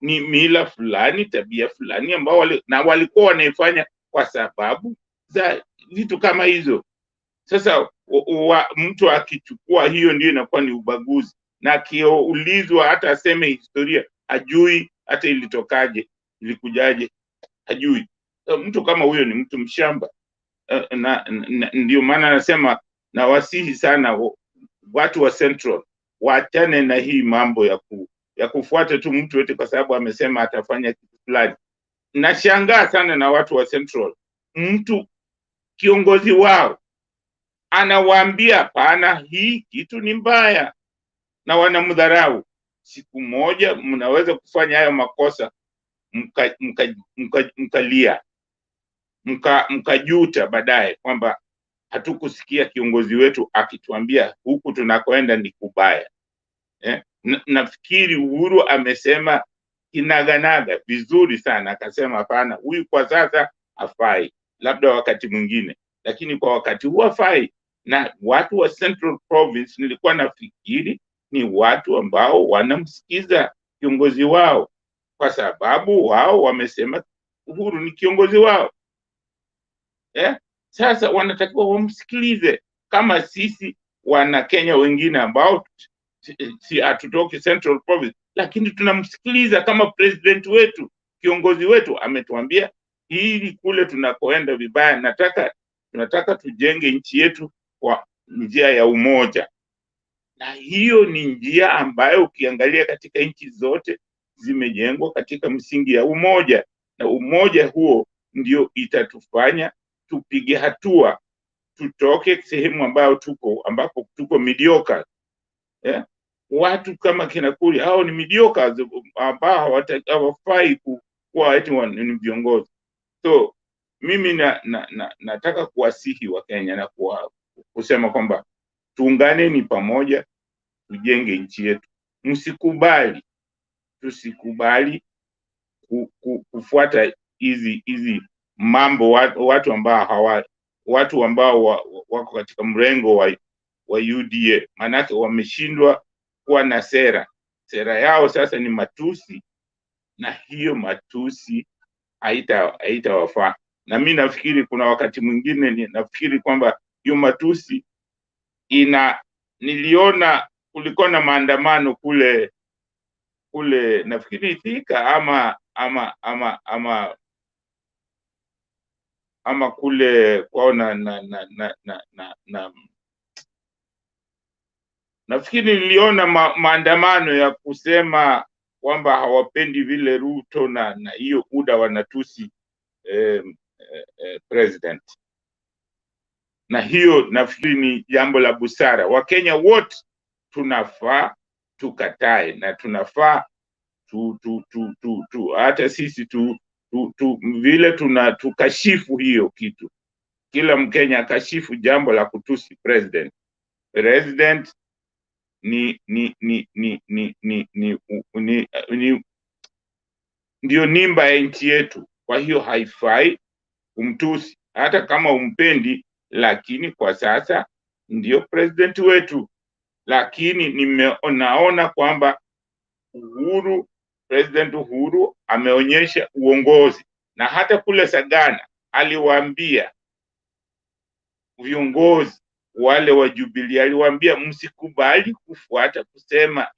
ni mila fulani, tabia fulani ambao walikuwa wanaifanya kwa sababu za vitu kama hizo. Sasa mtu akichukua hiyo, ndio inakuwa ni ubaguzi, na akiulizwa hata aseme historia hajui, hata ilitokaje, ilikujaje, hajui. Mtu kama huyo ni mtu mshamba. Ndio maana anasema na wasihi sana watu wa Central waachane na hii mambo ya kufuata tu mtu yote kwa sababu amesema atafanya kitu fulani. Nashangaa sana na watu wa Central. Mtu kiongozi wao anawaambia hapana, hii kitu ni mbaya, na wanamdharau. Siku moja mnaweza kufanya hayo makosa, mkalia, mkajuta baadaye kwamba hatukusikia kiongozi wetu akituambia huku tunakoenda ni kubaya. Nafikiri Uhuru amesema kinaganaga vizuri sana, akasema hapana, huyu kwa sasa hafai, labda wakati mwingine, lakini kwa wakati huu hafai. Na watu wa Central Province nilikuwa nafikiri ni watu ambao wanamsikiza kiongozi wao, kwa sababu wao wamesema Uhuru ni kiongozi wao. Sasa wanatakiwa wamsikilize, kama sisi wana Kenya wengine ambao si hatutoki Central Province, lakini tunamsikiliza kama president wetu, kiongozi wetu ametuambia hili kule tunakoenda vibaya, tunataka tujenge nchi yetu kwa njia ya umoja. Na hiyo ni njia ambayo ukiangalia katika nchi zote zimejengwa katika msingi ya umoja, na umoja huo ndio itatufanya tupige hatua, tutoke sehemu ambapo tuko mediocre. Watu kama kina Kuria, hao ni mediocre ambao hawafai kuwa eti ni viongozi. So mimi nataka kuwasihi wa Kenya na kusema kwamba tuungane pamoja, tujenge nchi yetu. Tusikubali kufuata hizi mambo watu ambao wako katika mrengo wa UDA, manake wameshindwa kuwa na sera yao sasa ni matusi, na hiyo matusi haitawafaa. Na mimi nafikiri kuna wakati mwingine nafikiri kwamba hiyo matusi niliona kulikuwa na maandamano kule nafikiri Thika ama kule kwao nafikiri niliona maandamano ya kusema kwamba hawapendi vile Ruto na hiyo UDA wanatusi president, na hiyo nafikiri ni jambo la busara. Wakenya wote tunafaa tukatae na tunafaa hata sisi vile tukashifu hiyo kitu. Kila Mkenya akashifu jambo la kutusi president. President ndio nimba ya nchi yetu, kwa hiyo haifai kumtusi hata kama umpendi, lakini kwa sasa ndio president wetu. Lakini naona kwamba President Uhuru ameonyesha uongozi, na hata kule Sagana aliwaambia viongozi wale wa Jubilee, aliwaambia msikubali kufuata kusema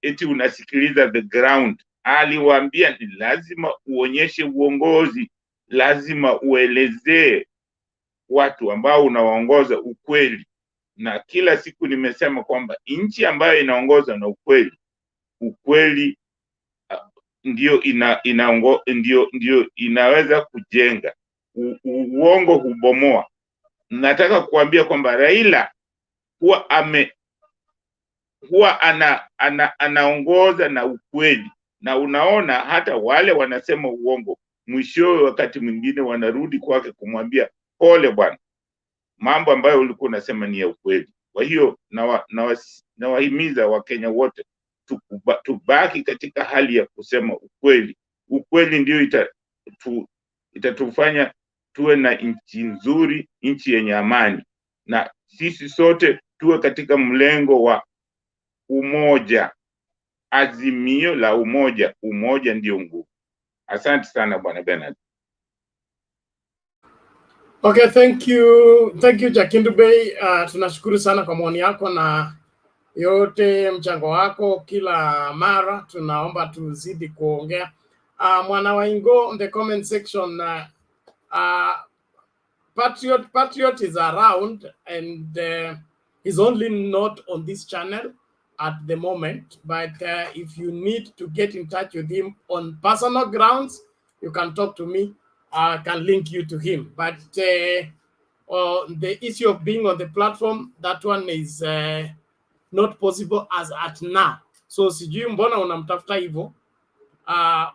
eti unasikiliza the ground. Aliwaambia ni lazima uonyeshe uongozi, lazima uelezee watu ambao unawaongoza ukweli. Na kila siku nimesema kwamba nchi ambayo inaongozwa na ukweli ndio inaweza kujenga. Uongo hubomoa. Nataka kuambia kwamba Raila huwa anaongoza na ukweli, na unaona hata wale wanasema uongo mwishowe wakati mwingine wanarudi kwake kumwambia pole bwana, mambo ambayo ulikuwa unasema ni ya ukweli. Kwa hiyo nawahimiza Wakenya wote tubaki katika hali ya kusema ukweli. Ukweli ndio itatufanya tuwe na nchi nzuri, nchi yenye amani, na sisi sote tuwe katika mlengo wa umoja, azimio la umoja. Umoja ndio nguvu. Asante sana Bwana Bernard. Okay, thank you Jakindu Bey. Tunashukuru sana kwa maoni yako na yote mchango wako kila mara, tunaomba tuzidi kuongea. Mwana wa Ingo on the comment section, Patriot is around and he's only not on this channel at the moment, but if you need to get in touch with him on personal grounds, you can talk to me. I can link you to him, but the issue of being on the platform, that one is not possible as at now. So sijui mbona unamtafuta hivyo.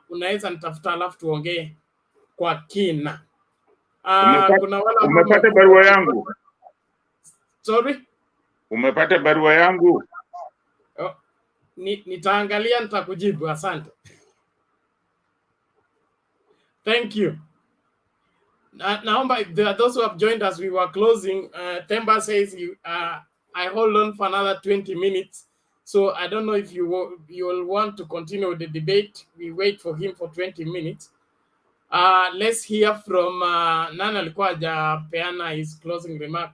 Unaweza nitafuta alafu tuongee kwa kina. Kuna wala umepata barua yangu? Sorry? Umepata barua yangu? Nitaangalia, nitakujibu. Asante. Thank you. Naomba, if there are those who have joined us, we were closing. Temba says I hold on for another 20 minutes. So I don't know if you will want to continue the debate. We wait for him for 20 minutes. Let's hear from Nana alikuwa hajapeana his closing remark.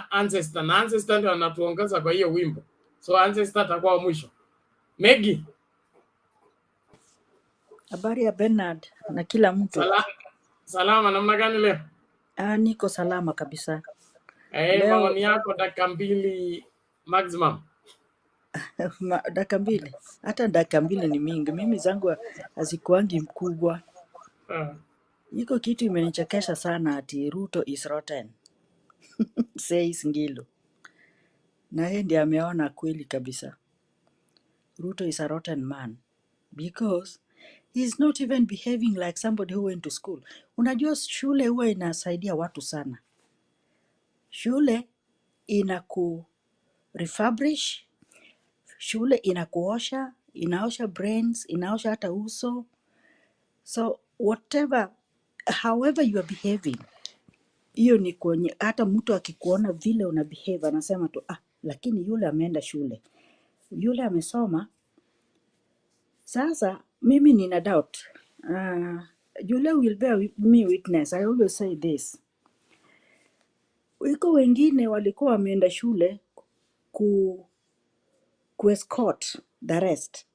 Ancestor. Na Ancestor ndio anatuongoza kwa hiyo wimbo. So Ancestor atakuwa mwisho. Maggie. Habari ya Bernard na kila mtu. Salama, namna gani leo? Niko salama kabisa. Maoni yako dakika 2 maximum. Dakika 2. Hata dakika 2 ni mingi. Mimi zangu hazikuangi mkubwa. Iko kitu imenichekesha sana ati Ruto is rotten. Says Ngilu. Na yeye ndiye ameona kweli kabisa. Ruto is a rotten man because he's not even behaving like somebody who went to school. Unajua shule huwa inasaidia watu sana. Shule inaku refurbish, shule inakuosha, inaosha brains, inaosha hata uso. So however you are behaving, hiyo ni kwenye hata mtu akikuona vile una behave anasema tu lakini yule ameenda shule, yule amesoma. Sasa mimi nina doubt. Yule will bear me witness. I always say this. Wiko wengine walikuwa wameenda shule escort the rest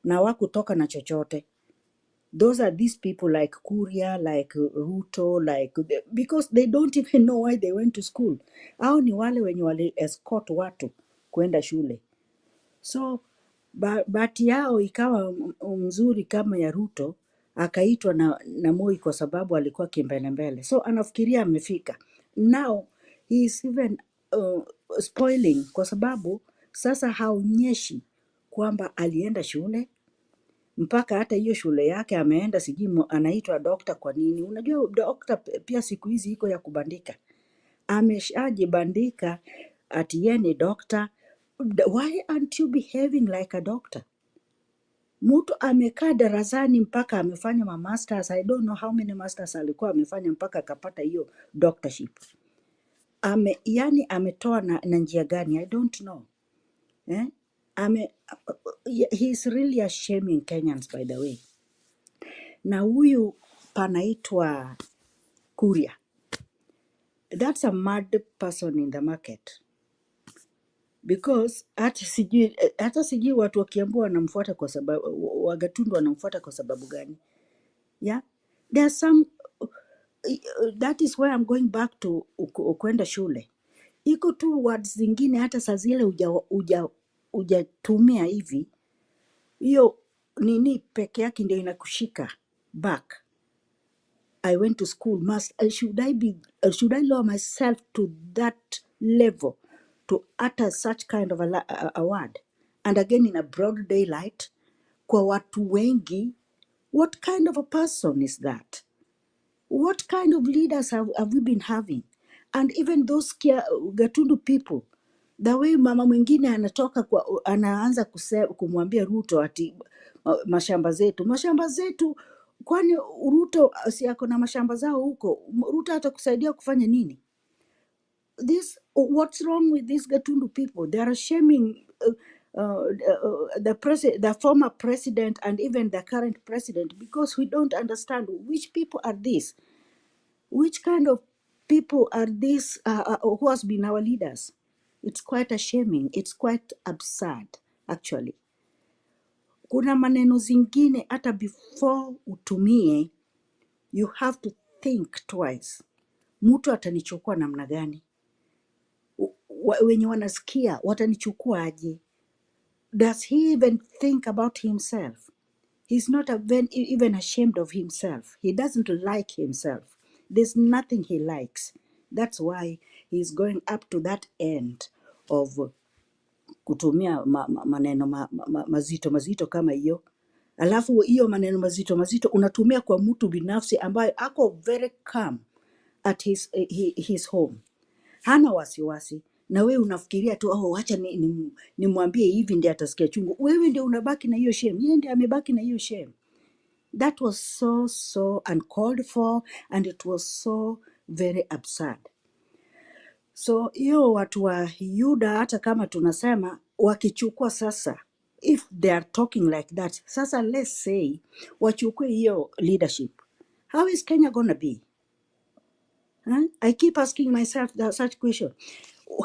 na wakutoka na chochote. Those are these people like Kuria, like Ruto, because they don't even know why they went to school. Hao ni wale wenye wali escort watu kwenda shule. So bahati yao ikawa mzuri kama ya Ruto, akaitwa na Moi kwa sababu alikuwa kimbelembele. So anafikiria amefika. Now he is even spoiling kwa sababu sasa haonyeshi kwamba alienda shule, mpaka hata hiyo shule yake ameenda sijui anaitwa dokta kwa nini. Unajua dokta pia siku hizi iko ya kubandika. Ameshajibandika ati yeye ni doctor. Why aren't you behaving like a doctor? Mtu amekaa darasani mpaka amefanya masters. I don't know how many masters alikuwa amefanya mpaka akapata hiyo doctorship. Yani ametoa na njia gani? I don't know. He's really shaming Kenyans, by the way. Na huyu panaitwa Kuria. That's a mad person in the market. Because hata sijui watu wa Kiambu wanamfuata kwa sababu, Wagatundu wanamfuata kwa sababu gani? Yeah, there's some, that is why I'm going back to kwenda shule. Iko tu words zingine hata saa zile ujatumia hivi, hiyo nini peke yake ndio inakushika back. I went to school. Should I lower myself to that level to utter such kind of a word? And again in a broad daylight, kwa watu wengi, what kind of a person is that? What kind of leaders have we been having? And even those Gatundu people, the way mama mwingine anatoka anaanza kumwambia Ruto ati mashamba zetu, kwani Ruto si ako na mashamba zao huko? Ruto atakusaidia kufanya nini? What's wrong with these Gatundu people? They are shaming the former president and even the current president because we don't understand which people are these. Which kind of people are these who has been our leaders? It's quite shaming. It's quite absurd, actually. Kuna maneno zingine hata before utumie, you have to think twice. Mtu atanichukua namna gani? Wenye wanasikia watanichukua aje? Does he even think about himself? He's not even ashamed of himself. He doesn't like himself. There's nothing he likes. That's why he's going up to that end of kutumia maneno mazito kama hiyo. Alafu hiyo maneno mazito unatumia kwa mtu binafsi ambaye ako very calm at his home. Hana wasiwasi. Na wewe unafikiria tu acha nimwambie hivi ndiye atasikia chungu. Wewe ndio unabaki na hiyo shame. Yeye ndiye amebaki na hiyo shame. That was so uncalled for, and it was so very absurd. So hiyo watu wa Yuda, hata kama tunasema wakichukua sasa, if they are talking like that, sasa let's say wachukue hiyo leadership, how is Kenya gonna be? I keep asking myself such question.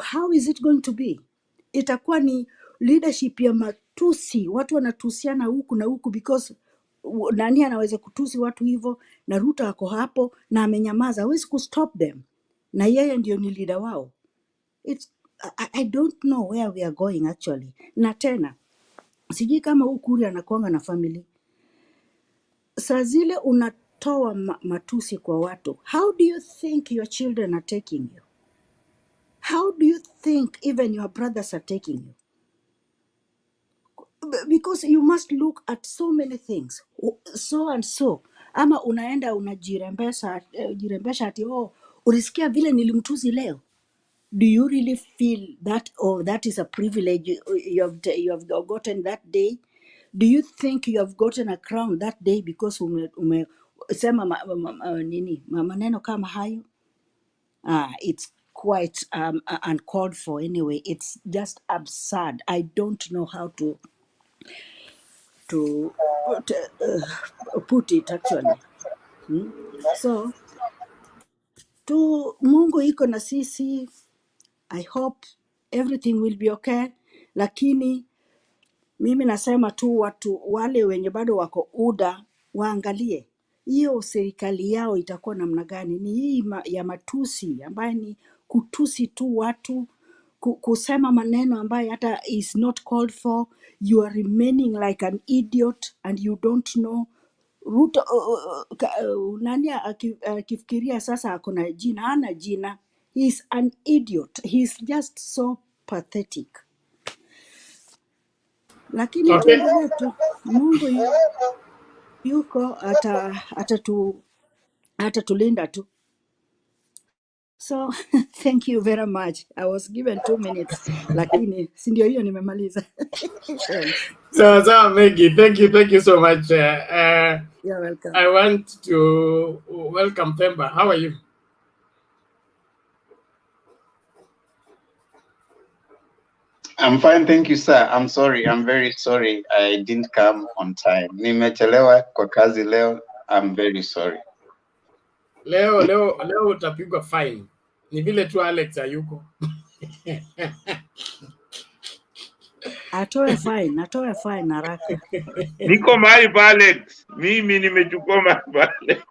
How is it going to be? Itakuwa ni leadership ya matusi, watu wanatusiana huku na huku because nani anaweza kutusi watu hivyo, na Ruto ako hapo na amenyamaza, hawezi kustop them, na yeye ndio ni leader wao. I don't know where we are going actually. Na tena sijui kama huyu Kuria anakuanga na family. Saa zile unatoa matusi kwa watu, how do you think your children are taking you? How do you think even your brothers are taking you? Because you must look at so many things, so and so. Ama unaenda unajirembesha ati ulisikia vile nilimtusi leo. Do you really feel that, that is a privilege you have gotten that day? Do you think you have gotten a crown that day because umesema maneno kama hayo? It's quite uncalled for anyway. It's just absurd. I don't know how to put it actually. So Mungu iko na sisi. I hope everything will be okay. Lakini mimi nasema tu watu wale wenye bado wako UDA waangalie hiyo serikali yao itakuwa namna gani. Ni hii ya matusi ambayo ni kutusi tu watu, kusema maneno ambayo hata is not called for. You are remaining like an idiot and you don't know. Ruto nani akifikiria sasa akona jina, hana jina. He is an idiot. He is just so pathetic. Lakini Okay. tuendelee tu, Mungu yuko atatulinda tu. So thank you very much. I was given 2 minutes, lakini si ndio hiyo nimemaliza. Thanks. So Maggie, thank you so much. You're welcome. I want to welcome Themba. How are you? I'm fine, thank you, sir. I'm sorry. I'm very sorry. I didn't come on time. Nimechelewa kwa kazi leo. I'm very sorry. Leo utapigwa fine. Ni vile tu Alex hayuko. Atoe fine haraka. Niko mahali pa Alex. Mimi nimechukua mahali pa Alex.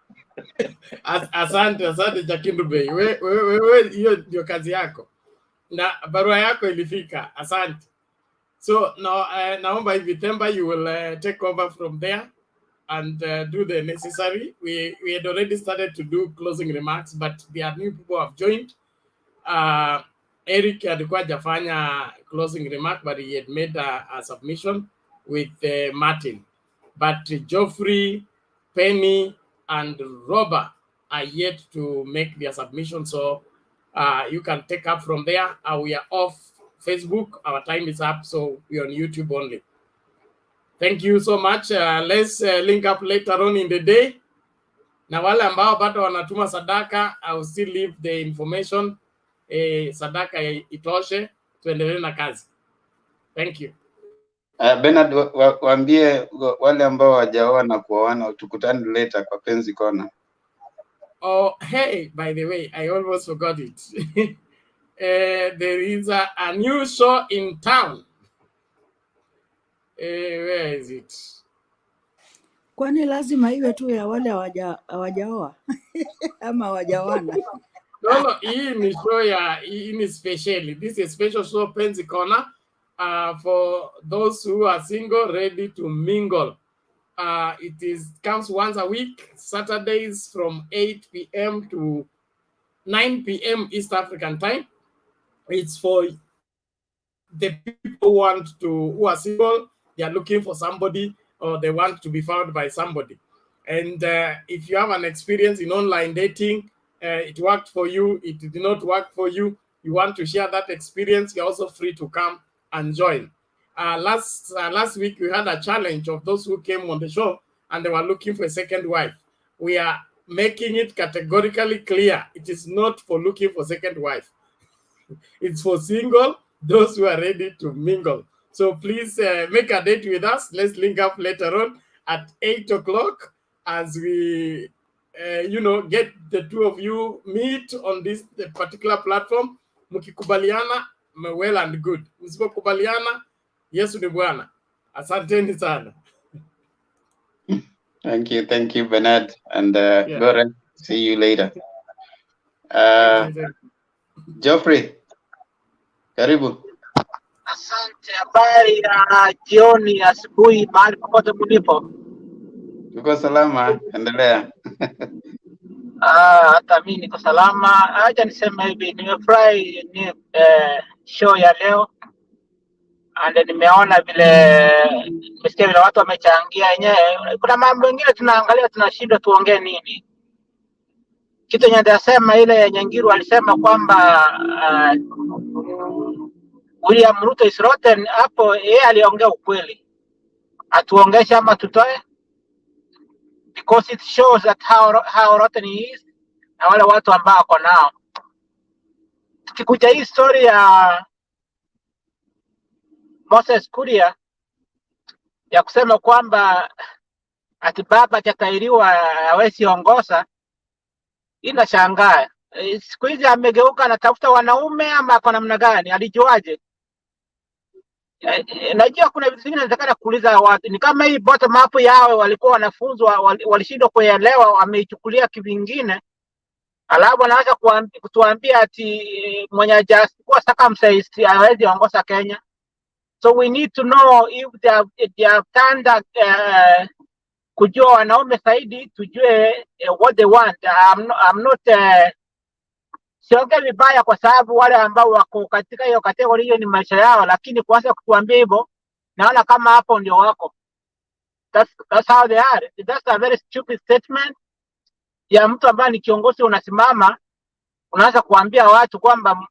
Asante Jakindu Bey. Wewe hiyo ndio kazi yako. Na barua yako ilifika. Asante. So now naomba hivi Themba, you will take over from there and do the necessary. We had already started to do closing remarks, but there are new people who have joined. Eric alikuwa hajafanya closing remark, but he had made a submission with Martin. But Geoffrey, Penny, and Robert are yet to make their submission. So you can take up from there. We are off Facebook. Our time is up, so we're on YouTube only. Thank you so much. Let's link up later on in the day. Na wale ambao bado wanatuma sadaka, I will still leave the information. Sadaka itoshe, tuendelee na kazi. Thank you. Bernard, waambie wale ambao wajaoa na kuoana tukutane later kwa Penzi Corner. Oh, hey, by the way, I almost forgot it. There is a new show in town. Where is it? Kwani lazima iwe tu ya wale hawajaoa ama hawajaoana? No, hii ni show hii ni specially. This is a special show, Penzi Corner, for those who are single, ready to mingle. It comes once a week, Saturdays from 8 p.m. to 9 p.m. East African time. It's for the people who are single, they are looking for somebody, or they want to be found by somebody. And if you have an experience in online dating, it worked for you, it did not work for you, you want to share that experience, you're also free to come and join. Last week, we had a challenge of those who came on the show and they were looking for a second wife. We are making it categorically clear. It is not for looking for second wife. It's for single, those who are ready to mingle. So please make a date with us. Let's link up later on at 8 o'clock as we, get the two of you meet on this particular platform. Mukikubaliana, well and good. Msipokubaliana, Yesu ni Bwana. Asanteni sana. Thank you, Bernard, and Goran, see you later. Geoffrey, karibu. Asante. Habari ya jioni, asubuhi, mahali popote mlipo? Tuko salama, endelea. Hata mimi niko salama. Acha niseme hivi, nimefurahi show ya leo. And nimeona vile nimesikia vile watu wamechangia yenyewe. Kuna mambo mengine tunaangalia tunashindwa tuongee nini. Kitu yenye ndasema ile yenye Ngilu alisema kwamba William Ruto is rotten, hapo yeye aliongea ukweli. Atuongesha ama tutoe, because it shows that how rotten he is na wale watu ambao wako nao. Tukikuja hii story ya Moses Kuria ya kusema kwamba ati baba atatairiwa hawezi ongoza, inashangaa. siku hizi amegeuka anatafuta wanaume ama kwa namna gani? Alijuaje? Najua kuna vitu vingine nataka kuuliza watu, ni kama hii bottom up yao walikuwa wanafunzwa, walishindwa kuelewa, wameichukulia kivingine, alafu anaanza kutuambia ati mwenye hajakuwa circumcised hawezi ongoza Kenya. So we need to know if they have turned kujua wanaume zaidi, tujue what they want. I'm not siongee vibaya kwa sababu wale ambao wako katika hiyo kategori hiyo ni maisha yao, lakini kuanza kutuambia hivyo, naona kama hapo ndio wako. That's how they are. That's a very stupid statement ya mtu ambaye ni kiongozi. Unasimama unaanza kuambia watu kwamba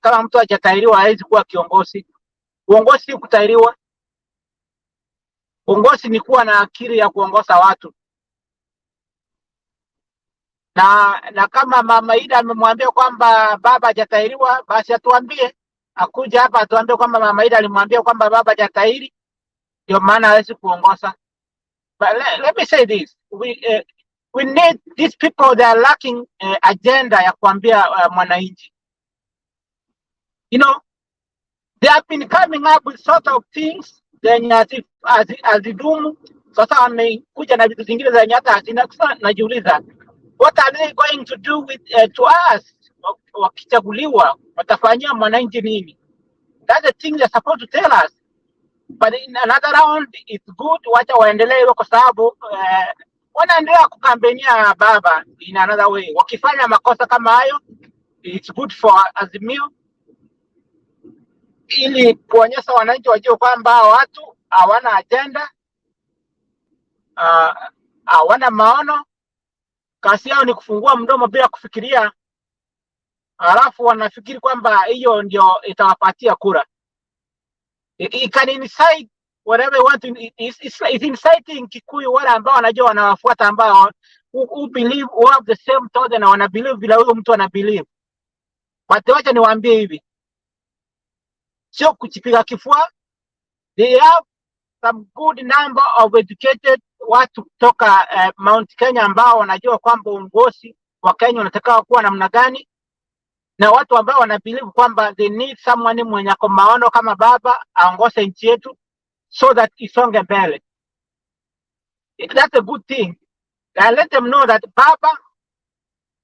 kama mtu hajatahiriwa hawezi kuwa kiongozi. Uongozi si kutahiriwa. Uongozi ni kuwa na akili ya kuongoza watu. Na kama Mama Ida amemwambia kwamba baba hajatahiriwa, basi atuambie, akuja hapa atuambie kwamba Mama Ida alimwambia kwamba baba hajatahiri, ndio maana hawezi kuongoza. But let me say this, we need these people. They are lacking agenda ya kuambia mwananchi. You know, they have been coming up with sort of things zenye azidumu. Sasa wamekuja na vitu zingine zenye hata hazina. Najiuliza, what are they going to do with to us? Wakichaguliwa watafanyia mwananchi nini? That's the thing they're supposed to tell us. But in another round, it's good wacha waendelee kwa sababu wanaendelea kukambenia baba in another way. Wakifanya makosa kama hayo, it's good for Azimio, ili kuonyesha wananchi wajue kwamba watu hawana agenda, hawana maono, kazi yao ni kufungua mdomo bila kufikiria, alafu wanafikiri kwamba hiyo ndio itawapatia kura. It can incite whatever you want to, it's inciting Kikuyu wale ambao wanajua wanawafuata, ambao who believe, who have the same thought na wana believe bila huyo mtu ana believe. But wacha niwaambie hivi, sio kujipiga kifua. They have some good number of educated watu kutoka Mount Kenya ambao wanajua kwamba uongozi wa Kenya unataka kuwa namna gani, na watu ambao wana believe kwamba they need someone mwenye kwa maono kama baba aongoze nchi yetu so that isonge mbele. That's a good thing. And let them know that baba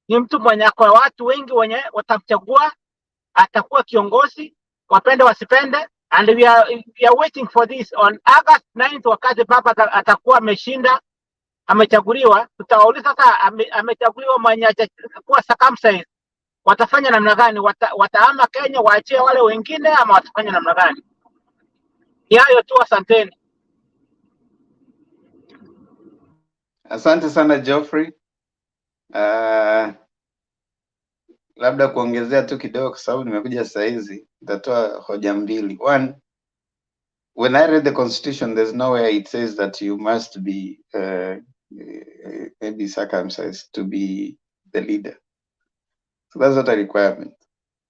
ni mtu mwenye kwa watu wengi wenye watamchagua, atakuwa kiongozi, wapende wasipende. And we are waiting for this on August 9th, wakati baba atakuwa ameshinda, amechaguliwa. Tutauliza sasa, amechaguliwa mwenye atakuwa circumcised, watafanya namna gani? Watahama Kenya waachie wale wengine ama watafanya namna gani? Ni hayo tu, asanteni. Asante sana Geoffrey. Labda kuongezea tu kidogo kwa sababu nimekuja saa hizi, nitatoa hoja mbili. One, when I read the constitution, there's nowhere it says that you must be maybe circumcised to be the leader. So that's not a requirement.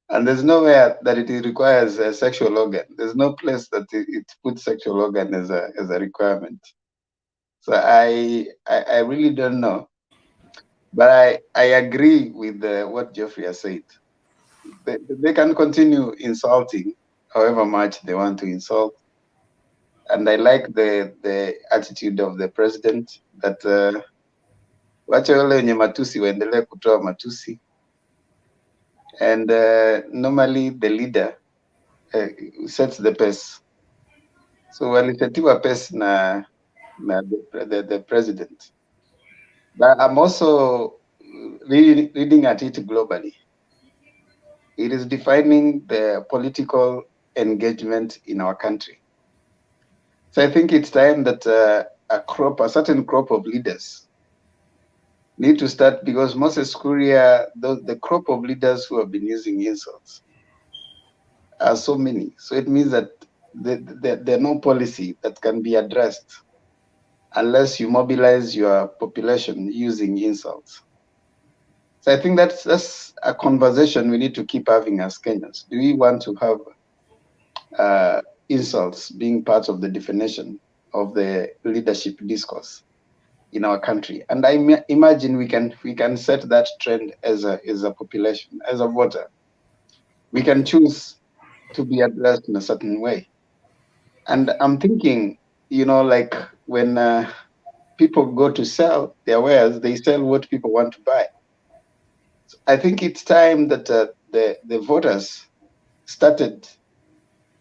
And there's nowhere that it requires a sexual organ. There's no place that it puts sexual organ as a requirement. So I really don't know. But I agree with what Geoffrey has said. They can continue insulting however much they want to insult. And I like the attitude of the president that wacha wale wenye matusi waendelee kutoa matusi. And normally the leader sets the pace. So walisetiwa pace na the president. But I'm also reading at it globally. It is defining the political engagement in our country. So I think it's time that a certain crop of leaders need to start, because Moses Kuria, the crop of leaders who have been using insults are so many. So it means that there are no policy that can be addressed unless you mobilize your population using insults. So I think that's a conversation we need to keep having as Kenyans. Do we want to have insults being part of the definition of the leadership discourse? in our country. And I imagine we can set that trend as a population, as a voter. We can choose to be addressed in a certain way. And I'm thinking, like when people go to sell their wares, they sell what people want to buy. So I think it's time that the voters started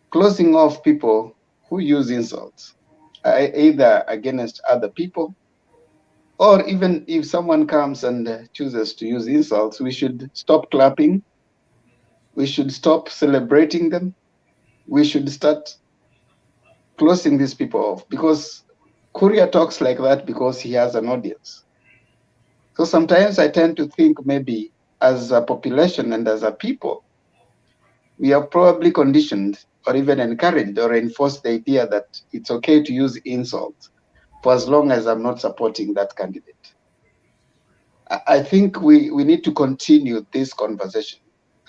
closing off people who use insults, either against other people, or even if someone comes and chooses to use insults, we should stop clapping. We should stop celebrating them. We should start closing these people off, because Kuria talks like that because he has an audience. So sometimes I tend to think maybe as a population and as a people, we are probably conditioned or even encouraged or enforced the idea that it's okay to use insults for as long as I'm not supporting that candidate. I think we need to continue this conversation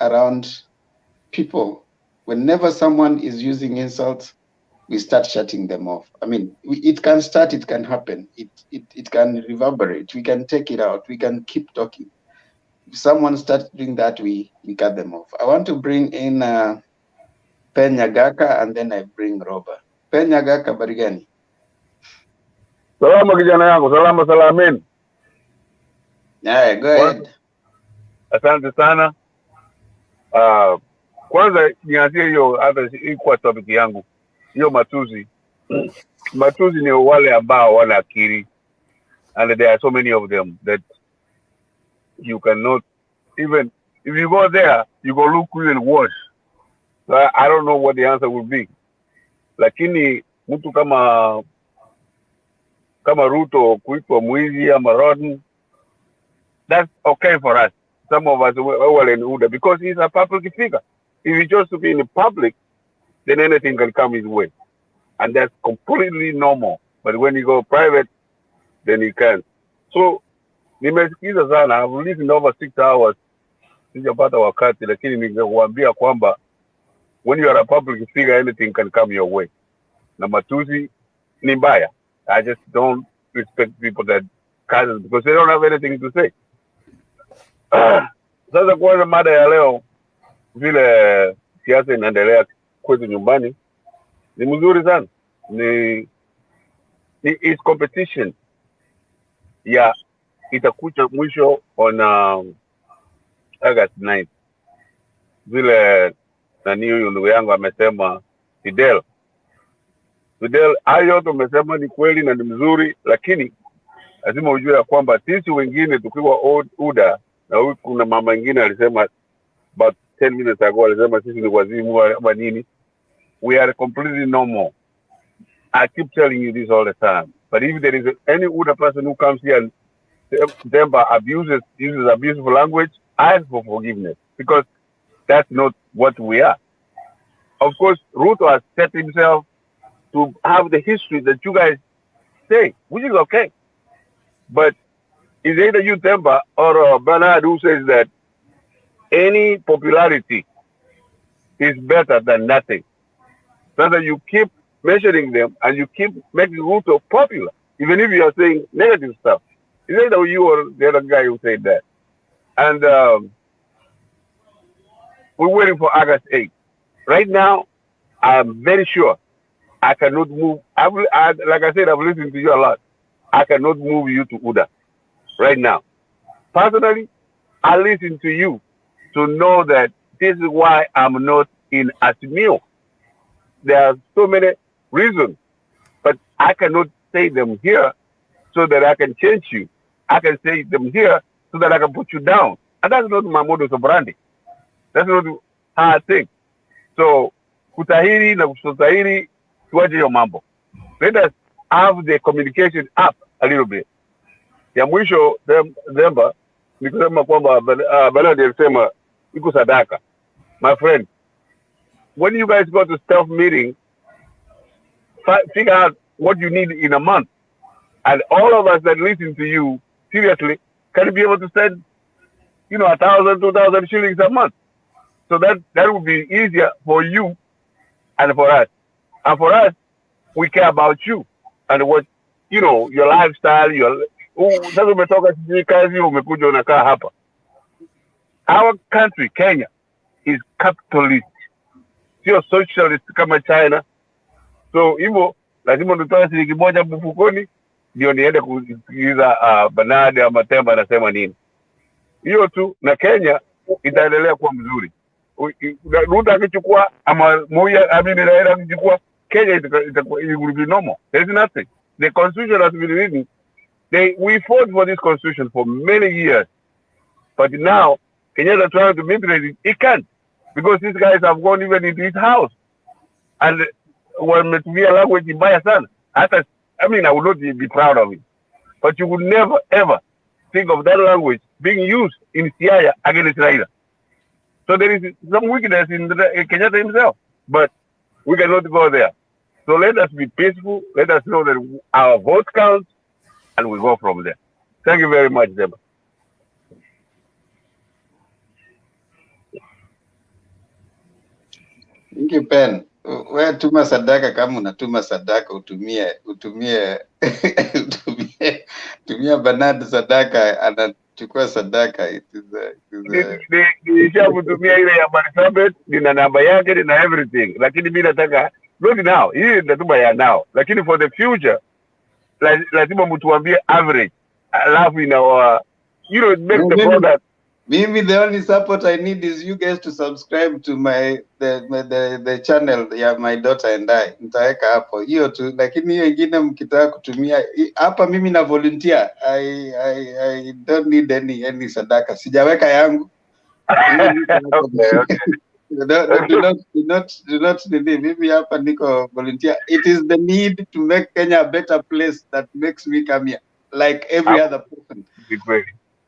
around people. Whenever someone is using insults, we start shutting them off. I mean, it can start, it can happen, it can reverberate, we can take it out, we can keep talking. If someone starts doing that, we cut them off. I want to bring in Penyagaka and then I bring Robert. Penyagaka, barigani. Salama kijana yangu, salama salamin. Yeah, go ahead. Asante sana. Kwanza nianzie hiyo hata kwa topic yangu. Hiyo matuzi. Matuzi ni wale ambao wana akili, and there are so many of them that you cannot, even if you go there, you go look even worse. So I don't know what the answer will be. Lakini mtu kama Ruto kuitwa mwizi ama rotten, that's okay for us. Some of us well in order because he's a public figure. If he chose to be in the public, then anything can come his way, and that's completely normal. But when you go private, then he can't. So nimesikiza sana. I've listened over 6 hours. Sijapata wakati, lakini ningekuambia kwamba when you are a public figure, anything can come your way. Na matusi ni mbaya. I just don't respect people that curse because they don't have anything to say. Sasa kwanza mada ya leo, vile siasa inaendelea kwetu nyumbani, ni mzuri sana. Ni is competition. Yeah, itakuja mwisho on August 9th. Vile nani huyu ndugu yangu amesema, Fidel, hayo yote umesema ni kweli na ni mzuri, lakini lazima ujue ya kwamba sisi wengine tukiwa UDA, na huyu kuna mama ingine alisema about 10 minutes ago, alisema sisi ni wazimu ama nini. We are completely normal. I keep telling you this all the time. But if there is any UDA person who comes here and uses abusive language, ask for forgiveness, because that's not what we are. Of course, Ruto has set himself to have the history that you guys say, which is okay. But it's either you, Temba, or Bernard, who says that any popularity is better than nothing. So that you keep measuring them and you keep making Ruto popular, even if you are saying negative stuff. It's either you or the other guy who said that. And we're waiting for August 8th. Right now, I'm very sure I cannot move. Like I said, I've listened to you a lot. I cannot move you to UDA right now. Personally, I listen to you to know that this is why I'm not in Azimio. There are so many reasons, but I cannot say them here so that I can change you. I can say them here so that I can put you down. And that's not my modus operandi. That's not how I think. So, kutahiri na kutotahiri, tuache hiyo mambo. Let us have the communication up a little bit. Ya mwisho, Demba, ni kusema kwamba Bernard alisema iko sadaka. My friend, when you guys go to staff meeting, figure out what you need in a month. And all of us that listen to you, seriously, can be able to send, 1,000, 2,000 shillings a month. So that would be easier for you and for us. And for us, we care about you and what you know, your lifestyle, sasa umetoka sijui kazi umekuja unakaa hapa. Our country, Kenya, is capitalist. Sio socialist kama China. So hivyo lazima nitoe shilingi moja mfukoni ndio niende kusikiliza Bernard ama Temba anasema nini. Hiyo tu, na Kenya itaendelea kuwa mzuri. Ruto akichukua ama Moi Raila akichukua, Kenya it will be normal. There's nothing. The constitution has been written. We fought for this constitution for many years, but now Kenyatta trying to manipulate it. He can't, because these guys have gone even into his house and wametumia language mbaya sana. Hata, I mean, I would not be proud of it, but you would never ever think of that language being used in Siaya against Raila. So there is some weakness in Kenyatta himself, but we cannot go there. So let us be peaceful. Let us know that our vote counts, and we go from there. Thank you very much, Deba. Thank you, Ben. Wewe tuma sadaka kama unatuma sadaka, utumie tumia Bernard sadaka, anachukua sadaka. Nishakutumia ile ya Marisabet, nina namba yake, nina everything. Lakini mimi nataka not now. Hii natuma ya now. Lakini for the future lazima mtuambie average. Alafu make the product. Maybe the only support I need is you guys to subscribe to the channel ya my daughter and I. Nitaweka hapo hiyo tu, lakini hiyo ingine mkitaka kutumia hapa, mimi na volunteer. I don't need any sadaka. Sijaweka yangu. Okay. Do not mimi hapa niko volunteer. It is the need to make Kenya a better place that makes me come here, like every other person.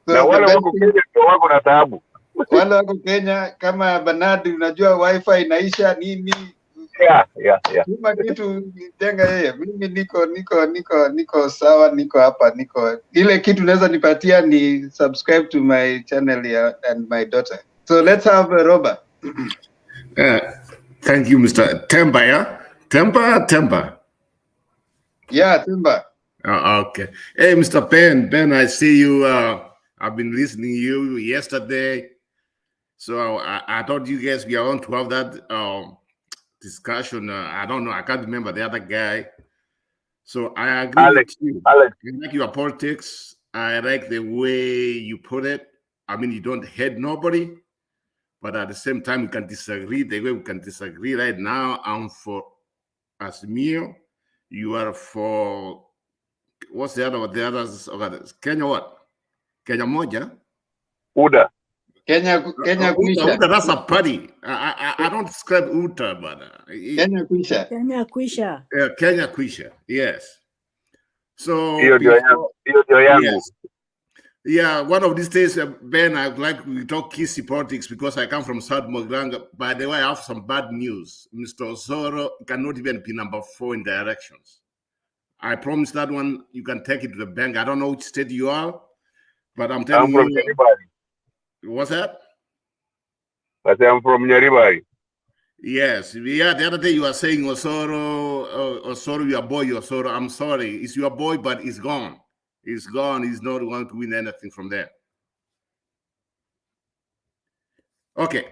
So na wale wako Kenya wako na taabu. Wale wako Kenya kama Bernard, unajua wifi inaisha nini? Yeah. Kama kitu jenga yeye. Mimi niko sawa, niko hapa, ile kitu naweza nipatia ni subscribe to my channel and my daughter. So let's have Robert. Thank you, Mr. Temba, yeah? Temba. Yeah, Temba. Okay. Hey, Mr. Ben, I see you. I've been listening to you yesterday. So I thought you guys were on to have that discussion. I don't know. I can't remember the other guy. So I agree with you. Alex. I like your politics. I like the way you put it. I mean, you don't hate nobody. But at the same time, we can disagree. The way we can disagree right now, I'm for Azimio. You are for, what's the others? Kenya what? Kenya moja? UDA. Kenya Kuisha. UDA, that's a party. I don't describe UDA, but Kenya Kuisha. Kenya Kuisha, yes. So yes. Yeah, one of these days, Ben, I'd like we talk Kisi politics because I come from South Mogranga. By the way, I have some bad news. Mr. Osoro cannot even be number 4 in the elections. I promise that one, you can take it to the bank. I don't know which state you are, but I'm telling you. I'm from Nyaribari. What's that? I say I'm from Nyaribari. Yes. Yeah, the other day you were saying Osoro, your boy, Osoro. I'm sorry. It's your boy, but he's gone. He's gone. He's not going to win anything from there. Okay.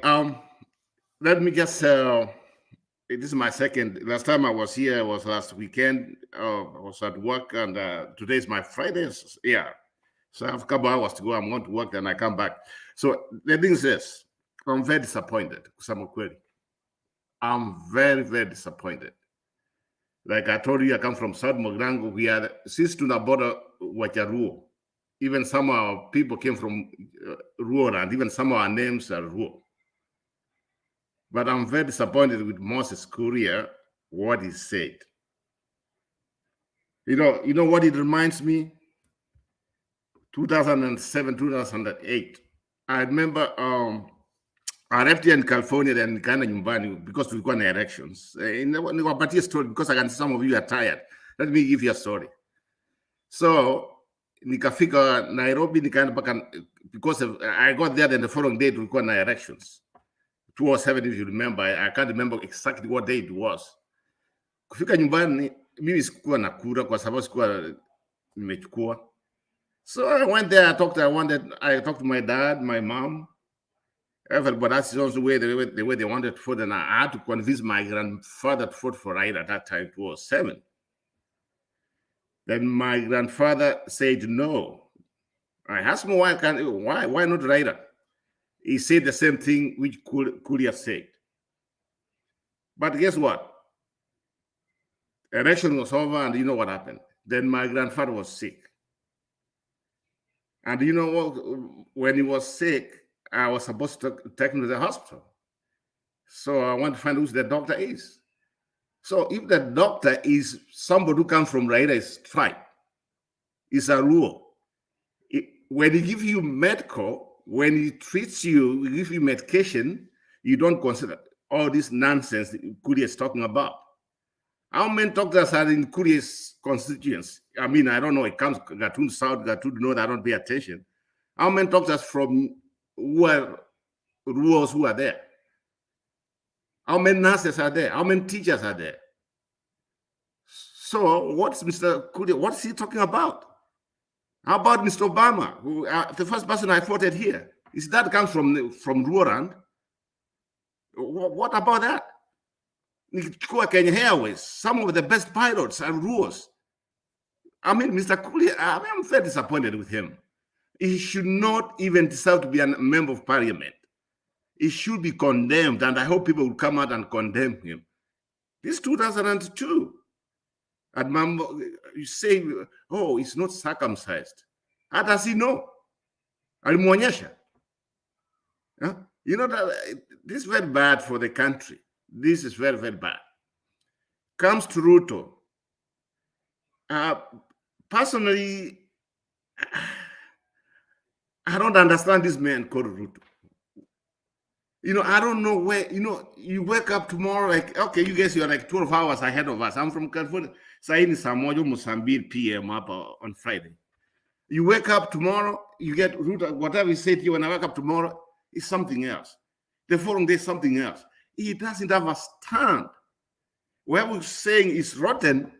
Let me just. This is my second. Last time I was here was last weekend. I was at work, and today is my Friday. Yeah. So I have a couple hours to go. I'm going to work, then I come back. So the thing is this: I'm very disappointed. I'm very, very disappointed. Like I told you, I come from South Mogrango. We are since to the border Wajaruo. Even some of our people came from Ruo, and even some of our names are Ruo. But I'm very disappointed with Moses Kuria, what he said. You know what it reminds me? 2007, 2008. I remember I left here in California and nikaenda nyumbani because tulikuwa na elections. Nikawapatia story because I can see some of you are tired. Let me give you a story. So nikafika Nairobi, nikaenda mpaka because I got there, then the following day tulikuwa na elections. 2007, if you remember. I can't remember exactly what day it was. Kufika nyumbani, mimi sikuwa na kura kwa sababu sikuwa nimechukua. So I went there, I talked to my dad, my mom, everybody. That's also the way they wanted to vote, and I had to convince my grandfather to vote for Raila at that time. It was 7. Then my grandfather said no. I asked him why not Raila? He said the same thing which Kuria said. But guess what? Election was over, and you know what happened? Then my grandfather was sick. And you know what? When he was sick, I was supposed to take him to the hospital. So I want to find out who the doctor is. So if the doctor is somebody who comes from Raida's tribe, it's a rule. When he gives you medical, when he treats you, he gives you medication, you don't consider all this nonsense that Kuria is talking about. How many doctors are in Kuria's constituents? I mean, I don't know. It comes Gatun South, Gatun North. I don't pay attention. How many doctors from who are rurals who are there? How many nurses are there? How many teachers are there? So what's Mr. Kuria? What's he talking about? How about Mr. Obama, who the first person I voted here? Is that comes from Ruorand? What about that? Kenya Airways, some of the best pilots are Ruos. I mean, Mr. Kuria, I'm very disappointed with him. He should not even deserve to be a member of parliament. He should be condemned, and I hope people will come out and condemn him. This 2002, and you say, oh, he's not circumcised. How does he know? Alimuonyesha. You know, that this is very bad for the country. This is very, very bad. Comes to Ruto. Personally, I don't understand this man called Ruto. You know, I don't know where, you know, you wake up tomorrow, like, okay, you guys, you're like 12 hours ahead of us. I'm from California. Saini Samojo Mosambir PM up on Friday. You wake up tomorrow, you get Ruto, whatever he said to you when I wake up tomorrow, is something else. The following day, something else. He doesn't have a stand. What we're saying is rotten,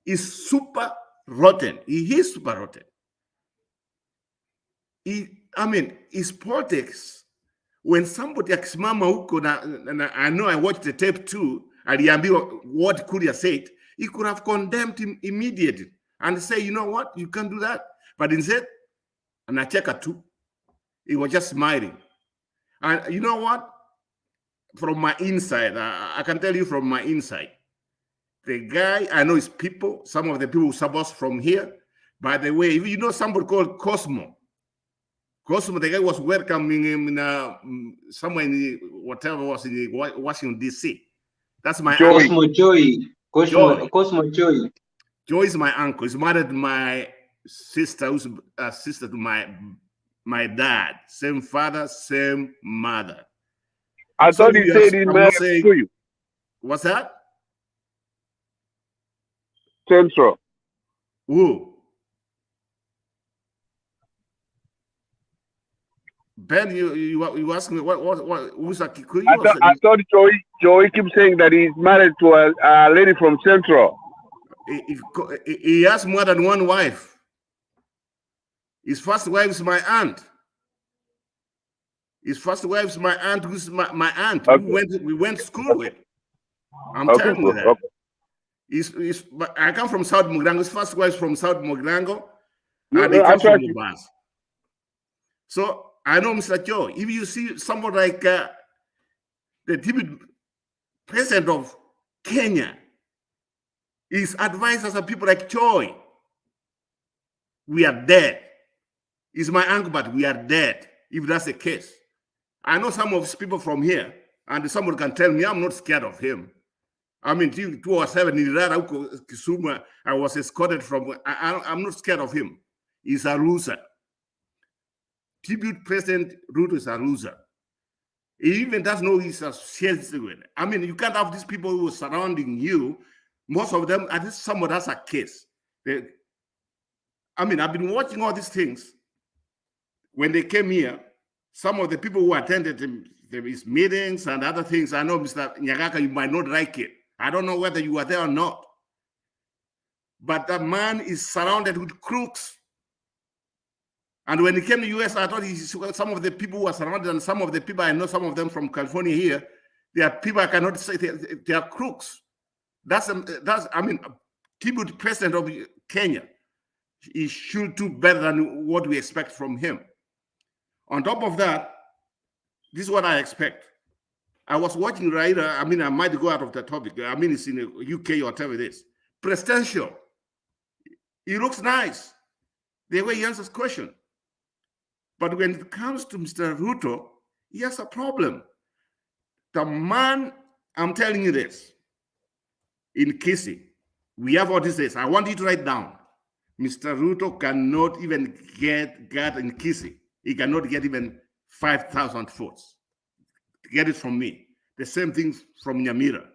is super rotten. He is super rotten. His politics, when somebody akisimama huko, and I know I watched the tape too, aliambiwa what Kuria said, he could have condemned him immediately and say, you know what, you can't do that. But instead, anacheka tu, he was just smiling. And you know what? From my inside, I can tell you from my inside, the guy, I know his people, some of the people who sub us from here. By the way, if you know somebody called Cosmo, the guy was welcoming him in somewhere in whatever was in Washington, D.C. That's my Cosmo Joy. Cosmo Joy. Joy is my uncle. He's married to my sister, who's a sister to my dad. Same father, same mother. I thought he said he married to you. What's that? Central. Who? Ben, you asked me what who's a Kikuyu? I thought Joey keeps saying that he's married to a lady from Central. He has more than one wife. His first wife is my aunt. His first wife is my aunt, who's my aunt. Okay. We went to school with. I'm telling you that. Okay. I come from South Mogrango. His first wife is from South Mogrango. And he comes from Mubas. So I know, Mr. Joe, if you see someone like the deputy president of Kenya, his advisors are people like Choi. We are dead. He's my uncle, but we are dead, if that's the case. I know some of these people from here, and someone can tell me I'm not scared of him. I mean, 2007 in Kisuma, I was escorted from, I'm not scared of him. He's a loser. Tribute President Ruto is a loser. He even doesn't know he's associated with. I mean, you can't have these people who are surrounding you. Most of them, at least someone has a case. I've been watching all these things. When they came here, some of the people who attended his meetings and other things, I know, Mr. Nyagaka, you might not like it. I don't know whether you were there or not. But that man is surrounded with crooks. And when he came to the US, I thought some of the people who are surrounded, and some of the people, I know some of them from California here, they are people I cannot say they are crooks. I mean, Tibu, president of Kenya, he should do better than what we expect from him. On top of that, this is what I expect. I was watching Raila, I mean, I might go out of the topic. I mean, it's in the UK or whatever it is. Presidential. He looks nice, the way he answers questions. But when it comes to Mr. Ruto, he has a problem. The man, I'm telling you this, in Kisii, we have all these days. I want you to write down. Mr. Ruto cannot even get in Kisii. He cannot get even 5,000 votes. Get it from me. The same thing from Nyamira.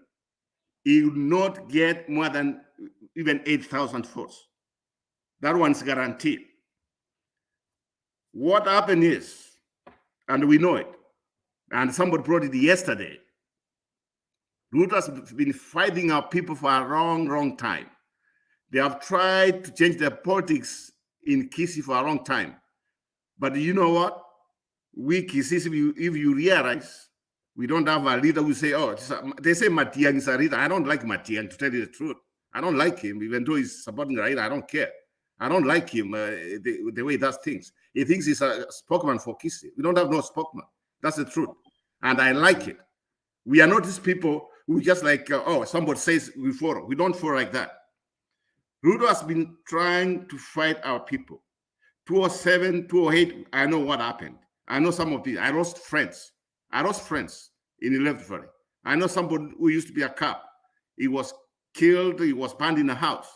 He will not get more than even 8,000 votes. That one's guaranteed. What happened is, and we know it, and somebody brought it yesterday, Ruto has been fighting our people for a long time. They have tried to change their politics in Kisii for a long time. But you know what? We Kisii, if you realize, we don't have a leader who say, oh, they say Matiang is a leader. I don't like Matiang, to tell you the truth. I don't like him, even though he's supporting Raila, I don't care. I don't like him, the way he does things. He thinks he's a spokesman for Kisii. We don't have no spokesman. That's the truth. And I like it. We are not these people who just like, oh, somebody says we follow. We don't follow like that. Ruto has been trying to fight our people. 2007, 2008, I know what happened. I know some of these. I lost friends. I lost friends in the left valley. I know somebody who used to be a cop. He was killed. He was burned in a house.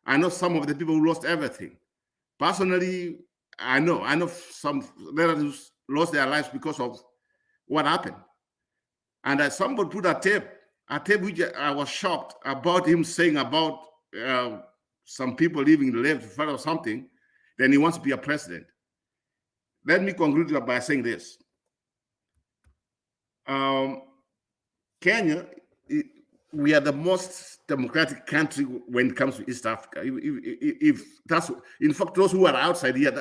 I know some of the people who lost everything. Personally, I know some relatives lost their lives because of what happened. And somebody put a tape which I was shocked about him saying about some people leaving the left or something, then he wants to be a president. Let me conclude by saying this. Kenya, we are the most democratic country when it comes to East Africa. If that's, in fact, those who are outside here,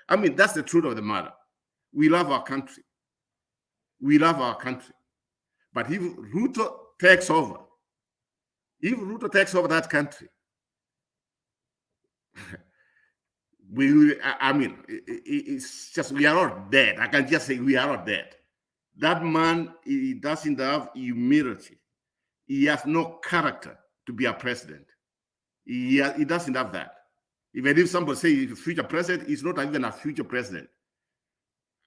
I mean, that's the truth of the matter. We love our country. We love our country. But if Ruto takes over, that country, it's just, we are not dead. I can just say we are not dead. That man, he doesn't have humility. He has no character to be a president. He doesn't have that. Even if somebody say he's a future president, he's not even a future president.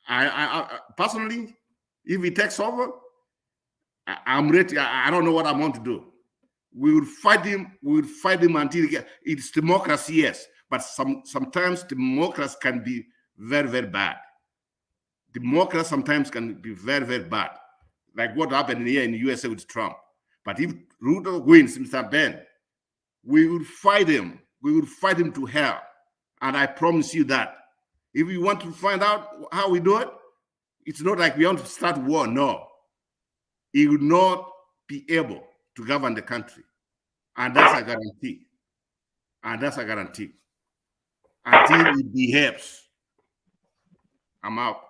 I personally, if he takes over, I'm ready. I don't know what I want to do. We will fight him. We will fight him until it's democracy, yes. But sometimes democracy can be very, very bad. Democracy sometimes can be very, very bad. Like what happened here in the USA with Trump. But if Ruto wins, Mr. Ben, we will fight him. We will fight him to hell. And I promise you that. If you want to find out how we do it, it's not like we want to start war. No. He will not be able to govern the country. And that's a guarantee. And that's a guarantee. Until he behaves. I'm out.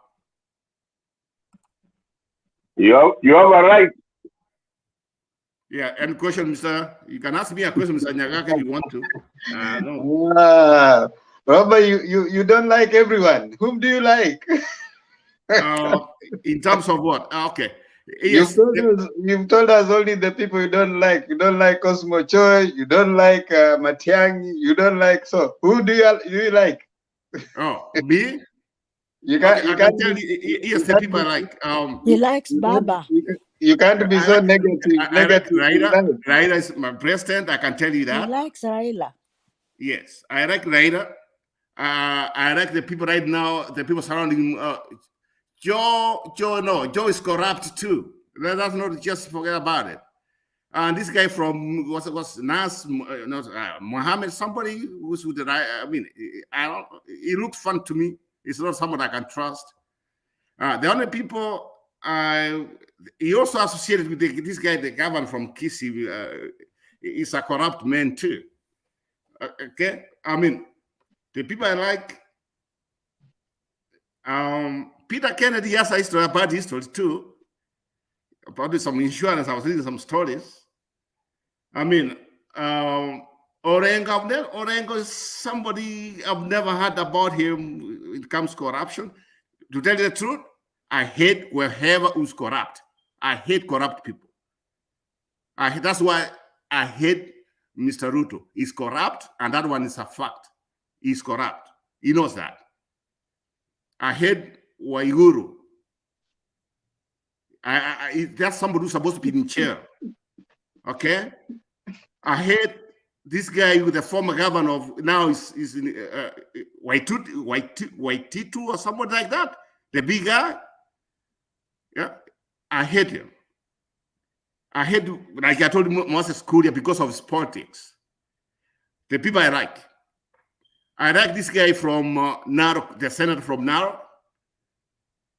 You have a right. Yeah, any question, Mr. You can ask me a question, Mr. Nyagaka, if you want to. No. Robert, you don't like everyone. Whom do you like? In terms of what? Okay. Yes. You've told us only the people you don't like. You don't like Cosmo Choi. You don't like Matiang'i. You don't like, so who do you like? Oh, me? You can't tell you, yes, the people I like. He likes Baba. You can't be so negative. Raila is my president. I can tell you that. He likes Raila. Yes, I like Raila. I like the people right now. The people surrounding him. Joe is corrupt too. Let's not just forget about it. And this guy from was Nas, Mohammed, somebody who's with the right. I mean, he looked fun to me. He's not someone I can trust. The only people he also associated with this guy, the governor from Kisii, is a corrupt man too. Okay, I mean, the people I like, Peter Kennedy has a history, a bad history too. Probably some insurance. I was reading some stories. I mean, Orengo is somebody I've never heard about him when it comes to corruption. To tell you the truth, I hate whoever who's corrupt. I hate corrupt people. That's why I hate Mr. Ruto. He's corrupt, and that one is a fact. He's corrupt. He knows that. I hate Waiguru. That's somebody who's supposed to be in chair. Okay? I hate this guy with the former governor of, now is in Waititu or somebody like that. The big guy. Yeah. I hate him. I hate, like I told Moses Kuria, because of his politics. The people I like this guy from Narok, the senator from Narok.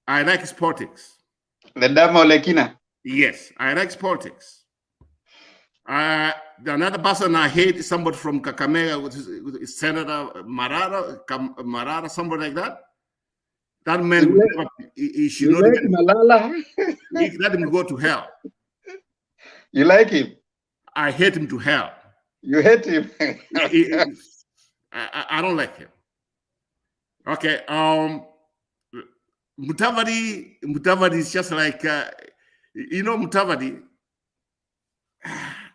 I like his politics. The Damo Lekina. Yes, I like his politics. Another person I hate is somebody from Kakamega, with Senator Marara, somebody like that. That man, he should not even, Malala. let him go to hell. You like him? I hate him to hell. You hate him? I don't like him. Okay, Mutavadi is just like, Mutavadi,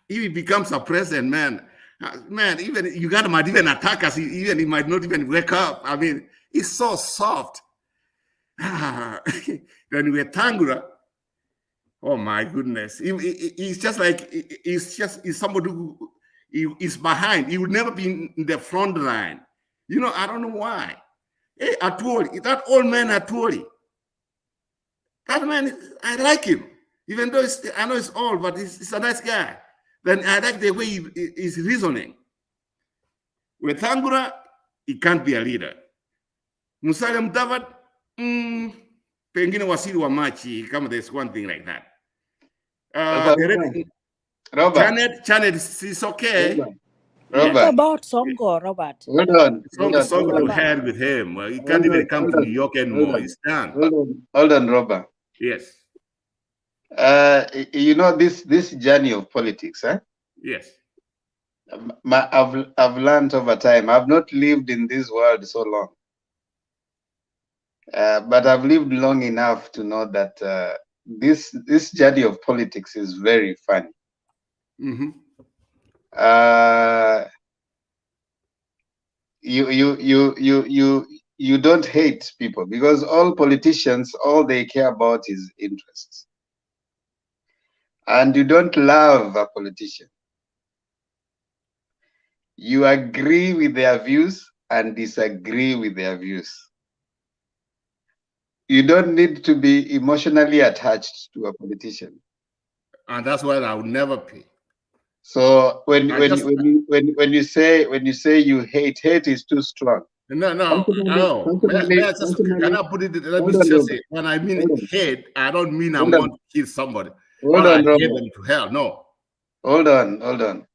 if he becomes a president, man, even Uganda might even attack us, he might not even wake up. I mean, he's so soft. Then with Tangura, oh my goodness, he's just like, he's somebody who is behind. He would never be in the front line. I don't know why. Hey, Atwoli, that old man Atwoli, that man, I like him. Even though I know he's old, but he's a nice guy. Then I like the way he's reasoning. With Tangura, he can't be a leader. Musalia Mudavadi, pengine wasiri wa machi, kama there's one thing like that. Janet is okay. What about Sonko, Robert? Hold on. Sonko to hell with him. Well, he can't even come to New York anymore. He's done. Hold on, Robert. Yes. This journey of politics, eh? Yes. I've learned over time. I've not lived in this world so long, but I've lived long enough to know that this journey of politics is very funny. Mm-hmm. You don't hate people, because all politicians, all they care about is interests. And you don't love a politician. You agree with their views and disagree with their views. You don't need to be emotionally attached to a politician. And that's why I would never pay. So when you say you hate is too strong. No. Can I put it? Let me just say, when I mean hate, I don't mean I want to kill somebody. Hold on, I hate them to hell. No. Hold on.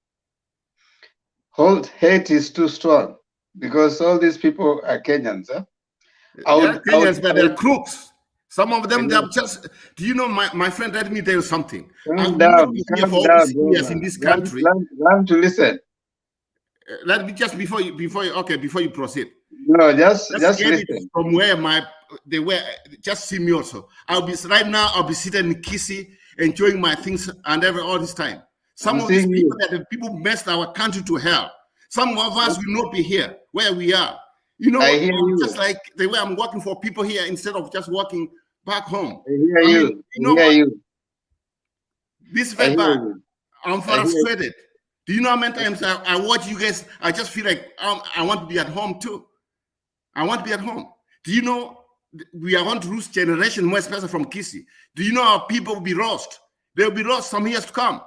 Hate is too strong, because all these people are Kenyans, huh? They're Kenyans, but they're crooks. Some of them, they're just. Do you know, my friend? Let me tell you something. Calm down, years in this country. Learn to listen. Let me just before you proceed. No, just listen. From where they were, just see me also. I'll be sitting in Kisii, enjoying my things and all this time. Some of these people the people messed our country to hell. Some of us will not be here where we are. Just like the way I'm working for people here instead of just working back home. I hear you. This is very bad. I'm frustrated. Do you know how many times I watch you guys? I just feel like I want to be at home too. I want to be at home. Do you know we are going to lose generation, more especially from Kisii? Do you know how people will be lost? They will be lost some years to come.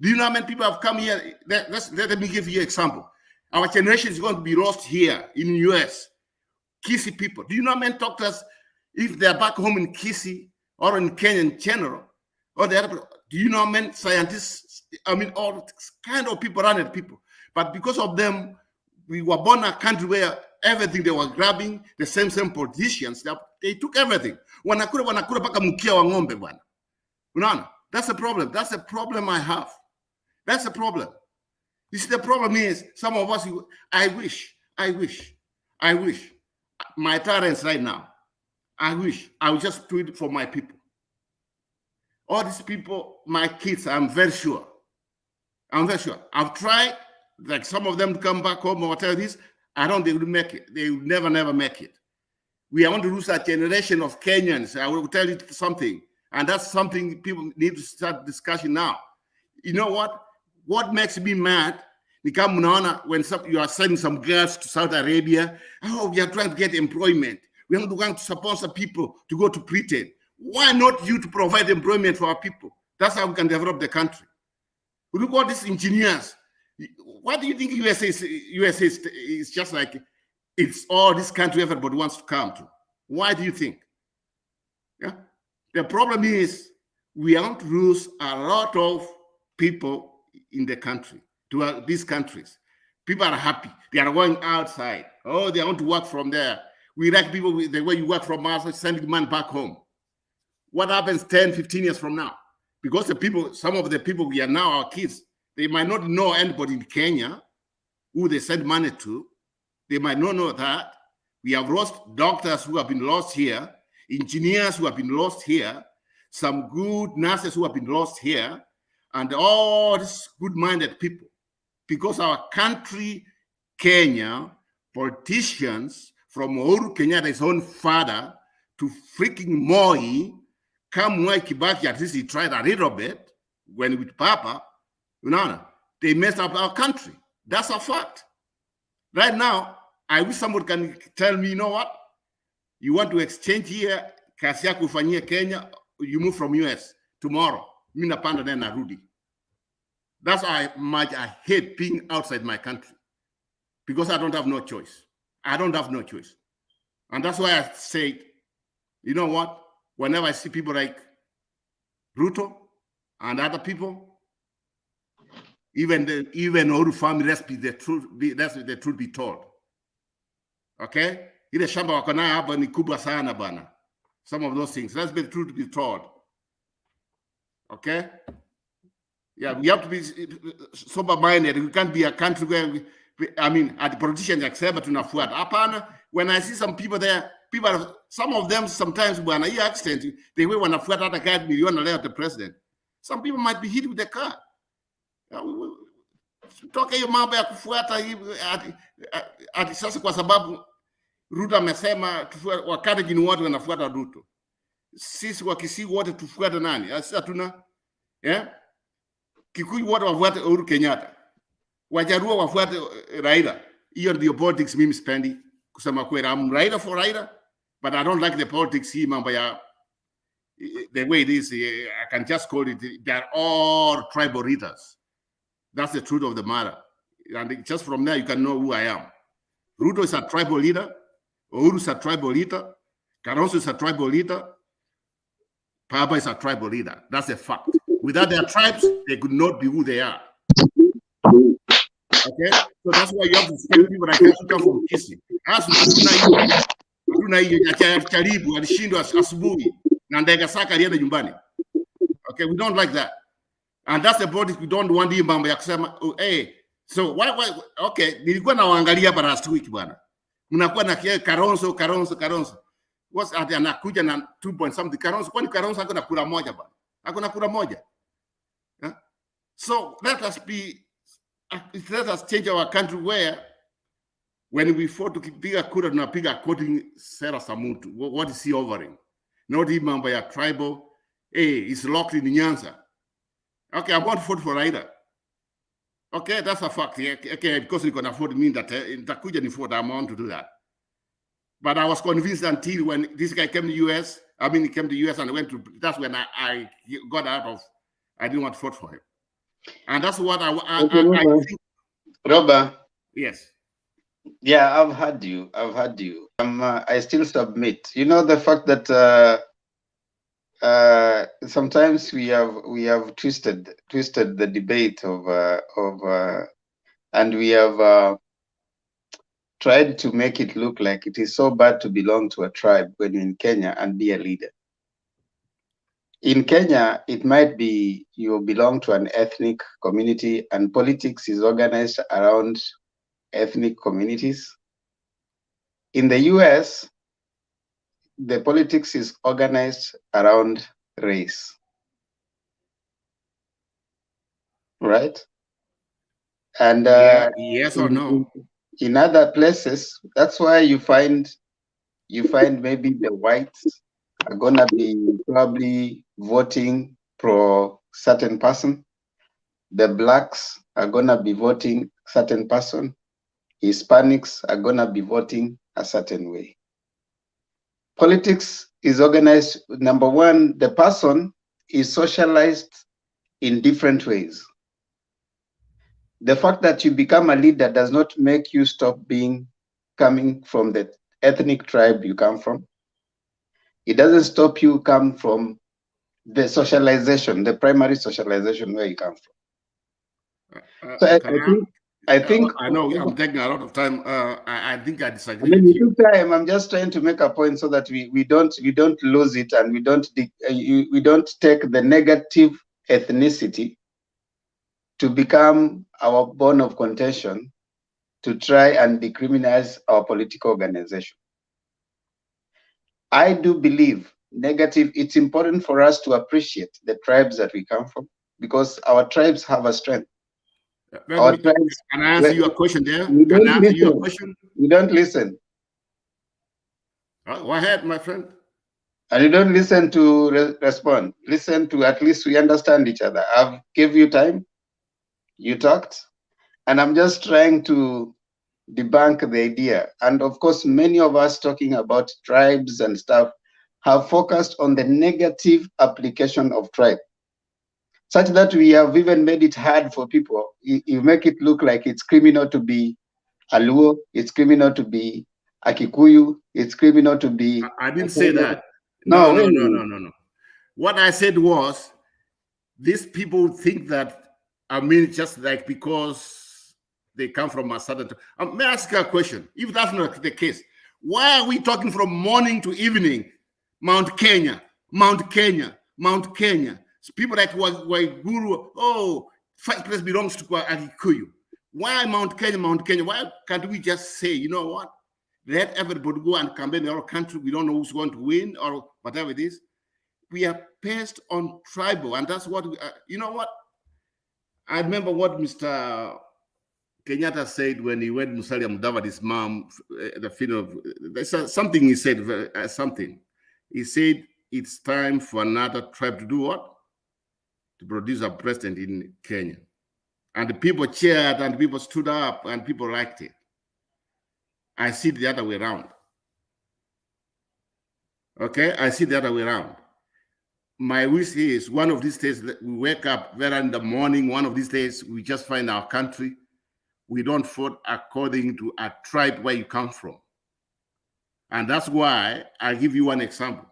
Do you know how many people have come here? Let me give you an example. Our generation is going to be lost here in the US. Kisii people. Do you know how many doctors, if they're back home in Kisii or in Kenya in general, or the other, do you know how many scientists, all kind of people, running people? But because of them, we were born a country where everything they were grabbing, the same politicians, they took everything. Wanakura paka mkia wa ng'ombe bwana. Unaona? That's the problem. That's the problem I have. That's the problem. You see, the problem is some of us, I wish my parents right now, I wish I would just do it for my people. All these people, my kids, I'm very sure. I've tried, like some of them to come back home or whatever this, I don't think they will make it. They will never make it. We want to lose a generation of Kenyans. I will tell you something. And that's something people need to start discussing now. You know what? What makes me mad, when you are sending some girls to Saudi Arabia, we are trying to get employment. We are going to sponsor people to go to Britain. Why not you to provide employment for our people? That's how we can develop the country. Look at all these engineers. What do you think USA is just like it's all this country everybody wants to come to? Why do you think? Yeah. The problem is we want to lose a lot of people in the country to these countries. People are happy. They are going outside. Oh, they want to work from there. We like people the way you work from us, sending man back home. What happens 10, 15 years from now? Because some of the people we are now, our kids, they might not know anybody in Kenya who they send money to. They might not know that. We have lost doctors who have been lost here, engineers who have been lost here, some good nurses who have been lost here, and all these good-minded people. Because our country, Kenya, politicians from Uhuru Kenyatta, his own father, to freaking Moi, Kamwai Kibaki, at least he tried a little bit, when with Papa, they messed up our country. That's a fact. Right now, I wish somebody can tell me, you know what? You want to exchange here, kazi yako ufanyie Kenya, you move from US tomorrow. Mina panda na narudi. That's how much I hate being outside my country. Because I don't have no choice. I don't have no choice. And that's why I said, you know what? Whenever I see people like Ruto and other people, even Oru family, let's be the truth be told. Okay? Ile shamba wako nayo hapa ni kubwa sana bana. Some of those things. Let's be the truth be told. Okay? Yeah, we have to be sober-minded. We can't be a country where the politicians accept tunafuata. Hapana, when I see some people there, some of them sometimes bwana hii accident, they way wanafuata hata kadi milioni leo the president. Some people might be hit with the car. Toka hiyo mambo ya kufuata ati sasa kwa sababu Ruto amesema wakati jini wote wanafuata Ruto. Sisi wakisi wote tufuata nani? Sasa tuna Kikuyu wote wafuate Uhuru Kenyatta. Wajaruo wafuate Raila. Hiyo ndio politics mimi spendi. Kusema kweli, I'm Raila for Raila, but I don't like the politics hii mambo ya the way it is. I can just call it, they're all tribal leaders. That's the truth of the matter. And just from there, you can know who I am. Ruto is a tribal leader. Uhuru is a tribal leader. Kalonzo is a tribal leader. Papa is a tribal leader. That's a fact. Without their tribes, they could not be who they are. Okay? So that's why you have to see people like that who come from Kisi. As hatuna hiyo ya karibu alishindwa asubuhi na ndege saka alienda nyumbani. Okay, we don't like that. And that's the politics we don't want hii mambo ya kusema so why okay, nilikuwa nawaangalia hapa last week bwana. Mnakuwa na Kalonzo. What's ati anakuja na 2 point something Kalonzo, kwani Kalonzo hako na kura moja bwana. Hako na kura moja. So let us change our country where when we fought to piga kura tunapiga according sera za mtu. What is he offering? Not hii mambo ya tribal. It's locked in Nyanza. Okay, I want to vote for Raila. Okay, that's a fact. Okay, because you can afford me that nitakuja ni vote, I want to do that. But I was convinced until when this guy came to US, he came to US and that's when I got out of, I didn't want to vote for him. And that's what I think. Robert. Yes. Yeah, I've had you. I still submit. You know the fact that sometimes we have twisted the debate of and we have tried to make it look like it is so bad to belong to a tribe when you're in Kenya and be a leader. In Kenya, it might be you belong to an ethnic community and politics is organized around ethnic communities. In the US, the politics is organized around race, right? And yes or no? In other places, that's why you find maybe the whites are gonna be probably voting pro certain person. The blacks are gonna be voting certain person. Hispanics are gonna be voting a certain way. Politics is organized, number one, the person is socialized in different ways. The fact that you become a leader does not make you stop coming from the ethnic tribe you come from. It doesn't stop you come from the socialization, the primary socialization where you come from. So I think I know I'm taking a lot of time. I think I disagree I mean, with you. time. I'm just trying to make a point so that we don't lose it, and we don't take the negative ethnicity to become our bone of contention to try and decriminalize our political organization. I do believe it's important for us to appreciate the tribes that we come from because our tribes have a strength. Our tribes, can I answer your question there? We Can I answer listen. your question? You don't listen. Go ahead, my friend. And you don't listen to respond. Listen to at least we understand each other. I've gave you time. You talked. And I'm just trying to debunk the idea. And of course, many of us talking about tribes and stuff have focused on the negative application of tribe, such that we have even made it hard for people. You make it look like it's criminal to be a Luo, it's criminal to be a Kikuyu, it's criminal to be... I didn't say that. No. What I said was, these people think that, just like because they come from a certain... may I ask you a question? If that's not the case, why are we talking from morning to evening? Mount Kenya, Mount Kenya, Mount Kenya. People like Waiguru, first place belongs to Kikuyu. Why Mount Kenya, Mount Kenya? Why can't we just say, you know what? Let everybody go and campaign in our country. We don't know who's going to win or whatever it is. We are based on tribal, and that's what you know what? I remember what Mr. Kenyatta said when he went Musalia Mudavadi's mom, the funeral. There's something he said, something. He said, it's time for another tribe to do what? To produce a president in Kenya. And the people cheered and people stood up and people liked it. I see the other way around. Okay, I see the other way around. My wish is one of these days we wake up very in the morning, one of these days we just find our country. We don't vote according to a tribe where you come from. And that's why I'll give you one example.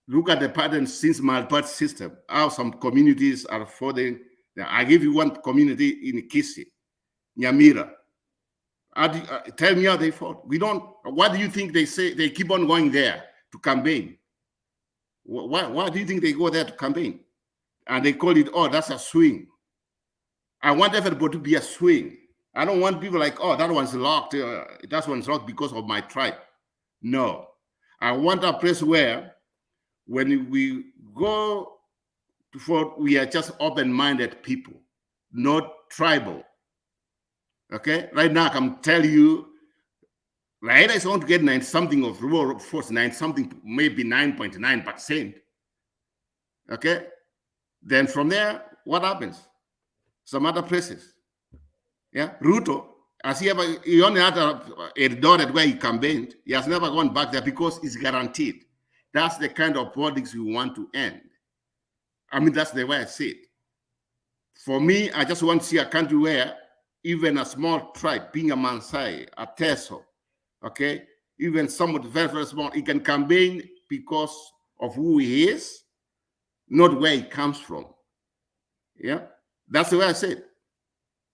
Look at the pattern since multi-party system, how some communities are voting. I give you one community in Kisi, Nyamira. Tell me how they fought. We don't. What do you think they say? They keep on going there to campaign. Why do you think they go there to campaign? And they call it, that's a swing. I want everybody to be a swing. I don't want people like, that one's locked. That one's locked because of my tribe. No. I want a place where when we go to vote, we are just open-minded people, not tribal. Okay? Right now, I can tell you, Raila is going to get 9-something of rural force, 9-something, maybe 9.9%. Okay? Then from there, what happens? Some other places. Yeah? Ruto, he only had a door where he campaigned. He has never gone back there because it's guaranteed. That's the kind of politics we want to end. That's the way I see it. For me, I just want to see a country where even a small tribe, being a Maasai, a Teso, okay, even somebody very, very small, he can campaign because of who he is, not where he comes from. Yeah, that's the way I say it.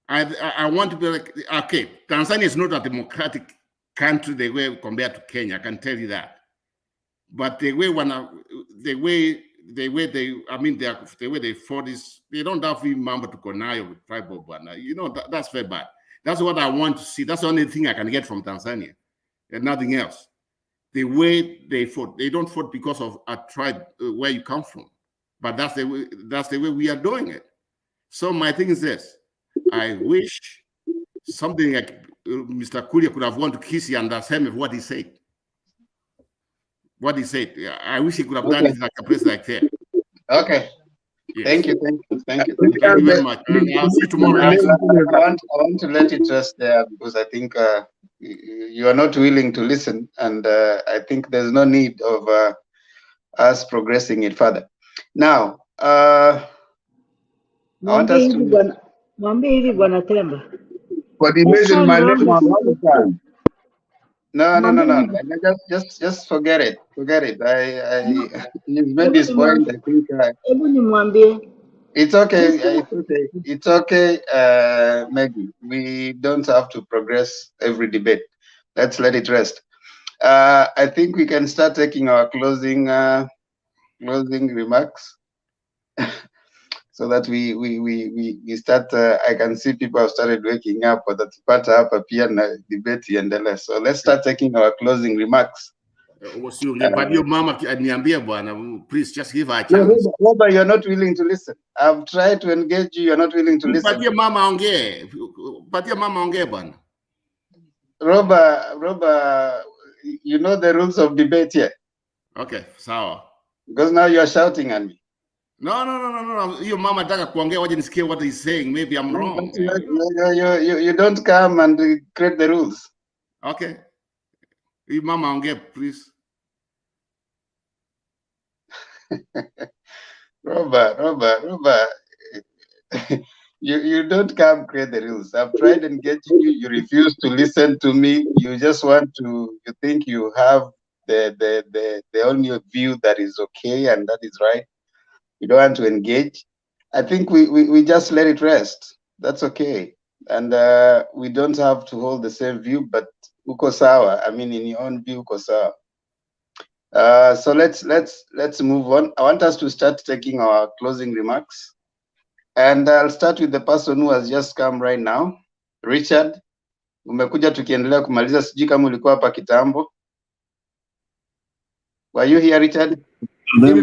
I want to be like, okay, Tanzania is not a democratic country the way compared to Kenya, I can tell you that. But the way they fought is, they don't have any member to connive with tribal banner. You know, that's very bad. That's what I want to see. That's the only thing I can get from Tanzania, and nothing else. The way they fought, they don't fight because of a tribe where you come from, but that's the way we are doing it. So my thing is this: I wish something like Mr. Kuria could have gone to Kisii and understand what he said. What he said. I wish he could have done it like a place like that. Okay. Yes. Thank you very much. I'll see you tomorrow. I want to let it rest there because I think you are not willing to listen, and I think there's no need of us progressing it further. Now, I want us to. Mwambie hivi bwana Temba. But he mentioned my name all the time. No. Just forget it. Forget it. He's made his point. I think. It's okay. It's okay, Maggie. We don't have to progress every debate. Let's let it rest. I think we can start taking our closing remarks, so that we start. I can see people have started waking up, but that's part of a piano debate and the less. So let's start taking our closing remarks. Please just give her a chance. No, Robert, you're not willing to listen. I've tried to engage you. You're not willing to listen. Robert, you know the rules of debate here. Okay, sawa. Because now you're shouting at me. No. Your mama taka kuongea waje nisikie what he's saying. Maybe I'm wrong. You don't come and create the rules. Okay. Your mama ongea, please. Robert. You don't come create the rules. I've tried engaging you. You refuse to listen to me. You just want to. You think you have the only view that is okay and that is right. You don't want to engage. I think we just let it rest. That's okay. And we don't have to hold the same view, but uko sawa. I mean, in your own view, uko sawa. So let's move on. I want us to start taking our closing remarks. And I'll start with the person who has just come right now. Richard, umekuja tukiendelea kumaliza, sijui kama ulikuwa hapa kitambo. Were you here, Richard? Mimi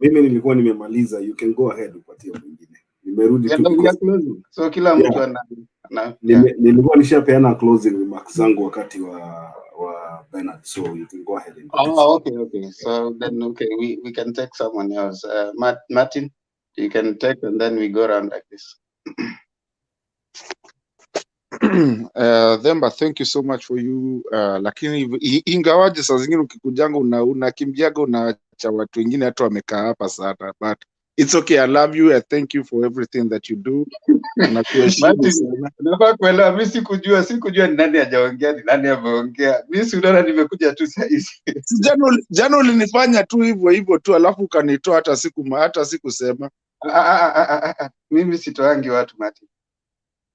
nilikuwa nimemaliza. You can go ahead upatie mwingine. Nimerudi tu. So kila mtu ana nilikuwa nishapeana closing remarks zangu wakati wa Bernard, so you can go ahead and okay. So then we can take someone else. Martin, you can take, and then we go around like this. Themba, thank you so much for you. Lakini ingawaje saa zingine ukikujanga unakimbiaga unaacha watu wengine hata wamekaa hapa sana, but it's okay. I love you. I thank you for everything that you do. Nafaa kuelewa, mimi sikujua ni nani hajaongea, ni nani ameongea. Mimi si unaona nimekuja tu saa hizi. Jana ulinifanya tu hivyo tu, alafu ukanitoa hata sikusema. Mimi sitoangi watu, Martin.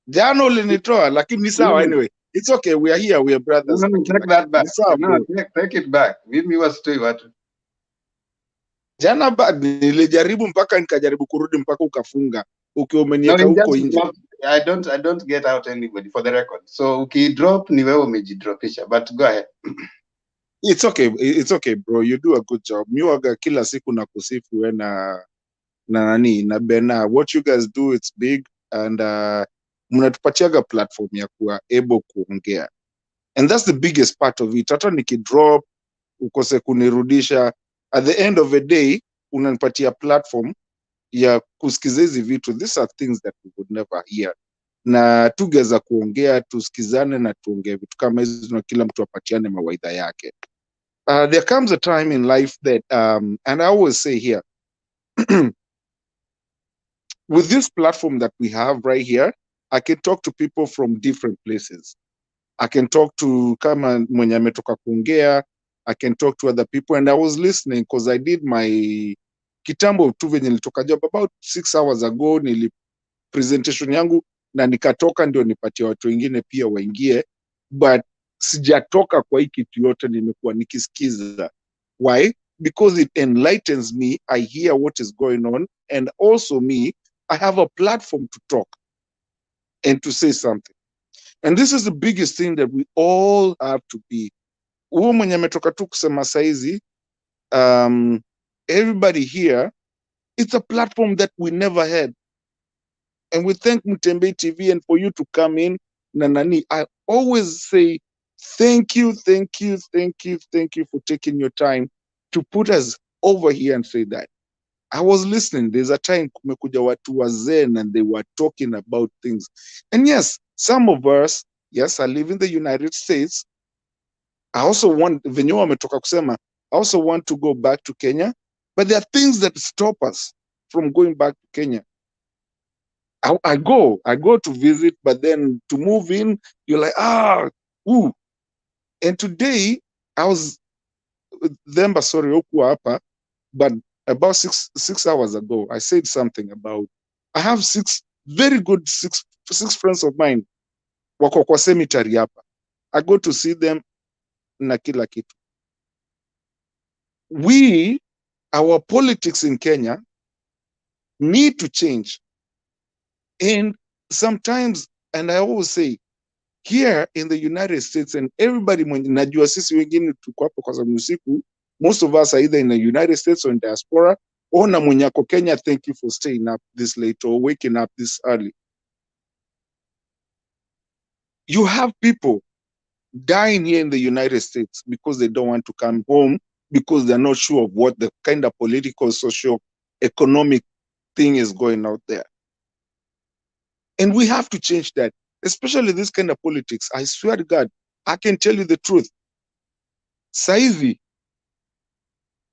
Jana ulinitoa, lakini ni sawa. Anyway, it's okay. We are here. We are brothers. No, take that back. No, take it back. Mimi wasitoi watu. Jana nilijaribu mpaka nikajaribu kurudi mpaka ukafunga. Ukiwa umeniweka huko nje. I don't get out anybody, for the record. So ukidrop ni wewe umejidropisha, but go ahead. It's okay bro. You do a good job. Miwaga kila siku na kusifu we na Bena. What you guys do, it's big, and mnatupatiaga platform ya kuwa able kuongea. And that's the biggest part of it. Hata nikidrop ukose kunirudisha, at the end of the day unanipatia platform ya kusikiza hizi vitu. These are things that we would never hear. Na tugeza kuongea, tusikizane na tuongee vitu kama hizo, na kila mtu apatiane mawaidha yake. There comes a time in life that and I always say here with this platform that we have right here, I can talk to people from different places. I can talk to kama mwenye ametoka kuongea, I can talk to other people, and I was listening because I did my kitambo tu venye nilitoka job about 6 hours ago. presentation yangu na nikatoka ndio nipatie watu wengine pia waingie, but sijatoka kwa hii kitu yote, nimekuwa nikisikiza. Why? Because it enlightens me. I hear what is going on, and also me, I have a platform to talk and to say something. And this is the biggest thing that we all have to be. Huo mwenye ametoka tu kusema saizi, everybody here, it's a platform that we never had. And we thank Mutembei TV, and for you to come in, Nanani, I always say thank you for taking your time to put us over here and say that. I was listening. There's a time kumekuja watu wazee and they were talking about things. And yes, some of us, yes, I live in the United States. I also want, venye wametoka kusema, I also want to go back to Kenya, but there are things that stop us from going back to Kenya. I go to visit, but then to move in, you're like, ooh. And today, I was, Themba, sorry, okuwa hapa, but about six hours ago, I said something about, I have six friends of mine, wako kwa cemetery hapa. I go to see them, na kila kitu. Our politics in Kenya need to change. And sometimes, and I always say, here in the United States, and everybody, najua sisi wengine tuko hapo kwa sababu usiku, most of us are either in the United States or in diaspora, or na mwenye ako Kenya, thank you for staying up this late or waking up this early. You have people dying here in the United States because they don't want to come home, because they're not sure of what the kind of political, social, economic thing is going out there. And we have to change that, especially this kind of politics. I swear to God, I can tell you the truth. Saizi,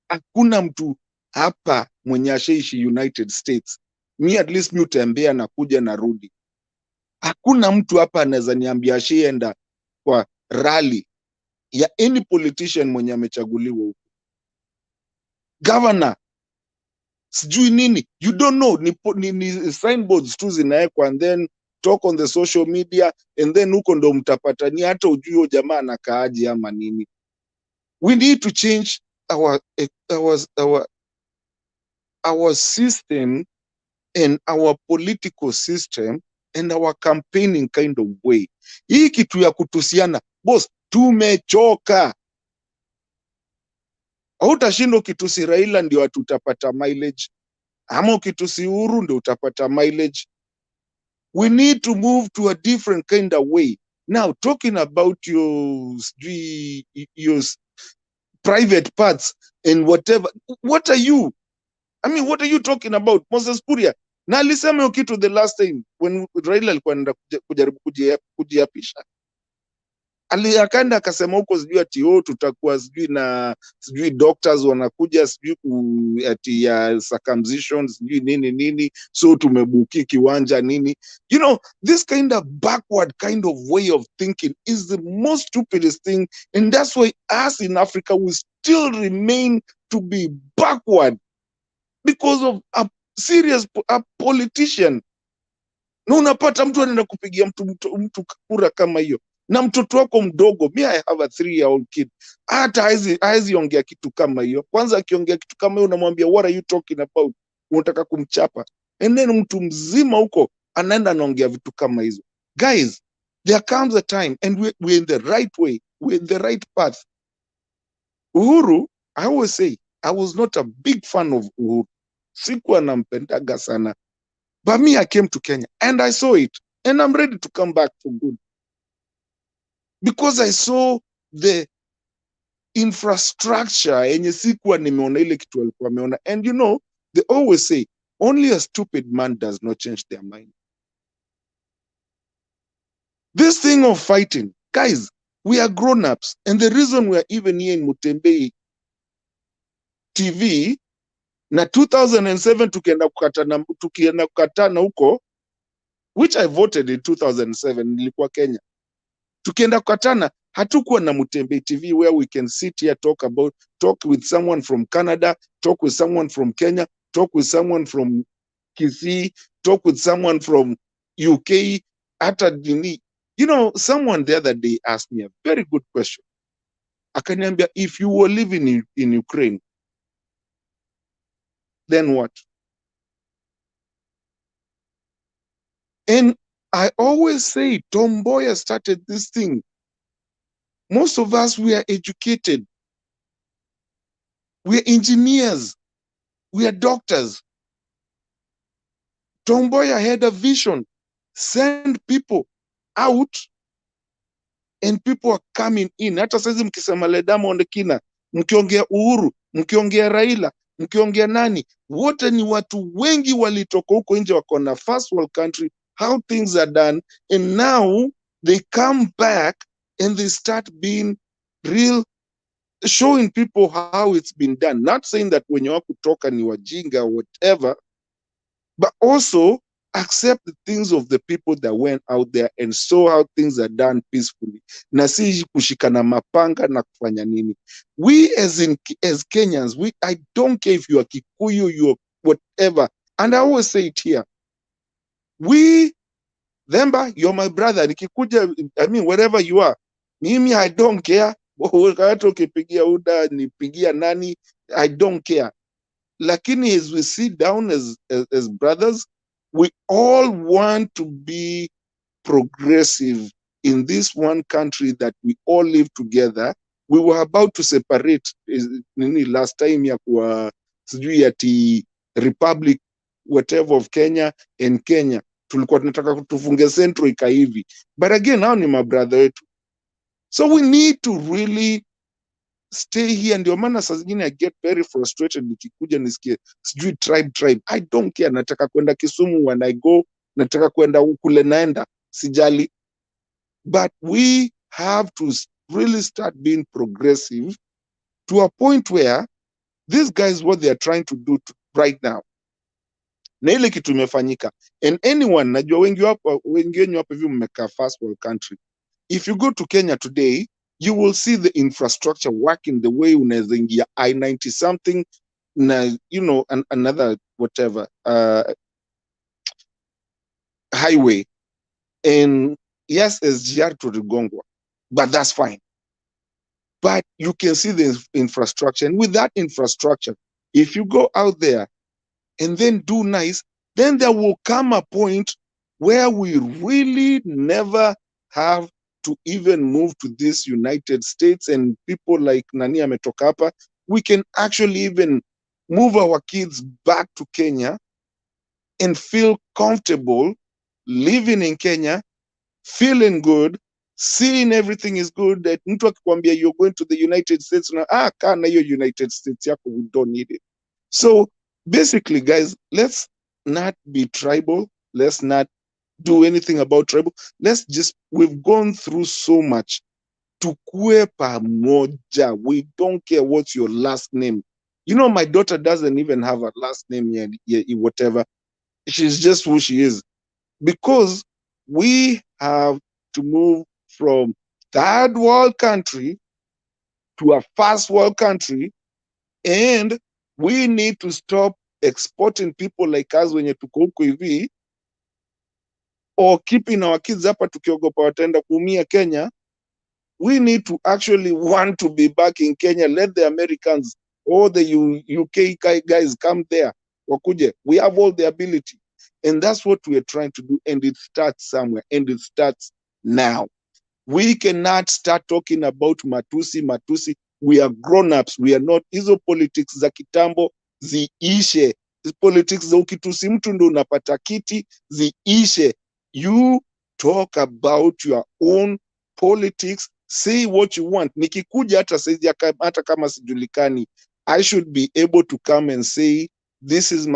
hakuna mtu hapa mwenye ashaishi United States. Mi at least mi utembea na kuja na rudi. Hakuna mtu hapa anaweza niambia ashaenda kwa rally ya any politician mwenye amechaguliwa huko. Governor, sijui nini, you don't know, ni signboards tu zinawekwa, and then talk on the social media, and then huko ndo mtapata, ni hata ujui jamaa anakaaje ama nini. We need to change our system and our political system and our campaigning kind of way. Hii kitu ya kutusiana, boss, tumechoka. Hautashinda ukitusi Raila ndio watu utapata mileage, ama ukitusi Uhuru ndio utapata mileage. We need to move to a different kind of way. Now, talking about your private parts and whatever, what are you? I mean, what are you talking about? Moses Kuria, na alisema hiyo kitu the last time when Raila alikuwa anaenda kujaribu kujiapisha. Akaenda akasema huko sijui ati tutakuwa sijui na sijui doctors wanakuja sijui ati ya circumcision sijui nini, so tumebuki kiwanja nini. You know, this kind of backward kind of way of thinking is the most stupidest thing, and that's why us in Africa we still remain to be backward because of a serious politician. Na unapata mtu anaenda kupigia mtu kura kama hiyo, na mtoto wako mdogo. Me, I have a 3-year-old kid. Hata haezi ongea kitu kama hiyo. Kwanza akiongea kitu kama hiyo unamwambia what are you talking about? Unataka kumchapa. And then mtu mzima huko anaenda anaongea vitu kama hizo. Guys, there comes a time and we're in the right way. We're in the right path. Uhuru, I always say, I was not a big fan of Uhuru. Sikuwa nampendaga sana. But me, I came to Kenya and I saw it, and I'm ready to come back for good. Because I saw the infrastructure yenye sikuwa nimeona ile kitu walikuwa wameona. And you know, they always say, only a stupid man does not change their mind. This thing of fighting, guys, we are grown-ups. And the reason we are even here in Mutembei TV, na 2007 tukienda kukatana huko, which I voted in 2007, nilikuwa Kenya. Tukienda kukatana, hatukuwa na Mutembei TV where we can sit here, talk with someone from Canada, talk with someone from Kenya, talk with someone from Kisii, talk with someone from UK, hata dini. You know, someone the other day asked me a very good question. Akaniambia, if you were living in Ukraine, then what? And I always say, Tom Mboya started this thing. Most of us, we are educated. We are engineers. We are doctors. Tom Mboya had a vision. Send people out and people are coming in. Hata saizi mkisema Ledama Ondekina, mkiongea Uhuru, mkiongea Raila, mkiongea nani, wote ni watu wengi walitoka huko nje wako na first world country, how things are done, and now they come back and they start being real, showing people how it's been done. Not saying that wenye wakutoka ni wajinga or whatever, but also accept the things of the people that went out there and saw how things are done peacefully. Na si kushikana mapanga na kufanya nini. We as Kenyans, I don't care if you are Kikuyu, you are whatever. And I always say it here. Themba, you're my brother. Nikikuja, I mean, wherever you are. Mimi, I don't care. Hata ukipigia UDA, nipigia nani, I don't care. Lakini as we sit down as brothers, we all want to be progressive in this one country that we all live together. We were about to separate last time ya kwa sijui ati Republic whatever of Kenya and Kenya. Tulikuwa tunataka tufunge Central ikaivi. But again, hao ni mabrother wetu. So we need to really stay here. Ndio maana saa zingine I get very frustrated nikikuja nisikie sijui tribe. I don't care. Nataka kwenda Kisumu when I go, nataka kwenda kule naenda, sijali. But we have to really start being progressive to a point where these guys, what they are trying to do right now, na ile kitu imefanyika. And anyone, najua wengi wenyu hapa hivi mmekaa first world country. If you go to Kenya today, you will see the infrastructure working the way unaweza ingia I-90 something, na, you know, another whatever highway. And yes, SGR to Rigongwa, but that's fine. But you can see the infrastructure. And with that infrastructure, if you go out there and then do nice, then there will come a point where we really never have to even move to this United States, and people like Nani ametoka hapa, we can actually even move our kids back to Kenya and feel comfortable living in Kenya, feeling good, seeing everything is good. That mtu akikwambia you're going to the United States, na kana hiyo United States yako, we don't need it. So basically, guys, let's not be tribal. Let's not do anything about tribal. Let's just, we've gone through so much. Tukue pamoja. We don't care what's your last name. You know, my daughter doesn't even have a last name yet, whatever. She's just who she is. Because we have to move from third world country to a first world country, and we need to stop exporting people like us wenye tuko huko hivi, or keeping our kids hapa tukiogopa wataenda kuumia Kenya. We need to actually want to be back in Kenya. Let the Americans or the UK guys come there. Wakuje. We have all the ability. And that's what we are trying to do. And it starts somewhere. And it starts now. We cannot start talking about matusi. We are grown-ups. We are not. Hizo politics za kitambo ziishe. Politics za ukitusi mtu ndo unapata kiti ziishe. You talk about your own politics. Say what you want. Nikikuja hata kama sijulikani, I should be able to come and say, this is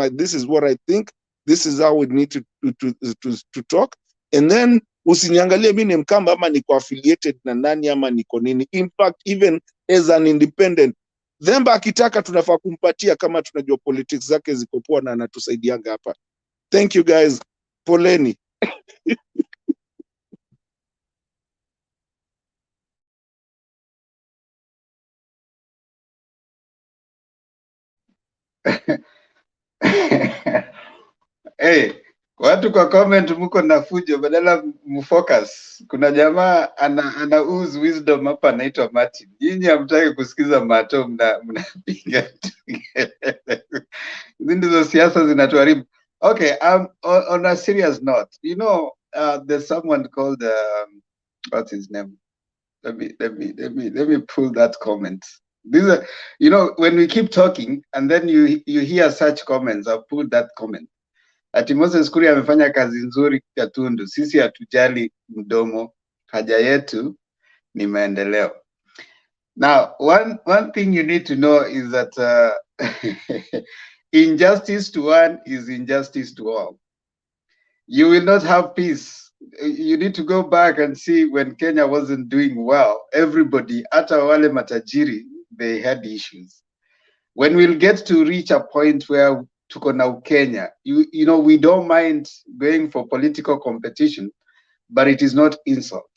what I think. This is how we need to talk. And then usiniangalie mimi ni Mkamba ama niko affiliated na nani ama niko nini. In fact, even as an independent, Themba akitaka tunafaa kumpatia kama tunajua politics zake ziko poa na anatusaidianga hapa. Thank you guys. Poleni. Hey, watu kwa comment mko na fujo badala mfocus. Kuna jamaa ana use wisdom hapa anaitwa Martin. Nyinyi hamtaki kusikiza mato mnapiga tu. Hizi ndizo siasa zinatuharibu. Okay, on a serious note, you know, there's someone called what's his name? Let me pull that comment. These are, you know, when we keep talking and then you hear such comments, I'll pull that comment. Ati Moses Kuria amefanya kazi nzuri Gatundu. Sisi hatujali mdomo, haja yetu ni maendeleo. Now, one thing you need to know is that injustice to one is injustice to all. You will not have peace. You need to go back and see when Kenya wasn't doing well. Everybody, hata wale matajiri, they had issues. When we'll get to reach a point where tuko na Kenya, you know, we don't mind going for political competition, but it is not insult.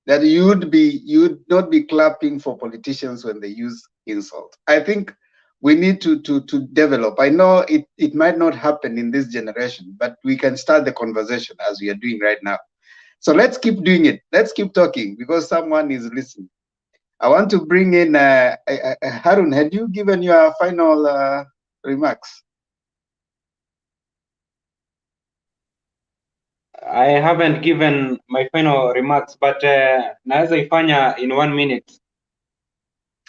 That you'd not be clapping for politicians when they use insult. I think we need to develop. I know it might not happen in this generation, but we can start the conversation as we are doing right now. So let's keep doing it. Let's keep talking because someone is listening. I want to bring in Harun. Had you given your final remarks? I haven't given my final remarks, but naweza ifanya in 1 minute.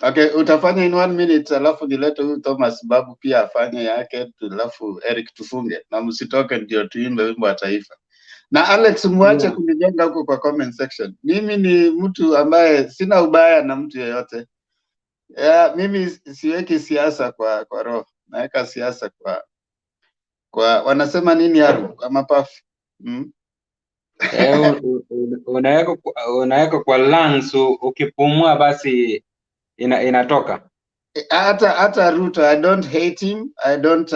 Okay, utafanya in 1 minute, alafu nilete huyu Thomas Babu pia afanye yake, alafu Eric tufunge na msitoke ndio tuimbe wimbo wa taifa. Na Alex muache kunijenga huko kwa comment section. Mimi ni mtu ambaye sina ubaya na mtu yeyote. Mimi siweki siasa kwa roho. Naweka siasa kwa wanasema nini hapo kwa mapafu. Unaweka kwa lungs, ukipumua basi inatoka. Hata Ruto, I don't hate him. I don't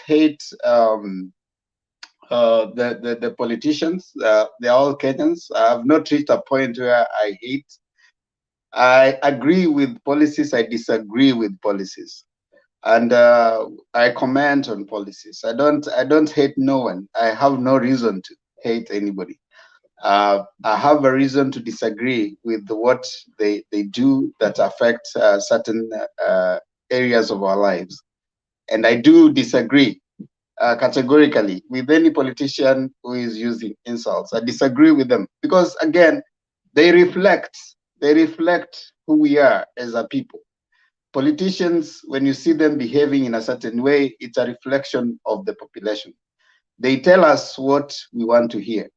hate the politicians. They're all Kenyans. I have not reached a point where I hate. I agree with policies. I disagree with policies, and I comment on policies. I don't hate no one. I have no reason to hate anybody. I have a reason to disagree with what they do that affect certain areas of our lives, and I do disagree categorically with any politician who is using insults. I disagree with them because, again, they reflect who we are as a people. Politicians, when you see them behaving in a certain way, it's a reflection of the population. They tell us what we want to hear.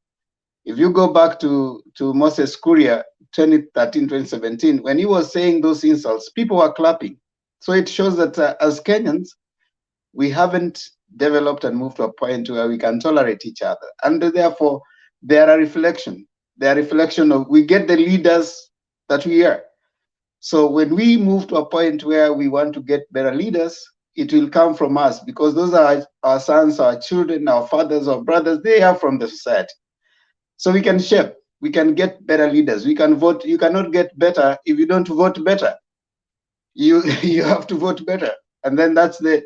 If you go back to Moses Kuria, 2013, 2017, when he was saying those insults, people were clapping. So it shows that as Kenyans, we haven't developed and moved to a point where we can tolerate each other. And therefore, they are a reflection. They are a reflection of, we get the leaders that we are. So when we move to a point where we want to get better leaders, it will come from us because those are our sons, our children, our fathers, our brothers, they are from the society. So we can shape, we can get better leaders. We can vote. You cannot get better if you don't vote better. You have to vote better. And then that's the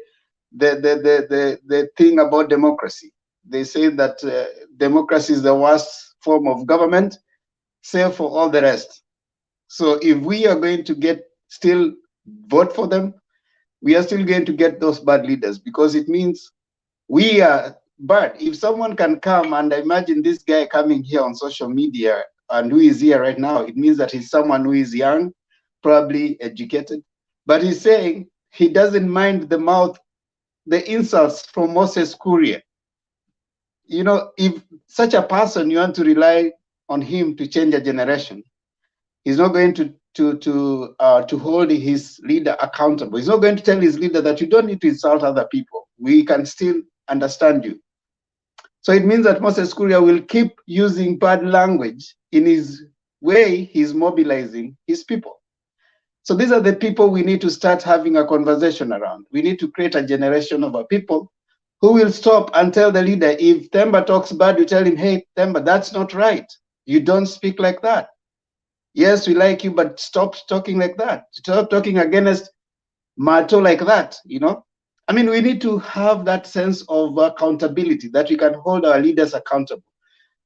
thing about democracy. They say that democracy is the worst form of government, save for all the rest. So if we are going to still vote for them, we are still going to get those bad leaders because it means we are bad. If someone can come, and imagine this guy coming here on social media and who is here right now, it means that he's someone who is young, probably educated, but he's saying he doesn't mind the insults from Moses Kuria. You know, if such a person, you want to rely on him to change a generation, he's not going to hold his leader accountable. He's not going to tell his leader that you don't need to insult other people. We can still understand you. So it means that Moses Kuria will keep using bad language in his way he's mobilizing his people. So these are the people we need to start having a conversation around. We need to create a generation of our people who will stop and tell the leader, if Themba talks bad, you tell him, hey, Themba, that's not right. You don't speak like that. Yes, we like you, but stop talking like that. Stop talking against Mato like that, you know? I mean, we need to have that sense of accountability, that we can hold our leaders accountable.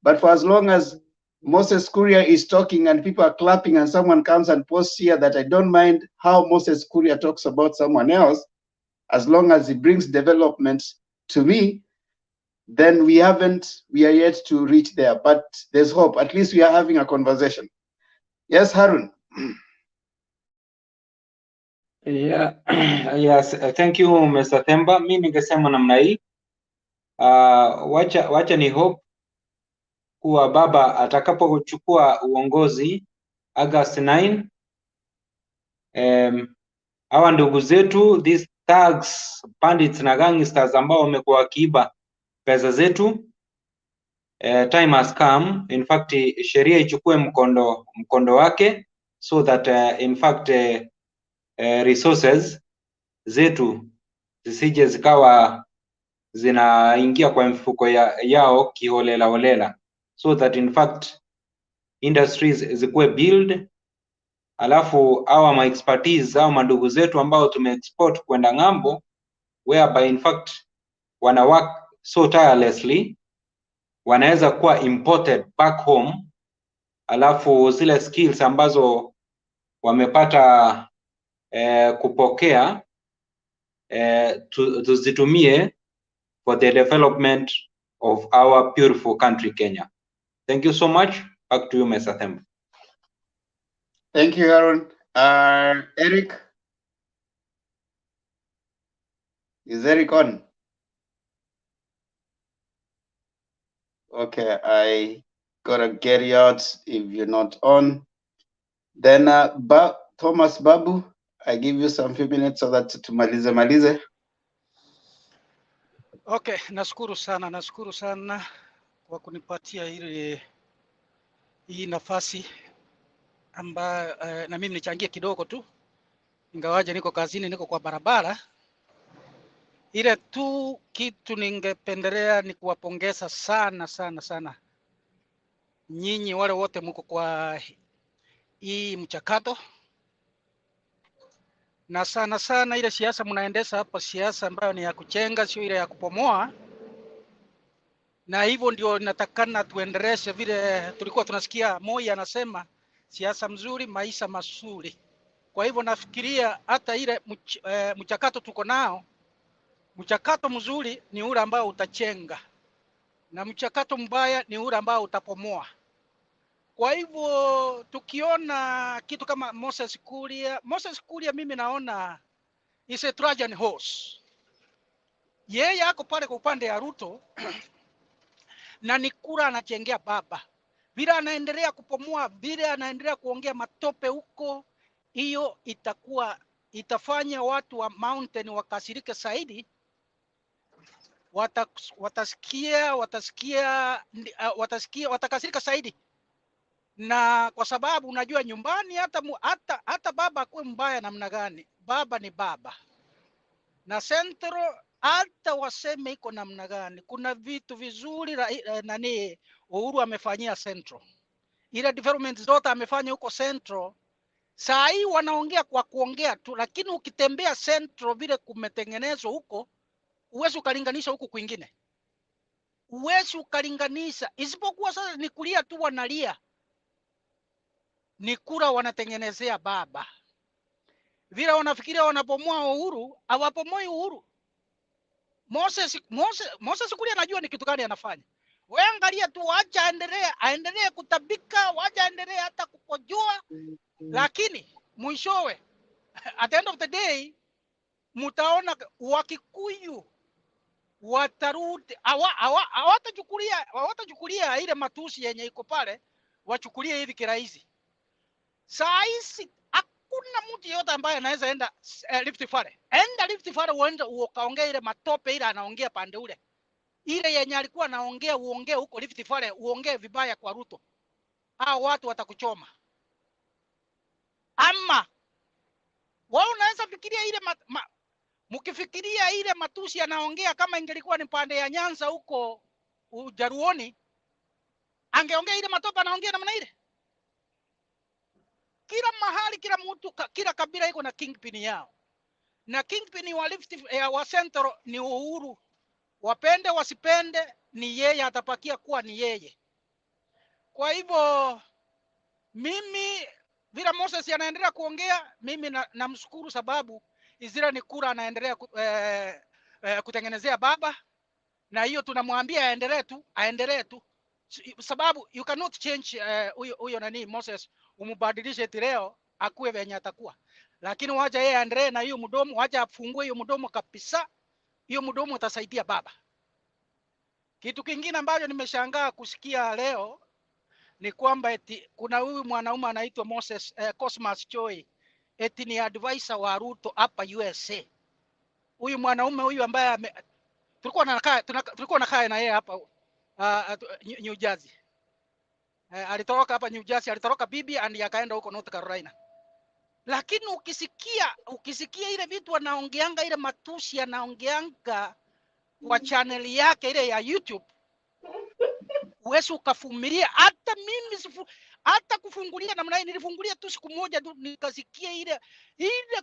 But for as long as Moses Kuria is talking and people are clapping and someone comes and posts here that I don't mind how Moses Kuria talks about someone else, as long as he brings development to me, then we are yet to reach there. But there's hope. At least we are having a conversation. Yes, Harun. Yeah, yes, thank you Mr. Themba. Mimi ningesema namna hii, wacha ni hope kuwa baba atakapochukua uongozi August 9, hawa ndugu zetu these thugs, bandits na gangsters ambao wamekuwa wakiiba pesa zetu, time has come. In fact, sheria ichukue mkondo wake so that in fact resources zetu zisije zikawa zinaingia kwa mfuko yao kiholela holela, so that in fact industries zikuwe build, alafu our expertise au mandugu zetu ambao tumeexport kwenda ng'ambo, whereby in fact wana work so tirelessly, wanaweza kuwa imported back home, alafu zile skills ambazo wamepata kupokea tuzitumie for the development of our beautiful country Kenya. Thank you so much. Back to you, Mr. Themba. Thank you, Aaron. Eric? Is Eric on? Okay, I gotta get you out if you're not on. Then Thomas Babu, I give you some few minutes so that tumalize. Okay, nashukuru sana kwa kunipatia hii nafasi ambayo na mimi nichangie kidogo tu, ingawaje niko kazini, niko kwa barabara. Ile tu kitu ningependelea ni kuwapongeza sana nyinyi wale wote mko kwa hii mchakato, na sana ile siasa mnaendesha hapa, siasa ambayo ni ya kuchenga, sio ile ya kupomoa. Na hivyo ndio natakana tuendeleshe vile tulikuwa tunasikia Moi anasema siasa mzuri maisha mazuri. Kwa hivyo nafikiria hata ile mchakato tuko nao, mchakato mzuri ni ule ambao utachenga na mchakato mbaya ni ule ambao utapomoa. Kwa hivyo tukiona kitu kama Moses Kuria mimi naona is a Trojan horse. Yeye ako pale kwa upande ya Ruto na ni kura anachengea baba. Vile anaendelea kupomoa, vile anaendelea kuongea matope huko, hiyo itafanya watu wa mountain wakasirike zaidi. Watakasirika zaidi. Na kwa sababu unajua nyumbani hata baba akuwe mbaya namna gani, baba ni baba. Na Central hata waseme iko namna gani, kuna vitu vizuri nani Uhuru amefanyia Central. Ile development zote amefanya huko Central. Saa hii wanaongea kwa kuongea tu, lakini ukitembea Central vile kumetengenezwa huko, uwezi ukalinganisha huku kwingine. Uwezi ukalinganisha, isipokuwa sasa ni kulia tu wanalia. Ni kura wanatengenezea baba. Vile wanafikiria wanapomoa Uhuru, hawapomoi Uhuru. Moses Kuria anajua ni kitu gani anafanya. Wewe angalia tu, acha aendelee kutabika, wacha aendelee hata kukojoa, lakini mwishowe at the end of the day mtaona Wakikuyu watarudi, hawatachukulia ile matusi yenye iko pale, wachukulie hivi kirahisi. Saa hizi hakuna mtu yote ambaye anaweza enda Rift Valley. Enda Rift Valley uende ukaongea ile matope ile anaongea pande ule. Ile yenye alikuwa anaongea uongee huko Rift Valley, uongee vibaya kwa Ruto. Hao watu watakuchoma. Ama wao unaweza fikiria ile mkifikiria ile matusi anaongea, kama ingelikuwa ni pande ya Nyanza huko Ujaruoni, angeongea ile matope anaongea namna ile? Kila mahali, kila mtu, kila kabila iko na kingpin yao. na kingpin wa Central ni Uhuru. Wapende wasipende, ni yeye atapakia kuwa ni yeye. Kwa hivyo mimi vile Moses anaendelea kuongea, mimi namshukuru sababu Izira ni kura anaendelea kutengenezea baba, na hiyo tunamwambia aendelee tu sababu you cannot change huyo nani Moses umbadilishe leo akuwe venye atakuwa, lakini wacha yeye aendelee na hiyo mdomo, wacha afungue hiyo mdomo kabisa. Hiyo mdomo utasaidia baba. Kitu kingine ambacho nimeshangaa kusikia leo ni kwamba eti kuna huyu mwanaume anaitwa Moses Cosmas Choi, eti ni advisor wa Ruto hapa USA. Huyu mwanaume huyu ambaye tulikuwa nakaa na yeye hapa New Jersey. Alitoroka hapa New Jersey, alitoroka bibi and akaenda huko North Carolina. Lakini ukisikia ile vitu anaongeanga, ile matusi anaongeanga kwa channel yake ile ya YouTube, uwezi ukafumilia. Hata mimi hata kufungulia namna hii, nilifungulia tu siku moja tu nikasikia ile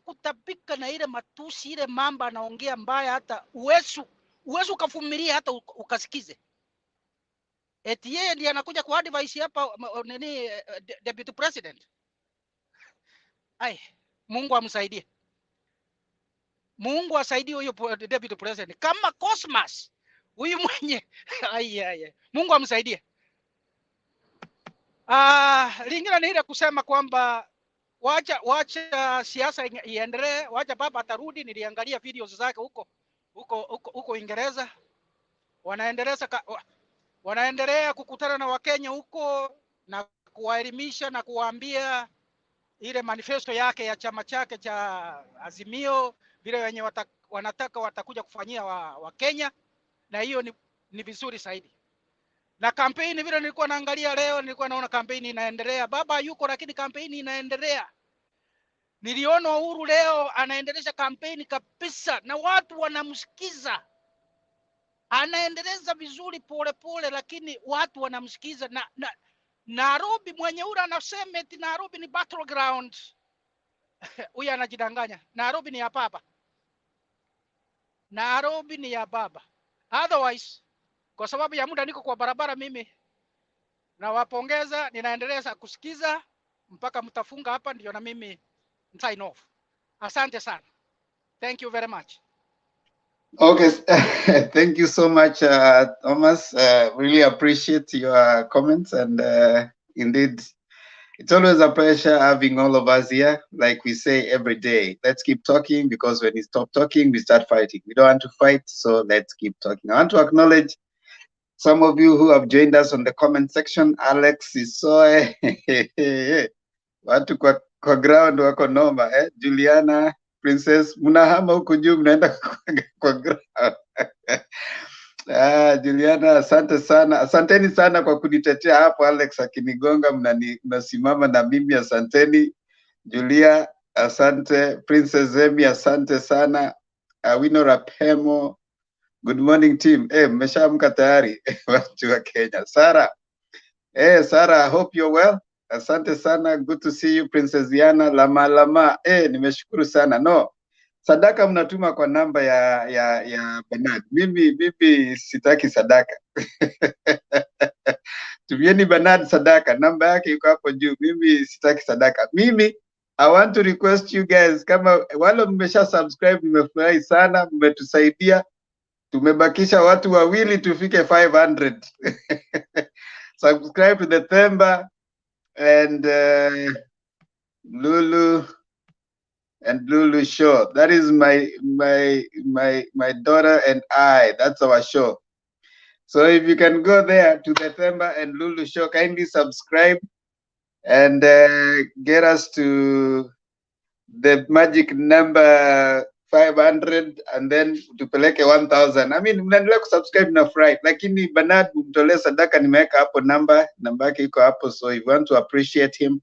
kutapika na ile matusi, ile mambo anaongea mbaya, hata uwezi ukafumilia hata ukasikize. Eti yeye ndiye anakuja kwa advice hapa nini deputy president. Mungu amsaidie. Mungu asaidie huyo deputy president kama Cosmas huyu mwenye Mungu amsaidie. Lingine ni ile kusema kwamba wacha siasa iendelee, wacha baba atarudi. Niliangalia videos zake huko Uingereza, wanaendelea kukutana na Wakenya huko na kuwaelimisha na kuwaambia ile manifesto yake ya chama chake cha Azimio, vile wenye wanataka watakuja kufanyia wa Kenya, na hiyo ni vizuri zaidi. Na kampeni vile nilikuwa naangalia leo, nilikuwa naona kampeni inaendelea. Baba yuko lakini kampeni inaendelea. Niliona Uhuru leo anaendeleza kampeni kabisa na watu wanamsikiza. Anaendeleza vizuri pole, lakini watu wanamsikiza. Na Nairobi mwenye ura anasema eti Nairobi ni battleground. Huyu anajidanganya. Nairobi ni ya baba. Nairobi ni ya baba. Otherwise, kwa sababu ya muda niko kwa barabara, mimi nawapongeza, ninaendelea kusikiza mpaka mtafunga hapa, ndio na mimi sign off. Asante sana. Thank you very much. Okay, thank you so much, Thomas. Really appreciate your comments, and indeed, it's always a pleasure having all of us here. Like we say every day, let's keep talking, because when we stop talking, we start fighting. We don't want to fight, so let's keep talking. I want to acknowledge some of you who have joined us on the comment section. Alex Isoe, watu kwa ground wako noma, Juliana, Princess, munahama huku juu mnaenda kwa ground. Juliana, asante sana. Asanteni sana kwa kunitetea hapo. Alex akinigonga mnasimama na mimi, asanteni. Julia, asante. Princess Zemi, asante sana. Wino Rapemo, good morning team. Mmeshaamka tayari watu wa Kenya. Sarah, Sarah, I hope you're well. Asante sana, good to see you. Princess Diana, lama. Nimeshukuru sana. No, sadaka mnatuma kwa namba ya Bernard. Mimi sitaki sadaka. Tumieni Bernard sadaka, namba yake iko hapo juu. Mimi sitaki sadaka. I want to request you guys, kama wale mmesha subscribe, nimefurahi sana, mmetusaidia. Tumebakisha watu wawili tufike 500. Subscribe to the Themba and Lulu show. That is my daughter and I. That's our show. So if you can go there to the Themba and Lulu show, kindly subscribe and get us to the magic number 500, and then tupeleke 1000. I mean, mnaendelea kusubscribe na fry, lakini Bernard mtolee sadaka, nimeweka hapo namba yake iko hapo. So if you want to appreciate him,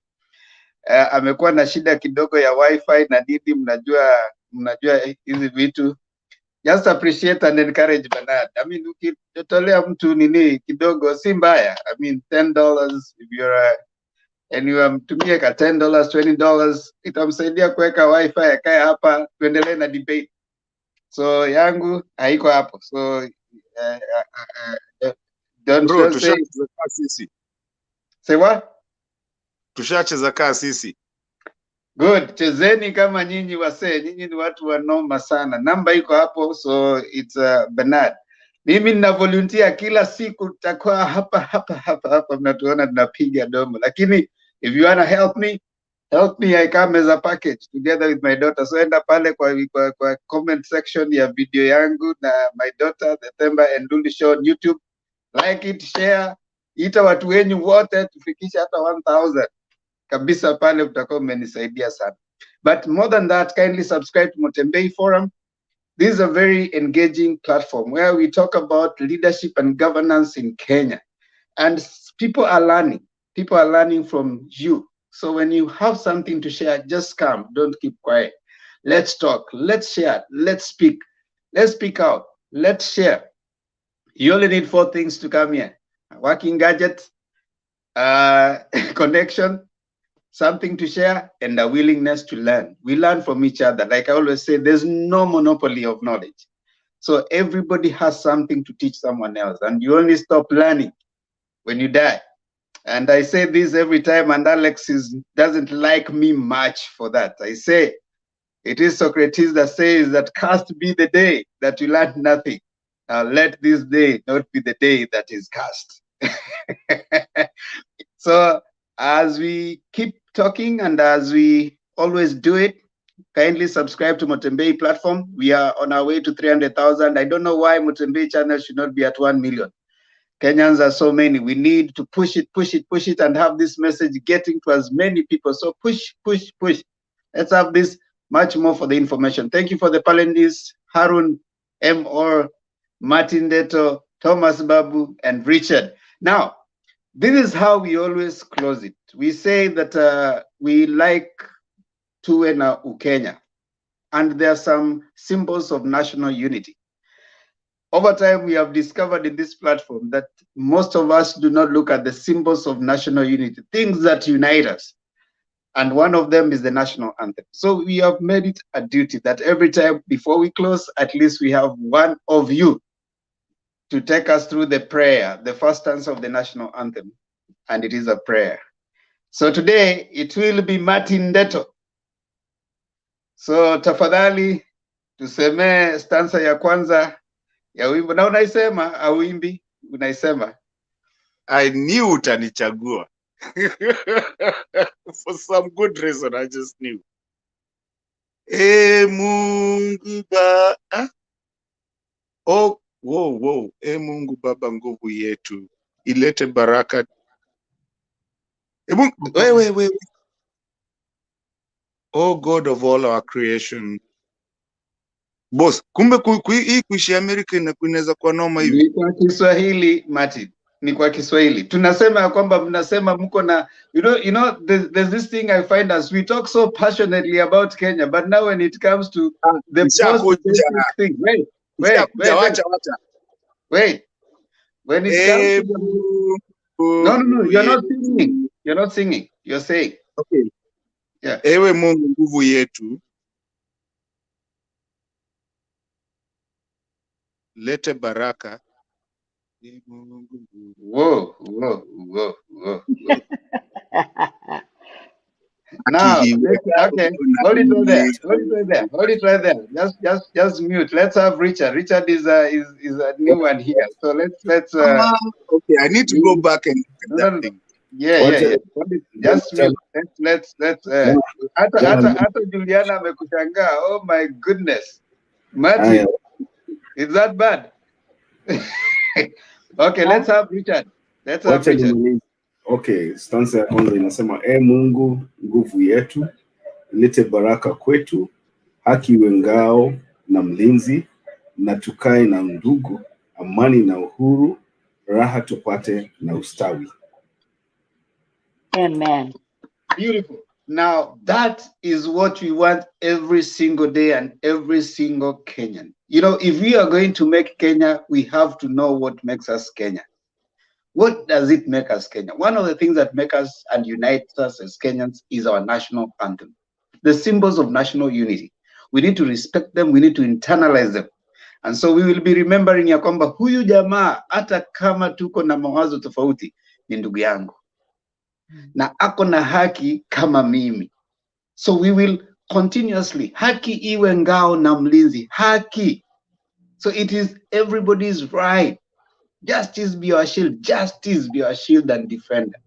amekuwa na shida kidogo ya wifi na nini, mnajua hizi vitu. Just appreciate and encourage Bernard. I mean, ukitolea mtu nini kidogo si mbaya. I mean, $10 if you're niwamtumie ka $10, $20, itamsaidia kuweka wifi akae hapa tuendelee na debate. So yangu haiko hapo. So don't say what? Tushacheza kaa sisi. Good, chezeni kama nyinyi wasee, nyinyi ni watu wanoma sana. Namba iko hapo, so it's Bernard. Mimi nina volunteer kila siku, tutakuwa hapa mnatuona tunapiga domo. Lakini if you wanna help me, I come as a package together with my daughter. So enda pale kwa comment section ya video yangu na my daughter, the Themba and Duli Show on YouTube. Like it, share, ita watu wenyu wote tufikishe hata 1000. Kabisa pale utakuwa umenisaidia sana. But more than that, kindly subscribe to Motembei Forum. This is a very engaging platform where we talk about leadership and governance in Kenya. And people are learning. People are learning from you. So when you have something to share, just come. Don't keep quiet. Let's talk. Let's share. Let's speak. Let's speak out. Let's share. You only need 4 things to come here: a working gadget, connection, something to share, and a willingness to learn. We learn from each other. Like I always say, there's no monopoly of knowledge. So everybody has something to teach someone else, and you only stop learning when you die. And I say this every time, and Alex doesn't like me much for that. I say, it is Socrates that says that cursed be the day that you learn nothing. Now let this day not be the day that is cursed. So as we keep talking and as we always do it, kindly subscribe to Motembei platform. We are on our way to 300,000. I don't know why Motembei channel should not be at 1 million. Kenyans are so many. We need to push it, and have this message getting to as many people. So push. Let's have this much more for the information. Thank you for the Palendis, Harun, M.R., Martin Deto, Thomas Babu, and Richard. Now, this is how we always close it. We say that we like Tuwena Ukenya, and there are some symbols of national unity. Over time, we have discovered in this platform that most of us do not look at the symbols of national unity, things that unite us. And one of them is the national anthem. So we have made it a duty that every time before we close, at least we have one of you to take us through the prayer, the first stanza of the national anthem. And it is a prayer. So today, it will be Martin Deto. So tafadhali, tuseme stanza ya kwanza ya wimbo. Na unaisema au wimbi? Unaisema. I knew utanichagua. For some good reason, I just knew. E Mungu Baba. Oh, whoa. E Mungu Baba, nguvu yetu. Ilete baraka. E Mungu, wait. Oh God of all our creation. Boss, kumbe hii kuishi Amerika inaweza kuwa noma hivi. Ni kwa Kiswahili, Martin. Ni kwa Kiswahili. Tunasema kwamba mnasema mko na, you know, there's this thing I find as we talk so passionately about Kenya, but now when it comes to the most basic thing, wait. When it comes to no, you're not singing. You're not singing. You're saying. Okay. Yeah. Ewe Mungu nguvu yetu. Lete baraka. Whoa. Now, okay, hold it right there. Just mute. Let's have Richard. Richard is a new one here. So let's. Okay, I need to go back and look at that thing. Yeah. Just mute. Let's. Hata Juliana amekushangaa. Oh my goodness, Martin, is that bad? Okay, let's have Richard. Okay, stanza ya kwanza inasema Mungu nguvu yetu, lete baraka kwetu, haki iwe ngao na mlinzi, na tukae na ndugu, amani na uhuru, raha tupate na ustawi. Amen. Beautiful. Now, that is what we want every single day and every single Kenyan. You know, if we are going to make Kenya, we have to know what makes us Kenya. What does it make us Kenya? One of the things that make us and unites us as Kenyans is our national anthem. The symbols of national unity. We need to respect them. We need to internalize them. And so we will be remembering ya kwamba huyu jamaa hata kama tuko na mawazo tofauti ni ndugu yangu. Na ako na haki kama mimi. So we will continuously, haki iwe ngao na mlinzi, haki. So it is everybody's right. Justice be your shield, justice be your shield and defender.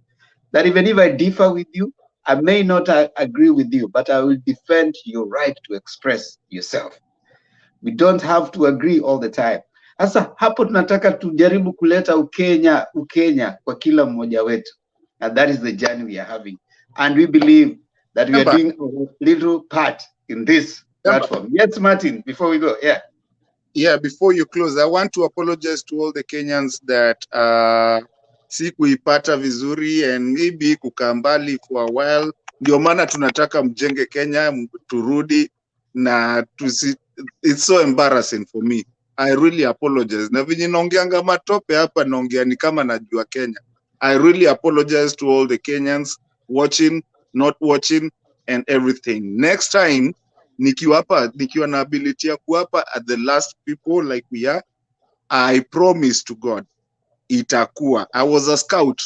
That even if I differ with you, I may not agree with you, but I will defend your right to express yourself. We don't have to agree all the time. Sasa hapo tunataka tujaribu kuleta Ukenya kwa kila mmoja wetu. And that is the journey we are having. And we believe that we are doing a little part in this platform. Yes, Martin, before we go, yeah. Yeah, before you close, I want to apologize to all the Kenyans that sikuipata vizuri and maybe kukaa mbali for a while. Ndio maana tunataka mjenge Kenya, turudi na tusi. It's so embarrassing for me. I really apologize. Na vinyi naongeanga matope hapa naongea ni kama najua Kenya. I really apologize to all the Kenyans watching, not watching, and everything. Next time, nikiwa na ability ya kuapa at the last people like we are, I promise to God, itakuwa. I was a scout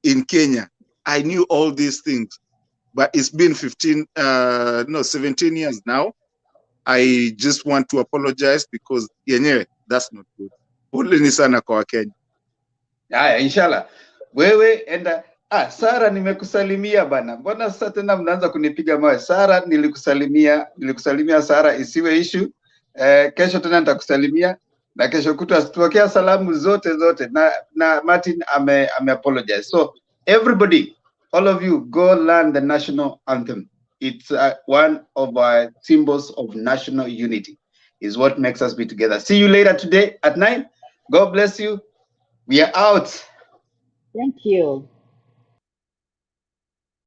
in Kenya. I knew all these things, but it's been 17 years now. I just want to apologize because yenyewe, that's not good. Poleni sana kwa Kenya. Haya, inshallah. Wewe enda. Sara nimekusalimia bana. Mbona sasa tena mnaanza kunipiga mawe? Sara nilikusalimia Sara, isiwe issue. Kesho tena nitakusalimia na kesho kutwa tuwekea salamu zote na Martin ame apologize. So everybody, all of you, go learn the national anthem. It's one of our symbols of national unity. Is what makes us be together. See you later today at 9. God bless you. We are out. Thank you.